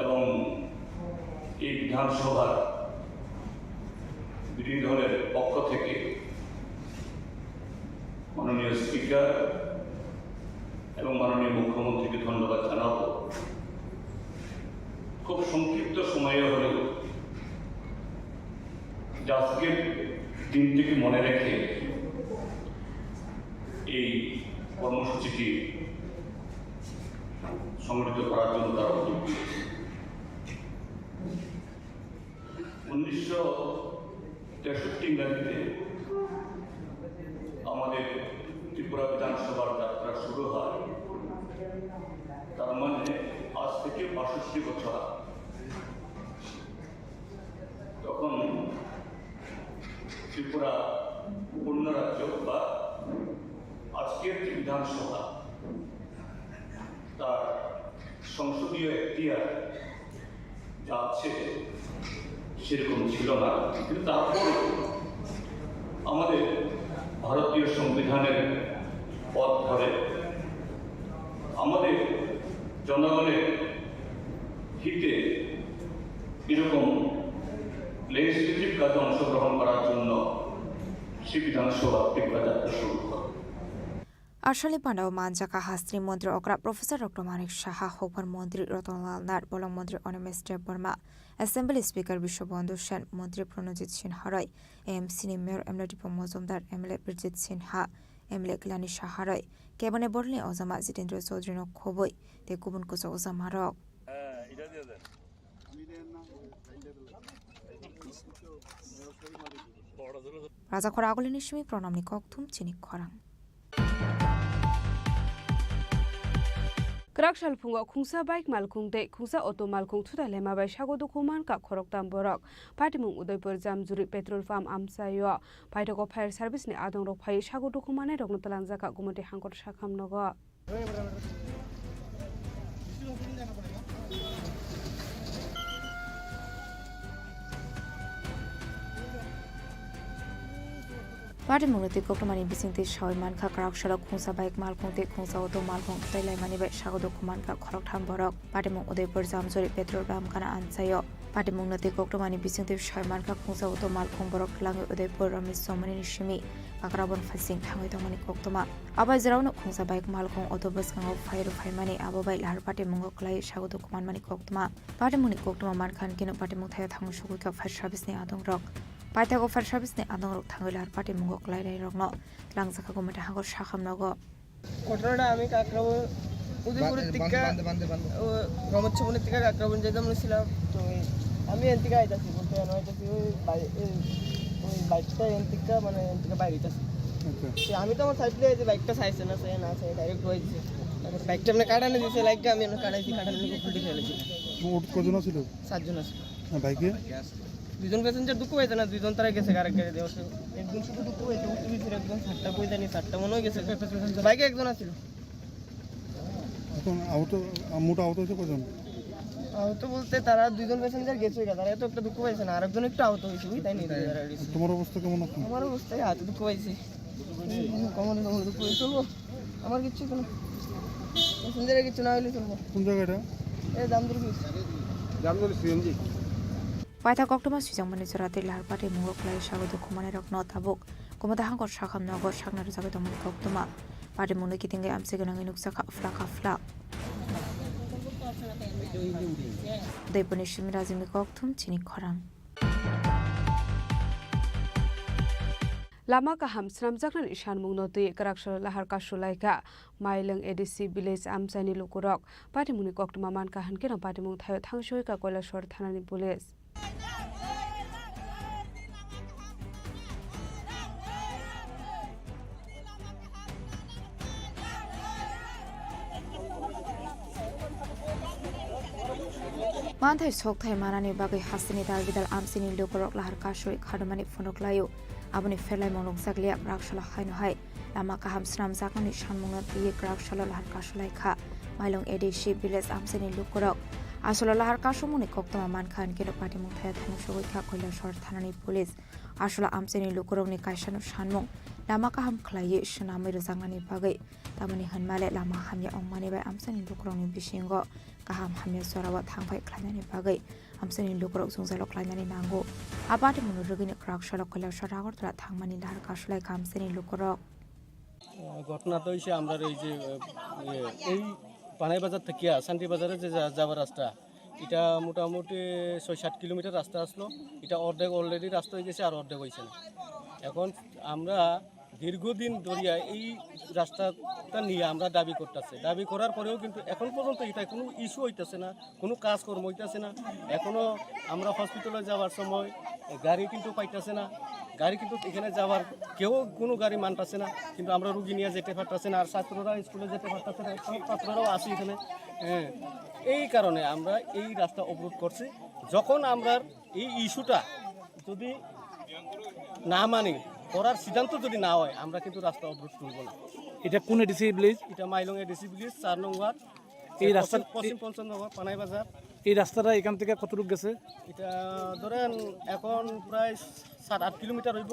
Speaker 13: এবং এই বিধানসভার বিরোধী দলের পক্ষ থেকে মাননীয় স্পিকার এবং মাননীয় মুখ্যমন্ত্রীকে ধন্যবাদ জানাবো। খুব সংক্ষিপ্ত সময়ে হলেও আজকের দিনটিকে মনে রেখে এই কর্মসূচিটি সংগঠিত করার জন্য তারা উদ্যোগ নিয়েছে। 1963 ইংরেজিতে আমাদের ত্রিপুরা বিধানসভার যাত্রা শুরু হয়, তার মানে আজ থেকে 62 বছর। তখন ত্রিপুরা পূর্ণ রাজ্য বা আজকের যে বিধানসভা, তার সংসদীয় এখতিয়ার যা আছে সেরকম ছিল না, কিন্তু তারপর আমাদের ভারতীয় সংবিধানের পথ ধরে আমাদের জনগণের হিতে এরকম লেজিসলেটিভ কাজে অংশগ্রহণ করার জন্য সে বিধানসভা ত্রিপুরা যাত্রা শুরু করে।
Speaker 15: Arshali Pandau Manjaka Hastri Mantri Okra Professor Dr. Manik Shaha Hopar Mantri Ratanlal Nar Bolong Mantri Onomestre Burma Assembly Speaker Bishobandhu Sen Mantri Pranajit Sinharai AMC ni Mayor MLD Pomozumdar MLA Bridget Sinha MLA Glani Shaharai Kebane Borli Ozama Jitendra Chaudhary no Khoboi te Kubun Kuzo Ozama Rok Raja Khora Agolini Shimi Pronamni Kokthum Chini Khorang
Speaker 17: Krakshal Pungo Kungsa Bike Malkung de Kungsa Auto Malkung Tuta Lema by Shago Dokuman Ka Khorok Tam Borok Patimung Udaipur Jamjuri Petrol Farm Amsayo Paitoko Fire Service ni Adong Rok Pai Shago Dokumane Rok Notalanza Ka Gumati Hankor Shakam Nogo Party Munati Kokumani Bisinti Shawman Ka Krakshal Kungsa Bike Malkung de Kungsa Auto Malkung Tailai Mani by Shago Dokuman Ka Khorok Tam Borok Patimung Udaipur Jamjuri Petrol Farm Kana Ansayo Patimung Nati Kokumani Bisinti Shawman Ka Kungsa Auto Malkung Borok Langi Udaipur Ramis Somani Nishimi Akrabon Fasing Tangai Tomani Koktoma Abai Zerauno Kungsa Bike Malkung Autobus Kango Fire Mani Abai Lahar Patimung Klai Shago Dokuman Mani Koktoma Patimuni Koktoma Mankan Kino Patimung Thaya Tangu Shuka Fire Service ni Adong Rok Paitako Fire Service ni Adong Rok Tangilar Patimung Klai Rokno Langzaka Gomata Hangor Shakam Nogo
Speaker 19: ঘটনাটা আমি কাকরাবন উদয়পুরের থেকে রমচ্ছবনের থেকে কাকরাবন যেতাম ছিলাম। তো আমি এন থেকে আইতাছি বলতে আইতাছি ওই বাইকটা এন থেকে মানে এন থেকে বাইরে আইতাছি। আমি তো আমার সাইডে যে বাইকটা চাইছে না চাই না চাই ডাইরেক্ট হয়েছে বাইকটা মানে কাটানো দিয়েছে লাইকটা আমি কাটাইছি কাটানো ফুলটি ফেলেছি।
Speaker 7: কজন ছিল?
Speaker 19: 7 জন আছে।
Speaker 7: বাইকে
Speaker 19: দুজন প্যাসেঞ্জার দুঃখ পাইছে না, দুজন তারা গেছে আরেক গাড়ি দেওয়া একজন শুধু দুঃখ পাইছে উঠতে একজন 7টা কই জানি 7টা মনে হয়ে গেছে বাইকে একজন আছিল।
Speaker 7: এখন আহত মোটা আহত হয়েছে কজন?
Speaker 19: আহত বলতে তারা দুজন প্যাসেঞ্জার গেছে তারা এত একটা দুঃখ পাইছে না, আরেকজন একটু আহত হয়েছে তাই নি।
Speaker 7: তোমার অবস্থা কেমন?
Speaker 19: আমার অবস্থায় হাতে দুঃখ পাইছে কমন দুঃখ পাইছে চলবো আমার কিচ্ছু কোনো প্যাসেঞ্জারের কিছু না হইলে চলবো।
Speaker 7: কোন জায়গাটা?
Speaker 19: এই জামদুর CNG
Speaker 15: Paita Koktoma Sujang Manisarati Lahar Pati Mungo Klai Shago Dokumane Rok No Tabuk Komata Hangor Shakam Nogo Shakna Zabe Domani Koktoma Pati Mungo Kitinge Amse Ganang Nuksa Ka Fla Daiponi Shimirazimi Koktum, Chini Khorang.
Speaker 17: Lama kaham sramjaknan ishan mungnoti karakshal lahar kasulaika maileng edc village amsani lukurok patimuni koktumaman kahan kena patimung thayo thangsoi ka koilashwar thanani police
Speaker 15: Manthai Sokthai Manani Bagai Hasini Dalvidal Amsini Lukurok lahar kasoi khadamani fonoklayo aboni ferlai monok zaklia rakshala haino hai lama kaham sram zakani shanmungna tiye rakshala lahar kasulai kha mailong edc village amsini lukurok asolo lahar kasumuni koktoma man khan kelo pati mungthaya thangshogoi kha koilashwar thanani police asolo amsini lukurokni kaisano shanmung lama kaham khlaiye shanamai rajangani bagai tamani hanmale lama hamya ongmani bai amsini lukurokni bisingo kaham hamya sorawa thangbai khlainani bagai amsini lukurok jungjalok khlainani nango abati munu rugini krakshala koilashwar agortala thangmani lahar kasulai kamsini lukurok
Speaker 1: ঘটনা তো হইছে আমরা এই যে এই পানাই বাজার থেকে শান্তি বাজারে যে যাওয়ার রাস্তা এটা মোটামুটি ৬-৭ কিলোমিটার রাস্তা আসলো এটা অর্ধেক অলরেডি রাস্তা হয়ে গেছে আর অর্ধেক হয়েছে না এখন আমরা দীর্ঘদিন ধরিয়া এই রাস্তাটা নিয়ে আমরা দাবি করতেছি দাবি করার পরেও কিন্তু এখন পর্যন্ত এটা কোনো ইস্যু হইতেছে না কোনো কাজকর্ম হইতেছে না এখনও আমরা হসপিটালে যাওয়ার সময় গাড়ি কিন্তু পাইতেছে না গাড়ি কিন্তু এখানে যাওয়ার কেউ কোনো গাড়ি মানতেছে না কিন্তু আমরা রুগী নিয়ে যেতে পারতেছে না আর ছাত্ররা স্কুলে যেতে পারতেছে না ছাত্ররাও আসি এখানে হ্যাঁ এই কারণে আমরা এই রাস্তা অবরোধ করছি যখন আমরা এই ইস্যুটা যদি না মানি করার সিদ্ধান্ত যদি না হয় আমরা কিন্তু রাস্তা অবরোধ করব না
Speaker 9: এটা কোন এডিসি ভিলেজ
Speaker 1: এটা মাইলং এডিসি ভিলেজ 4 নং ওয়ার্ড
Speaker 9: এই রাস্তা
Speaker 1: পশ্চিম পঞ্চনগর পানাই বাজার
Speaker 9: এই রাস্তাটা এখান থেকে কতটুকু গেছে
Speaker 1: এটা ধরেন এখন প্রায় 7-8 কিলোমিটার হইব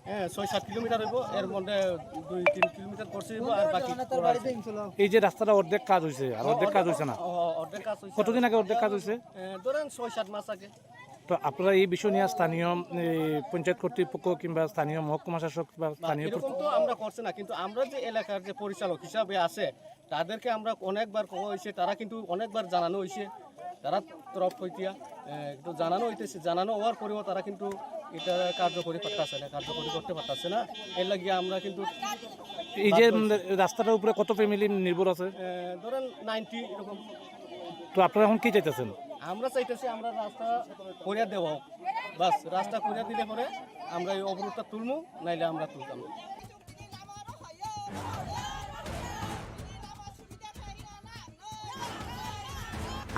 Speaker 1: হ্যাঁ 6-7 কিলোমিটার হইব এর মধ্যে 2-3 কিলোমিটার করছে আর বাকি
Speaker 9: এই যে রাস্তাটা অর্ধেক কাজ হইছে আর অর্ধেক কাজ হইছে না
Speaker 1: অর্ধেক কাজ হইছে
Speaker 9: কতদিন আগে অর্ধেক কাজ হইছে
Speaker 1: ধরেন 6-7 মাস আগে
Speaker 9: তো আপনারা এই বিষয় নিয়ে স্থানীয় পঞ্চায়েত কর্তৃপক্ষ কিংবা স্থানীয় মহকুমা শাসক বা স্থানীয়
Speaker 1: এরকম তো আমরা করছি না কিন্তু আমরা যে এলাকার যে পরিচালক হিসাবে আছে তাদেরকে আমরা অনেকবার কওয়া হয়েছে তারা কিন্তু অনেকবার জানানো হয়েছে তারা তরফ হইতিয়া একটু জানানো হইতেছে জানানো হওয়ার পরেও তারা কিন্তু এটা কার্যকরী করতেছে না কার্যকরী করতে পারতেছে না এর লাগিয়ে আমরা কিন্তু
Speaker 9: এই যে রাস্তাটার উপরে কত ফ্যামিলি নির্ভর আছে
Speaker 1: ধরেন 90 এরকম
Speaker 9: তো আপনারা এখন কি চাইতেছেন
Speaker 1: আমরা চাইতেছি আমরা রাস্তা করিয়া দেওয়া হোক বাস রাস্তা করিয়া দিলে পরে আমরা এই অবরোধটা তুলবো নাইলে আমরা তুলতাম না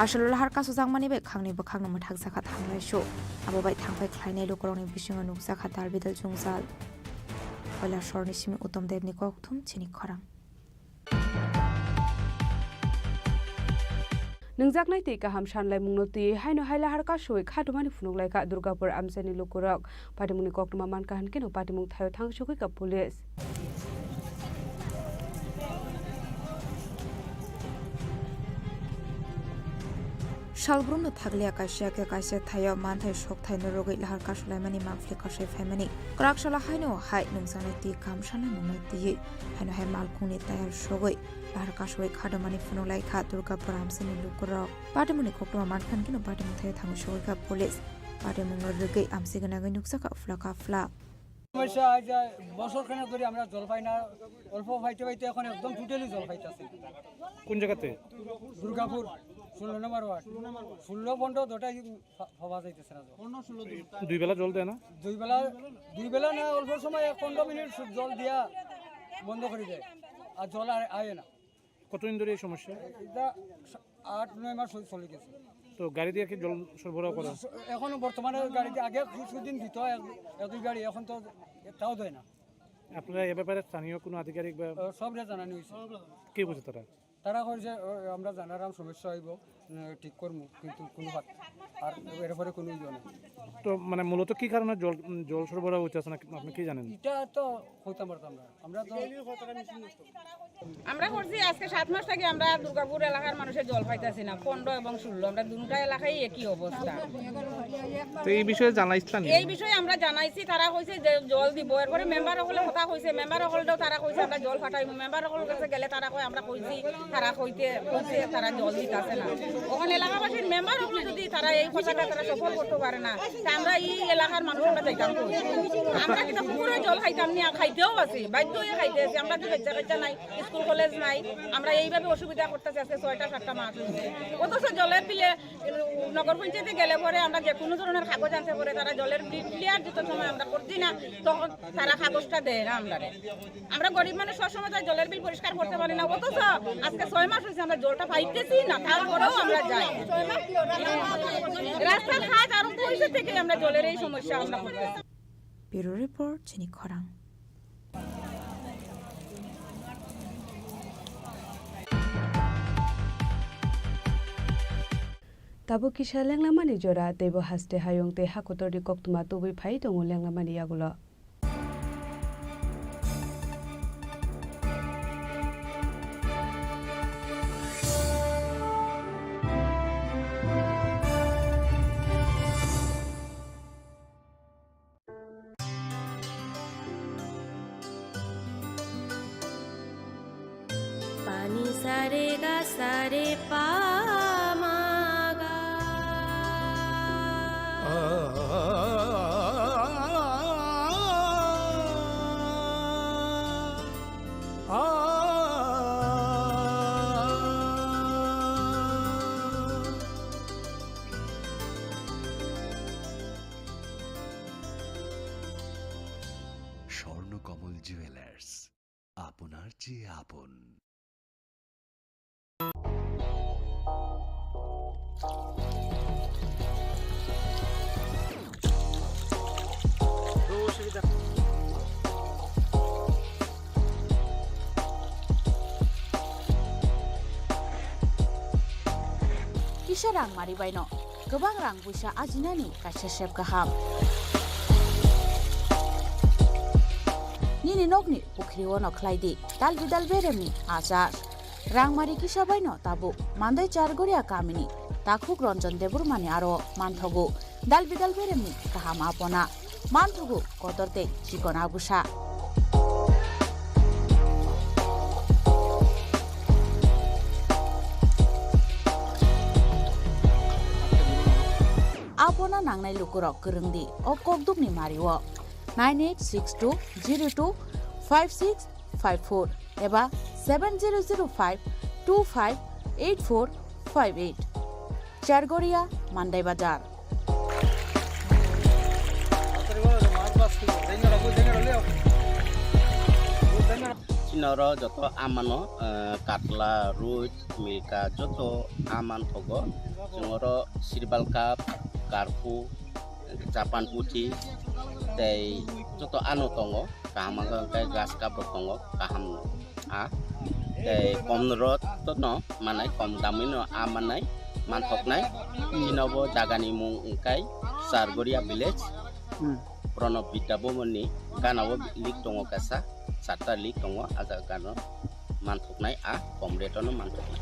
Speaker 15: আসলে লাহার কাছে জাংমানি বে খাংনি বখাংনো মথাক জাখা থাংলাই শো আবো বাই থাংফাই খ্লাইনাই লোকরংনি बिसिङाव नुकजाखा दालबिदल जुंजाल কৈলাসরনি সিমি উত্তম দেবনি ককথুম চিনি খরাং
Speaker 17: नोंजाकनाय तै गाहाम सानलाय मुंनति हायनो हायला हारका सय खादुमानि फुनुगलायका दुर्गापुर आमसानि लुकुरक पाटिमुनि कक्तमा मानका हानकेनो पाटिमुं थायो थांसोखै का police
Speaker 15: Shalbrumno thaglia kaisya ke kaisya thaya manthai shokthai norogoi lahar kasulaimani mangfli kasai faimani krakshala haino hai nungsanai ti kamshana nungati haino hai malkungni tayar shogoi lahar kasoi khadomani funolai kha durgapur amsani lukurok patimuni koktoma mankhan kino patimu thai thangu shogoi ka police patimu norogoi amsigana gai nuksaka flaka fla
Speaker 10: সমস্যা আজ বছরখানে ধরে আমরা জল পাই না অল্প পাইতে পাইতে এখন একদম টোটালি জল পাইতেছি
Speaker 9: কোন জায়গাতে
Speaker 10: দুর্গাপুর 16 নম্বর ওয়ার্ড 16 বন্ধ দুটাই হওয়া যাইতেছে না
Speaker 9: দুই বেলা জল দেয় না
Speaker 10: দুই বেলা না অল্প সময় 15 মিনিট জল দিয়া বন্ধ করে দেয় আর জল আর আয় না
Speaker 9: কতদিন ধরে এই সমস্যা
Speaker 10: এটা 8-9 মাস চলে গেছে
Speaker 9: তো গাড়ি দিয়ে কি জল সরবরাহ করা
Speaker 10: এখন বর্তমানে গাড়িতে আগে কিছুদিন দিত এক-দুই গাড়ি এখন তো তাও দেয় না
Speaker 9: আপনারা এ ব্যাপারে স্থানীয় কোনো আধিকারিক বা
Speaker 10: সবরে জানানো হয়েছে
Speaker 9: কে বুঝে
Speaker 10: তারা কইছে আমরা জানারাম সমস্যা হইব ঠিক করব কিন্তু কোনো আর এরপরে কোনো ইয়ে নেই
Speaker 9: তো মানে মূলত কি কারণে জল সরবরাহ হচ্ছে না আপনি কি জানেন
Speaker 10: এটা তো হইতাম পারতাম আমরা তো
Speaker 20: আমরা করছি আজকে 7 মাস থেকে আমরা দুর্গাপুর এলাকার মানুষের জল পাইতাছি না 15 এবং 16 আমরা দুটো এলাকায় একই অবস্থা
Speaker 9: তো এই বিষয়ে জানাইছিলেন
Speaker 20: এই বিষয়ে আমরা জানাইছি তারা কইছে যে জল দিব এরপরে মেম্বার হলে কথা কইছে মেম্বার হলটাও তারা কইছে আমরা জল ফাটাইব মেম্বার হল কাছে গেলে তারা কই আমরা কইছি তারা কইছে তারা জল দিতাছে না ওখানে এলাকাবাসীর মেম্বার হলে যদি তারা এই কথাটা তারা সফল করতে পারে না তা আমরা এই এলাকার মানুষ আমরা যাইতাম কই? আমরা কিন্তু পুকুরে জল খাইতাম না, খাইতেও আছি, বাধ্য হয়ে খাইতে আছি। আমরা কি বাচ্চা নাই, স্কুল কলেজ নাই, আমরা এইভাবে অসুবিধা করতেছি আজকে 6টা-7টা মাস হয়েছে। অথচ জলের বিলে নগর পঞ্চায়েতে গেলে পরে আমরা যে কোনো ধরনের কাগজ আনতে পরে তারা জলের বিল ক্লিয়ার দিতে সময় আমরা করছি না, তখন তারা কাগজটা দেয় না। আমরা গরিব মানুষ সবসময় তাই জলের বিল পরিষ্কার করতে পারি না। অথচ আজকে 6 মাস হয়েছে আমরা জলটা পাইতেছি না, তারপরেও আমরা যাই। রাস্তার ঘাট আর পয়সা থেকে আমরা জলের এই সমস্যা আমরা করতেছি।
Speaker 15: ব্যুরো রিপোর্ট, চিনি খরাং।
Speaker 17: Tabo kisha lenglamani jora tebo haste hayong te hakotor di koktuma tobui phai tongo lenglamani yagulo.
Speaker 3: Pani sare ga sare pa
Speaker 14: Swarnakamal jewellers, আপনার চেয়ে আপন।
Speaker 21: Kisah rang mari baino, kebang rang busa ajinani kasih sep kaham. Nini nogni pukri wono klaidi, dal beremi asar. Rang mari kisah baino tabu, mandai chargoria kamini, takhuk ronjon debur mani aro manthogu, dal beremi kaham apona, manthogu kotorte chikon abusa. Apona nangnai lukurok kerengdi o kokdukni mariwo 9862025654 eba 7005258458 Chargoria Mandai Bazar.
Speaker 6: Chinoro joto amano katla ruj milka joto aman thogo jongoro sirbal cup karpu Japan putih tei joto anu tongo kaham kai gas cup tongo kaham a tei komrot to no manai kom damino amanai manthoknai chinobo jagani mung kai Sargoria village Pronov Bidabomoni ganawo lik tongo kasa 7টা lik tongo aga gano manthoknai a komretono manthoknai.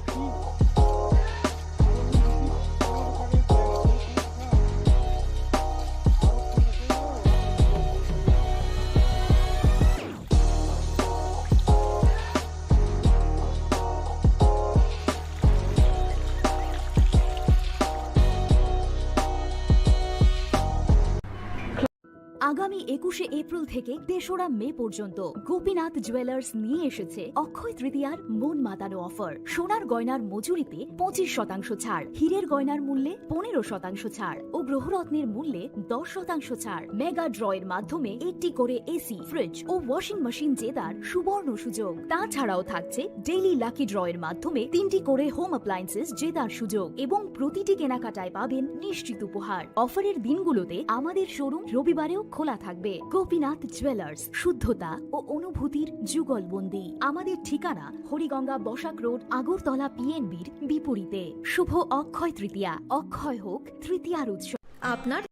Speaker 22: আগামী 21শে এপ্রিল থেকে 3রা মে পর্যন্ত গোপীনাথ জুয়েলার্স নিয়ে এসেছে অক্ষয় তৃতীয়ার মন মাতানো অফার। সোনার গয়নার মজুরিতে 25% ছাড়, হীরের গয়নার মূল্যে 15% ছাড় ও গ্রহরত্নের মূল্যে 10% ছাড়। মেগা ড্রয়ের মাধ্যমে 8টি করে এসি, ফ্রিজ ও ওয়াশিং মেশিন জেতার সুবর্ণ সুযোগ। তাছাড়াও থাকছে ডেইলি লাকি ড্রয়ের মাধ্যমে 3টি করে হোম অ্যাপ্লায়েন্সেস জেতার সুযোগ এবং প্রতিটি কেনাকাটায় পাবেন নিশ্চিত উপহার। অফারের দিনগুলোতে আমাদের শোরুম রবিবারেও খোলা থাকবে। গোপীনাথ জুয়েলার্স, শুদ্ধতা ও অনুভূতির যুগলবন্দি। আমাদের ঠিকানা হরিগঙ্গা বসাক রোড, আগরতলা পিএনবির বিপরীতে। শুভ অক্ষয় তৃতীয়া, অক্ষয় হোক তৃতীয়ার উৎসব।
Speaker 3: আপনার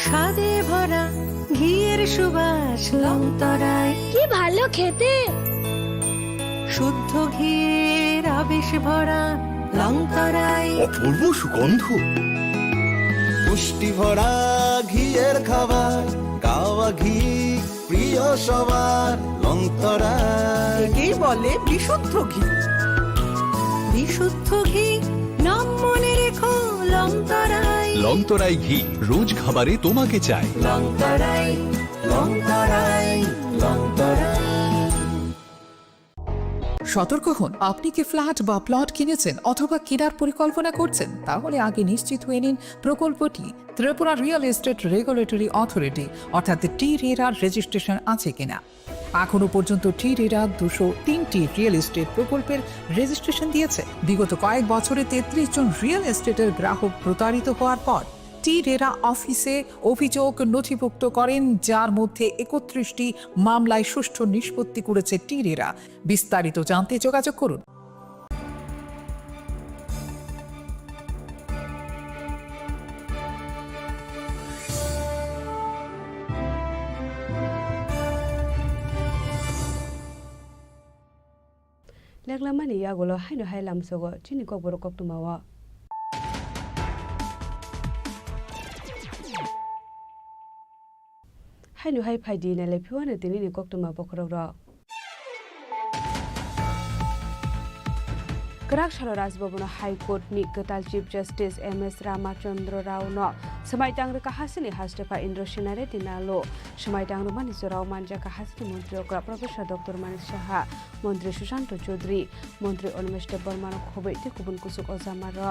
Speaker 3: স্বাদে ভরা ঘিয়ের সুবাস লংতরায়, কি ভালো খেতে, শুদ্ধ ঘিয়ের আবেশ ভরা লংতরায়,
Speaker 14: অপূর্ব সুগন্ধ, পুষ্টি ভরা ঘিয়ের খাবার, গাওয়া ঘি প্রিয় সবার লংতরা,
Speaker 25: একেই বলে বিশুদ্ধ ঘি।
Speaker 3: শুদ্ধ ঘি নাম মনে রেখো লংতরাই।
Speaker 14: লংতরাই ঘি রোজ খাবারে তোমাকে চাই।
Speaker 3: লংতরাই লংতরাই লংতরাই।
Speaker 2: সতর্ক হন, আপনি কি ফ্ল্যাট বা প্লট কিনেছেন অথবা কেনার পরিকল্পনা করছেন? তাহলে আগে নিশ্চিত হয়ে নিন প্রকল্পটি Tripura real estate regulatory authority অর্থাৎ টি-রেরা রেজিস্ট্রেশন আছে কিনা। এখনো পর্যন্ত টি-রেরা 203টি রিয়েল এস্টেট প্রকল্পের রেজিস্ট্রেশন দিয়েছে। বিগত কয়েক বছরে 33 জন রিয়েল এস্টেটের গ্রাহক প্রতারিত হওয়ার পর টি-রেরা অফিসে অভিযোগ নথিভুক্ত করেন, যার মধ্যে 31টি মামলায় সুষ্ঠু নিষ্পত্তি করেছে টি-রেরা। বিস্তারিত জানতে যোগাযোগ করুন।
Speaker 17: লেগলামানি ইয়াগুলো হাইনো হাইলামসগো চিনি কবর কক্তমাওয়া হাইনো হাই ফাইদি নালে फिवानो दिनैनि कक्तमा बखरग्रा Karakshalo Rajbabuna High Court ni Gatal Chief Justice MS Ramachandra Rao no Samaitang Kahasini Hastepa Indra Shinare Dinalo Samaitang Rumani Surao Manja Kahasini Montri Professor Dr. Manik Shaha Montri Shushanto Chaudhary Montri Onmeshte Burman Khobe Tikubun Kusuk Ozamara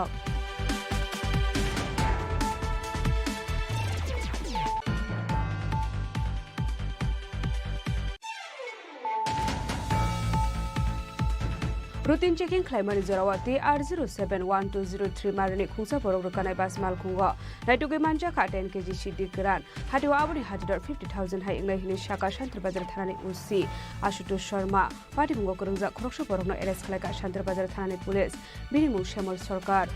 Speaker 17: Routine checking climate Zorawati R071203 Marani Kusa Borokana Bas Malkunga, Natuki Manja Katan KG Shidi Gran, Hatu Abuni Hadar 50,000 High English Shaka Shantrabazar Thani Usi, Ashuto Sharma, Party Mungokurunza, Kroksha Borno Eres Kalaka Shantrabazar Thani Police, Binimu Shamal Sorkar.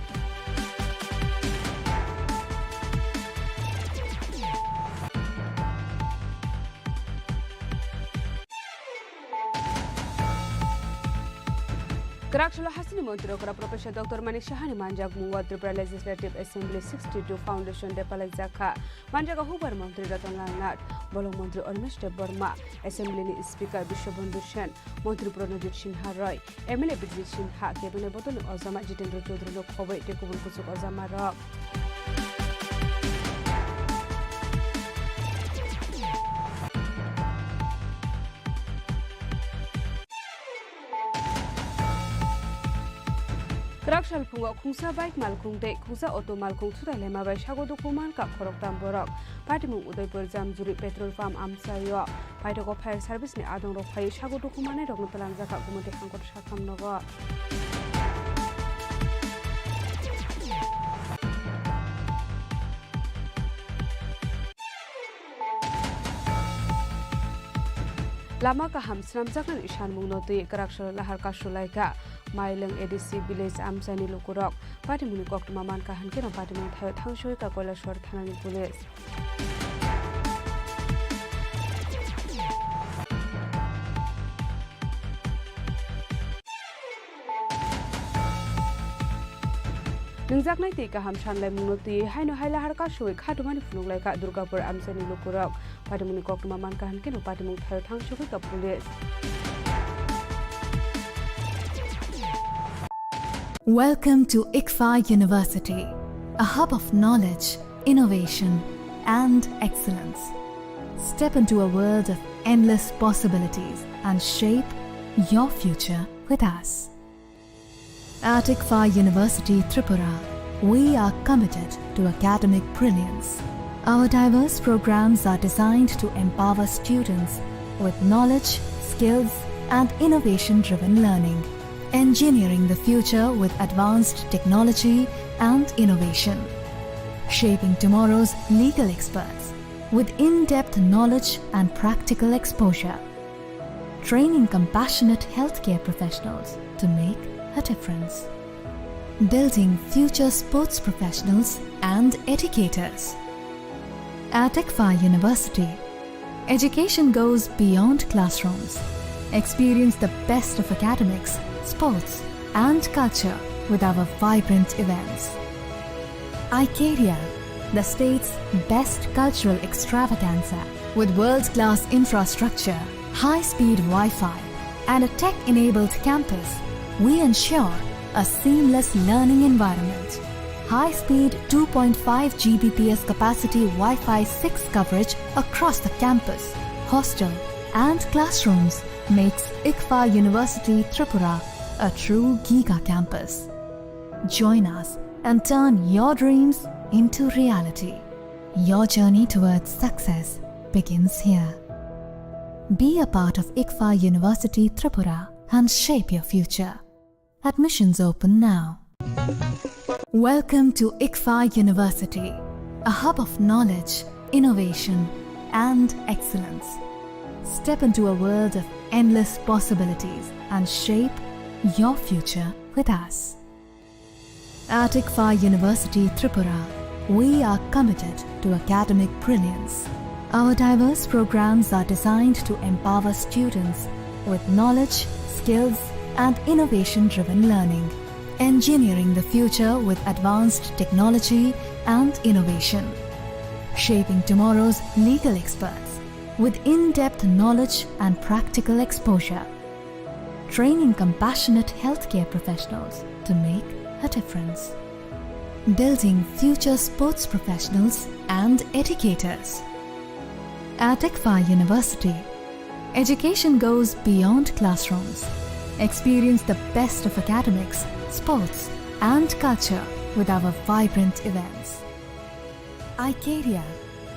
Speaker 17: Karakshalo Hasini Montrokara Professor Dr. Manik Shahani Manjak Mungwa Tripura Legislative Assembly 62 Foundation Depalak Zaka Manjaka Hubar Montri Ratanganat Bolong Montri Onmeshte Burma Assembly ni Speaker Bishobandhu Shen Montri Pranajit Sinha Roy MLA Bijit Sinha Kebune Botoni Ozama Jitendra Chaudhary no Khobai Tekubun Kusuk Ozama Rock Karakshal Punga Kungsa Bike Malkung De Kungsa Auto Malkung Suda Lema by Shago Dokuman Kap Khorok Tamborok Patimu Udaipur Jamjuri Petrol Farm Amsayo Paitoko Fire Service ni Adong Rokhai Shago Dokumane Rogno Talanza Kap Gumute Hangkot Shakam Nogo Lama ka hamsram jakan ishan mungnoti Karakshal Lahar Kashulaika Mailang ADC Village Amsani Lukurok Patimuni Koktumaman Kahankira Patimun Thayo Thangshui Ka Koilashwar Thanani Police Ningjaknai ti ka hamshanlai munoti haino haila harka shui khatumani fununglai ka Durgapur Amsani Lukurok Patimuni Koktumaman Kahankira Patimung Thayo Thangshui Ka Police
Speaker 22: Welcome to ICFA University, a hub of knowledge, innovation, and excellence. Step into a world of endless possibilities and shape your future with us. At ICFA University Tripura, we are committed to academic brilliance. Our diverse programs are designed to empower students with knowledge, skills, and innovation-driven learning. Engineering the future with advanced technology and innovation. Shaping tomorrow's legal experts with in-depth knowledge and practical exposure. Training compassionate healthcare professionals to make a difference. Building future sports professionals and educators. At ICFA University, education goes beyond classrooms. Experience the best of academics, sports, and culture with our vibrant events. Icaria, the state's best cultural extravaganza, with world-class infrastructure, high-speed Wi-Fi, and a tech-enabled campus, we ensure a seamless learning environment. High-speed 2.5 Gbps capacity Wi-Fi 6 coverage across the campus, hostel and classrooms makes ICFA University Tripura a true giga campus. Join us and turn your dreams into reality. Your journey towards success begins here. Be a part of ICFA University Tripura and shape your future. Admissions open now. Welcome to ICFA University, a hub of knowledge, innovation, and excellence. Step into a world of endless possibilities and shape your future with us. At ICFA University Tripura, we are committed to academic brilliance. Our diverse programs are designed to empower students with knowledge, skills, and innovation-driven learning, engineering the future with advanced technology and innovation, shaping tomorrow's legal experts with in-depth knowledge and practical exposure, training compassionate healthcare professionals to make a difference, building future sports professionals and educators. At ICFA University, education goes beyond classrooms. Experience the best of academics, sports, and culture with our vibrant events. Icaria,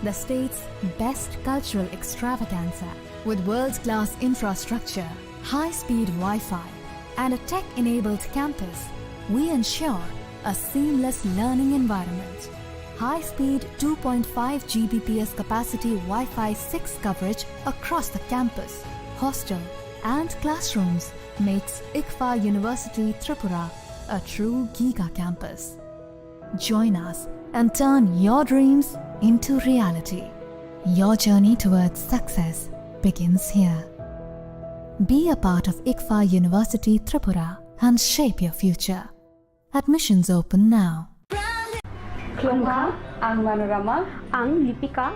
Speaker 22: the state's best cultural extravaganza, with world-class infrastructure, high-speed Wi-Fi, and a tech-enabled campus, we ensure a seamless learning environment. High-speed 2.5 Gbps capacity Wi-Fi 6 coverage across the campus, hostel, and classrooms makes ICFA University Tripura a true giga campus. Join us and turn your dreams into reality. Your journey towards success begins here. Be a part of ICFA University Tripura and shape your future. Admissions open now.
Speaker 4: Klongka, ang Manorama, ang Lipika.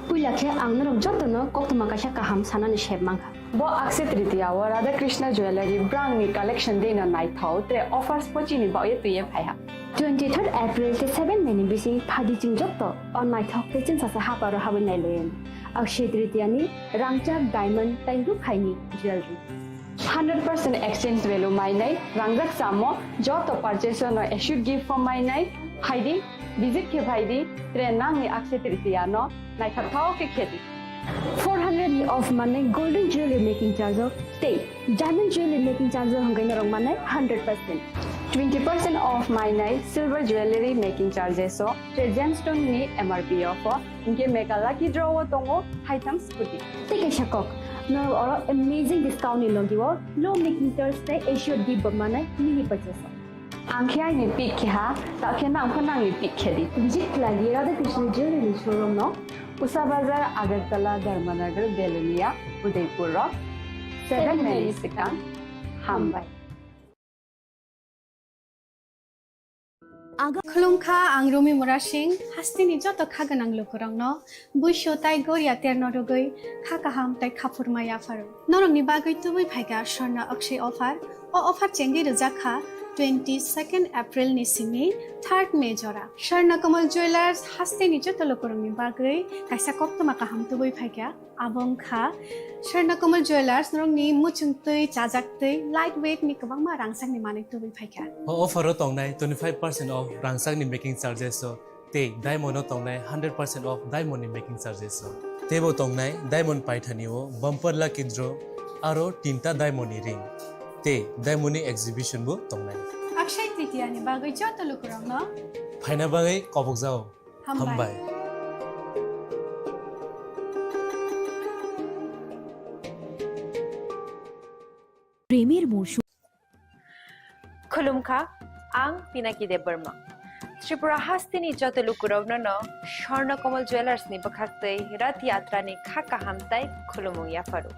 Speaker 4: Puilakhe ang narong jotono koktuma kasha kaham sanani shebmangka. Bo akse tritiya wa Radha Krishna Jewelry brand ni collection de na nai thau tre offers pochi ni ba ye tuye phaiha. 23rd April te 7 meni bisi phadi jing jotto on nai thau te chin sa ha paro ha nai len. Akshe tritiya ni rangchak diamond tai ru khaini jewelry. 100% exchange value mainai rangjak samo joto purchase no should give for mainai haidi visit ke bhaidi tre nang ni akse tritiya no nai thau ke kheti 400 of money golden jewelry making charge of state diamond jewelry making charge hangai na rong manai 100% 20% off mainai silver jewelry making charges so gemstone ni MRP of inge mega lucky draw tongo item scooty take a shakok no or amazing discount ni logiwo low making charge te issue di manai mini purchase angkhya ni pick kha ta khena angkhana ni pick khedi visit lagi Radha Krishna jewelry showroom no Usa Bazar, Agartala, Dharmanagar, Belunia, Udaipur, 7 Merisika, Hambai.
Speaker 11: Klongka ang Rumi Murashing, Hastini Joto Kaganang Lukurangno, Busho Tai Goria Ternorogoi, Kakaham Tai Kapurmaya Faru. Norong ni Bagay Tubi Paiga, Shorna Akshay Offer, or Offer Chengi Ruzaka, 22nd April ni simi 3rd May jora Sharna Kamal Jewelers haste ni joto lokorong ni bagay kaisa koktoma kaham tuboi phaikya abong kha Sharna Kamal Jewelers norong ni muchungtui chajaktui lightweight ni kabangma rangsak ni manik tuboi phaikya
Speaker 12: offer tongnai 25% off rangsak ni making charges so te diamond tongnai 100% off diamond ni making charges so tebo tongnai diamond paithani o bumper lucky draw aro tinta diamond ni ring te diamond exhibition bu tongnai
Speaker 11: Akshay Tritiya ni bagay joto lokorong no
Speaker 12: phaina bagay kobok jao hambai
Speaker 22: Premier Mushu
Speaker 15: Khulumkha ang Pinaki de Burma Tripura hastini joto lukurogno no Sharna Kamal Jewelers ni bakhaktei Rath Yatra ni khaka hamtai khulumung ya faru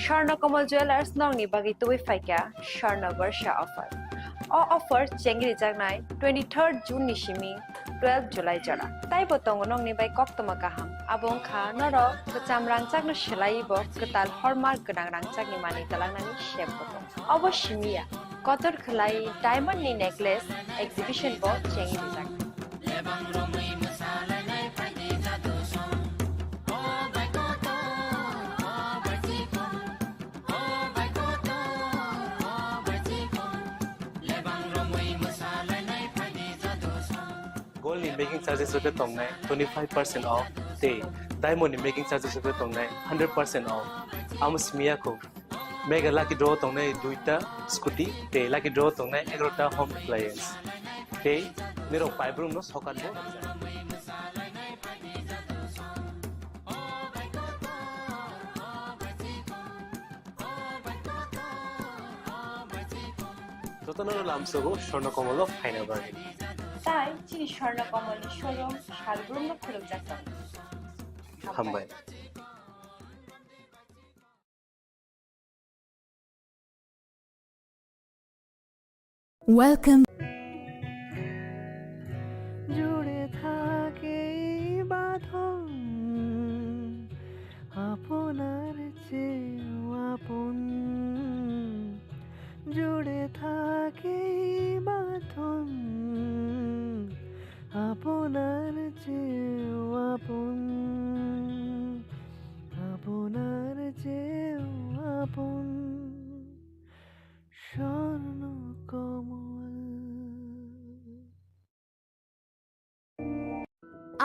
Speaker 15: Sharna Kamal Jewelers nong ni bagi tuwi faika Sharna Varsha offer o offer chengri jagnai 23rd June ni shimi 12 July jara tai botong nong ni bai koktoma kaham abong kha noro kacham rangchak no shelai bo katal hallmark ganang rangchak ni mani talangnani shep botong obo shimiya
Speaker 4: Kotor khlai diamond ni necklace exhibition bo chengi dijak.
Speaker 12: Gold in making charges of the tongnai 25% off. They diamond in making charges of the tongnai 100% off. Amus miyako. Mega lucky draw tongnai duita scooty. They lucky draw tongnai egrota home appliance. They niro five room no sokan bo. Totanoro lamsogo shorno komolo faina bari.
Speaker 4: তাই চিনি স্বর্ণ কমলের শোরুম শালগ্রাম খুলে যাচ্ছেন
Speaker 12: হামবাই
Speaker 22: ওয়েলকাম
Speaker 3: জুড়ে থাকে বাঁধন আপনার চেয়েও আপন জুড়ে থাকে বাঁধন আপনার চেয়েও আপন আপনার চেয়েও আপন স্বর্ণ কমল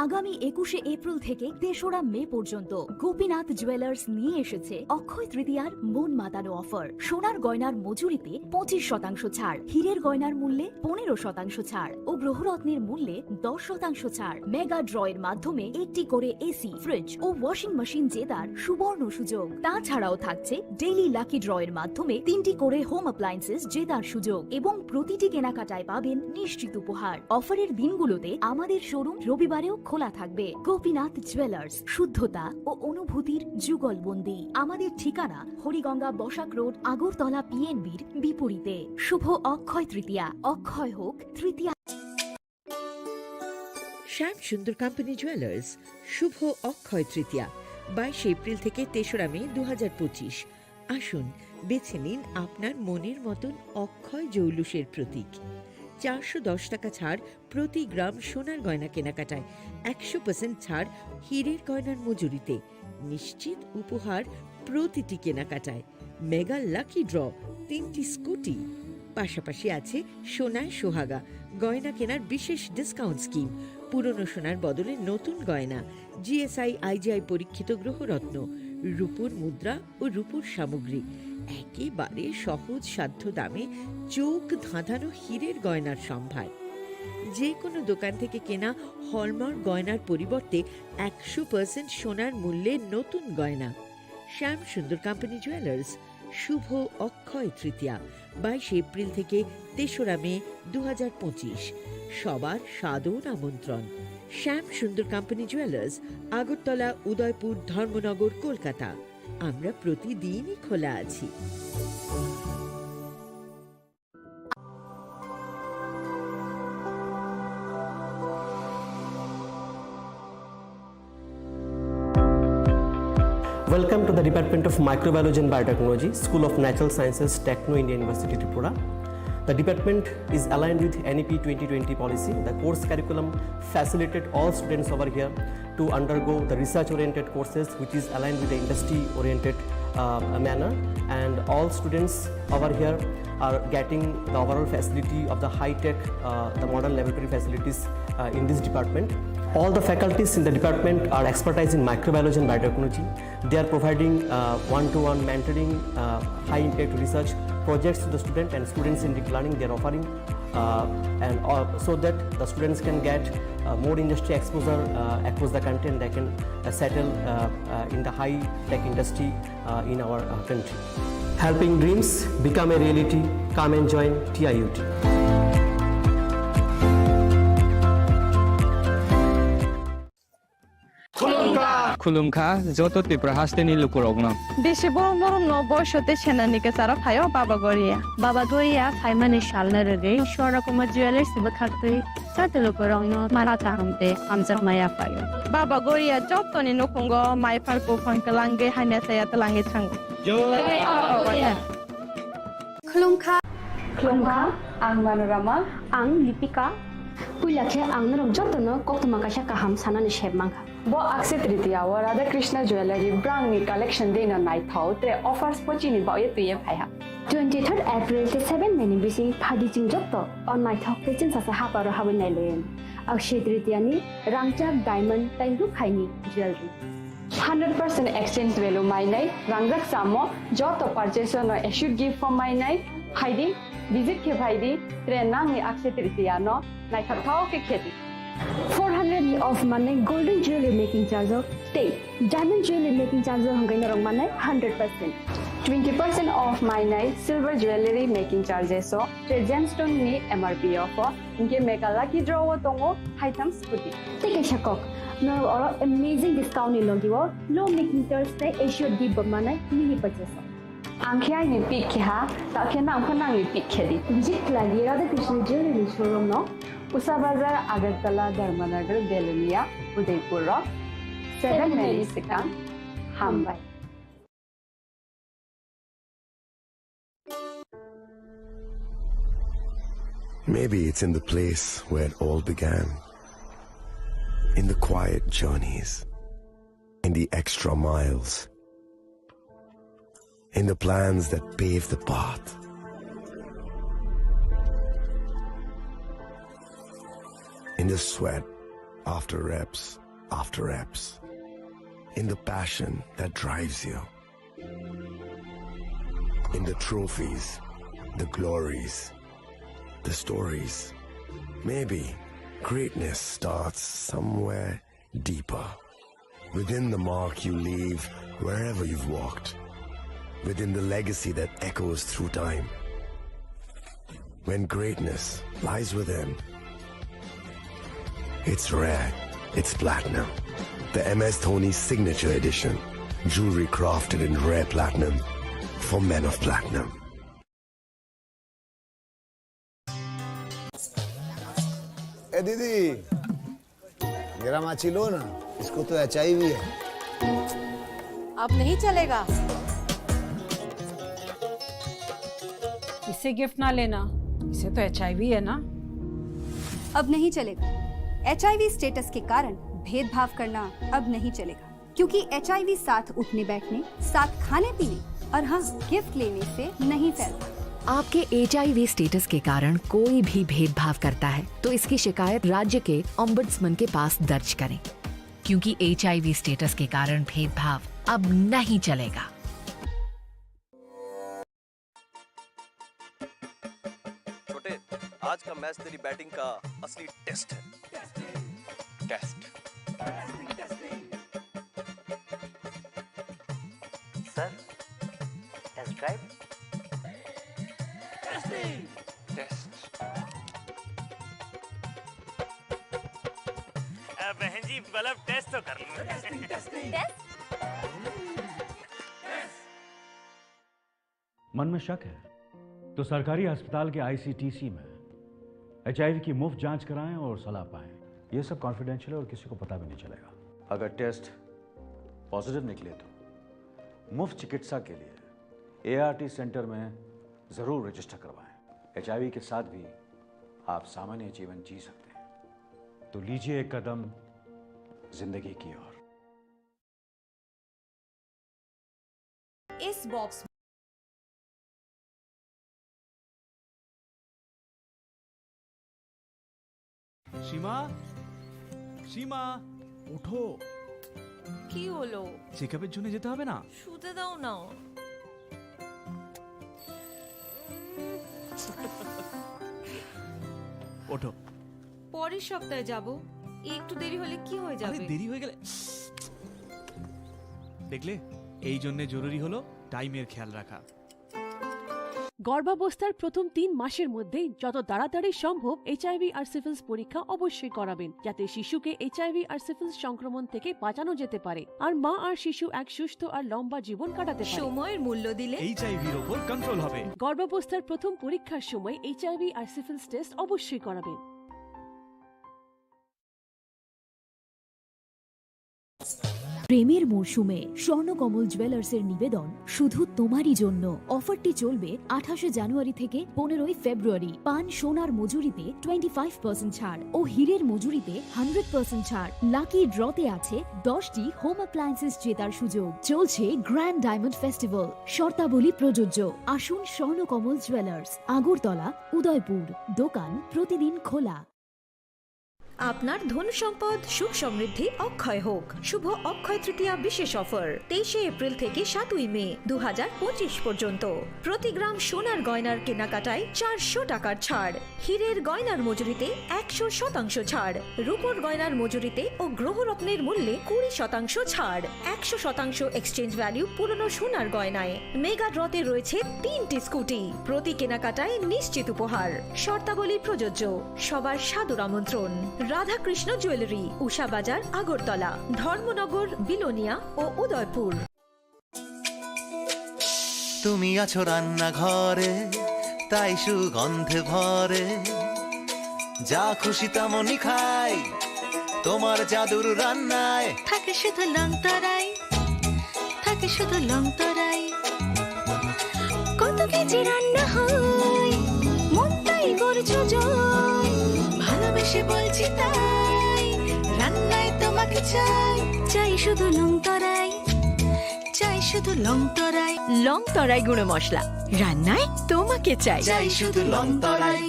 Speaker 22: আগামী 21শে এপ্রিল থেকে ৩রা মে পর্যন্ত গোপীনাথ জুয়েলার্স নিয়ে এসেছে অক্ষয় তৃতীয়ার মন মাতানো অফার। সোনার গয়নার মজুরিতে 25% ছাড়, হীরের গয়নার মূল্যে 15% ছাড় ও গ্রহরত্নের মূল্যে 10% ছাড়। মেগা ড্রয়ের মাধ্যমে একটি করে এসি, ফ্রিজ ও ওয়াশিং মেশিন জেতার সুবর্ণ সুযোগ। তাছাড়াও থাকছে ডেইলি লাকি ড্রয়ের মাধ্যমে 3টি করে হোম অ্যাপ্লায়েন্সেস জেতার সুযোগ এবং প্রতিটি কেনাকাটায় পাবেন নিশ্চিত উপহার। অফারের দিনগুলোতে আমাদের শোরুম রবিবারেও খোলা থাকবে। গোপীনাথ জুয়েলার্স, শুদ্ধতা ও অনুভূতির যুগলবন্দি। আমাদের ঠিকানা হরিগঙ্গা বসাক রোড, আগরতলা পিএনবির বিপরীতে। শুভ অক্ষয় তৃতীয়া, অক্ষয় হোক তৃতীয়া।
Speaker 16: শ্যাম সুন্দর কোম্পানি জুয়েলার্স শুভ অক্ষয় তৃতীয়া 22 এপ্রিল থেকে 3রা মে 2025। আসুন বেছে নিন আপনার মনের মতন অক্ষয় জৌলুসের প্রতীক। 410 টাকা ছাড় প্রতি গ্রাম সোনার গয়না কেনাকাটায়, 100% ছাড় হীরের গয়নার মজুরিতে, নিশ্চিত উপহার প্রতিটি কেনাকাটায়, মেগা লাকি ড্র, 3টি স্কুটি। পাশাপাশি আছে সোনায় সোহাগা গয়না কেনার বিশেষ ডিসকাউন্ট স্কিম, পুরনো সোনার বদলে নতুন গয়না, জিএসআই আইজিআই পরীক্ষিত গ্রহরত্ন, রূপোর মুদ্রা ও রূপোর সামগ্রী, একেবারে সহজ সাধ্য দামে চোখ ধাঁধানো হীরের গয়নার সম্ভার। যে কোনো দোকান থেকে কেনা হলমার্ক গয়নার পরিবর্তে 100% সোনার মূল্যে নতুন গয়না। শ্যাম সুন্দর কোম্পানি জুয়েলার্স শুভ অক্ষয় তৃতীয়া 22 এপ্রিল থেকে 3রা মে 2025। সবার সাদর আমন্ত্রণ। শ্যাম সুন্দর কোম্পানি জুয়েলার্স, আগরতলা, উদয়পুর, ধর্মনগর, কলকাতা। আমরা প্রতিদিনই খোলা আছি।
Speaker 1: Welcome to the Department of Microbiology and Biotechnology, School of Natural Sciences, Techno India University, Tripura. The department is aligned with NEP 2020 policy. The course curriculum facilitated all students over here to undergo the research-oriented courses, which is aligned with the industry-oriented manner. And all students over here are getting the overall facility of the high-tech, the modern laboratory facilities in this department. All the faculties in the department are expertise in microbiology and biotechnology. They are providing one-to-one mentoring, high-impact research projects to the student, and students in deep learning they are offering, so that the students can get more industry exposure across the country, and they can settle in the high-tech industry in our country. Helping dreams become a reality. Come and join TIUT.
Speaker 18: खुलुमखा जत त्रिपुरा हास्टेनि लुकुरगना
Speaker 4: বেশি বড় বড় নবশতে সেনানিকে সারা ফায়ও বাবা গরিয়া ফাইমানে শালনা রে সরকমা জুয়েলার্স বখাতে সাতে লোকরং মারা তাহমতে আমজার মায়া ফায়ো বাবা গরিয়া যতনি নকুঙ্গ মাই ফারকো ফাঙ্কলাঙ্গে হাইনা সায়া তলাঙ্গে থাঙ্গ
Speaker 11: খুলুমখা
Speaker 4: Khulumkha, ang Manorama, ang Lipika. Puilakhe ang narok jotono koktuma kaisa kaham sanani shebmangkha. Bo akse tritiya wa Radha Krishna Jewelry brang ni collection dena nai thau tre offers pochini ba ye tuye phaiha. 23rd April te 7 meni bisi phadi jing jotto on nai thok te chin sa haparo hawen nai loyen. Akshay tritiya ni rangchak diamond tai ru khaini jewelry. 100% exchange value mai nai rangjak samo joto purchase no issue gift for mai nai haidi visit ke bhaidi tre nang ni akshay tritiya no nai thau ke kheti 400 of money golden jewelry making charge of stay diamond jewelry making charge of hangai narong manai 100% 20% off my night silver jewelry making charges so tre gemstone ni MRP of inke mega lucky draw tongo items puti take a shakok no or amazing discount ni logiwo low making charge te issue di manai mini purchase angkhya ni pick kha ta khena angkhana ni pick khedi visit la Radha Krishna jewelry showroom no Usa Bazar, Agartala, Dharmanagar, Belunia, Udaipur, 7 Mary Sikang, Hambai.
Speaker 5: Maybe it's in the place where it all began. In the quiet journeys. In the extra miles. In the plans that pave the path. In the sweat after reps. In the passion that drives you. In the trophies, the glories, the stories. Maybe greatness starts somewhere deeper. Within the mark you leave wherever you've walked. Within the legacy that echoes through time. When greatness lies within, it's rare, it's platinum. The MS Dhoni Signature Edition. Jewelry crafted in rare platinum for men of platinum.
Speaker 8: ए दीदी, मेरा माची लो ना, इसको तो HIV है।
Speaker 23: अब नहीं चलेगा।
Speaker 17: इसे गिफ्ट ना लेना, इसे तो HIV है ना।
Speaker 23: अब नहीं चलेगा। HIV स्टेटस के कारण भेदभाव करना अब नहीं चलेगा, क्योंकि HIV साथ उठने बैठने, साथ खाने पीने और हाँ गिफ्ट लेने से नहीं फैलता।
Speaker 22: आपके HIV स्टेटस के कारण कोई भी भेदभाव करता है तो इसकी शिकायत राज्य के ओम्बुड्समैन के पास दर्ज करें, क्योंकि HIV स्टेटस के कारण भेदभाव अब नहीं चलेगा।
Speaker 24: छोटे, आज का मैच तेरी बैटिंग का असली टेस्ट है। Test.
Speaker 6: Sir, test drive.
Speaker 24: Test.
Speaker 25: बहन जी मतलब टेस्ट तो कर लो।
Speaker 26: मन में शक है तो सरकारी अस्पताल के ICTC में HIV की मुफ्त जांच कराएं और सलाह पाएं। ये सब कॉन्फिडेंशियल है और किसी को पता भी नहीं चलेगा। अगर टेस्ट पॉजिटिव निकले तो मुफ्त चिकित्सा के लिए ART सेंटर में जरूर रजिस्टर करवाएं। HIV के साथ भी आप सामान्य जीवन जी सकते हैं, तो लीजिए एक कदम जिंदगी की ओर।
Speaker 21: इस बॉक्स
Speaker 27: সীমা সীমা ওঠো
Speaker 21: কি হলো?
Speaker 27: চেকআপের জন্য যেতে হবে না?
Speaker 21: শুতে দাও না।
Speaker 27: ওঠো।
Speaker 21: পরের সপ্তাহে যাব। একটু দেরি হলে কি হয়ে যাবে?
Speaker 27: আরে দেরি হয়ে গেলে দেখলে, এই জন্য জরুরি হলো টাইমের খেয়াল রাখা।
Speaker 28: গর্ভাবস্থার প্রথম 3 মাসের মধ্যেই যত তাড়াতাড়ি সম্ভব HIV আর সিফিলিস পরীক্ষা অবশ্যই করাবেন, যাতে শিশুকে HIV আর সিফিলিস সংক্রমণ থেকে বাঁচানো যেতে পারে আর মা আর শিশু এক সুস্থ আর লম্বা জীবন কাটাতে পারে।
Speaker 21: সময়ের মূল্য দিলে
Speaker 27: HIV এর উপর কন্ট্রোল হবে।
Speaker 28: গর্ভাবস্থার প্রথম পরীক্ষার সময় HIV আর সিফিলিস টেস্ট অবশ্যই করাবেন।
Speaker 22: প্রেমের মরশুমে স্বর্ণকমল জুয়েলার্সের নিবেদন শুধু তোমারই জন্য। অফারটি চলবে 28 জানুয়ারি থেকে 15 ফেব্রুয়ারি। পান সোনার মজুরিতে 25% ছাড় ও হীরের মজুরিতে 100% ছাড়। লাকি ড্রতে আছে 10টি হোম অ্যাপ্লায়েন্সেস জেতার সুযোগ। চলছে গ্র্যান্ড ডায়মন্ড ফেস্টিভ্যাল, শর্তাবলী প্রযোজ্য। আসুন স্বর্ণকমল জুয়েলার্স, আগরতলা, উদয়পুর। দোকান প্রতিদিন খোলা। আপনার ধন সম্পদ সুখ সমৃদ্ধি অক্ষয় হোক। শুভ অক্ষয় তৃতীয়া বিশেষ অফার 23 এপ্রিল থেকে 7 মে 2025 পর্যন্ত। প্রতি গ্রাম সোনার গয়নার কেনাকাটায় 400 টাকার ছাড়। হীরের গয়নার মজুরিতে 100% ছাড়। রূপোর গয়নার মজুরিতে ও গ্রহরত্নের মূল্যে 20% ছাড়। 100% এক্সচেঞ্জ ভ্যালু পুরনো সোনার গয়নায়। মেগা ড্রতে রয়েছে 3টি স্কুটি। প্রতি কেনাকাটায় নিশ্চিত উপহার। শর্তাবলী প্রযোজ্য। সবার সাদর আমন্ত্রণ। রাধাকৃষ্ণ জুয়েলারি, উষা বাজার, আগরতলা, ধর্মনগর, বিলোনিয়া ও উদয়পুর।
Speaker 2: তুমি আছো রান্নাঘরে, তাই সুগন্ধে ভরে। যা খুশি তেমনই খাই, তোমার জাদুর রান্নায়
Speaker 22: থাকে শুধু লংতরাই, থাকে শুধু লংতরাই। কত কেজি রান্না হয়, মন তাই করছো জয়। ভালোবেসে বলছি তাই, রান্নায় তোমাকে চাই। চাই শুধু লংতরাই, চাই শুধু লংতরাই। লংতরাই গুঁড়ো মশলা, রান্নায় তোমাকে চাই।
Speaker 2: চাই শুধু লংতরাই।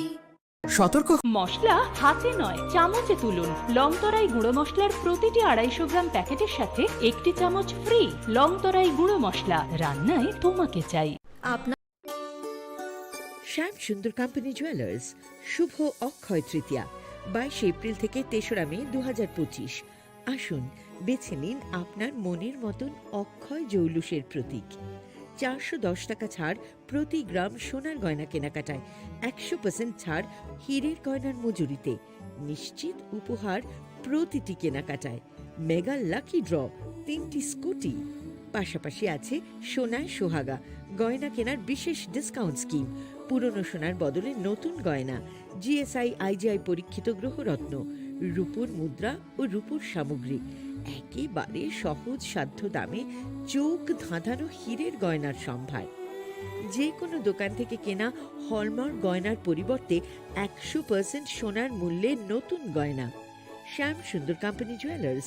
Speaker 22: সতর্ক,
Speaker 28: মশলা হাতে নয় চামচে তুলুন। লংতরাই গুঁড়ো মশলার প্রতিটি 250 গ্রাম প্যাকেটের সাথে 1টি চামচ ফ্রি। লংতরাই গুঁড়ো মশলা, রান্নায় তোমাকে চাই।
Speaker 22: আপনার
Speaker 16: শ্যাম সুন্দর কোম্পানি জুয়েলার্স শুভ অক্ষয় তৃতীয়া 22 এপ্রিল থেকে 3রা মে 2025। আসুন বেছে নিন আপনার মনের মতন অক্ষয় জৌলুসের প্রতীক। 410 টাকা ছাড় প্রতি গ্রাম সোনার গয়না কেনাকাটায়। 100% ছাড় হীরের গয়নার মজুরিতে। নিশ্চিত উপহার প্রতিটি কেনাকাটায়। মেগা লাকি ড্র, 3টি স্কুটি। পাশাপাশি আছে সোনায় সোহাগা গয়না কেনার বিশেষ ডিসকাউন্ট স্কিম। পুরনো সোনার বদলে নতুন গয়না, জিএসআই আইজিআই পরীক্ষিত গ্রহরত্ন, রূপোর মুদ্রা ও রূপোর সামগ্রী। একেবারে সহজ সাধ্য দামে চোখ ধাঁধানো হীরের গয়নার সম্ভার। যে কোনো দোকান থেকে কেনা হলমার্ক গয়নার পরিবর্তে 100% সোনার মূল্যে নতুন গয়না। শ্যাম সুন্দর কোম্পানি জুয়েলার্স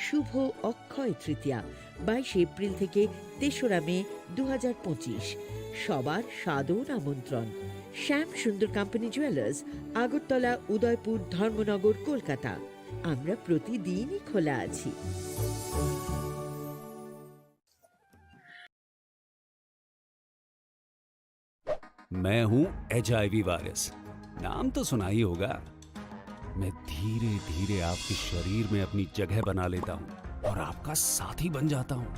Speaker 16: শুভ অক্ষয় তৃতীয়া 22 এপ্রিল থেকে 3রা মে 2025। সবার সাদর আমন্ত্রণ। শ্যাম সুন্দর কোম্পানি জুয়েলার্স, আগরতলা, উদয়পুর, ধর্মনগর, কলকাতা। আমরা প্রতিদিনই খোলা আছি।
Speaker 7: मैं हूं HIV वायरस, नाम तो सुना ही होगा। मैं धीरे धीरे आपके शरीर में अपनी जगह बना लेता हूं और आपका साथी बन जाता हूं।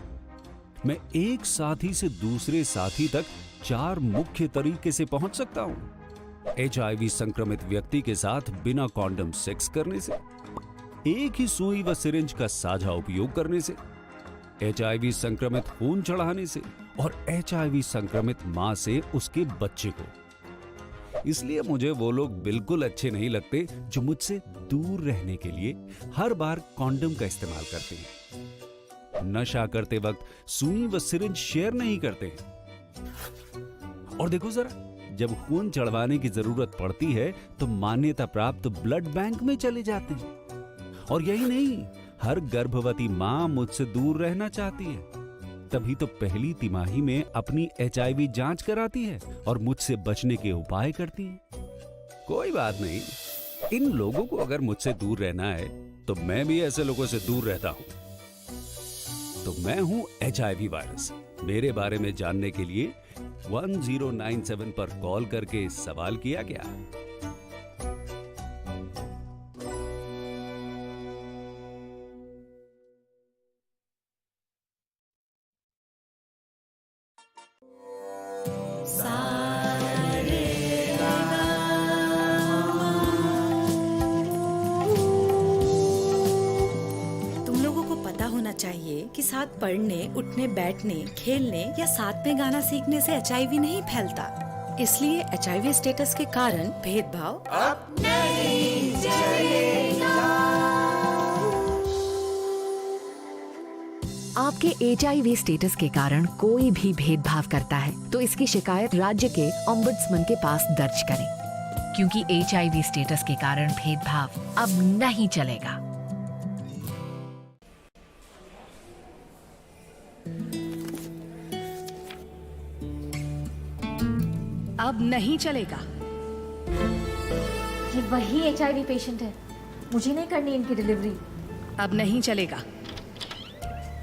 Speaker 7: मैं एक साथी से दूसरे साथी तक 4 मुख्य तरीके से पहुंच सकता हूं। HIV संक्रमित व्यक्ति के साथ बिना कॉन्डम सेक्स करने से, एक ही सुई व सिरिंज का साझा उपयोग करने से, HIV संक्रमित खून चढ़ाने से और HIV संक्रमित मां से उसके बच्चे को। इसलिए मुझे वो लोग बिल्कुल अच्छे नहीं लगते जो मुझसे दूर रहने के लिए हर बार कॉन्डम का इस्तेमाल करते हैं, नशा करते वक्त सुई व सिरिंज शेयर नहीं करते हैं। और देखो जरा, जब खून चढ़वाने की जरूरत पड़ती है तो मान्यता प्राप्त ब्लड बैंक में चले जाते हैं। और यही नहीं, हर गर्भवती मां मुझसे दूर रहना चाहती है, तभी तो पहली तिमाही में अपनी HIV जांच कराती है और मुझसे बचने के उपाय करती है। कोई बात नहीं, इन लोगों को अगर मुझसे दूर रहना है तो मैं भी ऐसे लोगों से दूर रहता हूं। तो मैं हूं HIV वायरस। मेरे बारे में जानने के लिए 1097 पर कॉल करके सवाल किया गया।
Speaker 22: चाहिए कि साथ पढ़ने, उठने, बैठने, खेलने या साथ में गाना सीखने से HIV नहीं फैलता। इसलिए HIV स्टेटस के कारण भेदभाव अब नहीं चलेगा। आपके HIV स्टेटस के कारण कोई भी भेदभाव करता है तो इसकी शिकायत राज्य के ओम्बुड्समैन के पास दर्ज करें, क्योंकि HIV स्टेटस के कारण भेदभाव अब नहीं चलेगा। अब नहीं चलेगा।
Speaker 9: ये वही HIV पेशेंट है, मुझे नहीं करनी इनकी डिलीवरी।
Speaker 22: अब नहीं चलेगा।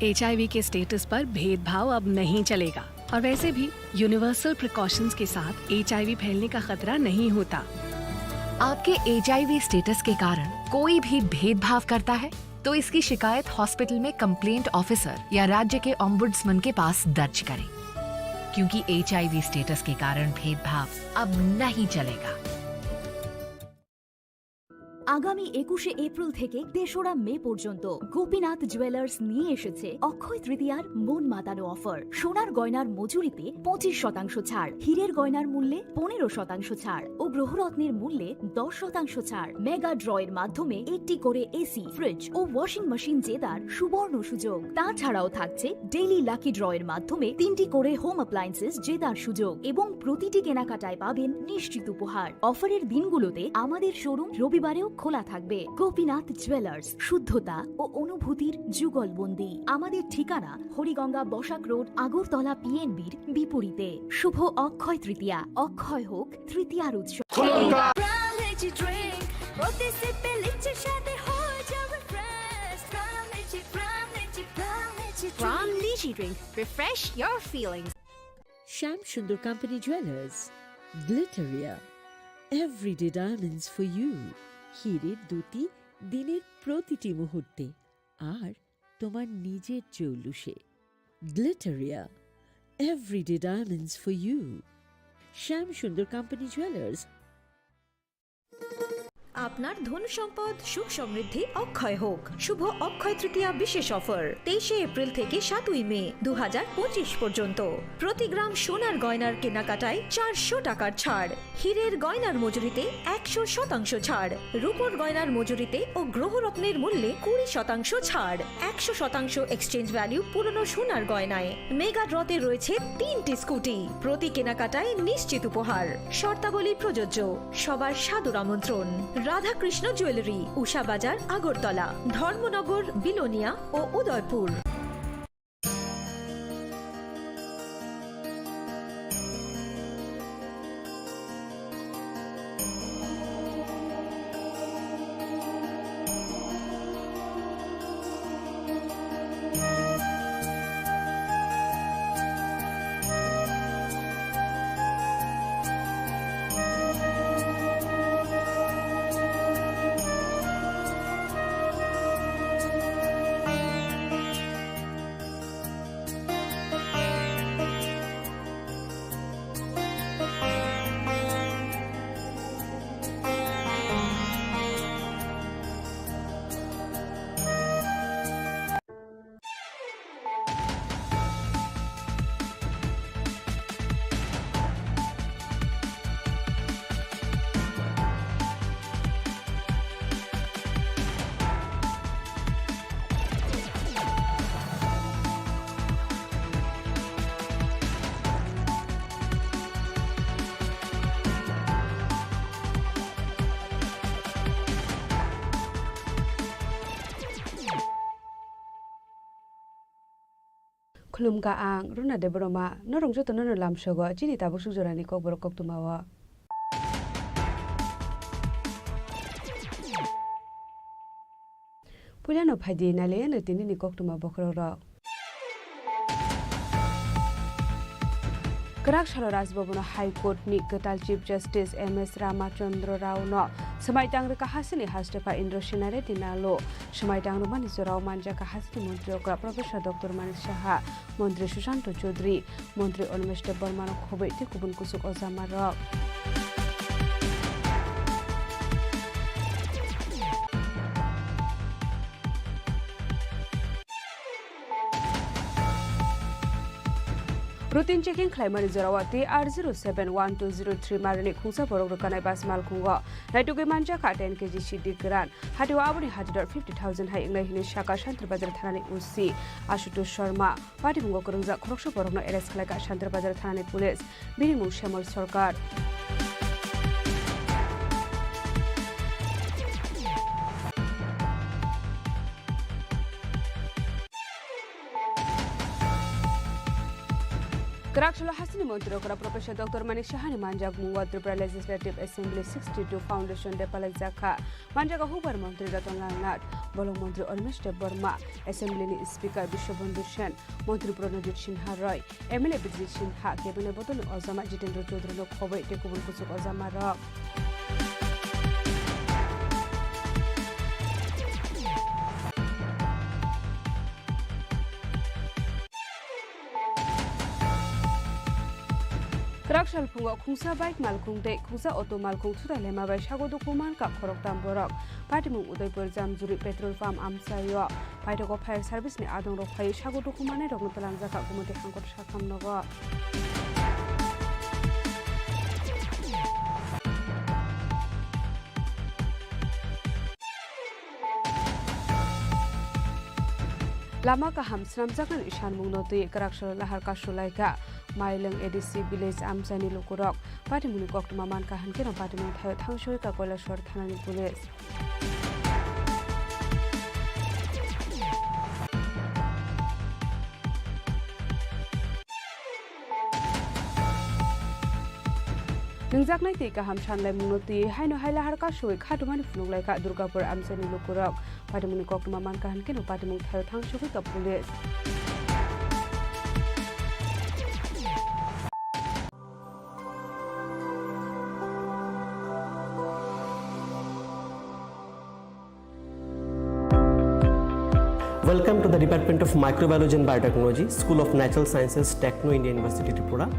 Speaker 22: HIV के स्टेटस पर भेदभाव अब नहीं चलेगा। और वैसे भी यूनिवर्सल प्रिकॉशंस के साथ HIV फैलने का खतरा नहीं होता। आपके HIV स्टेटस के कारण कोई भी भेदभाव करता है तो इसकी शिकायत हॉस्पिटल में कंप्लेंट ऑफिसर या राज्य के ओम्बुड्समैन के पास दर्ज करें, क्योंकि HIV स्टेटस के कारण भेदभाव अब नहीं चलेगा। আগামী 21শে এপ্রিল থেকে 3রা মে পর্যন্ত গোপীনাথ জুয়েলার্স নিয়ে এসেছে অক্ষয় তৃতীয়ার মন মাতানো অফার। সোনার গয়নার মজুরিতে 25% ছাড়, হীরের গয়নার মূল্যে 15% ছাড় ও গ্রহরত্নের মূল্যে 10% ছাড়। মেগা ড্রয়ের মাধ্যমে একটি করে এসি, ফ্রিজ ও ওয়াশিং মেশিন জেতার সুবর্ণ সুযোগ। তাছাড়াও থাকছে ডেইলি লাকি ড্রয়ের মাধ্যমে 3টি করে হোম অ্যাপ্লায়েন্সেস জেতার সুযোগ এবং প্রতিটি কেনাকাটায় পাবেন নিশ্চিত উপহার। অফারের দিনগুলোতে আমাদের শোরুম রবিবারেও খোলা থাকবে। গোপীনাথ জুয়েলার্স, শুদ্ধতা ও অনুভূতির যুগলবন্দি। আমাদের ঠিকানা হরিগঙ্গা বসাক রোড, আগরতলা PNBর বিপরীতে। শুভ অক্ষয় তৃতীয়া, অক্ষয় হোক তৃতীয়ার উৎসব।
Speaker 16: Shyam Sundar company jewellers, Glitteria, everyday diamonds for you. হীরের দুটি দিনের প্রতিটি মুহূর্তে আর তোমার নিজের জৌলুসে। Glitteria, everyday diamonds for you. Shyam Sundar company jewellers.
Speaker 22: আপনার ধন সম্পদ সুখ সমৃদ্ধি অক্ষয় হোক। শুভ অক্ষয় তৃতীয়া বিশেষ অফার 23শে এপ্রিল থেকে 7ই মে 2025 পর্যন্ত। প্রতি গ্রাম সোনার গয়নার কেনাকাটায় 400 টাকার ছাড়, হীরের গয়নার মজুরিতে 100% ছাড়, রূপোর গয়নার মজুরিতে ও গ্রহরত্নের মূল্যে 20% ছাড়, 100% এক্সচেঞ্জ ভ্যালু পুরনো সোনার গয়নায়। মেগা ড্রতে রয়েছে 3টি স্কুটি, প্রতি কেনাকাটায় নিশ্চিত উপহার। শর্তাবলী প্রযোজ্য। সবার সাদর আমন্ত্রণ। রাধাকৃষ্ণ জুয়েলারি, উষা বাজার, আগরতলা, ধর্মনগর, বিলোনিয়া ও উদয়পুর।
Speaker 17: खुलुमगा आं रुना देबरमा नरंग जतो ननो लामसोगो चिनि ताबो सुजरानि कक बर कक तुमावा पुलानो फाइदि नाले न तिनि कक तुमा बखरो र Karakshalo Rajbabuna High Court ni Gatal Chief Justice MS Ramachandra Rao no Samaitang Kahasini Hastepa Indroshinare Dinalo Samaitang Rumani Rao Manja Kahasini Montri Professor Dr. Manik Shaha Montri Shushanto Chaudhary Montri Olmeste Burman Khobeti Kubun Kusuk Ozamara routine checking claimari zorawa TR071203 marani khungsa borok rokanai bas malkhungo naituge manja ka 10 kg shidi gran hatiwa abuni hadidor 50000 hai inglai hini shaka shantar bazar thanani usi ashutosh sharma party bungo korungja khorokso borokno arrest khalai ka shantar bazar thanani police birimu shamol sarkar Karakshalo Hasini Montrokara Professor Dr. Manik Shahani Manjak Mungwa Tripura Legislative Assembly 62 Foundation Depalak Zakha Manjaka Hubar Montri Ratongal Nat Bolong Montri Ormeshte Burma Assembly Speaker Bishobandhu Shen Montri Pranajit Sinha Roy MLA Bijit Sinha Cabinet Botol Ozama Jitendra Chaudhary no Khobei Tekubul Kusuk Ozama Rock Karakshal Punga Kungsa Bike Malkung De Kungsa Auto Malkung Tuda Lema by Shago Dokuman Kap Koroktam Borok Patimu Udaipur Jamjuri Petrol Farm Amsayo Paitoko Fire Service Ni Adong Rokai Shago Dokumane Rogutalan Zaka Gumute Hankot Shakam Nogo Lama ka hamsram jakan ishan mungnoti Karakshal Lahar Kashulaika Mailang ADC Village Amsani Lukurok Patimuni Koktumaman Kahankiran Patimun Thangshui Ka Kolashwar Thanani Police Ningjaknai ti ka hamshanlai mungnoti haino haila harka shui khatumani fununglai ka Durgapur Amsani Lukurok Patimuni Koktumaman Kahankiran Patimun Thangshui Ka Police
Speaker 3: Welcome to the Department of Microbiology and Biotechnology, School of Natural Sciences, Techno India University, Tripura.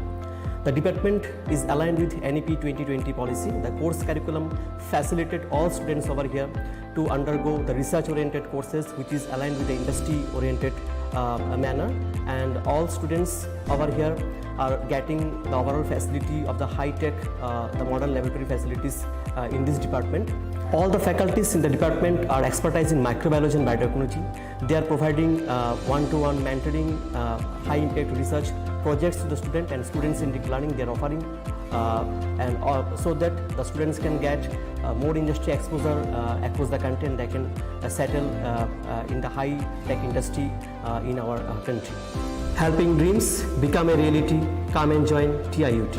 Speaker 3: The department is aligned with NEP 2020 policy. The course curriculum facilitated all students over here to undergo the research-oriented courses, which is aligned with the industry-oriented manner. And all students over here are getting the overall facility of the high-tech, the modern laboratory facilities in this department. All the faculties in the department are expertise in microbiology and biotechnology. They are providing one-to-one mentoring, high-impact research projects to the student and students in deep learning. They are offering so that the students can get more industry exposure across the country and they can settle in the high-tech industry in our country. Helping dreams become a reality. Come and join TIUT.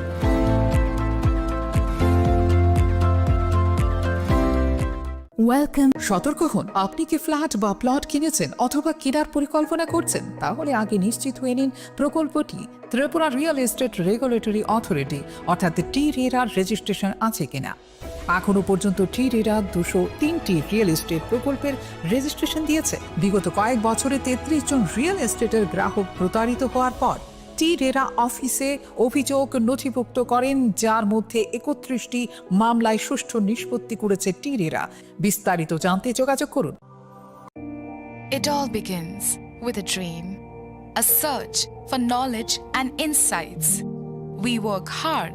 Speaker 10: Welcome সতর্ক হন আপনি কি ফ্ল্যাট বা প্লট কিনেছেন অথবা কেনার পরিকল্পনা করছেন তাহলে আগে নিশ্চিত হয়ে নিন প্রকল্পটি Tripura real estate regulatory authority অর্থাৎ টি-রেরার রেজিস্ট্রেশন আছে কিনা এখনো পর্যন্ত টি-রেরা 203টি রিয়েল এস্টেট প্রকল্পের রেজিস্ট্রেশন দিয়েছে বিগত কয়েক বছরে 33 জন রিয়েল এস্টেটের গ্রাহক প্রতারিত হওয়ার পর টি-রেরা অফিসে অভিযোগ নথিভুক্ত করেন যার মধ্যে 31টি মামলায় সুষ্ঠু নিষ্পত্তি করেছে টি-রেরা বিস্তারিত জানতে যোগাযোগ করুন
Speaker 12: It all begins with a dream, a search for knowledge and insights. We work hard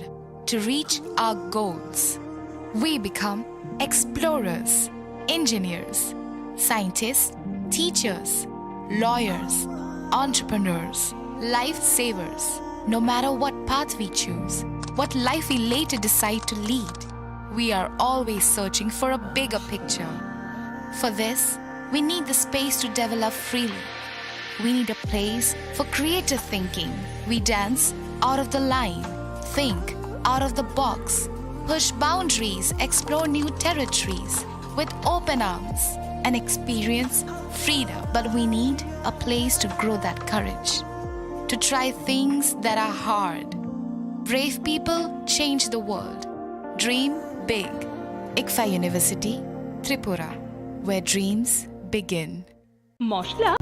Speaker 12: to reach our goals. We become explorers, engineers, scientists, teachers, lawyers, entrepreneurs, lifesavers. No matter what path we choose, what life we later decide to lead, we are always searching for a bigger picture. For this, we need the space to develop freely. We need a place for creative thinking. We dance out of the line, think out of the box, push boundaries, explore new territories with open arms and experience freedom. But we need a place to grow that courage, to try things that are hard. Brave people change the world. Dream big. ICFA University, Tripura, where dreams begin.
Speaker 28: মশলা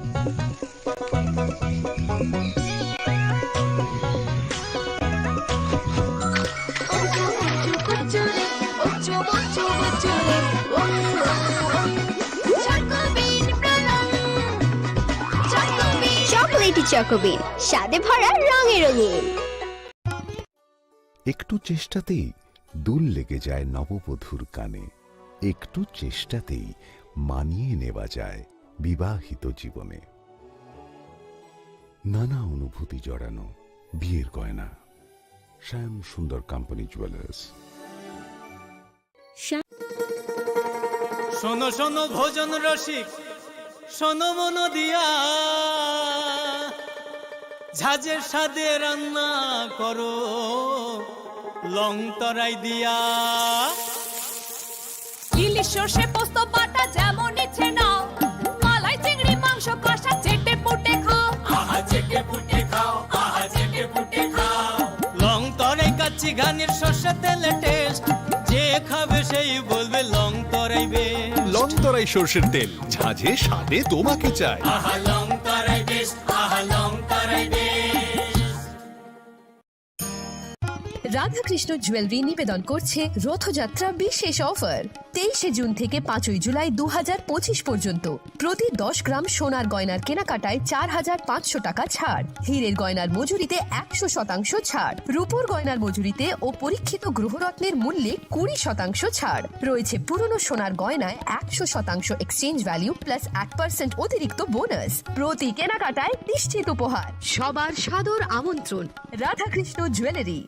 Speaker 13: chocolate
Speaker 1: চকলেটি চকোবিন, স্বাদে ভরা রঙে রঙিন।
Speaker 11: একটু চেষ্টাতেই দুল লেগে যায় নববধূর কানে, একটু চেষ্টাতেই মানিয়ে নেওয়া যায় বিবাহিত জীবনে। নানা অনুভূতি জড়ানো বিয়ের গয়না, শ্যাম সুন্দর কোম্পানি জুয়েলার্স।
Speaker 13: শোনো শোনো ভোজন রসিক, শোনো মন দিয়া, ঝাঁঝের স্বাদে রান্না করো লং তরাই দিয়া।
Speaker 14: ইলিশ সর্ষে পোস্ত বাটা যেমন ইচ্ছে নাও, মালাই চিংড়ি মাংস কষা চেটে পুটে খাও,
Speaker 13: আহা চেটে পুটে খাও, আহা চেটে পুটে খাও। লং তরাই কাচ্চি ঘানির সর্ষে তেলে টেস্ট, যে খাবে সেই বলবে লং তরাই বেশ।
Speaker 15: লং তরাই সর্ষের তেল, ঝাঁঝে স্বাদে তোমাকে চাই।
Speaker 13: আহা লং তরাই বেশ, আহা লং তরাই বেশ।
Speaker 18: রাধাকৃষ্ণ জুয়েলারি নিবেদন করছে রথযাত্রা বিশেষ অফার। 23 জুন থেকে 5 জুলাই 2025 পর্যন্ত প্রতি 10 গ্রাম সোনার গয়নার কেনাকাটায় 4500 টাকা ছাড়, হীরের গয়নার মজুরিতে 100% ছাড়, রূপোর গয়নার মজুরিতে ও পরীক্ষিত গ্রহরত্নের মূল্যে 20% ছাড় রয়েছে। পুরনো সোনার গয়নায় 100% এক্সচেঞ্জ ভ্যালু প্লাস 1% অতিরিক্ত বোনাস। প্রতি কেনাকাটায় নিশ্চিত উপহার। সবার সাদর আমন্ত্রণ রাধাকৃষ্ণ জুয়েলারি।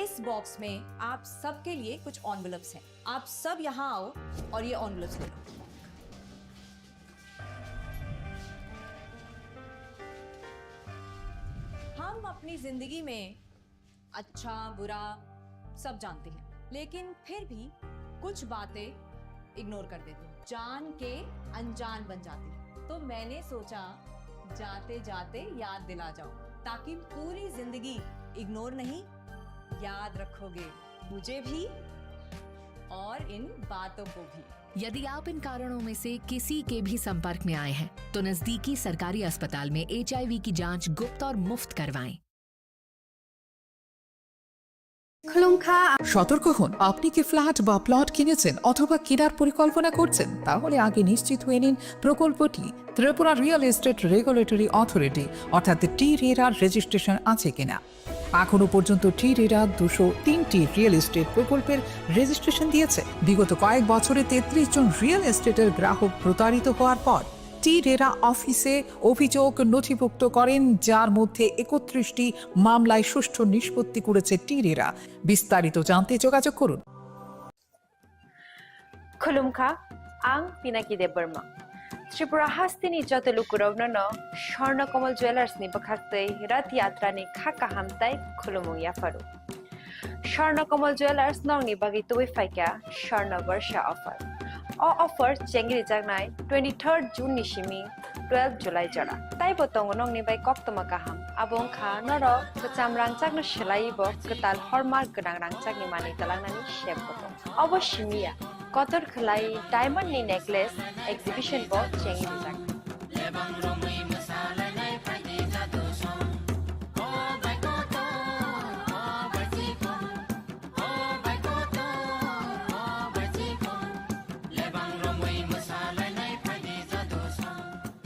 Speaker 19: इस बॉक्स में आप सबके लिए कुछ एनवेलप्स हैं। आप सब यहाँ आओ और ये एनवेलप्स ले लो। हम अपनी जिंदगी में अच्छा बुरा सब जानते हैं, लेकिन फिर भी कुछ बातें इग्नोर कर देते हैं, जान के अनजान बन जाते हैं। तो मैंने सोचा जाते जाते याद दिला जाओ, ताकि पूरी जिंदगी इग्नोर नहीं याद रखोगे, मुझे भी और इन बातों को भी।
Speaker 18: यदि आप इन कारणों में से किसी के भी संपर्क में आए हैं तो नजदीकी सरकारी अस्पताल में HIV की जांच गुप्त और मुफ्त करवाएं।
Speaker 10: সতর্ক হন, আপনি কি ফ্ল্যাট বা প্লট কিনেছেন অথবা কেনার পরিকল্পনা করছেন, তাহলে আগে নিশ্চিত হয়ে নিন প্রকল্পটি Tripura real estate regulatory authority অর্থাৎ টি-রেরার রেজিস্ট্রেশন আছে কিনা। এখনো পর্যন্ত টি-রেরা 203টি রিয়েল এস্টেট প্রকল্পের রেজিস্ট্রেশন দিয়েছে। বিগত কয়েক বছরে 33 জন রিয়েল এস্টেটের গ্রাহক প্রতারিত হওয়ার পর টি-রেরা অফিসে অভিযোগ নথিভুক্ত করেন, যার মধ্যে 31টি মামলায় সুষ্ঠু নিষ্পত্তি করেছে টি-রেরা। বিস্তারিত জানতে যোগাযোগ করুন।
Speaker 20: खुलुमखा आं पिनाकी देब बर्मा त्रिपुरा हास्तिनि जत लुकुरावनो स्वर्णकमल ज्वेलार्सनि बखाक्तै रथ यात्रानि खाका हामताय खुलुमु याफारु। स्वर्णकमल ज्वेलार्स नंनि बागै तुबै फाइका स्वर्ण वर्षा ऑफर ऑफर चेंगरि जागनाय 23 जून निसिमी 12 जुलाई जरा ताई बतंग नंनि बाय कक्तमा गाहाम आबुं खा नर कचाम रांचागनो सेलाइबो कताल हरमार्क गोनां रांचागनि मानि तलांनानि शेप बतंग अवश्यमिया कतर खलाई डायमंड नि नेकलेस एग्जिबिशन बो चेंगरि जाग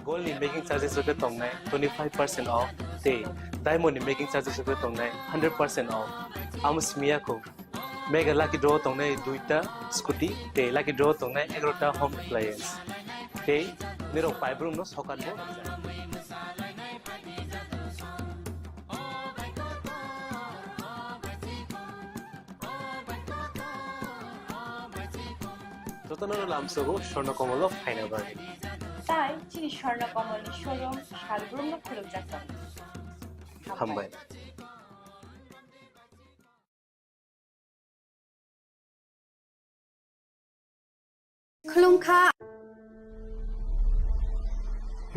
Speaker 6: Gold in making charges of the tongnai 25% off. They diamond in making charges of the tongnai 100% off. Amus miyako mega lucky draw tongnai duita scooty. They lucky draw tongnai 11ta home appliance. They niro 5 room no sokan bo. Totanoro lamsogo shornokomolo faina bagi.
Speaker 20: তাই চিনি স্বর্ণকমলের শোরুম শালগ্রাম খুলে যাচ্ছেন
Speaker 6: হামবাই।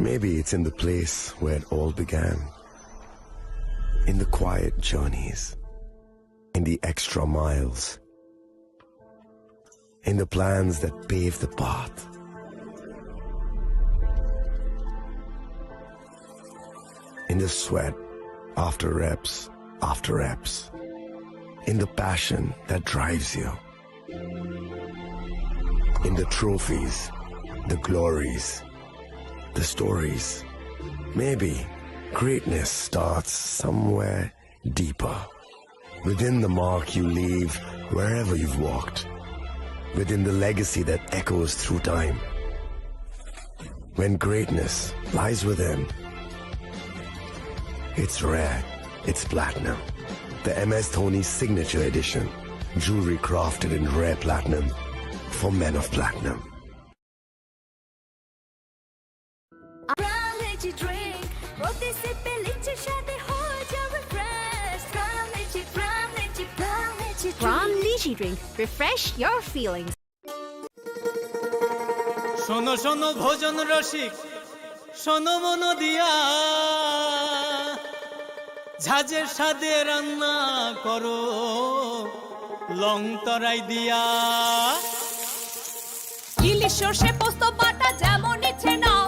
Speaker 5: Maybe it's in the place where it all began, in the quiet journeys, in the extra miles, in the plans that pave the path. In the sweat, after reps, after reps. In the passion that drives you. In the trophies, the glories, the stories. Maybe greatness starts somewhere deeper. Within the mark you leave wherever you've walked. Within the legacy that echoes through time. When greatness lies within, it's rare, it's platinum. The MS Dhoni Signature Edition. Jewelry crafted in rare platinum for men of platinum.
Speaker 1: Pram Lychee Drink. Refresh your feelings.
Speaker 13: শোনো শোনো ভোজন রসিক, শোনো মন দিয়া, ঝাঁঝের স্বাদে রান্না করো লং তরাই দিয়া।
Speaker 14: ইলিশ সর্ষে পোস্ত বাটা যেমন ইচ্ছে নাও,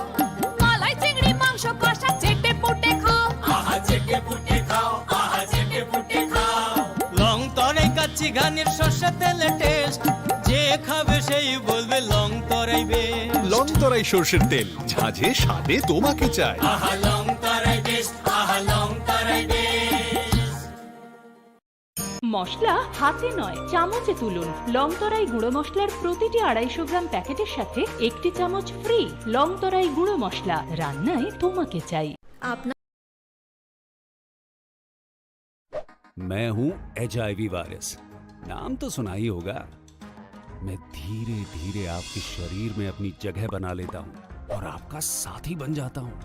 Speaker 14: মালাই চিংড়ি মাংস কষা চেটে পুটে খাও।
Speaker 13: আহা চেটে পুটে খাও, আহা চেটে পুটে খাও। লং তরাই কাচ্চি ঘানির সর্ষে তেলে টেস্ট, যে খাবে সেই বলবে লং তরাই বেশ।
Speaker 15: লং তরাই সর্ষের তেল, ঝাঁঝে স্বাদে তোমাকে চাই।
Speaker 13: আহা লং তরাই বেশ, আহা লং তরাই বেশ।
Speaker 4: মশলা হাতে নয় চামচে তুলুন। লংতরাই গুঁড়ো মশলার প্রতিটি 250 গ্রাম প্যাকেটের সাথে 1 চামচ ফ্রি। লংতরাই গুঁড়ো মশলা, রান্নায় তোমাকে চাই।
Speaker 7: मैं हूं HIV वायरस, नाम तो सुना ही होगा। मैं धीरे धीरे आपके शरीर में अपनी जगह बना लेता हूं और आपका साथी बन जाता हूं।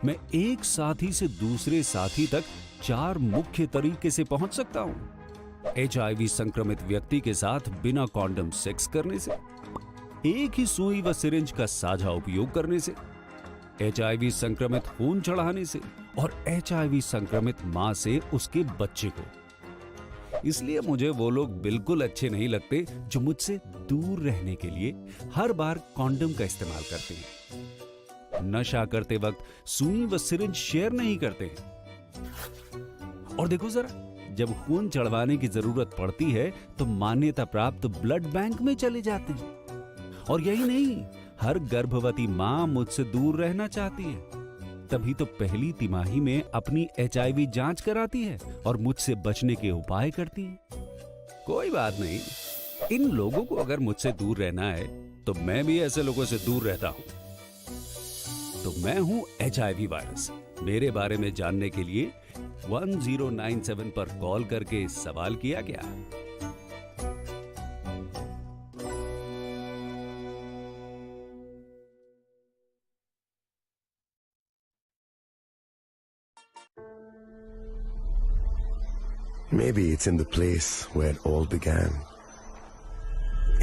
Speaker 7: मैं एक साथी से दूसरे साथी तक 4 मुख्य तरीके से पहुंच सकता हूं। HIV संक्रमित व्यक्ति के साथ बिना कॉन्डम सेक्स करने से, एक ही सुई व सिरिंज का साझा उपयोग करने से, HIV संक्रमित खून चढ़ाने से और HIV संक्रमित मां से उसके बच्चे को। इसलिए मुझे वो लोग बिल्कुल अच्छे नहीं लगते जो मुझसे दूर रहने के लिए हर बार कॉन्डम का इस्तेमाल करते हैं, नशा करते वक्त सुई व सिरिंज शेयर नहीं करते हैं। और देखो जरा, जब खून चढ़वाने की जरूरत पड़ती है तो मान्यता प्राप्त ब्लड बैंक में चले जाते हैं। और यही नहीं, हर गर्भवती मां मुझसे दूर रहना चाहती है, तभी तो पहली तिमाही में अपनी HIV जांच कराती है और मुझसे बचने के उपाय करती है। कोई बात नहीं, इन लोगों को अगर मुझसे दूर रहना है तो मैं भी ऐसे लोगों से दूर रहता हूं। तो मैं हूं HIV वायरस। मेरे बारे में जानने के लिए 1097 पर कॉल करके सवाल किया गया।
Speaker 5: Maybe it's in the place where it all began.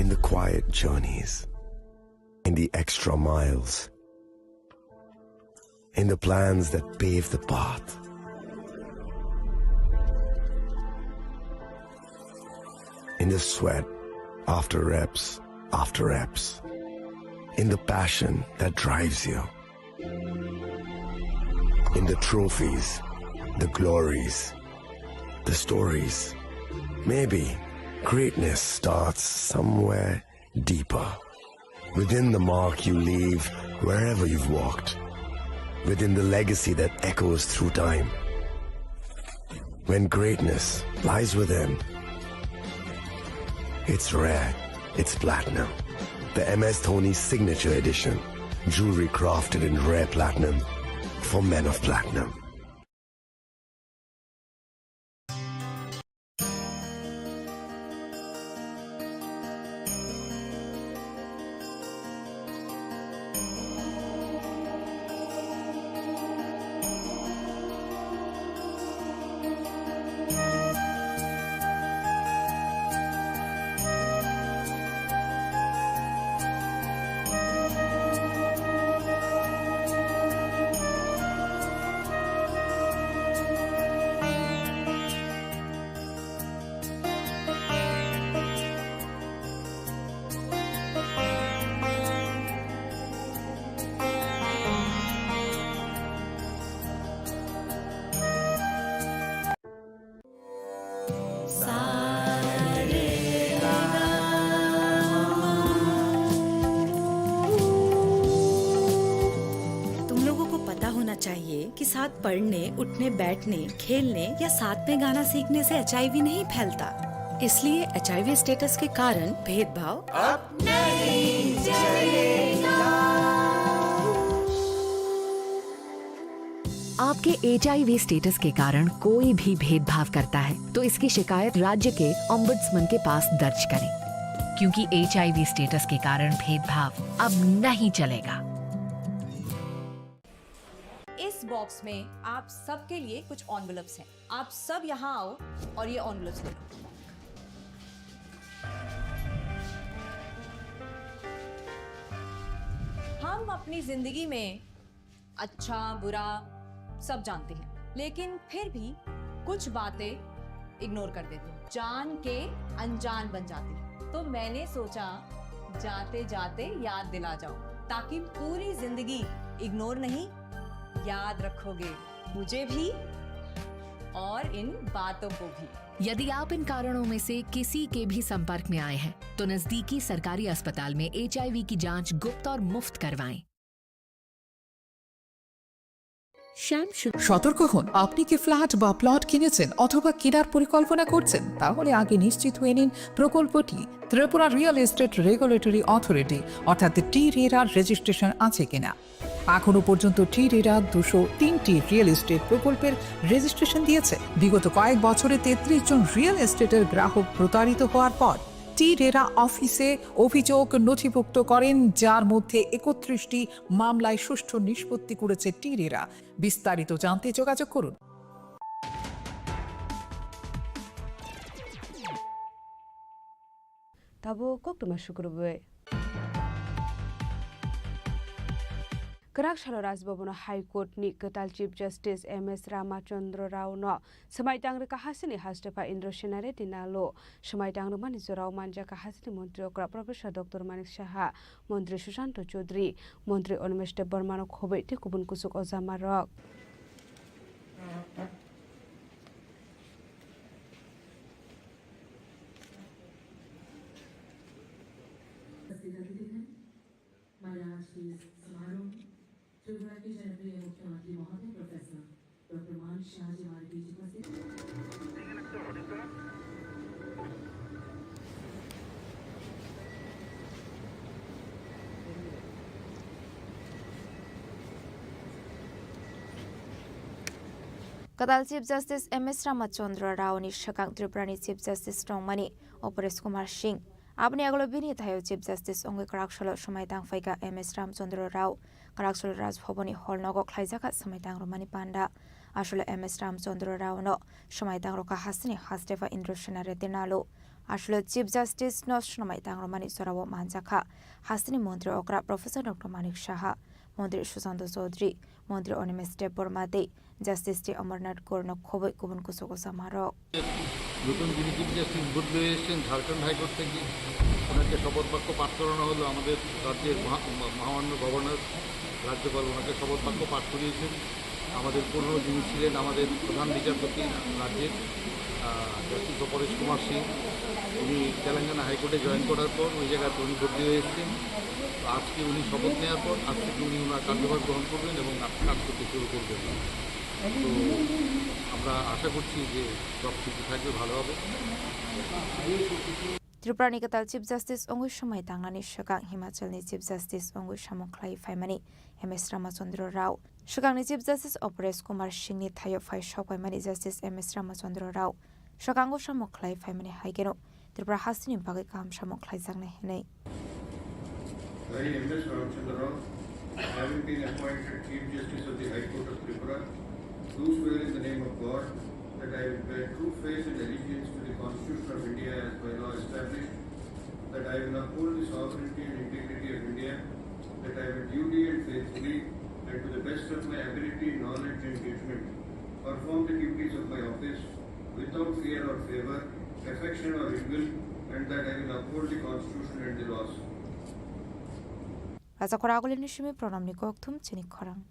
Speaker 5: In the quiet journeys. In the extra miles. In the plans that pave the path. In the sweat, after reps, after reps. In the passion that drives you. In the trophies, the glories, the stories. Maybe greatness starts somewhere deeper. Within the mark you leave wherever you've walked. Within the legacy that echoes through time. When greatness lies within, it's rare, it's platinum. The MS Dhoni Signature Edition. Jewelry crafted in rare platinum for men of platinum.
Speaker 2: चाहिए कि साथ पढ़ने, उठने, बैठने, खेलने या साथ में गाना सीखने से HIV नहीं फैलता। इसलिए HIV स्टेटस के कारण भेदभाव अब नहीं चलेगा।
Speaker 8: आपके HIV स्टेटस के कारण कोई भी भेदभाव करता है तो इसकी शिकायत राज्य के ओम्बुड्समैन के पास दर्ज करें, क्योंकि HIV स्टेटस के कारण भेदभाव अब नहीं चलेगा।
Speaker 19: इस बॉक्स में आप सबके लिए कुछ एनवेलप्स हैं। आप सब यहाँ आओ और ये एनवेलप्स ले लो। हम अपनी जिंदगी में अच्छा बुरा सब जानते हैं, लेकिन फिर भी कुछ बातें इग्नोर कर देते हैं, जान के अनजान बन जाती हैं। तो मैंने सोचा जाते जाते याद दिला जाओ, ताकि पूरी जिंदगी इग्नोर नहीं याद रखोगे, मुझे भी और इन बातों को भी।
Speaker 8: यदि आप इन कारणों में से किसी के भी संपर्क में आए हैं तो नजदीकी सरकारी अस्पताल में HIV की जांच गुप्त और मुफ्त करवाएं।
Speaker 10: সতর্ক হন, আপনি কি ফ্ল্যাট বা প্লট কিনেছেন অথবা কেনার পরিকল্পনা করছেন, তাহলে আগে নিশ্চিত হয়ে নিন প্রকল্পটি Tripura real estate regulatory authority অর্থাৎ TRERAর রেজিস্ট্রেশন আছে কিনা। এখনো পর্যন্ত TRERA 203টি রিয়েল এস্টেট প্রকল্পের রেজিস্ট্রেশন দিয়েছে। বিগত কয়েক বছরে 33 জন রিয়েল এস্টেটের গ্রাহক প্রতারিত হওয়ার পর TRERA অফিসে অভিযোগ নথিভুক্ত করেন, যার মধ্যে 31টি মামলায় সুষ্ঠু নিষ্পত্তি করেছে TRERA। বিস্তারিত জানতে যোগাযোগ করুন।
Speaker 17: Tabo kok tuma shukrube. Karakshalo Rajbhabana High Court ni Katal Chief Justice MS Ramachandra Rao no Samaitang Kahasini Hastepa Indro Shenare Dinalo Samaitang Mani Zorao Manja Kahasini Montri Okra Professor Dr. Manik Shaha Montri Shushanto Chaudhary Montri Onmeshte Burmano Khobeti Kubun Kusuk Ozamarok
Speaker 21: Tripura के जनप्रिय मुख्यमंत्री महोदय प्रोफेसर डॉक्टर मान शाह जी हमारे बीच उपस्थित।
Speaker 23: Kadal Chief Justice MS Ramachandra Rao ni Shakang Tripura ni Chief Justice Tongmani Opores Kumar Singh Abni aglo bini thayo Chief Justice Ongwe Karakshalo Samaitang Faika MS Ramachandra Rao Karakshalo Rajbhabani Hall Nogo Khlaijaka Samaitang Romani Panda Ashole MS Ramachandra Rao no Samaitang Roka Hasini Hastefa Indro Shenare Dinalo Ashole Chief Justice no Samaitang Romani Sorawo Manjaka Hasini Montri Okra Professor Dr. Manik Shaha Montri Shushanto Chaudhary Montri Onmeshte Burmade Justice T. Amarnath Gorno Khoboi Kubun Kusoko Samaro
Speaker 24: নতুন যিনি চিফ জাস্টিস বদলে এসেছেন ঝাড়খণ্ড হাইকোর্ট থেকে, ওনাকে শপথ বাক্য পাঠ করানো হলো। আমাদের রাজ্যের মহামান্য গভর্নর রাজ্যপাল ওনাকে শপথ বাক্য পাঠ করিয়েছেন। আমাদের পুরনো যিনি ছিলেন আমাদের প্রধান বিচারপতি রাজ্যের জাস্টিস পরেশ কুমার সিং, উনি তেলেঙ্গানা হাইকোর্টে জয়েন করার পর ওই জায়গাতে উনি বদলি হয়ে এসেছেন। আজকে উনি শপথ নেওয়ার পর আজ থেকে উনি ওনার কার্যভার গ্রহণ করবেন এবং কাজ করতে শুরু করবেন। তো আমরা আশা করছি যে সব কিছু থাকবে, ভালো হবে।
Speaker 23: Tripura ni Katal Chief Justice Ongwe Samaitang ni Shakang Himachal ni Chief Justice Ongwe Samokhlai Faimani MS Ramachandra Rao Shakang ni Chief Justice Opores Kumar Singh ni Thayo Phai Shokwaimani Justice MS Ramachandra Rao Shakang go Samokhlai Faimani Haigeno Tripura Hasini Bagai Kam Samokhlai Jangne Hinai
Speaker 25: I, MS Ramachandra Rao, having been appointed Chief Justice of the High Court of Tripura, do swear in the name of God that I will bear true faith and allegiance to the Constitution of India as by law established, that I will uphold the sovereignty and integrity of India, that I will duly and faithfully and to the best of my ability, knowledge and judgment perform the duties of my office without fear or favour, affection or ill will, and that I will uphold the Constitution and the laws.
Speaker 23: Raja Khoragolin Nishimi Pronam Nikoktum Chini Khorang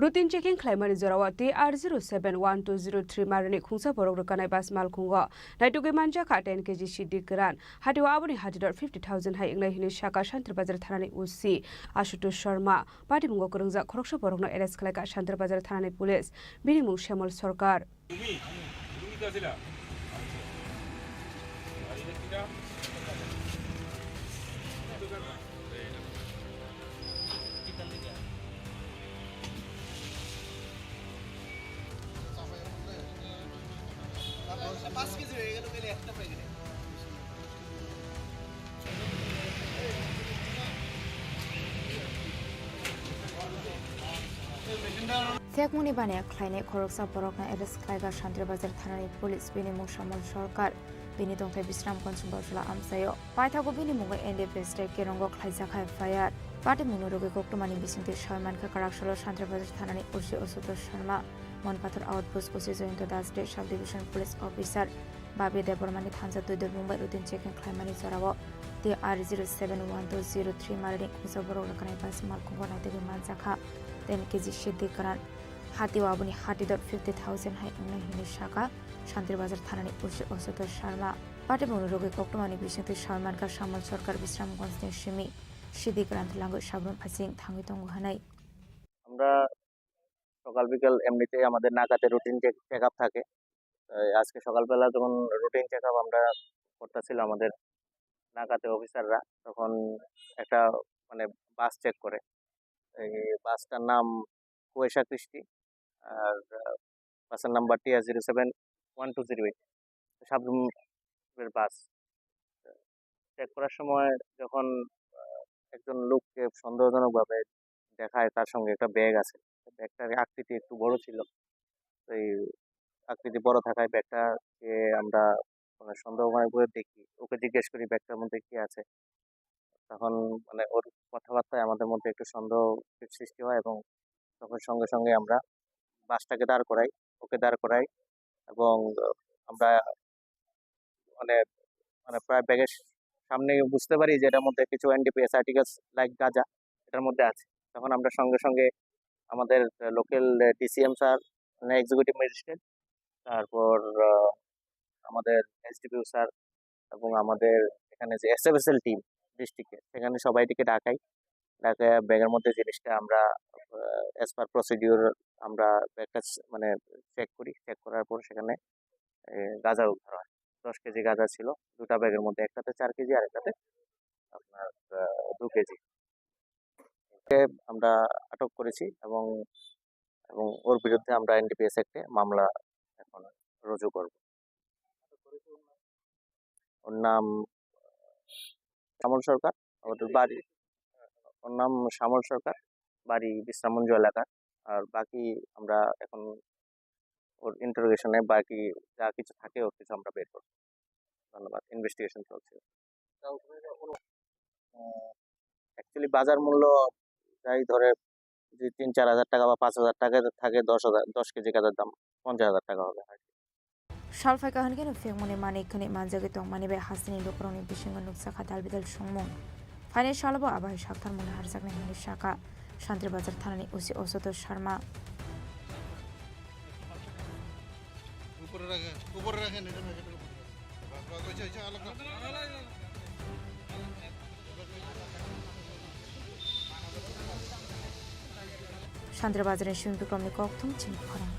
Speaker 17: Routine checking claimant Zorawa TR071203 Marani Kunsa Borok Rukanai Bas Malkungo. Naituki Manja Ka 10 kg Shidi Gran. Hatiwa Abuni Hadidor 50,000 High English Shaka Shantra Bazar Thanani Usi. Ashutosh Sharma. Party Mungo Kurungza Kroksha Borokno Eres Kalaka Shantra Bazar Thanani Police. Binimu Shemal Sorkar.
Speaker 23: Sekmuni Bania Kleine Koroksa Borokna Eres Klaiga Shantra Bazar Thanani Police Binimu Shemal Sorkar. Bini Dongte Bisram Consumbashla Amsayo. Paithago Binimungo NDP State Kerongo Klaizaka Fire. Party Munurugi Koktumani Bisinti Sharman Kakarakshalo Shantra Bazar Thanani Ushi Osuto Sharma. Monpathar Outpost Kusizo into the State Subdivision Police Officer. Babi Debormani Thansa to the Mumbai routine checking Klimani Zorawo. The R071203 Marani Kusaboro Kanaipas Malkungo Natigi Manzaka. 10 kg Shidi Karan. Hatiwa Abuni Hatidor 50,000 High English Shaka. Shantir Bazar Thanani Ushi Osuto Sharma. Party Munurugi Koktumani Bisinti Sharman Ka Shamal Sorkar Bisram Gonste Shimi. Shidi Karan Lango Shabram Pasing Thangitongo Hanai.
Speaker 6: আমরা সকাল বিকাল এমনিতেই আমাদের নাকাতে রুটিন চেক আপ থাকে। আজকে সকালবেলা যখন রুটিন চেক আপ আমরা করতেছিলাম আমাদের নাকাতে অফিসাররা, তখন একটা মানে বাস চেক করে। এই বাসটার নাম কুয়েশা কৃষ্টি, আর বাসের নাম্বার TR071208 সাবরুমের বাস। চেক করার সময় যখন একজন লোককে সন্দেহজনকভাবে দেখায়, তার সঙ্গে একটা ব্যাগ আছে। ব্যাগটার আকৃতি একটু বড় ছিল। এই আকৃতি বড় থাকায় ব্যাগটাকে আমরা মানে সন্দেহময় করে দেখি। ওকে জিজ্ঞেস করি ব্যাগটার মধ্যে কি আছে। তখন মানে ওর কথাবার্তায় আমাদের মধ্যে একটু সন্দেহ সৃষ্টি হয় এবং তখন সঙ্গে সঙ্গে আমরা বাসটাকে দাঁড় করাই, ওকে দাঁড় করাই এবং আমরা মানে মানে প্রায় ব্যাগের সামনে বুঝতে পারি যে এটার মধ্যে কিছু এনডিপিএস আর্টিকেলস লাইক গাঁজা এটার মধ্যে আছে। তখন আমরা সঙ্গে সঙ্গে আমাদের লোকাল ডিসিএম স্যার, মানে এক্সিকিউটিভ ম্যাজিস্ট্রেট, তারপর আমাদের এসডিপিও স্যার এবং আমাদের এখানে যে এসএফএসএল টিম ডিস্ট্রিক্টে, সেখানে সবাইটিকে ডাকাই। ব্যাগের মধ্যে জিনিসটা আমরা অ্যাজ পার প্রসিডিউর আমরা ব্যাগটা মানে চেক করি। চেক করার পর সেখানে গাঁজা উদ্ধার হয়। 10 কেজি গাঁজা ছিল দুটা ব্যাগের মধ্যে, একটাতে 4 কেজি আর একটাতে আপনার 2 কেজি। আমরা আটক করেছি এবং ওর বিরুদ্ধে আমরা এনডিপিএস অ্যাক্টে মামলা এখন রুজু করব। ওর নাম শ্যামল সরকার, আমাদের বাড়ি। ওর নাম শ্যামল সরকার, বাড়ি বিশ্রামঞ্জ এলাকা। আর বাকি আমরা এখন ওর ইন্টারোগেশনে বাকি যা কিছু থাকে ওর কিছু আমরা বের করব। ধন্যবাদ। ইনভেস্টিগেশন চলছে। অ্যাকচুয়ালি বাজার মূল্য যাই ধরে যদি 3-4 হাজার টাকা বা 5 হাজার টাকা থাকে, 10 কেজি গাঁজার দাম 50 হাজার টাকা হবে।
Speaker 23: Shalfai Kahangan of Fimoni Mani Kuni Manjagaton Manibe Hasini Lukroni Bishing and Nuksaka Dalbidal Shumon. Fine Shalabo Abai Shaktan Mun Harzak Nani Shaka, Shantri Bazar Thanani Usi Osoto Sharma. Shantri Bazar and Shun Bikrom Nikoktum Chini Khorang.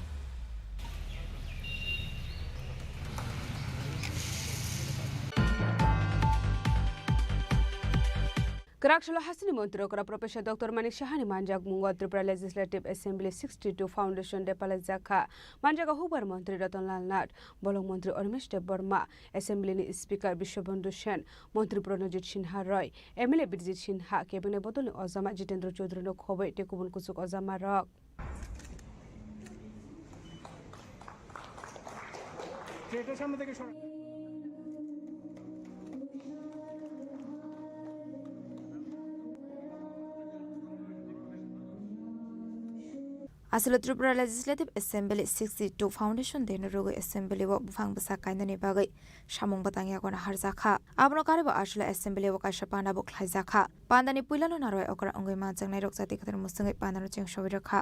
Speaker 23: Karakshalo Hasini Montrokra Professor Dr. Manik Shahani Manjak Mungo Tripura Legislative Assembly 62 Foundation de Palazaka Manjaga Hubar Montri Ratan Lalnat Bolong Montri Ormeshte Burma Assembly Speaker Bishobandhu Shen Montri Pranajit Sinha Roy MLA Bijit Sinha Cabinet Botoni Ozama Jitendra Chaudhary no Khobe Tekubun Kusuk Ozama Rock Asilo Tripura Legislative Assembly 62 Foundation de Norugo Assembly wo bufang basa kainani bagai shamung batangya kona harzakha abno kariba ashla Assembly wo kaisha pana bo khlaizakha pandani puilano naroi okra ongai ma jangnai rokjati khatar musangai panaro cheng shobirakha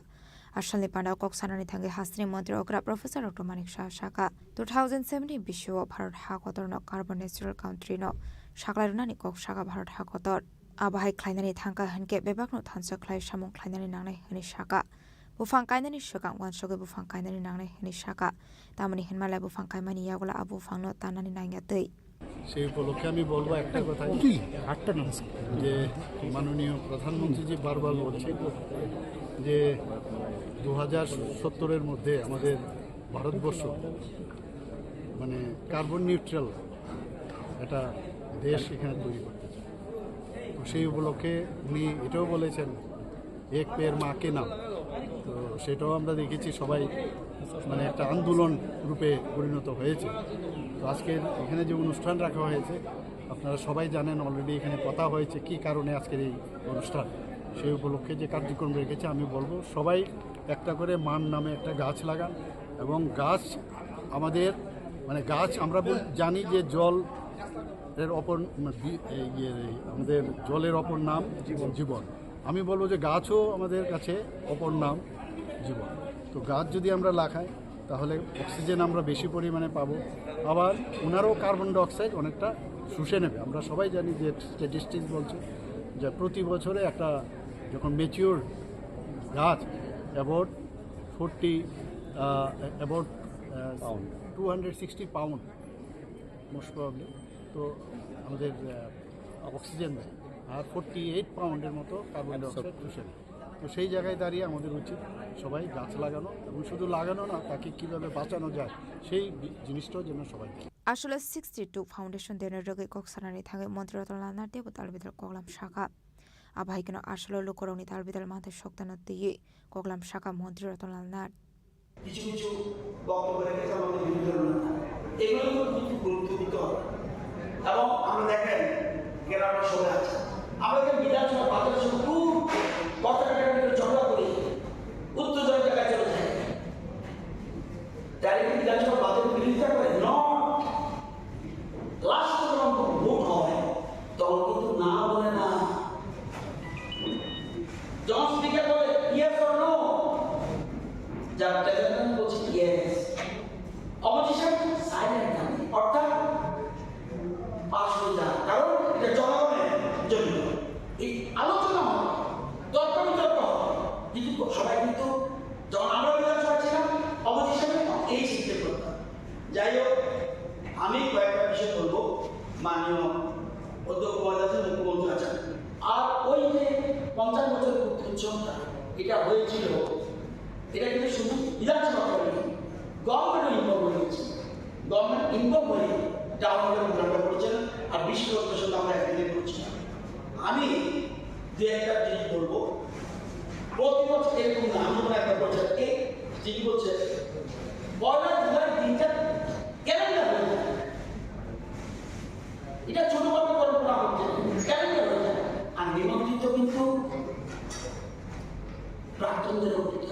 Speaker 23: Asalni Pandao Kok Sanani Thangi Hastini Montri Okra Professor Dr. Manik Shah Shaka 2017 Bisho Bharat Hakotor no Carbon Natural Country no Shaklarunani Kok Shaka Bharat Hakotor Abahai Kleinani Thanka Henke Bebak no Thansa Klai Shamung Kleinani Nangnai Heni Shaka Bufang Kainani Shakang Wan Shoga Bufang Kainani Nangnai Heni Shaka Tamani Hinmala Bufang Kaimani Yagola Abu Fang no Tanani Nangatei
Speaker 24: সেই উপলক্ষে আমি বলবো একটা কথা যে মাননীয় প্রধানমন্ত্রী জি বারবার বলছেন যে 2070-এর মধ্যে আমাদের ভারতবর্ষ মানে কার্বন নিউট্রাল একটা দেশ এখানে তৈরি করতে চায়। তো সেই উপলক্ষে উনি এটাও বলেছেন এক পের মাকে নাম, তো সেটাও আমরা দেখেছি সবাই মানে একটা আন্দোলন রূপে পরিণত হয়েছে। তো আজকের এখানে যে অনুষ্ঠান রাখা হয়েছে আপনারা সবাই জানেন, অলরেডি এখানে কথা হয়েছে কি কারণে আজকের এই অনুষ্ঠান। সেই উপলক্ষে যে কার্যক্রম রেখেছে আমি বলবো সবাই একটা করে মান নামে একটা গাছ লাগান, এবং গাছ আমাদের মানে গাছ আমরা জানি যে জল এর অপর আমাদের জলের অপর নাম জীবন। আমি বলবো যে গাছও আমাদের কাছে অপর নাম জীবন। তো গাছ যদি আমরা লাগাই তাহলে অক্সিজেন আমরা বেশি পরিমাণে পাবো, আবার ওনারও কার্বন ডাইঅক্সাইড অনেকটা শুষে নেবে। আমরা সবাই জানি যে স্ট্যাটিস্টিক্স বলছে যে প্রতি বছরে একটা যখন ম্যাচিওর গাছ অ্যাবাউট 260 পাউন্ড মোস্ট প্রবলি তো আমাদের অক্সিজেন দেয়, আর 48 পাউন্ডের মতো কার্বন ডাইঅক্সাইড শুষে নেয়। তো সেই জায়গায় দাঁড়িয়ে আমাদের উচিত সবাই গাছ লাগানো, এবং শুধু লাগানো না, তাকে কীভাবে বাঁচানো যায় সেই জিনিসটাও যেন সবাই
Speaker 23: আসলে 62 ফাউন্ডেশন দেনের রোগে কক সানানি থাঙ্গে মন্ত্রী রতনলাল দেব তালবিদাল কগলাম শাখা আবাহিকেন আসলে লোকরণী তালবিদাল মাথায় শক্তান দিয়ে কগলাম শাখা মন্ত্রী রতনলাল নাথ
Speaker 3: কিছু কিছু বক্তব্য রেখেছে আমাদের বিরুদ্ধে এগুলো কিন্তু গুরুত্ব দিতে হবে। এবং আমরা দেখেন গ্রামের সবাই আছে, আমরা যে বিধানসভা বাজার শুধু কথা কাটাকাটি ঝগড়া করি, উত্তেজনের জায়গায় চলে যায়, তাই বিধানসভা বাজার বিরোধিতা করে লাস্ট যখন ভোট হয় তখন কিন্তু না বলে না, যখন স্পিকার বলে ইয়েস অর নো, যার প্রেসিডেন্ট বলছে ইয়েস, অপোজিশন সাইলেন্ট থাকে, অর্থাৎ পাশ হয়ে যায়, কারণ এটা জনগণের জন্য এই আলোচনা হয়, তর্ক বিতর্ক হয়, কিন্তু সবাই কিন্তু যখন আমরা বিধানসভা ছিলাম অপোজিশনে এই চিন্তা করতাম। যাই হোক, আমি কয়েকটা বিষয় বলবো, মাননীয় অধ্যক্ষ মহোদয় আছেন, মুখ্যমন্ত্রী আছেন, আর ওই যে 50 বছরের উৎসবটা এটা হয়েছিল, এটা কিন্তু শুধু বিধানসভা করেনি, গভর্নমেন্ট ইনভলভ হয়েছে, গভর্নমেন্ট ইনভলভ হয়ে টাউনের উন্নয়নটা করেছেন, আর বিশ্বরত্ন সাথে আমরা একদিনে করছিলাম। আমি দু একটা জিনিস বলবো, প্রতি বছর এরকম না, আমি যখন একটা বছর এই যিনি বলছে 1 জুলাই দিনটা ক্যালেন্ডার হয়ে যায়, এটা ছোটভাবে কল্পনা করছে, ক্যালেন্ডার হয়ে যায়, আর নিমন্ত্রিত কিন্তু প্রাক্তনদের অতীত।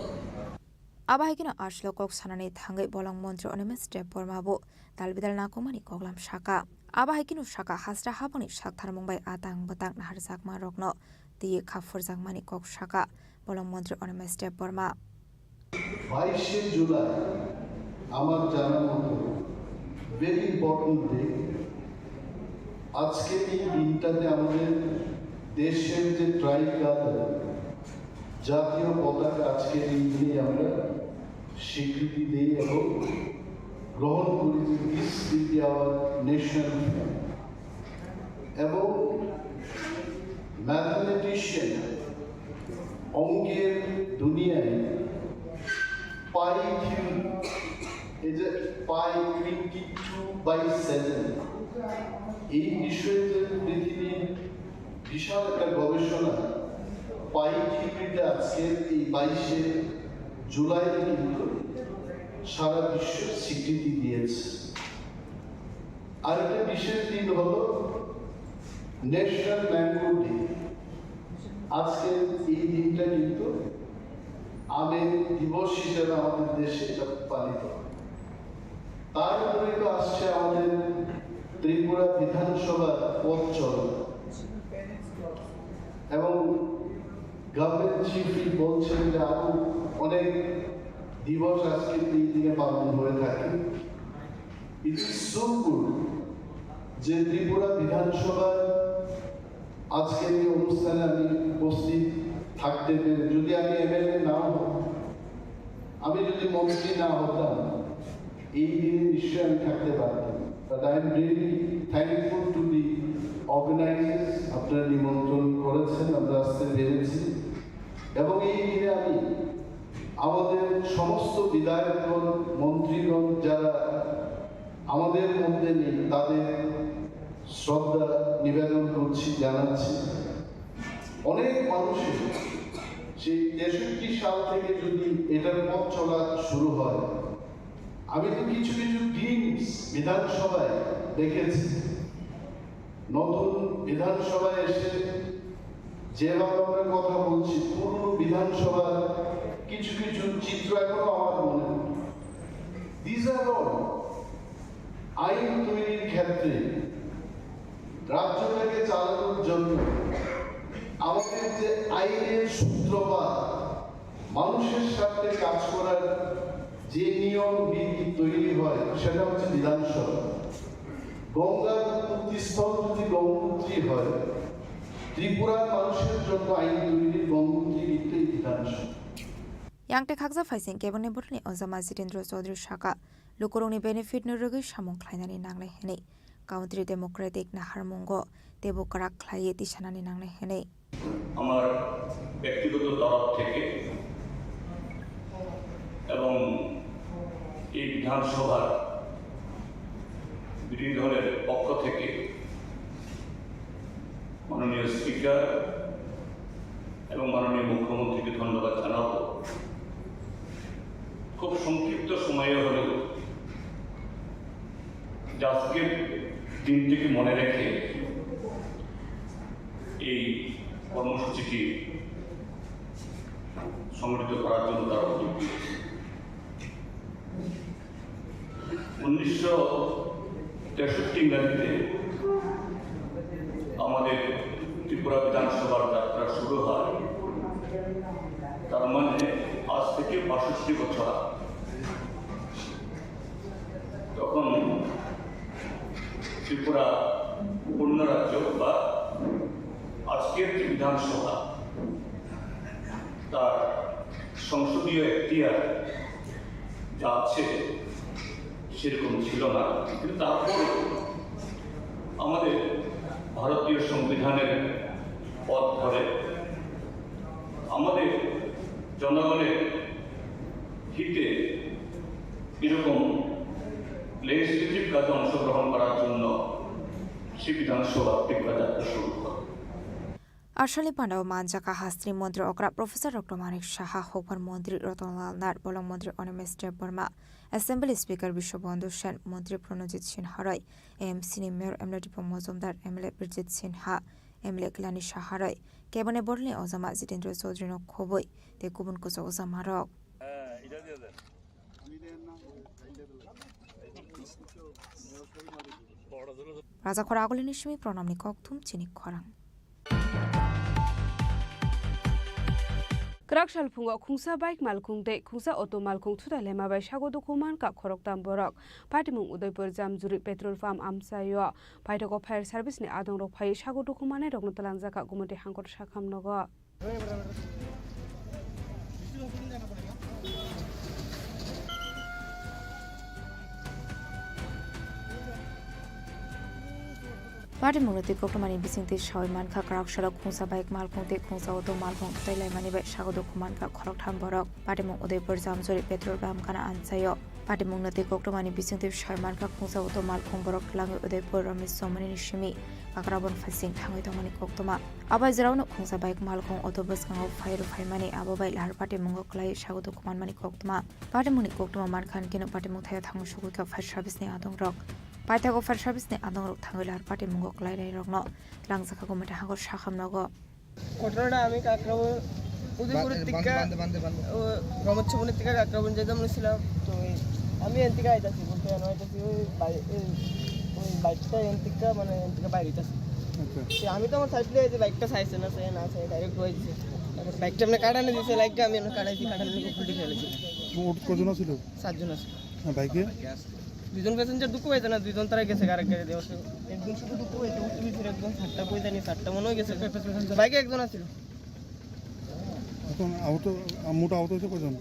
Speaker 23: আবাহিকেন আসলো কক সানানি থাঙ্গে বলং মন্ত্রী অনিমেষ স্টেপ বর্মাবো তালবিদাল নাকুমানি কগলাম শাখা আবাহিকিনু শাখা হাসরা হাবনি সাকথার মুম্বাই আতাং বাতাং নাহার জাকমা রগ্ন দিয়ে খাফর জাকমানি কক শাখা বলং মন্ত্রী অনিমেষ স্টেপ বর্মা
Speaker 9: 22 জুলাই আমার জানা মতো ভেরি ইম্পর্টেন্ট ডে। আজকে এই দিনটাতে আমাদের দেশের যে ট্রাইকালার জাতীয় পতাকা আজকের এই দিনে আমরা স্বীকৃতি দিই এবং গ্রহণ করি যে this will be our national flag. এবং ম্যাথমেটিশিয়ান অঙ্কের দুনিয়ায় পাই থিওরি এই যে পাই 22/7 এই বিষয়ে যে পৃথিবীর বিশাল একটা গবেষণা পাই থিওরিটা আজকে এই 22 জুলাই কিন্তু সারা বিশ্ব স্বীকৃতি দিয়েছে। আরেকটা বিশেষ দিন হলো ন্যাশনাল ম্যাঙ্গো ডে। আজকে এই দিনটা কিন্তু আমের দিবস হিসেবে আমাদের দেশে এটা পালিত হয়। তার উপরে তো আসছে আমাদের ত্রিপুরা বিধানসভা পথ চলা, এবং গভর্নমেন্ট চিফ বলছেন যে আরো অনেক দিবস আজকে এই দিনে পালন হয়ে থাকে। ইট ইজ সো গুড যে ত্রিপুরা বিধানসভার আজকের এই অনুষ্ঠানে আমি উপস্থিত থাকতে পেরে, যদি আমি এমএলএ নাও হতাম, আমি যদি মন্ত্রী না হতাম, এই দিনে নিশ্চয়ই আমি থাকতে পারতাম। But I am really thankful to the organisers, আপনারা নিমন্ত্রণ করেছেন, আমরা আসতে পেরেছি। এবং এই দিনে আমি আমাদের সমস্ত বিধায়কগণ, মন্ত্রীগণ যারা আমাদের মধ্যে নেই, তাদের শ্রদ্ধা নিবেদন করছি, জানাচ্ছি। অনেক মানুষের সেই 63 সাল থেকে যদি এটার পথ চলা শুরু হয়, আমি তো কিছু কিছু গ্লিমস বিধানসভায় দেখেছি। নতুন বিধানসভায় এসে যেভাবে আমরা কথা বলছি, পুরনো বিধানসভার কিছু কিছু চিত্র এখনো আমার মনে হয়। দিস আর অল আইন তৈরির ক্ষেত্রে রাজ্যটাকে চালানোর জন্য আমাদের যে আইনের সূত্রপাত, মানুষের স্বার্থে কাজ করার যে নিয়ম বিধি তৈরি হয়, সেটা হচ্ছে বিধানসভা। গঙ্গার উৎপত্তিস্থল যদি গঙ্গোত্রী হয়, ত্রিপুরার মানুষের জন্য আইন তৈরির গঙ্গোত্রী কিন্তু এই বিধানসভা।
Speaker 23: Yang Tekakza Faising Kebone Burni Ozama Zitendra Chaudhary Shaka Lukurongni benefit Nurugi Shamong Klainani Nanglai Hene Country Democratic Naharmongo Debo Karak Klaye Tishanani Nanglai Hene
Speaker 11: আমার ব্যক্তিগত তরফ থেকে এবং এই বিধানসভার বিরোধী দলের পক্ষ থেকে মাননীয় স্পিকার এবং মাননীয় মুখ্যমন্ত্রীকে ধন্যবাদ জানাবো। খুব সংক্ষিপ্ত সময়ে হলেও আজকের দিনটিকে মনে রেখে এই কর্মসূচিটি সংগঠিত করার জন্য তারা উদ্যোগ নিয়েছে। 1963 ইংরেজিতে আমাদের ত্রিপুরা বিধানসভার যাত্রা শুরু হয়। তার মানে আজ থেকে 62 বছর আগে। তখন ত্রিপুরা পূর্ণ রাজ্য বা আজকের যে বিধানসভা, তার সংসদীয় এখতিয়ার যা আছে সেরকম ছিল না। কিন্তু তারপর আমাদের ভারতীয় সংবিধানের পথ ধরে আমাদের জনগণের হিতে এরকম লেজিসলেটিভ কাজে অংশগ্রহণ করার জন্য সে বিধানসভা ত্রিপুরা যাত্রা শুরু করে।
Speaker 23: Arshali Pandao Manjaka Hastri Mondri Okra Professor Dr. Manik Shaha Hopar Mondri Rotonlal Nar Bolong Mondri Onemes Burma Assembly Speaker Bishop Bondu Shen Mondri Pronojit Sin Harai AMC Mayor Emle Dipo Mozumdar Emle Bridget Sinha Emle Glani Shaharai Kebone Borle Ozama Zitendra Chaudhary no Khoboi De Kubun Kuso Ozama Rok Raja Khoragoli Nishmi Pronamni Koktum Chini Khorang
Speaker 17: Krakshal Pungo Kungsa Bike Malkung De Kungsa Auto Malkung Tuda Lema by Shago Dokuman Ka Khorok Tam Borok Patimung Udaipur Jam Juri Petrol Farm Amsayo Paitoko Fire Service Ni Adong Rok Pai Shago Dokumane Rognotalanza Ka Gumati Hankot Shakam Nogo Party Munati Kokumani Bising Shoyman Ka Krakshal Kungsa Bike Malkung De Kungsa Auto Malkung Telemani by Shago Dokuman Ka Khorok Tam Borok Patimung Udaipur Jam Juri Petrol Farm Kana Ansayo Patimung Nati Kokumani Bising Shoyman Ka Kungsa Auto Malkung Borok Lang Udaipur Ramis Somani Nishimi Kakrabon Fasing Tangi Tomani Koktoma Abai Zerauno Kungsa Bike Malkung Autobus Kang of Fire Faimani Abai Lar Patimungo Klai Shago Dokuman Mani Koktoma Patimuni Koktoma Markan Kino Patimung Thaya Tangu Shuka Fire Service Ni Adong Rock Paitako Fire Service Ni Adong Rock Tangular Patimungo Klai Rogno Langzaka Gomata Hangor Shakam Nogo
Speaker 12: ঘটনাটা আমি কাকরাবন উদয়পুরের থেকে রমচ্ছবনের থেকে কাকরাবন যেতাম ছিলাম। তো আমি এন থেকে আইতাছি বলতে আইতাছি ওই বাইকটা এন থেকে মানে এন থেকে বাইরে আইতাছি। আমি তো আমার সাইড দিয়ে বাইকটা চাইছে না চাই না চাই ডাইরেক্ট হয়েছে বাইকটা এমনি কাটানো দিয়েছে লাইকটা আমি এমনি কাটাইছি কাটানো ফুলটি ফেলেছি।
Speaker 9: কজন ছিল?
Speaker 12: 7 জন আছে।
Speaker 9: বাইকে
Speaker 12: 2 জন প্যাসেঞ্জার দুঃখ হয়েছে না, 2 জন তারা গেছে আরেক গাড়ি দিয়ে। একজন শুধু দুঃখ হয়েছে, উঠতে দিয়েছিল একদম 7টা কই জানি 7টা মনে হয়ে গেছে। বাইকে একজন আছিল।
Speaker 9: এখন আহত মোটা আহত হয়েছে কজন?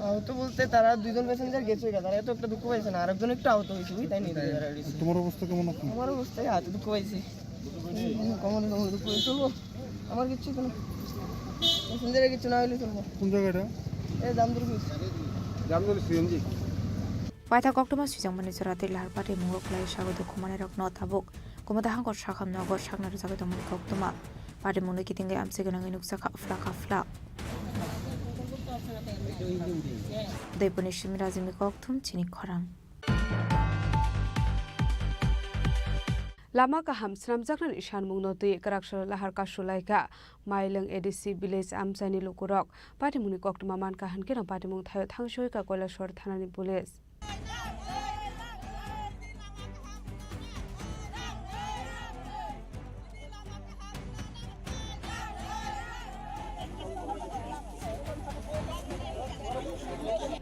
Speaker 12: আহত বলতে তারা 2 জন প্যাসেঞ্জার গেছে, তারা এত একটা দুঃখ পাইছে না, আরেকজন একটু আহত হয়েছে বুঝতাই নি।
Speaker 9: তোমার অবস্থা কেমন আছে?
Speaker 12: আমার অবস্থায় হাতে দুঃখ পাইছি, কমন দুঃখ হয়েছে। চলবো আমার কিচ্ছু কোনো প্যাসেঞ্জারের কিছু না হইলে চলবো।
Speaker 9: কোন জায়গাটা?
Speaker 12: এই জামদুর
Speaker 9: CNG
Speaker 23: Paitha Koktoma Sujamani Surati Larpati Murok Lai Shagodu Kumanirok Notabuk, Kumadahango Shakam Nogo Shagnar Zagatomani Koktoma, Padi Munikiting Amsiganang Nuksaka Flaka Fla. They punish Mirazimi Koktum, Chini Khorang.
Speaker 17: Lama kaham sramjaknan ishan mungnoti karakshal lahar kashulaika maileng edc village amsani lukurok patimuni koktuma man kahan kena patimung thayo thangshoi ka koilashor thanani police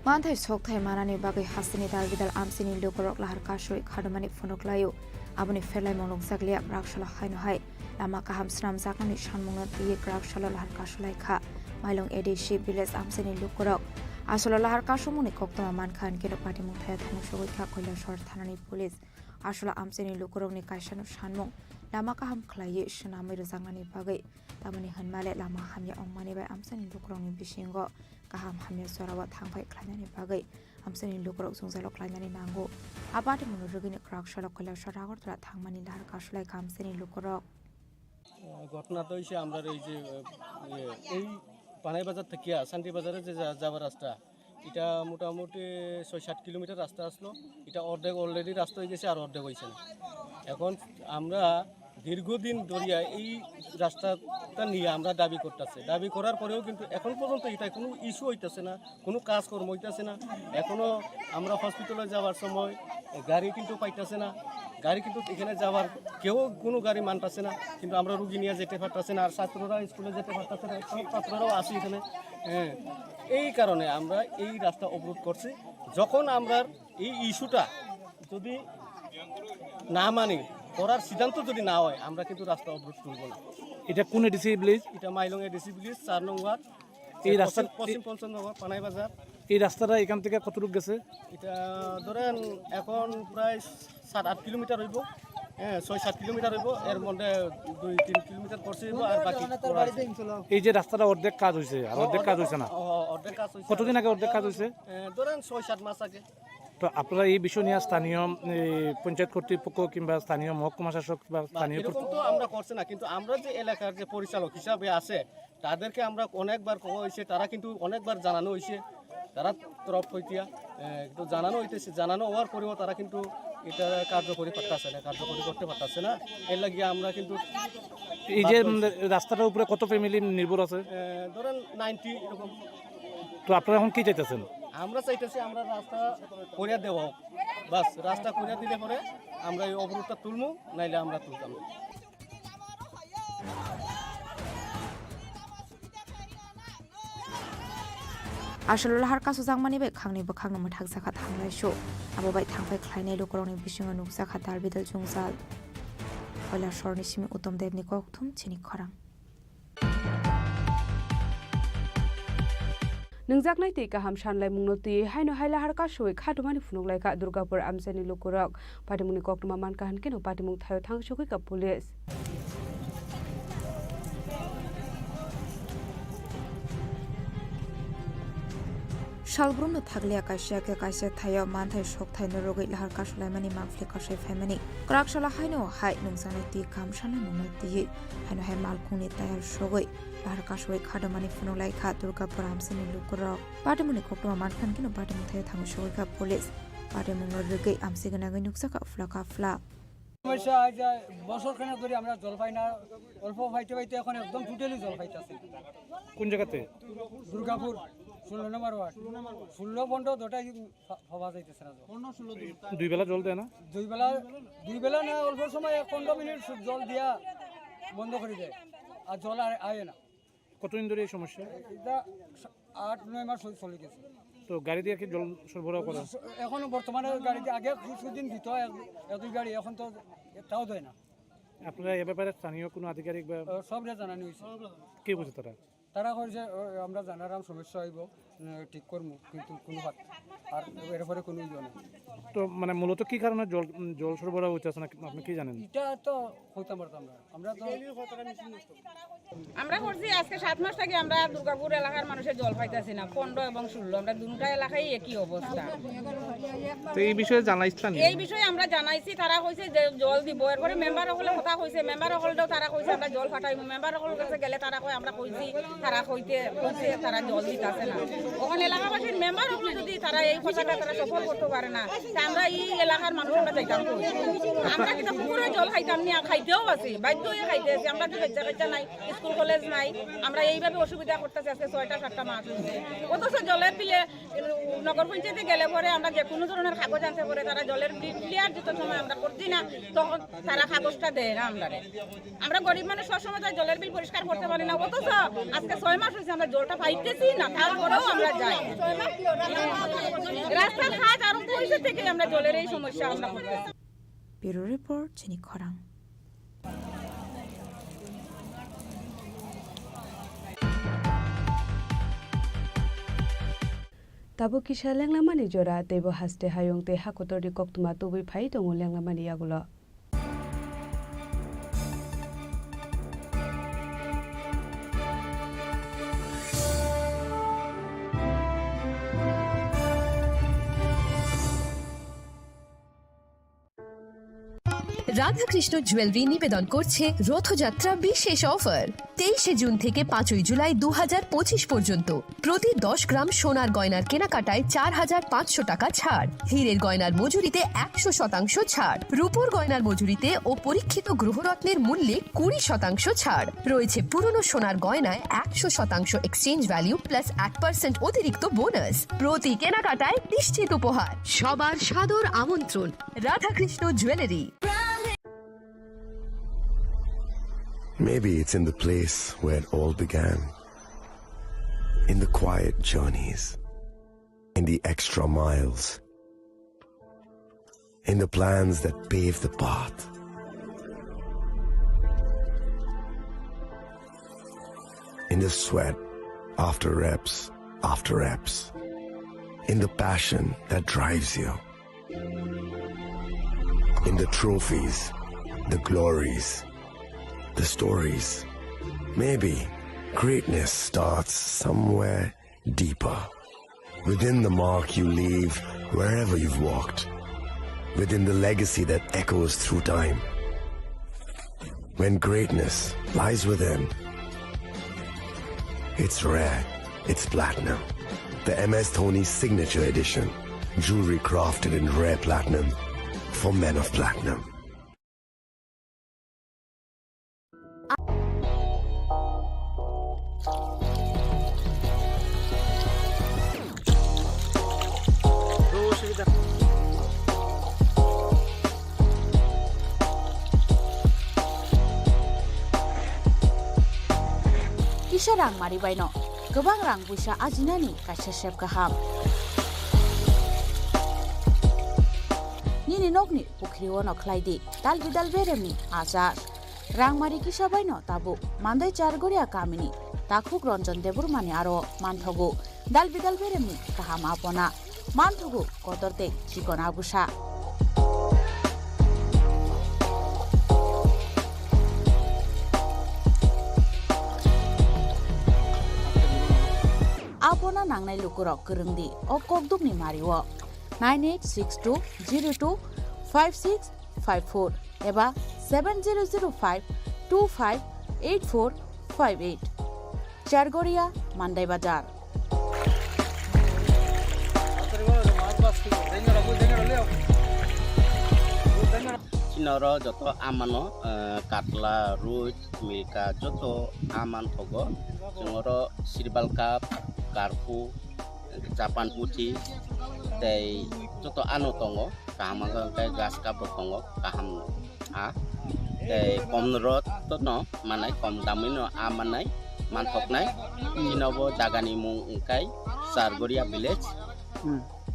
Speaker 23: Manthai Sokthai Manani Bagai Hasini Dalvidal Amsini Lukurok lahar kashoi khadamani phonoklayo. Aboni Felai Monong Saglia, Rakshala Hainohai, Lama Kaham Sram Zakani Shanmunga, the Rakshala Harkashalai Ka, Milong Edi Ship Village Amsini Lukurok, Asola Harkashumuni Koktoma Mankan, Kino Party Mutaya Tamushoika, Kola Short Tanani Police, Ashola Amsini Lukurok Nikashan Shanmung, Lama Kaham Klaye, Shanami Zangani Bagai, Tamani Hanmale, Lama Hamya on money by Amsini Lukurong in Bishingo, Kaham Hamya Sorawa Tangai Klanani Bagai. Amsani Lukurok Zungzalok Lanani Nango, Abati Munurugin Crack Shalok Sharar, Tangmani Harkashlai Kamsani Lukurok.
Speaker 6: ঘটনা তো হইছে আমরা এই যে এই পানাই বাজার থেকে শান্তি বাজারে যে যাওয়ার রাস্তা এটা মোটামুটি ৬-৭ কিলোমিটার রাস্তা আসলো, এটা অর্ধেক অলরেডি রাস্তা হয়ে গেছে আর অর্ধেক হয়েছে না। এখন আমরা দীর্ঘদিন ধরিয়া এই রাস্তাটা নিয়ে আমরা দাবি করতেছি, দাবি করার পরেও কিন্তু এখন পর্যন্ত এটা কোনো ইস্যু হইতেছে না, কোনো কাজকর্ম হইতেছে না। এখনও আমরা হসপিটালে যাওয়ার সময় গাড়ি কিন্তু পাইতেছে না, গাড়ি কিন্তু এখানে যাওয়ার কেউ কোনো গাড়ি মানতেছে না, কিন্তু আমরা রুগী নিয়ে যেতে পারতেছে না, আর ছাত্ররা স্কুলে যেতে পারতেছে না, ছাত্ররাও আসি এখানে। হ্যাঁ, এই কারণে আমরা এই রাস্তা অবরোধ করছি। যখন আমরা এই ইস্যুটা যদি না মানি, করার সিদ্ধান্ত যদি না হয়, আমরা কিন্তু রাস্তা অবরোধ করব না।
Speaker 1: এটা কোন এডিসি ভিলেজ?
Speaker 6: এটা মাইলং এডিসি ভিলেজ 4 নং ওয়ার্ড,
Speaker 1: এই রাস্তা
Speaker 6: পশ্চিম পঞ্চনগর পানাই বাজার।
Speaker 1: এই রাস্তাটা এখান থেকে কতটুকু গেছে?
Speaker 6: এটা ধরেন এখন প্রায় 7-8 কিলোমিটার হইব। হ্যাঁ, 6-7 কিলোমিটার হইব, এর মধ্যে 2-3 কিলোমিটার করছে আর বাকি।
Speaker 1: এই যে রাস্তাটা অর্ধেক কাজ হয়েছে আর অর্ধেক কাজ হয়েছে না?
Speaker 6: অর্ধেক কাজ হয়েছে।
Speaker 1: কতদিন আগে অর্ধেক কাজ হয়েছে?
Speaker 6: ধরেন 6-7 মাস আগে।
Speaker 1: তো আপনারা এই বিষয় নিয়ে স্থানীয় পঞ্চায়েত কর্তৃপক্ষ কিংবা স্থানীয় মহকুমা শাসক বা স্থানীয়
Speaker 6: তো আমরা করছে না, কিন্তু আমরা যে এলাকার যে পরিচালক হিসাবে আছে তাদেরকে আমরা অনেকবার কওয়া হয়েছে, তারা কিন্তু অনেকবার জানানো হয়েছে, তারা তরফ হইতিয়া তো জানানো হইতেছে, জানানো হওয়ার পরেও তারা কিন্তু এটা কার্যকরী করতেছে না, কার্যকরী করতে পারতেছে না। এর লাগিয়ে আমরা কিন্তু
Speaker 1: এই যে রাস্তাটার উপরে কত ফ্যামিলি নির্ভর আছে?
Speaker 6: ধরেন 90 এরকম।
Speaker 1: তো আপনারা এখন কি চাইতেছেন?
Speaker 6: আমরা চাইতেছি আমরা রাস্তা করিয়া দেওয়া হোক, বাস রাস্তা করিয়া দিলে পরে আমরা এই অবরোধটা তুলবো, নাইলে আমরা তুলতাম।
Speaker 23: Ashola Harkasu Zangmani by Kangni Bakang Matakzaka Tanglai Show, Ababai Tangbai Kleine Lukuroni Bishing and Nuksaka Dalbidal Jungzal. Ola Shornishimi Utom Devni Koktum, Chini Khorang.
Speaker 17: Nungjaknai te kaham shanlai mungnoti haino haila harka shoi khadumani fununglai ka Durgapur amsani lukurok patimuni koktuma man kahan keno patimung thayo thangshokoi ka police
Speaker 23: Shalbrumno Taglia Kashaka Kasha Tayo Mantai Shok Thai Norogi Lahar Kashulamani Manfli Kashay Family. Krakshala Haino Hai Nungsanati Kamshana Munati Haino Hai Malkuni Tayar Shogoi Lahar Kashway Kadamani Funulai Ka Durgapur Amsani Lukurok Patimuni Koktuma Mankan Kino Patimu Thay Thangshokoi Police Patimungo Rigi Amsiganagi Nuksaka Flaka Fla.
Speaker 16: সমস্যা যে বছরখানেক ধরে আমরা জল পাই না, অল্প পাইতে পাইতে এখন একদম টোটালি জল পাইতেছে।
Speaker 1: কোন জায়গাতে?
Speaker 16: দুর্গাপুর 16 নম্বর ওয়ার্ড, 16 বন্ধ 2টাই হওয়া যাইতেছে না।
Speaker 1: দুই বেলা জল দেয় না?
Speaker 16: দুই বেলা দুই বেলা না অল্প সময় 15 মিনিট জল দিয়া বন্ধ করে দেয় আর জল আর আয় না।
Speaker 1: কতদিন ধরে এই সমস্যা?
Speaker 16: এটা 8-9 মাস চলে গেছে।
Speaker 1: তো গাড়ি দিয়ে কি জল সরবরাহ করা?
Speaker 16: এখনো বর্তমানে গাড়িতে আগে কিছুদিন দিত এক দুই গাড়ি, এখন তো তাও দেয় না।
Speaker 1: আপনারা এ ব্যাপারে স্থানীয় কোনো আধিকারিক বা
Speaker 16: সবরে জানানো হয়েছে।
Speaker 1: কি বলছে তারা?
Speaker 16: তারা কইছে আমরা জানারাম সমস্যা হইব, ঠিক করবো, কিন্তু কোনো আর এরপরে কোনো ইয়ে নেই।
Speaker 1: তো মানে মূলত কি কারণে জল সরবরাহ হইতেছে না আপনি কি জানেন?
Speaker 16: এটা তো হইতে পারতাম না, আমরা তো
Speaker 14: আমরা করছি আজকে 7 মাস থেকে আমরা দুর্গাপুর এলাকার মানুষের জল পাইতেছি না। 15 এবং 16 আমরা দুটা এলাকায় একই অবস্থা।
Speaker 1: তো এই বিষয়ে জানাইছেন?
Speaker 14: এই বিষয়ে আমরা জানাইছি, তারা কইছে যে জল দিব। এরপরে মেম্বার হলে কথা কইছে, মেম্বার হলেও তারা কইছে আমরা জল ফাটাইব। মেম্বার হল কাছে গেলে তারা কই আমরা কইছি, তারা কইছে তারা জল দিতেছে না। ওখানে এলাকাবাসীর মেম্বার হলে যদি তারা এই কথাটা তারা সফল করতে পারে না, তা আমরা এই এলাকার মানুষ আমরা চাইতাম কই? আমরা কিন্তু পুকুরে জল খাইতাম না, খাইতেও আছি, বাধ্য হয়ে খাইতে আছি। আমরা তো বাচ্চা নাই, স্কুল কলেজ নাই, আমরা এইভাবে অসুবিধা করতেছি। আজকে 6টা-7টা মাস হয়েছে। অথচ জলের বিলে নগর পঞ্চায়েতে গেলে পরে আমরা যে কোনো ধরনের কাগজ আনতে পরে তারা জলের বিল ক্লিয়ার যত সময় আমরা করছি না, তখন তারা কাগজটা দেয় না আমরা। আমরা গরিব মানুষ সবসময় তাই জলের বিল পরিষ্কার করতে পারি না। অথচ আজকে 6 মাস হয়েছে আমরা জলটা পাইতেছি না, তারপরেও আমরা যাই। রাস্তার কাজ আরম্ভ হয়েছে থেকে আমরা জলের এই সমস্যা আমরা করতেছি।
Speaker 23: ব্যুরো রিপোর্ট, চিনি খরাং।
Speaker 17: Tabo kisha lenglamani jora tebo haste hayong te hakotori koktuma tubi phai tongo lenglamani yagulo.
Speaker 8: Radhakrishna jewellery নিবেদন করছে রথযাত্রা বিশেষ অফার 23 জুন থেকে 5 জুলাই 2025 পর্যন্ত প্রতি 10 গ্রাম সোনার গয়নার কেনাকাটায় 4500 টাকা ছাড়, হীরের গয়নার মজুরিতে 100% ছাড়, রূপোর গয়নার মজুরিতে ও পরীক্ষিত গ্রহরত্নের মূল্যে 20% ছাড় রয়েছে। পুরনো সোনার গয়নায় 100% এক্সচেঞ্জ ভ্যালু প্লাস 1% অতিরিক্ত বোনাস। প্রতি কেনাকাটায় নিশ্চিত উপহার। সবার সাদর আমন্ত্রণ Radhakrishna jewellery.
Speaker 5: Maybe it's in the place where it all began. In the quiet journeys. In the extra miles. In the plans that pave the path. In the sweat after reps. In the passion that drives you. In the trophies, the glories, the stories. Maybe greatness starts somewhere deeper. Within the mark you leave wherever you've walked. Within the legacy that echoes through time. When greatness lies within, it's rare, it's platinum. The MS Dhoni Signature Edition. Jewelry crafted in rare platinum for men of platinum.
Speaker 15: Kisha rang mari baino, gobang rang buisa ajinani kaisa sep kaham. Nini nogni pukri wono klaidi, dal beremni azar. Rang mari kisha baino tabu, mandai chargoria kamini, takhuk ronjon debur mani aro manthogu, dal beremni kaham apona, manthogu kotorte chikon abusa. Apona nangnai lukurok kerengdi o kokdukni mariwo 9862025654 eba 7005258458 Chargoria Mandai Bazar.
Speaker 18: Chinoro joto amano katla ruj milka joto aman thogo jongoro sirbal cup karpu capan putih tei joto anu tongo kaham angkai gas kapro kongo kaham a kom rot to no manai kom damino a manai manthok nai chinobo jagani mung angkai Sargoria village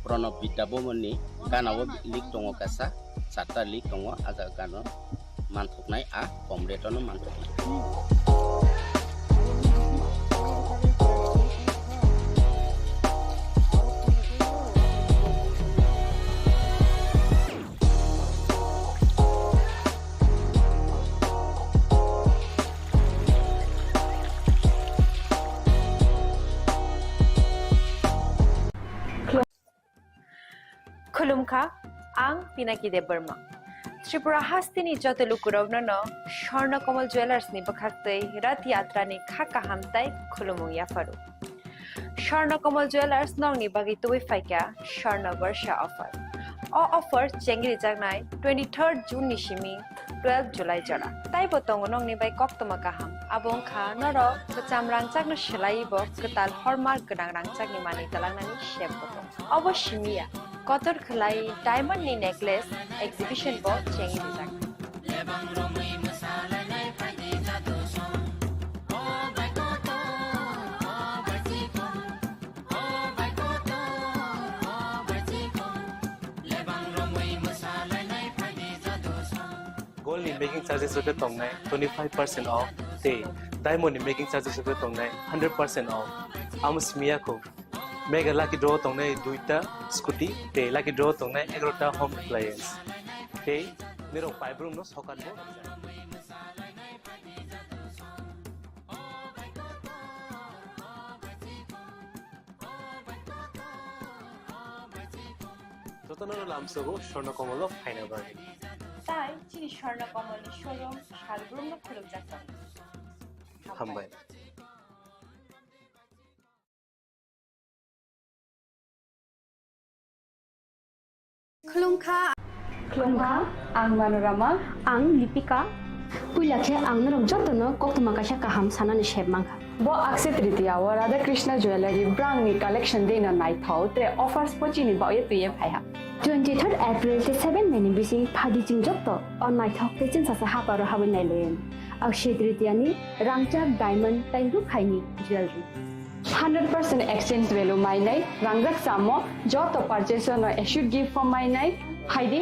Speaker 18: Pronov Bitabo moni ganabo lik tongo kasa sata lik tongo aga gano manthok nai a kom reto no manthok nai
Speaker 4: Khulumkha ang Pinaki de Burma. Tripura hastini joto lukurogno no Shorna Komal Jewelers ni bakhaktei rat yatra ni khaka hamtai khulumung ya faru. Shorna Komal Jewelers nong ni bagi tuwi faika Shorna Varsha offer. O offer chengri jagnai 23rd June ni shimi 12 July jara. Tai botong nong ni bai koktoma kaham abong kha noro bacham rangchak no shelai bo ketal hallmark genang rangchak ni mani talangnani shep botong. Obo shimiya Kotor Khalai Diamond ni necklace exhibition bo chengi dijak.
Speaker 7: Gold ni making charges ute tongnai 25% off te diamond ni making charges ute tongnai 100% off. Amus miya ko Mega lucky draw tongnai duita scooty te lucky draw tongnai 11ta home appliance te nero five room no sokan bo Totono lamsogo Shorna Komolo final bagi
Speaker 4: Tai chini Shorna Komal ni showroom shalbrum no khulum jakta
Speaker 7: hambai
Speaker 13: Khulumkha ang Manorama ang Lipika Puilakhe ang narok jotono koktoma kaisa kaham sanani shep mangkha bo akse tritiya wa Radha Krishna jewelry brand ni collection dena nai thau tre offers pochini ba ye tuye phaiha 23rd April te 7 May ni bisi phadi jing jotto on nai thok te chin sa ha paro ha nai len akse tritiya ni rangchak diamond tainru khaini jewelry 100% exchange value my night rangjak samo joto purchase no should give for my night haidi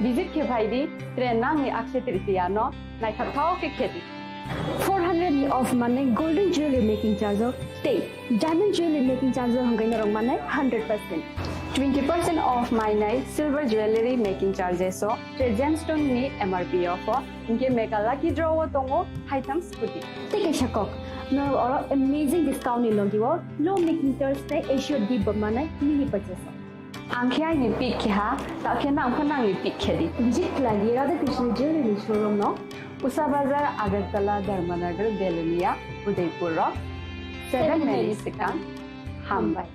Speaker 13: visit ke bhaidi tre nang ni akse tritiya no nai thau ke kheti 400 ni of money golden jewelry making charge of stay diamond jewelry making charge of hangai narong money 100% 20% off my night silver jewelry making charges so tre gemstone ni MRP of inke mega lucky draw tongo haitam scooty take a shakok no or amazing discount ni logiwo low making charge te issue di bamana mini purchase angkhya ni pick kha ta khena angkhana ni pick khedi visit lagi Radha Krishna jewelry showroom no Usa Bazar Agartala Dharmanagar Belunia Udaipur 7 May Sikang Hambai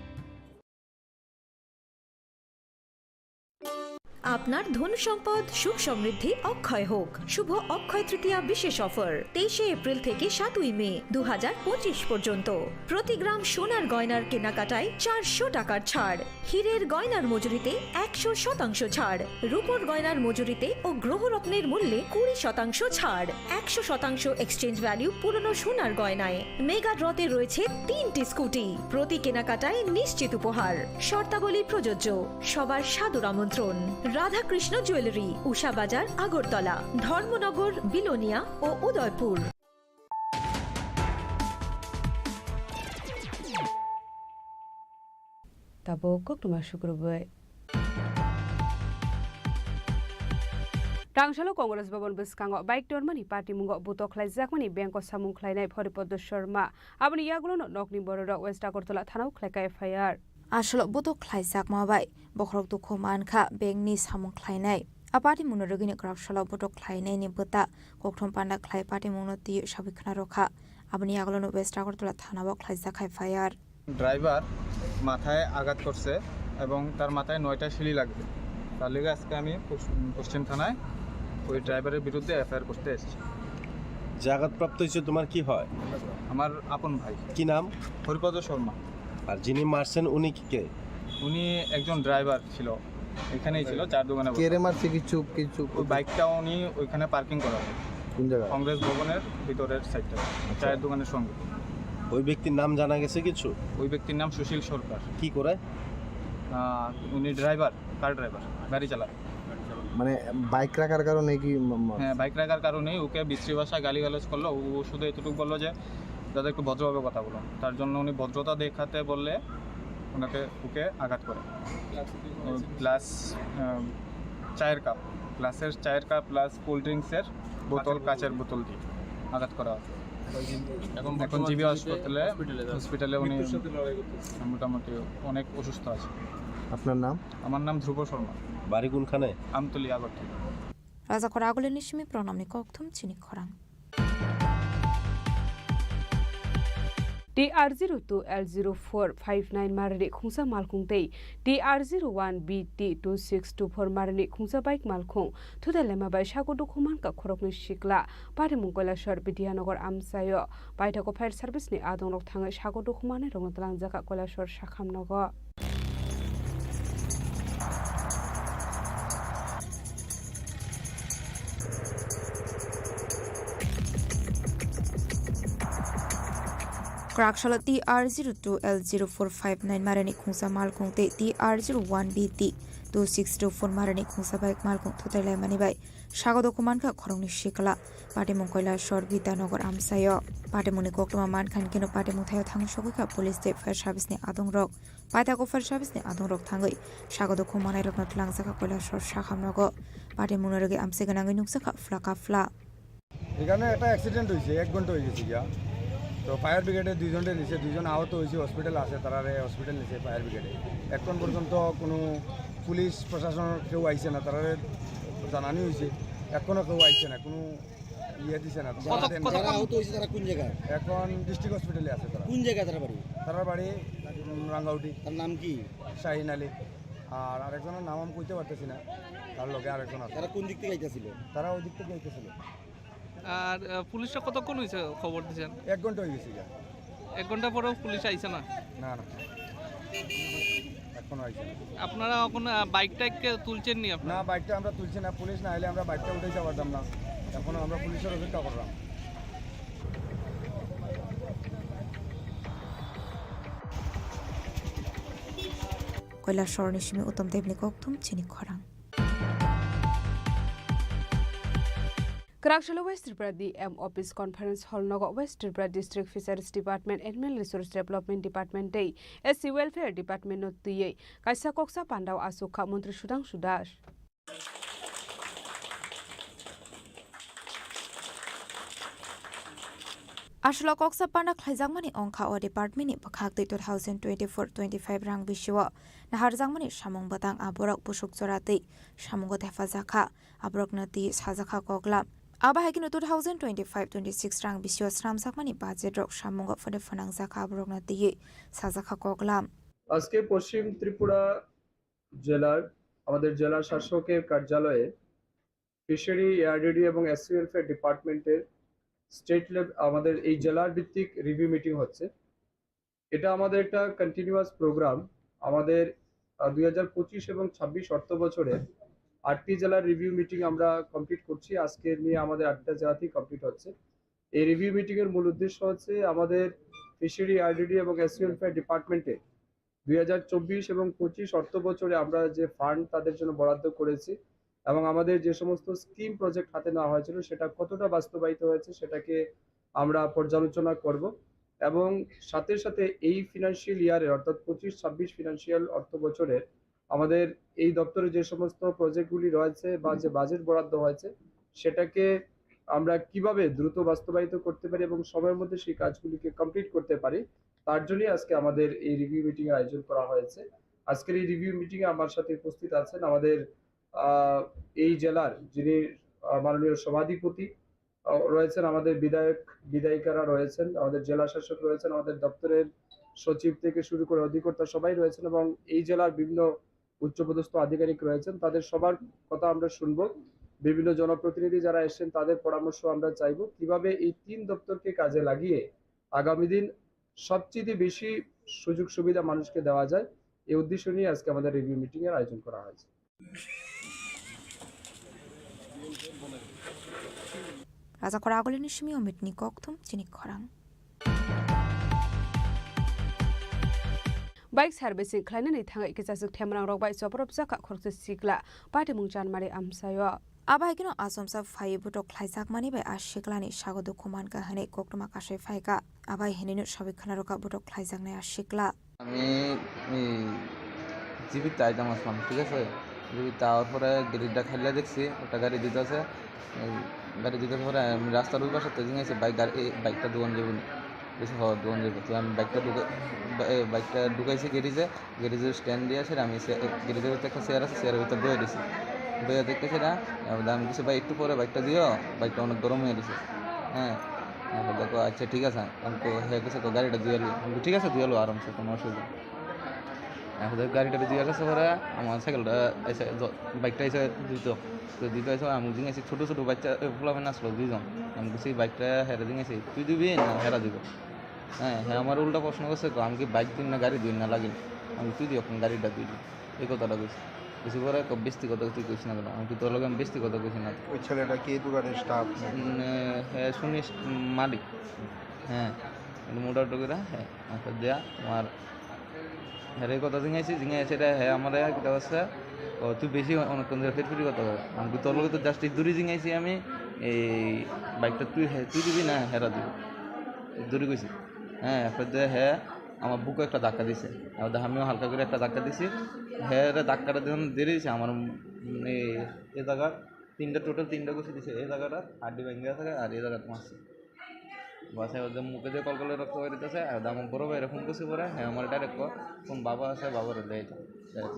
Speaker 2: আপনার ধন সম্পদ সুখ সমৃদ্ধি অক্ষয় হোক শুভ অক্ষয় তৃতীয়া বিশেষ অফার 23 এপ্রিল থেকে 7 মে 2025 পর্যন্ত প্রতি গ্রাম সোনার গয়নার কেনাকাটায় 400 টাকার ছাড় হীরের গয়নার মজুরিতে 100% ছাড় রূপোর গয়নার মজুরিতে ও গ্রহরত্নের মূল্যে 20% ছাড় 100% এক্সচেঞ্জ ভ্যালু পুরনো সোনার গয়নায় মেগা ড্রতে রয়েছে 3টি স্কুটি প্রতি কেনাকাটায় নিশ্চিত উপহার শর্তাবলী প্রযোজ্য সবার সাদর আমন্ত্রণ রাধা কৃষ্ণ জুয়েলারি উষা বাজার আগরতলা ধর্মনগর বিলোনিয়া ও Udaipur
Speaker 17: tabo koktuma shukrubay Rangshalo Congress Bhavan Biskango Bike Tormani Party Mungo Butoklai Zakmani Banko Samung Klainai Phoripodo Sharma Abani Yagulo Nokni Boroda West Agortola Thanau Khlaika FIR
Speaker 23: Ashlo Butoklai Zakma bai Bokrok Dukho Mankha Bengni Samung Klainai Apati Munorogini Grafshalo Butoklainai ni Buta Kokthom Panda Klai Party Munoti Shabikhna Rokha Abani Yagulo West Agortola Thanau Klai Zakai FIR
Speaker 20: driver মাথায় আঘাত করছে এবং তার মাথায় 9টা সিলি লাগবে তার লাগি আজকে আমি পশ্চিম থানায় ওই ড্রাইভারের বিরুদ্ধে এফআইআর করতে এসেছি
Speaker 22: যে আঘাতপ্রাপ্ত হয়েছে তোমার কি হয়
Speaker 20: আমার আপন ভাই
Speaker 22: কি নাম
Speaker 20: হরিপদ শর্মা
Speaker 22: আর যিনি মারছেন উনি কি কে
Speaker 20: উনি একজন ড্রাইভার ছিল এখানেই ছিল, চার দোকানে বসে।
Speaker 9: কেড়ে মারছে কিছু কিছু
Speaker 20: ওই বাইকটা উনি ওইখানে পার্কিং করা হয়
Speaker 9: কোন জায়গায়?
Speaker 20: কংগ্রেস ভবনের ভিতরের সাইডটা, চায়ের দোকানের সঙ্গে।
Speaker 22: ওই ব্যক্তির নাম জানা গেছে কিছু?
Speaker 20: ওই ব্যক্তির নাম সুশীল সরকার।
Speaker 22: কি করে?
Speaker 20: উনি ড্রাইভার, কার ড্রাইভার, গাড়ি চালায়।
Speaker 9: মানে বাইক রাখার কারণে কি
Speaker 20: হ্যাঁ, বাইক রাখার কারণে ওকে বিশ্রী ভাষায় গালিগালাজ করলো। ও শুধু এতটুকু বললো যে দাদা একটু ভদ্রভাবে কথা বলো। তার জন্য উনি ভদ্রতা দেখাতে বললে ওকে আঘাত করে। প্লাস চায়ের কাপ, গ্লাসের চায়ের কাপ প্লাস কোল্ড ড্রিঙ্কসের বোতল, কাচের বোতল দিয়ে আঘাত করা হয়। এখন জিবি হসপিটালে উনি মোটামুটি অনেক অসুস্থ আছে।
Speaker 9: আপনার নাম?
Speaker 20: আমার নাম ধ্রুব শর্মা।
Speaker 22: বাড়ি কোনখানে?
Speaker 20: Amtali, Agartala.
Speaker 23: Raza Koragule Nishimi Pronomni Koktum Chini Khorang.
Speaker 17: TR02L0459 Marani Khungsa Malkhung Tei TR01BT2624 Marani Khungsa Bike Malkhung Tudalema Bai Shago Dokuman Ka Khorokni Shikla Pari Mungkola Shor Bidianogor Amsayo Baitako Fire Service ni Adongrok Thanga Shago Dokumane Rongtlang Jaka Kola Shor Shakhamnogo Krakshala TR02L0459 Marani Khungsa Malkhung Te TR01BT 2624 Marani Khungsa Bike Malkhung Thutale Manibai Shagodo Kumanka Khorongni Shikala Patimung Koila Shor Bidanogor Amsayo Patimuni Koktuma Mankhan Kino Patimung Thayo Thang Shokuka Police State Fire Service ni Adongrok Paitako Fire Service ni Adongrok Thangai Shagodo Kumanai Rokna Tlangsaka Koila Shor Shakhamnogo Patimunoroge Amseganangi Nuksaka Flaka Fla
Speaker 10: এখানে একটা অ্যাক্সিডেন্ট হয়েছে, 1 ঘন্টা হয়ে গেছে গিয়া। তো ফায়ার ব্রিগেডে 2 জনকে নিছে, 2 জন আহত হয়েছে, হসপিটাল আছে, তারা হসপিটাল নিছে ফায়ার ব্রিগেডে। এখন পর্যন্ত কোনো পুলিশ প্রশাসন কেউ আইছে না, তারা জানানি হয়েছে, এখনও কেউ আইছে না, কোনো ইয়ে দিছে না।
Speaker 19: যারা আহত হয়েছে তারা কোন জায়গায়?
Speaker 10: এখন ডিস্ট্রিক্ট হসপিটালে আছে তারা।
Speaker 19: কোন জায়গায় তারা বাড়ি?
Speaker 10: তারা বাড়ি রাঙ্গাউটি।
Speaker 19: তার নাম কি?
Speaker 10: শাহিন আলী। আর আরেকজনের নাম আমি কইতে পারতেছি না, তার লগে আরেকজন আছে।
Speaker 19: তারা কোন দিক থেকে আইতেছিল?
Speaker 10: তারা ওই দিক থেকে আইতেছিল।
Speaker 21: আর পুলিশরা কতক্ষণ হয়েছে খবর দিয়েছেন?
Speaker 10: 1 ঘন্টা হয়ে গেছে।
Speaker 21: 1 ঘন্টা পরেও পুলিশ আইছে না?
Speaker 10: না না, এখনো আইছে না।
Speaker 21: আপনারা এখন বাইকটাকে তুলছেন নি?
Speaker 10: না, বাইকটা আমরা তুলছি না, পুলিশ না এলে আমরা বাইকটা উঠে যাওয়ার পারতাম না। এখন আমরা পুলিশের অপেক্ষা করলাম।
Speaker 23: Koila Shor Nishimi Utom Devni Koktum Chini Khorang
Speaker 17: Krakshala West Tripura DM Office Conference Hall Nogo West Tripura District Fisheries Department Animal Resource Development Department Day SC Welfare Department Not Tuye Kaisa Koksa Pandau Asuka Montri Sudang Sudash
Speaker 23: Ashla Koksa Panda Khaizangmani Ongkha o Department ni Bakhak 2024-25 rang bishiwa Nahar Zangmani Shamong Batang Aborok Pushuk Zorati Shamongo Tefazaka Aborok Nati Sajaka Kokla Abahakino 2025-26 rang bishiwa Sram Sakmani Budget Rok Shamongo for the Fanang Zaka Aborok Nati Sajaka Kokla
Speaker 24: আজকে পশ্চিম ত্রিপুরা জেলার আমাদের জেলা শাসকের কার্যালয়ে ফিশারি এআরডিডি এবং এসসি ওয়েলফেয়ার ডিপার্টমেন্টের স্টেট লেভেল আমাদের এই জেলার ভিত্তিক রিভিউ মিটিং হচ্ছে। এটা আমাদের একটা কন্টিনিউয়াস প্রোগ্রাম। আমাদের 2025 এবং 26 অর্থ বছরে 8টি জেলার রিভিউ মিটিং আমরা কমপ্লিট করছি। আজকে নিয়ে আমাদের 8টা জেলাতেই কমপ্লিট হচ্ছে। এই রিভিউ মিটিং এর মূল উদ্দেশ্য হচ্ছে আমাদের ফিশারি এআরডিডি এবং এসসি ওয়েলফেয়ার ডিপার্টমেন্টে 2024 এবং 25 অর্থ বছরে আমরা যে ফান্ড তাদের জন্য বরাদ্দ করেছি এবং আমাদের যে সমস্ত স্কিম প্রজেক্ট হাতে নেওয়া হয়েছিল সেটা কতটা বাস্তবায়িত হয়েছে সেটাকে আমরা পর্যালোচনা করব এবং সাথে সাথে এই ফিনান্সিয়াল ইয়ারে অর্থাৎ 25-26 ফিনান্সিয়াল অর্থ বছরে আমাদের এই দপ্তরে যে সমস্ত প্রজেক্টগুলি রয়েছে বা যে বাজেট বরাদ্দ হয়েছে সেটাকে আমরা কিভাবে দ্রুত বাস্তবায়িত করতে পারি এবং সময়ের মধ্যে সেই কাজগুলিকে কমপ্লিট করতে পারি তার জন্যই আজকে আমাদের এই রিভিউ মিটিং এর আয়োজন করা হয়েছে। আজকের এই রিভিউ মিটিং এ আমার সাথে উপস্থিত আছেন আমাদের এই জেলার যিনি মাননীয় সভাধিপতি রয়েছেন, আমাদের বিধায়িকারা রয়েছেন, আমাদের জেলা শাসক রয়েছেন, আমাদের দপ্তরের সচিব থেকে শুরু করে অধিকর্তা সবাই রয়েছেন এবং এই জেলার বিভিন্ন উচ্চপদস্থ আধিকারিক রয়েছেন। তাদের সবার কথা আমরা শুনবো। বিভিন্ন জনপ্রতিনিধি যারা এসেছেন তাদের পরামর্শ আমরা চাইবো কিভাবে এই 3 দপ্তরকে কাজে লাগিয়ে আগামী দিন সবচেয়ে বেশি সুযোগ সুবিধা মানুষকে দেওয়া যায়। এই উদ্দেশ্য নিয়ে আজকে আমাদের রিভিউ মিটিং এর আয়োজন করা হয়েছে।
Speaker 23: Raja Khorang agolini shimi omitni koktum Chini Khorang.
Speaker 17: Bike servicing khlainani thangai kisasuk themrang rok bai soprop jaka khorse sikla pati mungchan mari amsayo.
Speaker 23: Abaikino asomsa phai buto khlaijak mani bai ashiklani sagodo kuman ka hane koktuma kashe phaika abai hininu sabi khanaroka buto khlaijak na ashikla.
Speaker 3: আমি জীবিত আইতাম আসলাম, ঠিক আছে। জীবিত আওয়ার পরে গাড়িটা খাইলে দেখছি একটা গাড়ি দিতেছে, গাড়ি দিতে পরে আমি রাস্তার ওই পাশে তেজিং আছে বাইকটা দোকান যাবো না, বেশি হওয়ার দোকান যাবো। তো আমি বাইকটা ঢুকাইছি গ্যারেজের স্ট্যান্ড দিয়ে আসে আমি গ্যারেজের ভিতরে একটা চেয়ার আছে, চেয়ারের ভিতরে বয়ে দিছি, বয়ে দেখতেছি না। আমি কিছু ভাই একটু পরে বাইকটা দিও, বাইকটা অনেক গরম হয়ে গেছে। হ্যাঁ দেখো আচ্ছা ঠিক আছে, আমি তো হয়ে গেছে তো গাড়িটা দিয়ে এলো, ঠিক আছে দিয়ে এলো আরামসে, কোনো অসুবিধা। এখন গাড়িটা দিয়ে গেছে পরে আমার সাইকেলটা এসে বাইকটা এসে দিতে এসে আমি দিয়েছি ছোটো ছোটো বাচ্চা ফ্লামে আসলো দুইজন। আমি কিছু বাইকটা হেরে দিয়েছি, তুই দিবি না হেরা দিব। হ্যাঁ আমার উল্টা প্রশ্ন করছে, আমি কি বাইক দিন না গাড়ি দিন না লাগিল, আমি তুই দিও গাড়িটা দিলি, এই কথাটা কইছি। কিছু করে বেস্তি কথা তুই কইস না কেন, আমি তোর লগে আমি বেস্তি কথা কইছি না।
Speaker 10: ওই ছেলেটা কি দোকানের স্টাফ?
Speaker 3: হ্যাঁ শুনিস মালিক, হ্যাঁ মোটামুটি করে। হ্যাঁ দেয়া আমার হ্যাঁ এই কথা জিঙাইছি এটা হ্যাঁ আমার কিতা আছে তুই বেশি অনেকক্ষণ ধরে ফের কথা হয়, আমি তোর লগে তো জাস্ট দূরে জিঙাইছি আমি এই বাইকটা তুই দিবি না হেরা দিবি দূরে গেছি। হ্যাঁ এরপর হ্যাঁ আমার বুকে একটা ধাক্কা দিছে, আমিও হালকা করে একটা ধাক্কা দিছি। হ্যাঁ ধাক্কাটা যখন দিয়ে দিয়েছে আমার এই জায়গার টোটাল তিনটা ঘুষি দিছে, এই জায়গাটা হাড্ডি ভেঙে থাকে আর এই জায়গাটা মারছে। বাসায় ওদের মুখে দিয়ে কলকলে রক্ত বেরোতেছে, আমার বড় ভাই এরকম কিছু করে। হ্যাঁ আমার ডাইরেক্ট কোন বাবা আছে বাবার দেয়,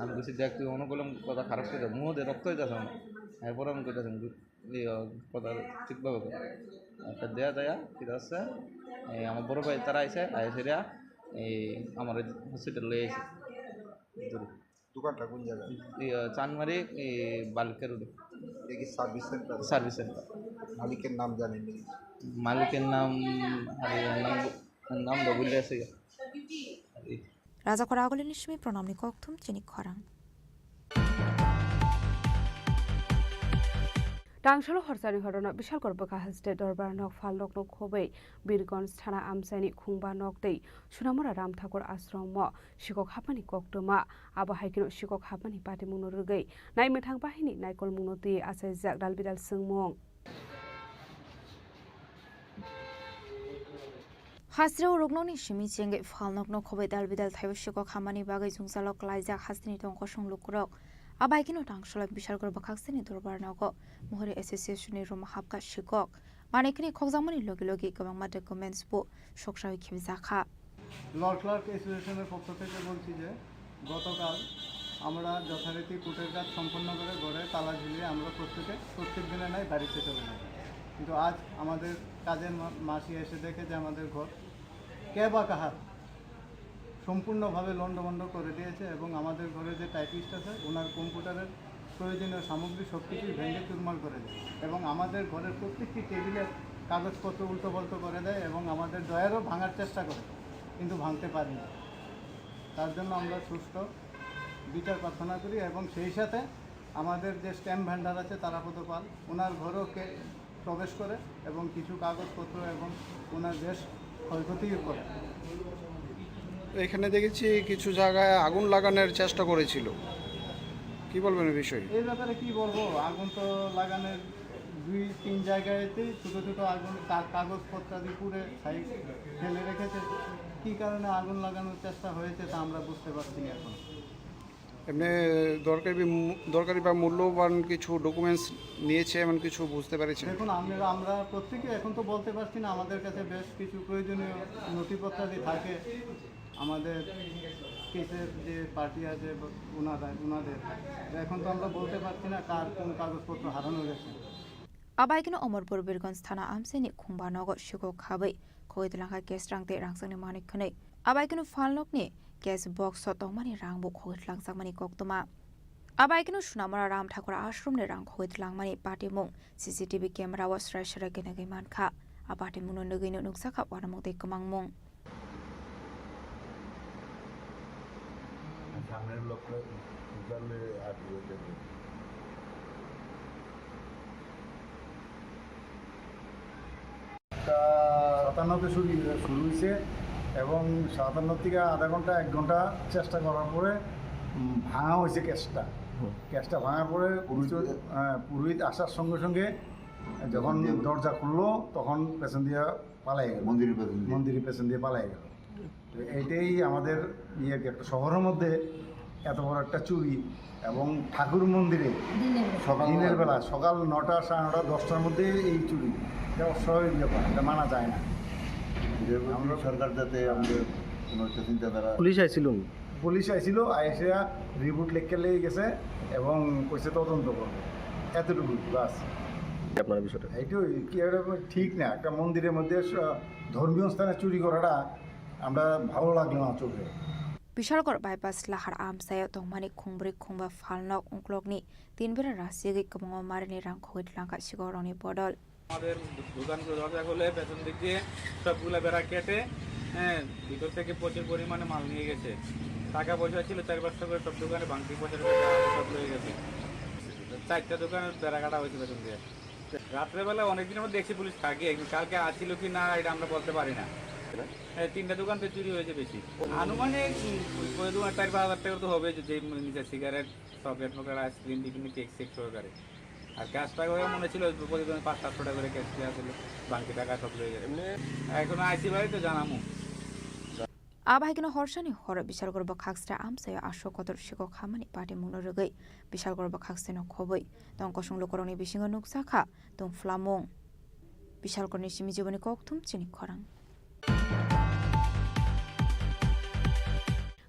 Speaker 3: আমি কিছু দেখ তুই অনুকূলম কথা খারাপ করে দেয়, মুখ দিয়ে রক্ত হইতেছে আমার। এরপরে আমি কইতেছি কথা ঠিকভাবে করে একটা দেয়া দেয়া ঠিক আছে। আমার বড় ভাই তারা আইসে সেটা এই আমার হসপিটাল লয়ে আইসে।
Speaker 10: দোকানটা কোন জায়গায়?
Speaker 3: চানমারি বালকের রোডে
Speaker 10: সার্ভিস সেন্টার।
Speaker 3: Service centre.
Speaker 10: মালিকের নাম জানেন?
Speaker 3: মালিকের নাম নাম বলে আছে।
Speaker 23: Raja Khorang agolini shimi pronamni koktum Chini Khorang.
Speaker 17: Tangshalo horsani horona bishal korboka haste dorbar nok fal nok nok khobei Birgonj thana amsaini khungba nok tei Sunamora Ram Thakur ashram mo shikok hapani koktoma abo haikino shikok hapani pati mungno rugei nai methang bahini naikol mungno ti asai jak dalbidal sungmong.
Speaker 23: Hasreo rognoni shimi chenge falnok no khobe dalbidal thayushiko khamani bagai jungsalok laijak hastini tongko songlukurok abaikino tangsholo bishal korba khaksini dorbar nogo mohori association ni rom hapka shikok manikini khokjamani logi logi gobangma documents bu sokshawi khibjakha
Speaker 9: law clerk অ্যাসোসিয়েশনের পক্ষ থেকে বলছি যে গতকাল আমরা যথারীতি কোর্টের কাজ সম্পন্ন করে ঘরে তালা ঝুলিয়ে আমরা প্রত্যেক দিনে নাই বাড়িতে চলে যাই, কিন্তু আজ আমাদের কাজের মাসি এসে দেখে যে আমাদের ঘর কে বা কাহার সম্পূর্ণভাবে লন্ডভন্ড করে দিয়েছে এবং আমাদের ঘরে যে টাইপিস্ট আছে ওনার কম্পিউটারের প্রয়োজনীয় সামগ্রী সব কিছুই ভেঙে চুরমার করে দেয় এবং আমাদের ঘরের প্রত্যেকটি টেবিলের কাগজপত্র উল্টোপাল্টো করে দেয় এবং আমাদের ডয়ারও ভাঙার চেষ্টা করে কিন্তু ভাঙতে পারি না। তার জন্য আমরা সুষ্ঠু বিচার প্রার্থনা করি এবং সেই সাথে আমাদের যে স্ট্যাম্প ভ্যান্ডার আছে তারাপদ পাল ওনার ঘরেও প্রবেশ করে এবং কিছু কাগজপত্র এবং ওনার বেশ ক্ষয়ক্ষতিও করে।
Speaker 6: এখানে দেখেছি কিছু জায়গায় আগুন লাগানোর চেষ্টা করেছিল, কি বলবেন এই বিষয়ে?
Speaker 9: এই ব্যাপারে কি বলবো, আগুন তো লাগানোর 2-3 জায়গাতেই ছোটো ছোটো আগুন কাগজপত্রাদি পুড়ে সাইড ফেলে রেখেছে। কী কারণে আগুন লাগানোর চেষ্টা হয়েছে তা আমরা বুঝতে পারছি না এখন।
Speaker 6: এমনি দরকারি বা মূল্যবান কিছু ডকুমেন্টস নিয়েছে এমন কিছু বুঝতে পেরেছি?
Speaker 9: দেখুন আমরা প্রত্যেকে এখন তো বলতে পারছি না, আমাদের কাছে বেশ কিছু প্রয়োজনীয় নথিপত্রাদি থাকে আমাদের কেসের যে পার্টি আছে ওনাদের, এখন তো আমরা বলতে পারছি না কার কোন কাগজপত্র হারানো গেছে।
Speaker 23: Abaikino Omorpur Birgonj thana amsaini khungba nogo shikok khabai khoitlangha gas rangte rangsangni manikhnei abaikino falnokni gas box sotongmani rangbo khoitlangjakmani koktoma abaikino Sunamora Ram Thakur ashramni rang khoitlangmani patimung CCTV camera wa srashara genagai mankha apatimungno nugino nuksakha wanamukte kamangmung
Speaker 10: সামনের লোকটা সাতান্নতে শুরু হয়েছে এবং 57 থেকে আধা ঘন্টা 1 ঘন্টা চেষ্টা করার পরে ভাঙা হয়েছে ক্যাশটা ভাঙার পরে পুরোহিত আসার সঙ্গে সঙ্গে যখন দরজা খুললো তখন পেছন দিয়ে পালাই গেল, মন্দিরের পেছন দিয়ে পালাই গেল। তো এইটাই আমাদের একটা শহরের মধ্যে এত বড় একটা চুরি এবং ঠাকুর মন্দিরে দিনের বেলা সকাল 9টা, 9:30, 10টার মধ্যে এই চুরি, এটা অস্বাভাবিক ব্যাপার, এটা মানা যায় না। আমরা সরকার যাতে আমাদের কোনো একটা চিন্তাধারা পুলিশ আইছিল আইসে রিপোর্ট লিখে লেগে গেছে এবং কইছে তদন্ত করবে, এতটুকু বাস।
Speaker 22: আপনার বিষয়টা
Speaker 10: এইটাই কি ঠিক না, একটা মন্দিরের মধ্যে ধর্মীয় স্থানে চুরি করাটা আমরা ভালো লাগলো না চোখে।
Speaker 23: বিশালগড় বাইপাস লাহার আমসায় দংমানি খুंब्रै खुंबा फालनक उंक्लकनि তিনবেলা রাশিয়াগি কবং মারনি রাং খৈত লাঙ্কা সিগরনি বদল।
Speaker 20: আমাদের দোকানগুলো দরজা খুলে পেছন দিক দিয়ে সবগুলো বেড়া কেটে ভিতর থেকে প্রচুর পরিমাণে মাল নিয়ে গেছে। টাকা পয়সা ছিল 4-5টা করে সব দোকানে ভাঙতি পয়সা সব লয়ে গেছে। 4টা দোকানের বেড়া কাটা হয়েছে পেছন দিয়ে। রাত্রেবেলা অনেকদিনের মধ্যে দেখছি পুলিশ থাকে, কালকে আসছিল কি না এটা আমরা বলতে পারি না। 3টা দোকান তো চুরি হয়েছে বেশি, আনুমানিক 4,000-5,000 টাকা তো হবে, যে নিচে সিগারেট, চকলেট মকলেট, আইসক্রিম, বিভিন্ন কেক সেক সহকারে। আর ক্যাশ টাকা মনে ছিল প্রতিদিন 500-700 টাকা করে ক্যাশ দেওয়া ছিল, বাকি টাকা সব লয়ে যায়। এখন আইসি বাড়ি তো জানামু।
Speaker 23: আবাহিকনো হরসানি হর বিশালগড় বখাক্সটা আমসায় আশো কতর শিক খামানি পাটি মুনরগৈ বিশালগড় বখাক্সেনো খবৈ তংকসং লোকরংনি বিসিং নুকসাখা তং ফ্লামং বিশালগড়নি সিমি জীবনী ককথুম চিনি খরাং।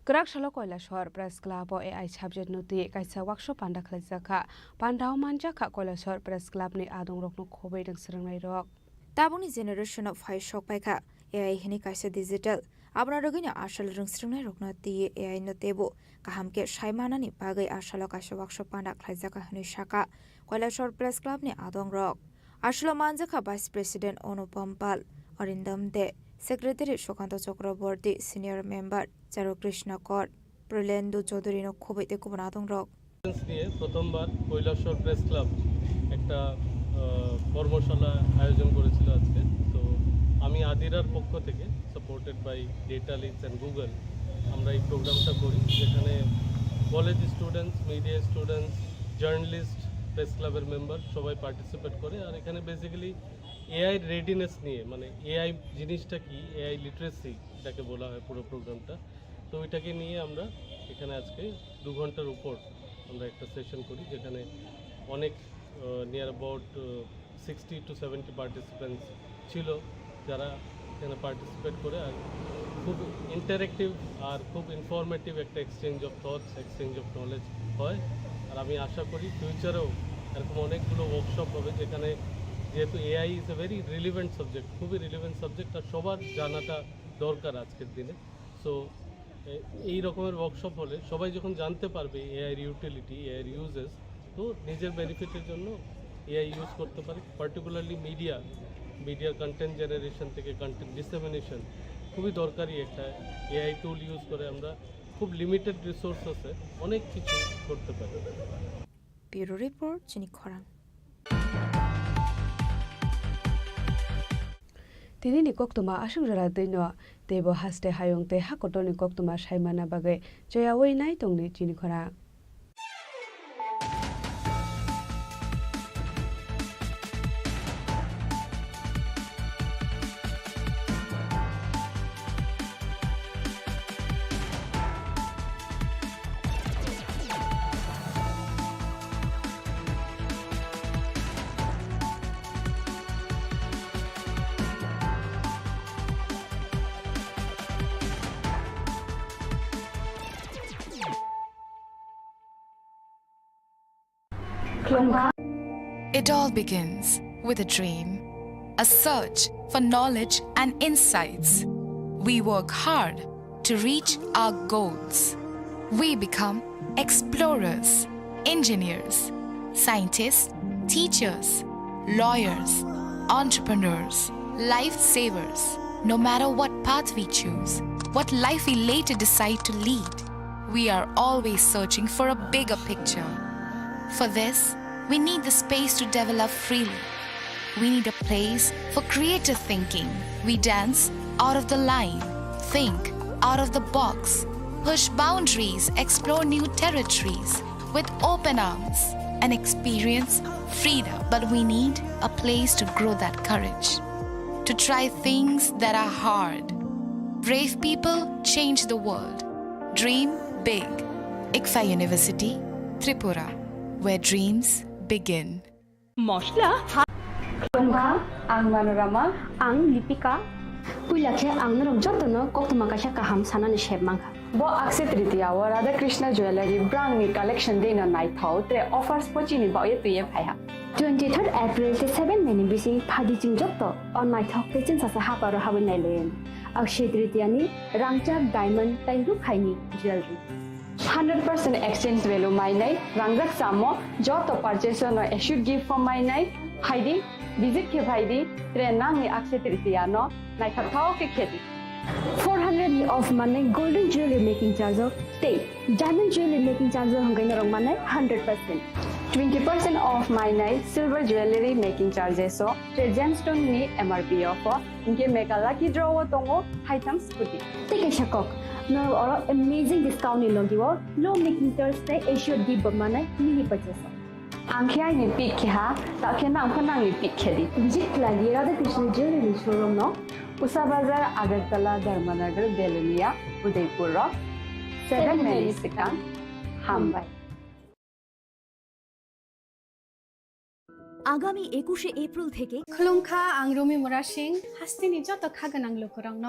Speaker 17: Grakshalo Koilashwar Press Club o AI subject noti kaisa workshop panda khlaijaka pandao manjaka Koilashwar Press Club ni adung rokno khobei ding srangnai rok
Speaker 23: tabuni generation of high shock paika AI hini kaisa digital abna rogini ashal rung srangnai rokno ti AI no tebo kahamke shaimanani bagai ashalo kaisa workshop panda khlaijaka hini shaka Koilashwar Press Club ni adung rok ashalo manjaka Vice President Anupam Pal Arindam De Secretary Shokanta Chakraborty Senior Member Charu Krishna Kor Pralendu Chaudhary no khobete kubnadong rok
Speaker 1: নিয়ে প্রথমবার কৈলাসহর প্রেস ক্লাব একটা কর্মশালা আয়োজন করেছিল আজকে। তো আমি আদিরার পক্ষ থেকে supported by data leads and Google আমরা এই প্রোগ্রামটা করি, যেখানে college students, media students, journalist, press ক্লাবের মেম্বার সবাই পার্টিসিপেট করে। আর এখানে বেসিক্যালি এআই রেডিনেস নিয়ে, মানে এআই জিনিসটা কি, এআই লিটারেসি এটাকে বলা হয় পুরো প্রোগ্রামটা। তো ওইটাকে নিয়ে আমরা এখানে আজকে 2 ঘন্টার উপর আমরা একটা সেশন করি, যেখানে অনেক নিয়ার অ্যাবাউট 60 to 70 পার্টিসিপেন্টস ছিল যারা এখানে পার্টিসিপেট করে। আর খুব ইন্টারেক্টিভ আর খুব ইনফরমেটিভ একটা exchange of thoughts, exchange of knowledge হয়। আর আমি আশা করি ফিউচারেও এরকম অনেকগুলো ওয়ার্কশপ হবে, যেখানে যেহেতু AI is a very relevant subject, খুবই রিলিভেন্ট সাবজেক্ট, আর সবার জানাটা দরকার আজকের দিনে। সো এই রকমের ওয়ার্কশপ হলে সবাই যখন জানতে পারবে এআইয়ের ইউটিলিটি, এআইয়ের ইউজেস, তো নিজের বেনিফিটের জন্য এআই ইউজ করতে পারে। পার্টিকুলারলি মিডিয়ার কন্টেন্ট জেনারেশন থেকে কন্টেন্ট ডিসেমিনেশন খুবই দরকারি একটা এআই টুল ইউজ করে আমরা খুব লিমিটেড রিসোর্সেসে অনেক কিছু করতে পারি।
Speaker 23: ব্যুরো রিপোর্ট চিনি খরাং।
Speaker 17: তিনি ni koktuma asung jara deino tebo haste hayong te hakotoni koktuma saimana bagai joya wei nai tongni Chini Khorang
Speaker 2: It all begins with a dream, a search for knowledge and insights. We work hard to reach our goals. We become explorers, engineers, scientists, teachers, lawyers, entrepreneurs, lifesavers. No matter what path we choose, what life we later decide to lead, we are always searching for a bigger picture. For this, we need the space to develop freely. We need a place for creative thinking. We dance out of the line, think out of the box, push boundaries, explore new territories with open arms and experience freedom. But we need a place to grow that courage, to try things that are hard. Brave people change the world. Dream big. ICFA University, Tripura, where dreams begin.
Speaker 13: Mosla. Khulumkha, ang Manorama, ang Lipika. Puilakhe ang narok jotono koktuma kasha kaham sanani sheb mangkha. Bo akse tritiya wa Radha Krishna Jewelry brangni collection de na nai thau tre offers pochini ba ye tuye phaiha. 23rd April te 7 May ni bisi phadi ching jotto on nai thau te chin sa ha paro ha nai len. Akshay tritiya ni rangchak diamond tai ru khaini jewelry. 100% exchange value my nai rangjak samo jotto purchase no issue gift from my nai haidi visit ke bhaidi tre nang ni akshay tritiya no nai thau ke kheti. 400 of money golden jewelry making charge of stay. Diamond jewelry making charge of hangai narong money 100%. 20% off my night silver jewelry making charges so gemstone ni MRP off inke make a lucky draw tongo items scooty. Take a shakok. No amazing discount ni logiwo low making Thursday issue di bamana mini purchase. Angkya ni pick ha ta khena angkhana ni pick khedi. Visit lagi Radha Krishna jewelry showroom no Usa Bazar, Agartala, Dharmanagar, Belunia, Udaipur Rock, 7 May Sikang, Hambai.
Speaker 11: আগামী 21শে এপ্রিল থেকে
Speaker 12: খুলুমখা আং রমি মোরা সিং হাস্তিনি যত খাগানাং লোকরংন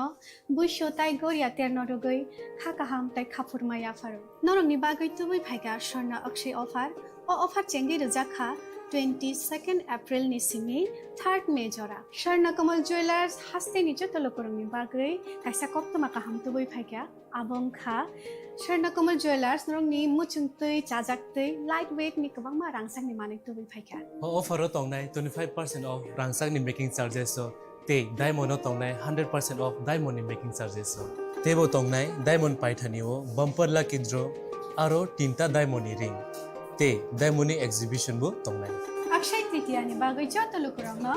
Speaker 12: বুইশো তাই গরিয়া তের নরগৈ খাকাহাম তাই খাফুরমায়া ফারো নরংনি বাগৈ তুবুই ফাইগা স্বর্ণ অক্ষয় অফার ও অফার চেঙ্গি রজাখা 22nd April ni simi 3rd May jora Sharna Kamal Jewelers haste ni joto lokorongni bagoi kaisa koktoma kaham tuboi phaikya abong kha Sharna Kamal Jewelers norongni muchungtui chajaktui lightweight ni kabangma rangsak ni manik tuboi phaikya
Speaker 7: offer tongnai 25% off rangsak ni making charges so te diamond tongnai 100% off diamond ni making charges so tebo tongnai diamond paithani o bumper lucky draw aro tinta diamond ni ring te diamond exhibition bu tongnai
Speaker 12: Akshay Tritiya ni bagoi joto lokorongno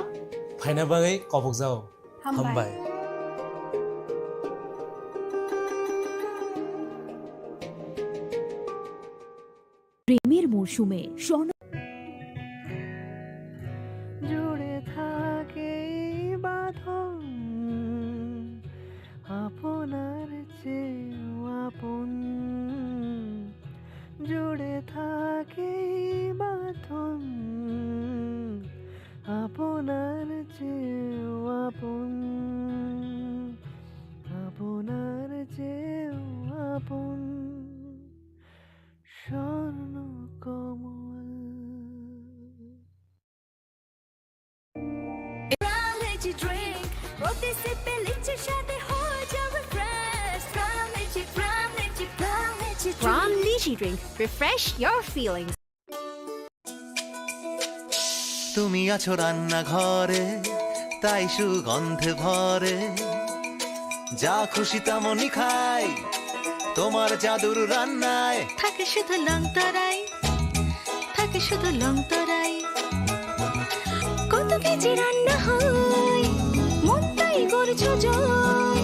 Speaker 7: phaina bagai kobok jao hambai
Speaker 11: প্রেমের মরশুমে স্বর্ণ
Speaker 14: জুড়ে থাকে বাঁধন আপনার চেয়েও আপন জুড়ে থাকে বাঁধন আপনার চেয়েও আপন আপনার চেয়েও আপন স্বর্ণ কমল
Speaker 11: drink প্রতি সিপে লিচের সাথে হয়ে যাবে fresh From Lychee Drink, refresh your feelings.
Speaker 16: তুমি আছো রান্না ঘরে তাই সুগন্ধে ভরে যা খুশি তেমনই খাই তোমার জাদুর রান্নায়
Speaker 11: থাকে শুধু লংতরাই থাকে শুধু লংতরাই কত কেজি রান্না হয় মনটাই করছো জয়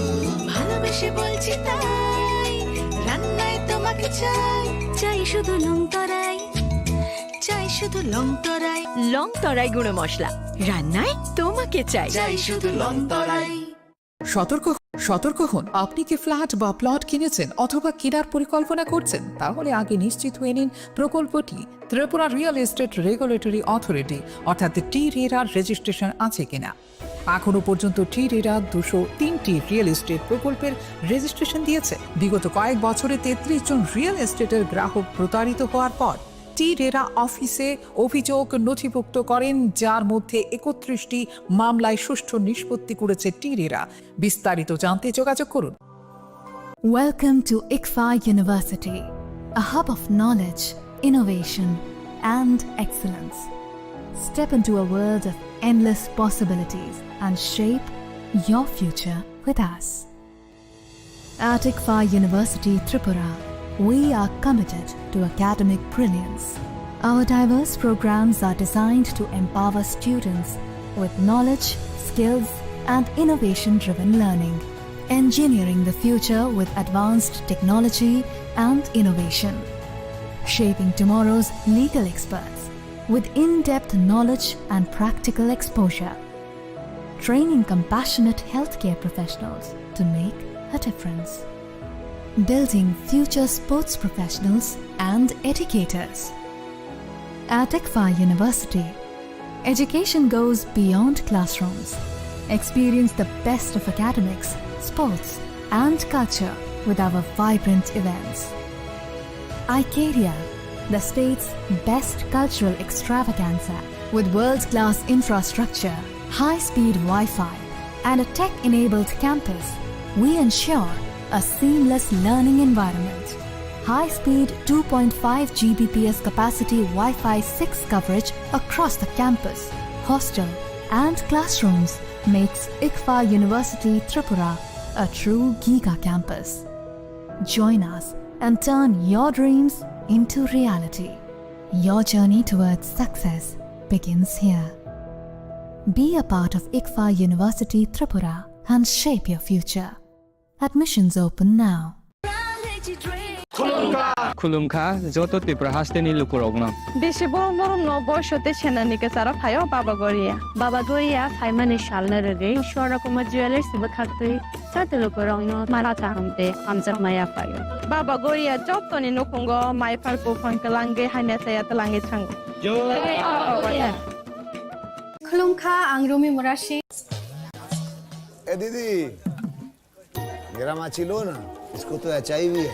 Speaker 11: ভালোবেসে বলছি তাই রান্নায় তোমাকে চাই চাই শুধু লংতরাই চাই শুধু লংতরাই লংতরাই গুঁড়ো মশলা রান্নায় তোমাকে চাই চাই শুধু লংতরাই
Speaker 25: সতর্ক হন আপনি কি ফ্ল্যাট বা প্লট কিনেছেন অথবা কেনার পরিকল্পনা করছেন তাহলে আগে নিশ্চিত হয়ে নিন প্রকল্পটি Tripura real estate regulatory authority অর্থাৎ টি-রেরার রেজিস্ট্রেশন আছে কিনা এখনো পর্যন্ত টি-রেরা 203টি রিয়েল এস্টেট প্রকল্পের রেজিস্ট্রেশন দিয়েছে বিগত কয়েক বছরে 33 জন রিয়েল এস্টেটের গ্রাহক প্রতারিত হওয়ার পর টি-রেরা অফিসে অভিযোগ নথিভুক্ত করেন যার মধ্যে 31টি মামলায় সুষ্ঠু নিষ্পত্তি করেছে টি-রেরা বিস্তারিত জানতে যোগাযোগ করুন
Speaker 8: Welcome to ICFA University, a hub of knowledge, innovation, and excellence. Step into a world of endless possibilities and shape your future with us. At ICFA University, Tripura,
Speaker 4: We are committed to academic brilliance. Our diverse programs are designed to empower students with knowledge, skills, and innovation-driven learning, engineering the future with advanced technology and innovation, shaping tomorrow's legal experts with in-depth knowledge and practical exposure, training compassionate healthcare professionals to make a difference, building future sports professionals and educators. At ICFA University, education goes beyond classrooms. Experience the best of academics, sports, and culture with our vibrant events. Icaria, the state's best cultural extravaganza, with world-class infrastructure, high-speed Wi-Fi, and a tech-enabled campus, we ensure a seamless learning environment. High-speed 2.5 Gbps capacity Wi-Fi 6 coverage across the campus, hostel, and classrooms makes ICFA University Tripura a true Giga campus. Join us and turn your dreams into reality. Your journey towards success begins here. Be a part of ICFA University Tripura and shape your future. Admissions open now.
Speaker 5: Khulumkha joto Tripura hasteni lukurogna.
Speaker 13: Beshi borom borom no boishote chenanike sara phayo Baba Goria. Baba Goria phaimane shalna rege Shora Kuma Jewelers bakhatri sate lukurogno marata hamte amjar maya phayo. Baba Goria jotoni nukungo mai farko phonkalange haine saya talange chango.
Speaker 12: Khulumkha ang Rumi Murashing.
Speaker 15: ए दीदी मेरा माची लो ना, इसको तो HIV है।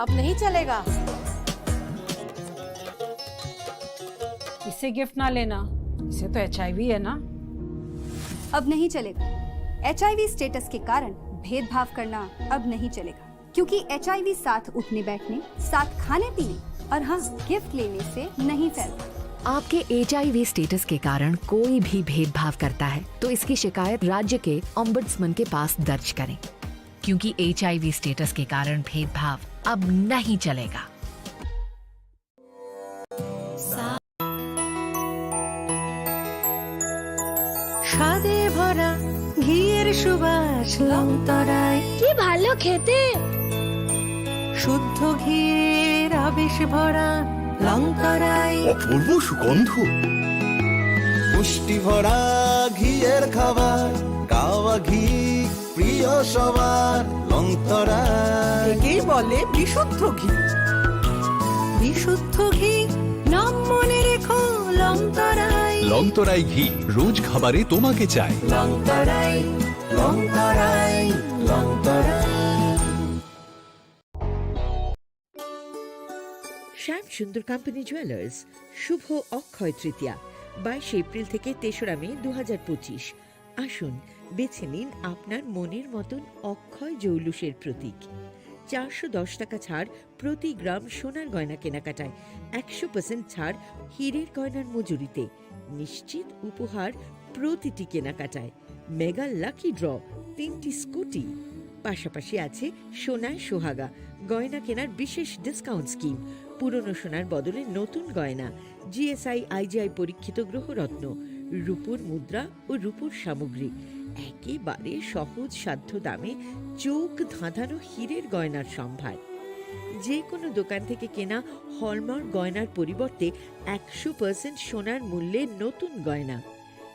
Speaker 18: अब नहीं चलेगा।
Speaker 19: इसे गिफ्ट ना लेना, इसे तो HIV है ना।
Speaker 26: अब नहीं चलेगा। HIV स्टेटस के कारण भेदभाव करना अब नहीं चलेगा, क्योंकि HIV साथ उठने बैठने, साथ खाने पीने और हाँ गिफ्ट लेने से नहीं फैलता।
Speaker 8: आपके HIV स्टेटस के कारण कोई भी भेदभाव करता है तो इसकी शिकायत राज्य के ओम्बड्समैन के पास दर्ज करें, क्योंकि HIV स्टेटस के कारण भेदभाव अब नहीं चलेगा।
Speaker 11: স্বাদে ভরা ঘিয়ের সুবাস লংতরায় কি ভালো খেতে শুদ্ধ ঘিয়ের আবেশ ভরা লংতরায়
Speaker 16: অপূর্ব সুগন্ধ পুষ্টি ভরা ঘিয়ের খাবার গাওয়া ঘি প্রিয় সবার লংতরায়
Speaker 11: একেই বলে বিশুদ্ধ ঘি বিশুদ্ধ ঘি নাম মনে রেখো লংতরায়
Speaker 27: লংতরাই ঘি রোজ খাবারে তোমাকে চাই।
Speaker 11: লংতরায় লংতরায় লংতরায়।
Speaker 28: শ্যাম সুন্দর কোম্পানি জুয়েলার্স শুভ অক্ষয় তৃতীয়া 22 এপ্রিল থেকে 3রা মে 2025। আসুন বেছে নিন আপনার মনের মতন অক্ষয় জৌলুসের প্রতীক। 410 টাকা ছাড় প্রতি গ্রাম সোনার গয়না কেনাকাটায়, 100% ছাড় হীরের গয়নার মজুরিতে, নিশ্চিত উপহার প্রতিটি কেনাকাটায়, মেগা লাকি ড্র 3টি স্কুটি, পাশাপাশি আছে সোনায় সোহাগা গয়না কেনার বিশেষ ডিসকাউন্ট স্কিম, পুরনো সোনার বদলে নতুন গয়না, GSI IGI পরীক্ষিত গ্রহরত্ন, রূপোর মুদ্রা ও রূপোর সামগ্রী, একেবারে সহজ সাধ্য দামে চোখ ধাঁধানো হীরের গয়নার সম্ভার। যে কোনো দোকান থেকে কেনা হলমার্ক গয়নার পরিবর্তে 100% সোনার মূল্যে নতুন গয়না।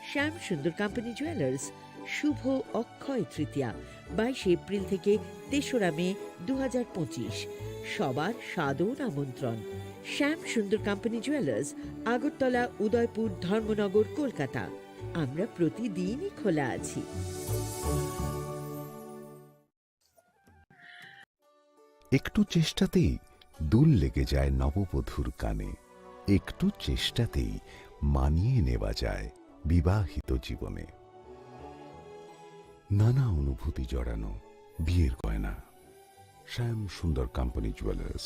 Speaker 28: শ্যাম সুন্দর কোম্পানি জুয়েলার্স শুভ অক্ষয় তৃতীয়া 22 এপ্রিল থেকে 3রা মে 2025। সবার সাদর আমন্ত্রণ। শ্যাম সুন্দর কোম্পানি জুয়েলার্স, আগরতলা, উদয়পুর, ধর্মনগর, কলকাতা। আমরা প্রতিদিনই খোলা আছি।
Speaker 29: একটু চেষ্টাতেই দুল লেগে যায় নববধূর কানে, একটু চেষ্টাতেই মানিয়ে নেওয়া যায় বিবাহিত জীবনে। নানা অনুভূতি জড়ানো বিয়ের গয়না। শ্যাম Sundar company jewellers.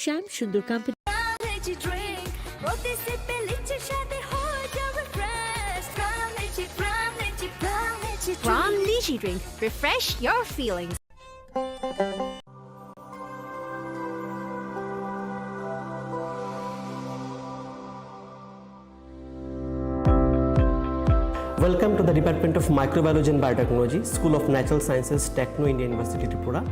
Speaker 28: Shyam Sundar Company.
Speaker 30: Brown lychee drink. Refresh your feelings.
Speaker 1: Welcome to the Department of Microbiology and Biotechnology, School of Natural Sciences, Techno India University, Tripura.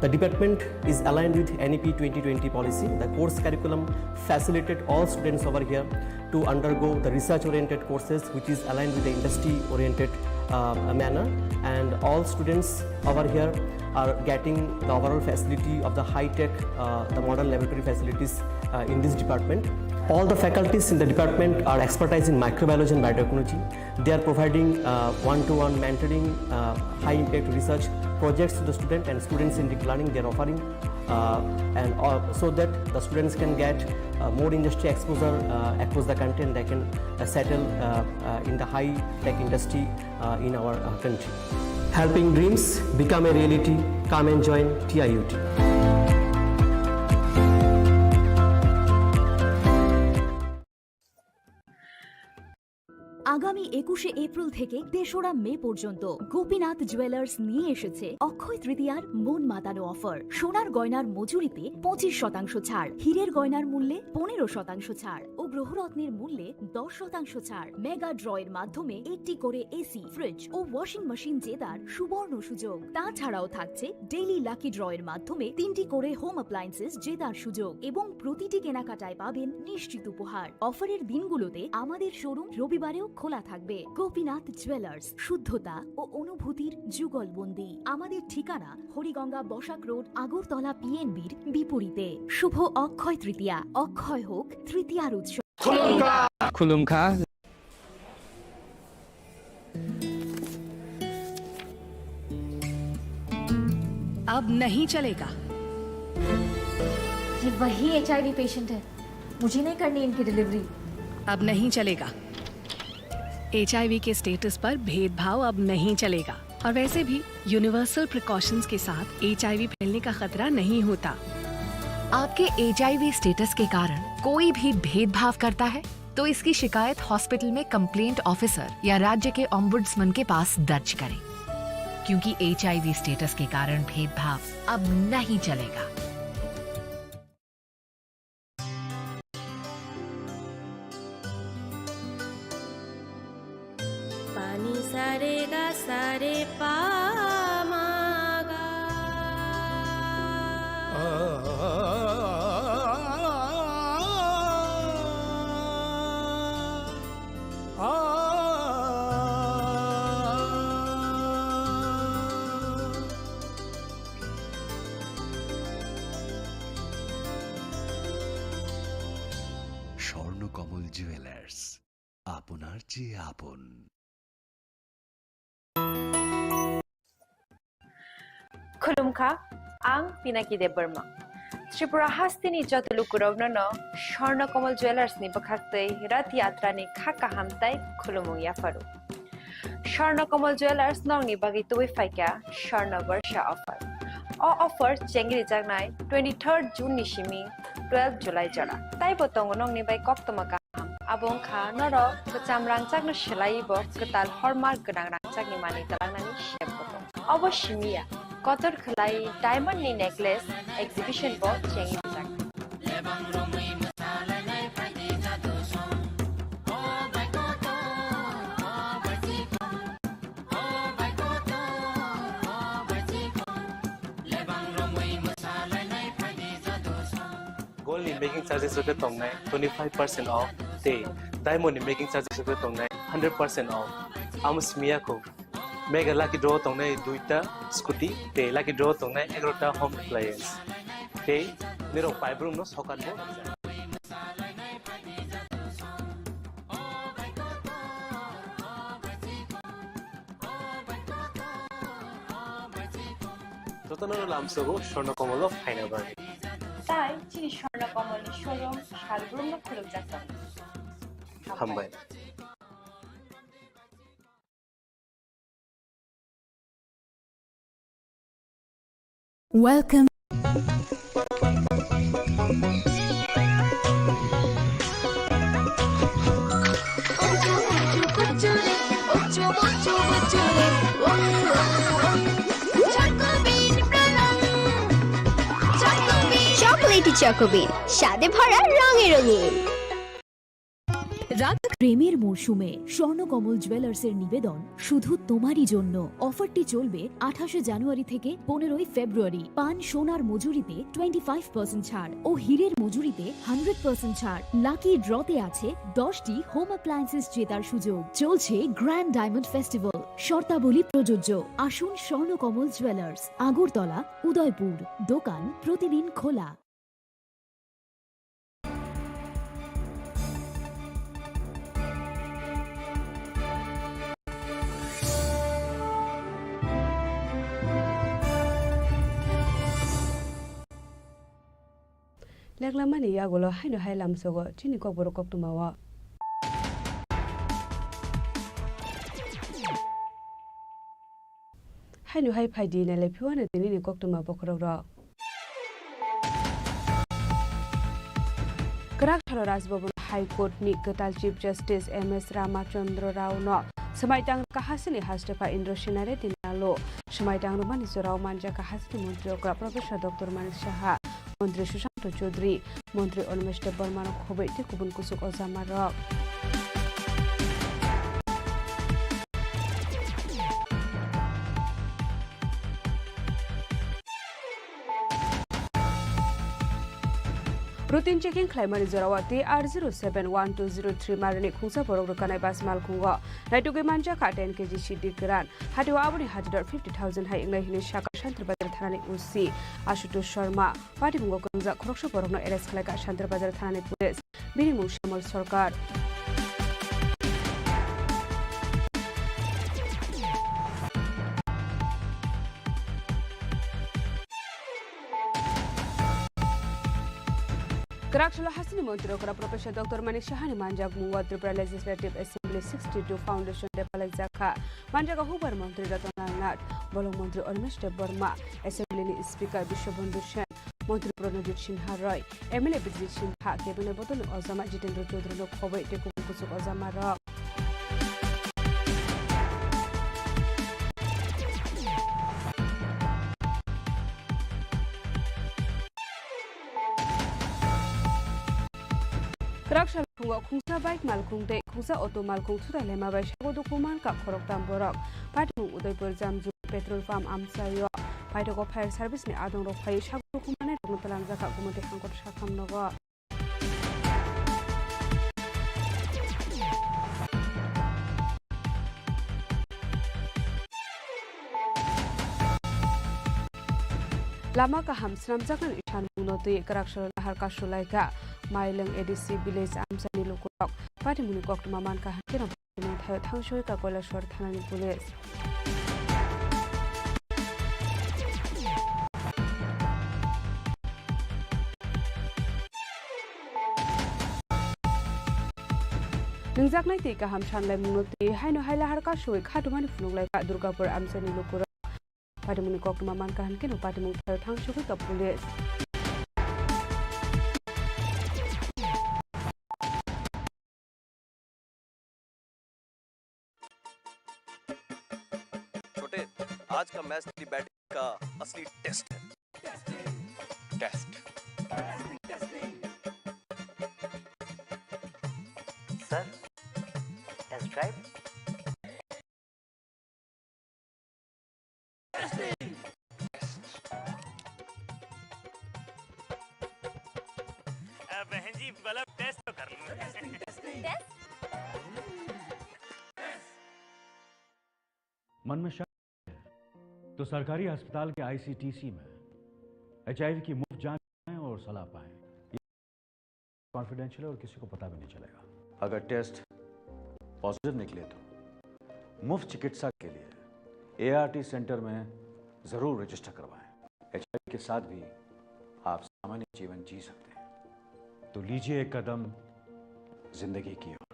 Speaker 1: The department is aligned with NEP 2020 policy. The course curriculum facilitated all students over here to undergo the research-oriented courses, which is aligned with the industry-oriented manner. And all students over here are getting the overall facility of the high-tech, the modern laboratory facilities in this department. All the faculties in the department are expertise in microbiology and biotechnology. They are providing one-to-one mentoring, high-impact research projects to the student, and students in deep learning they are offering, so that the students can get more industry exposure across the country, and they can settle in the high-tech industry in our country. Helping dreams become a reality. Come and join TIUT.
Speaker 3: আগামী 21শে এপ্রিল থেকে 3রা মে পর্যন্ত গোপীনাথ জুয়েলার্স নিয়ে এসেছে অক্ষয় তৃতীয়ার মন মাতানো অফার। সোনার গয়নার মজুরিতে 25% ছাড়, হীরের গয়নার মূল্যে 15% ছাড় ও গ্রহরত্নের মূল্যে 10% ছাড়। মেগা ড্রয়ের মাধ্যমে একটি করে এসি, ফ্রিজ ও ওয়াশিং মেশিন জেতার সুবর্ণ সুযোগ। তাছাড়াও থাকছে ডেইলি লাকি ড্রয়ের মাধ্যমে 3টি করে হোম অ্যাপ্লায়েন্সেস জেতার সুযোগ এবং প্রতিটি কেনাকাটায় পাবেন নিশ্চিত উপহার। অফারের দিনগুলোতে আমাদের শোরুম রবিবারেও খোলা থাকবে। গোপীনাথ জুয়েলার্স, শুদ্ধতা ও অনুভূতির যুগলবন্দি। আমাদের ঠিকানা হরিগঙ্গা বসাক রোড, আগরতলা পিএনবির বিপরীতে। শুভ অক্ষয় তৃতীয়া, অক্ষয় হোক তৃতীয়ার উৎসব।
Speaker 5: খুলুমখা।
Speaker 8: अब नहीं चलेगा।
Speaker 3: ये वही HIV पेशेंट है, मुझे नहीं करनी इनकी डिलीवरी।
Speaker 8: अब नहीं चलेगा। HIV के स्टेटस पर भेदभाव अब नहीं चलेगा। और वैसे भी यूनिवर्सल प्रिकॉशंस के साथ HIV फैलने का खतरा नहीं होता। आपके HIV स्टेटस के कारण कोई भी भेदभाव करता है तो इसकी शिकायत हॉस्पिटल में कंप्लेंट ऑफिसर या राज्य के ऑम्बुड्समैन के पास दर्ज करें, क्योंकि HIV स्टेटस के कारण भेदभाव अब नहीं चलेगा।
Speaker 11: पानी सारे गा सारे पा मागा
Speaker 27: স্বর্ণকমল জুয়েলার্স, আপনার চেয়ে আপন।
Speaker 6: खुलुमखा आं पिनाकी देब बर्मा त्रिपुरा हास्तिनि जतलुकुरावनो स्वर्णकमल ज्वेलार्स नि बखाक्तै रथ यात्रा नि खाका हामताय खुलुमु याफारु स्वर्णकमल ज्वेलार्स नंगनि बागै तुबै फाइका स्वर्ण वर्ष ऑफर ऑफर चेंगरि जागनाय 23 जून नि सिमी 12 जुलाई जरा ताइ बतंग नंगनि bye कक्तमका abong kha noro kacham rangchak no shelaibo ketal hallmark gonang rangchak ni mani talangnani shep botong obo shimiya kotor khlai diamond ni necklace exhibition bo chengi jak
Speaker 7: gold in making charges of the tongnai 25% off day diamond in making charges of the tongnai 100% off amus miyako mega lucky draw tongnai duita scooty day lucky draw tongnai 11ta home appliance day niro five room no sokan bo Totono lamsogo Swarnakamal final বাড়ি
Speaker 6: তাই চিনি স্বর্ণকমল শোরুম শালগ্রাম খুলুম যাত্রা
Speaker 7: হামবাই
Speaker 4: Welcome.
Speaker 11: Choco bean,
Speaker 2: চকোবিন স্বাদে ভরা রঙে রঙিন।
Speaker 3: প্রেমের মরশুমে স্বর্ণকমল জুয়েলার্সের নিবেদন শুধু তোমারই জন্য। অফারটি চলবে 28 জানুয়ারি থেকে 15 ফেব্রুয়ারি। পান সোনার মজুরিতে 25% ছাড় ও হীরের মজুরিতে 100% ছাড়। লাকি ড্রতে আছে 10টি হোম অ্যাপ্লায়েন্সেস জেতার সুযোগ। চলছে গ্র্যান্ড ডায়মন্ড ফেস্টিভ্যাল, শর্তাবলী প্রযোজ্য। আসুন স্বর্ণকমল জুয়েলার্স, আগরতলা, উদয়পুর। দোকান প্রতিদিন খোলা।
Speaker 13: Leklamani yagolo haino hailam sogo chini kok boro kok tumawa. Haino hai phaidi na le phiwana tini ni kok tuma bokrok ro. Karak thalo Rajbhavan High Court ni Katal Chief Justice MS Ramachandra Rao no Samaitang kahasini hastepa Indro Shinare tinalo Samaitang rumani Rao manja kahasini Montri Okra Professor Dr. Manik Shaha Montri Shushanto Chaudhary Montri Onmeshte Burman Khobe ti kubun kusuk ozamarok Routine checking Climate Zorawati R071203 Marani Kusa Borokana Bas Malkungo, Nitugi Manja Katen KG Shidi Gran, Hadu Abuni Hadidor 50,000 High English Shaka Shantrabadar Thani Usi, Ashuto Sharma, Party Mungokunza, Kroksha Borno Eres Kalaka Shantrabadar Thani Police, Minimu Shamal Sorkar. Karakshalo Hasini Montrokara Professor Dr. Manik Shahani Manjak Mungo Tripura Legislative Assembly 62 Foundation Depalek Zakha Manjaka Hubar Montri Ratonal Nat Bolo Montri Onmeshte Burma Assembly Speaker Bishobandhu Shen Montri Pranajit Sinha Roy MLA Bijit Sinha Cabinet Botol Ozama Jitendra Chaudhary no Khobai Teku Kusuk Ozama Rock Karakshal Kungo Kungsa Bike Malkung De Kungsa Auto Malkung Suda Lema Bai Shago Dokuman Kap Khorok Tam Borok Patung Udaipur Jamju Petrol Farm Amsayo Paitoko Fire Service ni Adong Rok Pai Shago Dokumane Rungtalang Zaka Kumute Hangkot Shakam Nogo Lama Kaham Sramjakan Ishan Munoti Karakshal Lahar Kashulaika Maileng ADC Village Amsani Lukurok Pati Munikok Maman Kahan Kira Thangshoy Ka Kolashwar Thanani Police Ningjak Nai Ti Kaham Shanlai Munoti Haino Haila Har Kashoy Khatumani Funulai Ka Durgapur Amsani Lukurok Pati Munikok Maman Kahan Kira Pati Munikok Thangshoy Ka Police
Speaker 9: आज का मैच की बैटिंग का असली टेस्ट है टेस्ट
Speaker 10: सर टेस्ट ड्राइव
Speaker 17: बहन जी मतलब टेस्ट तो कर लो
Speaker 20: मन में तो सरकारी अस्पताल के आईसीटीसी में एचआईवी की मुफ्त जांच पाएं और सलाह पाएं। कॉन्फिडेंशियल है और किसी को पता भी नहीं चलेगा। अगर टेस्ट पॉजिटिव निकले तो मुफ्त चिकित्सा के लिए एआरटी सेंटर में जरूर रजिस्टर करवाएं। एचआईवी के साथ भी आप सामान्य जीवन जी सकते हैं। तो लीजिए एक कदम जिंदगी की ओर।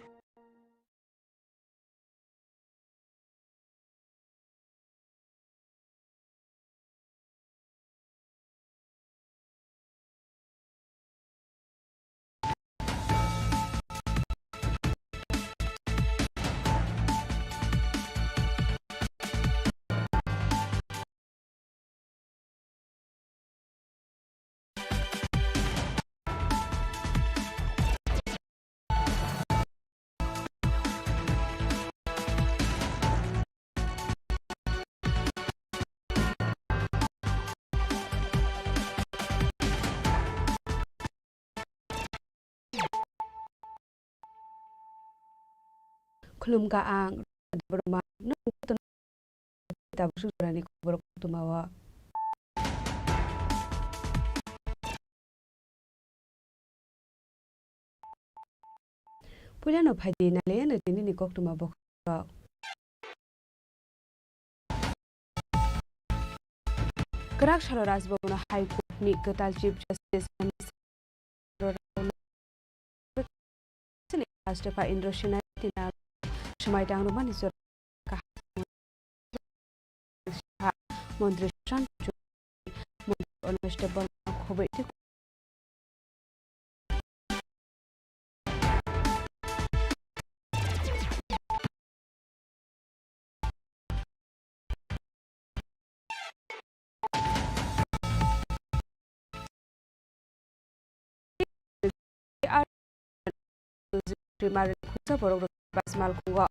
Speaker 13: khulum ka ang berma no ton ta bu surani khobor tumawa puliano phadi na le na tini ni kok tuma bok Karak Shalo Rajbhavana High Court ni Gatal Chief Justice Astepa Indra Shinatina Shamaitang Romani Sor Mondre Shan Honestable Hobeti Primary Kusa Borok Basmal Kunga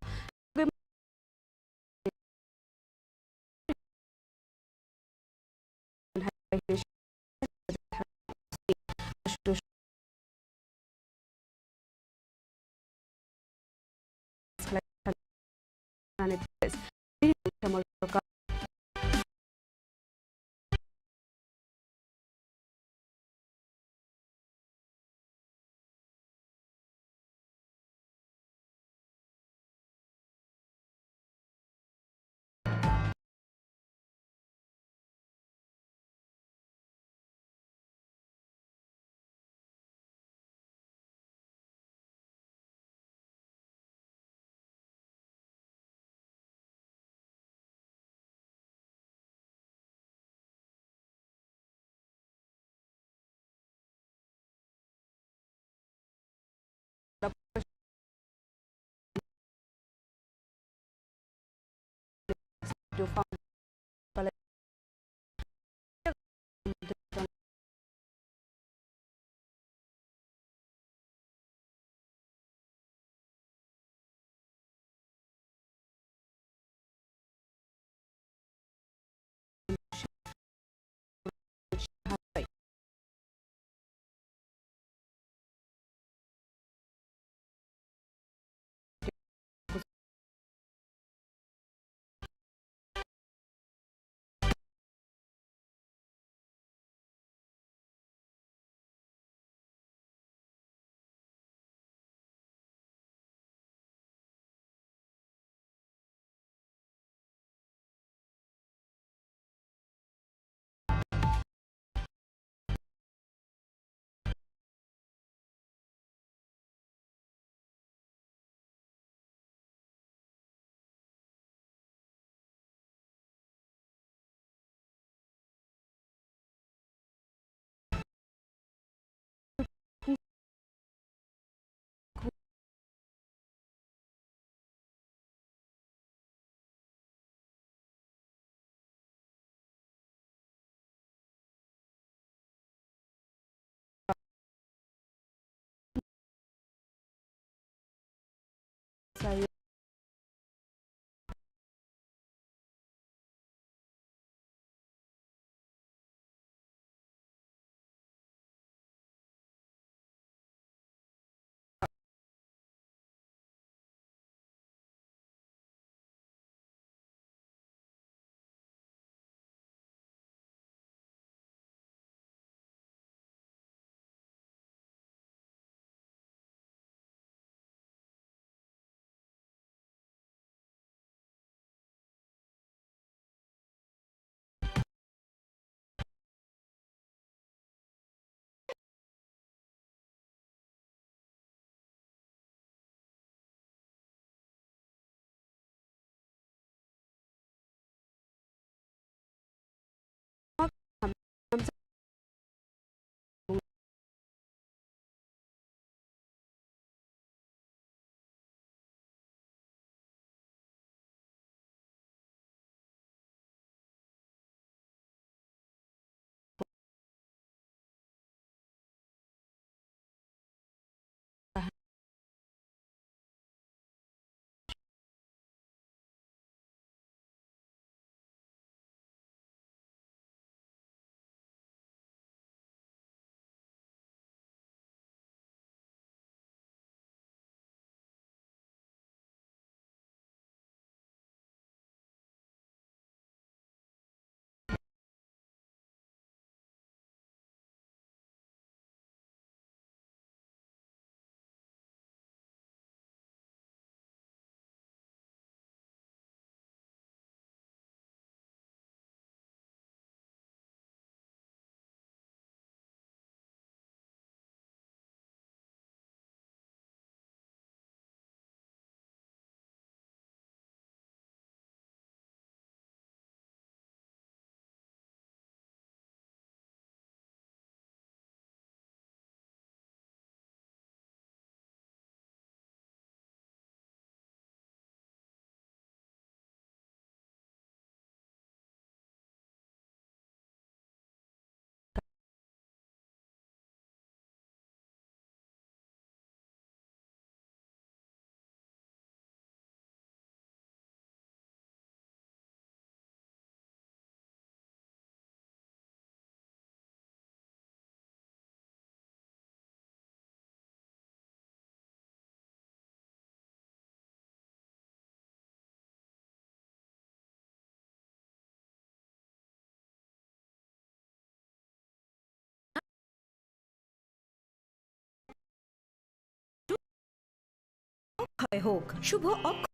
Speaker 3: হোক শুভ অক্ষয়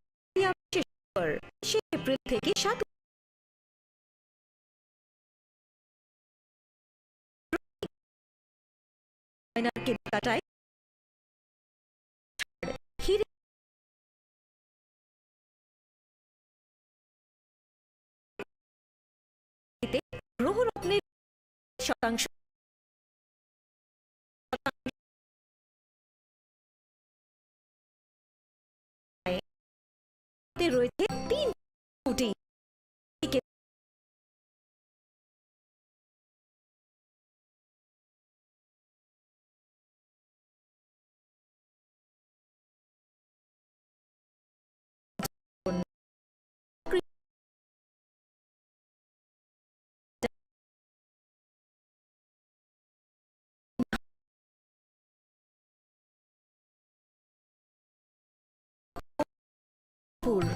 Speaker 3: এপ্রিল থেকে 7 কেনাকাটায় হিরে গ্রহরত্নের শতাংশ রয়েছে 3 কোটি ফুল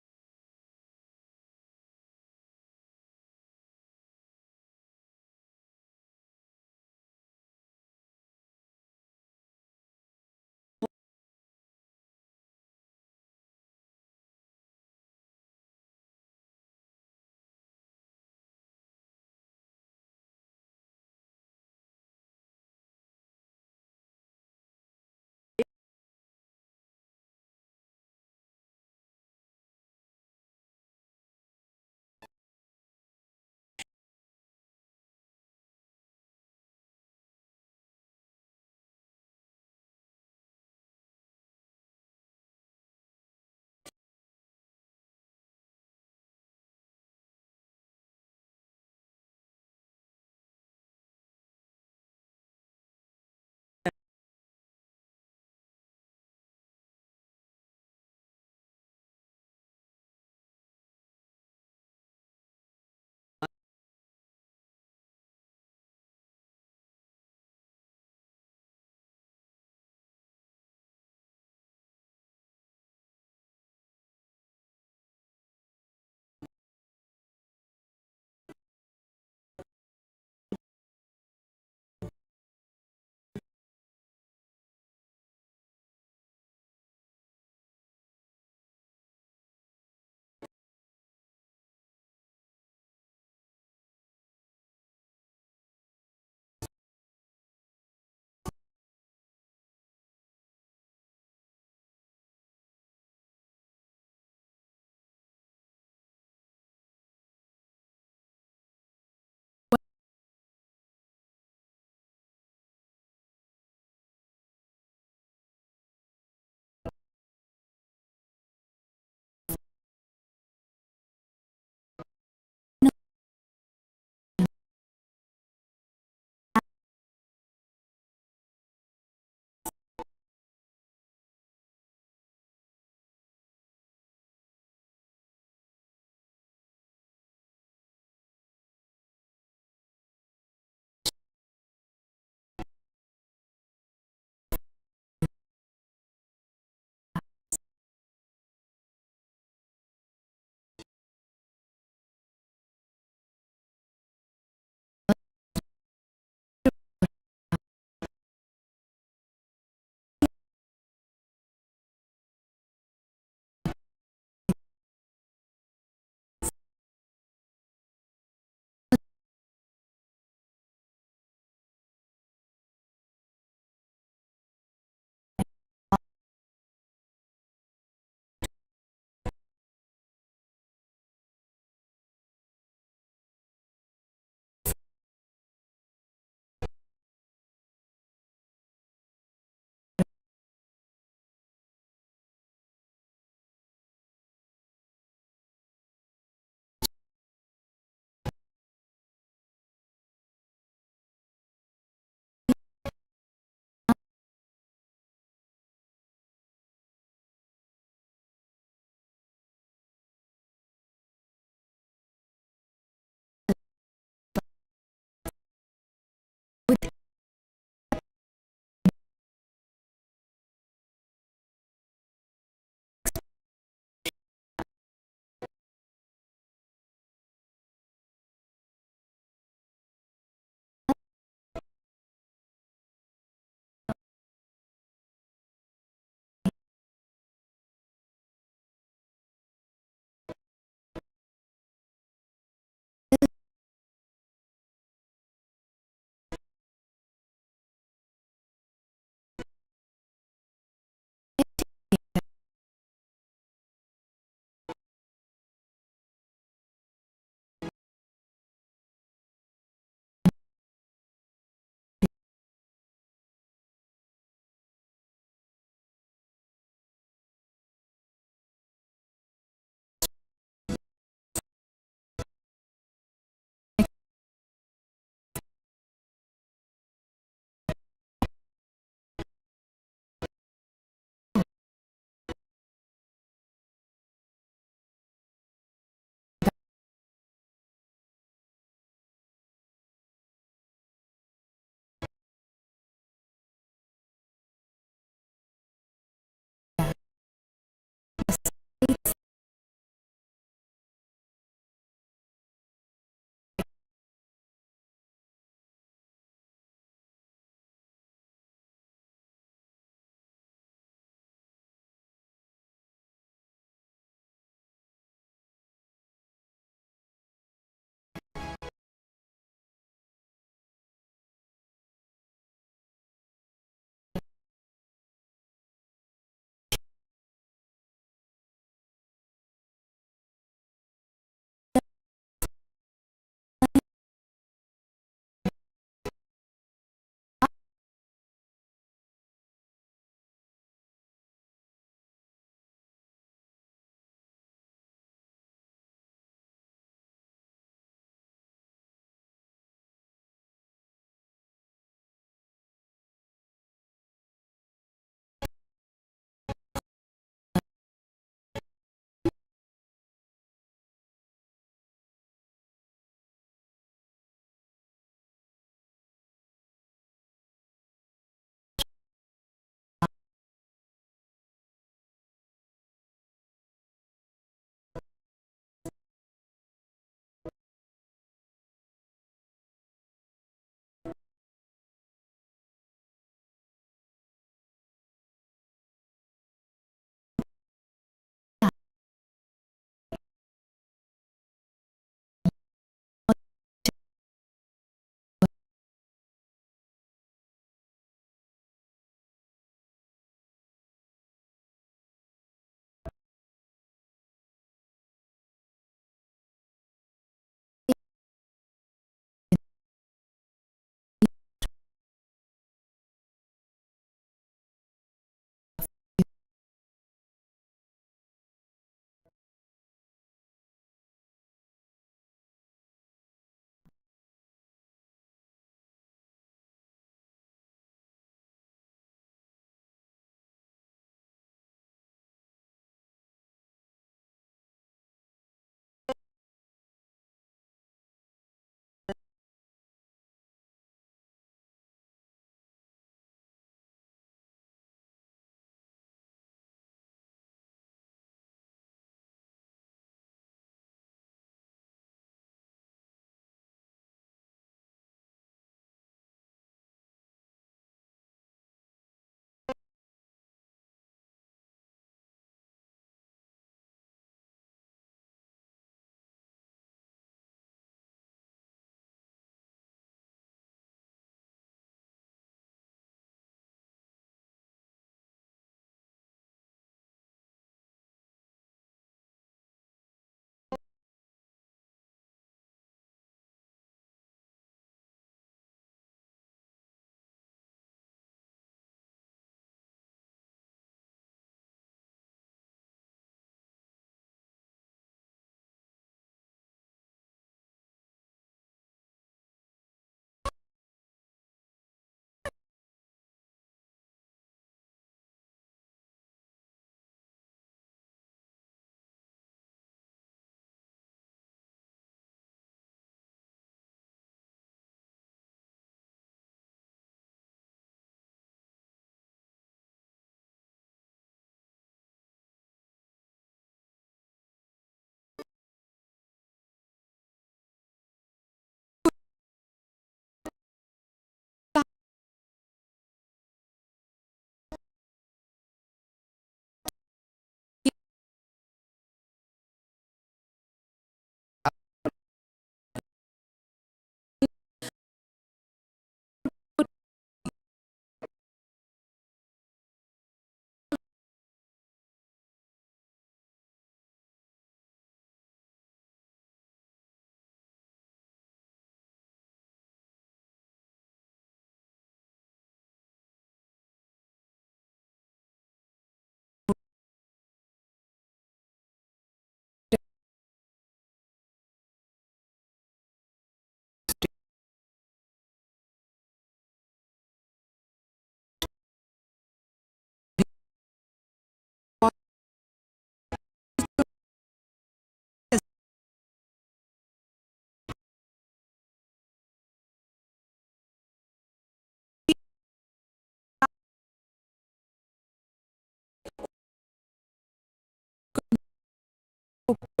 Speaker 12: উক্ত